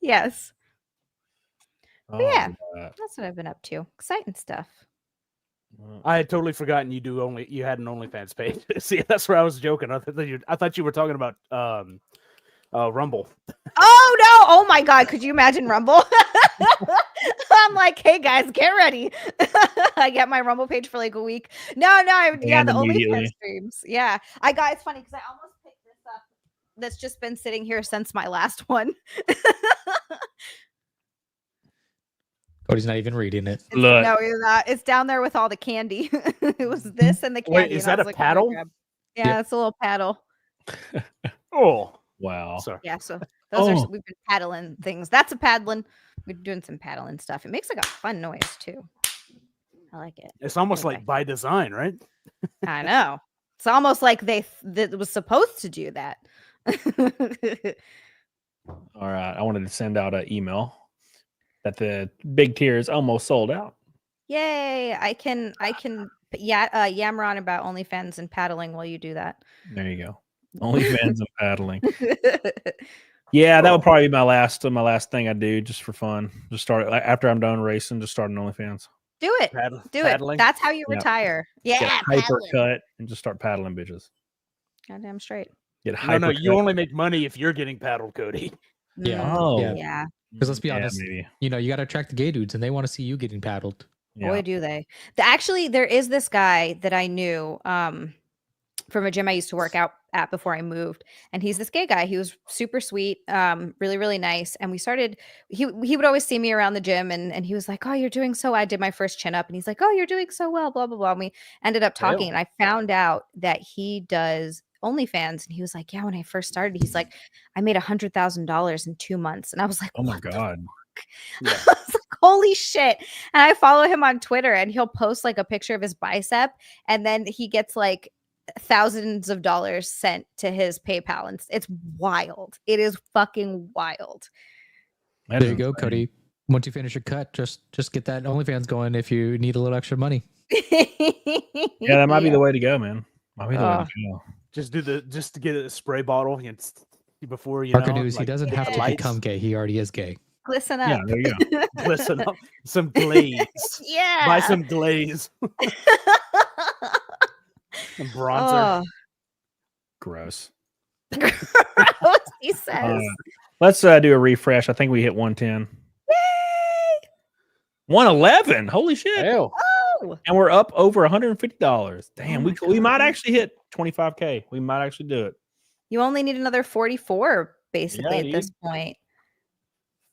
Yes. But Oh, yeah, God. that's what I've been up to. Exciting stuff. I had totally forgotten you had an OnlyFans page. See, that's where I was joking. I thought you were talking about Rumble. Oh no! Oh my God! Could you imagine Rumble? I'm like, hey guys, get ready. I get my Rumble page for like a week. No, yeah, the OnlyFans streams. Yeah, it's funny because I almost picked this up. That's just been sitting here since my last one. Cody's not even reading it. No, you're not. It's down there with all the candy. It was this and the candy. Wait, is that a paddle? Yeah, it's a little paddle. Oh, wow. Sorry. Yeah, so those we've been paddling things. That's a paddling. We're doing some paddling stuff. It makes like a fun noise too. I like it. It's almost like by design, right? I know. It's almost like that was supposed to do that. All right. I wanted to send out an email that the big tier is almost sold out. Yay! I can yammer on about OnlyFans and paddling while you do that. There you go. OnlyFans and paddling. Yeah, that would probably be my last thing I do just for fun. Just start after I'm done racing. Just start an OnlyFans. Do it. Do paddling? it. That's how you retire. Yeah. Get a hyper cut and just start paddling bitches. Goddamn straight. Get hyper No, you only make money if you're getting paddled, Cody. Yeah. Oh. Yeah. Because let's be honest, maybe. you got to attract the gay dudes, and they want to see you getting paddled. Yeah. Boy, do they. Actually, there is this guy that I knew from a gym I used to work out at before I moved. And he's this gay guy. He was super sweet, really, really nice. And we started, he would always see me around the gym and he was like, oh, you're doing so well. I did my first chin up and he's like, oh, you're doing so well, blah, blah, blah. And we ended up talking and I found out that he does OnlyFans. And he was like, yeah, when I first started, he's like, I made $100,000 in 2 months. And I was like, oh my God. Yeah. I was like, holy shit. And I follow him on Twitter and he'll post like a picture of his bicep and then he gets like thousands of dollars sent to his PayPal. And it's wild. It is fucking wild. There you go, Cody. Once you finish your cut, just get that OnlyFans going if you need a little extra money. Yeah, that might be the way to go, man. Might be the way to go. Just to get a spray bottle before you Parker know. News, he doesn't have to become gay. He already is gay. Glisten up. Yeah, there you go. Glisten up. Some glaze. Yeah. Buy some glaze. Some bronzer. Oh. Gross. Gross, he says. Let's do a refresh. I think we hit 110. Yay! 111. Holy shit. Hell. Oh. And we're up over $150. Damn, we might actually hit 25K. We might actually do it. You only need another 44 basically at this point.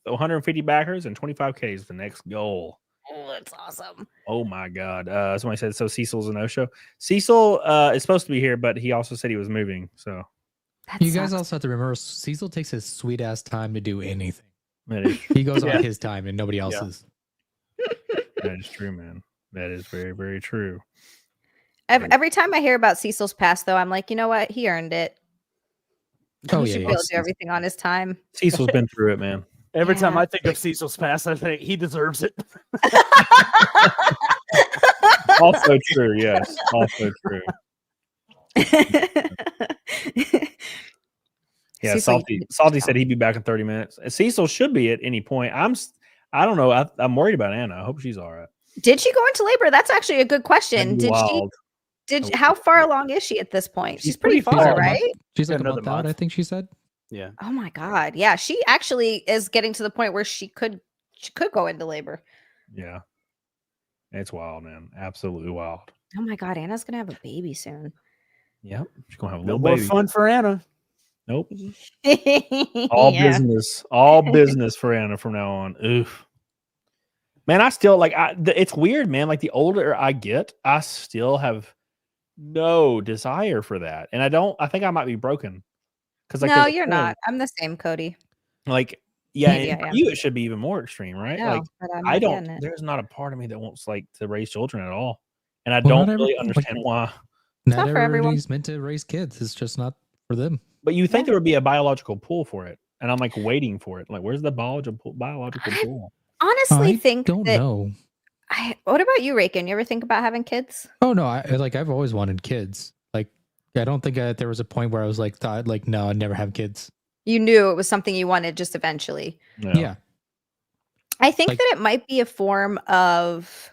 150 backers and 25K is the next goal. Oh, that's awesome. Oh my God. Somebody said, so Cecil's a no-show. Cecil is supposed to be here, but he also said he was moving. So you guys also have to remember, Cecil takes his sweet ass time to do anything. He goes on his time and nobody else's. That is true, man. That is very, very true. Every time I hear about Cecil's past, though, I'm like, you know what? He earned it. He should be able to do everything on his time. Cecil's been through it, man. Every time I think of Cecil's past, I think he deserves it. Also true, yes. Also true. Yeah, Salty said he'd be back in 30 minutes. Cecil should be at any point. I don't know. I'm worried about Anna. I hope she's all right. Did she go into labor? That's actually a good question. How far along is she at this point? She's pretty far, right? She's like another month out, I think she said. Yeah. Oh my God. Yeah. She actually is getting to the point where she could go into labor. Yeah. It's wild, man. Absolutely wild. Oh my God. Anna's going to have a baby soon. Yep. She's going to have a No little more baby. fun for Anna. Nope. All business. All business for Anna from now on. Oof. Man, I still it's weird, man. Like the older I get, I still have no desire for that. And I think I might be broken. No, you're not. I'm the same, Cody. Like, yeah, for you it should be even more extreme, right? No, but I don't. There's not a part of me that wants to raise children at all, and I don't really understand why. Not everybody's meant to raise kids. It's just not for them. But you think there would be a biological pull for it? and I'm like waiting for it. Like, where's the biological pull? Honestly, think don't that. know. What about you, Raken? You ever think about having kids? Oh no, I've always wanted kids. Like, I don't think there was a point where I was like, no, I'd never have kids. You knew it was something you wanted just eventually. Yeah. I think that it might be a form of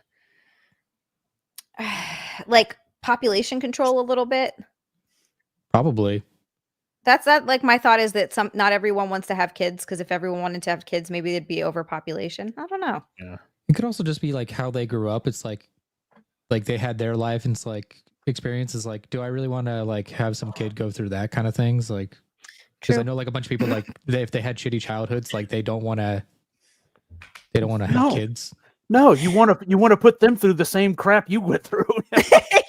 like population control a little bit. Probably. That's that. Like my thought is that not everyone wants to have kids, because if everyone wanted to have kids, maybe it'd be overpopulation. I don't know. Yeah. It could also just be like how they grew up. It's like they had their life and it's like experiences. Like, do I really want to like have some kid go through that kind of things? Like, because I know like a bunch of people like if they had shitty childhoods, like they don't want to have kids. No, you want to put them through the same crap you went through.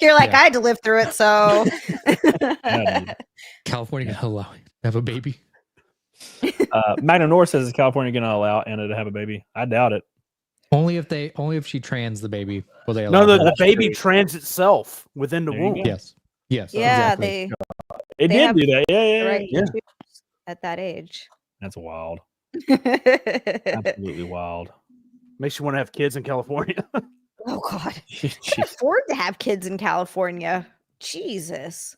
You're like, I had to live through it, so California can allow it to have a baby. Magna North says is California going to allow Anna to have a baby? I doubt it. Only if she trans the baby will they allow. No, the baby trans itself within the womb. Yes. yeah, exactly. It they did have do that. Yeah. right at that age. That's wild. Absolutely wild. Makes you want to have kids in California. Oh God, can't afford to have kids in California. Jesus.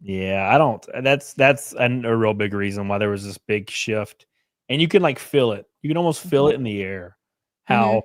Yeah, I don't. That's a real big reason why there was this big shift, and you can like feel it. You can almost feel it in the air. How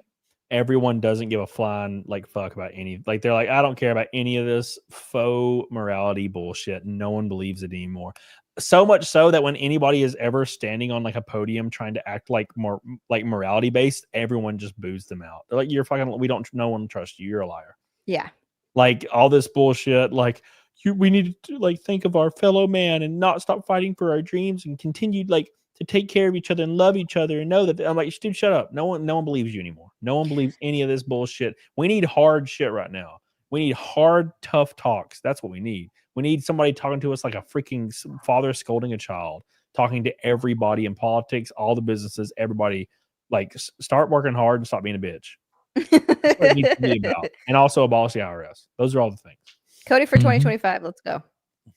everyone doesn't give a flying like fuck about any. Like they're like, I don't care about any of this faux morality bullshit. No one believes it anymore. So much so that when anybody is ever standing on like a podium trying to act like more like morality based, everyone just boos them out. They're like, you're fucking. No one trusts you. You're a liar. Yeah. Like all this bullshit. Like we need to like think of our fellow man and not stop fighting for our dreams and continue like to take care of each other and love each other and know that I'm like, dude, shut up. No one believes you anymore. No one believes any of this bullshit. We need hard shit right now. We need hard, tough talks. That's what we need. We need somebody talking to us like a freaking father scolding a child, talking to everybody in politics, all the businesses, everybody. Like, start working hard and stop being a bitch. That's what it needs to be about. And also abolish the IRS. Those are all the things. Cody for 2025. Let's go.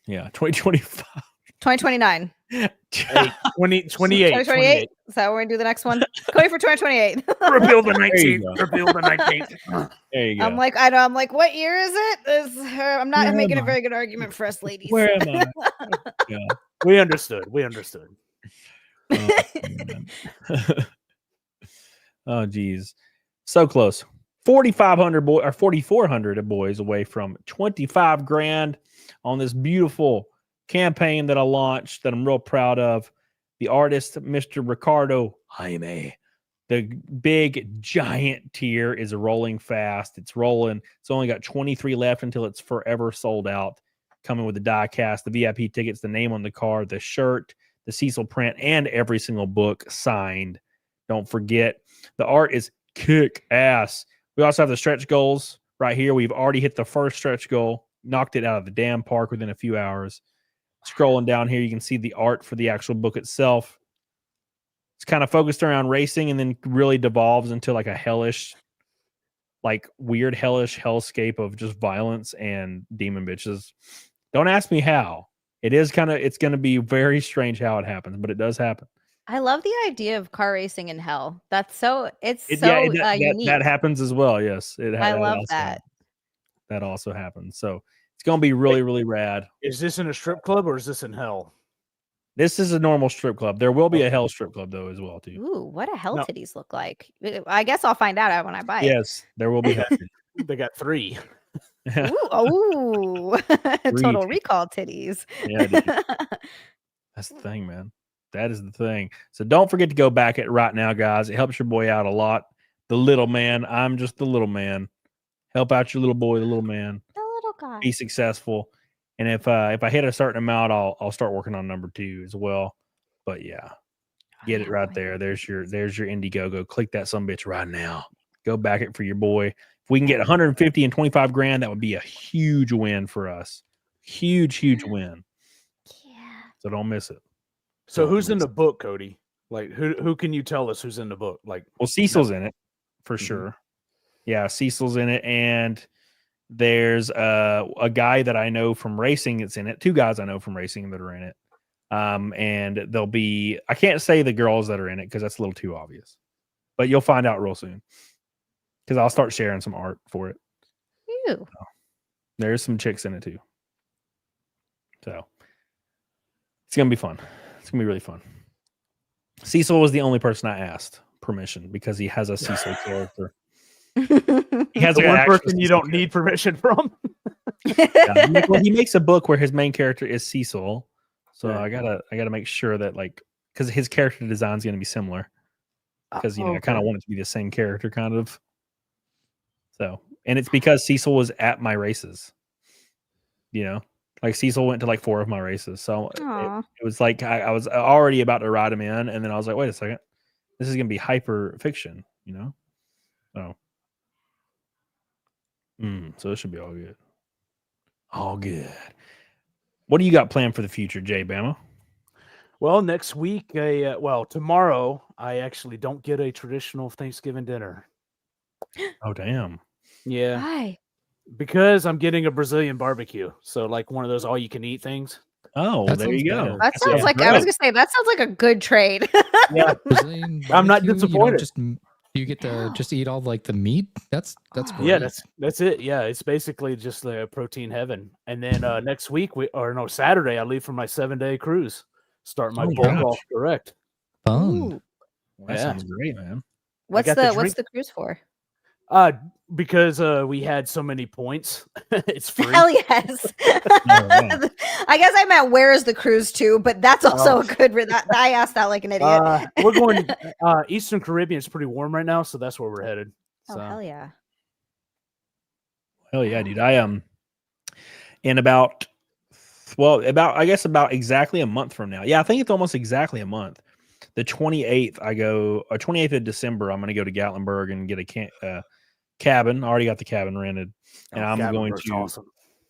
Yeah, 2025. 2029. 2028. 2028. Is that where we do the next one? Cody for 2028. Reveal the 19th. Reveal the 19th. There you go. I'm like, what year is it? I'm not making a very good argument for us ladies. Where am I? Yeah. We understood. Oh, geez. So close. 4,500 boy or 4,400 boys away from 25 grand on this beautiful campaign that I launched that I'm real proud of. The artist, Mr. Ricardo Jaime. The big giant tier is rolling fast. It's rolling. It's only got 23 left until it's forever sold out. Coming with the die cast, the VIP tickets, the name on the card, the shirt, the Cecil print, and every single book signed. Don't forget, the art is kick ass. We also have the stretch goals right here. We've already hit the first stretch goal, knocked it out of the damn park within a few hours. Scrolling down here, you can see the art for the actual book itself. It's kind of focused around racing and then really devolves into like a hellish, like weird hellish hellscape of just violence and demon bitches. Don't ask me how. It's going to be very strange how it happens, but it does happen. I love the idea of car racing in hell. That's so unique. That happens as well. Yes. I love that. That also happens. So it's going to be really, really rad. Is this in a strip club or is this in hell? This is a normal strip club. There will be a hell strip club though as well too. Ooh, what do hell titties look like? I guess I'll find out when I buy it. Yes, there will be. They got 3. Ooh, Total Recall titties. Yeah, dude. That's the thing, man. That is the thing. So don't forget to go back at right now, guys. It helps your boy out a lot. The little man. I'm just the little man. Help out your little boy, the little man. The little guy. Be successful. And if I hit a certain amount, I'll start working on number 2 as well. But yeah, get it right there. There's your Indiegogo. Click that sumbitch right now. Go back it for your boy. If we can get 150 and 25 grand, that would be a huge win for us. Huge win. Yeah. So don't miss it. So who's in the book, Cody? Like who can you tell us who's in the book? Like, well, Cecil's in it for sure. Yeah, Cecil's in it, and there's a guy that I know from racing that's in it. 2 guys I know from racing that are in it. And there'll be, I can't say the girls that are in it because that's a little too obvious, but you'll find out real soon because I'll start sharing some art for it. Ew. So, there's some chicks in it too. So it's going to be fun. It's going to be really fun. Cecil was the only person I asked permission because he has a Cecil character. He has the an one actual person you Cecil don't need permission from. Yeah, well, he makes a book where his main character is Cecil, so Right. I gotta make sure that like because his character design is going to be similar because I kind of want it to be the same character kind of. So and it's because Cecil was at my races, like Cecil went to like 4 of my races, so it was like I was already about to ride him in, and then I was like, wait a second, this is going to be hyper fiction, so. So it should be all good. All good. What do you got planned for the future, Jay Bama? Well, next week, tomorrow, I actually don't get a traditional Thanksgiving dinner. Oh, damn. Yeah. Why? Because I'm getting a Brazilian barbecue. So, like one of those all you can eat things. Oh, That there you sounds go. better. That sounds like I was gonna say that sounds like a good trade. Yeah. Brazilian I'm not barbecue, disappointed. You get to just eat all like the meat. That's great. Yeah, that's it. Yeah, it's basically just the protein heaven. And then next week Saturday I leave for my 7-day cruise. Start my bull golf direct. Fun. Well, that sounds great, man. What's the cruise for? Because we had so many points, it's free. Hell yes. I guess I meant where is the cruise to, but that's also a good. I asked that like an idiot. We're going Eastern Caribbean. It's pretty warm right now, so that's where we're headed. Oh hell yeah! Hell yeah, dude! I in about exactly a month from now. Yeah, I think it's almost exactly a month. The 28th, 28th of December, I'm going to go to Gatlinburg and get a cabin. I already got the cabin rented, and I'm going to. Awesome.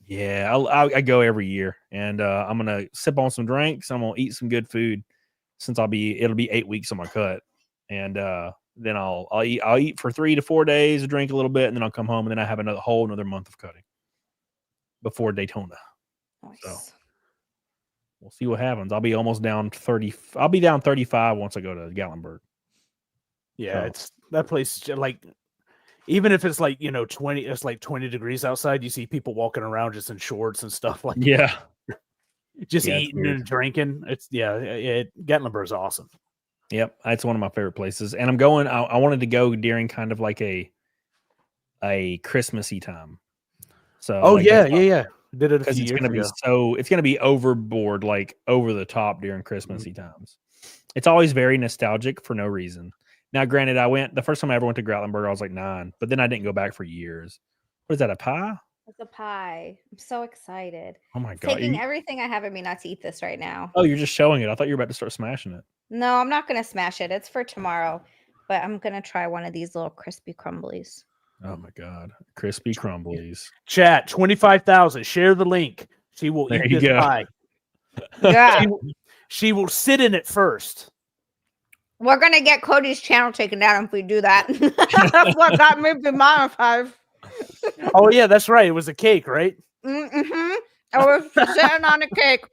Yeah, I go every year, and I'm gonna sip on some drinks. I'm gonna eat some good food, since it'll be 8 weeks on my cut, and then I'll eat for 3 to 4 days, drink a little bit, and then I'll come home, and then I have another month of cutting before Daytona. Nice. So we'll see what happens. I'll be almost down 30. I'll be down 35 once I go to Gatlinburg. Yeah, it's that place like. Even if it's like 20, it's like 20 degrees outside. You see people walking around just in shorts and stuff like yeah, just eating and drinking. It's Gatlinburg's awesome. Yep, that's one of my favorite places. And I'm going. I wanted to go during kind of like a Christmassy time. So yeah. Did it because it's gonna be overboard, like over the top during Christmassy times. It's always very nostalgic for no reason. Now, granted, the first time I ever went to Gatlinburg, I was like 9, but then I didn't go back for years. What is that, a pie? It's a pie. I'm so excited. Oh my God. Taking everything I have in me not to eat this right now. Oh, you're just showing it. I thought you were about to start smashing it. No, I'm not going to smash it. It's for tomorrow, but I'm going to try one of these little crispy crumblies. Oh my God. Crispy crumblies. Chat, 25,000. Share the link. She will eat this pie. Yeah. She will sit in it first. We're gonna get Cody's channel taken down if we do that. That's what got me demonetized. Oh yeah, that's right. It was a cake, right? Mm-hmm. I was sitting on a cake.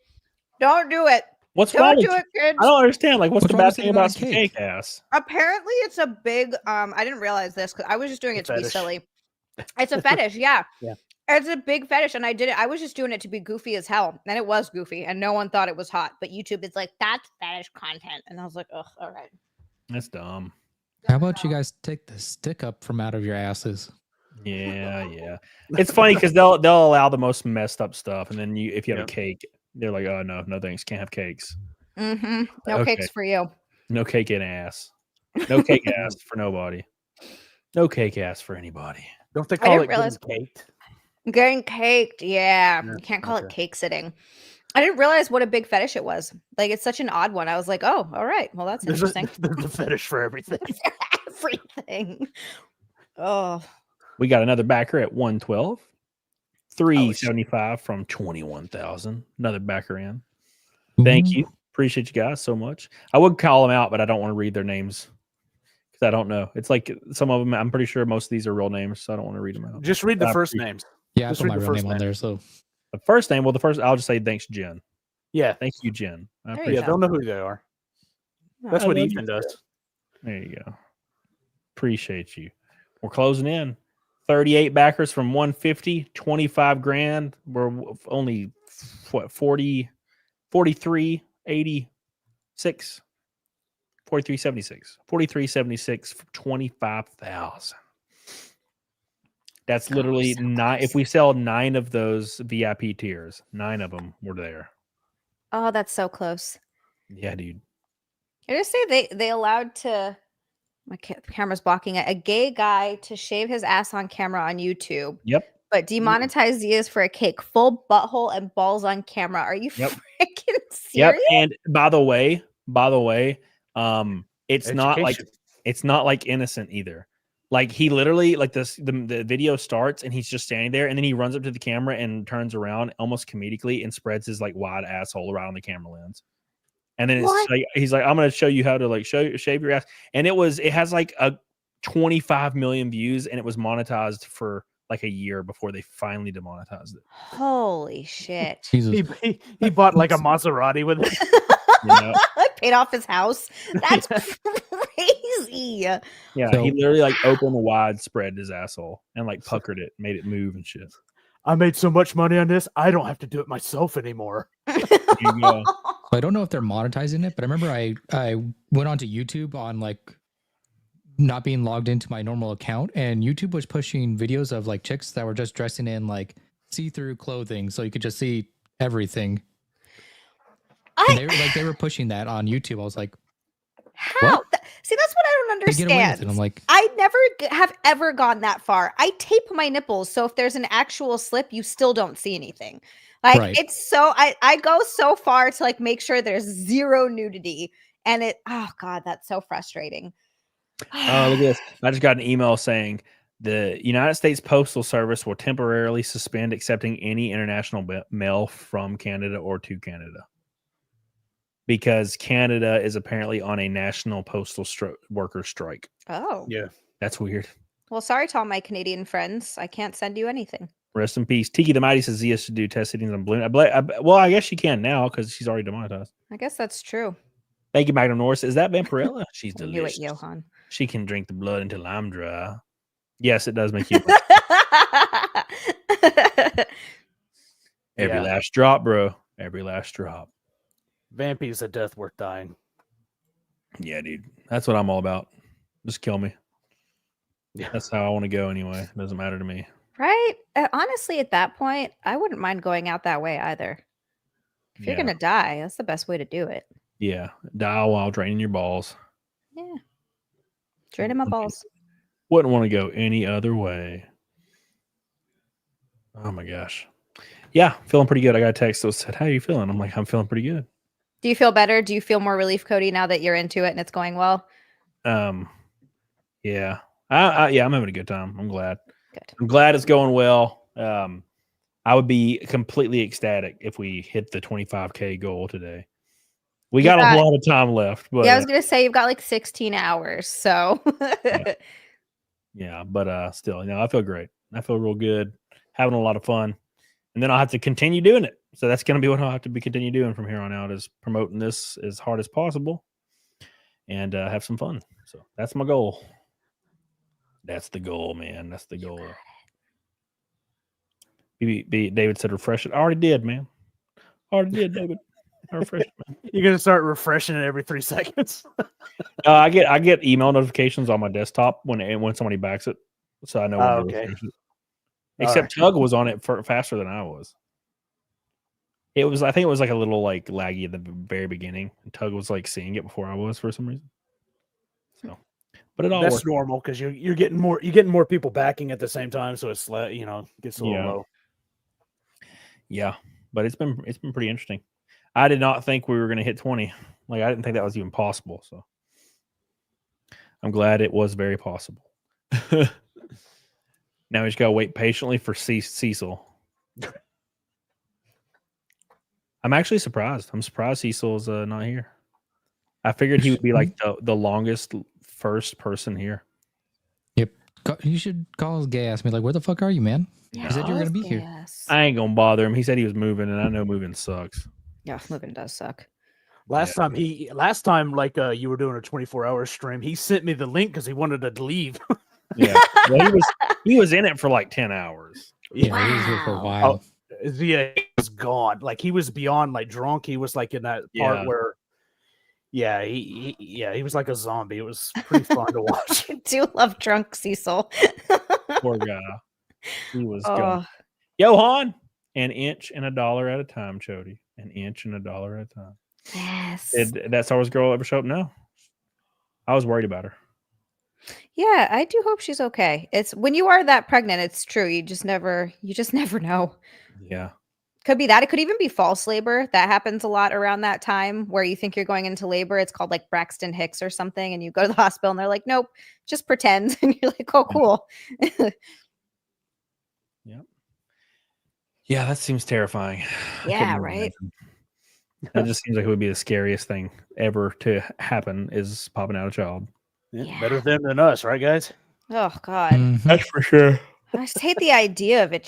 Don't do it. Don't do it, kids. I don't understand. Like, what's the bad thing about some cake ass? Apparently, it's a big. I didn't realize this because I was just doing it to be silly. It's a fetish, yeah. Yeah. It's a big fetish, and I did it. I was just doing it to be goofy as hell, and it was goofy, and no one thought it was hot. But YouTube is like, that's fetish content, and I was like, ugh, all right. That's dumb. How about you guys take the stick up from out of your asses? Yeah. It's funny because they'll allow the most messed up stuff, and then if you have a cake, they're like, oh no thanks, can't have cakes. Mm-hmm. No cakes for you. No cake in ass. No cake ass for nobody. No cake ass for anybody. Don't they call it getting caked? Getting caked, yeah. You can't call it cake sitting. I didn't realize what a big fetish it was. Like, it's such an odd one. I was like, oh, all right. Well, that's interesting. There's a fetish for everything. Everything. Oh. We got another backer at 112. 375 from 21,000. Another backer in. Thank you. Appreciate you guys so much. I would call them out, but I don't want to read their names. I don't know. It's like some of them, I'm pretty sure most of these are real names, so I don't want to read them out. Just read the first names. Yeah, I put my real name on there. So the first name, I'll just say thanks, Jen. Yeah. Thank you, Jen. I There you appreciate Yeah, they'll know who they are. That's I what love Ethan you. does. There you go. Appreciate you. We're closing in. 38 backers from 150, 25 grand. We're only what 43, 86, 43.76, 43.76 for 25,000. That's literally so nine. close. If we sell 9 of those VIP tiers, 9 of them were there. Oh, that's so close. Yeah, dude. I just say they allowed to. My camera's blocking it. A gay guy to shave his ass on camera on YouTube. Yep. But demonetized Diaz for a cake, full butthole and balls on camera. Are you Yep. freaking Yep. serious? And by the way, it's not like innocent either. Like he literally like the video starts and he's just standing there and then he runs up to the camera and turns around almost comedically and spreads his like wide asshole around the camera lens. And then it's like he's like, I'm gonna show you how to like shave your ass. And it has like a 25 million views and it was monetized for like a year before they finally demonetized it. Holy shit. Jesus. He bought like a Maserati with it. You know? Paid off his house. That's crazy. Yeah, So- he literally like opened wide, spread his asshole, and like puckered it, made it move and shit. I made so much money on this, I don't have to do it myself anymore. You go. I don't know if they're monetizing it, but I remember I went onto YouTube on like not being logged into my normal account, and YouTube was pushing videos of like chicks that were just dressing in like see-through clothing, so you could just see everything. And they were pushing that on YouTube. I was like, how? See, that's what I don't they get away with understand. it. I'm like, I never have ever gone that far. I tape my nipples, so if there's an actual slip, you still don't see anything. Like Right. it's so I go so far to like make sure there's zero nudity, and oh god, that's so frustrating. Oh, look at this! I just got an email saying the United States Postal Service will temporarily suspend accepting any international mail from Canada or to Canada because Canada is apparently on a national postal worker strike. Oh, Yeah. That's weird. well, sorry to all my Canadian friends. I can't send you anything. Rest in peace. Tiki the Mighty says Zia should do test sittings on balloon. Well, I guess she can now because she's already demonetized. I guess that's true. Thank you, Magnum Norris. Is that Vampirella? She's I knew delicious. it, Johan. She can drink the blood until I'm dry. Yes, it does make you. Every last drop, bro. Every last drop. Vampy's a death worth dying. Yeah, dude. That's what I'm all about. Just kill me. Yeah. That's how I want to go anyway. It doesn't matter to me. Right? Honestly, at that point, I wouldn't mind going out that way either. If you're Yeah. gonna die, that's the best way to do it. Yeah. Die while draining your balls. Yeah. Draining my balls. Wouldn't want to go any other way. Oh my gosh. Yeah, feeling pretty good. I got a text that said, "How are you feeling?" I'm like, "I'm feeling pretty good." Do you feel better? Do you feel more relief, Cody, now that you're into it and it's going well? Yeah. Yeah, I'm having a good time. I'm glad. Good. I'm glad it's going well. I would be completely ecstatic if we hit the 25K goal today. We got a lot of time left. But, yeah, I was gonna say you've got like 16 hours. So yeah, but still, I feel great. I feel real good, having a lot of fun. And then I'll have to continue doing it. So that's gonna be what I'll have to continue doing from here on out, is promoting this as hard as possible and have some fun. So that's my goal. That's the goal, man. That's the goal. David said refresh it. I already did, man. Already did, David. I refreshed it, man. You're gonna start refreshing it every 3 seconds. I get email notifications on my desktop when somebody backs it, so I know when to okay. refresh it. Except Tug was on it faster than I was. I think it was like a little like laggy at the very beginning. Tug was like seeing it before I was for some reason. So, but it all That's worked. normal because you're getting more people backing at the same time, so it's gets a little low. Yeah, but it's been pretty interesting. I did not think we were going to hit 20. Like I didn't think that was even possible. So I'm glad it was very possible. Now we just gotta wait patiently for Cecil. I'm actually surprised. I'm surprised Cecil's not here. I figured he would be like the longest first person here. Yep. You should call his gay ass. Me like, where the fuck are you, man? He said you were gonna be here. I ain't gonna bother him. He said he was moving, and I know moving sucks. Yeah, living does suck. Last time, like you were doing a 24-hour stream, he sent me the link because he wanted to leave. Yeah, well, he was in it for like 10 hours. Yeah, he was here for a while. Yeah, he was gone. Like he was beyond like drunk. He was like in that part where, he was like a zombie. It was pretty fun to watch. I do love drunk Cecil. Poor guy. He was gone. Johan, an inch and $1 at a time, Chody. An inch and $1 at a time. Yes. Did that Star Wars girl ever show up? No. I was worried about her. Yeah, I do hope she's okay. It's when you are that pregnant, it's true. You just never know. Yeah. Could be that. It could even be false labor. That happens a lot around that time where you think you're going into labor. It's called like Braxton Hicks or something. And you go to the hospital and they're like, nope, just pretend. And you're like, oh, cool. Yep. Yeah, that seems terrifying. Yeah, right. That just seems like it would be the scariest thing ever to happen is popping out a child. Yeah. Better them than us, right, guys? Oh, God. That's for sure. I just hate the idea of it.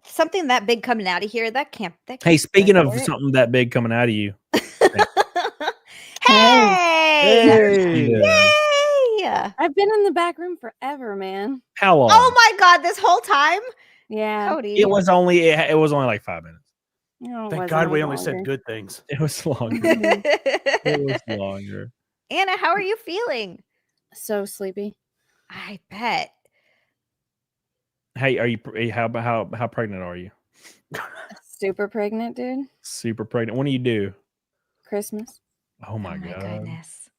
Something that big coming out of here, that can't. Hey, speaking of something that big coming out of you. Hey! Yeah. I've been in the back room forever, man. How long? Oh my God, this whole time? Yeah. Cody. It was only like 5 minutes. No, Thank God we only said good things. It was longer. It was longer. Anna, how are you feeling? So sleepy. I bet. Hey, are you? How pregnant are you? Super pregnant, dude. Super pregnant. When do you do? Christmas. Oh my God. Goodness.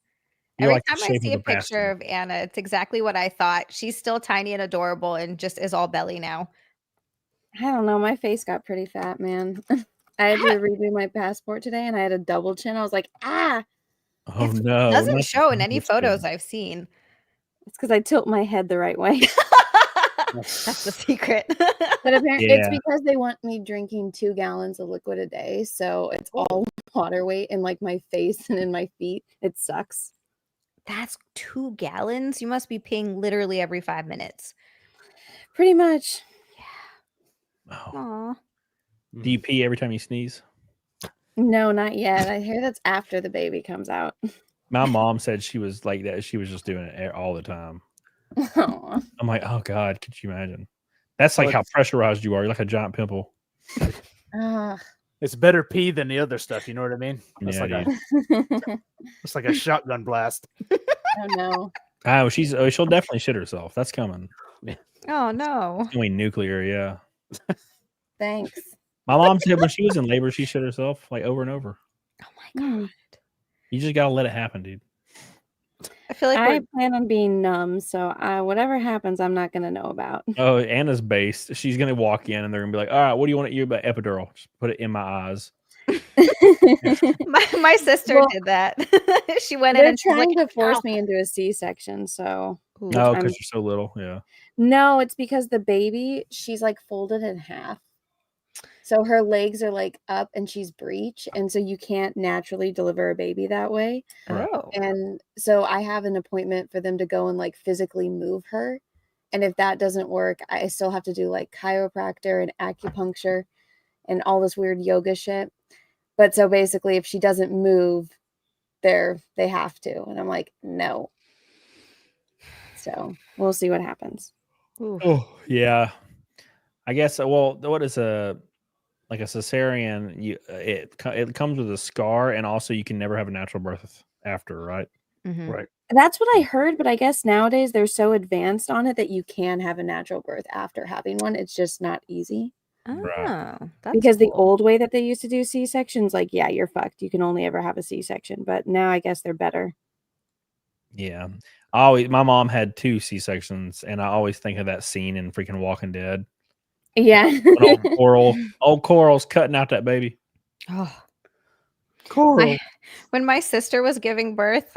You're Every like the time I shape see of a a picture of Anna, it's exactly what I thought. She's still tiny and adorable and just is all belly now. I don't know. My face got pretty fat, man. I had to redo my passport today and I had a double chin. I was like, ah. Oh no. Doesn't show in any photos I've seen. It's because I tilt my head the right way. That's the secret. But apparently it's because they want me drinking 2 gallons of liquid a day. So it's all water weight in like my face and in my feet. It sucks. That's 2 gallons. You must be peeing literally every 5 minutes. Pretty much. Oh. Aw. Do you pee every time you sneeze? No, not yet. I hear that's after the baby comes out. My mom said she was like that. She was just doing it all the time. Aww. I'm like, oh God, could you imagine? That's like how pressurized you are. You're like a giant pimple. It's better pee than the other stuff. You know what I mean? It's like a shotgun blast. Oh no. Oh, she'll definitely shit herself. That's coming. Oh no. It's going nuclear, yeah. Thanks. My mom said when she was in labor, she shit herself like over and over. Oh my God. You just gotta let it happen, dude. I feel like I plan on being numb, so whatever happens, I'm not gonna know about. Oh, Anna's based. She's gonna walk in and they're gonna be like, all right, what do you want? You about epidural? Just put it in my eyes. my sister did that. She went in They're and she's trying like, to force me into a C-section, so No, because you're so little. Yeah. No, it's because the baby, she's like folded in half. So her legs are like up and she's breech. And so you can't naturally deliver a baby that way. Oh. And so I have an appointment for them to go and like physically move her. And if that doesn't work, I still have to do like chiropractor and acupuncture and all this weird yoga shit. But so basically, if she doesn't move, they have to. And I'm like, no. So we'll see what happens. Oh, yeah. I guess, well, what is a cesarean? It comes with a scar, and also you can never have a natural birth after, right? Mm-hmm. Right. That's what I heard, but I guess nowadays they're so advanced on it that you can have a natural birth after having one. It's just not easy. Oh, that's Because the cool. old way that they used to do C-sections, like, yeah, you're fucked. You can only ever have a C-section. But now I guess they're better. Yeah. My mom had 2 C-sections, and I always think of that scene in freaking Walking Dead. Yeah. When old Coral's cutting out that baby. Oh. Coral. When my sister was giving birth,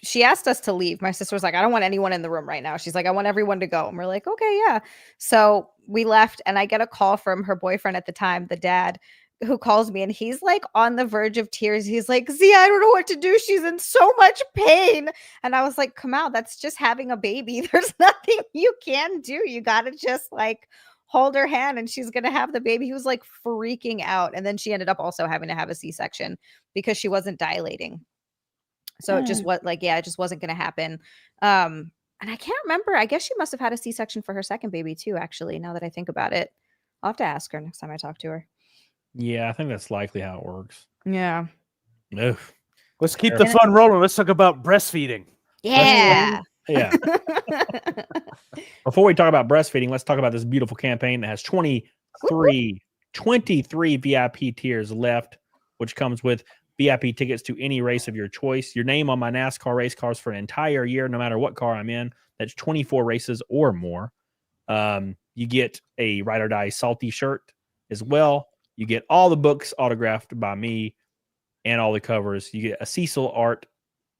she asked us to leave. My sister was like, I don't want anyone in the room right now. She's like, I want everyone to go. And we're like, okay, yeah. So we left, and I get a call from her boyfriend at the time, the dad, who calls me, and he's like on the verge of tears. He's like, Zia, I don't know what to do. She's in so much pain. And I was like, come out. That's just having a baby. There's nothing you can do. You got to just like hold her hand and she's gonna have the baby. He was like freaking out. And then she ended up also having to have a C-section because she wasn't dilating. So it just was like, yeah, it just wasn't gonna happen. And I can't remember. I guess she must have had a C-section for her second baby too, actually, now that I think about it. I'll have to ask her next time I talk to her. Yeah, I think that's likely how it works. Yeah. Ugh. Let's keep the fun rolling. Let's talk about breastfeeding. Yeah. Yeah. Before we talk about breastfeeding, let's talk about this beautiful campaign that has 23 VIP tiers left, which comes with VIP tickets to any race of your choice. Your name on my NASCAR race cars for an entire year, no matter what car I'm in. That's 24 races or more. You get a Ride or Die Salty shirt as well. You get all the books autographed by me and all the covers. You get a Cecil art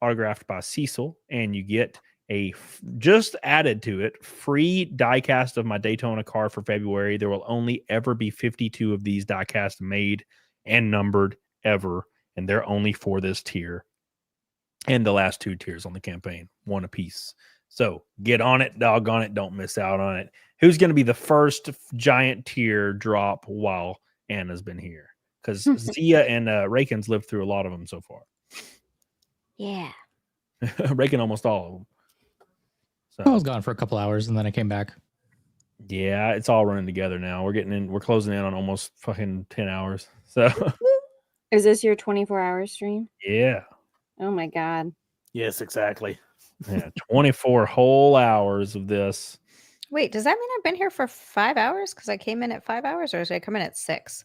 autographed by Cecil, and you get just added to it, free diecast of my Daytona car for February. There will only ever be 52 of these diecasts made and numbered ever, and they're only for this tier and the last 2 tiers on the campaign, one apiece. So get on it, doggone it, don't miss out on it. Who's going to be the first giant tier drop while Anna's been here? Because Zia and Raken's lived through a lot of them so far. Yeah. Raken almost all of them. So, I was gone for a couple hours and then I came back. Yeah, it's all running together now. We're closing in on almost fucking 10 hours. So Is this your 24-hour stream? yeah. Oh my god. Yes, exactly. Yeah, 24 whole hours of this. Wait, does that mean I've been here for 5 hours? Because I came in at 5 hours, or did I come in at 6?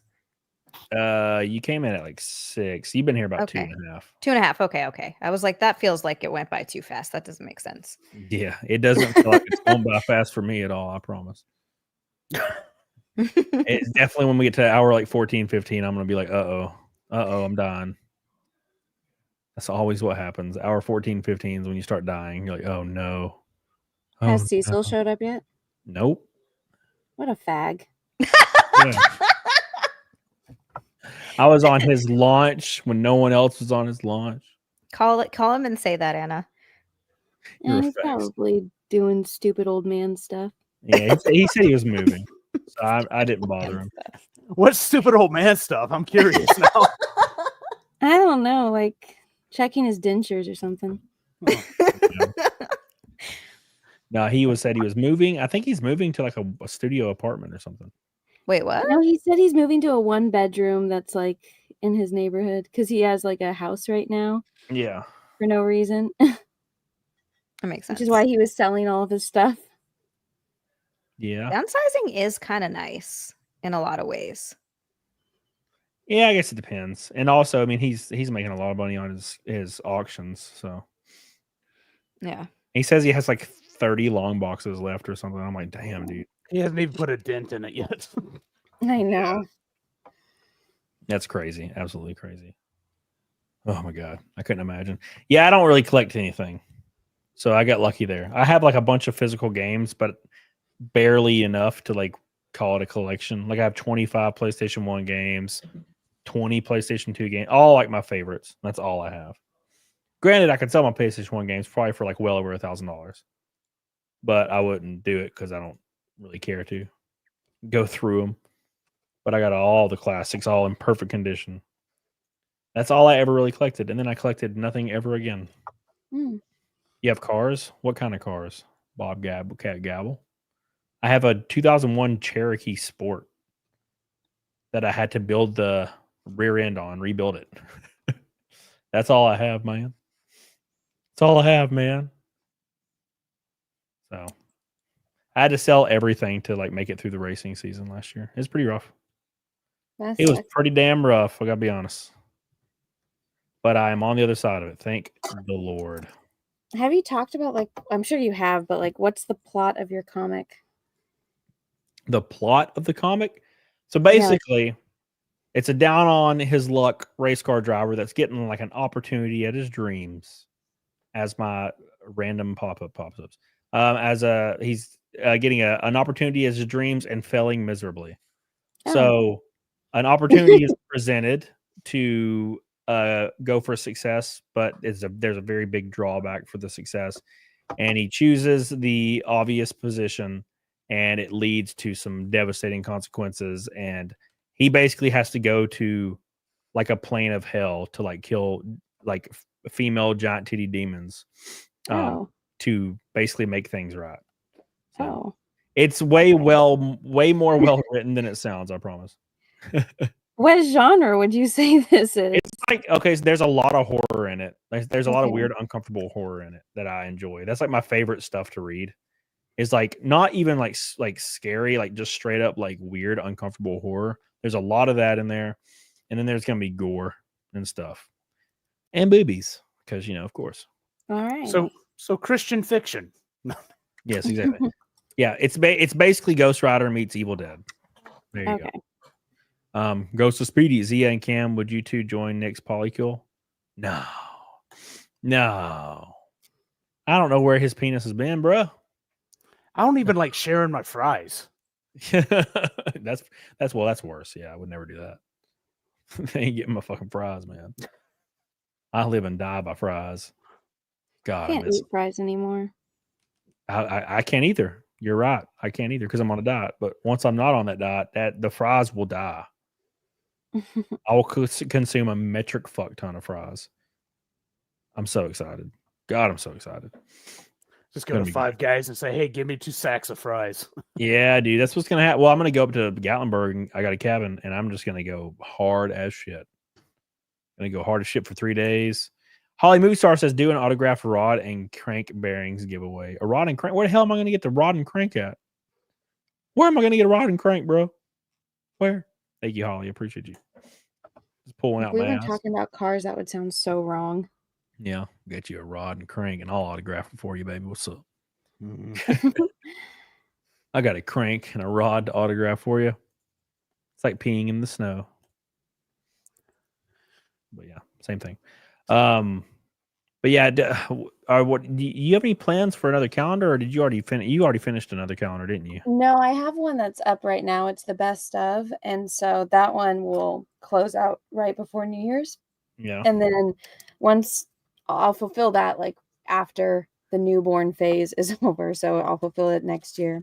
You came in at like 6. You've been here about Okay. 2.5. 2.5. Okay. I was like, that feels like it went by too fast. That doesn't make sense. Yeah, it doesn't feel like it's going by fast for me at all, I promise. It's definitely when we get to hour like 14, 15, I'm going to be like, uh-oh, I'm dying. That's always what happens. Hour 14, 15 is when you start dying. You're like, oh no. Oh, Has Cecil no. showed up yet? Nope. What a fag. Yeah. I was on his launch when no one else was on his launch. Call him and say that, Anna. You're a And he's fax. probably doing stupid old man stuff. Yeah, he said he was moving. So I didn't bother him. What stupid old man stuff? I'm curious now. I don't know, like checking his dentures or something. No, said he was moving. I think he's moving to like a studio apartment or something. Wait, what? No, he said he's moving to a 1-bedroom that's like in his neighborhood because he has like a house right now. Yeah. For no reason. That makes sense. Which is why he was selling all of his stuff. Yeah. Downsizing is kind of nice in a lot of ways. Yeah, I guess it depends. And also, I mean, he's making a lot of money on his auctions. So yeah. He says he has like 30 long boxes left or something. I'm like, damn, dude. He hasn't even put a dent in it yet. I know. That's crazy. Absolutely crazy. Oh my God. I couldn't imagine. Yeah, I don't really collect anything. So I got lucky there. I have like a bunch of physical games, but barely enough to like call it a collection. Like I have 25 PlayStation 1 games, 20 PlayStation 2 games, all like my favorites. That's all I have. Granted, I could sell my PlayStation 1 games probably for like well over $1,000, but I wouldn't do it because I don't really care to go through them. But I got all the classics, all in perfect condition. That's all I ever really collected. And then I collected nothing ever again. Mm. You have cars? What kind of cars? Bob Gabble, Cat Gabble. I have a 2001 Cherokee Sport that I had to build the rear end on, rebuild it. That's all I have, man. That's all I have, man. So I had to sell everything to like make it through the racing season last year. It's pretty rough. It was pretty damn rough, I gotta be honest. But I am on the other side of it. Thank the Lord. Have you talked about like I'm sure you have, but like what's the plot of your comic? The plot of the comic? So basically, it's a down on his luck race car driver that's getting like an opportunity at his dreams, as my random pop-up pops up. He's getting an opportunity as his dreams and failing miserably. Oh. So an opportunity is presented to go for success, but there's a very big drawback for the success, and he chooses the obvious position and it leads to some devastating consequences. And he basically has to go to like a plane of hell to like kill like female giant titty demons to basically make things right. So it's way more well written than it sounds, I promise. What genre would you say this is? It's like, okay, so there's a lot of horror in it. There's a lot of weird, uncomfortable horror in it that I enjoy. That's like my favorite stuff to read. Is like not even like scary, like just straight up like weird, uncomfortable horror. There's a lot of that in there, and then there's gonna be gore and stuff, and boobies, because of course. All right. So Christian fiction. Yes, exactly. Yeah, it's basically Ghost Rider meets Evil Dead. There you go. Ghost of Speedy, Zia and Cam, would you two join Nick's polycule? No. I don't know where his penis has been, bro. I don't even like sharing my fries. That's worse. Yeah, I would never do that. I ain't getting my fucking fries, man. I live and die by fries. God, I can't eat fries anymore. I can't either. You're right. I can't either because I'm on a diet. But once I'm not on that diet, the fries will die. I will consume a metric fuck ton of fries. I'm so excited. God, I'm so excited. Just go to Five Guys and say, hey, give me 2 sacks of fries. Yeah, dude. That's what's going to happen. Well, I'm going to go up to Gatlinburg and I got a cabin and I'm just going to go hard as shit. Going to go hard as shit for 3 days. Holly Movie Star says, do an autographed rod and crank bearings giveaway. A rod and crank? Where the hell am I going to get the rod and crank at? Where am I going to get a rod and crank, bro? Where? Thank you, Holly. I appreciate you. Just pulling out If we my were ass. talking about cars, that would sound so wrong. Yeah, get you a rod and crank and I'll autograph it for you, baby. What's up? I got a crank and a rod to autograph for you. It's like peeing in the snow. But yeah, same thing. But yeah, what do you have any plans for another calendar, or did you already finish? You already finished another calendar, didn't you? No, I have one that's up right now. It's the best of, and so that one will close out right before New Year's. Yeah, and then once I'll fulfill that, like after the newborn phase is over, so I'll fulfill it next year.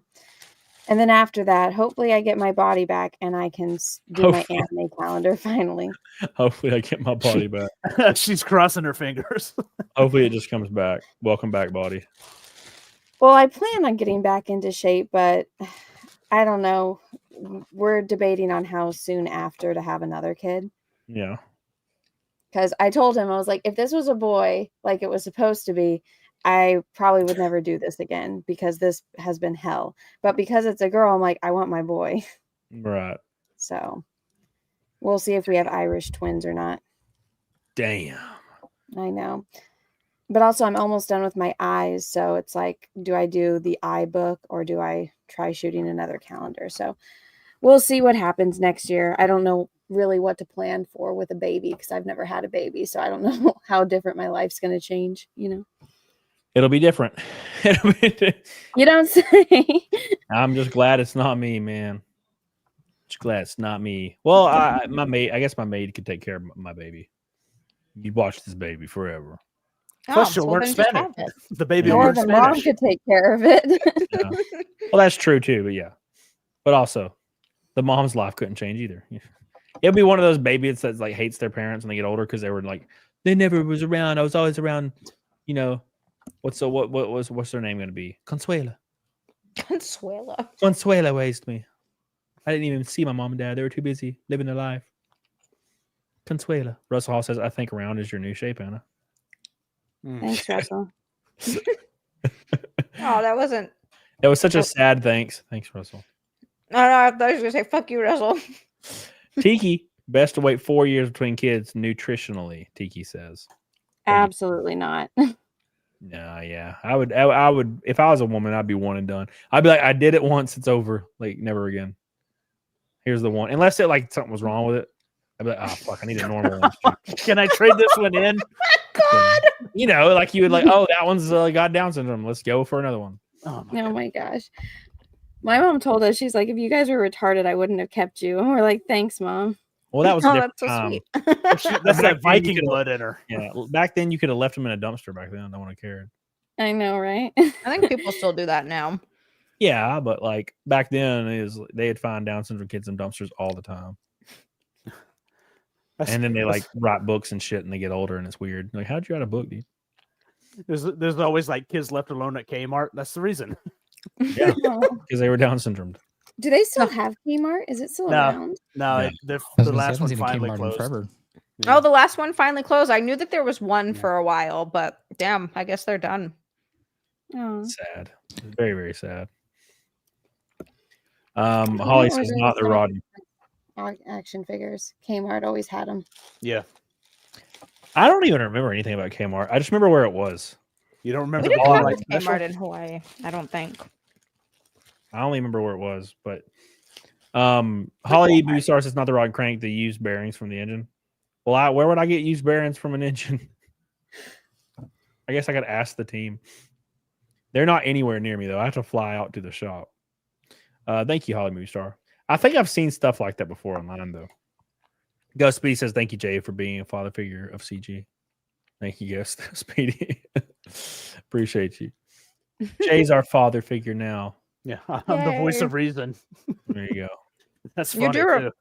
And then after that, hopefully I get my body back and I can do my anime calendar finally. Hopefully I get my body back. She's crossing her fingers. Hopefully it just comes back. Welcome back, body. Well, I plan on getting back into shape, but I don't know. We're debating on how soon after to have another kid. Yeah. Because I told him, I was like, if this was a boy, like it was supposed to be, I probably would never do this again because this has been hell. But because it's a girl, I'm like, I want my boy. Right. So we'll see if we have Irish twins or not. Damn. I know. But also, I'm almost done with my eyes. So it's like, do I do the eye book or do I try shooting another calendar? So we'll see what happens next year. I don't know really what to plan for with a baby because I've never had a baby. So I don't know how different my life's going to change, It'll be different. You don't say. I'm just glad it's not me, man. Just glad it's not me. Well, I guess my maid could take care of my baby. You'd watch this baby forever. Plus, she'll learn Spanish. The baby or learns the Spanish. mom could take care of it. Yeah. Well, that's true too, but yeah. But also, the mom's life couldn't change either. It'll be one of those babies that like hates their parents when they get older because they were like, they never was around. I was always around, What's their name going to be? Consuela. Consuela raised me. I didn't even see my mom and dad. They were too busy living their life. Consuela. Russell Hall says, I think round is your new shape, Anna. Thanks, Russell. Oh, that wasn't. It was such a sad thanks. Thanks, Russell. No, I thought I was going to say, fuck you, Russell. Tiki, best to wait 4 years between kids nutritionally, Tiki says. Absolutely not. No, yeah. I would if I was a woman, I'd be one and done. I'd be like, I did it once, it's over. Like, never again. Here's the one. Unless it like something was wrong with it. I'd be like, oh fuck, I need a normal one. Can I trade this one in? God. Like you would like, oh, that one's got Down syndrome. Let's go for another one. Oh my gosh. My mom told us, she's like, if you guys were retarded, I wouldn't have kept you. And we're like, thanks, Mom. Well, that was oh, a that's so time. sweet. That's that Viking blood in her. Yeah, back then you could have left him in a dumpster back then. No one cared. I know, right? I think people still do that now. Yeah, but like back then, they'd find Down syndrome kids in dumpsters all the time. And then they like write books and shit, and they get older, and it's weird. Like, how'd you write a book, dude? There's always like kids left alone at Kmart. That's the reason. Yeah, because they were Down syndrome. Do they still have Kmart? Is it still around? No, the last one finally closed. Oh, the last one finally closed. I knew that there was one for a while, but damn, I guess they're done. Oh. Sad. Very, very sad. Holly says not the Rodney. Action figures. Kmart always had them. Yeah. I don't even remember anything about Kmart. I just remember where it was. You don't remember We the didn't have like a Kmart in Hawaii, I don't think. I only remember where it was, but Holly Boostar says not the rod and crank, the used bearings from the engine. Well, where would I get used bearings from an engine? I guess I could ask the team. They're not anywhere near me though. I have to fly out to the shop. Thank you, Holly Boostar. I think I've seen stuff like that before online though. Gus Speedy says thank you, Jay, for being a father figure of CG. Thank you, Gus Speedy. Appreciate you. Jay's our father figure now. Yeah, I'm the voice of reason. There you go. That's funny too.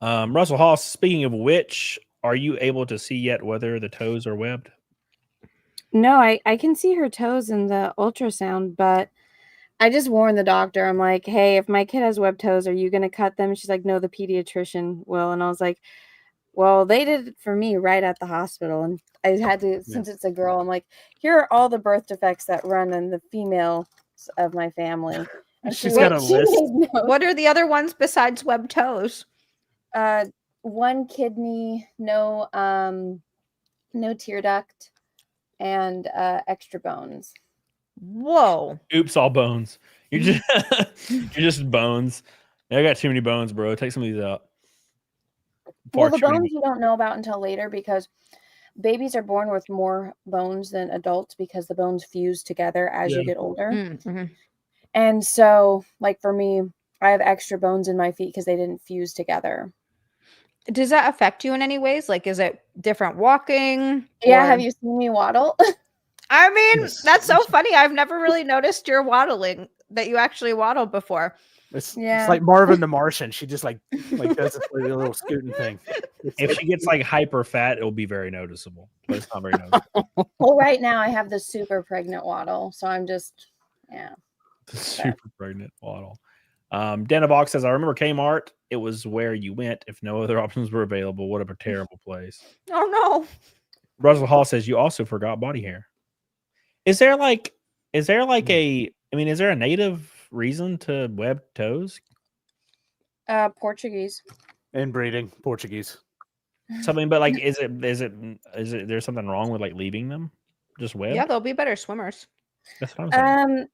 Russell Haas, speaking of which, are you able to see yet whether the toes are webbed? No, I can see her toes in the ultrasound, but I just warned the doctor. I'm like, hey, if my kid has webbed toes, are you going to cut them? And she's like, no, the pediatrician will. And I was like, well, they did it for me right at the hospital. And I had to, since it's a girl, I'm like, here are all the birth defects that run in the females of my family. And She's got a list. What are the other ones besides webbed toes? One kidney, no tear duct, and extra bones. Whoa. Oops, all bones. You're just you're just bones. I got too many bones, bro. Take some of these out. Well, the bones you don't know about until later because babies are born with more bones than adults because the bones fuse together as you get older. Mm-hmm. And so, like for me, I have extra bones in my feet because they didn't fuse together. Does that affect you in any ways? Like, is it different walking? Yeah, or- have you seen me waddle? I mean, that's so funny. I've never really noticed your waddling, that you actually waddled before. It's like Marvin the Martian. She just like does this little scooting thing. If she gets like hyper fat, it'll be very noticeable. But it's not very noticeable. Well, right now I have the super pregnant waddle, so I'm just The super pregnant waddle. Denavox says, I remember Kmart. It was where you went if no other options were available. What a terrible place. Oh no. Russell Hall says you also forgot body hair. Is there a is there a native reason to web toes? Portuguese. Inbreeding Portuguese. Something, but like, is it there's something wrong with like leaving them just web? Yeah, they'll be better swimmers. That's what I'm saying.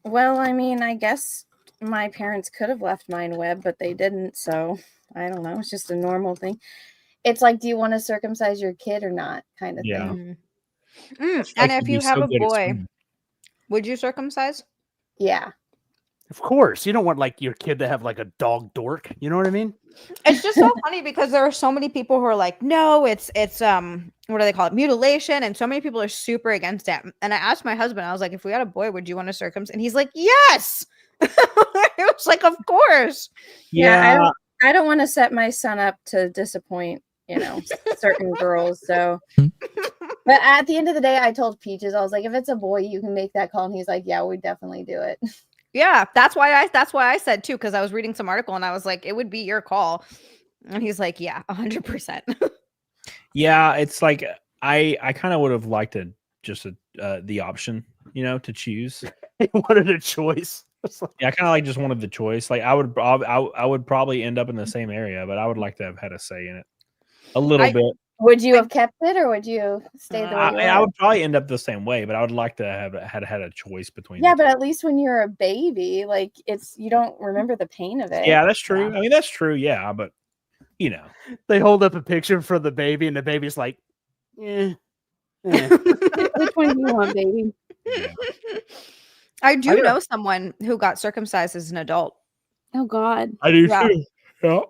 Well, I mean, I guess my parents could have left mine web, but they didn't. So I don't know. It's just a normal thing. It's like, do you want to circumcise your kid or not? Kind of thing. And if you have a boy, would you circumcise? Yeah. Of course. You don't want like your kid to have like a dog dork. You know what I mean? It's just so funny because there are so many people who are like, no, it's what do they call it? Mutilation. And so many people are super against it. And I asked my husband, I was like, if we had a boy, would you want to circumcise? And he's like, yes. It was like, of course. Yeah. I don't want to set my son up to disappoint, certain girls. So, but at the end of the day, I told Peaches, I was like, if it's a boy, you can make that call. And he's like, yeah, we definitely do it. Yeah, that's why I said too, because I was reading some article and I was like, it would be your call. And he's like, yeah, 100%. Yeah, it's like I kind of would have liked the option, to choose. He wanted a choice. Yeah, I kind of just wanted the choice. Like I would probably end up in the same area, but I would like to have had a say in it a little bit. Would you have kept it or would you stay the way you were? I would probably end up the same way, but I would like to have had a choice between. Yeah, but at least when you're a baby, like you don't remember the pain of it. Yeah, that's true. I mean, that's true. Yeah, but they hold up a picture for the baby, and the baby's like, Which one do you want, baby? Yeah. I do know someone who got circumcised as an adult. Oh God, I do too. Yeah.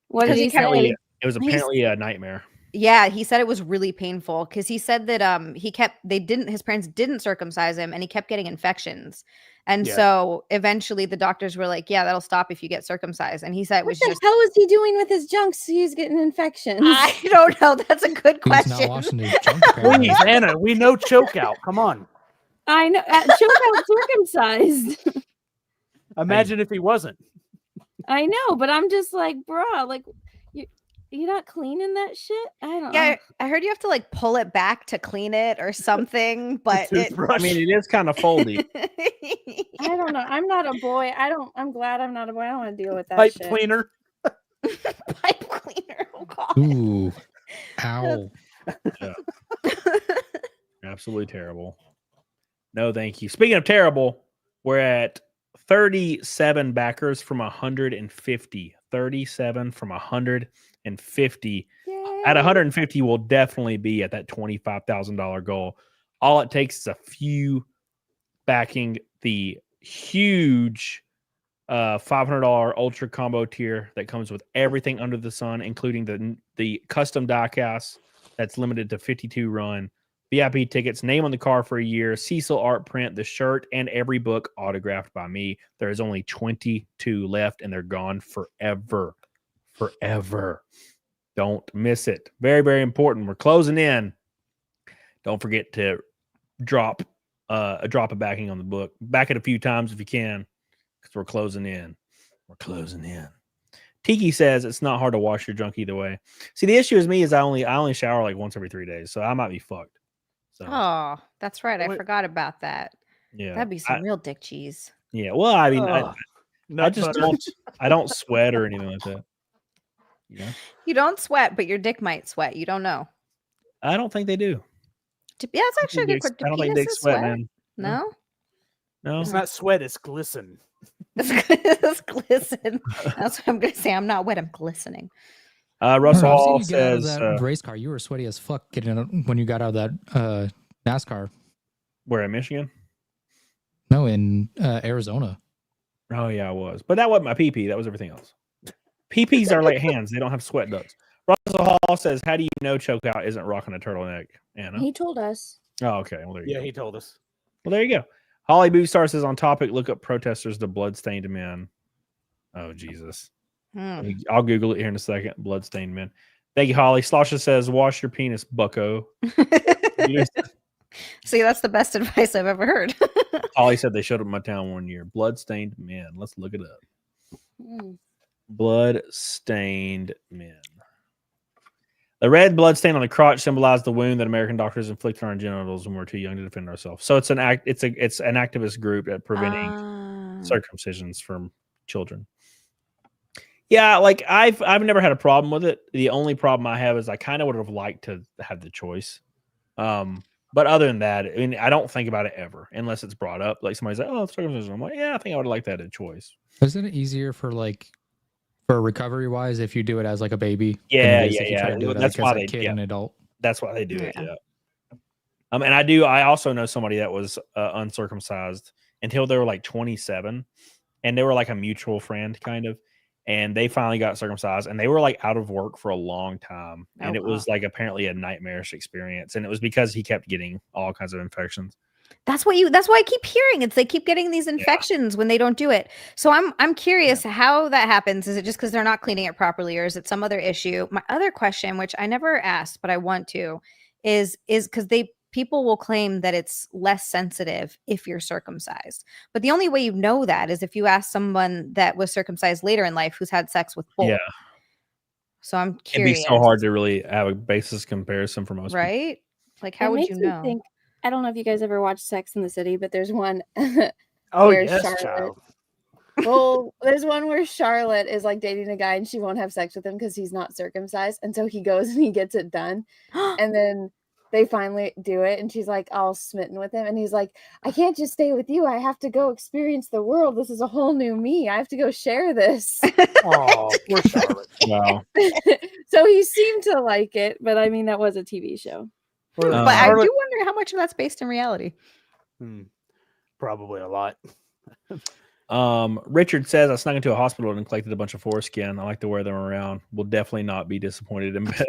What did he say? It was apparently a nightmare. Yeah, he said it was really painful because he said that his parents didn't circumcise him and he kept getting infections. And Yeah. so eventually the doctors were like, yeah, that'll stop if you get circumcised. And he said it What was the just hell is he doing with his junk? So he's getting infections. I don't know. That's a good He's not question. washing his junk. apparently. Please, Anna, we know choke out. Come on. I know. Choke out circumcised. Imagine if he wasn't. I know, but I'm just like, bruh, like you're not cleaning that shit. I don't know. Yeah, I heard you have to like pull it back to clean it or something, but I mean, it is kind of foldy. I don't know. I'm not a boy. I'm glad I'm not a boy. I don't want to deal with that Pipe shit. cleaner. Pipe cleaner. Oh god. Ooh, ow. Yeah. Absolutely terrible. No, thank you. Speaking of terrible, we're at 37 backers from 150. 37 from 150. At 150, we'll definitely be at that $25,000 goal. All it takes is a few backing the huge $500 ultra combo tier that comes with everything under the sun, including the custom diecast that's limited to 52 run, VIP tickets, name on the car for a year, Cecil art print, the shirt, and every book autographed by me. There is only 22 left, and they're gone forever. Forever. Don't miss it. Very, very important. We're closing in. Don't forget to drop a backing on the book. Back it a few times if you can, because we're closing in. We're closing in. Tiki says it's not hard to wash your junk either way. See, the issue is me is I only shower like once every 3 days, so I might be fucked. So Oh, that's right. I forgot about that. yeah, That'd be some real dick cheese. Yeah, well, I mean, I Nut just butter. I don't sweat or anything like that. Yeah, You don't sweat, but your dick might sweat. You don't know. I don't think they do. Yeah, it's actually a good question. I don't think dicks sweat, man. No? No, It's not sweat, it's glisten. It's glisten. That's what I'm going to say. I'm not wet. I'm glistening. Russell I've seen Hall you get out of says that race car. You were sweaty as fuck getting out when you got out of that NASCAR. Where in Michigan? No, in Arizona. Oh yeah, I was, but that wasn't my PP. That was everything else. PPs are like hands; they don't have sweat ducts. Russell Hall says, "How do you know choke out isn't rocking a turtleneck?" Anna. He told us. Oh, okay. Well, there you Yeah, go. he told us. Well, there you go. Holly Bootstar says on topic, look up protesters to bloodstained men. Oh Jesus. I'll Google it here in a second. Bloodstained men. Thank you, Holly. Slosha says, wash your penis, bucko. See, that's the best advice I've ever heard. Holly said they showed up in my town one year. Bloodstained men. Let's look it up. Blood-stained men. The red blood stain on the crotch symbolized the wound that American doctors inflicted on our genitals when we were too young to defend ourselves. So it's an activist group at preventing circumcisions from children. Yeah, like I've never had a problem with it. The only problem I have is I kind of would have liked to have the choice. But other than that, I mean, I don't think about it ever unless it's brought up. Like somebody's like, "Oh, circumcision." I'm like, "Yeah, I think I would have liked that as a choice." Isn't it easier for recovery wise if you do it as like a baby? Yeah, if you try to do it that's as why a they kid and adult. That's why they do it. Yeah. And I also know somebody that was uncircumcised until they were like 27, and they were like a mutual friend kind of, and they finally got circumcised, and they were like out of work for a long time, and it was like apparently a nightmarish experience, and it was because he kept getting all kinds of infections. That's why I keep hearing they keep getting these infections when they don't do it. So I'm curious how that happens. Is it just because they're not cleaning it properly, or is it some other issue? My other question, which I never asked, but I want to, is because people will claim that it's less sensitive if you're circumcised. But the only way you know that is if you ask someone that was circumcised later in life who's had sex with both. Yeah. So I'm curious. It'd be so hard to really have a basis comparison for most people. Right? Like, how would you know? I don't know if you guys ever watched Sex in the City, but there's one where Charlotte. Well, there's one where Charlotte is like dating a guy and she won't have sex with him because he's not circumcised. And so he goes and he gets it done. And then they finally do it. And she's like all smitten with him. And he's like, I can't just stay with you. I have to go experience the world. This is a whole new me. I have to go share this. Oh, poor Charlotte. Wow. So he seemed to like it. But I mean, that was a TV show. But I do wonder how much of that's based in reality. Probably a lot. Richard says, I snuck into a hospital and collected a bunch of foreskin. I like to wear them around. Will definitely not be disappointed in bed.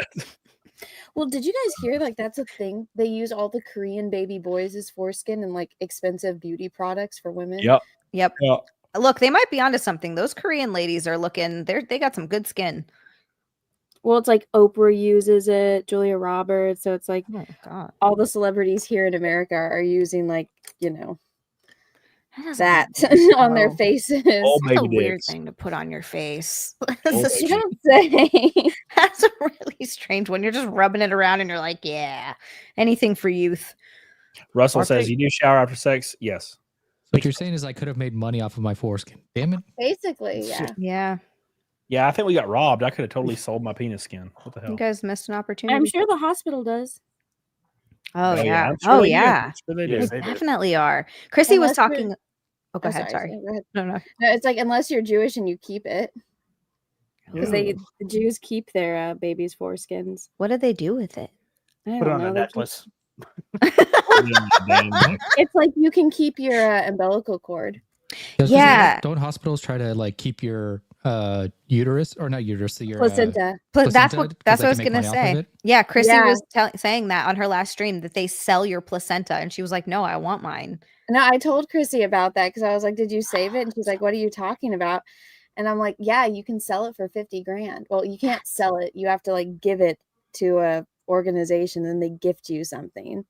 Well, did you guys hear like that's a thing? They use all the Korean baby boys as foreskin and like expensive beauty products for women. Yep. Yep. Yep. Look, they might be onto something. Those Korean ladies are looking. They got some good skin. Well, it's like Oprah uses it, Julia Roberts. So it's like all the celebrities here in America are using like, that on their faces. That's a weird thing to put on your face. That's You don't say. That's a really strange one. You're just rubbing it around and you're like, yeah, anything for youth. Russell Or says, fake- "You do shower after sex?" Yes. What you're saying is I could have made money off of my foreskin. Damn it. Basically, yeah. Yeah. Yeah, I think we got robbed. I could have totally sold my penis skin. What the hell? You guys missed an opportunity. I'm sure the hospital does. Oh, yeah. I'm sure Oh, they do. yeah. I'm sure they They do. definitely are. Chrissy was Unless you're- talking. Oh, go ahead. Sorry. Go ahead. No. It's like unless you're Jewish and you keep it. Because the Jews keep their babies' foreskins. What do they do with it? I Put it don't on a know. They keep- necklace. It's like you can keep your umbilical cord. Yeah. Don't hospitals try to like keep your uterus or not uterus, your Placenta. That's placenta, what 'cause that's they what I was can make gonna money off of say. it? Yeah, Chrissy Yeah. was saying that on her last stream that they sell your placenta, and she was like, "No, I want mine." No, I told Chrissy about that because I was like, "Did you save it?" And she's like, "What are you talking about?" And I'm like, "Yeah, you can sell it for 50 grand." Well, you can't sell it. You have to like give it to a organization, and they gift you something.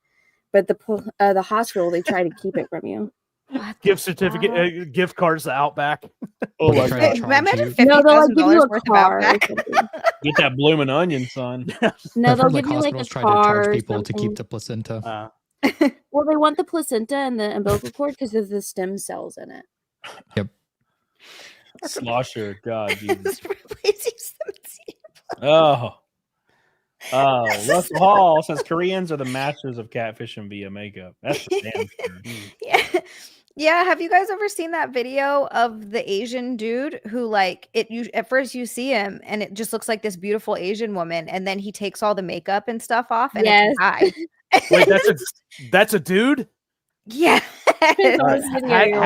But the hospital, they try to keep it from you. Gift certificate, gift cards to Outback. Oh my Hey, god! imagine No, they'll like $50,000 give you a worth of car. Or Outback. something. Get that blooming onion, son. No, I've they'll heard like give you like a hospitals try to car charge or people to keep something. the placenta. Well, they want the placenta and the umbilical cord because of the stem cells in it. Yep. Slosher, God, Jesus. Replacing some Oh. Russell Hall says Koreans are the masters of catfishing via makeup. That's for damn sure. Yeah. Yeah, have you guys ever seen that video of the Asian dude who like at first you see him and it just looks like this beautiful Asian woman and then he takes all the makeup and stuff off and Yes. it's a guy. Wait, that's a dude? Yeah. How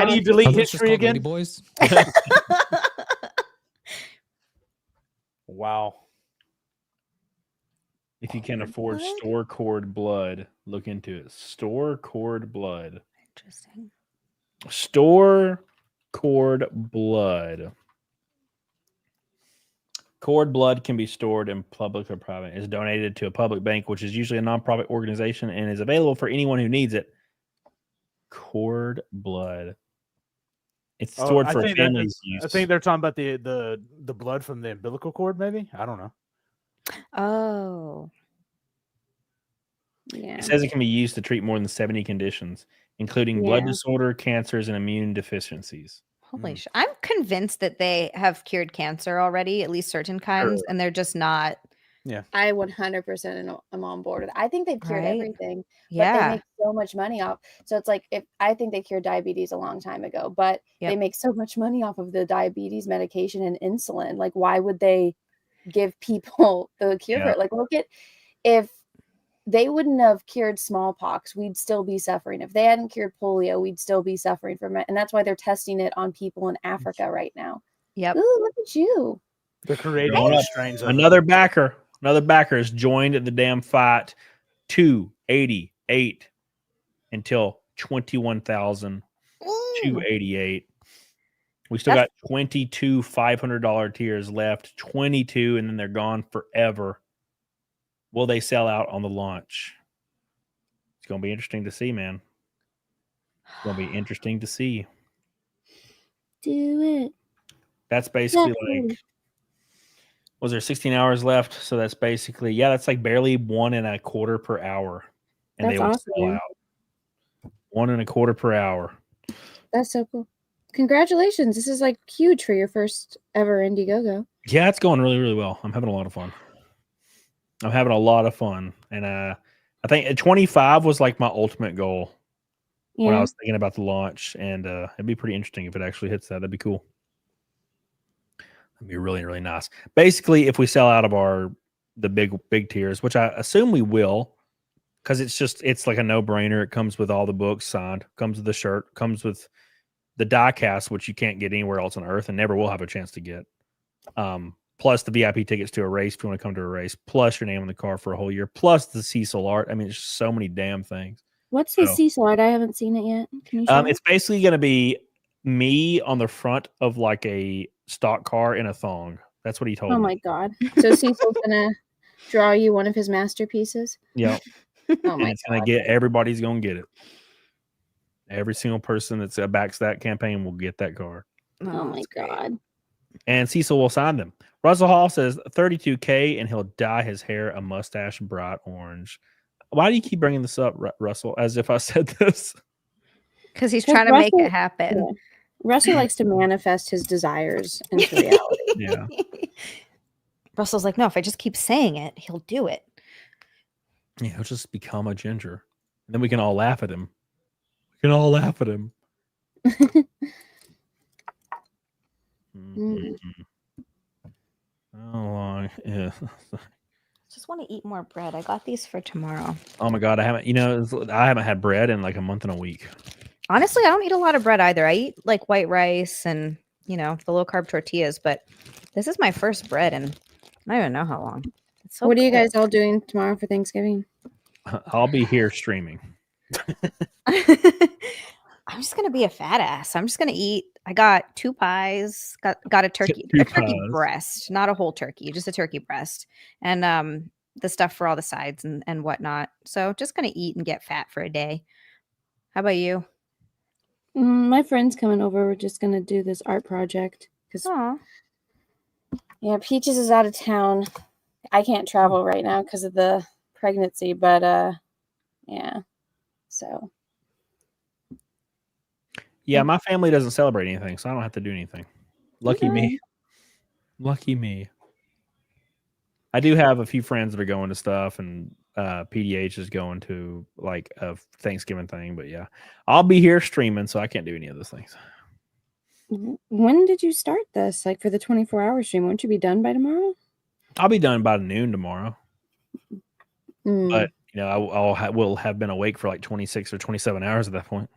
do you delete Are those just history called again? ladyboys? Wow. If you can afford store cord blood, look into it. Store cord blood. Interesting. Store cord blood. Cord blood can be stored in public or private. It's donated to a public bank, which is usually a nonprofit organization, and is available for anyone who needs it. Cord blood. It's stored I for think families' use. I think they're talking about the blood from the umbilical cord, maybe? I don't know. Oh. Yeah. It says it can be used to treat more than 70 conditions, including blood Yeah. disorder, cancers, and immune deficiencies. Holy shit. I'm convinced that they have cured cancer already, at least certain kinds, and they're just not. Yeah. I 100% am on board with it. I think they've cured Right? everything, but Yeah. they make so much money off. So it's like if I think they cured diabetes a long time ago, but they Yep. make so much money off of the diabetes medication and insulin. Like, why would they give people the cure for Yeah. it? Like, look at if they wouldn't have cured smallpox, we'd still be suffering. If they hadn't cured polio, we'd still be suffering from it. And that's why they're testing it on people in Africa right now. Yep. Ooh, look at you. They're creating Going new up. strains of Another backer has joined the damn fight. 288 until 21,288. We still got 22 $500 tiers left, 22, and then they're gone forever. Will they sell out on the launch? It's going to be interesting to see, man. It's going to be interesting to see. Do it. That's basically Yeah. like, was there 16 hours left? So that's basically, that's like barely 1 1/4 per hour. And That's they will sell awesome. out. 1 1/4 per hour. That's so cool. Congratulations. This is like huge for your first ever Indiegogo. Yeah, it's going really, really well. I'm having a lot of fun. And I think 25 was like my ultimate goal when I Yeah. was thinking about the launch. And it'd be pretty interesting if it actually hits that. That'd be cool. That'd be really, really nice. Basically, if we sell out of the big tiers, which I assume we will, because it's like a no-brainer. It comes with all the books signed, comes with the shirt, comes with the die cast, which you can't get anywhere else on Earth and never will have a chance to get. plus the VIP tickets to a race if you want to come to a race, plus your name on the car for a whole year, plus the Cecil art. I mean, it's just so many damn things. What's his Cecil art? I haven't seen it yet. Can you show It's basically going to be me on the front of like a stock car in a thong. That's what he told me. Oh my god! So Cecil's gonna draw you one of his masterpieces. Yep. Oh And my it's gonna get everybody's gonna get it. Every single person that's backs that campaign will get that card. Oh my god! And Cecil will sign them. Russell Hall says 32K and he'll dye his hair a mustache bright orange. Why do you keep bringing this up, Russell? As if I said this. Because he's trying to make it happen. Yeah. Russell likes to manifest his desires into reality. Yeah. Russell's like, no, if I just keep saying it, he'll do it. Yeah, he'll just become a ginger. And then we can all laugh at him. We can all laugh at him. How long? Yeah. Just want to eat more bread. I got these for tomorrow. Oh my god, I haven't had bread in like a month and a week. Honestly, I don't eat a lot of bread either. I eat like white rice and the low carb tortillas, but this is my first bread and I don't even know how long. It's so what are you cool. guys all doing tomorrow for Thanksgiving? I'll be here streaming. I'm just gonna be a fat ass. I'm just gonna eat. I got 2 pies. Got a turkey breast, not a whole turkey, just a turkey breast, and the stuff for all the sides and whatnot. So just gonna eat and get fat for a day. How about you? My friend's coming over. We're just gonna do this art project because Peaches is out of town. I can't travel right now because of the pregnancy, but so. Yeah, my family doesn't celebrate anything, so I don't have to do anything. Lucky me. Lucky me. I do have a few friends that are going to stuff, and PDH is going to like a Thanksgiving thing. But yeah, I'll be here streaming, so I can't do any of those things. When did you start this? Like for the 24-hour stream? Won't you be done by tomorrow? I'll be done by noon tomorrow. But I will have been awake for like 26 or 27 hours at that point.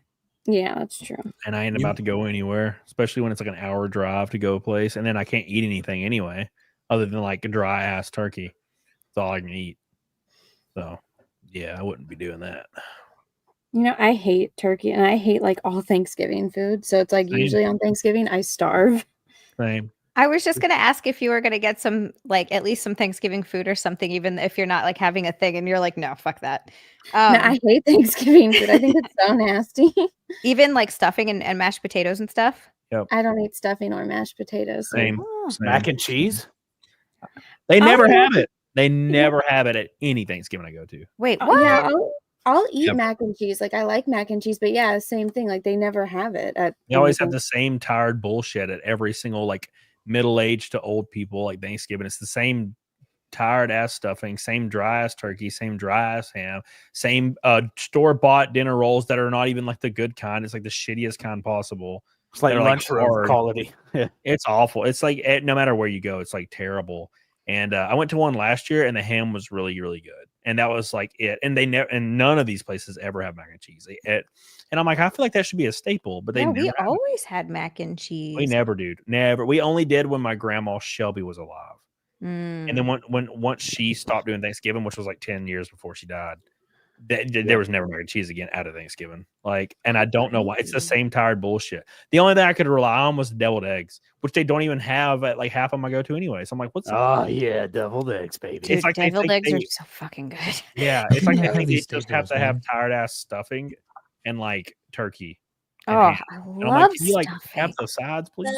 Yeah, that's true. And I ain't about to go anywhere, especially when it's like an hour drive to go a place, and then I can't eat anything anyway, other than like a dry ass turkey. That's all I can eat. So yeah, I wouldn't be doing that. I hate turkey and I hate like all Thanksgiving food. So it's like usually on Thanksgiving I starve. Same. I was just gonna ask if you were gonna get some, like at least some Thanksgiving food or something, even if you're not like having a thing and you're like, no, fuck that. No, I hate Thanksgiving food. I think it's so nasty. Even like stuffing and mashed potatoes and stuff. Yep. I don't eat stuffing or mashed potatoes. Same. Mac and cheese. They never have it. They never have it at any Thanksgiving I go to. Wait, what? Yeah, I'll eat mac and cheese. Like I like mac and cheese, but yeah, same thing. Like they never have it at. They always have the same tired bullshit at every single like middle-aged to old people like Thanksgiving. It's the same tired ass stuffing, same dry ass turkey, same dry ass ham, same store-bought dinner rolls that are not even like the good kind. It's like the shittiest kind possible. It's like They're, lunchroom quality. Yeah. It's awful. It's like no matter where you go, it's like terrible. And I went to one last year, and the ham was really, really good. And that was like it. And they never, and none of these places ever have mac and cheese. And I'm like, I feel like that should be a staple, but they never. We always had mac and cheese. We never, dude. Never. We only did when my grandma Shelby was alive. And then once she stopped doing Thanksgiving, which was like 10 years before she died, there was never mac and cheese again out of Thanksgiving. Like, and I don't know why. It's the same tired bullshit. The only thing I could rely on was deviled eggs, which they don't even have at like half of them I go to anyway. So I'm like, what's yeah, deviled eggs, baby. Dude, it's like deviled eggs are so fucking good. Yeah, it's like Yeah, they these just steak have to rolls, have man. tired ass stuffing and like turkey. And Oh, ham. I And I'm like, love can you like stuffing. have those sides, please?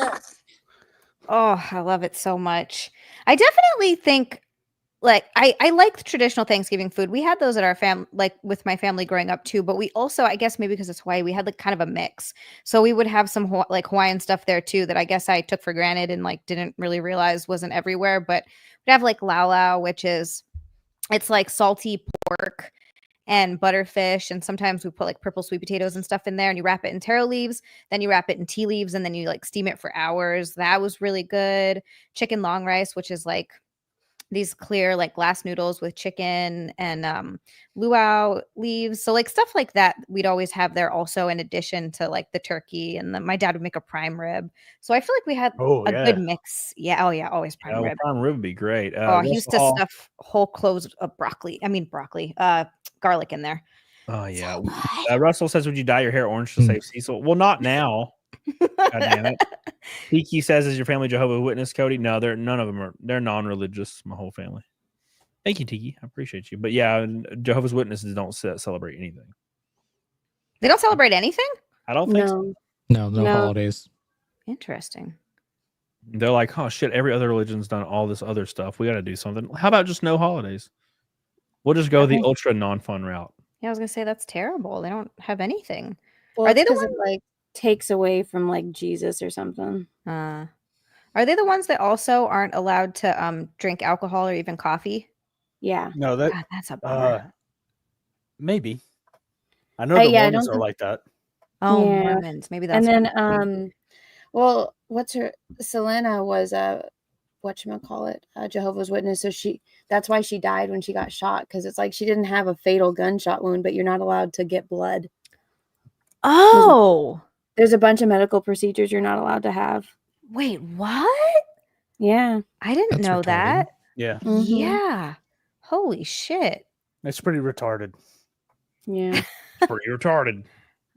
Oh, I love it so much. I definitely think like I like the traditional Thanksgiving food. We had those at our family, like with my family growing up too. But we also, I guess maybe because it's Hawaii, we had like kind of a mix. So we would have some like Hawaiian stuff there too that I guess I took for granted and like didn't really realize wasn't everywhere. But we'd have like laulau, which is it's like salty pork and butterfish, and sometimes we put like purple sweet potatoes and stuff in there, and you wrap it in taro leaves, then you wrap it in tea leaves, and then you like steam it for hours. That was really good. Chicken long rice, which is like these clear like glass noodles with chicken and luau leaves. So like stuff like that we'd always have there also, in addition to like the turkey, and then my dad would make a prime rib. So I feel like we had a good mix. Yeah. Oh yeah, always prime rib. Prime rib would be great. Oh, he used to Russell Hall- stuff whole cloves of garlic in there. Oh yeah. Russell says, "Would you dye your hair orange to save Cecil?" Well, not now. God damn it. Tiki says, "Is your family Jehovah's Witness, Cody?" No, none of them are. They're non-religious. My whole family. Thank you, Tiki. I appreciate you. But yeah, Jehovah's Witnesses don't celebrate anything. They don't celebrate anything? I don't think so. No holidays. Interesting. They're like, oh shit, every other religion's done all this other stuff. We got to do something. How about just no holidays? We'll just go the ultra non-fun route. Yeah, I was gonna say that's terrible. They don't have anything. Well, Are they the because ones? it like takes away from like Jesus or something? Are they the ones that also aren't allowed to drink alcohol or even coffee? Yeah. No, that God, that's a bummer. maybe. I know the Mormons are like that. Oh, Yeah. Mormons. Maybe that's. And what then well, what's her Selena was whatchamacallit, Jehovah's Witness. So that's why she died when she got shot, because it's like she didn't have a fatal gunshot wound, but you're not allowed to get blood. Oh. There's a bunch of medical procedures you're not allowed to have. Wait, what? Yeah. I didn't know that. Yeah. Mhm. Yeah. Holy shit. It's pretty retarded. Yeah. Pretty retarded.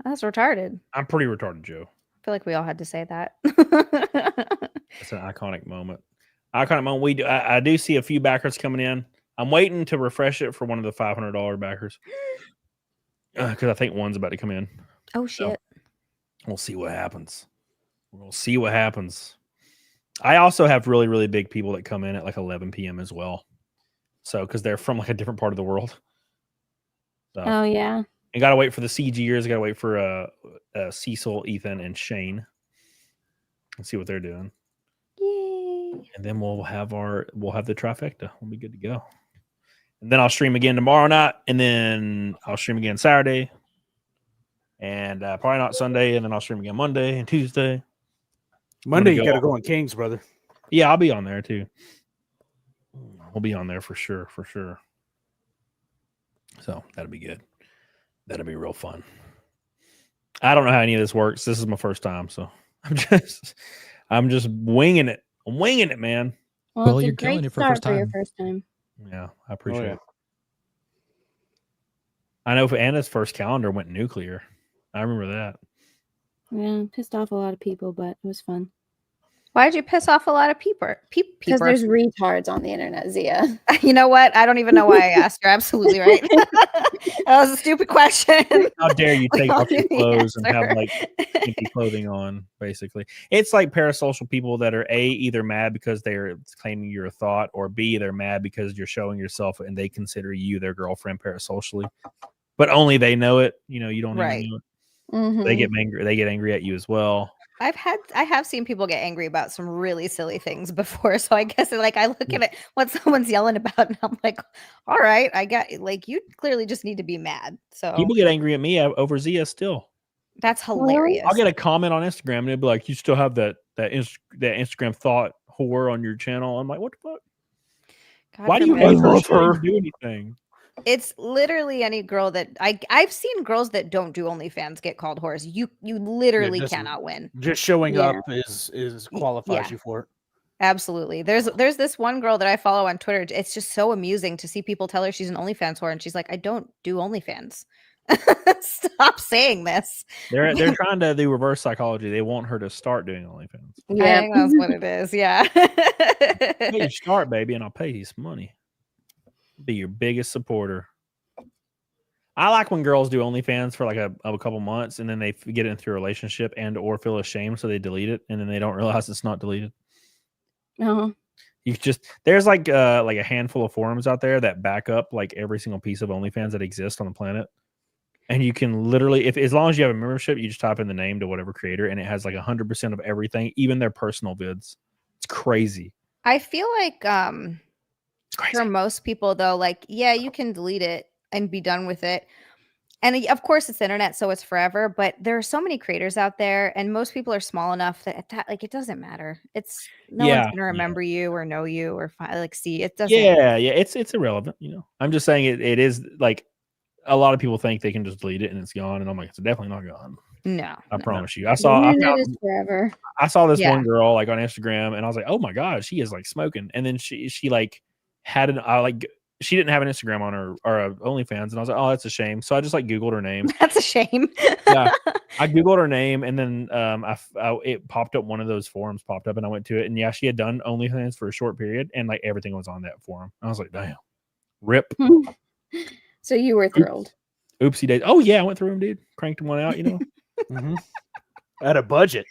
That's retarded. I'm pretty retarded, Joe. I feel like we all had to say that. It's an iconic moment. Iconic moment. I do see a few backers coming in. I'm waiting to refresh it for one of the $500 backers because I think one's about to come in. Oh shit! So we'll see what happens. We'll see what happens. I also have really, really big people that come in at like 11 p.m. as well. So because they're from like a different part of the world. So, Oh yeah. and gotta wait for the CGers. Gotta wait for Cecil, Ethan, and Shane. Let's see what they're doing. Yay! And then we'll have the trifecta. We'll be good to go. And then I'll stream again tomorrow night, and then I'll stream again Saturday, and probably not Sunday, and then I'll stream again Monday and Tuesday. Monday you got to go on Kings, brother. Yeah, I'll be on there too. We'll be on there for sure. So that'll be good. That'll be real fun. I don't know how any of this works. This is my first time, so I'm just winging it. I'm winging it, man. Well, you're killing it for your first time. Yeah, I appreciate it. I know Anna's first calendar went nuclear. I remember that. Yeah, pissed off a lot of people, but it was fun. Why did you piss off a lot of people? Because there's retards on the internet, Zia. You know what? I don't even know why I asked. You're absolutely right. That was a stupid question. How dare you take off your clothes and have like empty clothing on, basically. It's like parasocial people that are either mad because they're claiming you're a thought, or B, they're mad because you're showing yourself and they consider you their girlfriend parasocially. But only they know it. You know, you don't even know it. Mm-hmm. They get angry at you as well. I have seen people get angry about some really silly things before. So I guess like I look at it, what someone's yelling about, and I'm like, all right, I got like, you clearly just need to be mad. So people get angry at me over Zia still. That's hilarious. I'll get a comment on Instagram and they'll be like, you still have that Instagram thought whore on your channel. I'm like, what the fuck? God Why do you forbid. hate her? She didn't do anything. It's literally any girl that I've seen girls that don't do OnlyFans get called whores. You literally cannot win. Just showing up is qualifies you for it. Absolutely. There's this one girl that I follow on Twitter. It's just so amusing to see people tell her she's an OnlyFans whore, and she's like, I don't do OnlyFans. Stop saying this. They're trying to do reverse psychology. They want her to start doing OnlyFans. Yeah, I think that's what it is. Yeah. Hey, you start, baby, and I'll pay you some money. Be your biggest supporter. I like when girls do OnlyFans for like a couple months, and then they get into a relationship and or feel ashamed, so they delete it, and then they don't realize it's not deleted. Uh-huh. There's like a handful of forums out there that back up like every single piece of OnlyFans that exists on the planet. And you can literally, as long as you have a membership, you just type in the name to whatever creator, and it has like 100% of everything, even their personal vids. It's crazy. I feel like for most people though, like, yeah, you can delete it and be done with it. And of course, it's the internet, so it's forever. But there are so many creators out there, and most people are small enough that like it doesn't matter. It's no one's gonna remember you or know you or like see it doesn't. Yeah, it's irrelevant. I'm just saying it is like a lot of people think they can just delete it and it's gone, and I'm like, it's definitely not gone. No, I promise you. The internet is forever. I saw this one girl like on Instagram, and I was like, oh my god, she is like smoking. And then she like had she didn't have an Instagram on her or OnlyFans, and I was like, oh, that's a shame. So I just like Googled her name. That's a shame. Yeah, I Googled her name, and then it popped up. One of those forums popped up, and I went to it, and yeah, she had done OnlyFans for a short period, and like everything was on that forum. I was like, damn, rip. So you were thrilled. Oopsie days. Oh yeah, I went through them, dude. Cranked one out, At a budget.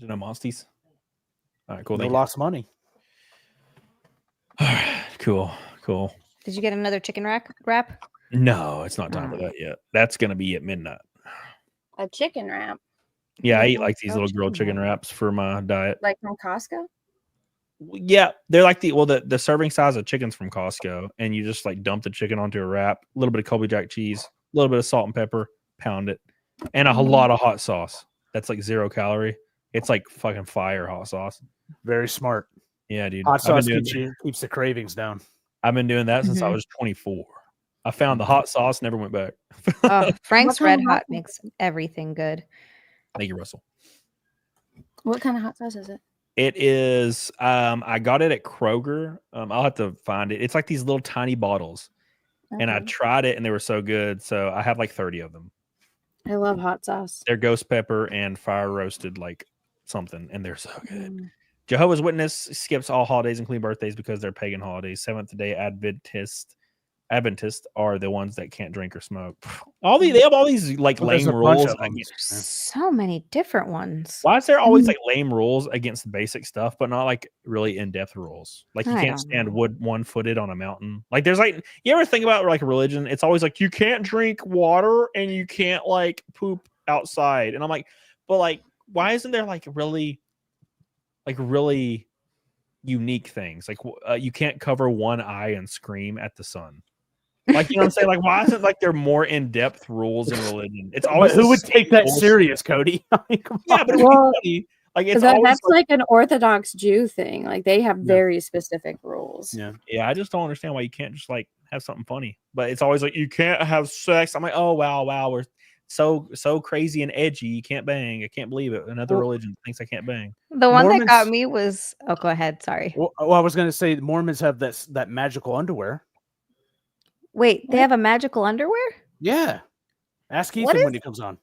No monsties. All right, cool. No lost money. Cool. Did you get another chicken wrap? No, it's not time for that yet. That's gonna be at midnight. A chicken wrap. Yeah, I eat like these little grilled chicken wraps for my diet. Like from Costco? Yeah, they're like the serving size of chickens from Costco, and you just like dump the chicken onto a wrap, a little bit of Colby Jack cheese, a little bit of salt and pepper, pound it, and a lot of hot sauce. That's like 0 calorie. It's like fucking fire hot sauce. Very smart. Yeah, dude. Hot sauce keeps the cravings down. I've been doing that since I was 24. I found the hot sauce, never went back. Frank's Red Hot makes everything good. Thank you, Russell. What kind of hot sauce is it? It is I got it at Kroger. I'll have to find it. It's like these little tiny bottles. And I tried it and they were so good. So I have like 30 of them. I love hot sauce. They're ghost pepper and fire roasted like something, and they're so good. Jehovah's Witness skips all holidays, including birthdays, because they're pagan holidays. Seventh-day Adventists are the ones that can't drink or smoke. They have all these like lame rules. So many different ones. Why is there always like lame rules against basic stuff, but not like really in-depth rules? Like you can't stand one-footed on a mountain. Like there's like, you ever think about like religion? It's always like you can't drink water and you can't like poop outside. And I'm like, but like, why isn't there like really unique things? Like you can't cover one eye and scream at the sun. Like, you know what I'm saying? Like, why isn't like there more in-depth rules in religion? It's always who would take that serious, Cody? Yeah, but funny. Like it's that's like an Orthodox Jew thing. Like they have very specific rules. Yeah. I just don't understand why you can't just like have something funny. But it's always like you can't have sex. I'm like, oh wow, we're so crazy and edgy. You can't bang. I can't believe it. Another religion thinks I can't bang. The one that got me was go ahead. Sorry. Well, I was going to say Mormons have that magical underwear. Wait, they have a magical underwear? Yeah. Ask Ethan when he comes on.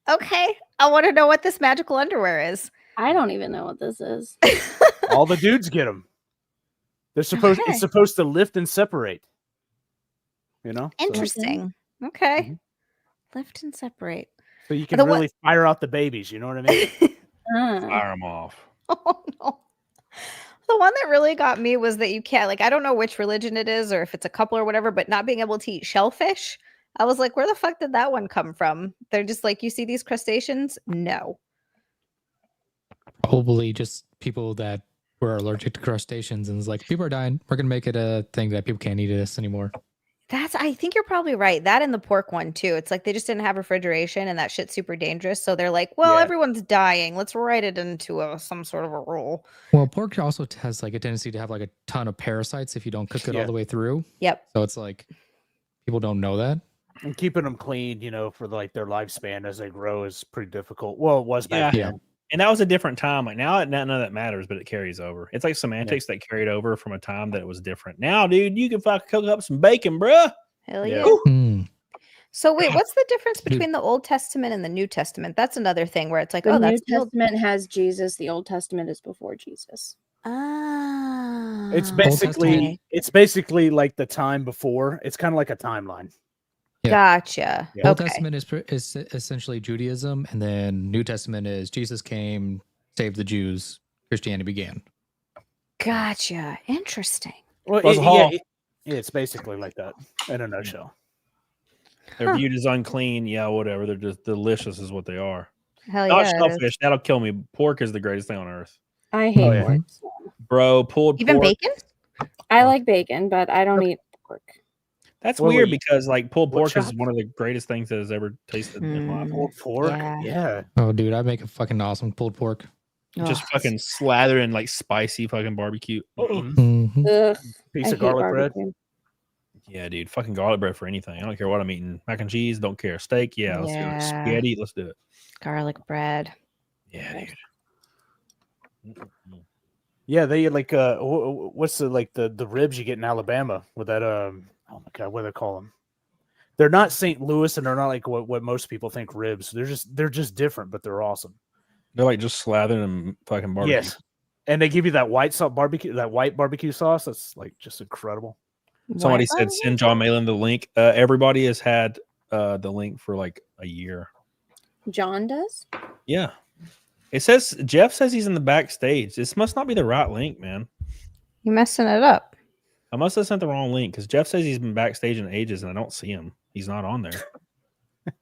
Okay. I want to know what this magical underwear is. I don't even know what this is. All the dudes get them. It's supposed to lift and separate. You know? Interesting. Okay. Lift and separate. So you can really fire out the babies, you know what I mean? Fire them off. Oh no. The one that really got me was that you can't, like, I don't know which religion it is or if it's a couple or whatever, but not being able to eat shellfish. I was like, where the fuck did that one come from? They're just like, you see these crustaceans? No. Probably just people that were allergic to crustaceans and it's like, people are dying. We're going to make it a thing that people can't eat this anymore. I think you're probably right. That and the pork one too. It's like they just didn't have refrigeration and that shit's super dangerous. So they're like, well, everyone's dying. Let's write it into some sort of a rule. Well, pork also has like a tendency to have like a ton of parasites if you don't cook it all the way through. Yep. So it's like people don't know that. And keeping them clean, you know, for like their lifespan as they grow is pretty difficult. Well, it was back then. And that was a different time. Like now, none of that matters, but it carries over. It's like semantics that carried over from a time that it was different. Now, dude, you can fucking cook up some bacon, bruh. Hell yeah. So wait, what's the difference between the Old Testament and the New Testament? That's another thing where it's like, the New Testament has Jesus. The Old Testament is before Jesus. Ah. It's basically like the time before. It's kind of like a timeline. Yeah. Gotcha. Old Testament is essentially Judaism, and then New Testament is Jesus came, saved the Jews, Christianity began. Gotcha. Interesting. Well, it's basically like that in a nutshell. They're viewed as unclean. Yeah, whatever. They're just delicious is what they are. Hell Not yeah. shellfish. That'll kill me. Pork is the greatest thing on earth. I hate pork. Bro, pulled Even pork. bacon? I like bacon, but I don't eat pork. That's Well, weird you- because like pulled what pork is shop? one of the greatest things that has ever tasted in my life. Pulled pork. Yeah. Yeah. Oh, dude, I make a fucking awesome pulled pork. Just Oh, fucking slather in like spicy fucking barbecue. Mhm. Ugh, Piece I of hate garlic bread. barbecue. Yeah, dude, fucking garlic bread for anything. I don't care what I'm eating. Mac and cheese, don't care. Steak, yeah, let's do it. Yeah. Spaghetti, let's do it. garlic bread. Yeah, dude. Yeah, they like what's the ribs you get in Alabama with that oh my god, what do they call them? They're not St. Louis and they're not like what most people think ribs. They're just different, but they're awesome. They're like just slathered in fucking barbecue. Yes. And they give you that white barbecue sauce that's like just incredible. Somebody said send John Malin the link. Everybody has had the link for like a year. John does? Yeah. It says Jeff says he's in the backstage. This must not be the right link, man. You messing it up. I must have sent the wrong link because Jeff says he's been backstage in ages and I don't see him. He's not on there.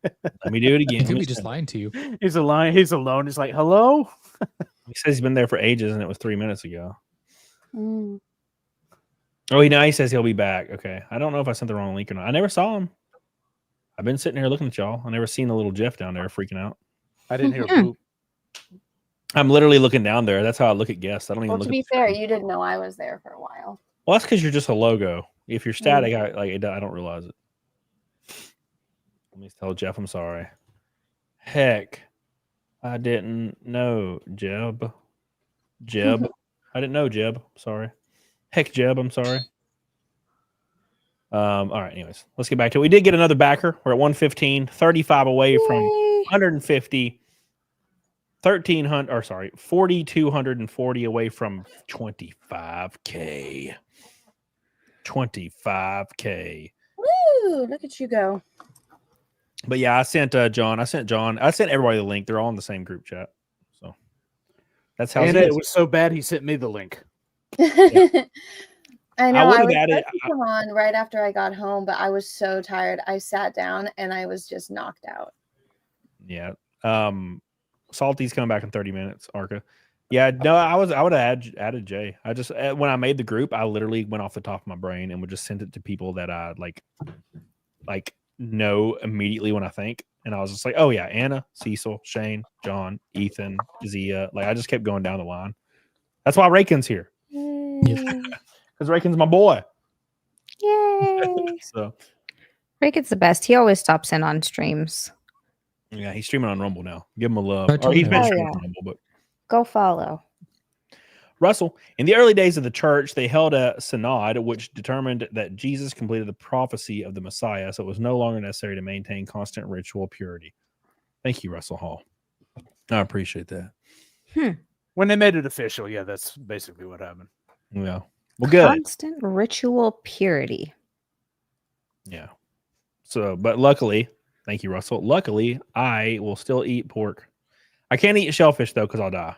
Let me do it again. He could be just lying to you. He's alone. He's alone. He's like, hello. He says he's been there for ages and it was 3 minutes ago. Mm. Oh, he says he'll be back. Okay. I don't know if I sent the wrong link or not. I never saw him. I've been sitting here looking at y'all. I never seen the little Jeff down there freaking out. I didn't hear poop. I'm literally looking down there. That's how I look at guests. I don't even Well, look to at be the fair, screen. you didn't know I was there for a while. Well, that's because you're just a logo. If you're static, I don't realize it. Let me tell Jeff I'm sorry. Heck, I didn't know, Jeb. I didn't know, Jeb. Sorry. Heck, Jeb, I'm sorry. All right, anyways, let's get back to it. We did get another backer. We're at 115, 35 away from 150, 1,300, or sorry, 4,240 away from 25K. 25K. Woo! Look at you go. But yeah, I sent John. I sent everybody the link. They're all in the same group chat. So that's how And it it is. was so bad he sent me the link. I know. would've I was added- supposed to come on right after I got home, but I was so tired. I sat down and I was just knocked out. Yeah. Salty's coming back in 30 minutes, Arca. Yeah, no, I would have added Jay. I just when I made the group, I literally went off the top of my brain and would just send it to people that I like know immediately when I think. And I was just like, oh yeah, Anna, Cecil, Shane, John, Ethan, Zia. Like I just kept going down the line. That's why Rakin's here. Because Rakin's my boy. Yay. So Rick, the best. He always stops in on streams. yeah, he's streaming on Rumble now. Give him a love. I Or told he's him. been Oh, streaming yeah. on Rumble, but Go follow. Russell, in the early days of the church, they held a synod which determined that Jesus completed the prophecy of the Messiah, so it was no longer necessary to maintain constant ritual purity. Thank you, Russell Hall. I appreciate that. When they made it official, yeah, that's basically what happened. Yeah. Well, good. Constant ritual purity. Yeah. So, but luckily, thank you, Russell. Luckily, I will still eat pork. I can't eat shellfish though, because I'll die.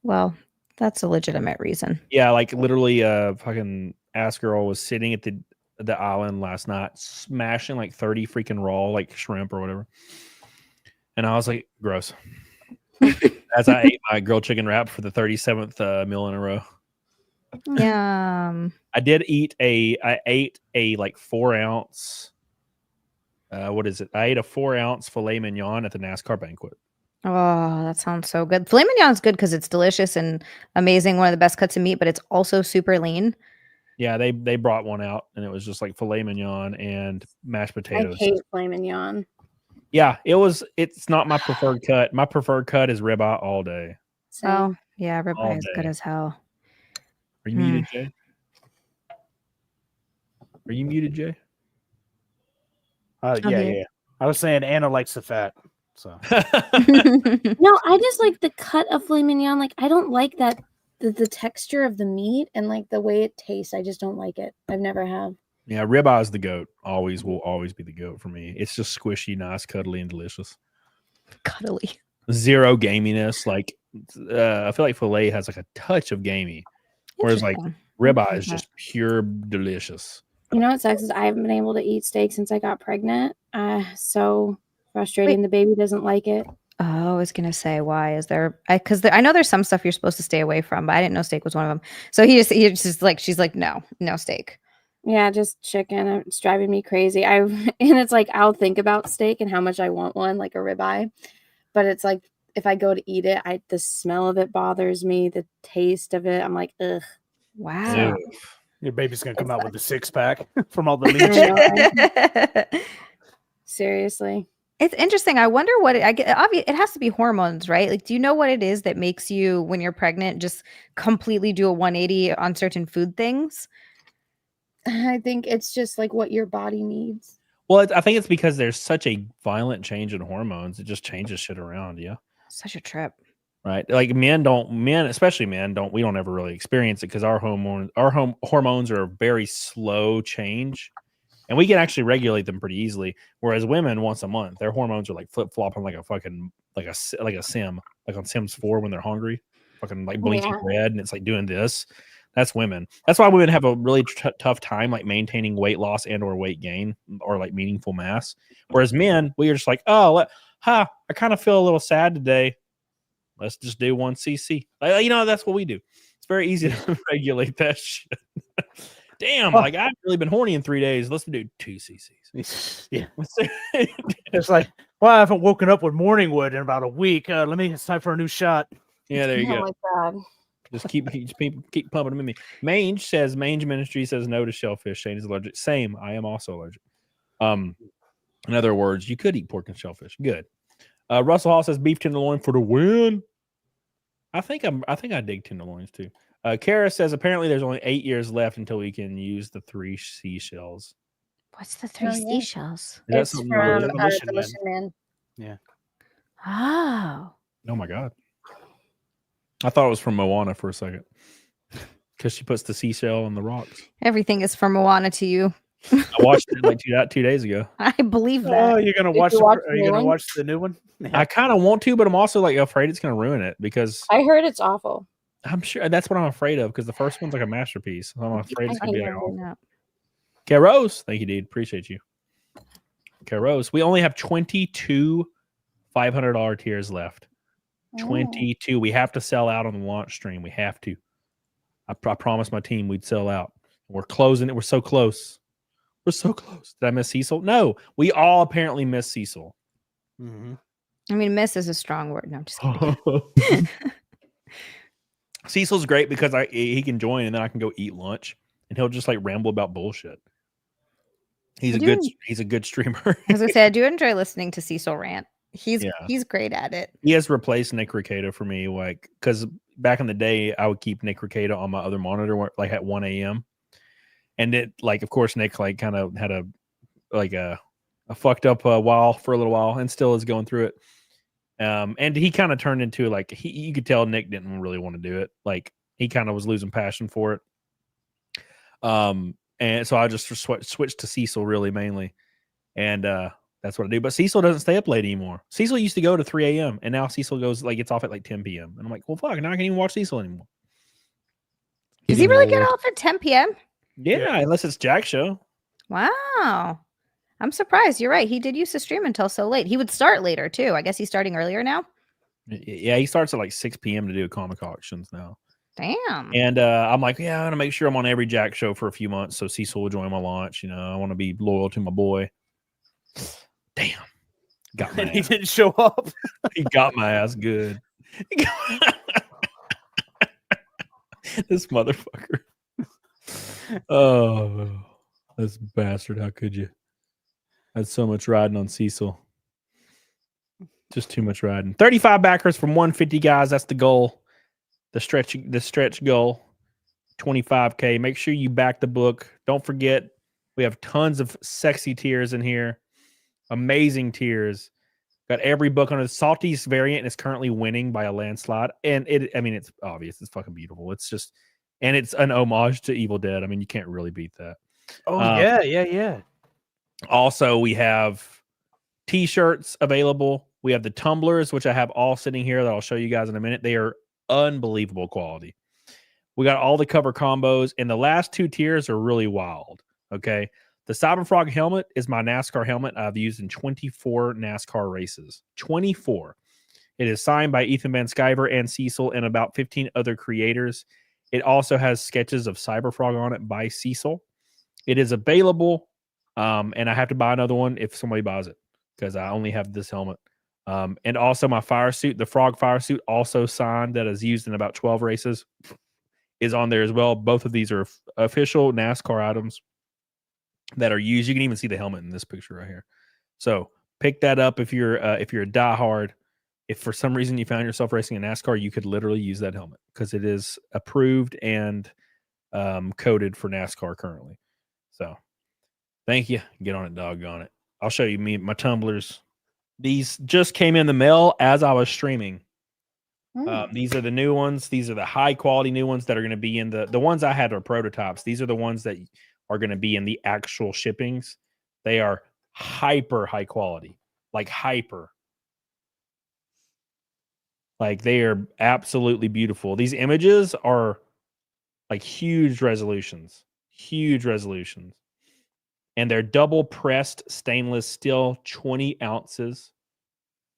Well, that's a legitimate reason. Yeah, like literally, fucking ass girl was sitting at the island last night, smashing like 30 freaking raw like shrimp or whatever, and I was like, gross. As I ate my grilled chicken wrap for the 37th meal in a row. Yeah. I ate a like 4 ounce. What is it? I ate a 4 ounce filet mignon at the NASCAR banquet. Oh, that sounds so good. Filet mignon is good because it's delicious and amazing. One of the best cuts of meat, but it's also super lean. Yeah, they brought one out and it was just like filet mignon and mashed potatoes. I hate filet mignon. Yeah, it's not my preferred cut. My preferred cut is ribeye all day. Oh, yeah, All ribeye is good day. as hell. Are you muted, Jay? Are you muted, Jay? Yeah, Okay. yeah. I was saying Anna likes the fat. So No, I just like the cut of filet mignon. Like I don't like that the texture of the meat and like the way it tastes. I just don't like it. I've never have. Yeah, ribeye is the goat. Always will always be the goat for me. It's just squishy, nice, cuddly, and delicious. Cuddly. Zero gaminess. Like I feel like filet has like a touch of gamey, whereas like Interesting. ribeye is just pure delicious. You know what sucks is I haven't been able to eat steak since I got pregnant. So frustrating. The baby doesn't like it. Oh, I was gonna say, why is there? Because I know there's some stuff you're supposed to stay away from, but I didn't know steak was one of them. So he just like she's like, no steak. Yeah, just chicken. It's driving me crazy. And it's like I'll think about steak and how much I want one, like a ribeye. But it's like if I go to eat it, the smell of it bothers me. The taste of it, I'm like, ugh. Wow. Your baby's gonna come out with a 6-pack from all the leech. Seriously. It's interesting. I wonder what it has to be hormones, right? Like, do you know what it is that makes you, when you're pregnant, just completely do a 180 on certain food things? I think it's just like what your body needs. Well, I think it's because there's such a violent change in hormones. It just changes shit around. Yeah. Such a trip. Right. Like especially men we don't ever really experience it because our hormones are a very slow change. And we can actually regulate them pretty easily. Whereas women, once a month, their hormones are like flip flopping like a fucking like a sim, like on Sims 4 when they're hungry, fucking like blinking red, and it's like doing this. That's women. That's why women have a really tough time like maintaining weight loss and or weight gain or like meaningful mass. Whereas men, we are just like, I kind of feel a little sad today. Let's just do 1 cc. That's what we do. It's very easy to regulate that shit. Damn, like I've really been horny in 3 days. Let's do 2 cc's. Yeah. It's like, well, I haven't woken up with morning wood in about a week. It's time for a new shot. Yeah, there you go. Oh my God. Just keep pumping them in me. Mange Ministry says no to shellfish. Shane is allergic. Same. I am also allergic. In other words, you could eat pork and shellfish. Good. Russell Hall says beef tenderloin for the win. I think I dig tenderloins too. Kara says apparently there's only 8 years left until we can use the 3 seashells. What's the 3 seashells? It's from Demolition Man. Yeah. Oh. Oh my God. I thought it was from Moana for a second. Because she puts the seashell on the rocks. Everything is from Moana to you. I watched it like 2 days ago. I believe that. Oh, you're gonna watch? Are you gonna watch the new one? I kind of want to, but I'm also like afraid it's gonna ruin it because I heard it's awful. I'm sure that's what I'm afraid of because the first one's like a masterpiece. I'm afraid it's gonna be like awful. No. Rose, thank you, dude. Appreciate you. Rose, we only have 22 $500 tiers left. 22. We have to sell out on the launch stream. We have to. I promised my team we'd sell out. We're closing it. We're so close. We're so close. Did I miss Cecil? No. We all apparently miss Cecil. Mm-hmm. I mean, miss is a strong word. No, I'm just kidding. Cecil's great because he can join and then I can go eat lunch and he'll just like ramble about bullshit. He's a good streamer. I was gonna say I do enjoy listening to Cecil rant. He's great at it. He has replaced Nick Ricada for me, like because back in the day I would keep Nick Ricada on my other monitor like at 1 a.m. And it like of course Nick like kind of had a fucked up while for a little while and still is going through it. And he kind of turned into like you could tell Nick didn't really want to do it. Like he kind of was losing passion for it. And so I just switched to Cecil really mainly. And that's what I do. But Cecil doesn't stay up late anymore. Cecil used to go to 3 a.m. and now Cecil goes like it's off at like 10 p.m. And I'm like, well, fuck, now I can't even watch Cecil anymore. Does he really get off at 10 p.m.? Yeah, unless it's Jack's show. Wow. I'm surprised. You're right. He did used to stream until so late. He would start later too. I guess he's starting earlier now. Yeah, he starts at like 6 p.m. to do comic auctions now. Damn. And I'm like, yeah, I'm gonna make sure I'm on every Jack show for a few months so Cecil will join my launch. I want to be loyal to my boy. Damn. Got my he didn't show up. He got my ass good. This motherfucker. Oh, this bastard. How could you? Had so much riding on Cecil. Just too much riding. 35 backers from 150 guys. That's the goal. The stretch goal. 25K. Make sure you back the book. Don't forget, we have tons of sexy tiers in here. Amazing tiers. Got every book on it. Salty's variant is currently winning by a landslide. And it's obvious. It's fucking beautiful. It's just, and it's an homage to Evil Dead. I mean, you can't really beat that. Oh, yeah. Also, we have t-shirts available. We have the tumblers, which I have all sitting here that I'll show you guys in a minute. They are unbelievable quality. We got all the cover combos, and the last 2 tiers are really wild. Okay. The Cyberfrog helmet is my NASCAR helmet I've used in 24 NASCAR races. 24. It is signed by Ethan Van Sciver and Cecil and about 15 other creators. It also has sketches of Cyberfrog on it by Cecil. It is available, and I have to buy another one if somebody buys it because I only have this helmet. And also my fire suit, the frog fire suit, also signed that is used in about 12 races, is on there as well. Both of these are official NASCAR items that are used. You can even see the helmet in this picture right here. So pick that up if you're a diehard. If for some reason you found yourself racing in NASCAR, you could literally use that helmet because it is approved and coded for NASCAR currently. So thank you. Get on it, doggone it. I'll show you my tumblers. These just came in the mail as I was streaming. These are the new ones. These are the high quality new ones that are going to be in the ones I had are prototypes. These are the ones that are going to be in the actual shippings. They are hyper high quality, like hyper. Like they are absolutely beautiful. These images are like huge resolutions. And they're double pressed stainless steel, 20 ounces.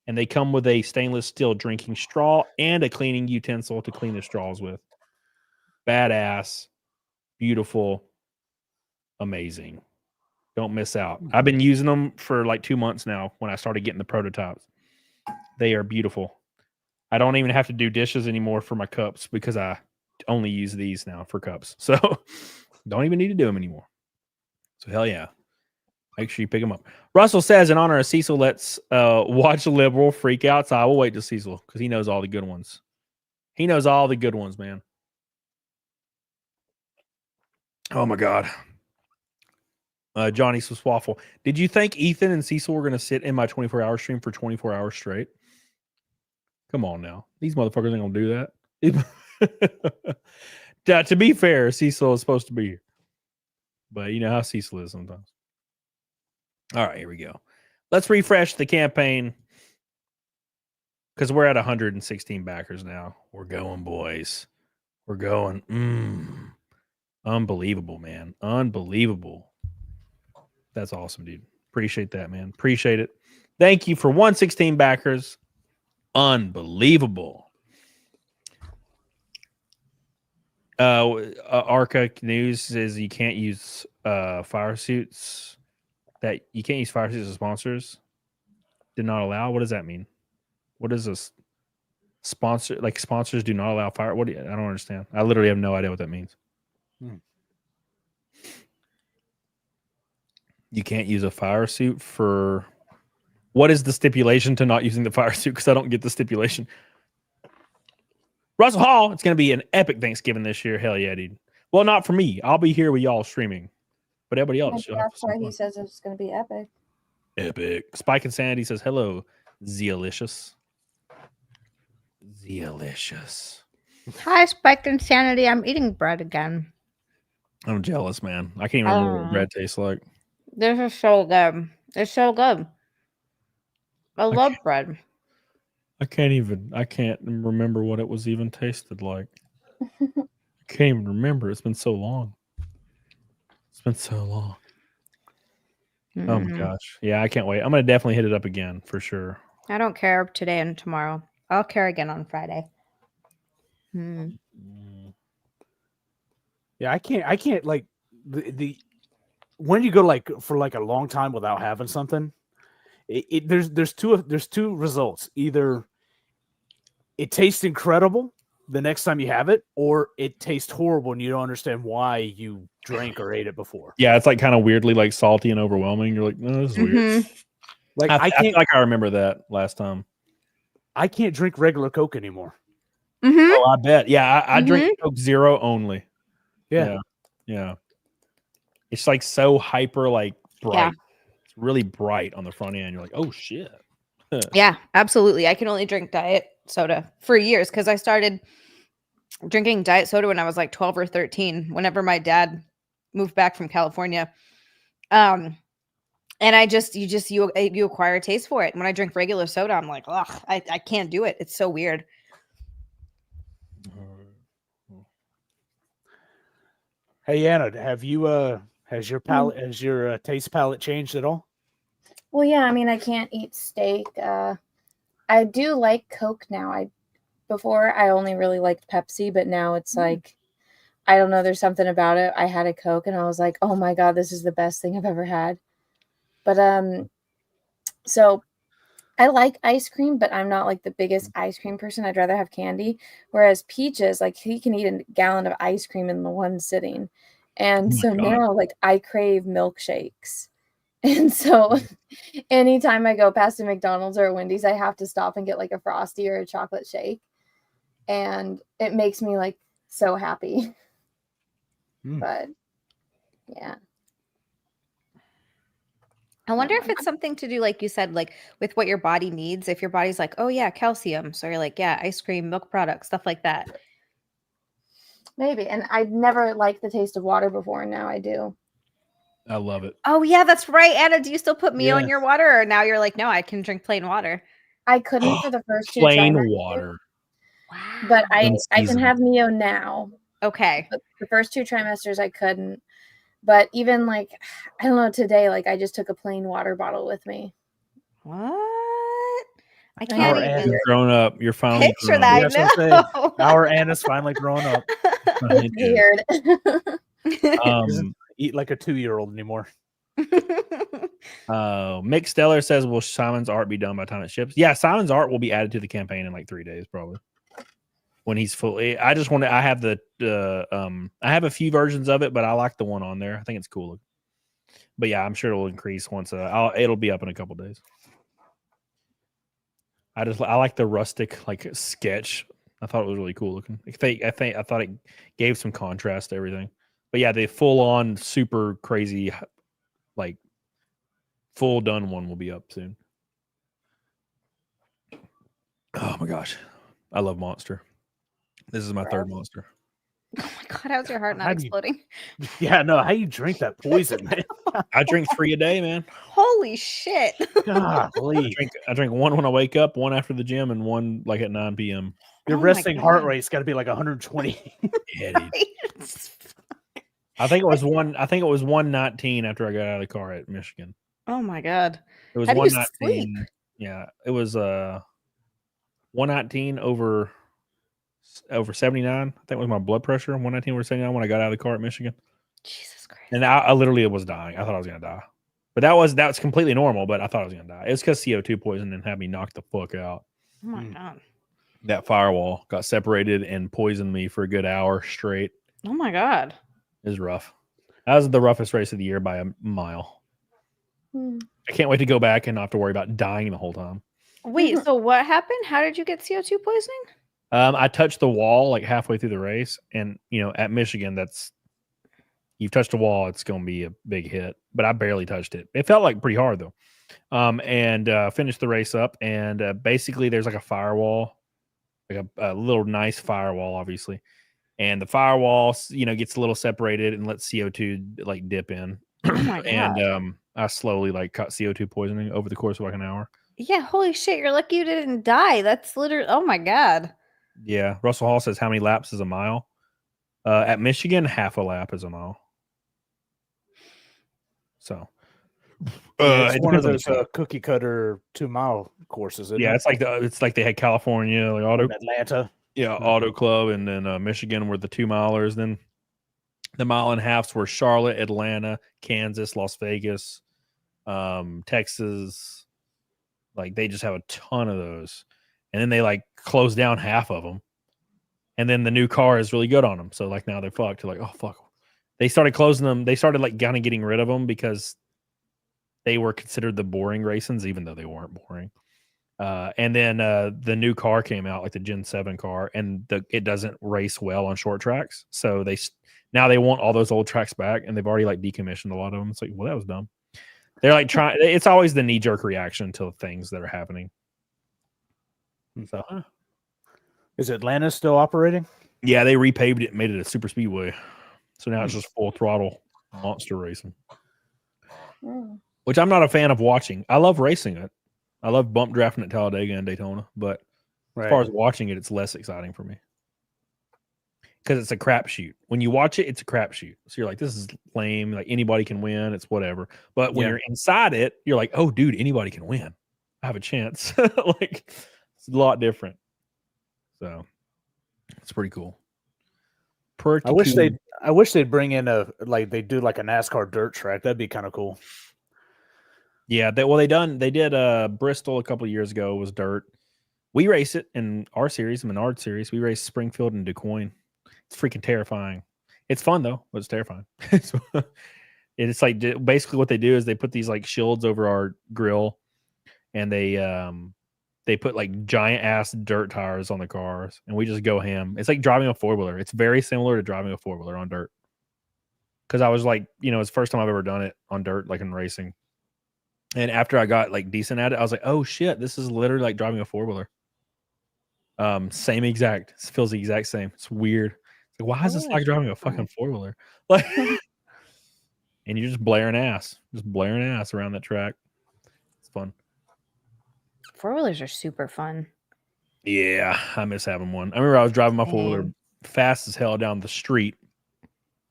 And they come with a stainless steel drinking straw and a cleaning utensil to clean the straws with. Badass, beautiful, amazing. Don't miss out. I've been using them for like 2 months now when I started getting the prototypes. They are beautiful. I don't even have to do dishes anymore for my cups because I only use these now for cups. So don't even need to do them anymore. So hell yeah. Make sure you pick them up. Russell says, in honor of Cecil, let's watch Liberal freak out. So I will wait to Cecil because he knows all the good ones. He knows all the good ones, man. Oh my God. Johnny Swaffle. Did you think Ethan and Cecil were going to sit in my 24-hour stream for 24 hours straight? Come on now. These motherfuckers ain't going to do that. To be fair, Cecil is supposed to be here. But you know how Cecil is sometimes. All right, here we go. Let's refresh the campaign because we're at 116 backers now. We're going, boys. We're going. Unbelievable, man. Unbelievable. That's awesome, dude. Appreciate that, man. Appreciate it. Thank you for 116 backers. Unbelievable. Arca News says you can't use fire suits. That you can't use fire suits as sponsors. Did not allow. What does that mean? What is this? Sponsor, like sponsors do not allow fire. What? I don't understand. I literally have no idea what that means. You can't use a fire suit for. What is the stipulation to not using the fire suit? Because I don't get the stipulation. Russell Hall, it's going to be an epic Thanksgiving this year. Hell yeah, dude. Well, not for me. I'll be here with y'all streaming. But everybody else. That's why he says it's going to be epic. Epic. Spike Insanity says, hello, Zealicious. Zealicious. Hi, Spike Insanity. I'm eating bread again. I'm jealous, man. I can't even remember what bread tastes like. This is so good. It's so good. I love bread. I can't remember what it was even tasted like. I can't even remember. It's been so long. It's been so long. Oh my gosh. Yeah, I can't wait. I'm going to definitely hit it up again for sure. I don't care today and tomorrow. I'll care again on Friday. Yeah, I can't like the when you go like for like a long time without having something, there's two results. Either it tastes incredible the next time you have it, or it tastes horrible and you don't understand why you drank or ate it before. Yeah, it's like kind of weirdly like salty and overwhelming. You're like, no, this is weird. Like I feel like I remember that last time. I can't drink regular Coke anymore. Oh, I bet. Yeah, I drink Coke Zero only. Yeah. It's like so hyper, like bright. Yeah. It's really bright on the front end. You're like, oh shit. Yeah, absolutely. I can only drink diet soda for years because I started drinking diet soda when I was like 12 or 13, whenever my dad moved back from California. And you acquire a taste for it. When I drink regular soda, I'm like, ugh, I can't do it. It's so weird. Hey Anna, have you has your taste palette changed at all? Well, yeah, I mean, I can't eat steak. I do like Coke now. Before I only really liked Pepsi, but now it's like I don't know. There's something about it. I had a Coke and I was like, oh my God, this is the best thing I've ever had. But so I like ice cream, but I'm not like the biggest ice cream person. I'd rather have candy. Whereas Peaches, like he can eat a gallon of ice cream in the one sitting. And so now like I crave milkshakes. And so anytime I go past a McDonald's or a Wendy's, I have to stop and get like a Frosty or a chocolate shake. And it makes me like so happy. But yeah. I wonder if it's something to do, like you said, like with what your body needs. If your body's like, oh yeah, calcium. So you're like, yeah, ice cream, milk products, stuff like that. Maybe. And I'd never liked the taste of water before, and now I do. I love it. Oh yeah, that's right. Anna, do you still put Mio in Yes. your water, or now you're like, no, I can drink plain water? I couldn't for the first 2 Plain trimesters, water. but I can Unseasoned. have Mio now. Okay. But the first 2 trimesters I couldn't. But even like, I don't know, today, like I just took a plain water bottle with me. What? I can't even You're grown up. You're finally picture grown that. up. That's what I'm saying. No. Our Anna's finally grown up. It's weird. Doesn't eat like a 2-year-old anymore. Mick Stellar says, will Simon's art be done by the time it ships? Yeah, Simon's art will be added to the campaign in like 3 days, probably. When he's fully, I have the I have a few versions of it, but I like the one on there. I think it's cool. But yeah, I'm sure it'll increase once it'll be up in a couple days. I like the rustic like sketch. I thought it was really cool looking. I thought it gave some contrast to everything. But yeah, the full on super crazy like full done one will be up soon. Oh my gosh. I love Monster. This is my third Monster. Oh my God, how's your heart not exploding? Yeah, no, how you drink that poison, man? I drink 3 a day, man. Holy shit. Golly. I drink one when I wake up, one after the gym, and one like at 9 p.m. Your resting heart rate's got to be like 120. Yeah, dude. I think it was 119 after I got out of the car at Michigan. Oh my God. It was How do you 119. sleep? Yeah, it was 119 over 79. I think it was my blood pressure. 119 over 79 when I got out of the car at Michigan. Jesus Christ. And I literally was dying. I thought I was gonna die. But that's completely normal, but I thought I was gonna die. It was because CO2 poisoning had me knocked the fuck out. Oh my God. That firewall got separated and poisoned me for a good hour straight. Oh my God. It was rough. That was the roughest race of the year by a mile. I can't wait to go back and not have to worry about dying the whole time. Wait, so what happened? How did you get CO2 poisoning? I touched the wall like halfway through the race, and at Michigan, you've touched a wall, it's going to be a big hit. But I barely touched it. It felt like pretty hard though. And finished the race up, and basically there's like a firewall, like a little nice firewall, obviously, and the firewall, gets a little separated and lets CO2 like dip in. Oh my God. And I slowly like caught CO2 poisoning over the course of like an hour. Yeah, holy shit. You're lucky you didn't die. That's literally, oh my God. Yeah. Russell Hall says, how many laps is a mile? At Michigan, half a lap is a mile. So it's one of those cookie cutter 2-mile courses. Isn't it? It's like they had California, like auto Atlanta. Yeah, Auto Club, and then Michigan were the 2 milers. Then the 1.5 miles were Charlotte, Atlanta, Kansas, Las Vegas, Texas. Like they just have a ton of those. And then they like closed down half of them. And then the new car is really good on them. So like now they're fucked. They're like, oh fuck. They started closing them. They started like kind of getting rid of them because they were considered the boring racings, even though they weren't boring. And then the new car came out, like the Gen 7 car, and it doesn't race well on short tracks. So now they want all those old tracks back, and they've already like decommissioned a lot of them. It's like, well, that was dumb. They're like trying. It's always the knee jerk reaction to things that are happening. So, is Atlanta still operating? Yeah, they repaved it and made it a super speedway. So now it's just full throttle monster racing, which I'm not a fan of watching. I love racing it. I love bump drafting at Talladega and Daytona, but as far as watching it, it's less exciting for me because it's a crapshoot. When you watch it, it's a crapshoot. So you're like, this is lame. Like anybody can win. It's whatever. But when you're inside it, you're like, oh, dude, anybody can win. I have a chance. Like it's a lot different. So it's pretty cool. I wish they'd bring in they do like a NASCAR dirt track. That'd be kind of cool. Yeah, they did Bristol a couple of years ago. It was dirt. We race it in our series, Menard series. We race Springfield and DuQuoin. It's freaking terrifying. It's fun though, but it's terrifying. It's like basically what they do is they put these like shields over our grill, and they put like giant ass dirt tires on the cars, and we just go ham. It's like driving a 4-wheeler. It's very similar to driving a 4-wheeler on dirt. Because I was like, it's the first time I've ever done it on dirt, like in racing. And after I got like decent at it, I was like, oh shit, this is literally like driving a 4-wheeler. Same exact. It feels the exact same. It's weird. It's like, why is this like driving a fucking 4-wheeler? Like, and you're just blaring ass around that track. It's fun. 4-wheelers are super fun. Yeah, I miss having one. I remember I was driving my 4-wheeler fast as hell down the street,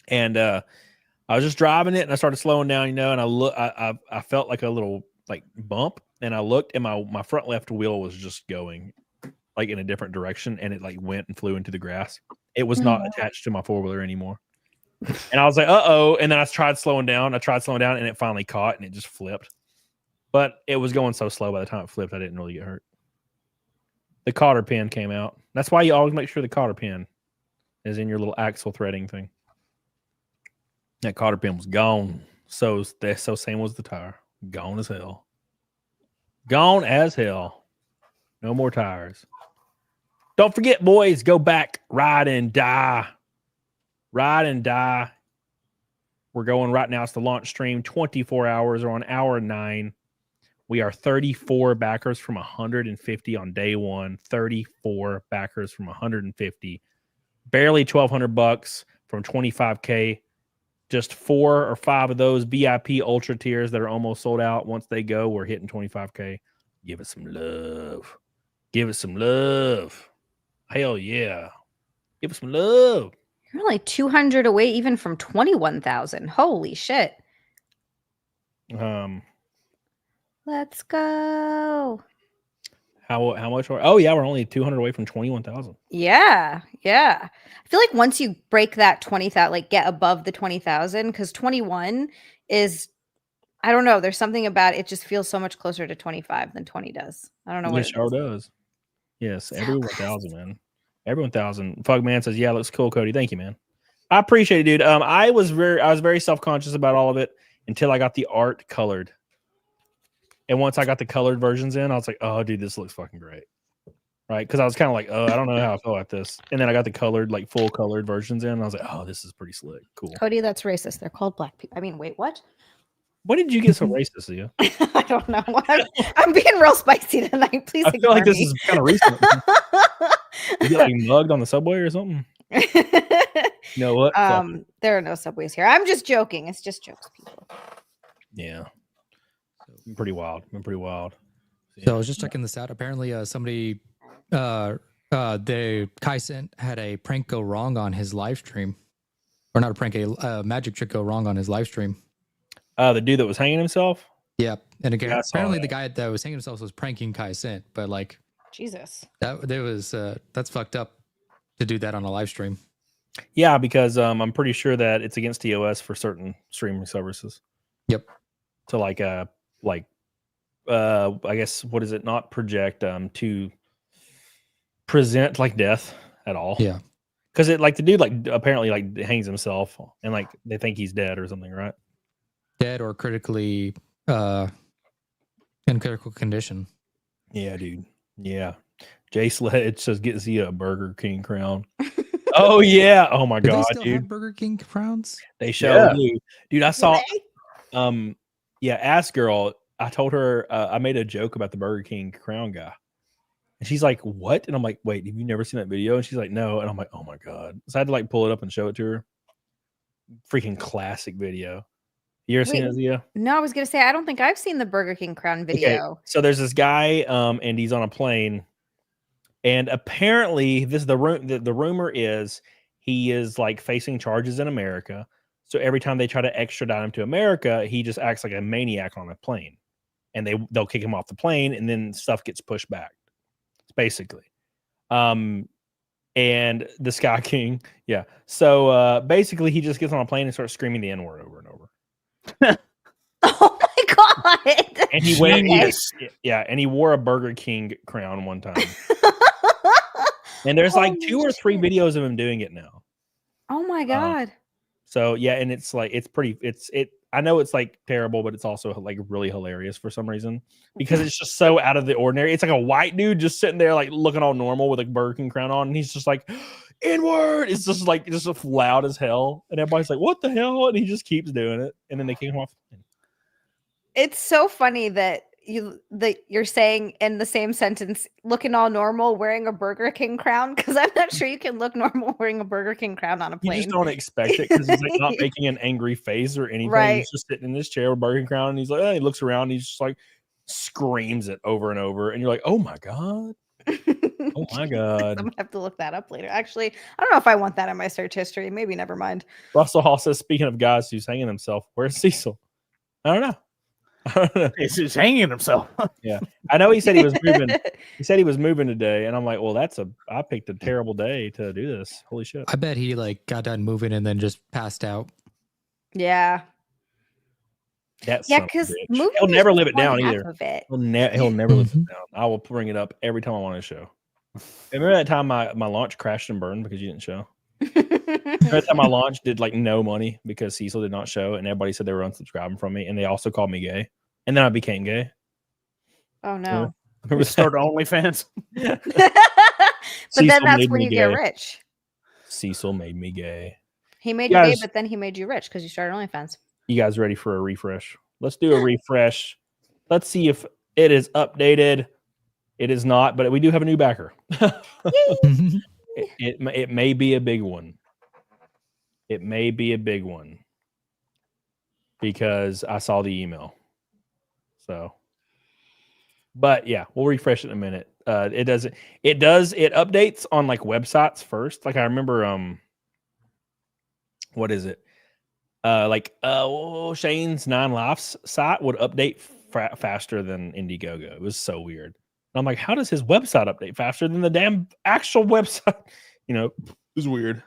and I was just driving it, and I started slowing down, and I felt like a little like bump, and I looked, and my front left wheel was just going like in a different direction, and it like went and flew into the grass. It was not attached to my 4-wheeler anymore. And I was like, uh-oh. And then I tried slowing down, and it finally caught, and it just flipped. But it was going so slow by the time it flipped, I didn't really get hurt. The cotter pin came out. That's why you always make sure the cotter pin is in your little axle threading thing. That cotter pin was gone. So same was the tire. Gone as hell. Gone as hell. No more tires. Don't forget, boys, go back, ride and die. Ride and die. We're going right now. It's the launch stream. 24 hours. We're on hour 9. We are 34 backers from 150 on day 1. 34 backers from 150. Barely $1,200 from 25K. Just 4 or 5 of those VIP ultra tiers that are almost sold out. Once they go, we're hitting 25K. Give it some love. Give it some love. Hell yeah. Give it some love. You're only 200 away even from 21,000. Holy shit. Let's go. How much? Oh yeah, we're only 200 away from 21,000. Yeah. I feel like once you break that 20,000, like get above the 20,000, because 21 is, I don't know. There's something about it just feels so much closer to 25 than 20 does. I don't know what it sure does. Yes, every 1,000, man. Every 1,000. Fugman says, "Yeah, looks cool, Cody. Thank you, man. I appreciate it, dude. I was very self-conscious about all of it until I got the art colored. And once I got the colored versions in, I was like, oh, dude, this looks fucking great. Right? Because I was kind of like, oh, I don't know how I feel about this. And then I got the colored, like full colored versions in. And I was like, oh, this is pretty slick. Cool. Cody, that's racist. They're called black people. I mean, wait, what? When did you get so racist, Zia? I don't know. I'm being real spicy tonight. Please I feel like this is kind of recent. You get like mugged on the subway or something? You know what? There are no subways here. I'm just joking. It's just jokes, people. Yeah. Pretty wild. Yeah. So I was just checking this out. Apparently, somebody, the Kaisen had a prank go wrong on his live stream, or not a prank, a magic trick go wrong on his live stream. The dude that was hanging himself. Yeah, and again, apparently the guy that was hanging himself was pranking Kaisen, but like, Jesus, that's fucked up to do that on a live stream. Yeah, because I'm pretty sure that it's against TOS for certain streaming services. Yep. To I guess what is it? Not project to present like death at all. Yeah. Because it like the dude like apparently like hangs himself and like they think he's dead or something, right? Dead or critically in critical condition. Yeah, dude. Yeah. Jay Sledge says get Zia a Burger King crown. Oh yeah. Oh my god, they still dude. have Burger King crowns? They show do. Dude, I saw Ass Girl, I told her I made a joke about the Burger King crown guy. And she's like, what? And I'm like, wait, have you never seen that video? And she's like, no. And I'm like, oh my God. So I had to like pull it up and show it to her. Freaking classic video. You ever seen it, Zia? No, I was going to say, I don't think I've seen the Burger King crown video. Okay. So there's this guy and he's on a plane. And apparently the rumor is he is like facing charges in America. So every time they try to extradite him to America, he just acts like a maniac on a plane. And they'll kick him off the plane and then stuff gets pushed back. Basically. and the Sky King. Yeah. So basically, he just gets on a plane and starts screaming the N-word over and over. Oh my god! And he wore a Burger King crown one time. And there's like 2 or 3 videos of him doing it now. Oh my god! So yeah, and it's like I know it's like terrible, but it's also like really hilarious for some reason because it's just so out of the ordinary. It's like a white dude just sitting there like looking all normal with a Burger King crown on, and he's just like N-word. It's just like just loud as hell, and everybody's like, "What the hell?" And he just keeps doing it, and then they kick him off. It's so funny that you're saying in the same sentence, looking all normal, wearing a Burger King crown, because I'm not sure you can look normal wearing a Burger King crown on a plane. You just don't expect it because he's like not making an angry face or anything. Right. He's just sitting in this chair with Burger King crown, and he's like, he looks around, and he's just like screams it over and over, and you're like, oh my god. Oh my god. I'm gonna have to look that up later. Actually, I don't know if I want that in my search history. Maybe never mind. Russell Hall says, speaking of guys who's hanging himself, where's Cecil? I don't know. He's just hanging himself. Yeah, I know he said he was moving. He said he was moving today, and I'm like, well, I picked a terrible day to do this. Holy shit! I bet he like got done moving and then just passed out. Yeah. Because he'll never live it down either. He'll never live Mm-hmm. it down. I will bring it up every time I want to show. Remember that time my launch crashed and burned because you didn't show? That time my launch did like no money because Cecil did not show, and everybody said they were unsubscribing from me, and they also called me gay, and then I became gay. Oh no! We started OnlyFans. But then that's when you get rich. Cecil made me gay. He made you gay, but then he made you rich because you started OnlyFans. You guys ready for a refresh? Let's do a refresh. Let's see if it is updated. It is not, but we do have a new backer. It may be a big one. It may be a big one because I saw the email. So, but yeah, we'll refresh it in a minute. It updates on like websites first. Like I remember, what is it? Shane's 9 Lives site would update faster than Indiegogo. It was so weird. And I'm like, how does his website update faster than the damn actual website? It was weird.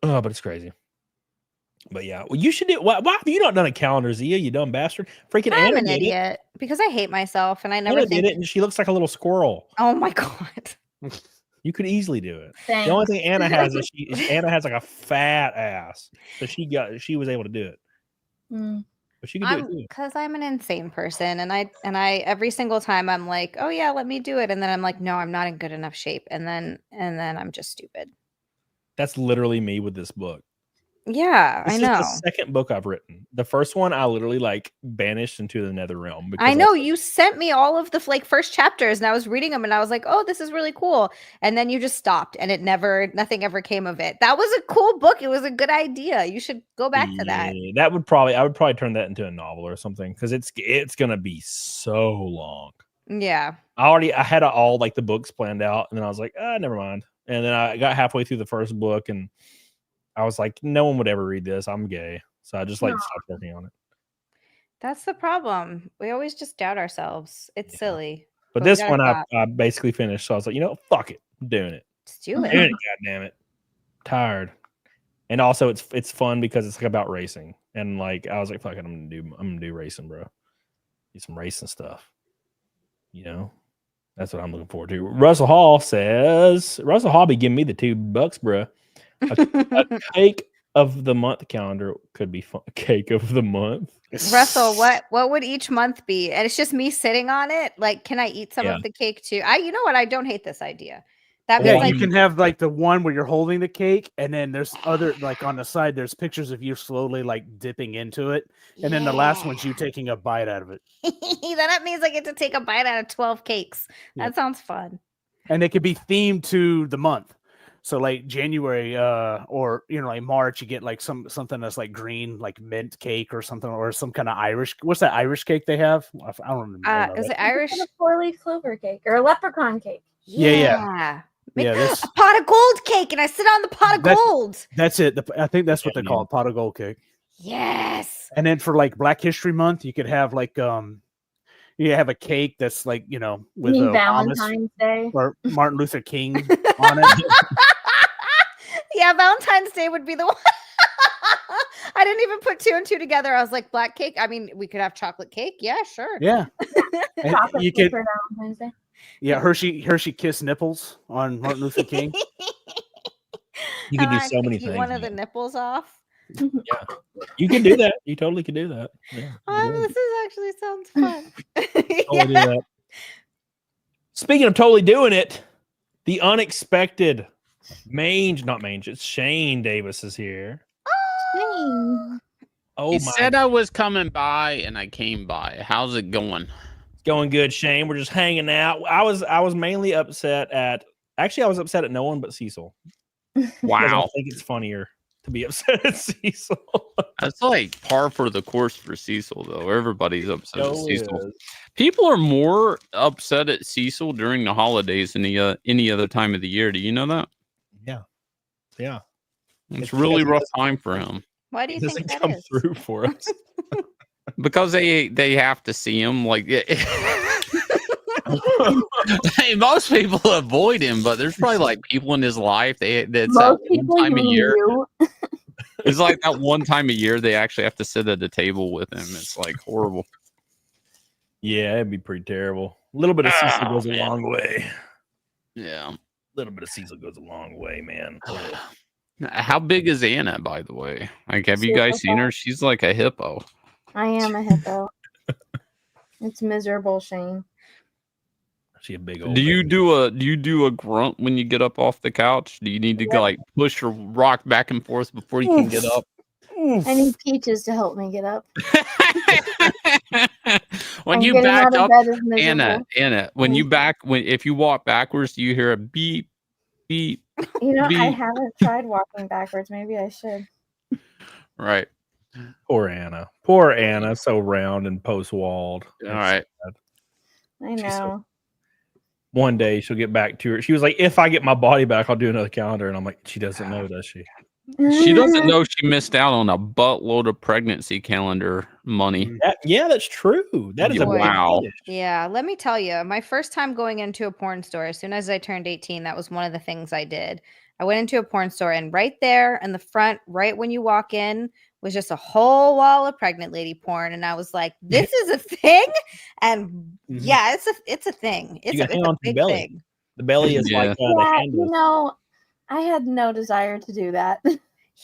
Oh, but it's crazy. But yeah, well, you should do. Why have you not done a calendar, Zia? You dumb bastard! Freaking I'm Anna an did idiot because I hate myself and I never Anna think. did it, and she looks like a little squirrel. Oh my god! You could easily do it. Thanks. The only thing Anna has is Anna has like a fat ass, so she was able to do it. But she could do it too. Because I'm an insane person, and I every single time I'm like, oh yeah, let me do it, and then I'm like, no, I'm not in good enough shape, and then I'm just stupid. That's literally me with this book. Yeah, This I is know. the second book I've written. The first one I literally like banished into the nether realm. I know you sent me all of the first chapters, and I was reading them, and I was like, "Oh, this is really cool." And then you just stopped, and nothing ever came of it. That was a cool book. It was a good idea. You should go back to that. I would probably turn that into a novel or something because it's gonna be so long. Yeah. I had all like the books planned out, and then I was like, never mind. And then I got halfway through the first book, and I was like, no one would ever read this. I'm gay, so I just stopped working on it. That's the problem. We always just doubt ourselves. It's silly. But this one I basically finished, so I was like, fuck it, I'm doing it. Let's do I'm it. doing it, God damn it. Tired. And also it's fun because it's like about racing. And like I was like, fuck it, I'm gonna do racing, bro. Do some racing stuff. That's what I'm looking forward to. Russell Hall be giving me the $2, bro. A cake of the month calendar could be fun. Cake of the month. Russell, what would each month be? And it's just me sitting on it. Like, can I eat some of the cake too? You know what? I don't hate this idea. That Yeah, means, you can have like the one where you're holding the cake, and then there's other like on the side. There's pictures of you slowly like dipping into it, and then the last one's you taking a bite out of it. then that means I get to take a bite out of 12 cakes. That sounds fun. And it could be themed to the month. So like January, or like March, you get like something that's like green, like mint cake or something, or some kind of Irish. What's that Irish cake they have? I don't remember. Is it Irish? A 4-leaf clover cake or a leprechaun cake. Yeah. A pot of gold cake, and I sit on the pot of gold. That's it. I think that's what they call it, pot of gold cake. Yes. And then for like Black History Month, you could have like you have a cake that's like with Valentine's Day or Martin Luther King on it. Yeah, Valentine's Day would be the one. I didn't even put 2 and 2 together. I was like, black cake. I mean, we could have chocolate cake. Yeah, sure. Yeah. And Chocolate you cake could, for Valentine's Day. yeah, Hershey Kiss nipples on Martin Luther King. You could do so many Eat things. one of the nipples off. Yeah, you can do that. You totally could do that. Yeah, This is actually sounds fun. totally do that. Speaking of totally doing it, the unexpected it's Shane Davis is here. Oh, He my. said I was coming by, and I came by. How's it going? It's going good, Shane. We're just hanging out. I was mainly upset at. Actually, I was upset at no one but Cecil. Wow. I think it's funnier to be upset at Cecil. That's like par for the course for Cecil, though. Everybody's upset at Cecil. Is. People are more upset at Cecil during the holidays than any other time of the year. Do you know that? Yeah. Yeah. It's really rough time for him. Why do you think that come is? through for us? Because they have to see him. Like, hey, most people avoid him, but there's probably like people in his life. That's that one time a year. It's like that one time a year they actually have to sit at a table with him. It's like horrible. Yeah, it'd be pretty terrible. A little bit of Cecil goes a long way. Yeah. A little bit of Cecil goes a long way, man. How big is Anna, by the way? Like, have you guys seen her? She's like a hippo. I am a hippo. It's miserable, Shane. She a big old. Do you do a grunt when you get up off the couch? Do you need to go, like, push or rock back and forth before you can get up? I need Peaches to help me get up. When you back up, Anna, if you walk backwards, do you hear a beep, beep? You know, beep? I haven't tried walking backwards. Maybe I should. Right. Poor Anna. Poor Anna. So round and post-walled. All right. I know. One day she'll get back to her. She was like, if I get my body back, I'll do another calendar. And I'm like, she doesn't know, does she? She doesn't know she missed out on a buttload of pregnancy calendar money. Yeah, that's true. That is a wow. Yeah, let me tell you, my first time going into a porn store, as soon as I turned 18, that was one of the things I did. I went into a porn store, and right there in the front, right when you walk in, was just a whole wall of pregnant lady porn. And I was like, this is a thing? And yeah, it's a thing. It's a big thing. The belly is like the handle. You know, I had no desire to do that.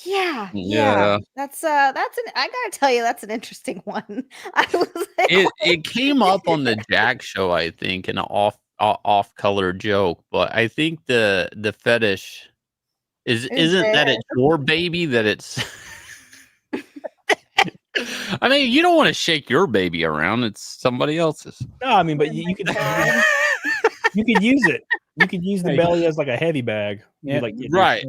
Yeah. That's I gotta tell you, that's an interesting one. I was like, it came up on the Jack show, I think, in an off color joke, but I think the fetish isn't that it's your baby, that it's I mean, you don't want to shake your baby around, it's somebody else's. No, I mean, but you could you could use it. You could use the belly as like a heavy bag. Yeah. Like, Right.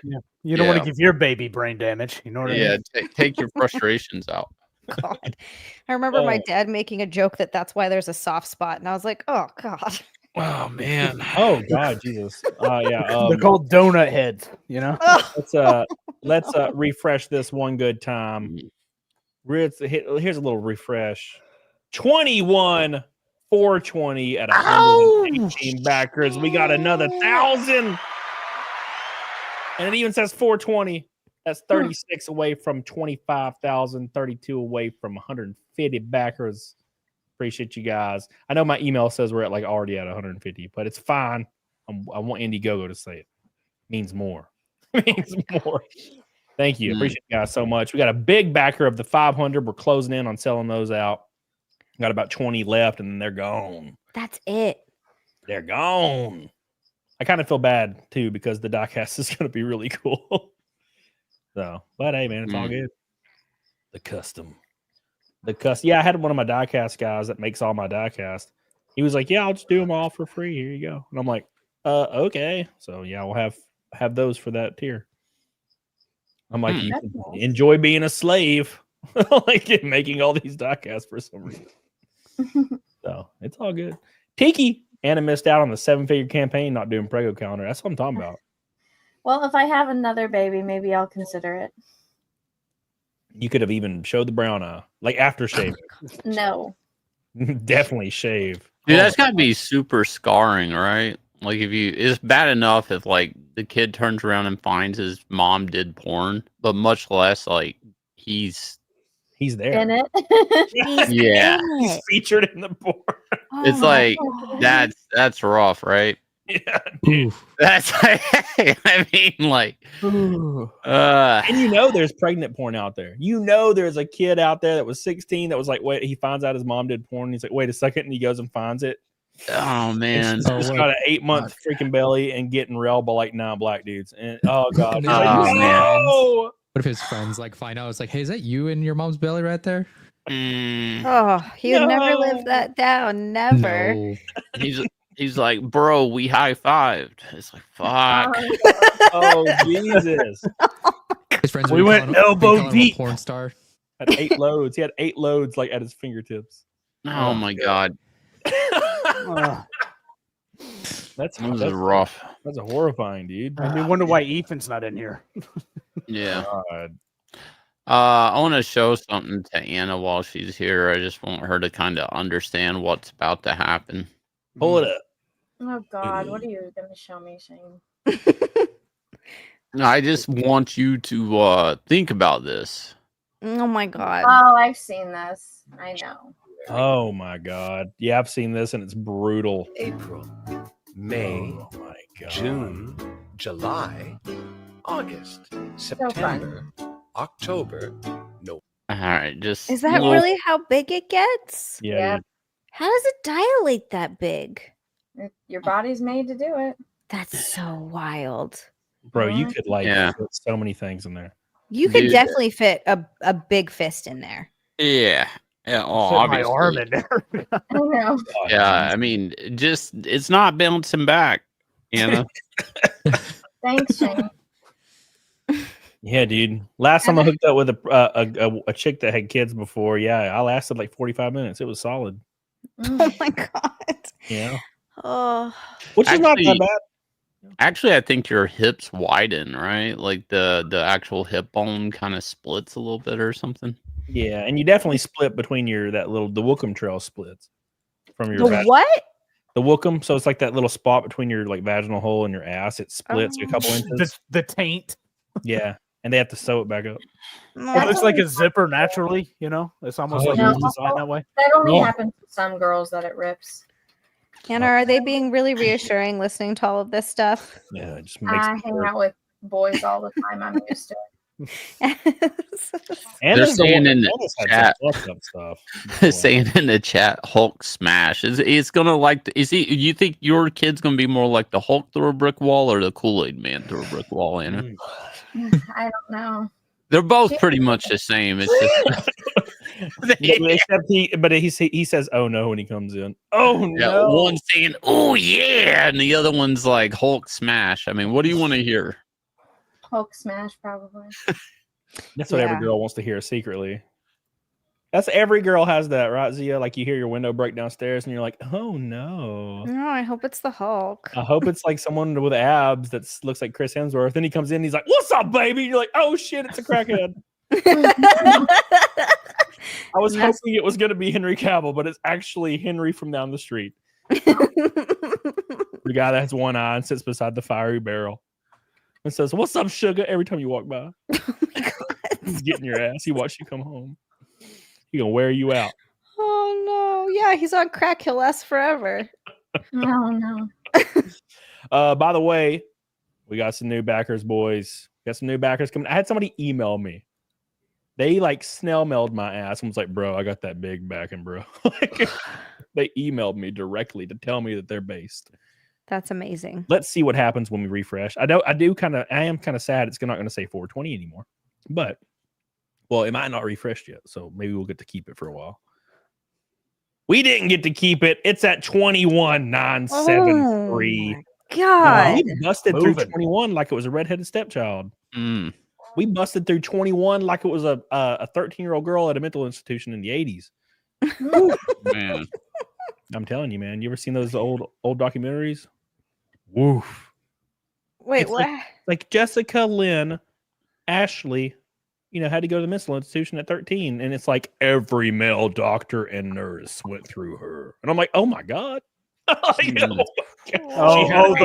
Yeah. You don't want to give your baby brain damage. You know what I mean? Take your frustrations out. God. I remember my dad making a joke that's why there's a soft spot. And I was like, oh, God. Oh, man. Oh, God, Jesus. Yeah. They're called donut heads, you know? Let's refresh this one good time. Here's a little refresh. 21 420 at 118 backers. We got another 1,000. And it even says 420. That's 36 away from 25,000, 32 away from 150 backers. Appreciate you guys. I know my email says we're at like already at 150, but it's fine. I want Indiegogo to say it. Means more. Means more. Thank you. Appreciate you guys so much. We got a big backer of the 500. We're closing in on selling those out. Got about 20 left, and then they're gone. That's it. They're gone. I kind of feel bad too because the diecast is going to be really cool. So, but hey, man, it's all good. The custom. Yeah, I had one of my diecast guys that makes all my diecast. He was like, "Yeah, I'll just do them all for free. Here you go." And I'm like, okay." So yeah, we'll have those for that tier. I'm like, you can enjoy being a slave, like making all these diecasts for some reason. So it's all good. Tiki, Anna missed out on the 7-figure campaign, not doing Prego calendar. That's what I'm talking about. Well, if I have another baby, maybe I'll consider it. You could have even showed the brown eye, like after shaving. No. Definitely shave. Dude, that's got to be super scarring, right? Like if you, it's bad enough if like the kid turns around and finds his mom did porn, but much less like he's there. In it. Yeah. He's featured in the porn. It's Oh my like God. that's rough, right? Yeah, that's I mean, like, and you know, there's pregnant porn out there. You know, there's a kid out there that was 16 that was like, wait, he finds out his mom did porn. And he's like, wait a second, and he goes and finds it. Oh man, and she's just got an 8-month freaking belly and getting railed by like 9 black dudes. And oh god, And he's then like, his no! friends- What if his friends like find out? It's like, hey, is that you in your mom's belly right there? Oh, he would never live that down. Never. No. He's like, bro, we high fived. It's like, fuck. Oh Jesus! His friends We would went call him- elbow they call him a deep. porn star. Had 8 loads. He had 8 loads like at his fingertips. Oh my god, That's this is rough. That's a horrifying, dude. I mean, wonder why Ethan's not in here. Yeah. God. I want to show something to Anna while she's here. I just want her to kind of understand what's about to happen. Pull it up. Oh God, what are you gonna show me, Shane? I just want you to think about this. Oh my god. Oh, I've seen this. I know. Oh my god. Yeah, I've seen this and it's brutal. April, May, June, July, August, September, October, no. All right, just Is that really how big it gets? Yeah. How does it dilate that big? Your body's made to do it. That's so wild. Bro, you could like Yeah. put so many things in there. You could Dude. definitely fit a big fist in there. Yeah. Yeah. Oh, Put my obviously. arm in there. I know. Yeah. I mean, just it's not bouncing back, Anna. Thanks, Shane. Yeah, dude. Last time I hooked up with a chick that had kids before, yeah, I lasted like 45 minutes. It was solid. Oh my god. Yeah. Oh. Which is not that Actually- bad. Actually, I think your hips widen, right? Like the actual hip bone kind of splits a little bit or something. Yeah, and you definitely split between the Wookum trail splits from your The what? The Wookum. So it's like that little spot between your like vaginal hole and your ass. It splits a couple inches. The taint. Yeah, and they have to sew it back up. It looks like a zipper naturally, you know? It's almost like No. it's designed that way. That only No. happens to some girls that it rips. Hannah, are they being really reassuring listening to all of this stuff? Yeah, it just makes I hang out with boys all the time. I'm used to it. And They're there's saying in the Anna's had chat. some fucked up stuff. Saying in the chat, Hulk smash. It's gonna like. You think your kid's gonna be more like the Hulk through a brick wall or the Kool-Aid Man through a brick wall, Anna? I don't know. They're both pretty much the same. It's just Except he says, "Oh no" when he comes in. Oh yeah, no! one's saying, "Oh yeah," and the other one's like Hulk smash. I mean, what do you want to hear? Hulk smash, probably. That's what every girl wants to hear secretly. That's every girl has that, right, Zia? Like you hear your window break downstairs, and you're like, "Oh no!" No, I hope it's the Hulk. I hope it's like someone with abs that looks like Chris Hemsworth. Then he comes in, he's like, "What's up, baby?" And you're like, "Oh shit, it's a crackhead." I was hoping it was going to be Henry Cavill, but it's actually Henry from down the street. The guy that has one eye and sits beside the fiery barrel and says, "What's up, sugar?" every time you walk by. He's getting your ass. He watched you come home. He gonna wear you out. Oh no. Yeah, he's on crack. He'll last forever. No, no. By the way, we got some new backers, boys. Got some new backers coming. I had somebody email me. They like snail mailed my ass and was like, "Bro, I got that big backing, bro." They emailed me directly to tell me that they're based. That's amazing. Let's see what happens when we refresh. I am kind of sad it's not going to say 420 anymore. But well, it might not refreshed yet, so maybe we'll get to keep it for a while. We didn't get to keep it. It's at 21,973. God. We busted through 21 like it was a redheaded stepchild. We busted through 21 like it was a 13-year-old girl at a mental institution in the 80s. Man, I'm telling you, man. You ever seen those old documentaries? Woof. Wait, It's what? Like Jessica Lynn, Ashley, had to go to the mental institution at 13, and it's like every male doctor and nurse went through her, and I'm like, oh my god. The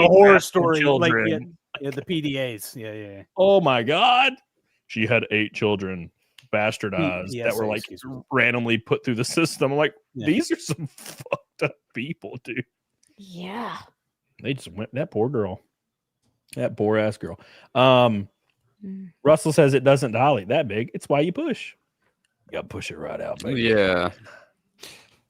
horror story, like children. the PDAs. Yeah. Oh my God. She had 8 children, bastardized, that were PSA, like excuse me. randomly put through the system. I'm like, Yeah. these are some fucked up people, dude. Yeah. They just went, that poor girl. That poor ass girl. Russell says it doesn't dilate that big. It's why you push. You gotta push it right out, baby. Yeah.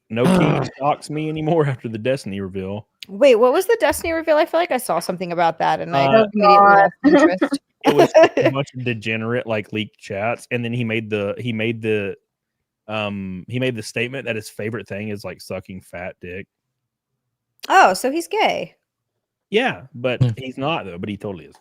No king stalks me anymore after the Destiny reveal. Wait, what was the Destiny reveal? I feel like I saw something about that and I immediately God. lost interest. It was a bunch of degenerate like leaked chats, and then he made the statement that his favorite thing is like sucking fat dick. Oh, so he's gay. Yeah, but he's not though. But he totally is.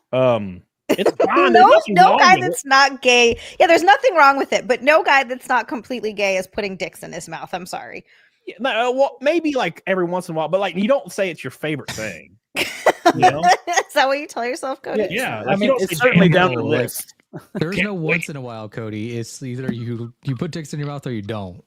It's fine. No guy that's not gay. Yeah, there's nothing wrong with it, but no guy that's not completely gay is putting dicks in his mouth. I'm sorry. Yeah, no, well, maybe like every once in a while, but like you don't say it's your favorite thing. You know? Is that what you tell yourself, Cody? Yeah, I mean, it's certainly down the list. There's no once in a while, Cody. It's either you put dicks in your mouth or you don't.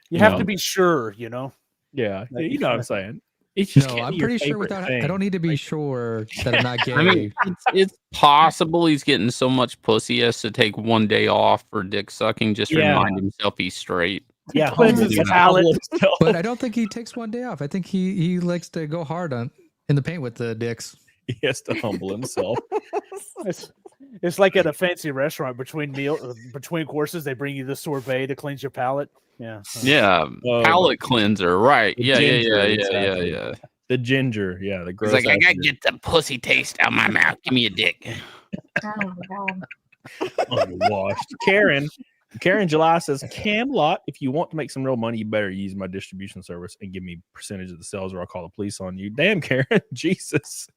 You have to be sure, you know. Yeah, you know what I'm saying. It's just no, I'm pretty sure without. I don't need to be sure that I'm not gay. I mean, it's possible he's getting so much pussy he has to take one day off for dick sucking just to remind himself he's straight. Yeah, but I don't think he takes one day off. I think he likes to go hard in the paint with the dicks. He has to humble himself. It's like at a fancy restaurant between courses, they bring you the sorbet to cleanse your palate. Yeah. Yeah. Palate cleanser. Right. The Yeah. ginger, Yeah. exactly. The ginger. Yeah. The gross. It's like, I gotta ginger. get the pussy taste out of my mouth. Give me a dick. Oh my God. Unwashed. Karen July says, Camelot, if you want to make some real money, you better use my distribution service and give me percentage of the sales or I'll call the police on you. Damn, Karen. Jesus.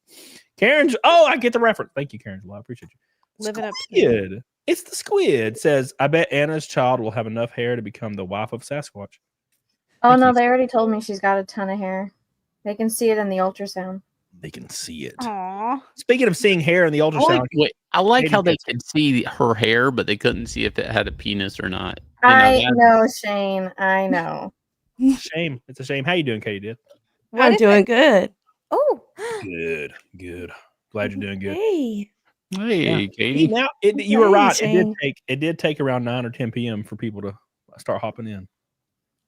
Karen. Oh, I get the reference. Thank you, Karen July. I appreciate you. Living up. Squid. It's the squid. Says, I bet Anna's child will have enough hair to become the wife of Sasquatch. Oh no, they already told me she's got a ton of hair. They can see it in the ultrasound. They can see it. Aww. Speaking of seeing hair in the ultrasound, I like how they could see her hair, but they couldn't see if it had a penis or not. I know, Shane. I know. Shame. It's a shame. How you doing, Katie? I'm doing good. Oh, good. Glad you're doing good. Hey. Hey, Katie. Now, you were right. Shane. It did take around 9 or 10 p.m. for people to start hopping in.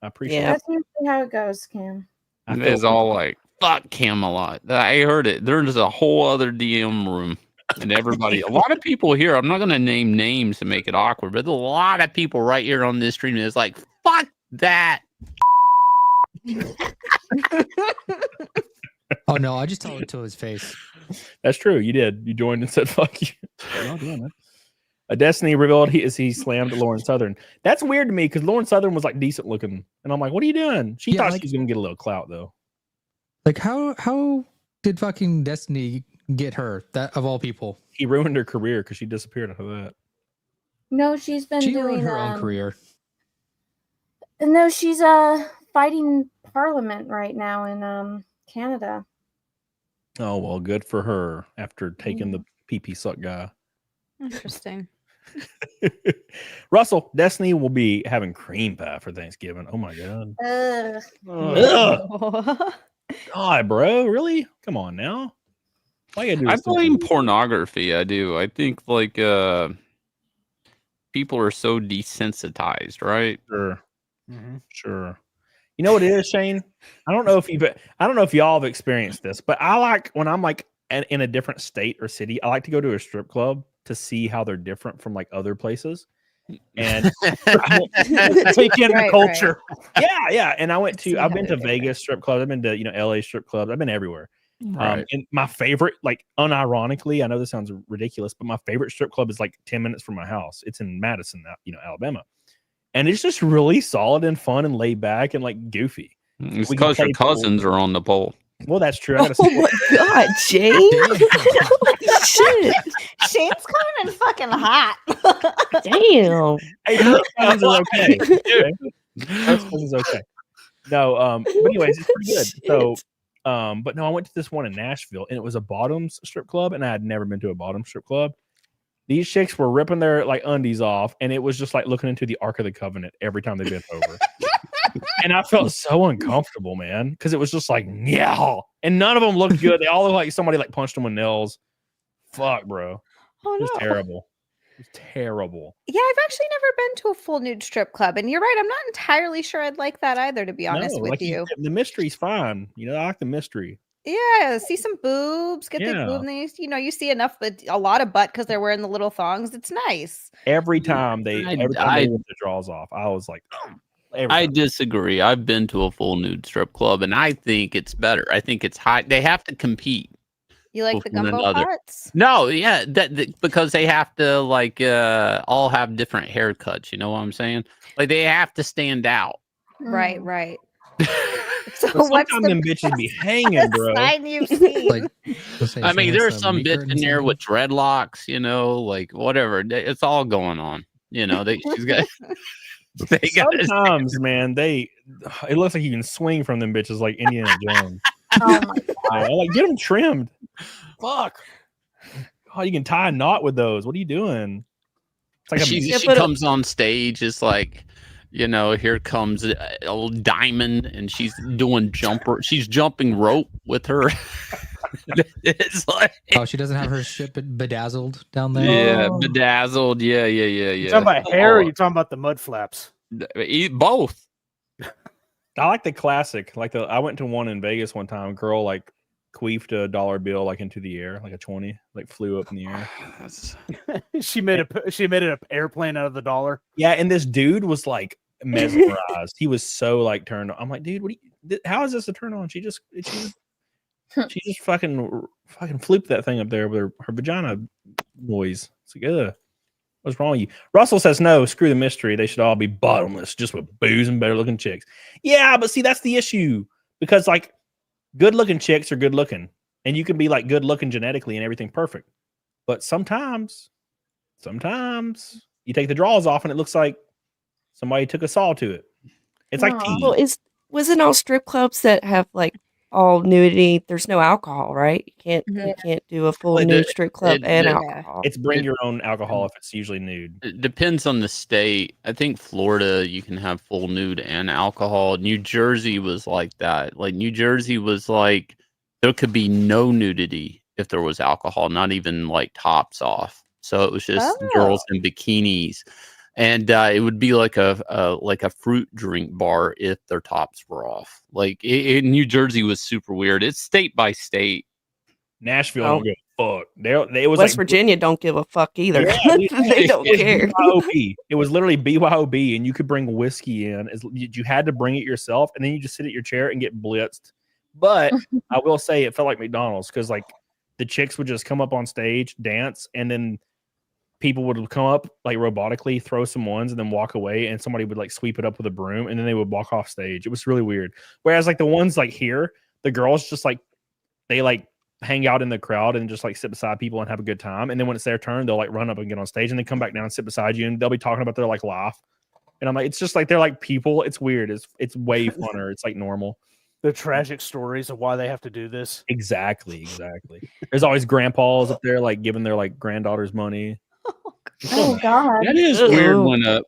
I appreciate it. That's usually how it goes, Cam. It's all like, fuck Camelot. I heard it. There's a whole other DM room. And everybody, a lot of people here, I'm not going to name names to make it awkward, but there's a lot of people right here on this stream that's like, fuck that. Oh no, I just told it to his face. That's true. You did. You joined and said, fuck you. A Destiny revealed he slammed Lauren Southern. That's weird to me because Lauren Southern was like decent looking. And I'm like, what are you doing? She thought she was going to get a little clout though. Like how did fucking Destiny get her, that of all people? He ruined her career because she disappeared after that. No, she's been She doing ruined her own career. No, she's fighting Parliament right now in Canada. Oh, well, good for her after taking the PP suck guy. Interesting. Russell, Destiny will be having cream pie for Thanksgiving. Oh my god. Ugh. God, bro, really? Come on now. All you gotta do I is blame pornography. I do. I think like people are so desensitized, right? Sure. Sure. You know what it is, Shane? I don't know if y'all have experienced this, but I like when I'm like in a different state or city, I like to go to a strip club to see how they're different from like other places. And take in the culture. Right. Yeah. And I've been to Vegas strip clubs, I've been to LA strip clubs, I've been everywhere. Right. And my favorite, like unironically, I know this sounds ridiculous, but my favorite strip club is like 10 minutes from my house. It's in Madison, Alabama. And it's just really solid and fun and laid back and like goofy. It's because your cousins are on the pole. Well, that's true. Oh my god, Jane! Holy shit! Shane's coming in fucking hot. Damn. Hey, those cousins are okay. Those cousins are okay. No, but anyways, it's pretty good. So, but no, I went to this one in Nashville, and it was a bottoms strip club, and I had never been to a bottom strip club. These chicks were ripping their like undies off, and it was just like looking into the Ark of the Covenant every time they bent over. And I felt so uncomfortable, man, because it was just like, yeah. And none of them looked good. They all looked like somebody like punched them with nails. Fuck, bro. Oh, It was no. terrible. It was terrible. Yeah, I've actually never been to a full nude strip club, and you're right. I'm not entirely sure I'd like that either, to be honest with like you. The mystery's fine. You know, I like the mystery. Yeah, see some boobs, get the Yeah. boob, and then you see enough, but a lot of butt because they're wearing the little thongs. It's nice. Every time they ripped the draws off, I was like, I disagree. I've been to a full nude strip club, and I think it's better. I think it's high. They have to compete. You like the with one gumbo another. pots? No, yeah, because they have to like all have different haircuts. You know what I'm saying? Like they have to stand out. Right, Mm. right. So But what's sometimes the them bitches be hanging, bro. sign you've seen? I mean, there's some bitch in there with dreadlocks. You know, like whatever. It's all going on. You know, she's got. Sometimes, man, it looks like you can swing from them bitches like Indiana Jones. Oh my god! Like get them trimmed. Fuck. Oh, you can tie a knot with those. What are you doing? It's like she comes on stage. It's like, you know, here comes a old diamond, and she's doing she's jumping rope with her. It's like, Oh, she doesn't have her shit bedazzled down there. yeah, bedazzled. Yeah. You talking about hair, or you talking about the mud flaps? Both. I like the classic. Like I went to one in Vegas one time. A girl like queefed a dollar bill like into the air, like a 20, like flew up in the air. She made an airplane out of the dollar. Yeah, and this dude was like mesmerized. He was so like turned on. I'm like, dude, how is this a turn on? She just fucking flooped that thing up there with her vagina noise. It's like, ugh. What's wrong with you? Russell says, no, screw the mystery. They should all be bottomless, just with booze and better looking chicks. Yeah, but see, that's the issue. Because like good looking chicks are good looking. And you can be like good looking genetically and everything perfect. But sometimes you take the draws off and it looks like somebody took a saw to it. It's like tea. Well, wasn't all strip clubs that have like all nudity? There's no alcohol, right? You can't do a full nude strip club and alcohol. It's bring your own alcohol if it's usually nude. It depends on the state. I think Florida, you can have full nude and alcohol. New Jersey was like that. Like New Jersey was like, there could be no nudity if there was alcohol, not even like tops off. So it was just girls in bikinis. And it would be like a fruit drink bar if their tops were off. Like New Jersey was super weird. It's state by state. Nashville don't give a fuck. It was West like, Virginia don't give a fuck either. Yeah, They don't care. BYOB. It was literally BYOB, and you could bring whiskey in. You had to bring it yourself, and then you just sit at your chair and get blitzed. But I will say it felt like McDonald's because like the chicks would just come up on stage, dance, and then people would come up like robotically, throw some ones, and then walk away, and somebody would like sweep it up with a broom, and then they would walk off stage. It was really weird. Whereas like the ones like here, the girls just like they like hang out in the crowd and just like sit beside people and have a good time. And then when it's their turn, they'll like run up and get on stage, and then come back down and sit beside you, and they'll be talking about their like life. And I'm like, it's just like they're like people. It's weird. It's way funner. It's like normal. The tragic stories of why they have to do this. Exactly. There's always grandpas up there like giving their like granddaughters money. Oh god, That is weird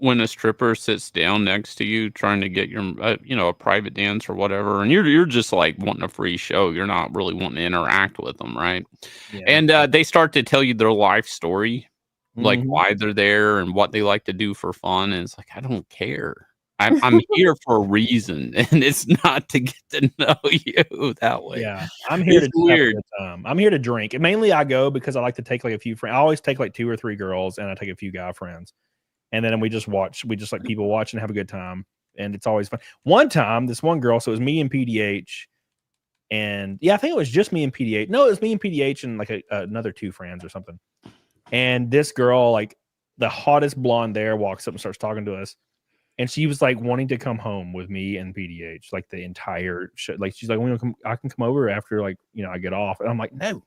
when a stripper sits down next to you trying to get your a private dance or whatever, and you're just like wanting a free show. You're not really wanting to interact with them, right? Yeah. And they start to tell you their life story, like why they're there and what they like to do for fun. And it's like, I don't care. I'm here for a reason, and it's not to get to know you that way. Yeah, I'm here it's to weird. I'm here to drink. And mainly I go because I like to take like a few friends. I always take like 2 or 3 girls, and I take a few guy friends, and then we just like people watch and have a good time, and it's always fun. One time, this one girl, so it was me and PDH, and yeah, I think it was just me and PDH. No, it was me and PDH and like another 2 friends or something. And this girl, like the hottest blonde there, walks up and starts talking to us. And she was like wanting to come home with me and PDH, like the entire show. Like she's like, I can come over after like I get off. And I'm like, no,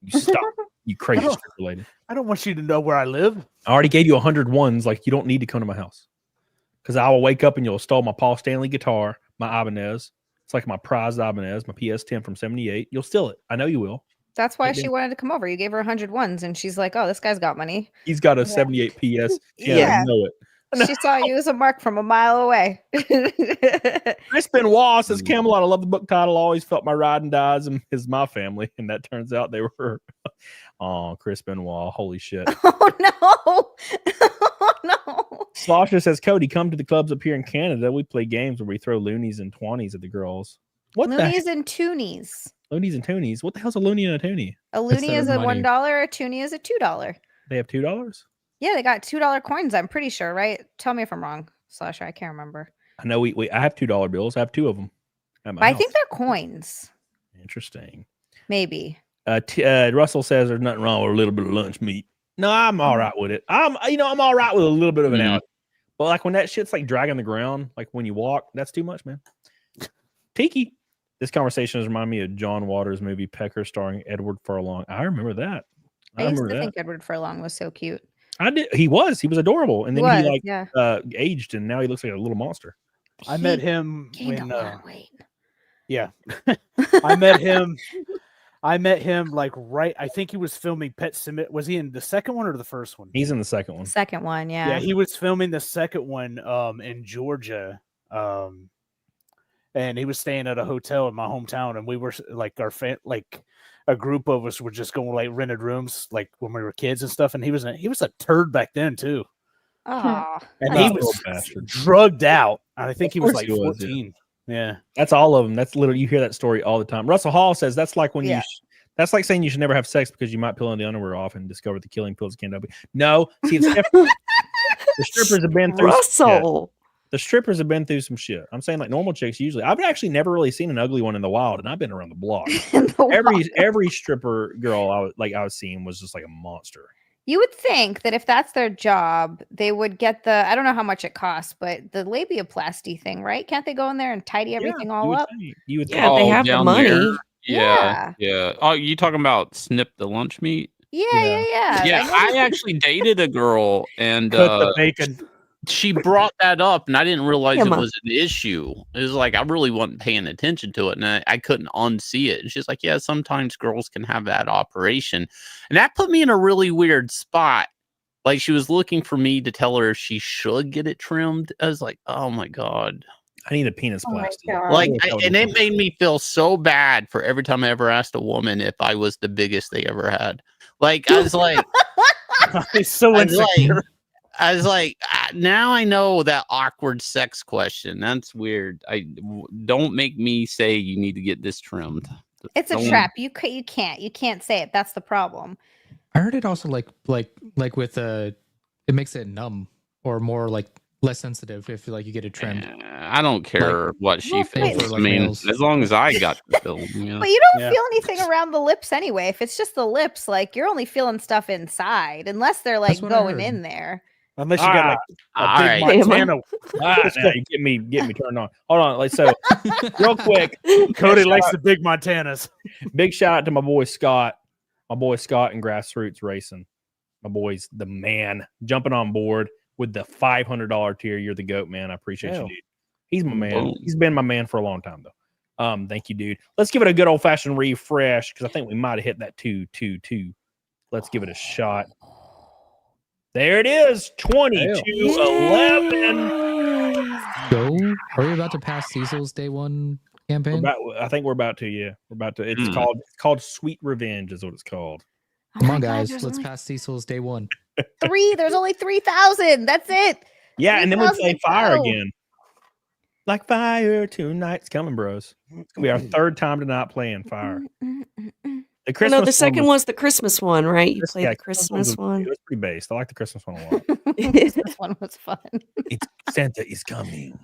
you stop, you crazy stripper lady. I don't want you to know where I live. I already gave you 100 ones. Like you don't need to come to my house because I will wake up and you'll steal my Paul Stanley guitar, my Ibanez. It's like my prized Ibanez, my PS10 from '78. You'll steal it. I know you will. That's why she wanted to come over. You gave her 100 ones, and she's like, "Oh, this guy's got money." He's got a 78 PS. Yeah. I know it. She saw you as a mark from a mile away. Chris Benoit says, Camelot, I love the book title. Always felt my riding dies and is my family. And that turns out they were. Oh, Chris Benoit. Holy shit. Oh, no. Oh, no. Slosher says, Cody, come to the clubs up here in Canada. We play games where we throw loonies and 20s at the girls. What Loonies and toonies. Loonies and toonies. What the hell's a loony and a toonie? A loony is a $1. A toonie is a $2. They have $2? Yeah, they got $2 coins, I'm pretty sure, right? Tell me if I'm wrong, Slasher. I can't remember. I know I have $2 bills. I have 2 of them. But I think they're coins. Interesting. Maybe. Russell says there's nothing wrong with a little bit of lunch meat. No, I'm all right with it. I'm all right with a little bit of an out. But like when that shit's like dragging the ground, like when you walk, that's too much, man. Tiki. This conversation has reminded me of John Waters' movie Pecker starring Edward Furlong. I remember that. I used to think Edward Furlong was so cute. I did. He was adorable, and then he aged, and now he looks like a little monster. I met him when yeah. I met him like right. I think he was filming Pet Sematary. Was he in the second one or the first one? He's in the second one. Second one, yeah. Yeah, he was filming the second one in Georgia. And he was staying at a hotel in my hometown, and we were like a group of us were just going like rented rooms like when we were kids and stuff. And he was a turd back then too. Oh, and he was drugged out. I think he was like 14. Yeah, that's all of them. That's literally, you hear that story all the time. Russell Hall says that's like when that's like saying you should never have sex because you might peel the underwear off and discover the killing pills can't help you. No, see, it's different. The strippers have been through Russell. The strippers have been through some shit. I'm saying like normal chicks usually. I've actually never really seen an ugly one in the wild, and I've been around the block. Every stripper girl I was seeing was just like a monster. You would think that if that's their job, they would get I don't know how much it costs, but the labiaplasty thing, right? Can't they go in there and tidy everything all up? You would they have the money. There. Yeah. Oh, you talking about snip the lunch meat? Yeah. Yeah, I actually dated a girl, and cut the bacon. She brought that up, and I didn't realize it was an issue. It was like I really wasn't paying attention to it, and I couldn't unsee it. And she's like, "Yeah, sometimes girls can have that operation," and that put me in a really weird spot. Like she was looking for me to tell her if she should get it trimmed. I was like, "Oh my god, I need a penis plastic." And it made me feel so bad for every time I ever asked a woman if I was the biggest they ever had. Like I was like, he's so insecure. I was like, now I know that awkward sex question. That's weird. Don't make me say you need to get this trimmed. It's a trap. You can't say it. That's the problem. I heard it also like with it makes it numb or more like less sensitive if like you get it trimmed. I don't care what she feels. I mean, as long as I got the film. Yeah. But you don't feel anything around the lips anyway. If it's just the lips, like you're only feeling stuff inside, unless they're like going in there. Unless you got a big Montana. Now you get me turned on. Hold on, real quick. Cody likes the big Montanas. Big shout out to my boy Scott and Grassroots Racing. My boy's the man, jumping on board with the $500 tier. You're the GOAT, man. I appreciate you, dude. He's my man. He's been my man for a long time, though. Thank you, dude. Let's give it a good old fashioned refresh because I think we might have hit that 2-2-2. Let's give it a shot. There it is, 22-11. Go. Are we about to pass Cecil's day one campaign? I think we're about to. Yeah, we're about to. It's called Sweet Revenge, is what it's called. Come on, guys, let's pass Cecil's day one. There's only 3,000. That's it. Yeah, and then we play Fire again. Like fire, tonight's coming, bros. It's gonna be our third time tonight playing Fire. The Christmas the second was the Christmas one, right? You played the Christmas one. It was pretty based. I like the Christmas one a lot. This one was fun. Santa is coming.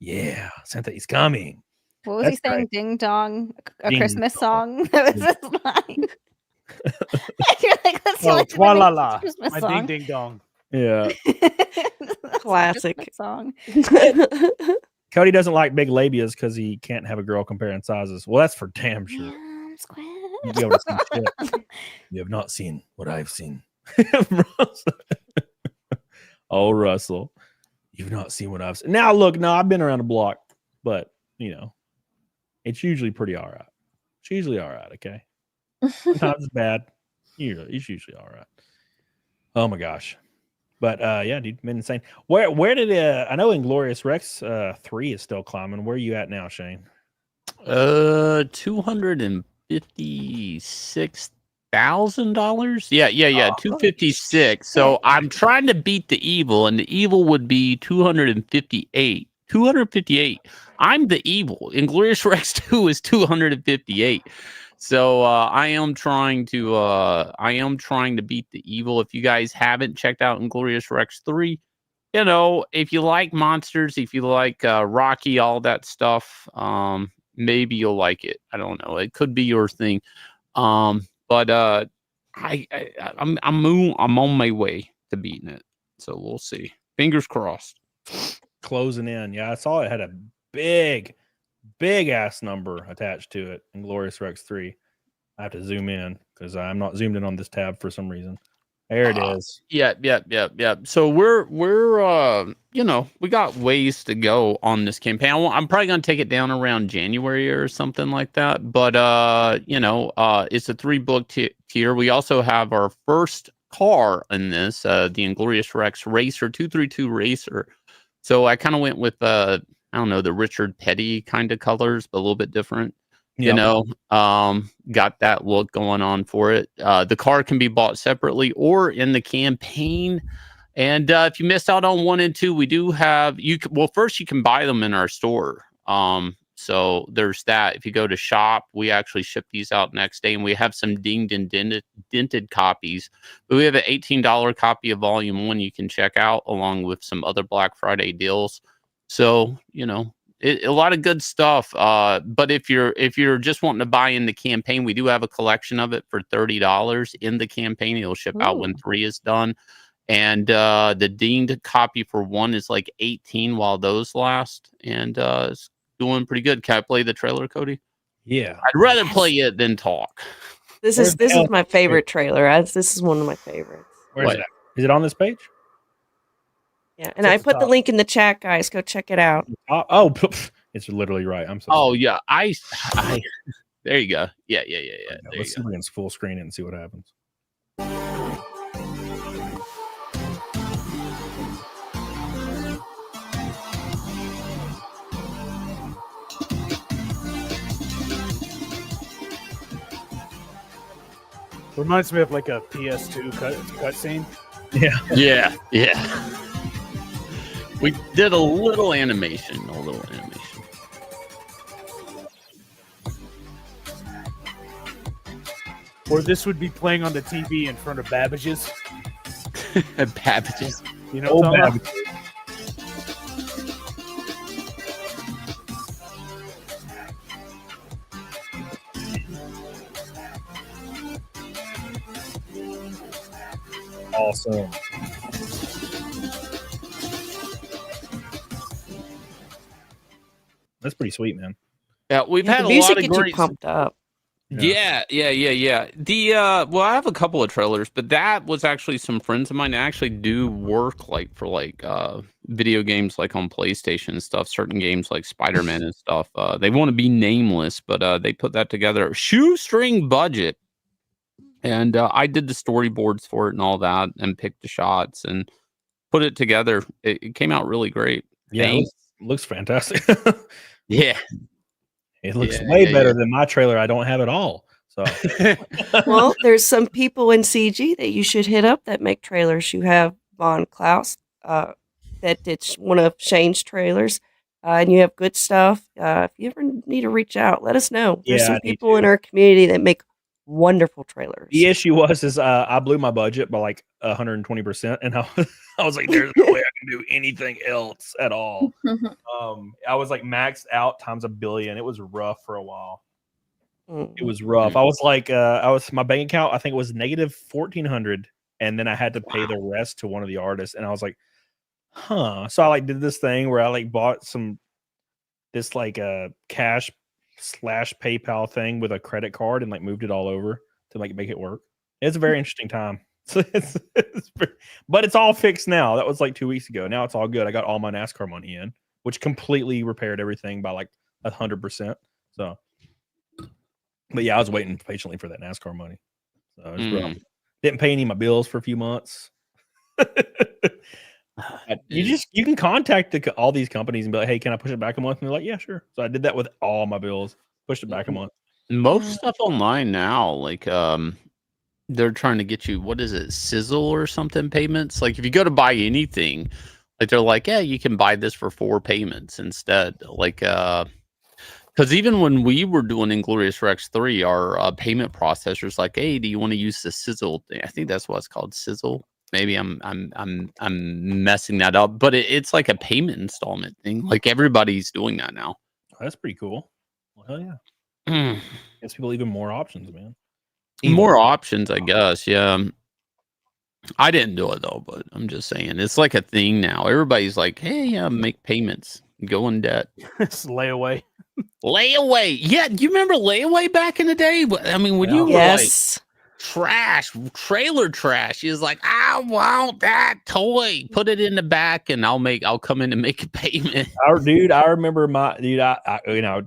Yeah, Santa is coming. What was he saying? Right. Ding dong, a Ding Christmas dong. That was his line. You're like, that's la my song. Ding dong. Yeah. Classic song. Cody doesn't like big labias because he can't have a girl comparing sizes. Well, that's for damn sure. You have not seen what I've seen. Oh, Russell. You've not seen what I've seen. Now, look, no, I've been around the block, but, it's usually pretty all right. It's usually all right. Okay. Sometimes it's bad. It's usually all right. Oh my gosh. But yeah, dude, been insane. Where did I know Inglorious Rex 3 is still climbing. Where are you at now, Shane? $256,000. Yeah. 256. So I'm trying to beat the evil, and the evil would be 258. 258. I'm the evil. Inglorious Rex 2 is 258. So I am trying to beat the evil. If you guys haven't checked out Inglorious Rex 3, you know, if you like monsters, if you like Rocky, all that stuff, maybe you'll like it. I don't know. It could be your thing. But I'm on my way to beating it. So we'll see. Fingers crossed. Closing in. Yeah, I saw it had a big ass number attached to it. Inglorious Rex 3. I have to zoom in because I'm not zoomed in on this tab for some reason. There it is. Yeah. So we're you know, we got ways to go on this campaign. I'm probably gonna take it down around January or something like that. But you know, it's a 3-book tier. We also have our first car in this, the Inglorious Rex Racer 232 Racer. So I kind of went with I don't know, the Richard Petty kind of colors, but a little bit different. You know, got that look going on for it. The car can be bought separately or in the campaign. And if you missed out on 1 and 2, we do have first you can buy them in our store. So there's that. If you go to shop, we actually ship these out next day, and we have some dinged and dented copies. But we have an $18 copy of Volume 1 you can check out, along with some other Black Friday deals. So, you know, a lot of good stuff. But if you're just wanting to buy in the campaign, we do have a collection of it for $30 in the campaign. It'll ship out when 3 is done. And the dinged copy for 1 is like 18 while those last. And it's doing pretty good. Can I play the trailer, Cody? Yeah. I'd rather play it than talk. This is my favorite trailer. This is one of my favorites. Where is it at? Is it on this page? Yeah, and I put the link in the chat, guys. Go check it out. Oh, it's literally right. I'm so Oh yeah, I there you go. Yeah. Let's see if we can full screen it and see what happens. Reminds me of like a PS2 cutscene. Yeah. We did a little animation. Or this would be playing on the TV in front of Babbage's. Babbage's. You know what I'm talking about? Awesome. That's pretty sweet, man. Yeah, we've had a lot of great pumped up. Yeah. The I have a couple of trailers, but that was actually some friends of mine that actually do work for video games like on PlayStation and stuff, certain games like Spider-Man and stuff. They want to be nameless, but they put that together. Shoestring budget. And I did the storyboards for it and all that, and picked the shots and put it together. It came out really great. Yeah, it looks fantastic. Yeah. It looks way better than my trailer. I don't have it all. So well, there's some people in CG that you should hit up that make trailers. You have Von Klaus that did one of Shane's trailers. And you have good stuff. If you ever need to reach out, let us know. There's some people in our community that make wonderful trailers. the issue was I blew my budget by like 120%, and I was like, there's no way I can do anything else at all. I was like maxed out times a billion. It was rough for a while. It was rough. I was like, my bank account, I think it was negative 1,400, and then I had to pay the rest to one of the artists, and I was like, huh. So I like did this thing where I like bought this cash / PayPal thing with a credit card and like moved it all over to like make it work. It's a very interesting time. But it's all fixed now. That was like 2 weeks ago. Now it's all good. I got all my NASCAR money in, which completely repaired everything by like 100%. So But yeah, I was waiting patiently for that NASCAR money. So didn't pay any of my bills for a few months. You can contact all these companies and be like, hey, can I push it back a month? And they're like, yeah, sure. So I did that with all my bills, pushed it back a month. Most stuff online now, like they're trying to get you, what is it, Sizzle or something payments? Like if you go to buy anything, like they're like, yeah, you can buy this for 4 payments instead. Like because even when we were doing Inglorious Rex 3, our payment processor's like, hey, do you want to use the Sizzle thing? I think that's what it's called, Sizzle. Maybe I'm messing that up, but it's like a payment installment thing. Like everybody's doing that now. Oh, that's pretty cool. Well, hell yeah. Gives people even more options, man. More options, I guess. Yeah. I didn't do it though, but I'm just saying it's like a thing now. Everybody's like, hey, yeah, make payments, go in debt. It's layaway. Layaway. Yeah. Do you remember layaway back in the day? I mean, when you were like trailer trash, he was like, I want that toy. Put it in the back and I'll come in and make a payment. I remember I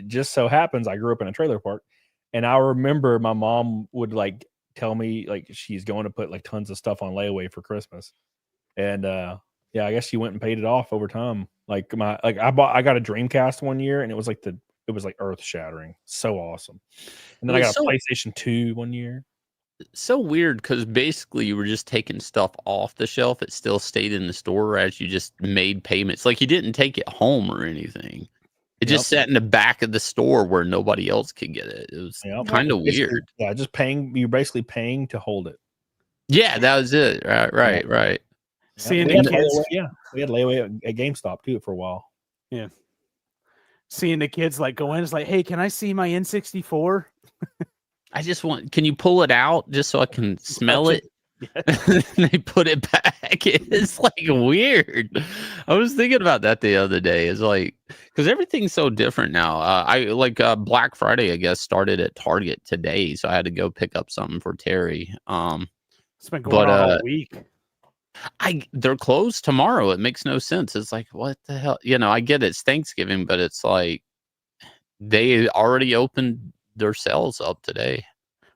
just so happens I grew up in a trailer park, and I remember my mom would like tell me like she's going to put like tons of stuff on layaway for Christmas. And I guess she went and paid it off over time. I got a Dreamcast one year, and it was like earth shattering. So awesome. And then I got a PlayStation 2 one year. So weird because basically you were just taking stuff off the shelf. It still stayed in the store as you just made payments. Like you didn't take it home or anything. It just sat in the back of the store where nobody else could get it. It was kind of weird. Yeah, just paying. You're basically paying to hold it. Yeah, that was it. Right. Seeing we had layaway at GameStop too for a while. Yeah. Seeing the kids like go in, it's like, hey, can I see my N64? I just want, can you pull it out just so I can smell it? They put it back. It's like weird. I was thinking about that the other day. It's like, because everything's so different now. Black Friday, I guess, started at Target today. So I had to go pick up something for Terry. It's been going on all week. They're closed tomorrow. It makes no sense. It's like, what the hell? I get it's Thanksgiving, but it's like they already opened their sales up today.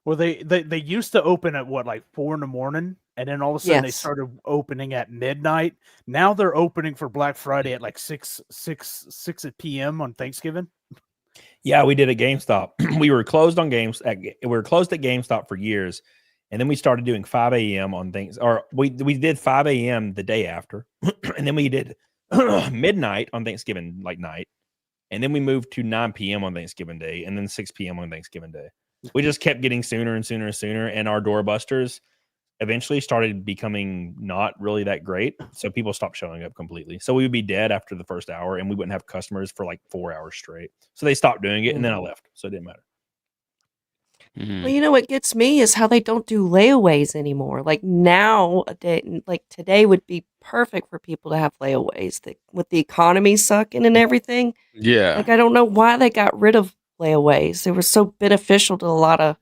Well, they used to open at 4 in the morning, and then all of a sudden they started opening at midnight. Now they're opening for Black Friday at like 6 p.m. on Thanksgiving. Yeah, we did at GameStop. We were closed on we were closed at GameStop for years. And then we started doing 5 a.m. on things, or we did 5 a.m. the day after. And then we did midnight on Thanksgiving, like night. And then we moved to 9 p.m. on Thanksgiving Day, and then 6 p.m. on Thanksgiving Day. We just kept getting sooner and sooner and sooner. And our doorbusters eventually started becoming not really that great. So people stopped showing up completely. So we would be dead after the first hour, and we wouldn't have customers for like 4 hours straight. So they stopped doing it, and then I left. So it didn't matter. Well, what gets me is how they don't do layaways anymore. Like today would be perfect for people to have layaways. With the economy sucking and everything. Yeah. Like I don't know why they got rid of layaways. They were so beneficial to a lot of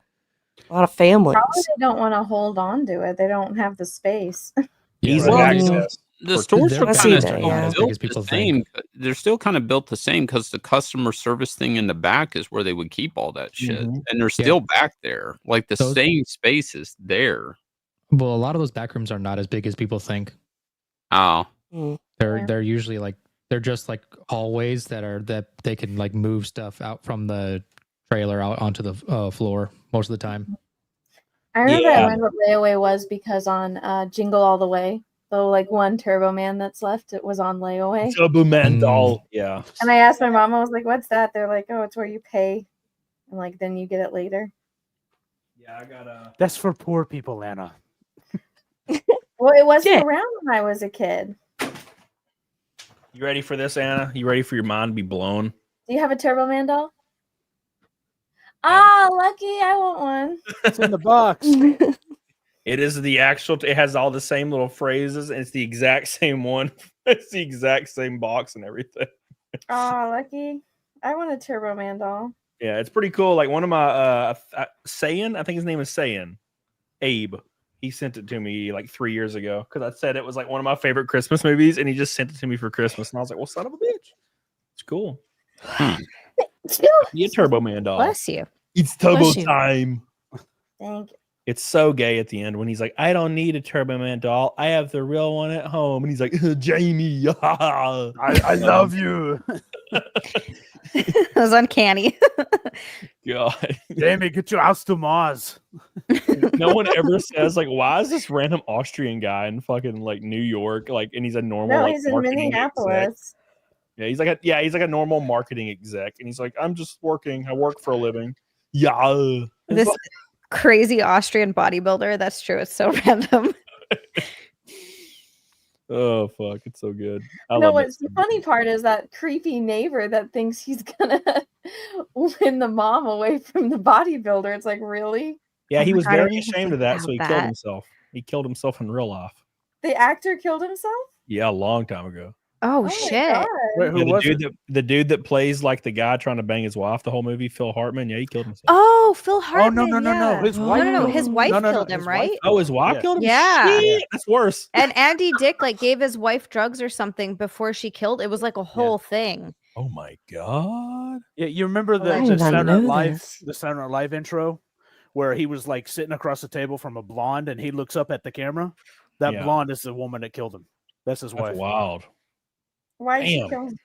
families. Probably they don't want to hold on to it. They don't have the space. Easy access. The stores are kind of built the same. They're still kind of built the same because the customer service thing in the back is where they would keep all that shit, and they're still back there. Like the same space is there. Well, a lot of those back rooms are not as big as people think. Oh, they're usually like they're just like hallways that they can like move stuff out from the trailer out onto the floor most of the time. I remember I learned what layaway was because on Jingle All the Way. So like one Turbo Man that's left, it was on layaway. Turbo Man doll, yeah. And I asked my mom, I was like, "What's that?" They're like, "Oh, it's where you pay, and like then you get it later." Yeah, I got That's for poor people, Anna. Well, it wasn't around when I was a kid. You ready for this, Anna? You ready for your mind to be blown? Do you have a Turbo Man doll? Ah, lucky! I want one. It's in the box. It is the actual. It has all the same little phrases, and it's the exact same one. It's the exact same box and everything. Oh, lucky! I want a Turbo Man doll. Yeah, it's pretty cool. Like one of my Saiyan, I think his name is Saiyan, Abe. He sent it to me like 3 years ago because I said it was like one of my favorite Christmas movies, and he just sent it to me for Christmas, and I was like, "Well, son of a bitch, it's cool." Be a Turbo Man doll. Bless you. It's turbo Bless you. time. Thank you. It's so gay at the end when he's like, I don't need a Turbo Man doll. I have the real one at home. And he's like, Jamie. I love you. It was uncanny. God. Jamie, get your house to Mars. No one ever says, like, why is this random Austrian guy in fucking like New York? Like, and he's a normal. No, like, he's in marketing Minneapolis. exec. Yeah, he's like a normal marketing exec. And he's like, I'm just working. I work for a living. Yeah. This crazy Austrian bodybuilder. That's true. It's so random. Oh fuck, it's so good. No, what's the funny part is that creepy neighbor that thinks he's gonna win the mom away from the bodybuilder. It's like, really? Yeah, he my was God, I very didn't even ashamed of think that, about so he killed that. himself. He killed himself in real life. The actor killed himself? Yeah, a long time ago. Oh, my shit. God. Wait, who Yeah, was it? the dude that plays like the guy trying to bang his wife the whole movie, Phil Hartman. Yeah, he killed himself. Oh, Phil Hartman. no, yeah. his wife No. killed His him. wife No, killed him, his right? wife Oh, his wife Yeah. killed him? Yeah. Shit, that's worse. And Andy Dick like gave his wife drugs or something before she killed. It was like a whole thing. Oh my god. Yeah, you remember I the did not Saturday know Night Live, this. the Saturday Night Live intro, where he was like sitting across the table from a blonde, and he looks up at the camera. That Yeah. blonde is the woman that killed him. That's his That's wife. wild. Why did she Damn. kill him?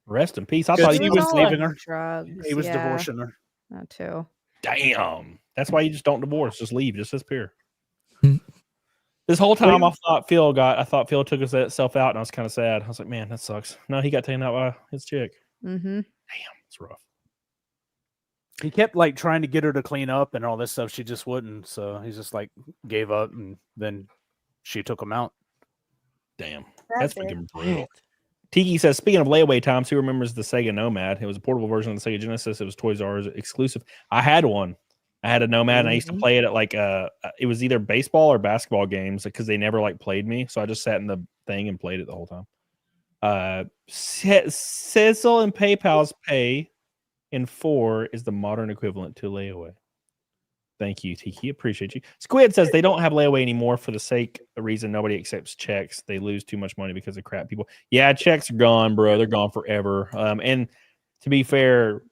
Rest in peace. I Because thought he he was was leaving her. Drugs. He was yeah. divorcing her. That too. Damn. That's why you just don't divorce. Just leave. Just disappear. This whole time I thought Phil took himself out, and I was kind of sad. I was like, man, that sucks. No, he got taken out by his chick. Mm-hmm. Damn, it's rough. He kept like trying to get her to clean up and all this stuff. She just wouldn't. So he just like gave up, and then she took him out. Damn. That's That's it. freaking brutal. Tiki says, speaking of layaway times, who remembers the Sega Nomad? It was a portable version of the Sega Genesis. It was Toys R Us exclusive. I had one. I had a Nomad, and I used to play it at like it was either baseball or basketball games because they never like played me. So I just sat in the thing and played it the whole time. Cecil and PayPal's Pay in 4 is the modern equivalent to layaway. Thank you, Tiki. Appreciate you. Squid says they don't have layaway anymore for the sake of reason nobody accepts checks. They lose too much money because of crap people. Yeah, checks are gone, bro. They're gone forever. And to be fair,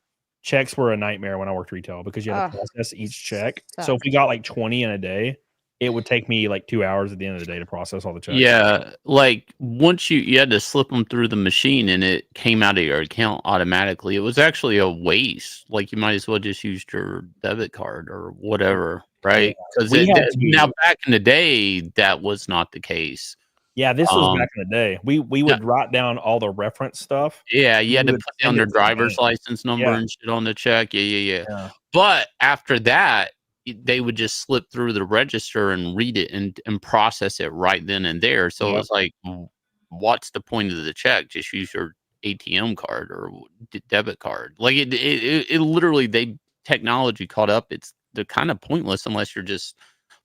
checks were a nightmare when I worked retail because you had to process each check. So if we got like 20 in a day, it would take me like 2 hours at the end of the day to process all the checks. Yeah, like once you had to slip them through the machine and it came out of your account automatically. It was actually a waste. Like you might as well just use your debit card or whatever, right? Because now back in the day, that was not the case. Yeah, this was back in the day. We would write down all the reference stuff. Yeah, you had to would put down send their it to the driver's bank. license number Yeah. and shit on the check. Yeah. Yeah. But after that, they would just slip through the register and read it and process it right then and there. So Yep. it's like, what's the point of the check? Just use your ATM card or debit card. Like it literally, technology caught up. They're kind of pointless unless you're just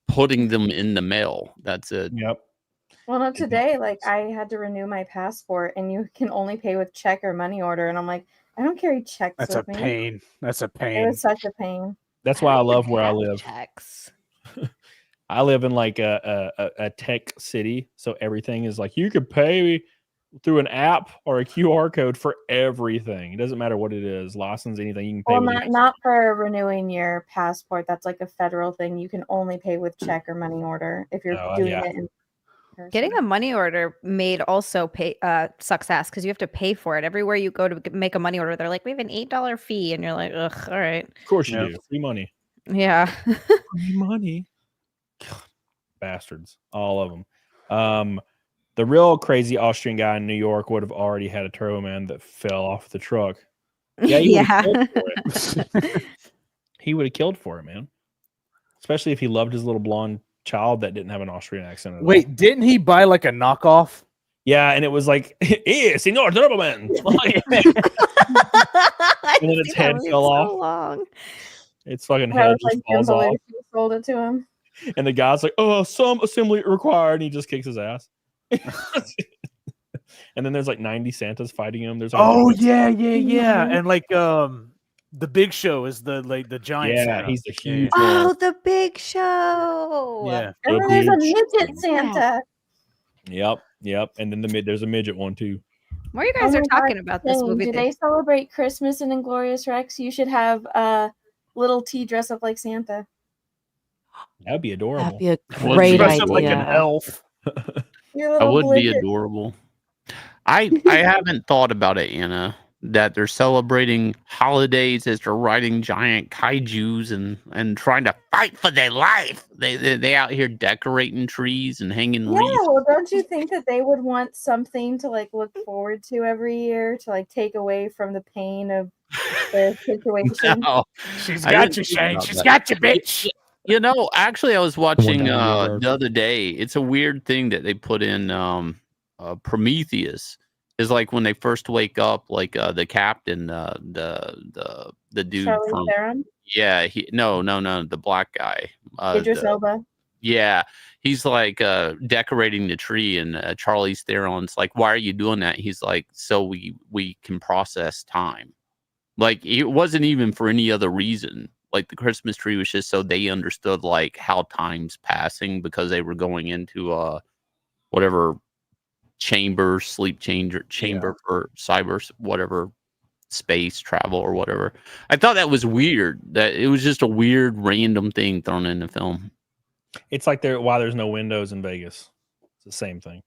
putting them in the mail. That's it. Yep. Well, no, today, like, I had to renew my passport, and you can only pay with check or money order. And I'm like, I don't carry checks That's with a me. pain. That's a It pain. was such a pain. That's why I love where I live. Checks. I live in like a tech city, so everything is like you could pay through an app or a QR code for everything. It doesn't matter what it is, license, anything you can pay. Well, with not for renewing your passport. That's like a federal thing. You can only pay with check or money order if you're doing yeah. it in person. Getting a money order made also sucks ass because you have to pay for it everywhere you go to make a money order. They're like, we have an $8 fee, and you're like, ugh, all right. Of course you do. Free money. Yeah. Free money. God, bastards, all of them. The real crazy Austrian guy in New York would have already had a Turbo Man that fell off the truck. Yeah, he would have killed for it. He would have killed for it, man. Especially if he loved his little blonde child that didn't have an Austrian accent at all. Wait, didn't he buy like a knockoff? Yeah, and it was like, Senor Turbo Man. And then its head fell off. Long. Its fucking I head was just like, falls off. you sold it to him. And the guy's like, oh, some assembly required. And he just kicks his ass. And then there's like 90 Santas fighting him. There's like yeah. And like the Big Show is the giant. Yeah, Santa. he's the huge Oh, the Big Show. Yeah. And then there's a midget Santa. Yep. And then there's a midget one too. More you guys Oh are my God, talking about this Shane, movie. do they celebrate Christmas in Inglorious Rex? You should have little T dress up like Santa. That'd be adorable. That'd be a Would great be Dress up like an idea. elf. Your That little would be blanket. adorable. I haven't thought about it, Anna, that they're celebrating holidays as they're riding giant kaijus and trying to fight for their life. They out here decorating trees and hanging Yeah, wreaths. well, don't you think that they would want something to like look forward to every year to like take away from the pain of their situation? No, She's I got didn't you, think Shane. about She's that. got you, bitch. You know, actually, I was watching down your road. the other day. It's a weird thing that they put in Prometheus. Is like when they first wake up, like the captain, the dude Charlie from Theron, yeah, no, the black guy. Idris Elba. Yeah, he's like decorating the tree, and Charlie's Theron's like, "Why are you doing that?" He's like, "So we can process time." Like it wasn't even for any other reason. Like the Christmas tree was just so they understood like how time's passing because they were going into whatever sleep chamber for cyber whatever space travel or whatever. I thought that was weird. That it was just a weird random thing thrown in the film. It's like why there's no windows in Vegas. It's the same thing.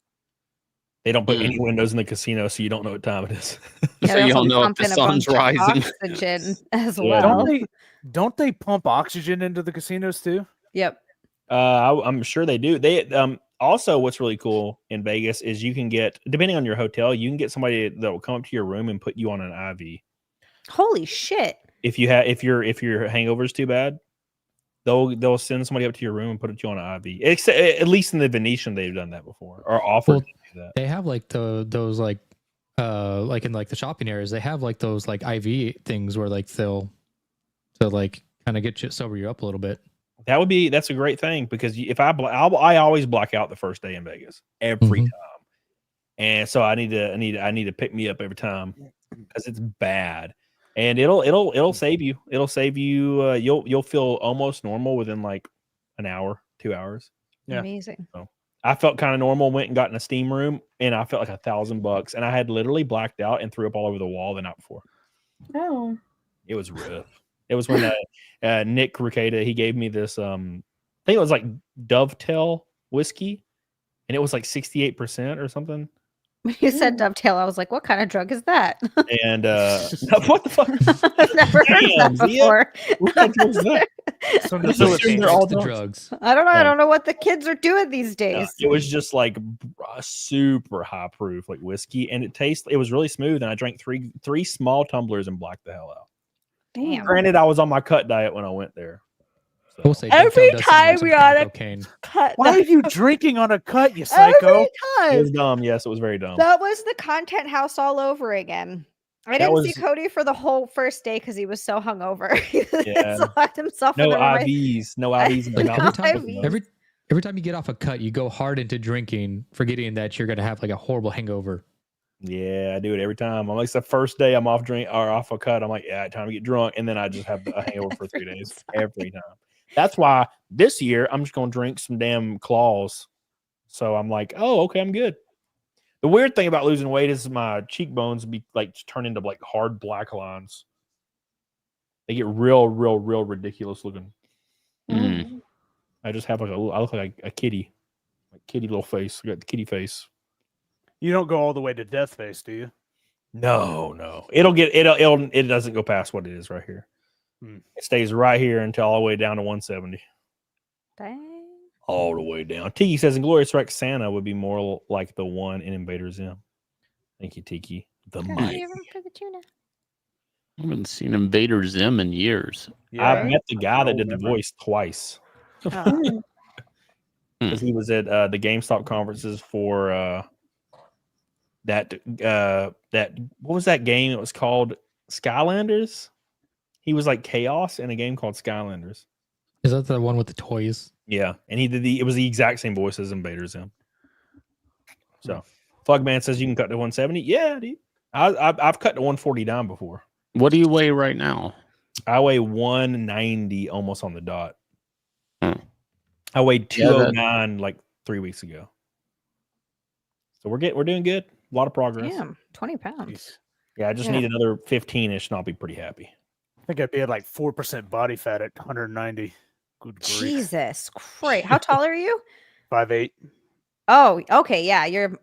They don't put any windows in the casino, so you don't know what time it is. Yeah, So you they don't also know if pump the in a sun's bunch of rising. Oxygen as Yeah, well. Don't they pump oxygen into the casinos too? Yep. I'm sure they do. They also what's really cool in Vegas is you can get, depending on your hotel, you can get somebody that will come up to your room and put you on an IV. Holy shit. If your hangover's too bad, they'll send somebody up to your room and put you on an IV. At least in the Venetian, they've done that before or offered to do that. They have like those like in like the shopping areas, they have like those like IV things where like they'll like kind of get you sober you up a little bit. That's a great thing because if I always black out the first day in Vegas every time, and so I need to pick me up every time because it's bad, and it'll save you. It'll save you. You'll feel almost normal within like an hour, 2 hours. Yeah. Amazing. So I felt kind of normal. Went and got in a steam room, and I felt like $1,000, and I had literally blacked out and threw up all over the wall the night before. Oh. It was rough. It was when Nick Ricada, he gave me this, I think it was like Dovetail whiskey, and it was like 68% or something. When you said dovetail, I was like, what kind of drug is that? And what the fuck? I've never heard of that before. They're all drugs. I don't know. I don't know what the kids are doing these days. It was just like super high proof, like whiskey, and it was really smooth. And I drank three small tumblers and blacked the hell out. Damn. Granted, I was on my cut diet when I went there. We'll say Every time we are on a cut. Why are you drinking on a cut, you psycho? Every It time. was dumb. Yes, it was very dumb. That was the content house all over again. I didn't see Cody for the whole first day because he was so hungover. He locked himself No in the room. IVs. No IVs. In the Like mouth. every time you get off a cut, you go hard into drinking, forgetting that you're gonna have like a horrible hangover. Yeah, I do it every time. I'm like, it's the first day I'm off a cut. I'm like, yeah, time to get drunk, and then I just have a hangover for 3 days every time. That's why this year I'm just gonna drink some damn claws. So I'm like, oh, okay, I'm good. The weird thing about losing weight is my cheekbones be like turn into like hard black lines. They get real ridiculous looking. I just have I look like a kitty, like kitty little face. I got the kitty face. You don't go all the way to death face, do you? No. It doesn't go past what it is right here. It stays right here until all the way down to 170. Dang. All the way down. Tiki says Inglorious Rex Santa would be more like the one in Invader Zim. Thank you, Tiki. The mic. For the tuna. I haven't seen Invader Zim in years. I met the guy that did the voice twice. Because he was at the GameStop conferences for that what was that game? It was called Skylanders. He was like Chaos in a game called Skylanders. Is that the one with the toys? Yeah, and he did it was the exact same voice as Invader Zim. So Flugman says you can cut to 170. Yeah, dude. I've cut to 140 down before. What do you weigh right now? I weigh 190 almost on the dot. I weighed 209 like 3 weeks ago. So we're doing good. A lot of progress. Damn, 20 pounds. Yeah, I just need another 15-ish and I'll be pretty happy. think I'd be at like 4% body fat at 190. Good grief. Jesus Christ. How tall are you? 5'8". Oh, okay. Yeah, you're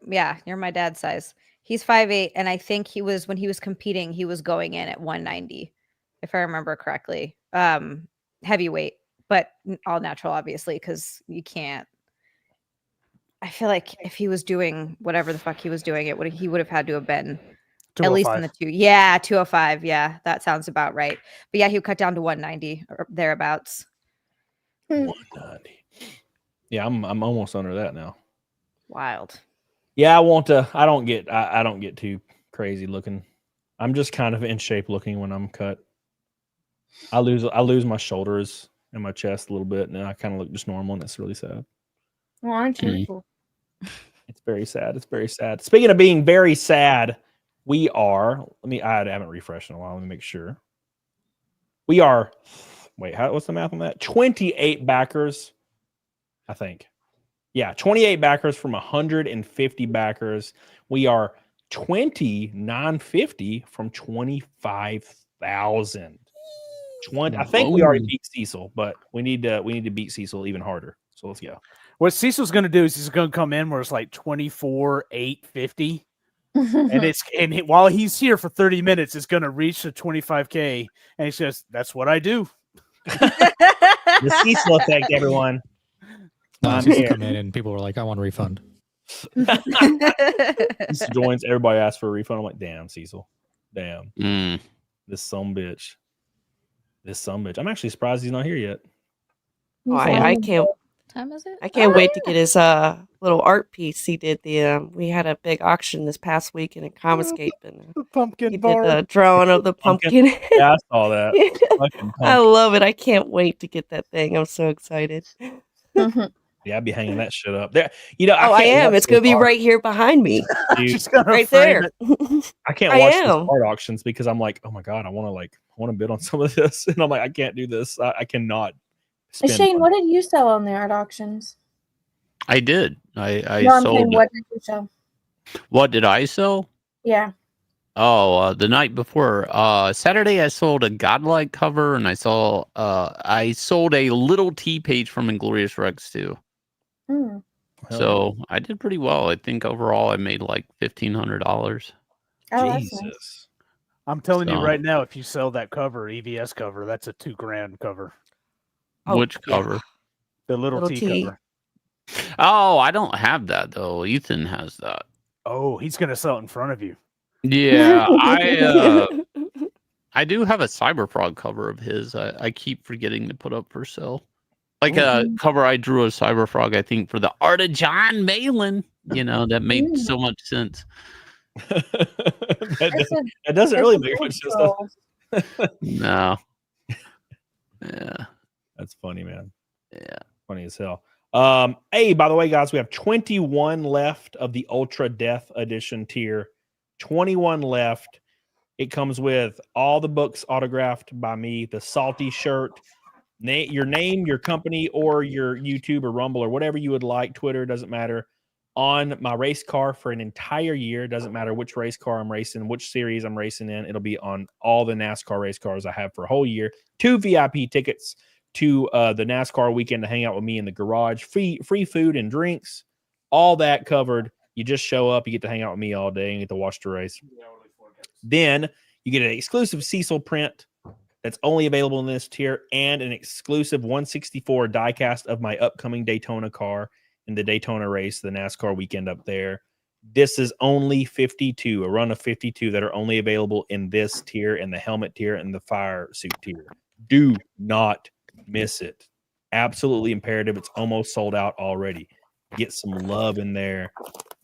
my dad's size. He's 5'8", and I think when he was competing, he was going in at 190, if I remember correctly. Heavyweight, but all natural, obviously, because you can't. I feel like if he was doing whatever the fuck he was doing, he would have had to have been at least in the 205. Yeah, that sounds about right. But yeah, he would cut down to 190 or thereabouts. 190. Yeah, I'm almost under that now. Wild. Yeah, I don't get too crazy looking. I'm just kind of in shape looking when I'm cut. I lose my shoulders and my chest a little bit, and I kind of look just normal, and it's really sad. Well, aren't you cool? It's very sad. It's very sad. Speaking of being very sad, we are. I haven't refreshed in a while. Let me make sure. We are. Wait, what's the math on that? 28 backers, I think. Yeah, 28 backers from 150 backers. We are 2950 from 25,000. I think we already beat Cecil, but we need to beat Cecil even harder. So let's go. What Cecil's going to do is he's going to come in where it's like 24,850, and while he's here for 30 minutes, it's going to reach the 25K, and he says, "That's what I do." The Cecil effect, everyone. Cecil come in and people were like, "I want a refund." Cecil joins. Everybody asks for a refund. I'm like, "Damn, Cecil, damn, this some bitch." I'm actually surprised he's not here yet. Oh, I can't. Time is it? I can't wait to get his little art piece he did. We had a big auction this past week in a Comicscape, and the pumpkin he did a drawing of the pumpkin. Yeah, I saw that. I love it. I can't wait to get that thing. I'm so excited. Yeah, I'd be hanging that shit up there. I am. It's gonna be right here behind me, right there. I can't watch these art auctions because I'm like, oh my god, I want to bid on some of this, and I'm like, I can't do this. I cannot. Shane, what did you sell on the art auctions? I did. I No, I'm sold. saying, what did you sell? What did I sell? Yeah. Oh, the night before Saturday, I sold a Godlike cover, and I sold a little T page from Inglorious Rex too. So I did pretty well. I think overall I made like $1,500. Oh, Jesus. I'm telling you right now, if you sell that cover, EVS cover, that's a $2,000 cover. Which cover? The little T cover. Oh, I don't have that though. Ethan has that. Oh, he's gonna sell it in front of you. Yeah, I do have a Cyberfrog cover of his. I keep forgetting to put up for sale. Like a cover I drew of Cyberfrog, I think, for the Art of John Malin. That made so much sense. that doesn't really make much sense. No. Yeah. That's funny, man. Yeah. Funny as hell. Hey, by the way, guys, we have 21 left of the Ultra Death Edition tier. 21 left. It comes with all the books autographed by me, the Salty shirt, your name, your company, or your YouTube or Rumble or whatever you would like. Twitter, doesn't matter. On my race car for an entire year. Doesn't matter which race car I'm racing, which series I'm racing in. It'll be on all the NASCAR race cars I have for a whole year. 2 VIP tickets to the NASCAR weekend to hang out with me in the garage. Free food and drinks. All that covered. You just show up. You get to hang out with me all day and get to watch the race. Then you get an exclusive Cecil print that's only available in this tier and an exclusive 164 diecast of my upcoming Daytona car in the Daytona race, the NASCAR weekend up there. This is only 52, a run of 52 that are only available in this tier and the helmet tier and the fire suit tier. Do not miss it. Absolutely imperative. It's almost sold out already. Get some love in there.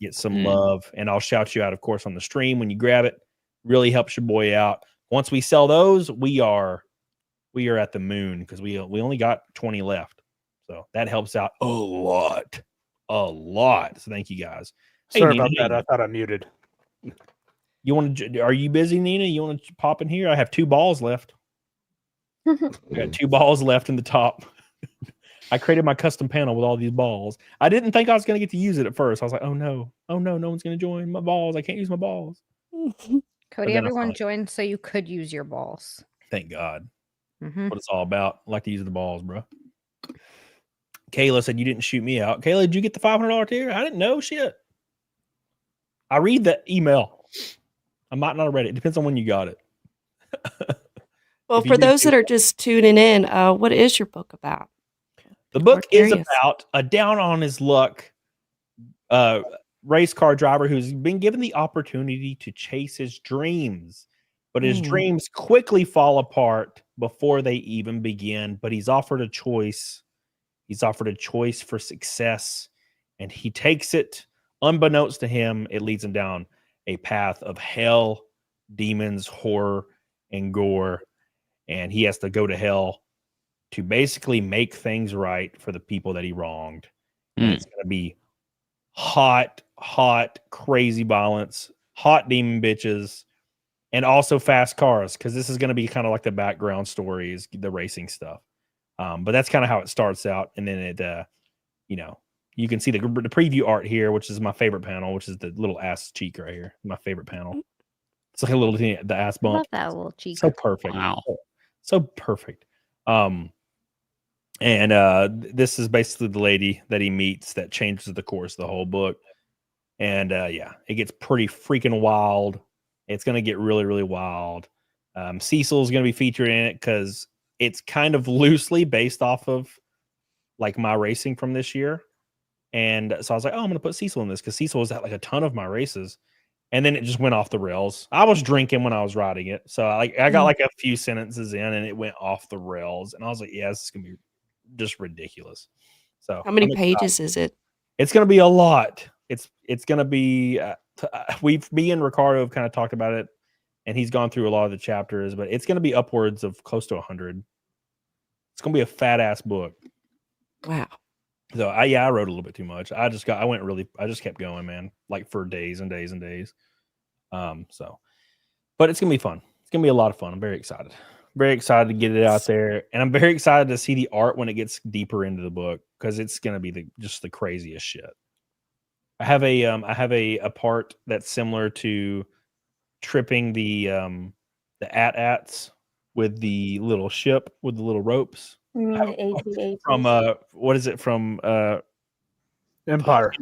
Get some love. And I'll shout you out, of course, on the stream when you grab it. Really helps your boy out. Once we sell those, we are at the moon because we only got 20 left. So that helps out a lot. A lot. So thank you guys. Sorry about that. I thought I muted. You want to? Are you busy, Nina? You want to pop in here? I have 2 balls left. I got 2 balls left in the top. I created my custom panel with all these balls. I didn't think I was going to get to use it at first. I was like, oh no, no one's going to join my balls. I can't use my balls. Cody, everyone joined so you could use your balls. Thank God. Mhm. What it's all about. I like to use the balls, bro. Kayla said you didn't shoot me out. Kayla, did you get the $500 tier? I didn't know shit. I read the email. I might not have read it. It depends on when you got it. Well, If you for did those shoot that are just tuning in, what is your book about? The book is curious. about a down on his luck race car driver who's been given the opportunity to chase his dreams, but his dreams quickly fall apart before they even begin. But he's offered a choice. He's offered a choice for success, and he takes it. Unbeknownst to him, it leads him down a path of hell, demons, horror, and gore. And he has to go to hell to basically make things right for the people that he wronged. And it's going to be hot, crazy violence, hot demon bitches, and also fast cars, because this is going to be kind of like the background stories, the racing stuff. But that's kind of how it starts out. And then it, you can see the preview art here, which is my favorite panel, which is the little ass cheek right here. My favorite panel. It's like a little thing, the ass bump. Love that little cheek. So perfect. Wow. So perfect. And this is basically the lady that he meets that changes the course of the whole book. And yeah, it gets pretty freaking wild. It's going to get really, really wild. Cecil is going to be featured in it because it's kind of loosely based off of like my racing from this year. And so I was like, oh, I'm going to put Cecil in this because Cecil was at like a ton of my races. And then it just went off the rails. I was drinking when I was riding it. So I got like a few sentences in and it went off the rails. And I was like, yeah, this is going to be just ridiculous. So How many pages is it? It's going to be a lot. It's going to be, me and Ricardo have kind of talked about it, and he's gone through a lot of the chapters, but it's going to be upwards of close to 100. It's going to be a fat ass book. Wow. So I wrote a little bit too much. I just kept going, man, like for days and days and days. But it's going to be fun. It's going to be a lot of fun. I'm very excited. Very excited to get it out there, and I'm very excited to see the art when it gets deeper into the book because it's going to be just the craziest shit. I have a part that's similar to tripping the AT-ATs with the little ship with the little ropes. You mean the AT-AT? From what is it from Empire?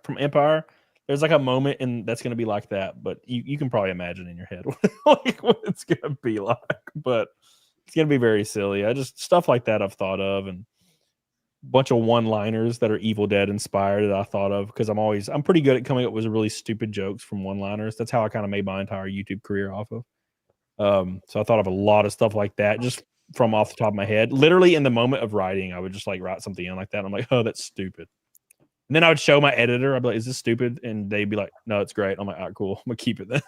From Empire. There's like a moment and that's gonna be like that, but you can probably imagine in your head like what it's gonna be like. But it's gonna be very silly. I just stuff like that I've thought of, and a bunch of one-liners that are Evil Dead inspired that I thought of because I'm pretty good at coming up with really stupid jokes from one-liners. That's how I kind of made my entire YouTube career off of. So I thought of a lot of stuff like that just from off the top of my head. Literally in the moment of writing, I would just like write something in like that. I'm like, oh, that's stupid. And then I would show my editor. I'd be like, is this stupid? And they'd be like, no, it's great. I'm like, all right, cool. I'm gonna keep it then.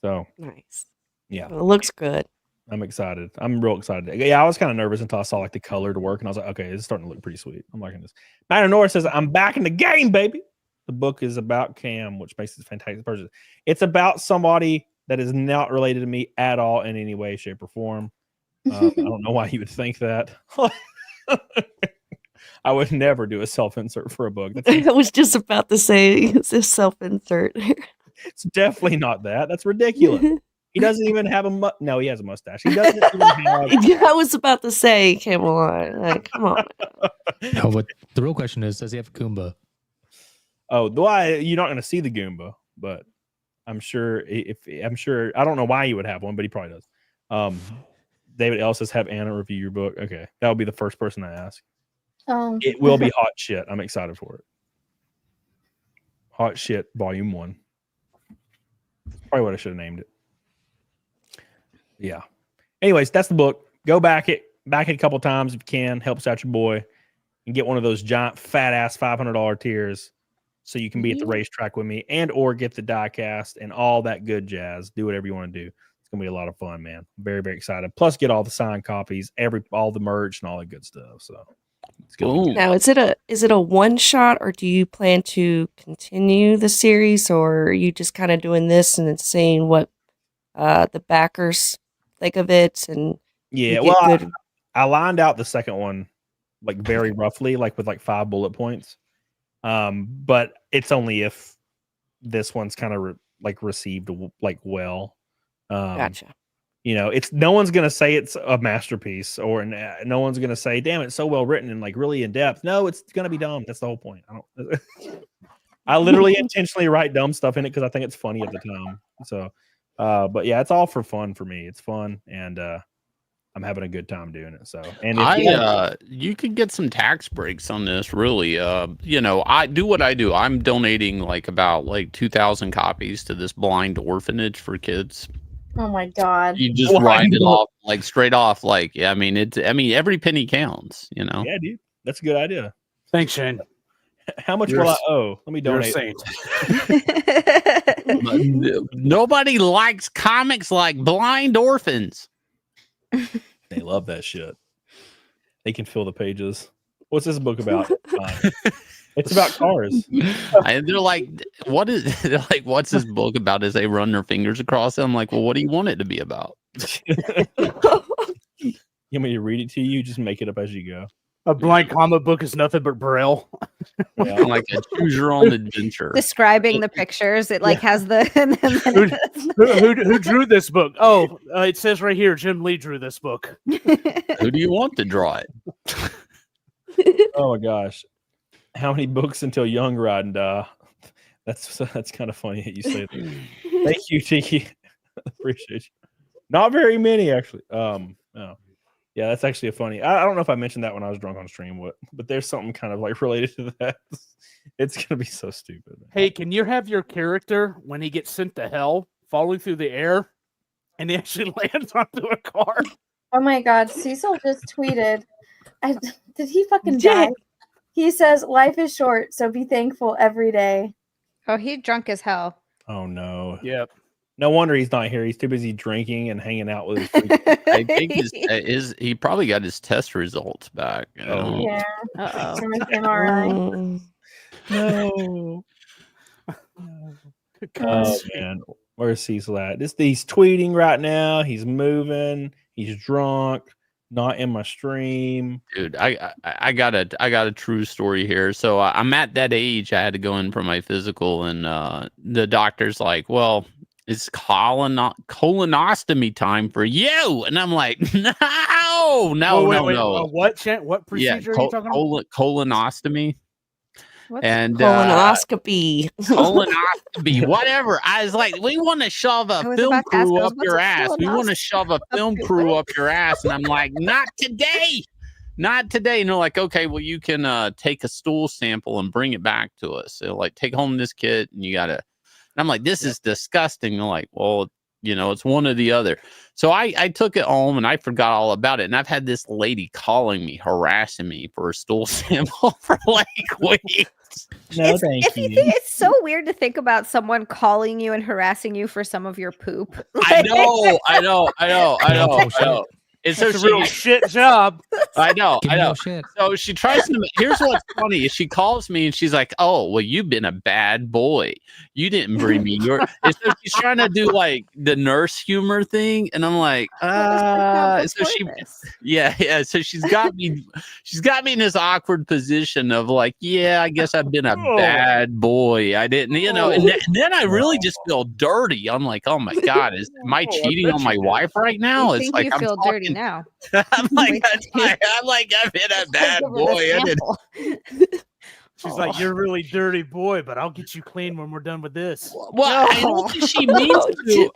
So nice. Yeah. Well, it looks good. I'm excited. I'm real excited. Yeah, I was kind of nervous until I saw like the colored work, and I was like, okay, it's starting to look pretty sweet. I'm liking this. Matt Norris says, I'm back in the game, baby. The book is about Cam, which makes it a fantastic person. It's about somebody that is not related to me at all in any way, shape, or form. I don't know why you would think that. I would never do a self-insert for a book. I was just about to say, is this self-insert? It's definitely not that. That's ridiculous. He doesn't even have no, he has a mustache. He doesn't even have... I was about to say, Camelot. Like, come on. No, but the real question is, does he have a Goomba? Oh, you're not going to see the Goomba, but I'm sure I don't know why he would have one, but he probably does. David L says, have Anna review your book. Okay, that would be the first person I ask. It will be hot shit. I'm excited for it. Hot shit, volume 1. Probably what I should have named it. Yeah. Anyways, that's the book. Go back it a couple times if you can. Helps out your boy, and get one of those giant fat ass $500 tiers so you can be at the racetrack with me, and or get the die cast and all that good jazz. Do whatever you want to do. It's gonna be a lot of fun, man. Very, very excited. Plus, get all the signed copies, all the merch and all that good stuff. So it's good. Now, is it a one shot, or do you plan to continue the series, or are you just kind of doing this and then seeing what the backers think of it? And yeah, well, I lined out the second one like very roughly, like with like 5 bullet points. But it's only if this one's kind of received like well. Gotcha. it's no one's gonna say it's a masterpiece, or no one's gonna say, "Damn, it's so well written and like really in depth." No, it's gonna be dumb. That's the whole point. I literally intentionally write dumb stuff in it because I think it's funny at the time. So, but yeah, it's all for fun for me. It's fun, and I'm having a good time doing it. So, and if you could get some tax breaks on this. Really, I do what I do. I'm donating about 2,000 copies to this blind orphanage for kids. Oh my god! You just write it off straight off. Every penny counts. Yeah, dude, that's a good idea. Thanks, Shane. How much will I owe? Let me donate. Nobody likes comics like blind orphans. They love that shit. They can fill the pages. What's this book about? It's about cars. And they're like, what's this book about as they run their fingers across it? I'm like, well, what do you want it to be about? You want me to read it to you? Just make it up as you go. A blind comic book is nothing but Braille. Yeah, like a choose your own adventure. Describing the pictures, it has the. Who drew this book? Oh, it says right here, Jim Lee drew this book. Who do you want to draw it? Oh my gosh, how many books until Young Rod and die? That's kind of funny that you say that. Thank you, Tiki. Appreciate you. Not very many actually. Oh. Yeah, that's actually a funny. I don't know if I mentioned that when I was drunk on stream, but there's something kind of related to that. It's gonna be so stupid. Hey, can you have your character when he gets sent to hell falling through the air, and he actually lands onto a car? Oh my god, Cecil just tweeted. Did he fucking die? He says, "Life is short, so be thankful every day." Oh, he's drunk as hell. Oh no. Yep. No wonder he's not here. He's too busy drinking and hanging out with his I think he probably got his test results back. Yeah. Uh-oh. MRI. No. Oh man, where's Cecil at? He's tweeting right now. He's moving. He's drunk. Not in my stream, dude. I got a true story here. So I'm at that age. I had to go in for my physical, and the doctor's like, "Well, it's colonoscopy time for you," and I'm like, "No. What procedure are you talking about? Colonoscopy." And colonoscopy, whatever. I was like, we want to shove a film crew up your ass. We want to shove a film crew up your ass. And I'm like, not today. Not today. And they're like, okay, well, you can take a stool sample and bring it back to us. So take home this kit and you got to. And I'm like, this is disgusting. They're like, well, it's one or the other. So I took it home and I forgot all about it. And I've had this lady calling me, harassing me for a stool sample for weeks. No, thank you. It's so weird to think about someone calling you and harassing you for some of your poop. I know. It's a real shit job. I know. Shit. So she tries to. Here's what's funny: is she calls me and she's like, "Oh, well, you've been a bad boy. You didn't bring me your." And so she's trying to do the nurse humor thing, and I'm like, So she's got me. She's got me in this awkward position of yeah, I guess I've been a bad boy. I didn't, And then I really just feel dirty. I'm like, oh my god, am I cheating on my wife right now? It's like you feel dirty now. I'm like, I've been a bad boy. She's like, you're a really dirty boy, but I'll get you clean when we're done with this. Well, I don't think she means to.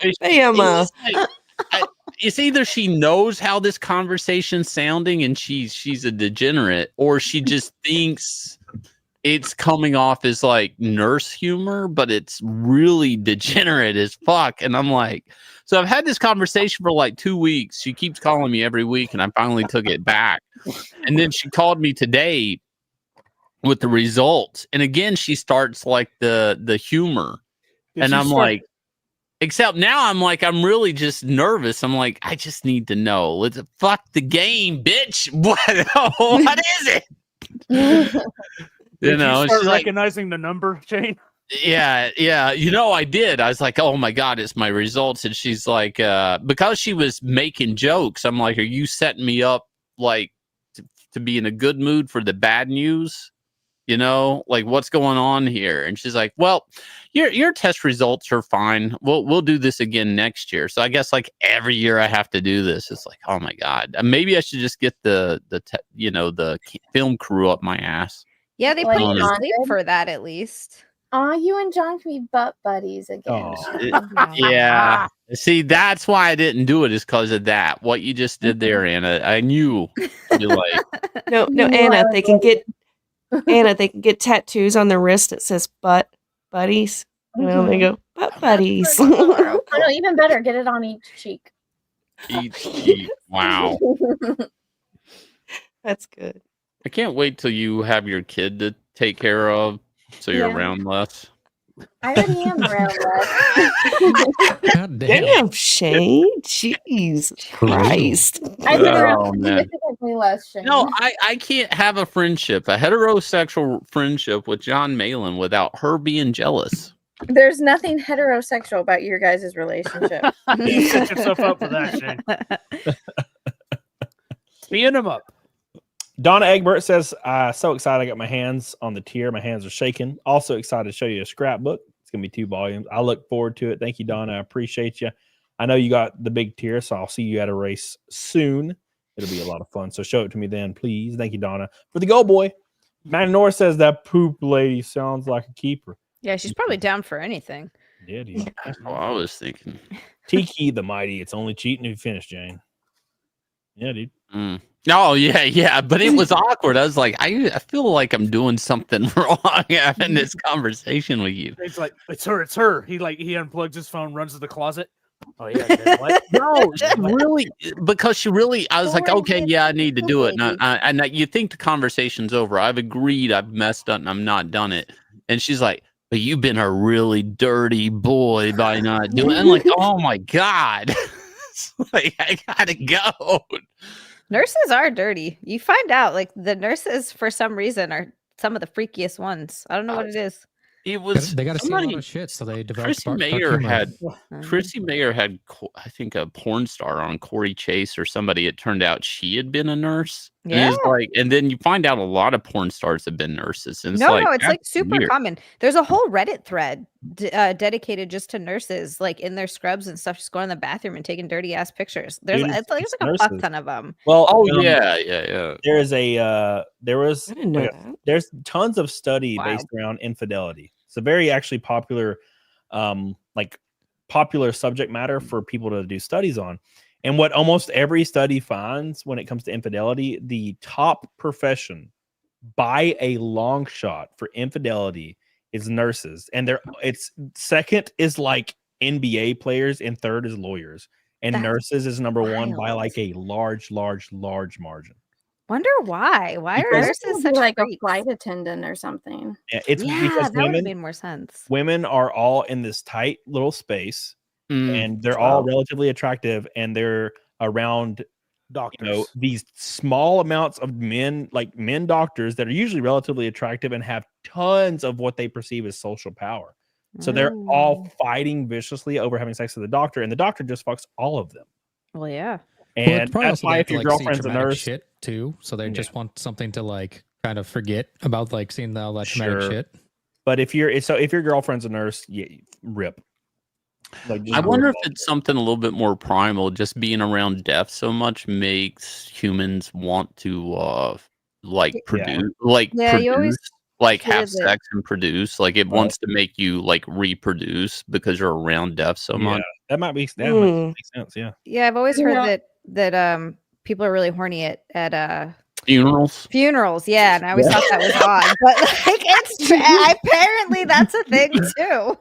It's either she knows how this conversation's sounding and she's a degenerate, or she just thinks it's coming off as nurse humor, but it's really degenerate as fuck. And I'm like, so I've had this conversation for 2 weeks. She keeps calling me every week, and I finally took it back. And then she called me today with the results. And again, she starts the humor. And I'm like, except now I'm I'm really just nervous. I'm like, I just need to know. Let's fuck the game, bitch. What is it? Did you start recognizing the number, Shane? Yeah. I did. I was like, oh my God, it's my results. And she's like, because she was making jokes, I'm like, are you setting me up to be in a good mood for the bad news? You know, like what's going on here? And she's like, well, your test results are fine. We'll do this again next year. So I guess like every year I have to do this. It's like, oh my God, maybe I should just get the film crew up my ass. Yeah, they Like put you to John sleep did? for that at least. Aw, you and John can be butt buddies again. Yeah. See, that's why I didn't do it, is because of that. What you just did there, Anna. I knew. You like. No, You knew Anna, I they can get tattoos on their wrist that says butt buddies. Well, they go butt buddies. Oh, no, even better, get it on each cheek. Wow. That's good. I can't wait till you have your kid to take care of, so you're Yeah. around less. I already am around that. God Damn, Shane. Jeez Christ. I've been Oh, around man. significantly less, Shane. No, I can't have a heterosexual friendship with John Malin without her being jealous. There's nothing heterosexual about your guys' relationship. You set yourself up for that, Shane. Teeing him up. Donna Egbert says, so excited I got my hands on the tier. My hands are shaking. Also excited to show you a scrapbook. It's going to be 2 volumes. I look forward to it. Thank you, Donna. I appreciate you. I know you got the big tier, so I'll see you at a race soon. It'll be a lot of fun. So show it to me then, please. Thank you, Donna. For the Go Boy, Matt Norris says that poop lady sounds like a keeper. Yeah, she's probably down for anything. Yeah, dude. That's what I was thinking. Tiki the Mighty. It's only cheating if you finish, Jane. Yeah, dude. Oh, yeah. But it was awkward. I was like, I feel like I'm doing something wrong having this conversation with you. It's like, it's her. He unplugs his phone, runs to the closet. Oh, yeah. What? No, she really, I was like, okay, yeah, I need to do it. And you think the conversation's over. I've agreed, I've messed up, and I'm not done it. And she's like, but you've been a really dirty boy by not doing it. I'm like, oh my God. Like, I gotta go. Nurses are dirty. You find out, like, the nurses, for some reason, are some of the freakiest ones. I don't know what it is. It was They got to see a lot somebody- of shit, so they develop. Chrissy Mayer had, I think, a porn star on Corey Chase or somebody. It turned out she had been a nurse. And it's Yeah. like, and then you find out a lot of porn stars have been nurses. And it's No, like, it's like that's super weird. common. There's a whole Reddit thread dedicated just to nurses, like in their scrubs and stuff, just going in the bathroom and taking dirty ass pictures. There's Dude, it's like it's a fuck nurses. ton of them. Well, yeah. There is know there's tons of study based around infidelity. It's a very actually popular subject matter for people to do studies on. And what almost every study finds when it comes to infidelity, the top profession by a long shot for infidelity is nurses. And it's second is like NBA players and third is lawyers. And That's nurses is number 1 by wild. like a large margin. Wonder why? Why are Because- nurses such like freaks? a flight attendant or something. Yeah, it's Yeah, because that would have women made more sense. women are all in this tight little space Mm. and they're all relatively attractive and they're around Doctors. these small amounts of men, like men doctors that are usually relatively attractive and have tons of what they perceive as social power. So they're all fighting viciously over having sex with the doctor, and the doctor just fucks all of them. Well, yeah. And probably that's also why they if have to, your like, see girlfriend's a traumatic nurse, shit too, so they just want something to like kind of forget about, like seeing all that traumatic Sure. shit. but if your girlfriend's a nurse, yeah, rip. Like, just I wonder rip if it's something a little bit more primal. Just being around death so much makes humans want to produce, Yeah, you always like hear have that- sex and produce. Like it Right. wants to make you like reproduce because you're around death so Yeah, much. that might make sense. Yeah. Yeah, I've always You heard know- that people are really horny at Funerals. funerals. Yeah, and I always thought that was odd, but like apparently that's a thing too.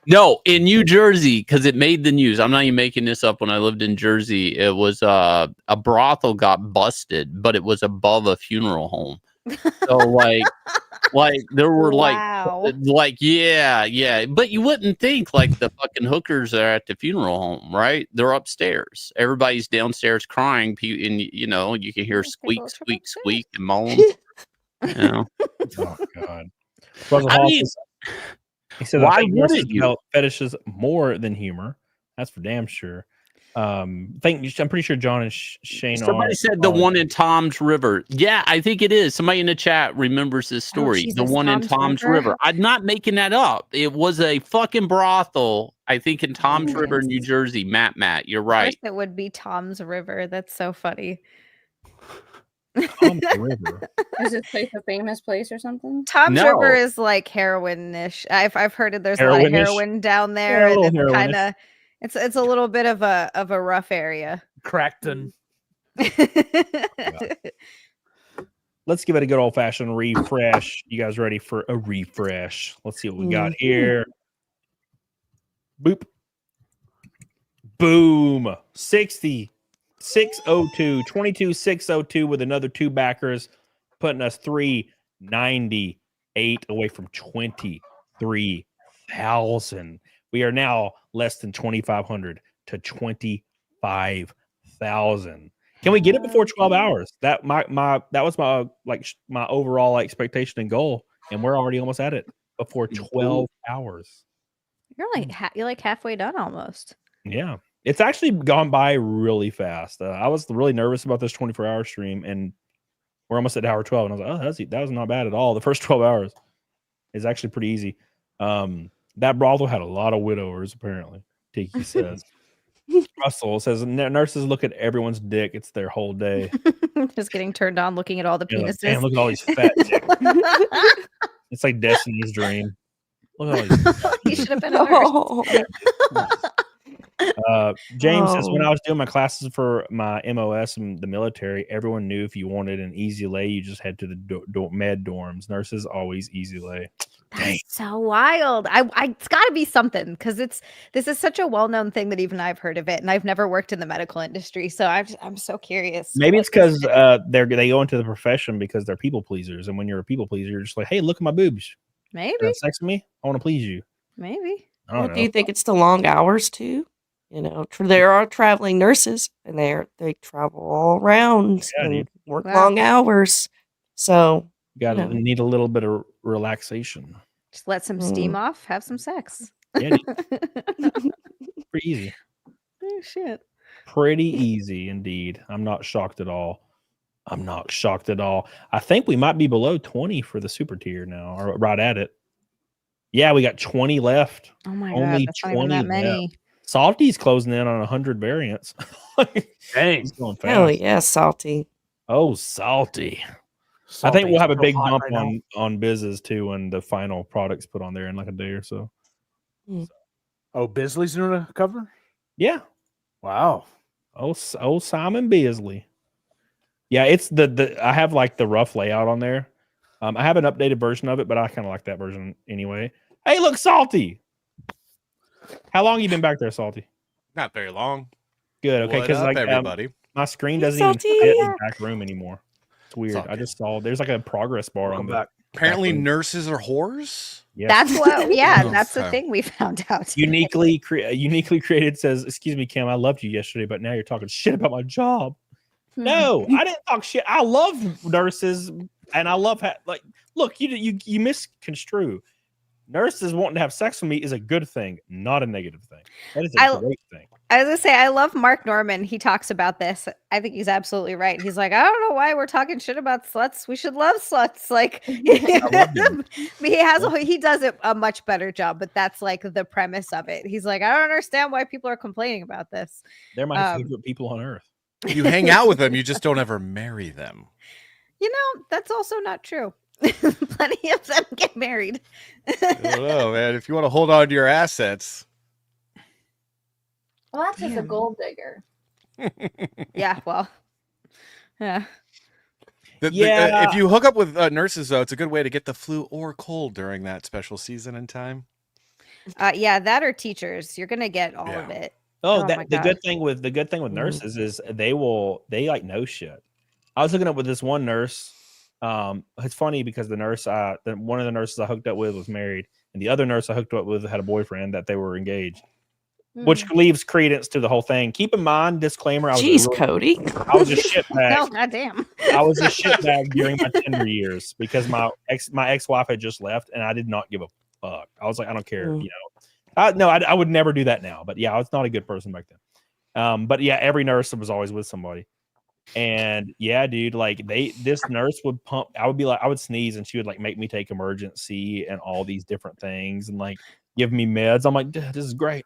No, in New Jersey, because it made the news. I'm not even making this up. When I lived in Jersey, it was a brothel got busted, but it was above a funeral home. So like there were Wow. yeah. But you wouldn't think like the fucking hookers are at the funeral home, right? They're upstairs. Everybody's downstairs crying, and you know you can hear squeak, squeak, squeak, and moan. You know. Oh God. Russell I Hall mean, says- he says, why I think nurses wouldn't you? develop fetishes more than humor. That's for damn sure. I'm pretty sure John and Shane Somebody said the one in Tom's River. Yeah, I think it is. Somebody in the chat remembers this story. The Jesus, one in Tom's Tom's River? River. I'm not making that up. It was a fucking brothel, I think, in Tom's River, Yes. New Jersey. Matt, you're Of right. course it would be Tom's River. That's so funny. Tom's River. Is this place a famous place or something? Tom's No. River is like heroin-ish. I've heard that there's a lot of Heroin-ish? heroin down there, Yeah, a and little it's heroin-ish. kind of it's a little bit of a rough area. Crackton. Let's give it a good old fashioned refresh. You guys ready for a refresh? Let's see what we got here. Boop. Boom. 60. 602. 22,602 with another 2 backers, putting us 398 away from 23,000. We are now less than 2,500 to 25,000. Can we get it before 12 hours? That was my my overall expectation and goal, and we're already almost at it before 12 hours. You're like halfway done almost. Yeah, it's actually gone by really fast. I was really nervous about this 24-hour stream, and we're almost at hour 12, and I was like, oh, that was not bad at all. The first 12 hours is actually pretty easy. That brothel had a lot of widowers, apparently. Tiki says. Russell says nurses look at everyone's dick. It's their whole day. Just getting turned on, looking at all the penises. Damn, look at all these fat dicks. It's like Destiny's dream. Look at all these. You should have been a nurse. James says, when I was doing my classes for my MOS in the military, everyone knew if you wanted an easy lay, you just head to the med dorms. Nurses always easy lay. Dang. That's so wild. It's got to be something, because this is such a well-known thing that even I've heard of it, and I've never worked in the medical industry, so I'm so curious. Maybe it's because they go into the profession because they're people pleasers, and when you're a people pleaser, you're just like, hey, look at my boobs. Maybe. You have sex with me? I want to please you. Maybe. I don't know. Do you think it's the long hours too? You know, there are traveling nurses, and they travel all around and work long hours. So need a little bit of relaxation. Just let some steam off, have some sex. Yeah, pretty easy. Oh shit. Pretty easy indeed. I'm not shocked at all. I think we might be below 20 for the super tier now, or right at it. Yeah, we got 20 left. Oh my Only god, that's not even that many. left. Salty's closing in on 100 variants. Dang. He's going fast. hell yeah, Salty. Oh, Salty. I think we'll have a big bump on Biz's too when the final product's put on there in like a day or so. Oh, Bisley's doing a cover? Yeah. Wow. Oh, Simon Bisley. Yeah, it's the I have like the rough layout on there. I have an updated version of it, but I kind of like that version anyway. Hey, look, Salty. How long you been back there, Salty? Not very long. Good. Okay, What because up, like everybody? my screen doesn't even fit in the back room anymore. It's weird. I just saw there's like a progress bar on the Apparently, back room. nurses are whores. Yes. That's what. Yeah, Oh, that's the okay. thing we found out. uniquely created says, "Excuse me, Kim. I loved you yesterday, but now you're talking shit about my job." No, I didn't talk shit. I love nurses, and I love look, you misconstrue. Nurses wanting to have sex with me is a good thing, not a negative thing. That is a great thing. I was gonna say, I love Mark Norman. He talks about this. I think he's absolutely right. He's like, I don't know why we're talking shit about sluts. We should love sluts. Like, he does it a much better job, but that's like the premise of it. He's like, I don't understand why people are complaining about this. They're my favorite people on earth. You hang out with them, you just don't ever marry them. You know, that's also not true. Plenty of them get married. I don't know, man. If you want to hold on to your assets. Well, that's just a gold digger. Yeah, well, yeah. If you hook up with nurses, though, it's a good way to get the flu or cold during that special season and time. Yeah, that or teachers. You're gonna get all of it. Oh, my the God. good thing with nurses is they like know shit. I was looking up with this one nurse. It's funny because the nurse, one of the nurses I hooked up with was married, and the other nurse I hooked up with had a boyfriend that they were engaged, which leaves credence to the whole thing. Keep in mind, disclaimer. Cody. I was a shitbag. No, goddamn. I was a shitbag during my tender years because my ex-wife had just left, and I did not give a fuck. I was like, I don't care. You know, I would never do that now. But yeah, I was not a good person back then. But yeah, every nurse was always with somebody. And yeah, dude, like this nurse would pump. I would sneeze, and she would like make me take emergency and all these different things, and like give me meds. I'm like, this is great.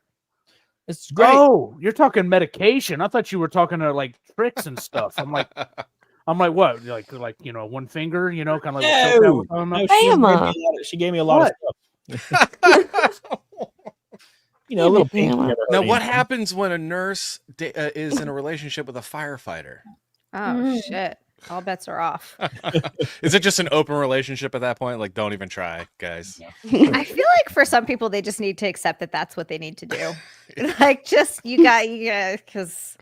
This is great. Oh, you're talking medication. I thought you were talking to like tricks and stuff. I'm like, what? Like one finger, kind of like No, she gave me a lot of stuff. A little pinky. Now, what happens when a nurse is in a relationship with a firefighter? Oh shit! All bets are off. Is it just an open relationship at that point? Like, don't even try, guys. I feel like for some people, they just need to accept that that's what they need to do. Like, just because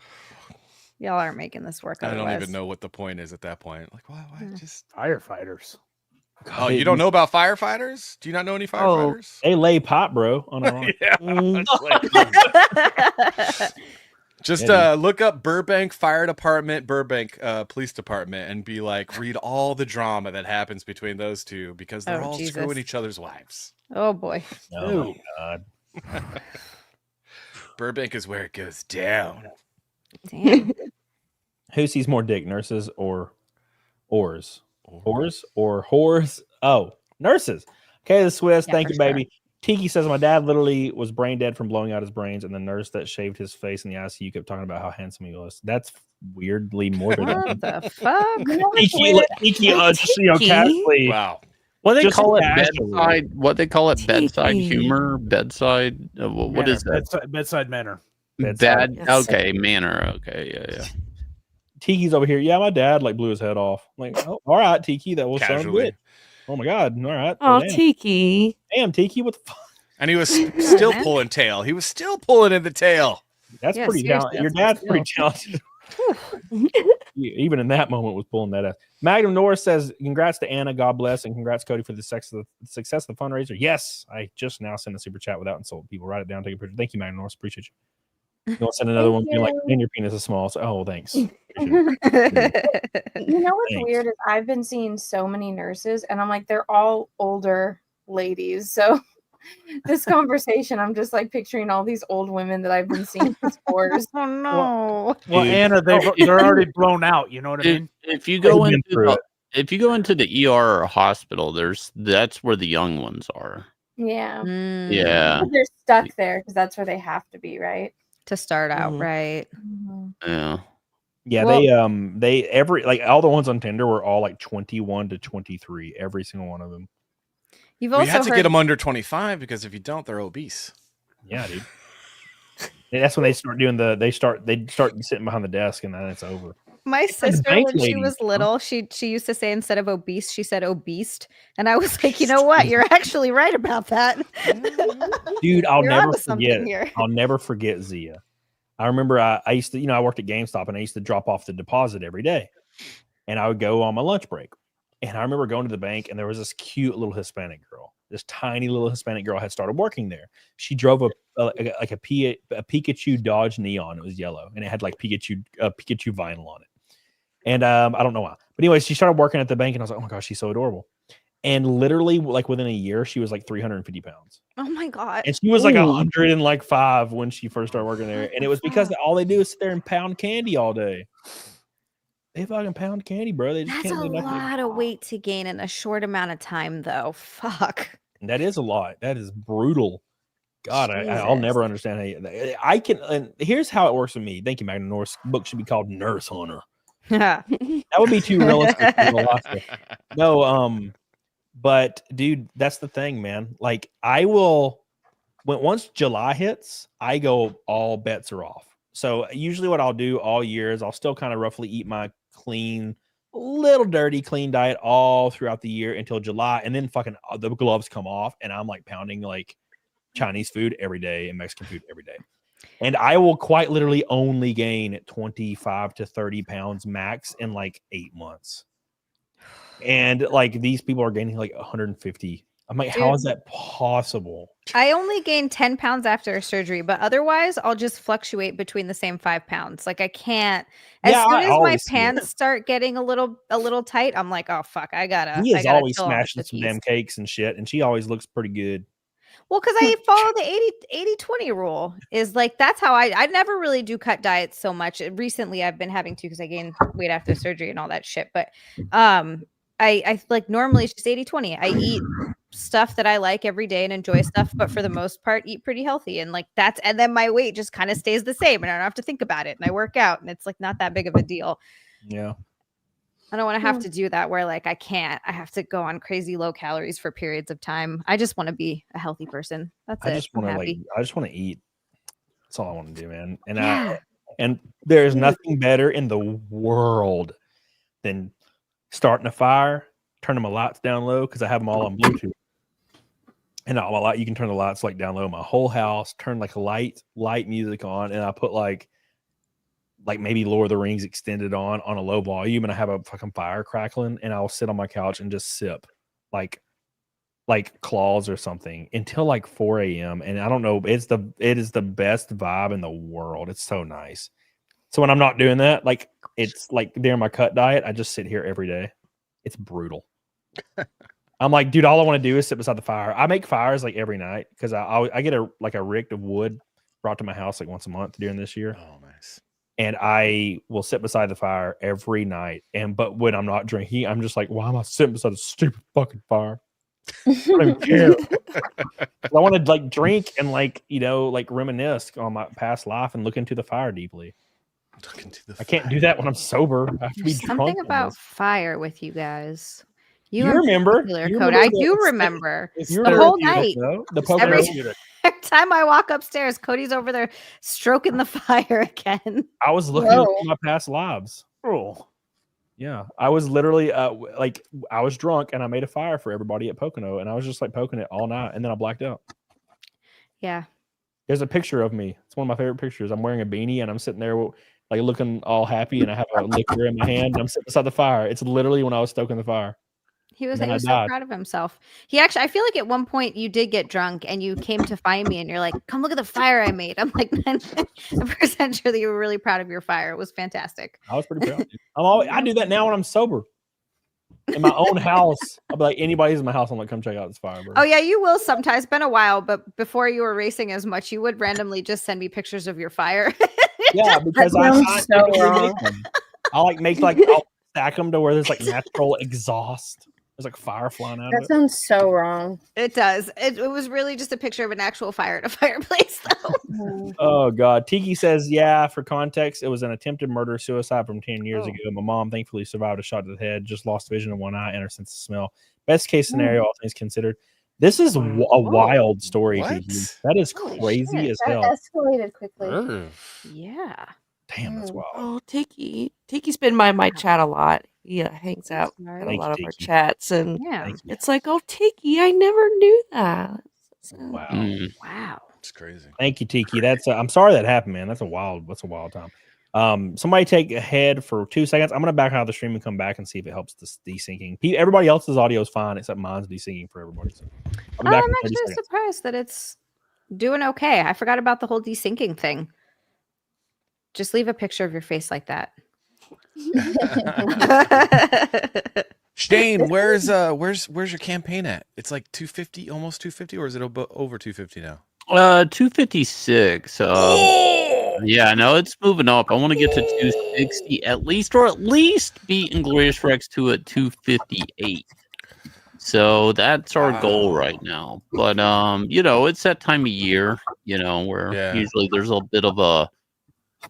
y'all aren't making this work. I Otherwise. don't even know what the point is at that point. Like, why just firefighters? Oh, you don't know about firefighters? Do you not know any firefighters? They lay pot, bro. On our Just look up Burbank Fire Department, Burbank Police Department, and be like, read all the drama that happens between those two because they're all screwing each other's wives. Oh boy. Oh my God. Burbank is where it goes down. Damn. Who sees more dick, nurses or oars? Oars or whores? Oh, nurses. Okay, the Swiss. Thank you, baby. Tiki says my dad literally was brain dead from blowing out his brains, and the nurse that shaved his face in the ICU kept talking about how handsome he was. That's weirdly morbid. What the fuck? Tiki, casually. Wow. What they Just call it casually. bedside? What they call it bedside humor? Bedside? What is that? Bedside manner. Bad. Okay, manner. Okay, yeah. Tiki's over here. Yeah, my dad like blew his head off. I'm like, oh, all right, Tiki, that will sound Casually. good. Oh my God. All right. Oh, damn. Tiki. Damn, Tiki, what the fuck? And he was still pulling tail. He was still pulling in the tail. That's pretty talented. Your dad's pretty talented. Even in that moment was pulling that ass. Magnum Norris says, congrats to Anna, God bless, and congrats, Cody, for the success of the fundraiser. Yes, I just now sent a super chat without insulting people. Write it down, take a picture. Thank you, Magnum Norris. Appreciate you. You want to send another one being like, and your penis is small. So, oh, thanks. You know what's weird is I've been seeing so many nurses, and I'm like, they're all older ladies. So this conversation, I'm just like picturing all these old women that I've been seeing for sports. Oh no! Well, Anna, they're already blown out. You know what I mean? If you go into the ER or hospital, that's where the young ones are. Yeah. Yeah. But they're stuck there because that's where they have to be, right? To start out, right? Yeah. Yeah, Well- they every like all the ones on Tinder were all like 21 to 23, every single one of them. You've We also had to heard get them under 25 because if you don't, they're obese. Yeah, dude. And that's when they start doing they start sitting behind the desk, and then it's over. my sister bank when she lady, was little, she used to say instead of obese, she said obese, and I was like, you know what? You're actually right about that. Dude, I'll You're never onto something forget. here. I'll never forget Zia. I remember I used to, I worked at GameStop, and I used to drop off the deposit every day, and I would go on my lunch break. And I remember going to the bank, and there was this cute little Hispanic girl. This tiny little Hispanic girl had started working there. She drove a Pikachu Dodge Neon. It was yellow, and it had like Pikachu vinyl on it. And I don't know why, but anyways, she started working at the bank, and I was like, oh my gosh, she's so adorable. And literally, like within a year, she was like 350 pounds. Oh my God. And she was like 105 when she first started working there. And it was because all they do is sit there and pound candy all day. They fucking pound candy, bro. They just That's can't a do nothing. lot of weight to gain in a short amount of time, though. Fuck. That is a lot. That is brutal. God, I'll never understand how I can. And here's how it works with me. Thank you, Magnum Norris. Book should be called Nurse Hunter. That would be too realistic. No, but dude, that's the thing, man. Like, I will once July hits, I go all bets are off. So usually what I'll do all year is I'll still kind of roughly eat my clean, little dirty, clean diet all throughout the year until July, and then fucking the gloves come off, and I'm like pounding like Chinese food every day and Mexican food every day. And I will quite literally only gain 25 to 30 pounds max in like 8 months. And like these people are gaining like 150. I'm like, how is that possible? I only gained 10 pounds after surgery, but otherwise I'll just fluctuate between the same 5 pounds. Like I can't, as soon as my pants start getting a little tight, I'm like, oh fuck, I gotta He is always chill on the smashing some damn cakes and shit, and she always looks pretty good. Well, because I follow the 80-20 rule. Is like that's how I never really do cut diets so much. Recently, I've been having to because I gained weight after surgery and all that shit. But I like normally it's just 80-20. I eat stuff that I like every day and enjoy stuff, but for the most part, eat pretty healthy. And like and then my weight just kind of stays the same, and I don't have to think about it. And I work out, and it's like not that big of a deal. Yeah. I don't want to have to do that where like I have to go on crazy low calories for periods of time. I just want to be a healthy person. That's it. I just want to eat. That's all I want to do, man. And and there's nothing better in the world than starting a fire, turning my lights down low because I have them all on Bluetooth. And you can turn the lights like down low. My whole house, turn like light music on, and I put like maybe Lord of the Rings extended on a low volume, and I have a fucking fire crackling, and I'll sit on my couch and just sip like claws or something until like 4 a.m. And I don't know, it is the best vibe in the world. It's so nice. So when I'm not doing that, like it's like during my cut diet, I just sit here every day. It's brutal. I'm like, dude, all I want to do is sit beside the fire. I make fires like every night because I get a rick of wood brought to my house like once a month during this year. Oh, nice. And I will sit beside the fire every night. But when I'm not drinking, I'm just like, why am I sitting beside a stupid fucking fire? I don't even care. I want to like drink and like reminisce on my past life and look into the fire deeply. I can't do that when I'm sober. I have to be There's drunk. something about fire with you guys. You remember? I do remember the whole night. Every time I walk upstairs, Cody's over there stroking the fire again. I was looking at my past lives. Oh, yeah. I was literally I was drunk and I made a fire for everybody at Pocono, and I was just like poking it all night, and then I blacked out. Yeah. There's a picture of me. It's one of my favorite pictures. I'm wearing a beanie and I'm sitting there like looking all happy, and I have a liquor in my hand, and I'm sitting beside the fire. It's literally when I was stoking the fire. He was so proud of himself. I feel like at one point you did get drunk and you came to find me and you're like, come look at the fire I made. I'm like, I'm percent sure that you were really proud of your fire. It was fantastic. I was pretty proud. I do that now when I'm sober. In my own house. I'll be like, anybody's in my house, I'm like, come check out this fire, bro. Oh yeah, you will sometimes. It's been a while, but before you were racing as much, you would randomly just send me pictures of your fire. Yeah, because I'll stack them to where there's like natural exhaust. There's like fire flying out of it. That sounds so wrong. It does. It was really just a picture of an actual fire at a fireplace, though. Oh God. Tiki says, yeah, for context, it was an attempted murder-suicide from 10 years ago. My mom thankfully survived a shot to the head, just lost vision in one eye and her sense of smell. Best case scenario, all things considered. This is a wild story, Tiki. That is crazy as hell. That escalated quickly. Yeah. Damn, that's wild. Oh, Tiki's been by my chat a lot. He hangs out at a lot of our chats, and it's like, oh, Tiki, I never knew that. Wow. Wow. It's crazy. Thank you, Tiki. I'm sorry that happened, man. That's a wild time. Somebody take ahead for 2 seconds. I'm gonna back out of the stream and come back and see if it helps this desyncing. Everybody else's audio is fine except mine's desyncing for everybody. So I'm actually surprised that it's doing okay. I forgot about the whole desyncing thing. Just leave a picture of your face like that. Shane, where's your campaign at? It's like 250, almost 250, or is it over 250 now? 256. Yeah, no, it's moving up. I want to get to 260 at least, or at least beat Inglorious Rex 2 at 258. So that's our goal right now. But it's that time of year, where usually there's a bit of a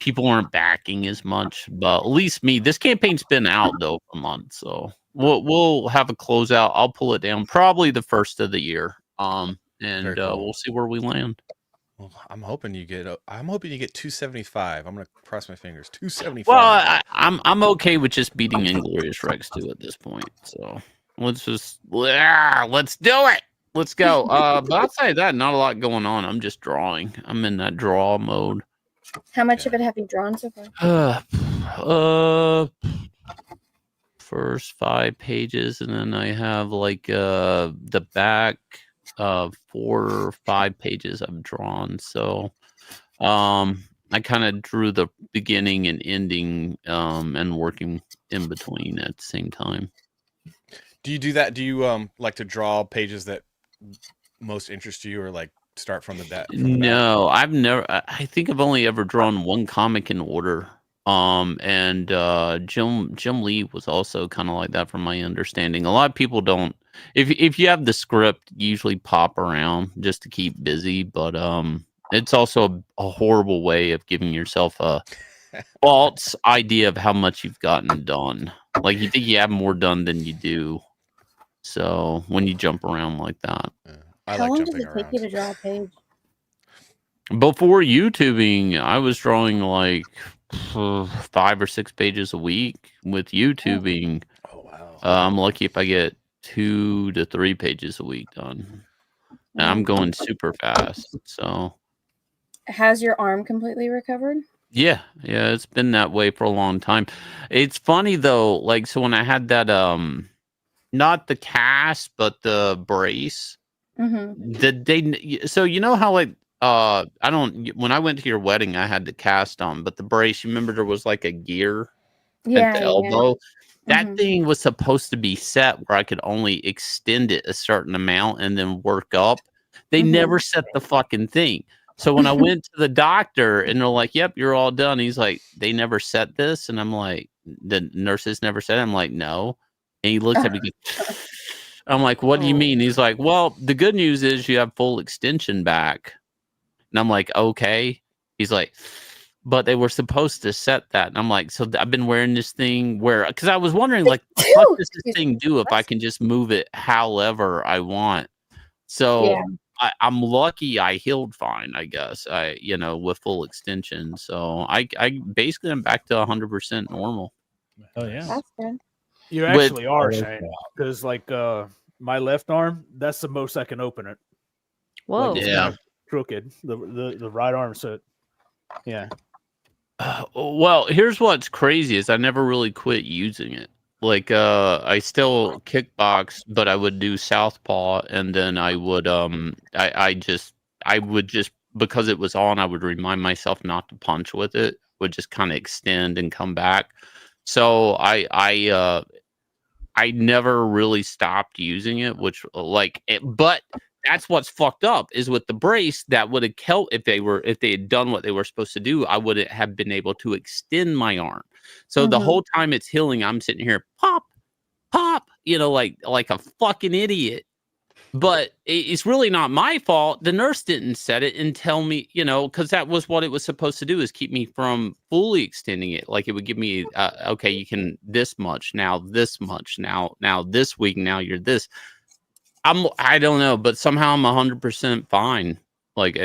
people aren't backing as much, but at least me. This campaign's been out though for months, so we'll have a closeout. I'll pull it down probably the first of the year, and we'll see where we land. Well, I'm hoping you get 275. I'm gonna cross my fingers. 275. Well, I'm okay with just beating Inglorious Rex 2 at this point. So let's do it. Let's go. But outside that, not a lot going on. I'm just drawing. I'm in that draw mode. How much of it have you drawn so far? First 5 pages, and then I have like the back 4 or 5 pages I've drawn. So I kind of drew the beginning and ending and working in between at the same time. Do you do that? Do you like to draw pages that most interest to you, or like start from the bat? No, I've never. I think I've only ever drawn one comic in order. And Jim Lee was also kind of like that, from my understanding. A lot of people don't. If you have the script, you usually pop around just to keep busy. But it's also a horrible way of giving yourself a false idea of how much you've gotten done. Like you think you have more done than you do. So when you jump around like that. How long does it take you to draw a page? Before YouTubing, I was drawing like 5 or 6 pages a week. With YouTubing, I'm lucky if I get 2 to 3 pages a week done. And I'm going super fast. So Has your arm completely recovered? yeah, it's been that way for a long time. It's funny though, like so when I had that not the cast but the brace, so you know how like when I went to your wedding I had the cast on, but the brace, you remember there was like a gear at the elbow. That thing was supposed to be set where I could only extend it a certain amount and then work up. They never set the fucking thing. So when I went to the doctor and they're like, "Yep, you're all done," he's like, "They never set this," and I'm like, "The nurses never said it?" I'm like, "No," and he looks at me. I'm like, "What do you mean?" He's like, "Well, the good news is you have full extension back." And I'm like, "Okay." He's like, "But they were supposed to set that." And I'm like, "So I've been wearing this thing because I was wondering, like, what does this thing do if I can just move it however I want?" So I'm lucky I healed fine, I guess. With full extension. So I basically am back to 100% normal. Oh yeah. That's good. You actually are, Shane. Because like my left arm, that's the most I can open it. Whoa. Like, it's Yeah. kind of crooked. The right arm, so yeah. Well, here's what's crazy is I never really quit using it. Like I still kickbox, but I would do southpaw, and then I would I would just, because it was on, I would remind myself not to punch with it, would just kind of extend and come back. So I never really stopped using it, but that's what's fucked up is with the brace. That would have helped if they had done what they were supposed to do. I wouldn't have been able to extend my arm. So the whole time it's healing, I'm sitting here, pop, like a fucking idiot. But it's really not my fault. The nurse didn't set it and tell me, because that was what it was supposed to do, is keep me from fully extending it. Like it would give me, okay, you can this much now, this week, now you're this. I don't know, but somehow I'm 100% fine. Like,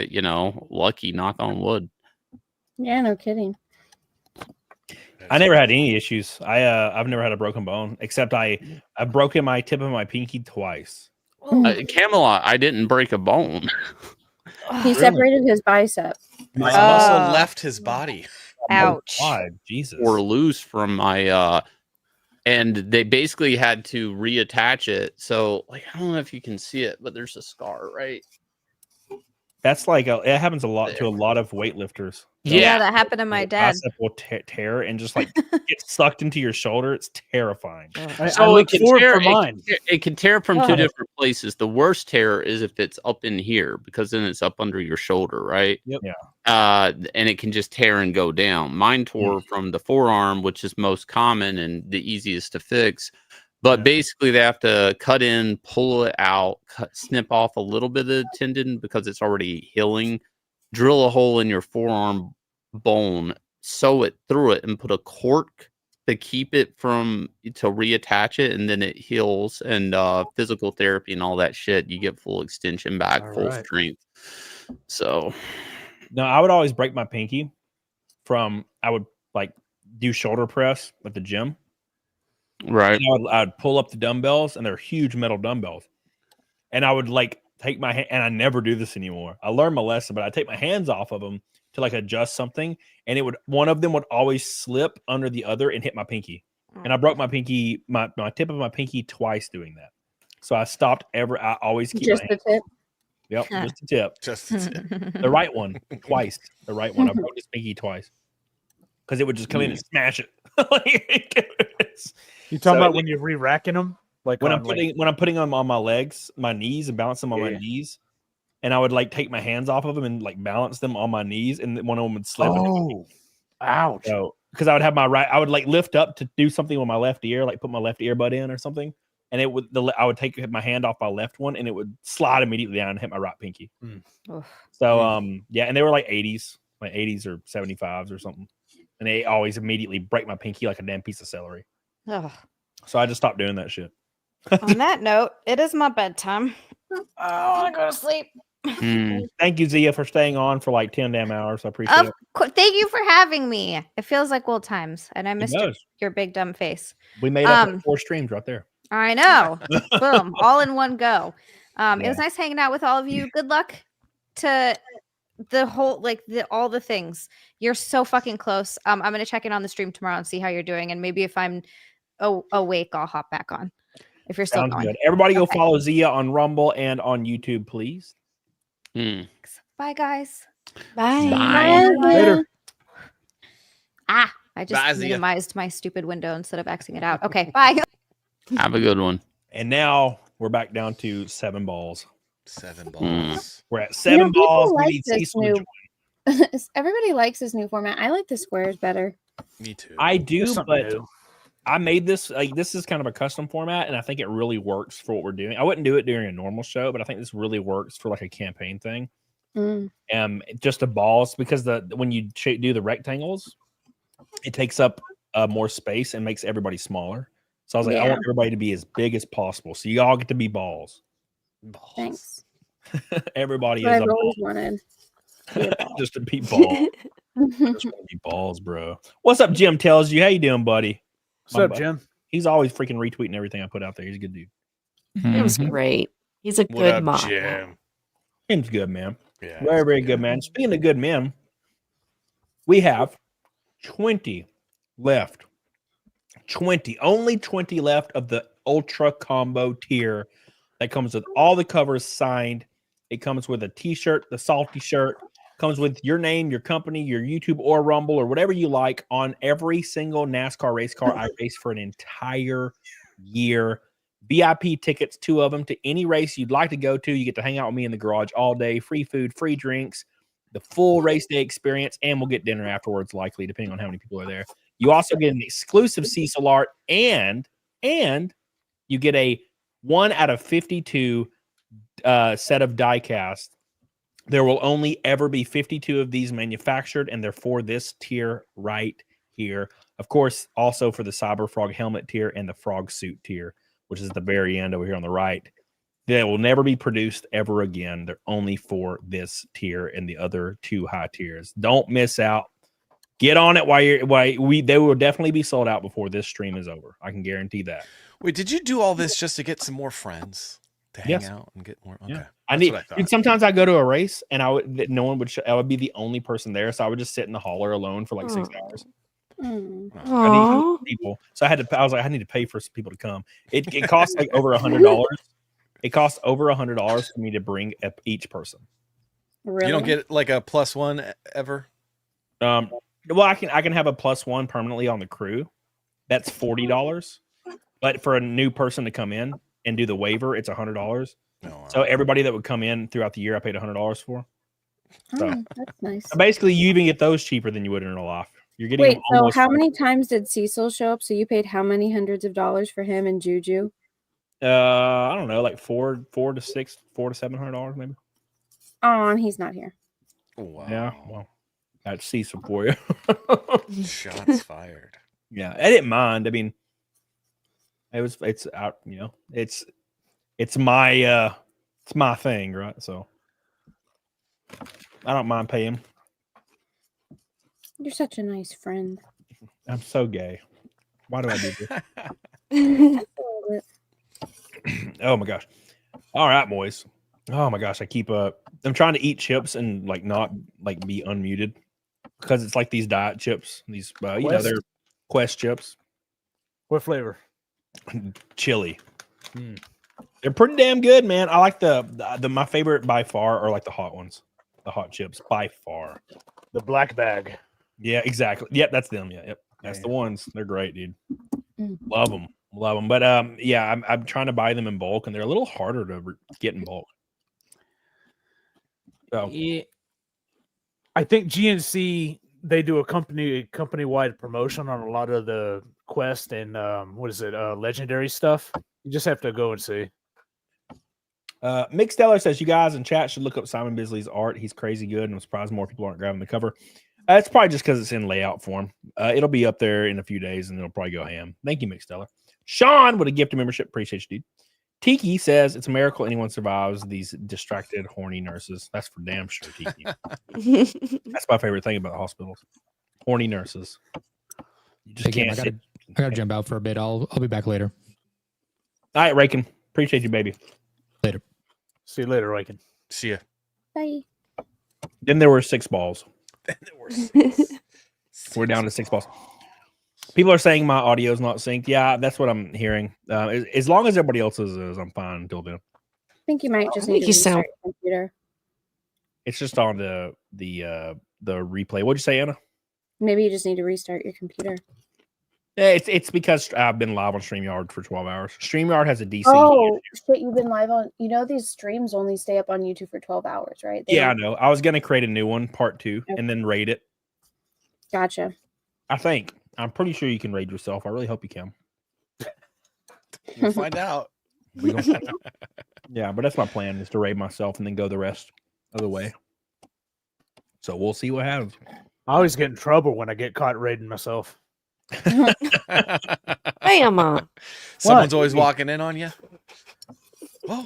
lucky, knock on wood. Yeah, no kidding. I never had any issues. I've never had a broken bone, except I've broken my tip of my pinky twice. Camelot, I didn't break a bone. He separated his bicep. My muscle left his body. Ouch. God, Jesus. Or loose from my and they basically had to reattach it. So like I don't know if you can see it, but there's a scar, right? That's like it happens a lot to a lot of weightlifters. Yeah, that happened to my dad. Bicep will tear and just like get sucked into your shoulder. It's terrifying. So it can tear from two different places. The worst tear is if it's up in here, because then it's up under your shoulder, right? Yep. Yeah. And it can just tear and go down. Mine tore from the forearm, which is most common and the easiest to fix. But basically, they have to cut in, pull it out, snip off a little bit of the tendon because it's already healing, drill a hole in your forearm bone, sew it through it, and put a cork to keep it to reattach it, and then it heals. And physical therapy and all that shit, you get full extension back, full strength. So, no, I would always break my pinky I would like do shoulder press at the gym. Right. I'd pull up the dumbbells, and they're huge metal dumbbells. And I would like take my hand, and I never do this anymore. I learned my lesson, but I take my hands off of them to like adjust something, and one of them would always slip under the other and hit my pinky. And I broke my pinky, my tip of my pinky twice doing that. So I stopped I always keep just my the tip. Yep, just the tip. Just the tip. The right one twice. The right one. I broke his pinky twice because it would just come in and smash it. You talking about when you're re-racking them? Like when on, I'm putting them on my legs, my knees, and balance them on my knees, and I would like take my hands off of them and like balance them on my knees, and one of them would slip. Oh, ouch! So because I would have I would like lift up to do something with my left ear, like put my left earbud in or something, and it would I would take my hand off my left one, and it would slide immediately down and hit my right pinky. So yeah, and they were like 80s, like 80s or 75s or something, and they always immediately break my pinky like a damn piece of celery. Ugh. So I just stopped doing that shit. On that note, it is my bedtime. I want to go to sleep. Thank you, Zia, for staying on for like 10 damn hours. I appreciate it. Thank you for having me. It feels like old times, and I missed your big dumb face. We made up 4 streams right there. I know. Boom, all in one go. It was nice hanging out with all of you. Good luck to the whole all the things. You're so fucking close. I'm gonna check in on the stream tomorrow and see how you're doing, and maybe if I'm awake, I'll hop back on. If you're still going. Good. Everybody go follow Zia on Rumble and on YouTube, please. Bye, guys. Bye. Later. I just minimized my stupid window instead of Xing it out. Okay, bye. Have a good one. And now we're back down to 7 balls. 7 balls. We're at 7 balls. We need this Cecil to new. join. Everybody likes this new format. I like the squares better. Me too. I do, but new. I made this this is kind of a custom format, and I think it really works for what we're doing. I wouldn't do it during a normal show, but I think this really works for like a campaign thing. Just the balls, because when you do the rectangles, it takes up more space and makes everybody smaller. So I was like, I want everybody to be as big as possible, so you all get to be balls. Thanks. Everybody What is I've a always ball. wanted. Just to be balls. Just want to be balls, bro. What's up, Jim? Tells you, how you doing, buddy? What's up, Jim? He's always freaking retweeting everything I put out there. He's a good dude. It was great. He's a What good up, mom. Jim? Jim's good, man. Yeah, Very, very good, man. Speaking of good men, we have 20 left. 20. Only 20 left of the Ultra Combo tier that comes with all the covers signed. It comes with a t-shirt, the salty shirt. Comes with your name, your company, your YouTube or Rumble or whatever you like on every single NASCAR race car I race for an entire year. VIP tickets, 2 of them, to any race you'd like to go to. You get to hang out with me in the garage all day. Free food, free drinks, the full race day experience, and we'll get dinner afterwards, likely, depending on how many people are there. You also get an exclusive Cecil art, and you get a 1 out of 52 set of die cast. There will only ever be 52 of these manufactured, and they're for this tier right here. Of course, also for the Cyber Frog helmet tier and the Frog suit tier, which is at the very end over here on the right. They will never be produced ever again. They're only for this tier and the other 2 high tiers. Don't miss out. Get on it they will definitely be sold out before this stream is over. I can guarantee that. Wait, did you do all this just to get some more friends to hang out and get more? Okay. Yeah. Thought. Sometimes I go to a race and I would be the only person there, so I would just sit in the hauler alone for like 6 hours. I need people, so I was like, I need to pay for some people to come. It costs like over $100. It costs over $100 for me to bring up each person. Really? You don't get like a +1 ever? Well, I can have a +1 permanently on the crew. That's $40. But for a new person to come in and do the waiver, it's $100. So everybody that would come in throughout the year, I paid $100 for. So that's nice. Basically, you even get those cheaper than you would in real life. You're getting. Wait, so how many times did Cecil show up? So you paid how many hundreds of dollars for him and Juju? I don't know, like $400 to $700 maybe. Oh, and he's not here. Wow. Yeah, well, that's Cecil for you. Shots fired. Yeah, I didn't mind. I mean, it's out. You know, it's my thing, right? So I don't mind paying. You're such a nice friend. I'm so gay. Why do I do this? Oh my gosh. All right, boys. Oh my gosh. I'm trying to eat chips and like not like be unmuted because it's like these diet chips. These they're Quest chips. What flavor? Chili. They're pretty damn good, man. I like the my favorite by far are like the hot ones. The hot chips by far. The black bag. Yeah, exactly. Yep, that's them. Yeah, yep. That's the ones. They're great, dude. Love them. Love them, but yeah, I'm trying to buy them in bulk, and they're a little harder to get in bulk. So Yeah. I think GNC, they do a company-wide promotion on a lot of the quest and legendary stuff. You just have to go and see. Mick Stellar says you guys in chat should look up Simon Bisley's art. He's crazy good, and I'm surprised more people aren't grabbing the cover. It's probably just because it's in layout form. It'll be up there in a few days, and it'll probably go ham. Thank you, Mick Stellar. Sean with a gift of membership. Appreciate you, dude. Tiki says it's a miracle anyone survives these distracted, horny nurses. That's for damn sure, Tiki. That's my favorite thing about the hospitals. Horny nurses. You just Again, can't. I gotta jump out for a bit. I'll be back later. All right, Raken. Appreciate you, baby. Later. See you later, Raken. See ya. Bye. Then there were 6 balls. We're down to 6 balls. People are saying my audio is not synced. Yeah, that's what I'm hearing. As long as everybody else's is, I'm fine until then. I think you might just I need think to you restart sound- your computer. It's just on the replay. What'd you say, Anna? Maybe you just need to restart your computer. Yeah, it's because I've been live on StreamYard for 12 hours. StreamYard has a DC. Oh shit! You've been live on. You know these streams only stay up on YouTube for 12 hours, right? They Yeah, I don't- know. I was gonna create a new one, part 2, Okay. and then raid it. Gotcha. I think. I'm pretty sure you can raid yourself. I really hope you can. We'll find out. We gonna find out. Yeah, but that's my plan, is to raid myself and then go the rest of the way. So we'll see what happens. I always get in trouble when I get caught raiding myself. Bam! Someone's always walking in on you.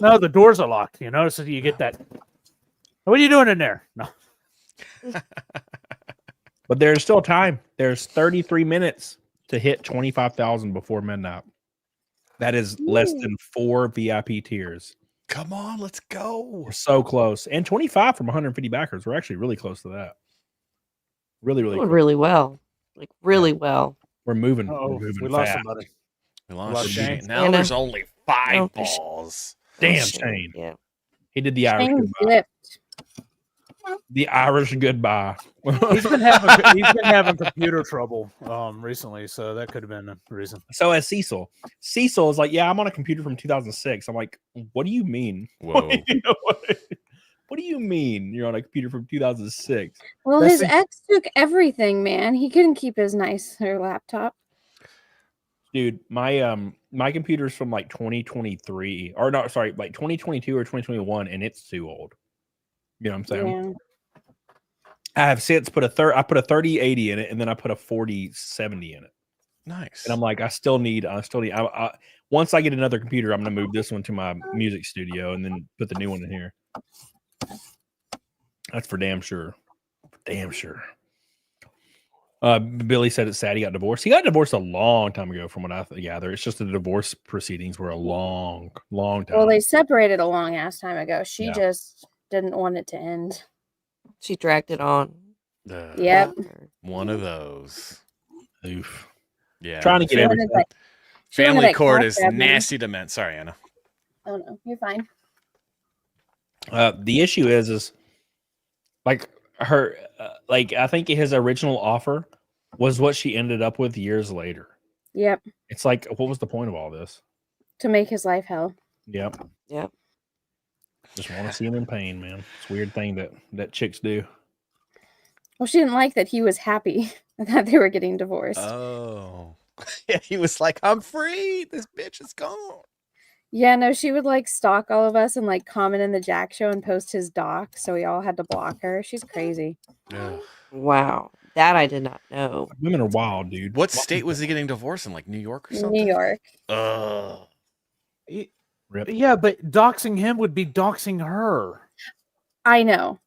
No, the doors are locked. You know, so you get that. What are you doing in there? No. But there's still time. There's 33 minutes to hit 25,000 before midnight. That is less than 4 VIP tiers. Come on, let's go. We're so close. And 25 from 150 backers. We're actually really close to that. Really, really Doing close. really well. Like really well. We're moving. Uh-oh, We're moving we lost fast. somebody. We Lost lost Shane. Shane. Now Anna. there's only 5 Oh, balls. Damn, Shane, Shane. Yeah. He did the Irish Shane's goodbye. dipped. The Irish goodbye. He's been having computer trouble recently, so that could have been a reason. So as Cecil is like, yeah, I'm on a computer from 2006. I'm like, what do you mean? Whoa. What do you mean you're on a computer from 2006? Well, That's his the- ex took everything, man. He couldn't keep his nicer laptop. Dude, my computer's from like 2023 or no, sorry, like 2022 or 2021, and it's too old. You know what I'm saying? Yeah. I have since put a 3080 in it, and then I put a 4070 in it. Nice. And I'm like, I still need. Once I get another computer, I'm gonna move this one to my music studio and then put the new one in here. That's for damn sure. Damn sure. Billy said it's sad he got divorced. He got divorced a long time ago, from what I gather. It's just the divorce proceedings were a long time. Well, they separated a long ass time ago. She Yeah. just didn't want it to end. She dragged it on. Yep. One of those. Oof. Yeah. Trying to get She wanted everything. that- she wanted Family that court cash is grab money. nasty to men. Sorry, Anna. Oh no, you're fine. The issue is like her, like I think his original offer was what she ended up with years later. Yep. It's like, what was the point of all this? To make his life hell. Yep. Yep. Just want to see him in pain, man. It's a weird thing that chicks do. Well, she didn't like that he was happy that they were getting divorced. Oh. Yeah, he was like, I'm free. This bitch is gone. Yeah, no, she would like stalk all of us and like comment in the Jack show and post his doc, so we all had to block her. She's crazy. Wow. That I did not know. Women are wild, dude. What state was he getting divorced in? Like New York or something? New York. Rip. Yeah, but doxing him would be doxing her. I know.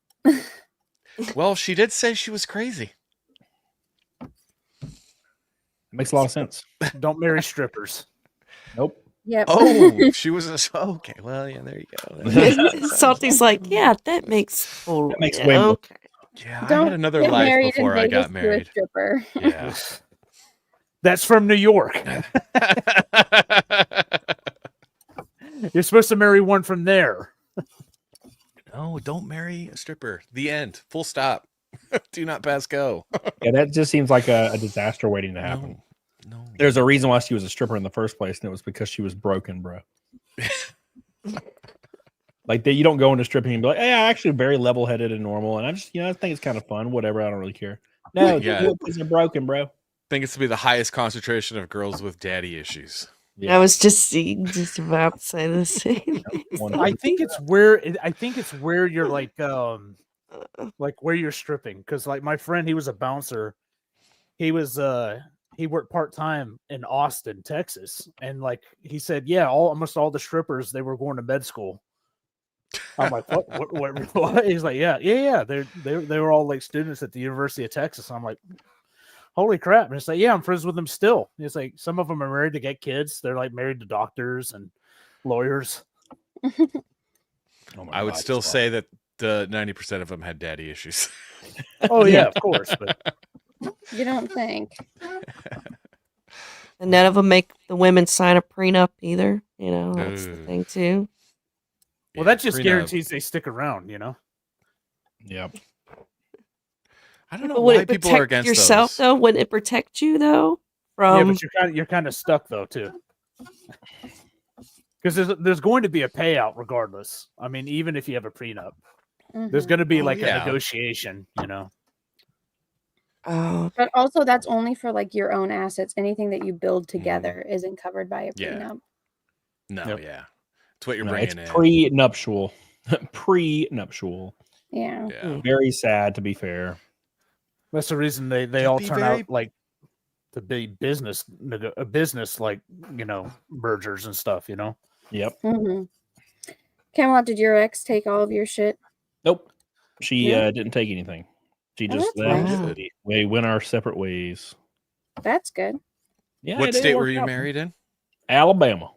Well, she did say she was crazy. Makes a lot of sense. Don't marry strippers. Nope. Yep. Oh, she was okay. Well, yeah, there you go. Salty's like, yeah, that makes total. That makes yeah, way more- okay. Yeah, I Don't had another get life married in before I Vegas got to a married. stripper. Yeah. That's from New York. You're supposed to marry one from there. No, don't marry a stripper. The end. Full stop. Do not pass go. Yeah, that just seems like a disaster waiting to happen. No. There's a reason why she was a stripper in the first place, and it was because she was broken, bro. Like you don't go into stripping and be like, "Hey, I'm actually very level-headed and normal, and I just, I think it's kind of fun. Whatever, I don't really care." No, because you're broken, bro. I think it's to be the highest concentration of girls with daddy issues. Yeah. I was just about to say the same. I think it's where you're like where you're stripping, because like my friend, he was a bouncer. He worked part-time in Austin, Texas, and like he said, yeah, almost all the strippers, they were going to med school. I'm like, what? He's like, yeah. They were all like students at the University of Texas. I'm like, holy crap. And it's like, yeah, I'm friends with them still. It's like some of them are married to get kids. They're like married to doctors and lawyers. I would still say that the 90% of them had daddy issues. Oh yeah, of course. But you don't think. And none of them make the women sign a prenup either. That's the thing too. Well, that just guarantees they stick around, Yep. I don't know why people are against yourself those. though. Wouldn't it protect you though? Yeah, but you're kind of stuck though too, because there's going to be a payout regardless. I mean, even if you have a prenup, there's going to be a negotiation. Oh. But also, that's only for like your own assets. Anything that you build together isn't covered by a prenup. No, yeah. It's what you're bringing in. Pre-nuptial. Pre-nuptial. Yeah. Very sad, to be fair. That's the reason they all turn out like to be business like, mergers and stuff, Yep. Mm-hmm. Camelot, did your ex take all of your shit? Nope. She didn't take anything. She just left. We went our separate ways. That's good. Yeah. What state were you married in? Alabama.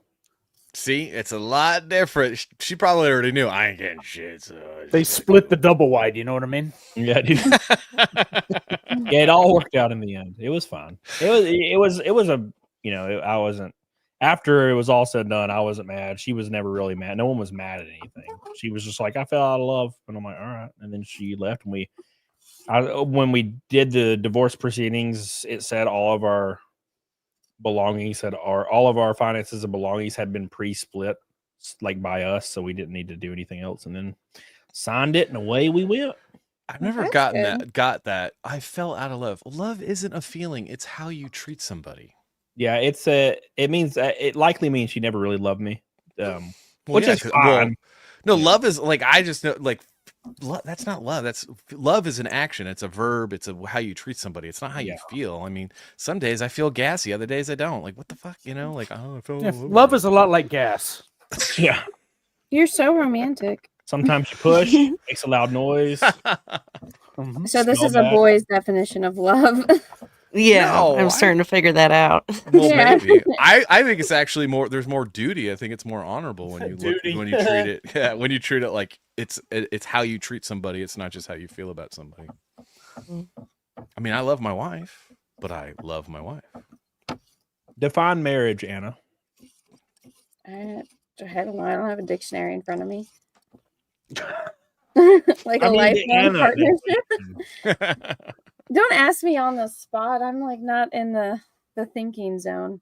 See, it's a lot different. She probably already knew I ain't getting shit. So they split the double wide. You know what I mean? Yeah, dude. Yeah, it all worked out in the end. It was fine. It was a, I wasn't, after it was all said and done, I wasn't mad. She was never really mad. No one was mad at anything. She was just like, I fell out of love. And I'm like, all right. And then she left. And when we did the divorce proceedings, it said all of our belongings all of our finances and belongings had been pre-split like by us, so we didn't need to do anything else, and then signed it and away we went. I've never got that. I fell out of love. Love isn't a feeling, it's how you treat somebody. Yeah, it likely means she never really loved me, which is fine. Love is like, I just know, like, that's not love. Love is an action. It's a verb. It's how you treat somebody. It's not how you feel. I mean, some days I feel gassy, other days I don't. Like, what the fuck, like, oh, I feel love is a lot like gas. Yeah, you're so romantic. Sometimes you push, makes a loud noise. So this is a boy's definition of love. Yeah, no, I'm starting to figure that out. Well, maybe. I think it's actually more. There's more duty. I think it's more honorable when you treat it. Yeah, when you treat it like it's how you treat somebody. It's not just how you feel about somebody. I mean, I love my wife, but I love my wife. Define marriage, Anna. I don't know. I don't have a dictionary in front of me. Like a lifelong partnership. Don't ask me on the spot. I'm like not in the thinking zone.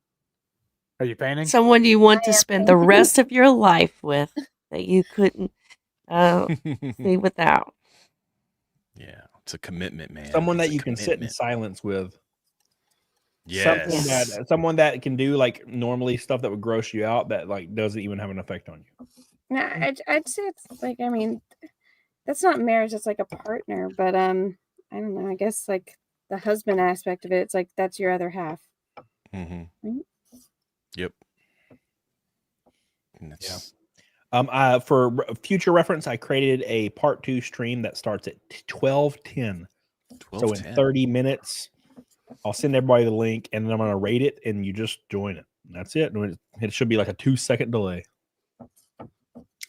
Are you painting? Someone you want to spend the rest of your life with that you couldn't be without. Yeah, it's a commitment, man. Someone that you can sit in silence with. Yes. Someone that can do like normally stuff that would gross you out that like doesn't even have an effect on you. No, I'd say it's like, I mean, that's not marriage. It's like a partner, but I don't know. I guess like the husband aspect of it, it's like that's your other half. Mm-hmm. Right? Yep. Yeah. For future reference, I created a part 2 stream that starts at 12:10. So in 30 minutes, I'll send everybody the link, and then I'm going to rate it, and you just join it. That's it. It should be like a 2-second delay.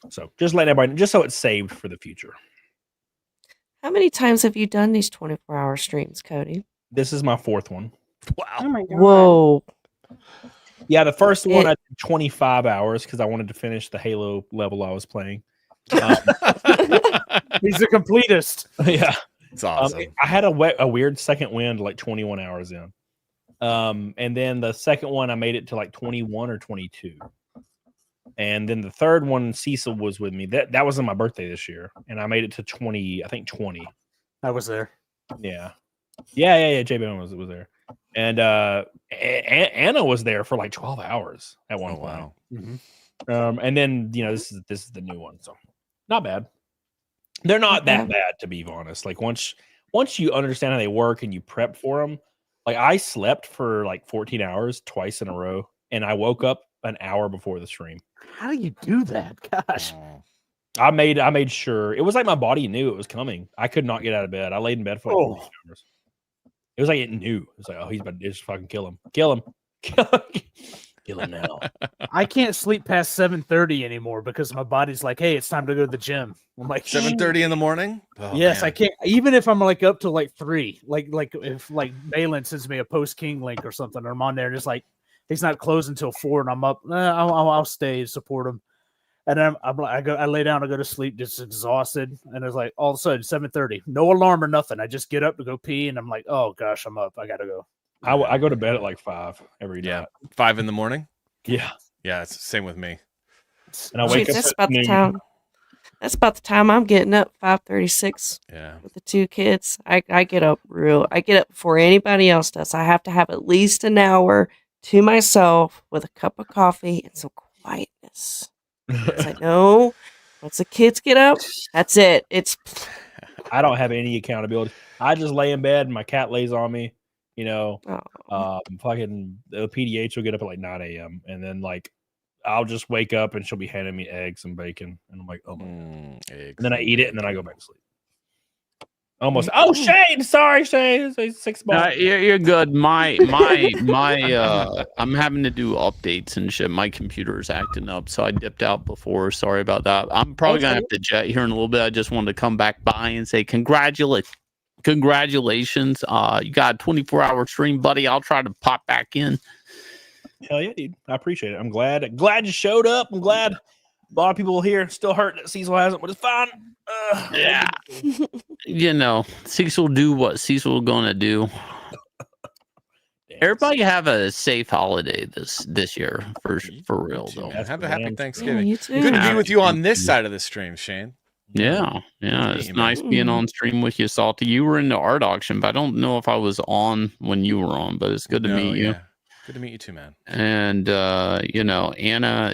So just let everybody, just so it's saved for the future. How many times have you done these 24-hour streams, Cody? This is my 4th one. Wow. Oh my God. Whoa. Yeah, the first one I did 25 hours because I wanted to finish the Halo level I was playing. He's a completist. Yeah. It's awesome. I had a weird second wind like 21 hours in. And then the second one, I made it to like 21 or 22. And then the third one, Cecil was with me. That was on my birthday this year, and I made it to 20. I think 20. I was there. Yeah. JB was there, and Anna was there for like 12 hours at one point. Wow. Mm-hmm. And then this is the new one, so not bad. They're not that bad, to be honest. Like once you understand how they work and you prep for them, like I slept for like 14 hours twice in a row, and I woke up an hour before the stream. How do you do that? Gosh. I made sure it was like my body knew it was coming. I could not get out of bed. I laid in bed for like 14 hours. It was like it knew. It was like, oh, he's about to just fucking kill him. Kill him now. I can't sleep past 7:30 anymore because my body's like, hey, it's time to go to the gym. I'm like 7:30 in the morning. Oh, yes, man. I can't. Even if I'm like up to like 3, like if like Balin sends me a post King link or something, or I'm on there and it's like he's not closing until 4, and I'm up. I'll stay and support him. And then I lay down, I go to sleep, just exhausted. And it's like all of a sudden 7:30, no alarm or nothing. I just get up to go pee, and I'm like, oh gosh, I'm up. I gotta go. I go to bed at like 5 every day. 5 in the morning. Yeah, it's the same with me. And I wake up. That's about the time. That's about the time I'm getting up. 5:36. Yeah, with the 2 kids, I get up I get up before anybody else does. I have to have at least an hour to myself with a cup of coffee and some quietness. It's like, no, once the kids get up, that's it. I don't have any accountability. I just lay in bed and my cat lays on me. Fucking the PDH will get up at like 9 a.m. and then like I'll just wake up and she'll be handing me eggs and bacon, and I'm like, oh my god. And then I eat it and then I go back to sleep. Almost. Oh, Shane! Sorry, Shane. It's 6 months. You're good. My I'm having to do updates and shit. My computer's acting up, so I dipped out before. Sorry about that. I'm probably gonna have to jet here in a little bit. I just wanted to come back by and say congratulations. You got a 24-hour stream, buddy. I'll try to pop back in. Hell yeah, dude. I appreciate it. I'm glad you showed up. I'm glad a lot of people here still hurt that Cecil hasn't, but it's fine. Yeah. Cecil do what Cecil gonna do. Everybody have a safe holiday this year for real though. Have a happy Thanksgiving. you too. Good to be with you on this side of the stream, Shane. Yeah. It's nice being on stream with you, Salty. You were in the art auction, but I don't know if I was on when you were on, but it's good to meet you. Good to meet you too, man. And Anna,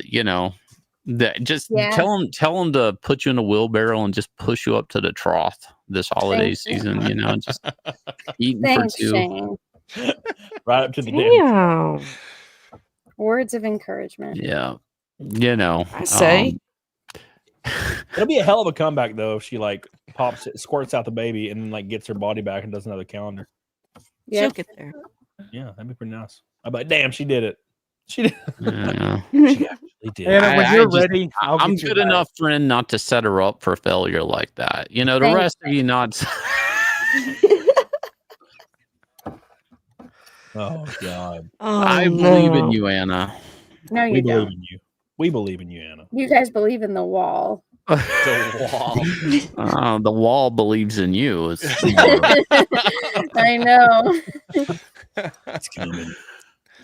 tell them to put you in a wheelbarrow and just push you up to the trough this holiday season. Just eating for 2. Shane. Right up to the Damn. Words of encouragement. Yeah. I say. It'll be a hell of a comeback though if she like pops it, squirts out the baby, and then like gets her body back and does another calendar. Yeah, she'll get there. Yeah, that'd be pretty nice. I'm like, damn, she did it. She did. Yeah. She actually did. And when you're ready, I'm good enough friend not to set her up for failure like that. The rest of you not. Oh God. I believe in you, Anna. No, you We don't. believe in you. We believe in you, Anna. You guys believe in the wall. The wall. The wall believes in you. I know. It's coming.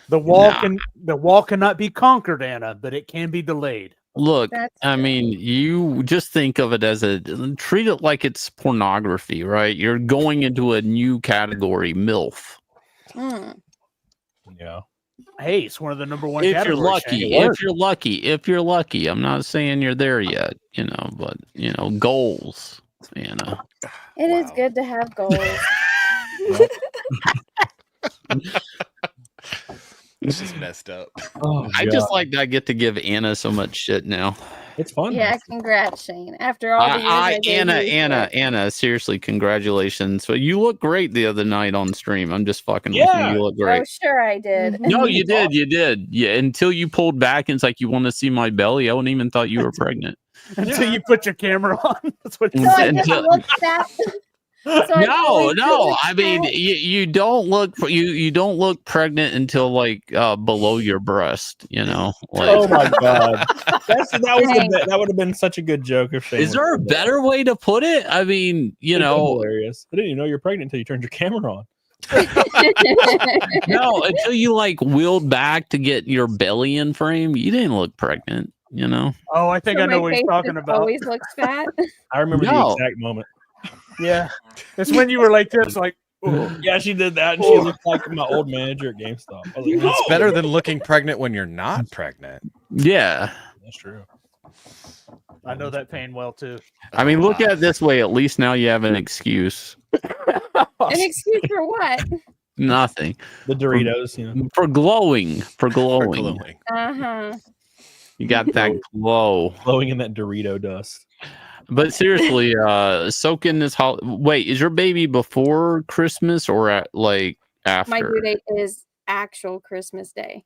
The wall cannot be conquered, Anna, but it can be delayed. Look, you just think of it as treat it like it's pornography, right? You're going into a new category, MILF. Yeah. Hey, it's one of the number 1 If categories. If you're lucky. I'm not saying you're there yet, but goals, It is good to have goals. This is messed up. I just like that I get to give Anna so much shit now. It's fun. Yeah, congrats, Shane. After all the years Anna, seriously, congratulations. So you look great the other night on stream. I'm just fucking with you. You look great. Oh, sure I did. No, you did. Yeah, until you pulled back and it's like, you want to see my belly? I wouldn't even thought you were pregnant. Until you put your camera on. That's what No, I just looked that. So No. I mean, you don't look you don't look pregnant until like below your breast. Like, oh my God, that would have been such a good joke if Shane. Is there a better way to put it? I mean, hilarious. I didn't even know you're pregnant until you turned your camera on. No, until you like wheeled back to get your belly in frame, you didn't look pregnant. You know. Oh, I think So I know my what he's face talking just about. always looks fat. I remember the No. exact moment. Yeah, it's when you were like this, like. Oh. Yeah, she did that, and she looked like my old manager at GameStop. I was like, It's "Oh!" better than looking pregnant when you're not pregnant. Yeah. That's true. I know that pain well too. I mean, look at it this way. At least now you have an excuse. An excuse for what? Nothing. The Doritos, you know. For glowing. For glowing. Uh-huh. You got that glow. Glowing in that Dorito dust. But seriously, soak in this wait, is your baby before Christmas or like after? My due date is actual Christmas Day.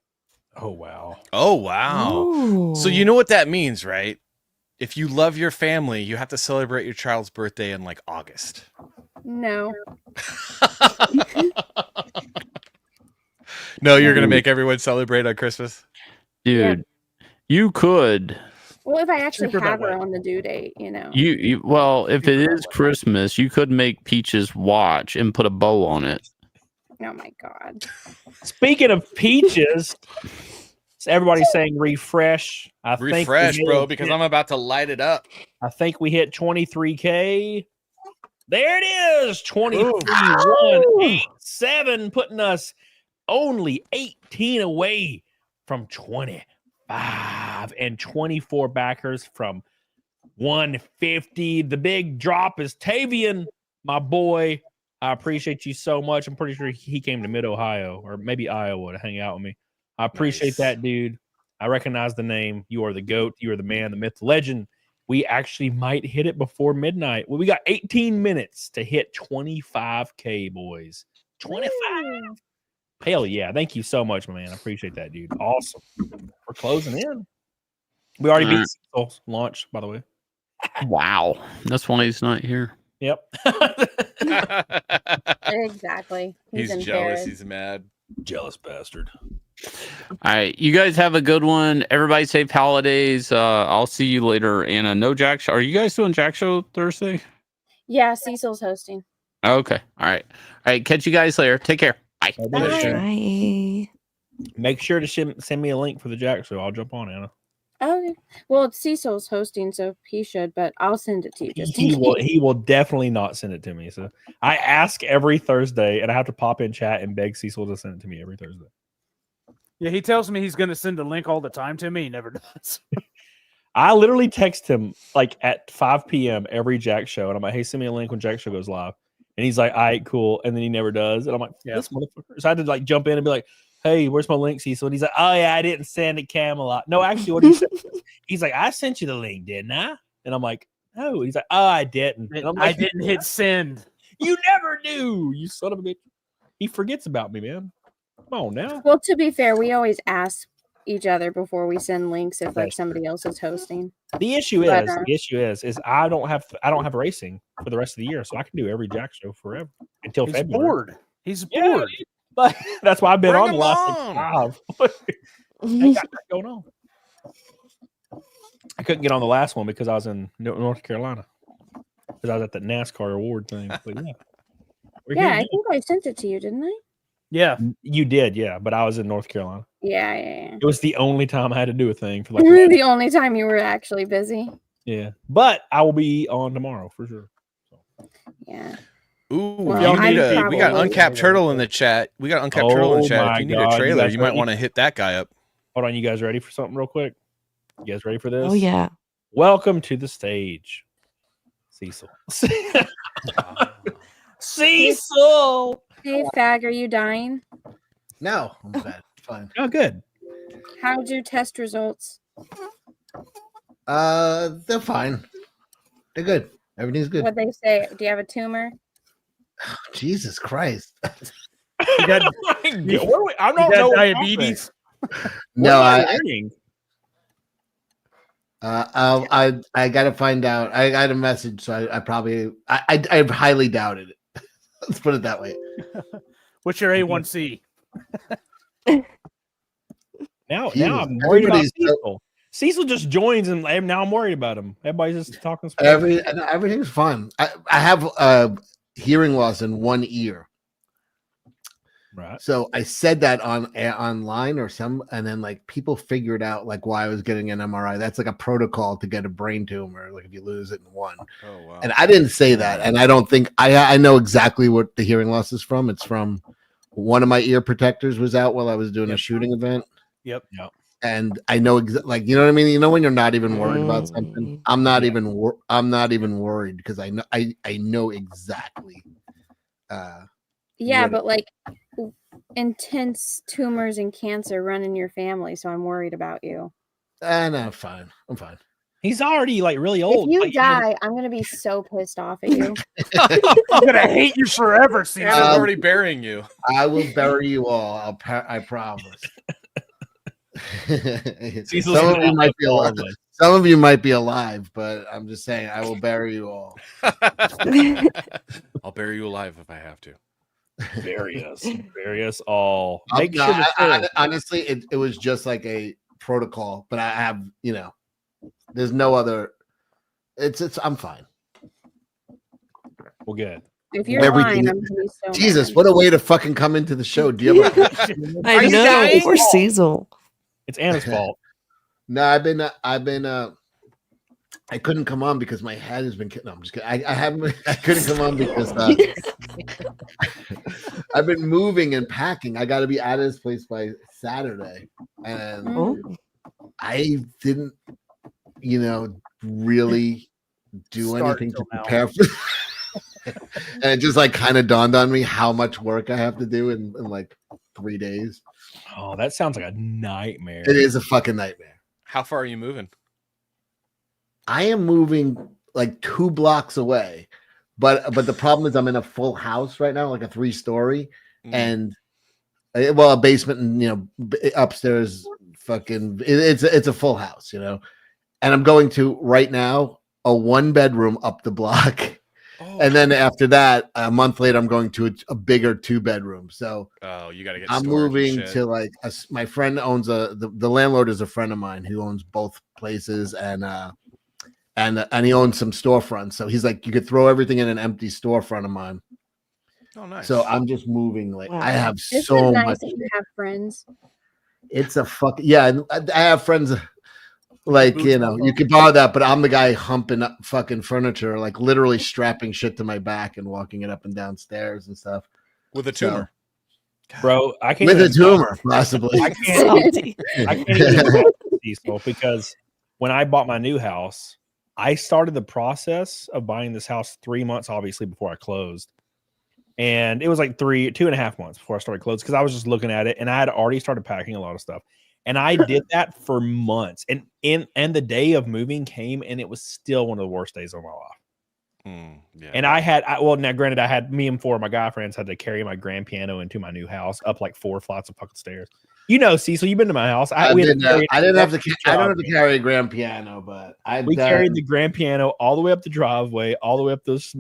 Oh wow. Oh wow. So you know what that means, right? If you love your family, you have to celebrate your child's birthday in like August. No. No, you're gonna make everyone celebrate on Christmas? Dude, you could. Well, if I actually Cheaper that have her way. on the due date, you know. You well, if it is Christmas, you could make Peach's watch and put a bow on it. Oh my god. Speaking of peaches, so everybody's saying refresh. I think Refresh, we bro, hit- because I'm about to light it up. I think we hit 23K. There it is. 23,187, putting us only 18 away from 25 and 24 backers from 150. The big drop is Tavian, my boy. I appreciate you so much. I'm pretty sure he came to Mid-Ohio or maybe Iowa to hang out with me. I appreciate that, dude. I recognize the name. You are the GOAT. You are the man, the myth, the legend. We actually might hit it before midnight. Well, we got 18 minutes to hit 25K, boys. 25. Hell yeah. Thank you so much, my man. I appreciate that, dude. Awesome. We're closing in. We already beat Cecil's launch, by the way. Wow. That's why he's not here. Yep. Exactly. He's in jealous. Paris. He's mad. Jealous bastard. All right. You guys have a good one. Everybody safe holidays. I'll see you later. Anna, no Jack show. Are you guys doing Jack show Thursday? Yeah, Cecil's hosting. Okay. All right. All right. Catch you guys later. Take care. Bye. Bye. Make sure to send me a link for the Jack show. I'll jump on, Anna. Okay. Well, Cecil's hosting, so he should, but I'll send it to you. Just in He will definitely not send it to me. So I ask every Thursday, and I have to pop in chat and beg Cecil to send it to me every Thursday. Yeah, he tells me he's going to send a link all the time to me. He never does. I literally text him like at 5 p.m. every Jack show, and I'm like, "Hey, send me a link when Jack show goes live." And he's like, "All right, cool," and then he never does. And I'm like, "This motherfucker!" So I had to like jump in and be like, "Hey, where's my link, Cecil?" And he's like, "Oh yeah, I didn't send it, Camelot." No, actually, what he said, he's like, "I sent you the link, didn't I?" And I'm like, "No." He's like, "Oh, I didn't." And I'm like, I didn't hit send. You never do, you son of a bitch. He forgets about me, man. Come on now. Well, to be fair, we always ask each other before we send links if like somebody else is hosting. The issue But, is I don't have racing for the rest of the year, so I can do every Jack show forever until He's February. bored. He's Yeah, bored. But that's why I've been Bring on the him last like 5. Ain't got that going on. I couldn't get on the last one because I was in North Carolina. Because I was at the NASCAR award thing. But yeah. We're Yeah, here I think I sent it to you, didn't I? Yeah. You did, yeah. But I was in North Carolina. Yeah. It was the only time I had to do a thing for like The only time you were actually busy. yeah. But I will be on tomorrow for sure. Yeah. Ooh, Well, if you need I'm we got probably- Uncapped Turtle in the chat. We got Uncapped Turtle in the chat. my If you need God, a you trailer, guys you might ready? want to hit that guy up. Hold on, you guys ready for something real quick? You guys ready for this? Oh, yeah. Welcome to the stage, Cecil. Cecil. Hey, Fag, are you dying? No, I'm bad. Fine. Oh, good. How'd your test results? They're fine. They're good. Everything's good. What they say? Do you have a tumor? Jesus Christ. You got, I don't you got know what diabetes. No, happened. I gotta find out. I got a message, so I probably I highly doubted it. Let's put it that way. What's your A1C? Now Jeez, I'm worried about everybody's Cecil. Cecil just joins and now I'm worried about him. Everybody's just talking. Everything's fine. I have hearing loss in one ear. Right. So I said that online or and then like people figured out like why I was getting an MRI. That's like a protocol to get a brain tumor, like if you lose it in one. Oh wow. And I didn't say that, and I don't think I know exactly what the hearing loss is from. It's from one of my ear protectors was out while I was doing a shooting event. Yep. And I know like you know what I mean. You know when you're not even worried about something. I'm not even worried because I know exactly. Yeah, but like intense tumors and cancer run in your family, so I'm worried about you. No, fine. I'm fine. He's already like really old. If you Like, die, I'm gonna be so pissed off at you. I'm gonna hate you forever, Cecil. I'm already burying you. I will bury you all. I promise. Some of you might be alive, but I'm just saying I will bury you all. I'll bury you alive if I have to. Bury us all. Honestly, it was just like a protocol, but I have, there's no other. I'm fine. Well, good. If you're fine, I'm gonna be so Jesus, mad. what a way to fucking come into the show. Do you have I know. Poor Cecil. It's Anna's fault. No, I've been I couldn't come on because my head has been. No, I'm just kidding. I couldn't come on because I've been moving and packing. I got to be out of this place by Saturday, and I didn't, really do anything to prepare for. And it just like kind of dawned on me how much work I have to do in like 3 days. Oh, that sounds like a nightmare. It is a fucking nightmare. How far are you moving? I am moving like 2 blocks away, but the problem is I'm in a full house right now, like a 3-story, and a basement and upstairs. Fucking, it's a full house, and I'm going to right now a 1-bedroom up the block, and then after that, a month later, I'm going to a bigger 2-bedroom. So you got to get. I'm moving to like my friend owns the landlord is a friend of mine who owns both places and he owns some storefronts. So he's like, you could throw everything in an empty storefront of mine. Oh, nice. So I'm just moving. Like I have This so is nice much. that you have friends. It's a fuck. Yeah, I have friends. Like you could borrow that, but I'm the guy humping up fucking furniture, like literally strapping shit to my back and walking it up and down stairs and stuff. With a tumor, bro. I can't with a tumor, possibly. I can't even Cecil, because when I bought my new house, I started the process of buying this house 3 months, obviously, before I closed. And it was like 2.5 months before I started closing because I was just looking at it and I had already started packing a lot of stuff. And I did that for months. And the day of moving came and it was still one of the worst days of my life. Yeah. And now granted, I had me and 4 of my guy friends had to carry my grand piano into my new house up like 4 flights of fucking stairs. Cecil, you've been to my house. I don't have to carry a grand piano, but we carried the grand piano all the way up the driveway, all the way up those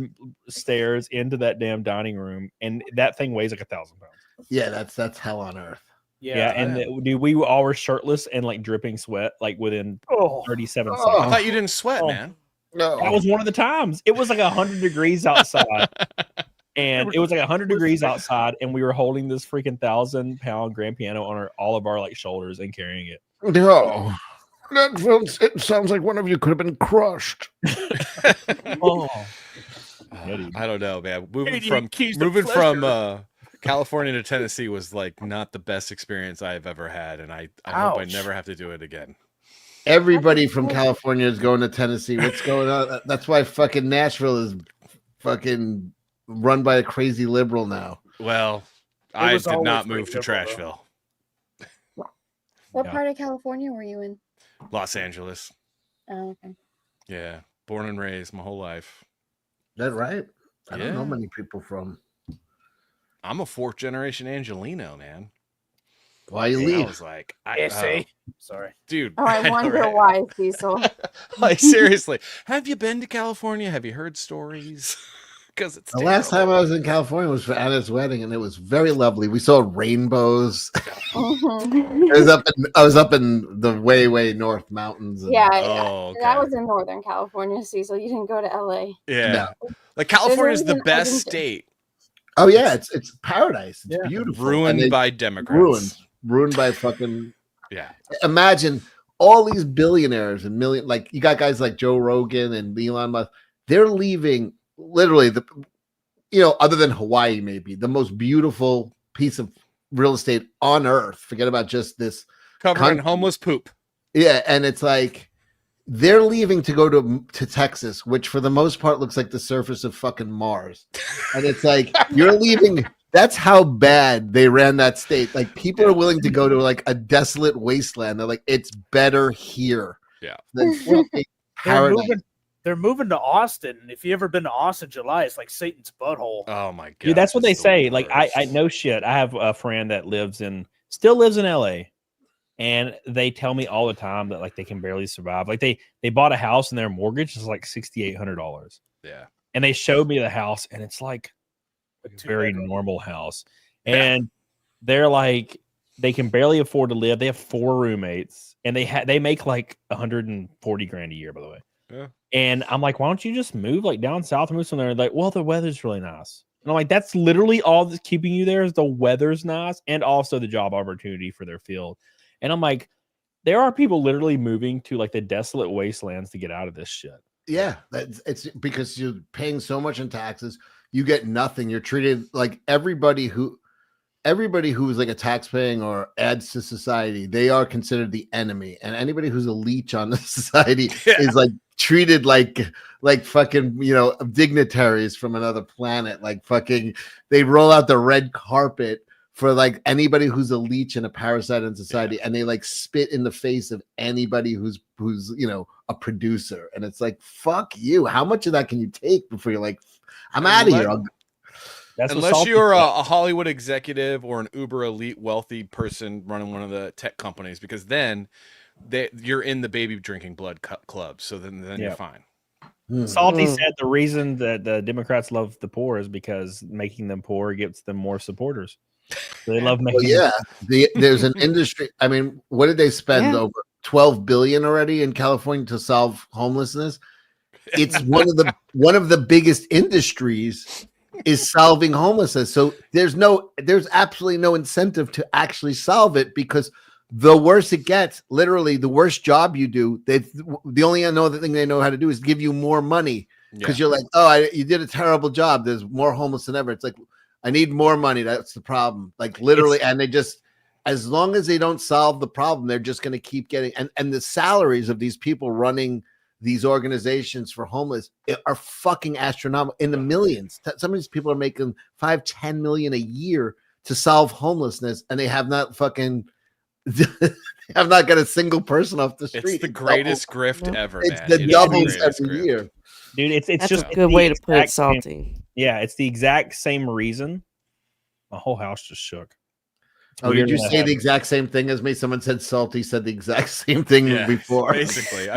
stairs into that damn dining room, and that thing weighs like 1,000 pounds. Yeah, that's hell on earth. Yeah, and dude, we all were shirtless and like dripping sweat, like within 37 seconds. I thought you didn't sweat, man. No, that was one of the times. It was like 100 degrees outside. And it was like 100 degrees outside, and we were holding this freaking 1,000-pound grand piano on all of our like shoulders and carrying it. No, it sounds like one of you could have been crushed. I don't know, man. Moving from California to Tennessee was like not the best experience I've ever had, and I hope I never have to do it again. Everybody from California is going to Tennessee. What's going on? That's why fucking Nashville is fucking run by a crazy liberal now. Well, I did not move to Trashville. What part of California were you in? Los Angeles. Oh, okay. Yeah, born and raised my whole life. Is that right? I don't know many people from. I'm a 4th generation Angelino, man. Why you leave? I was like, sorry, dude. Oh, I wonder why, Cecil. Like seriously, have you been to California? Have you heard stories? Because it's the last time I was in California was for Anna's wedding, and it was very lovely. We saw rainbows. I was up in the way north mountains. That was in Northern California, Cecil. You didn't go to LA. Yeah, like California is the best state. Oh yeah, it's paradise. It's Yeah. beautiful. Ruined by Democrats. Ruined by fucking. Yeah. Imagine all these billionaires and like you got guys like Joe Rogan and Elon Musk. They're leaving literally other than Hawaii, maybe the most beautiful piece of real estate on earth. Forget about just this Covering homeless poop. Yeah, and it's like they're leaving to go to Texas, which for the most part looks like the surface of fucking Mars. And it's like you're leaving. That's how bad they ran that state. Like people are willing to go to like a desolate wasteland. They're like, it's better here. Yeah. Than fucking paradise. They're moving to Austin. If you ever been to Austin, July, it's like Satan's butthole. Oh my god, dude, that's what they say. Like I know shit. I have a friend that still lives in LA, and they tell me all the time that like they can barely survive. Like they bought a house and their mortgage is like $6,800. Yeah, and they showed me the house, and it's like a very normal house, and they're like they can barely afford to live. They have 4 roommates, and they make like $140,000 a year, by the way. Yeah. And I'm like, why don't you just move like down south and move somewhere? Like, well, the weather's really nice. And I'm like, that's literally all that's keeping you there is the weather's nice and also the job opportunity for their field. And I'm like, there are people literally moving to like the desolate wastelands to get out of this shit. Yeah, it's because you're paying so much in taxes, you get nothing. You're treated like everybody who is like a taxpaying or adds to society, they are considered the enemy. And anybody who's a leech on the society is like treated like fucking, dignitaries from another planet. Like fucking, they roll out the red carpet for like anybody who's a leech and a parasite in society, and they like spit in the face of anybody who's a producer. And it's like, fuck you. How much of that can you take before you're like, I'm out of here? Unless you're a Hollywood executive or an uber elite wealthy person running one of the tech companies, because then you're in the baby drinking blood club. So then you're fine. Salty said the reason that the Democrats love the poor is because making them poor gets them more supporters. So they love making. Well, there's an industry. I mean, what did they spend over $12 billion already in California to solve homelessness? It's one of the biggest industries is solving homelessness. So there's absolutely no incentive to actually solve it, because the worse it gets, literally the worse job you do, the only other thing they know how to do is give you more money, because you're like, you did a terrible job. There's more homeless than ever. It's like, I need more money. That's the problem. Like literally, and they just, as long as they don't solve the problem, they're just going to keep getting, and the salaries of these people running these organizations for homeless are fucking astronomical, in the millions. Some of these people are making $5-10 million a year to solve homelessness, and they have not fucking have not got a single person off the street. It's the greatest grift ever, it's man. the doubles every year. Dude, it's That's just a good way to put it, Salty. Yeah, it's the exact same reason. My whole house just shook. Oh, did you say the exact same thing as me? Someone said Salty said the exact same thing before. Basically,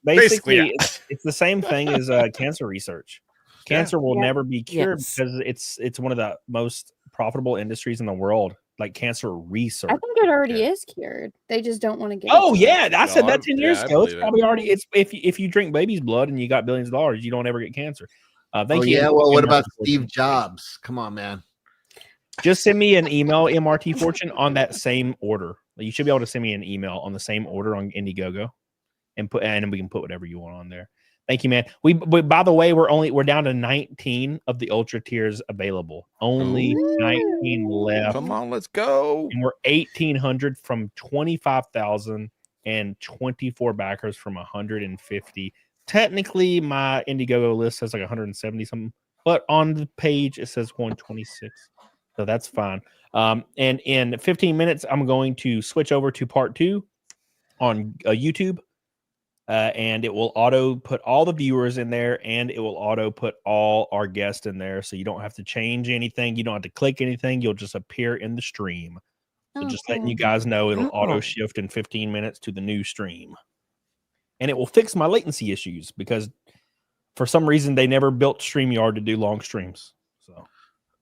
basically, it's the same thing as cancer research. Cancer will never be cured because it's one of the most profitable industries in the world. Like cancer research. I think it already is cured. They just don't want to get. Oh yeah, I said that 10 years ago. It's probably already. It's if you drink baby's blood and you got billions of dollars, you don't ever get cancer. Thank you. Yeah, well, what about Steve Jobs? Come on, man. Just send me an email, MRT Fortune, on that same order. You should be able to send me an email on the same order on Indiegogo, and we can put whatever you want on there. Thank you, man. We by the way, we're down to 19 of the ultra tiers available. Only 19 left. Come on, let's go. And we're 1,800 from 25,000 and 24 backers from 150. Technically, my Indiegogo list says like 170 something, but on the page it says 126. So that's fine. And in 15 minutes, I'm going to switch over to part 2 on YouTube. And it will auto put all the viewers in there, and it will auto put all our guests in there. So you don't have to change anything. You don't have to click anything. You'll just appear in the stream. So just letting you guys know, it'll auto shift in 15 minutes to the new stream. And it will fix my latency issues because for some reason they never built StreamYard to do long streams.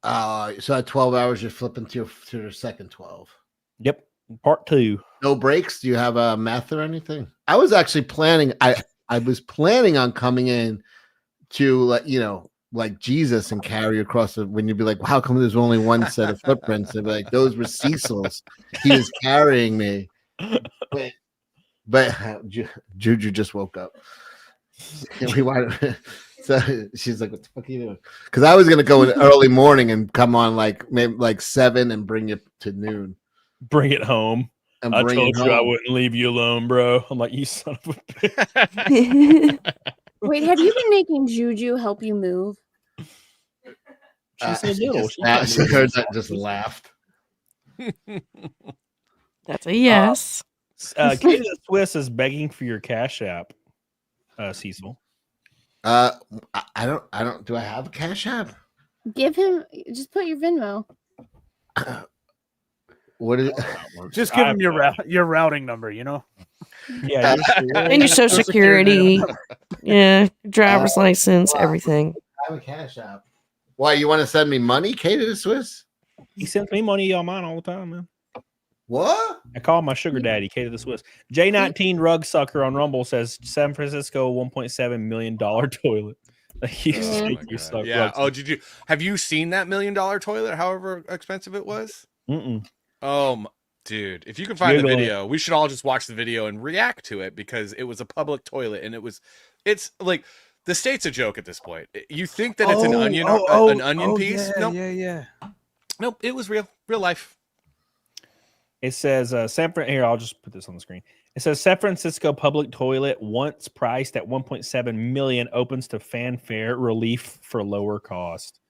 So at 12 hours, you're flipping to the second 12. Yep. Part 2. No breaks. Do you have a meth or anything? I was actually planning. I was planning on coming in to let like Jesus and carry across the, when you'd be like, how come there's only one set of footprints? They'd be like, those were Cecil's. He was carrying me. But Juju just woke up. We wanted, so she's like, what the fuck are you doing? Because I was gonna go in early morning and come on like maybe like 7 and bring you to noon. Bring it home. And I bring told it you I home. wouldn't leave you alone, bro. I'm like, you son of a bitch. Wait, have you been making Juju help you move? She's so little. She heard that, just laughed. That's a yes. Katie the Swiss is begging for your Cash App, Cecil. I don't. Do I have a Cash App? Give him. Just put your Venmo. What is? Just give him your routing number. You know. Yeah. And your social security. Yeah, driver's license, everything. I have a Cash App. Why, you want to send me money, Katie the Swiss? He sends me money on mine all the time, man. What? I call my sugar daddy, Katie the Swiss. J19 Rug Sucker on Rumble says San Francisco $1.7 million toilet. You suck, Yeah. Rug Oh, have you seen that $1 million toilet? However expensive it was. Mm-mm. Oh, dude! If you can find the Googling video, we should all just watch the video and react to it because it was a public toilet and it's like the state's a joke at this point. You think that it's an onion piece? Yeah, Nope. yeah. Nope. It was real life. It says here, I'll just put this on the screen. It says San Francisco public toilet once priced at 1.7 million opens to fanfare relief for lower cost.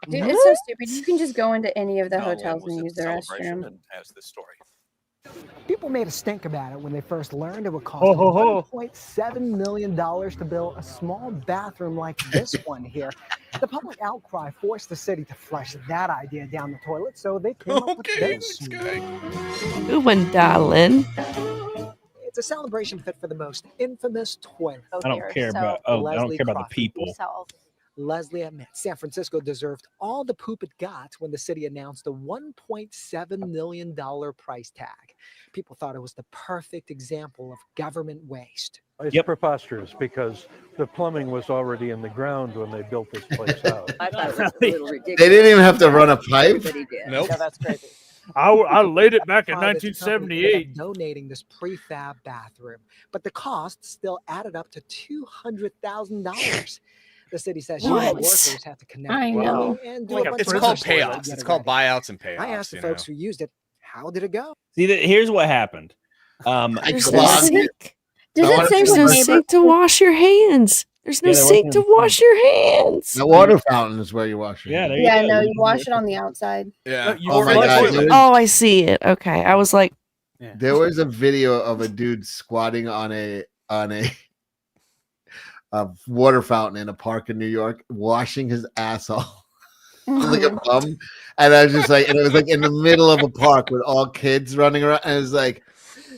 Dude, it's so stupid. You can just go into any of the hotels and use the restroom. As the story. People made a stink about it when they first learned it would cost $1.7 million to build a small bathroom like this one here. The public outcry forced the city to flush that idea down the toilet, so they came up with this. Good one, darling. It's a celebration fit for the most infamous toilet. I don't care about the people. Leslie admits San Francisco deserved all the poop it got when the city announced the $1.7 million price tag. People thought it was the perfect example of government waste. It's preposterous because the plumbing was already in the ground when they built this place out. I thought it was a little ridiculous. They didn't even have to run a pipe. But he did. Nope. Yeah, that's crazy. I laid it back in Private company 1978. donating this prefab bathroom, but the cost still added up to $200,000. The city says union workers have to connect. I know. And do a bunch It's of called other stuff to payoffs. get It's it called ready. buyouts and payoffs. I asked the you folks know? who used it, how did it go? See, here's what happened. There's no sink. Does it say There's what no neighbor- sink to wash your hands. There's no Yeah, there sink wasn't to a wash your hands. The water fountain is where you wash your hands. Yeah, no, you wash it on the outside. Yeah. Oh my God, dude. Oh, I see it. Okay, I was like, There was a video of a dude squatting on a water fountain in a park in New York, washing his ass off like a bum. And I was just like, and it was like in the middle of a park with all kids running around. And it was like,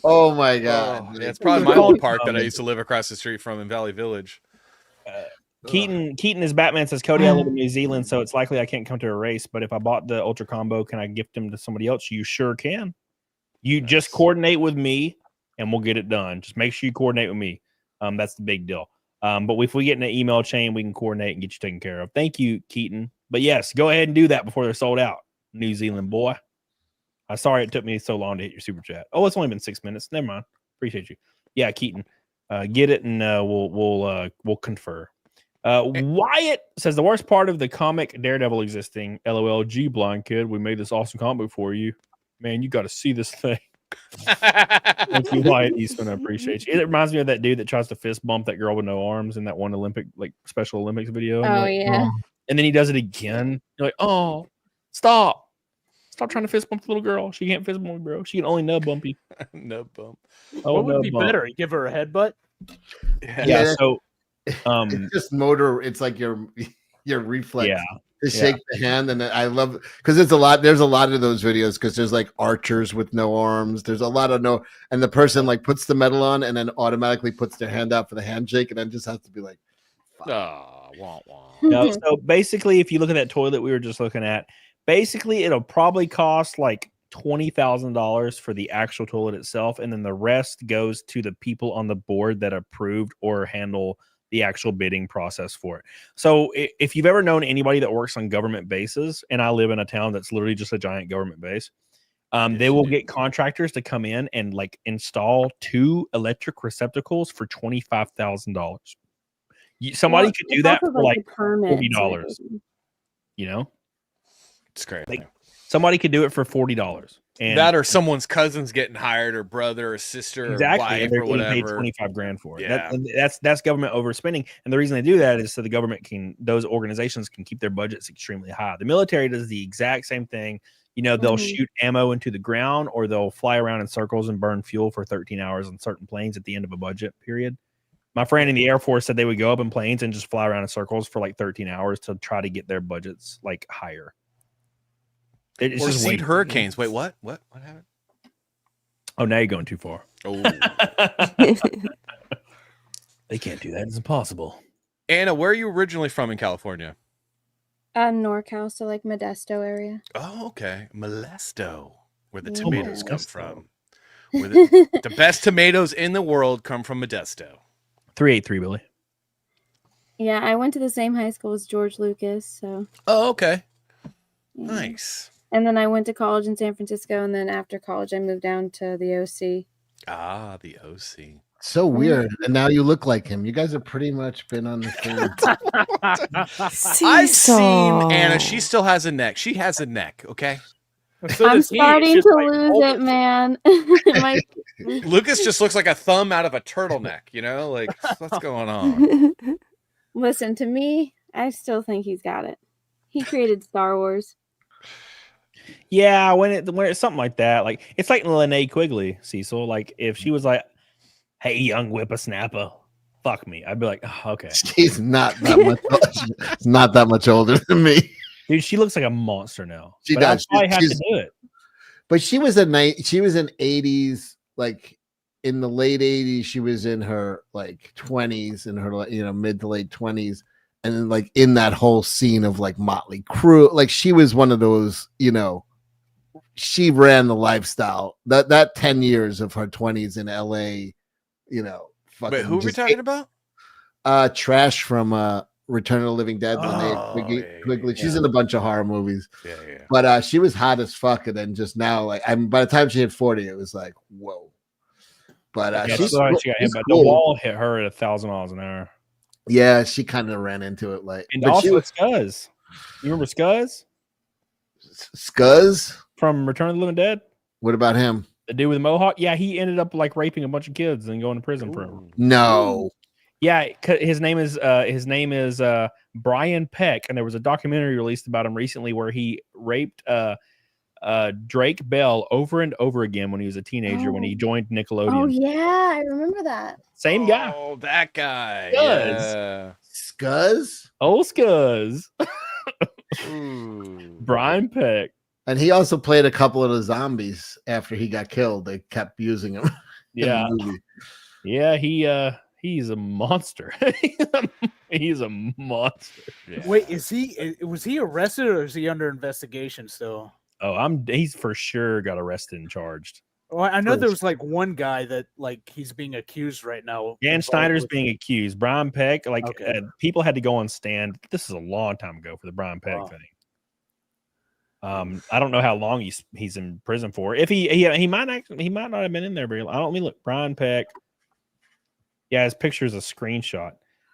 oh my God. Yeah, it's probably my old park that I used to live across the street from in Valley Village. Keaton as Batman says, Cody, I live in New Zealand, so it's likely I can't come to a race. But if I bought the Ultra Combo, can I gift them to somebody else? You sure can. You just coordinate with me, and we'll get it done. Just make sure you coordinate with me. That's the big deal. But if we get in an email chain, we can coordinate and get you taken care of. Thank you, Keaton. But yes, go ahead and do that before they're sold out, New Zealand boy. I'm sorry it took me so long to hit your super chat. Oh, it's only been 6 minutes. Never mind. Appreciate you. Yeah, Keaton, get it and we'll confer. Wyatt says the worst part of the comic Daredevil existing. LOL, G blind kid. We made this awesome comic book for you. Man, you got to see this thing. Thank you, Wyatt Eastman. I appreciate you. It reminds me of that dude that tries to fist bump that girl with no arms in that one Olympic, like Special Olympics video. Oh, yeah. And then he does it again. You're like, oh, stop trying to fist bump the little girl. She can't fist bump me, bro. She can only nub bump you. Nub bump. Oh, What would nub be bump. better? Give her a headbutt? Yeah. So, it's just motor. It's like your reflex. Yeah. To shake the hand, and I love because there's a lot of those videos because there's like archers with no arms. There's a lot of and the person like puts the medal on and then automatically puts their hand out for the handshake, and then just has to be like, No, so basically, if you look at that toilet we were just looking at, basically it'll probably cost like $20,000 for the actual toilet itself, and then the rest goes to the people on the board that approved or handle the actual bidding process for it. So if you've ever known anybody that works on government bases, and I live in a town that's literally just a giant government base, they will get contractors to come in and like install 2 electric receptacles for $25,000. Somebody could do that for like $40. You know, it's great. Like, somebody could do it for $40. And that or someone's cousin's getting hired, or brother or sister or wife and they're or getting paid whatever. 25 grand for it. Yeah. That's government overspending. And the reason they do that is so the government those organizations can keep their budgets extremely high. The military does the exact same thing. You know, they'll shoot ammo into the ground, or they'll fly around in circles and burn fuel for 13 hours on certain planes at the end of a budget period. My friend in the Air Force said they would go up in planes and just fly around in circles for like 13 hours to try to get their budgets like higher. It's or just seed hurricanes. Wait, what? What happened? Oh, now you're going too far. Oh, they can't do that. It's impossible. Anna, where are you originally from in California? NorCal, so like Modesto area. Oh, okay. Modesto, where the Yeah. tomatoes come from. Where the best tomatoes in the world come from Modesto. 383, Billy. Yeah, I went to the same high school as George Lucas, so. Oh, okay. Yeah. Nice. And then I went to college in San Francisco, and then after college, I moved down to the OC. Ah, the OC. So weird. And now you look like him. You guys have pretty much been on the same. I've seen Anna. She still has a neck. She has a neck, okay? So I'm does he. It's starting just to like, lose oh, it, man. My- Lucas just looks like a thumb out of a turtleneck, you know? Like, what's going on? Listen, to me, I still think he's got it. He created Star Wars. Yeah, when it's something like that, like it's like Linnea Quigley, Cecil. Like if she was like, "Hey, young whippersnapper, fuck me," I'd be like, oh, "Okay." She's not that much. She's not that much older than me. Dude, she looks like a monster now. She But does. I probably have to She's- do it. But she was She was in 80s, like in the late 80s. She was in her like 20s, in her mid to late 20s, and then like in that whole scene of like Motley Crue. Like she was one of those, she ran the lifestyle. That 10 years of her 20s in LA, Wait, who are we talking about? Trash from Return of the Living Dead. Quigley. She's in a bunch of horror movies. Yeah. But she was hot as fuck, and then just now, like, by the time she hit 40, it was like, whoa. But Yeah, she's she got hit, she's but cool. the wall hit her at 1,000 miles an hour. Yeah, she kind of ran into it, like. And But also she was Scuzz. You remember Scuzz Scuzz. from Return of the Living Dead? What about him? The dude with the mohawk? Yeah, he ended up like raping a bunch of kids and going to prison for him. No. Yeah, his name is Brian Peck, and there was a documentary released about him recently where he raped Drake Bell over and over again when he was a teenager when he joined Nickelodeon. Oh, yeah, I remember that. Same guy. Oh, that guy. Scuzz. Yeah. Scuzz. Old Scuzz. Brian Peck. And he also played a couple of the zombies after he got killed. They kept using him. in the Yeah. movie. Yeah, he's a monster. He's a monster. Wait, was he arrested or is he under investigation still? Oh, he's for sure got arrested and charged. Well, I know there was like one guy that like he's being accused right now. Dan Snyder's being accused. Brian Peck, like Okay. people had to go on stand. This is a long time ago for the Brian Peck thing. I don't know how long he's in prison for. If he might not have been in there very long. I don't mean look, Brian Peck. Yeah, his picture is a screenshot.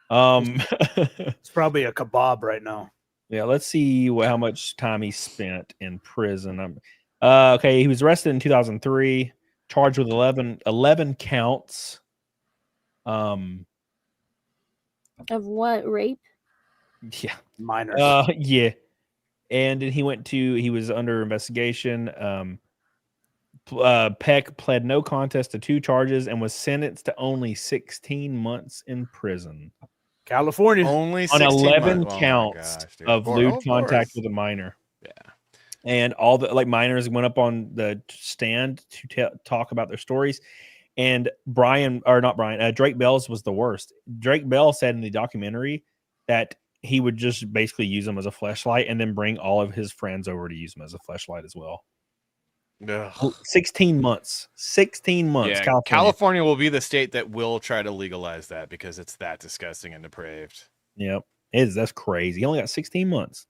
It's probably a kebab right now. Yeah, let's see how much time he spent in prison. Okay, he was arrested in 2003, charged with 11 counts. Of what? Rape? Yeah, minors. Yeah, and then he was under investigation. Peck pled no contest to 2 charges and was sentenced to only 16 months in prison. California. Only On 16 11 months. Oh my counts gosh, dude. of lewd contact with a minor. Yeah. And all the minors went up on the stand to talk about their stories. And Drake Bell's was the worst. Drake Bell said in the documentary that he would just basically use them as a fleshlight and then bring all of his friends over to use them as a fleshlight as well. Ugh. 16 months. 16 months. Yeah, California will be the state that will try to legalize that because it's that disgusting and depraved. Yep. That's crazy. He only got 16 months.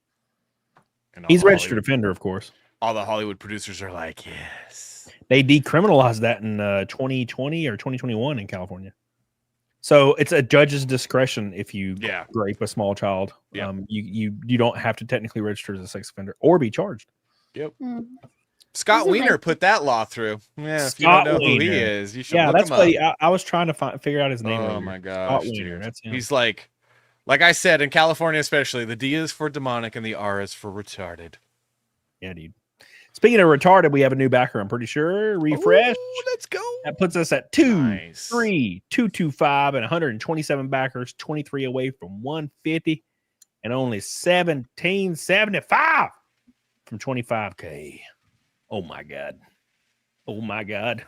And He's a registered offender, of course. All the Hollywood producers are like, yes. They decriminalized that in 2020 or 2021 in California. So it's a judge's discretion if you rape a small child. Yeah. You don't have to technically register as a sex offender or be charged. Yep. Scott Wiener put that law through. Yeah, if you don't know who he is, you should look that's him what up. I was trying to figure out his name. Oh earlier. my gosh, Scott Wiener, dude. that's him. He's like I said, in California especially, the D is for demonic and the R is for retarded. Yeah, dude. Speaking of retarded, we have a new backer. I'm pretty sure. Refresh. Ooh, let's go. That puts us at 225 and 127 backers, 23 away from 150, and only 1775 from 25K. Oh my God. Oh my God.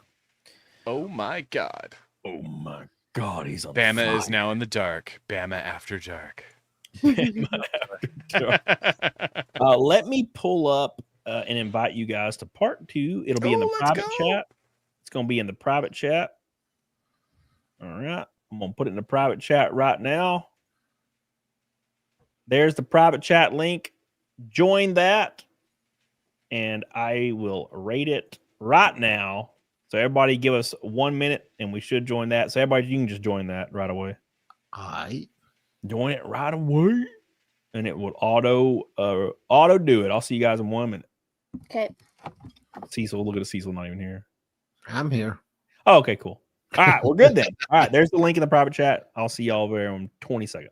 Oh my God. Oh my God. He's on Bama fire. is now in the dark. Bama after dark. Let me pull up and invite you guys to part 2. It'll be in the private chat. It's going to be in the private chat. All right. I'm going to put it in the private chat right now. There's the private chat link. Join that. And I will rate it right now. So everybody give us 1 minute and we should join that. So everybody, you can just join that right away. All right. Join it right away. And it will auto do it. I'll see you guys in 1 minute. Okay. Cecil, look at Cecil not even here. I'm here. Oh, okay, cool. All right, we're good then. All right, there's the link in the private chat. I'll see y'all there in 20 seconds.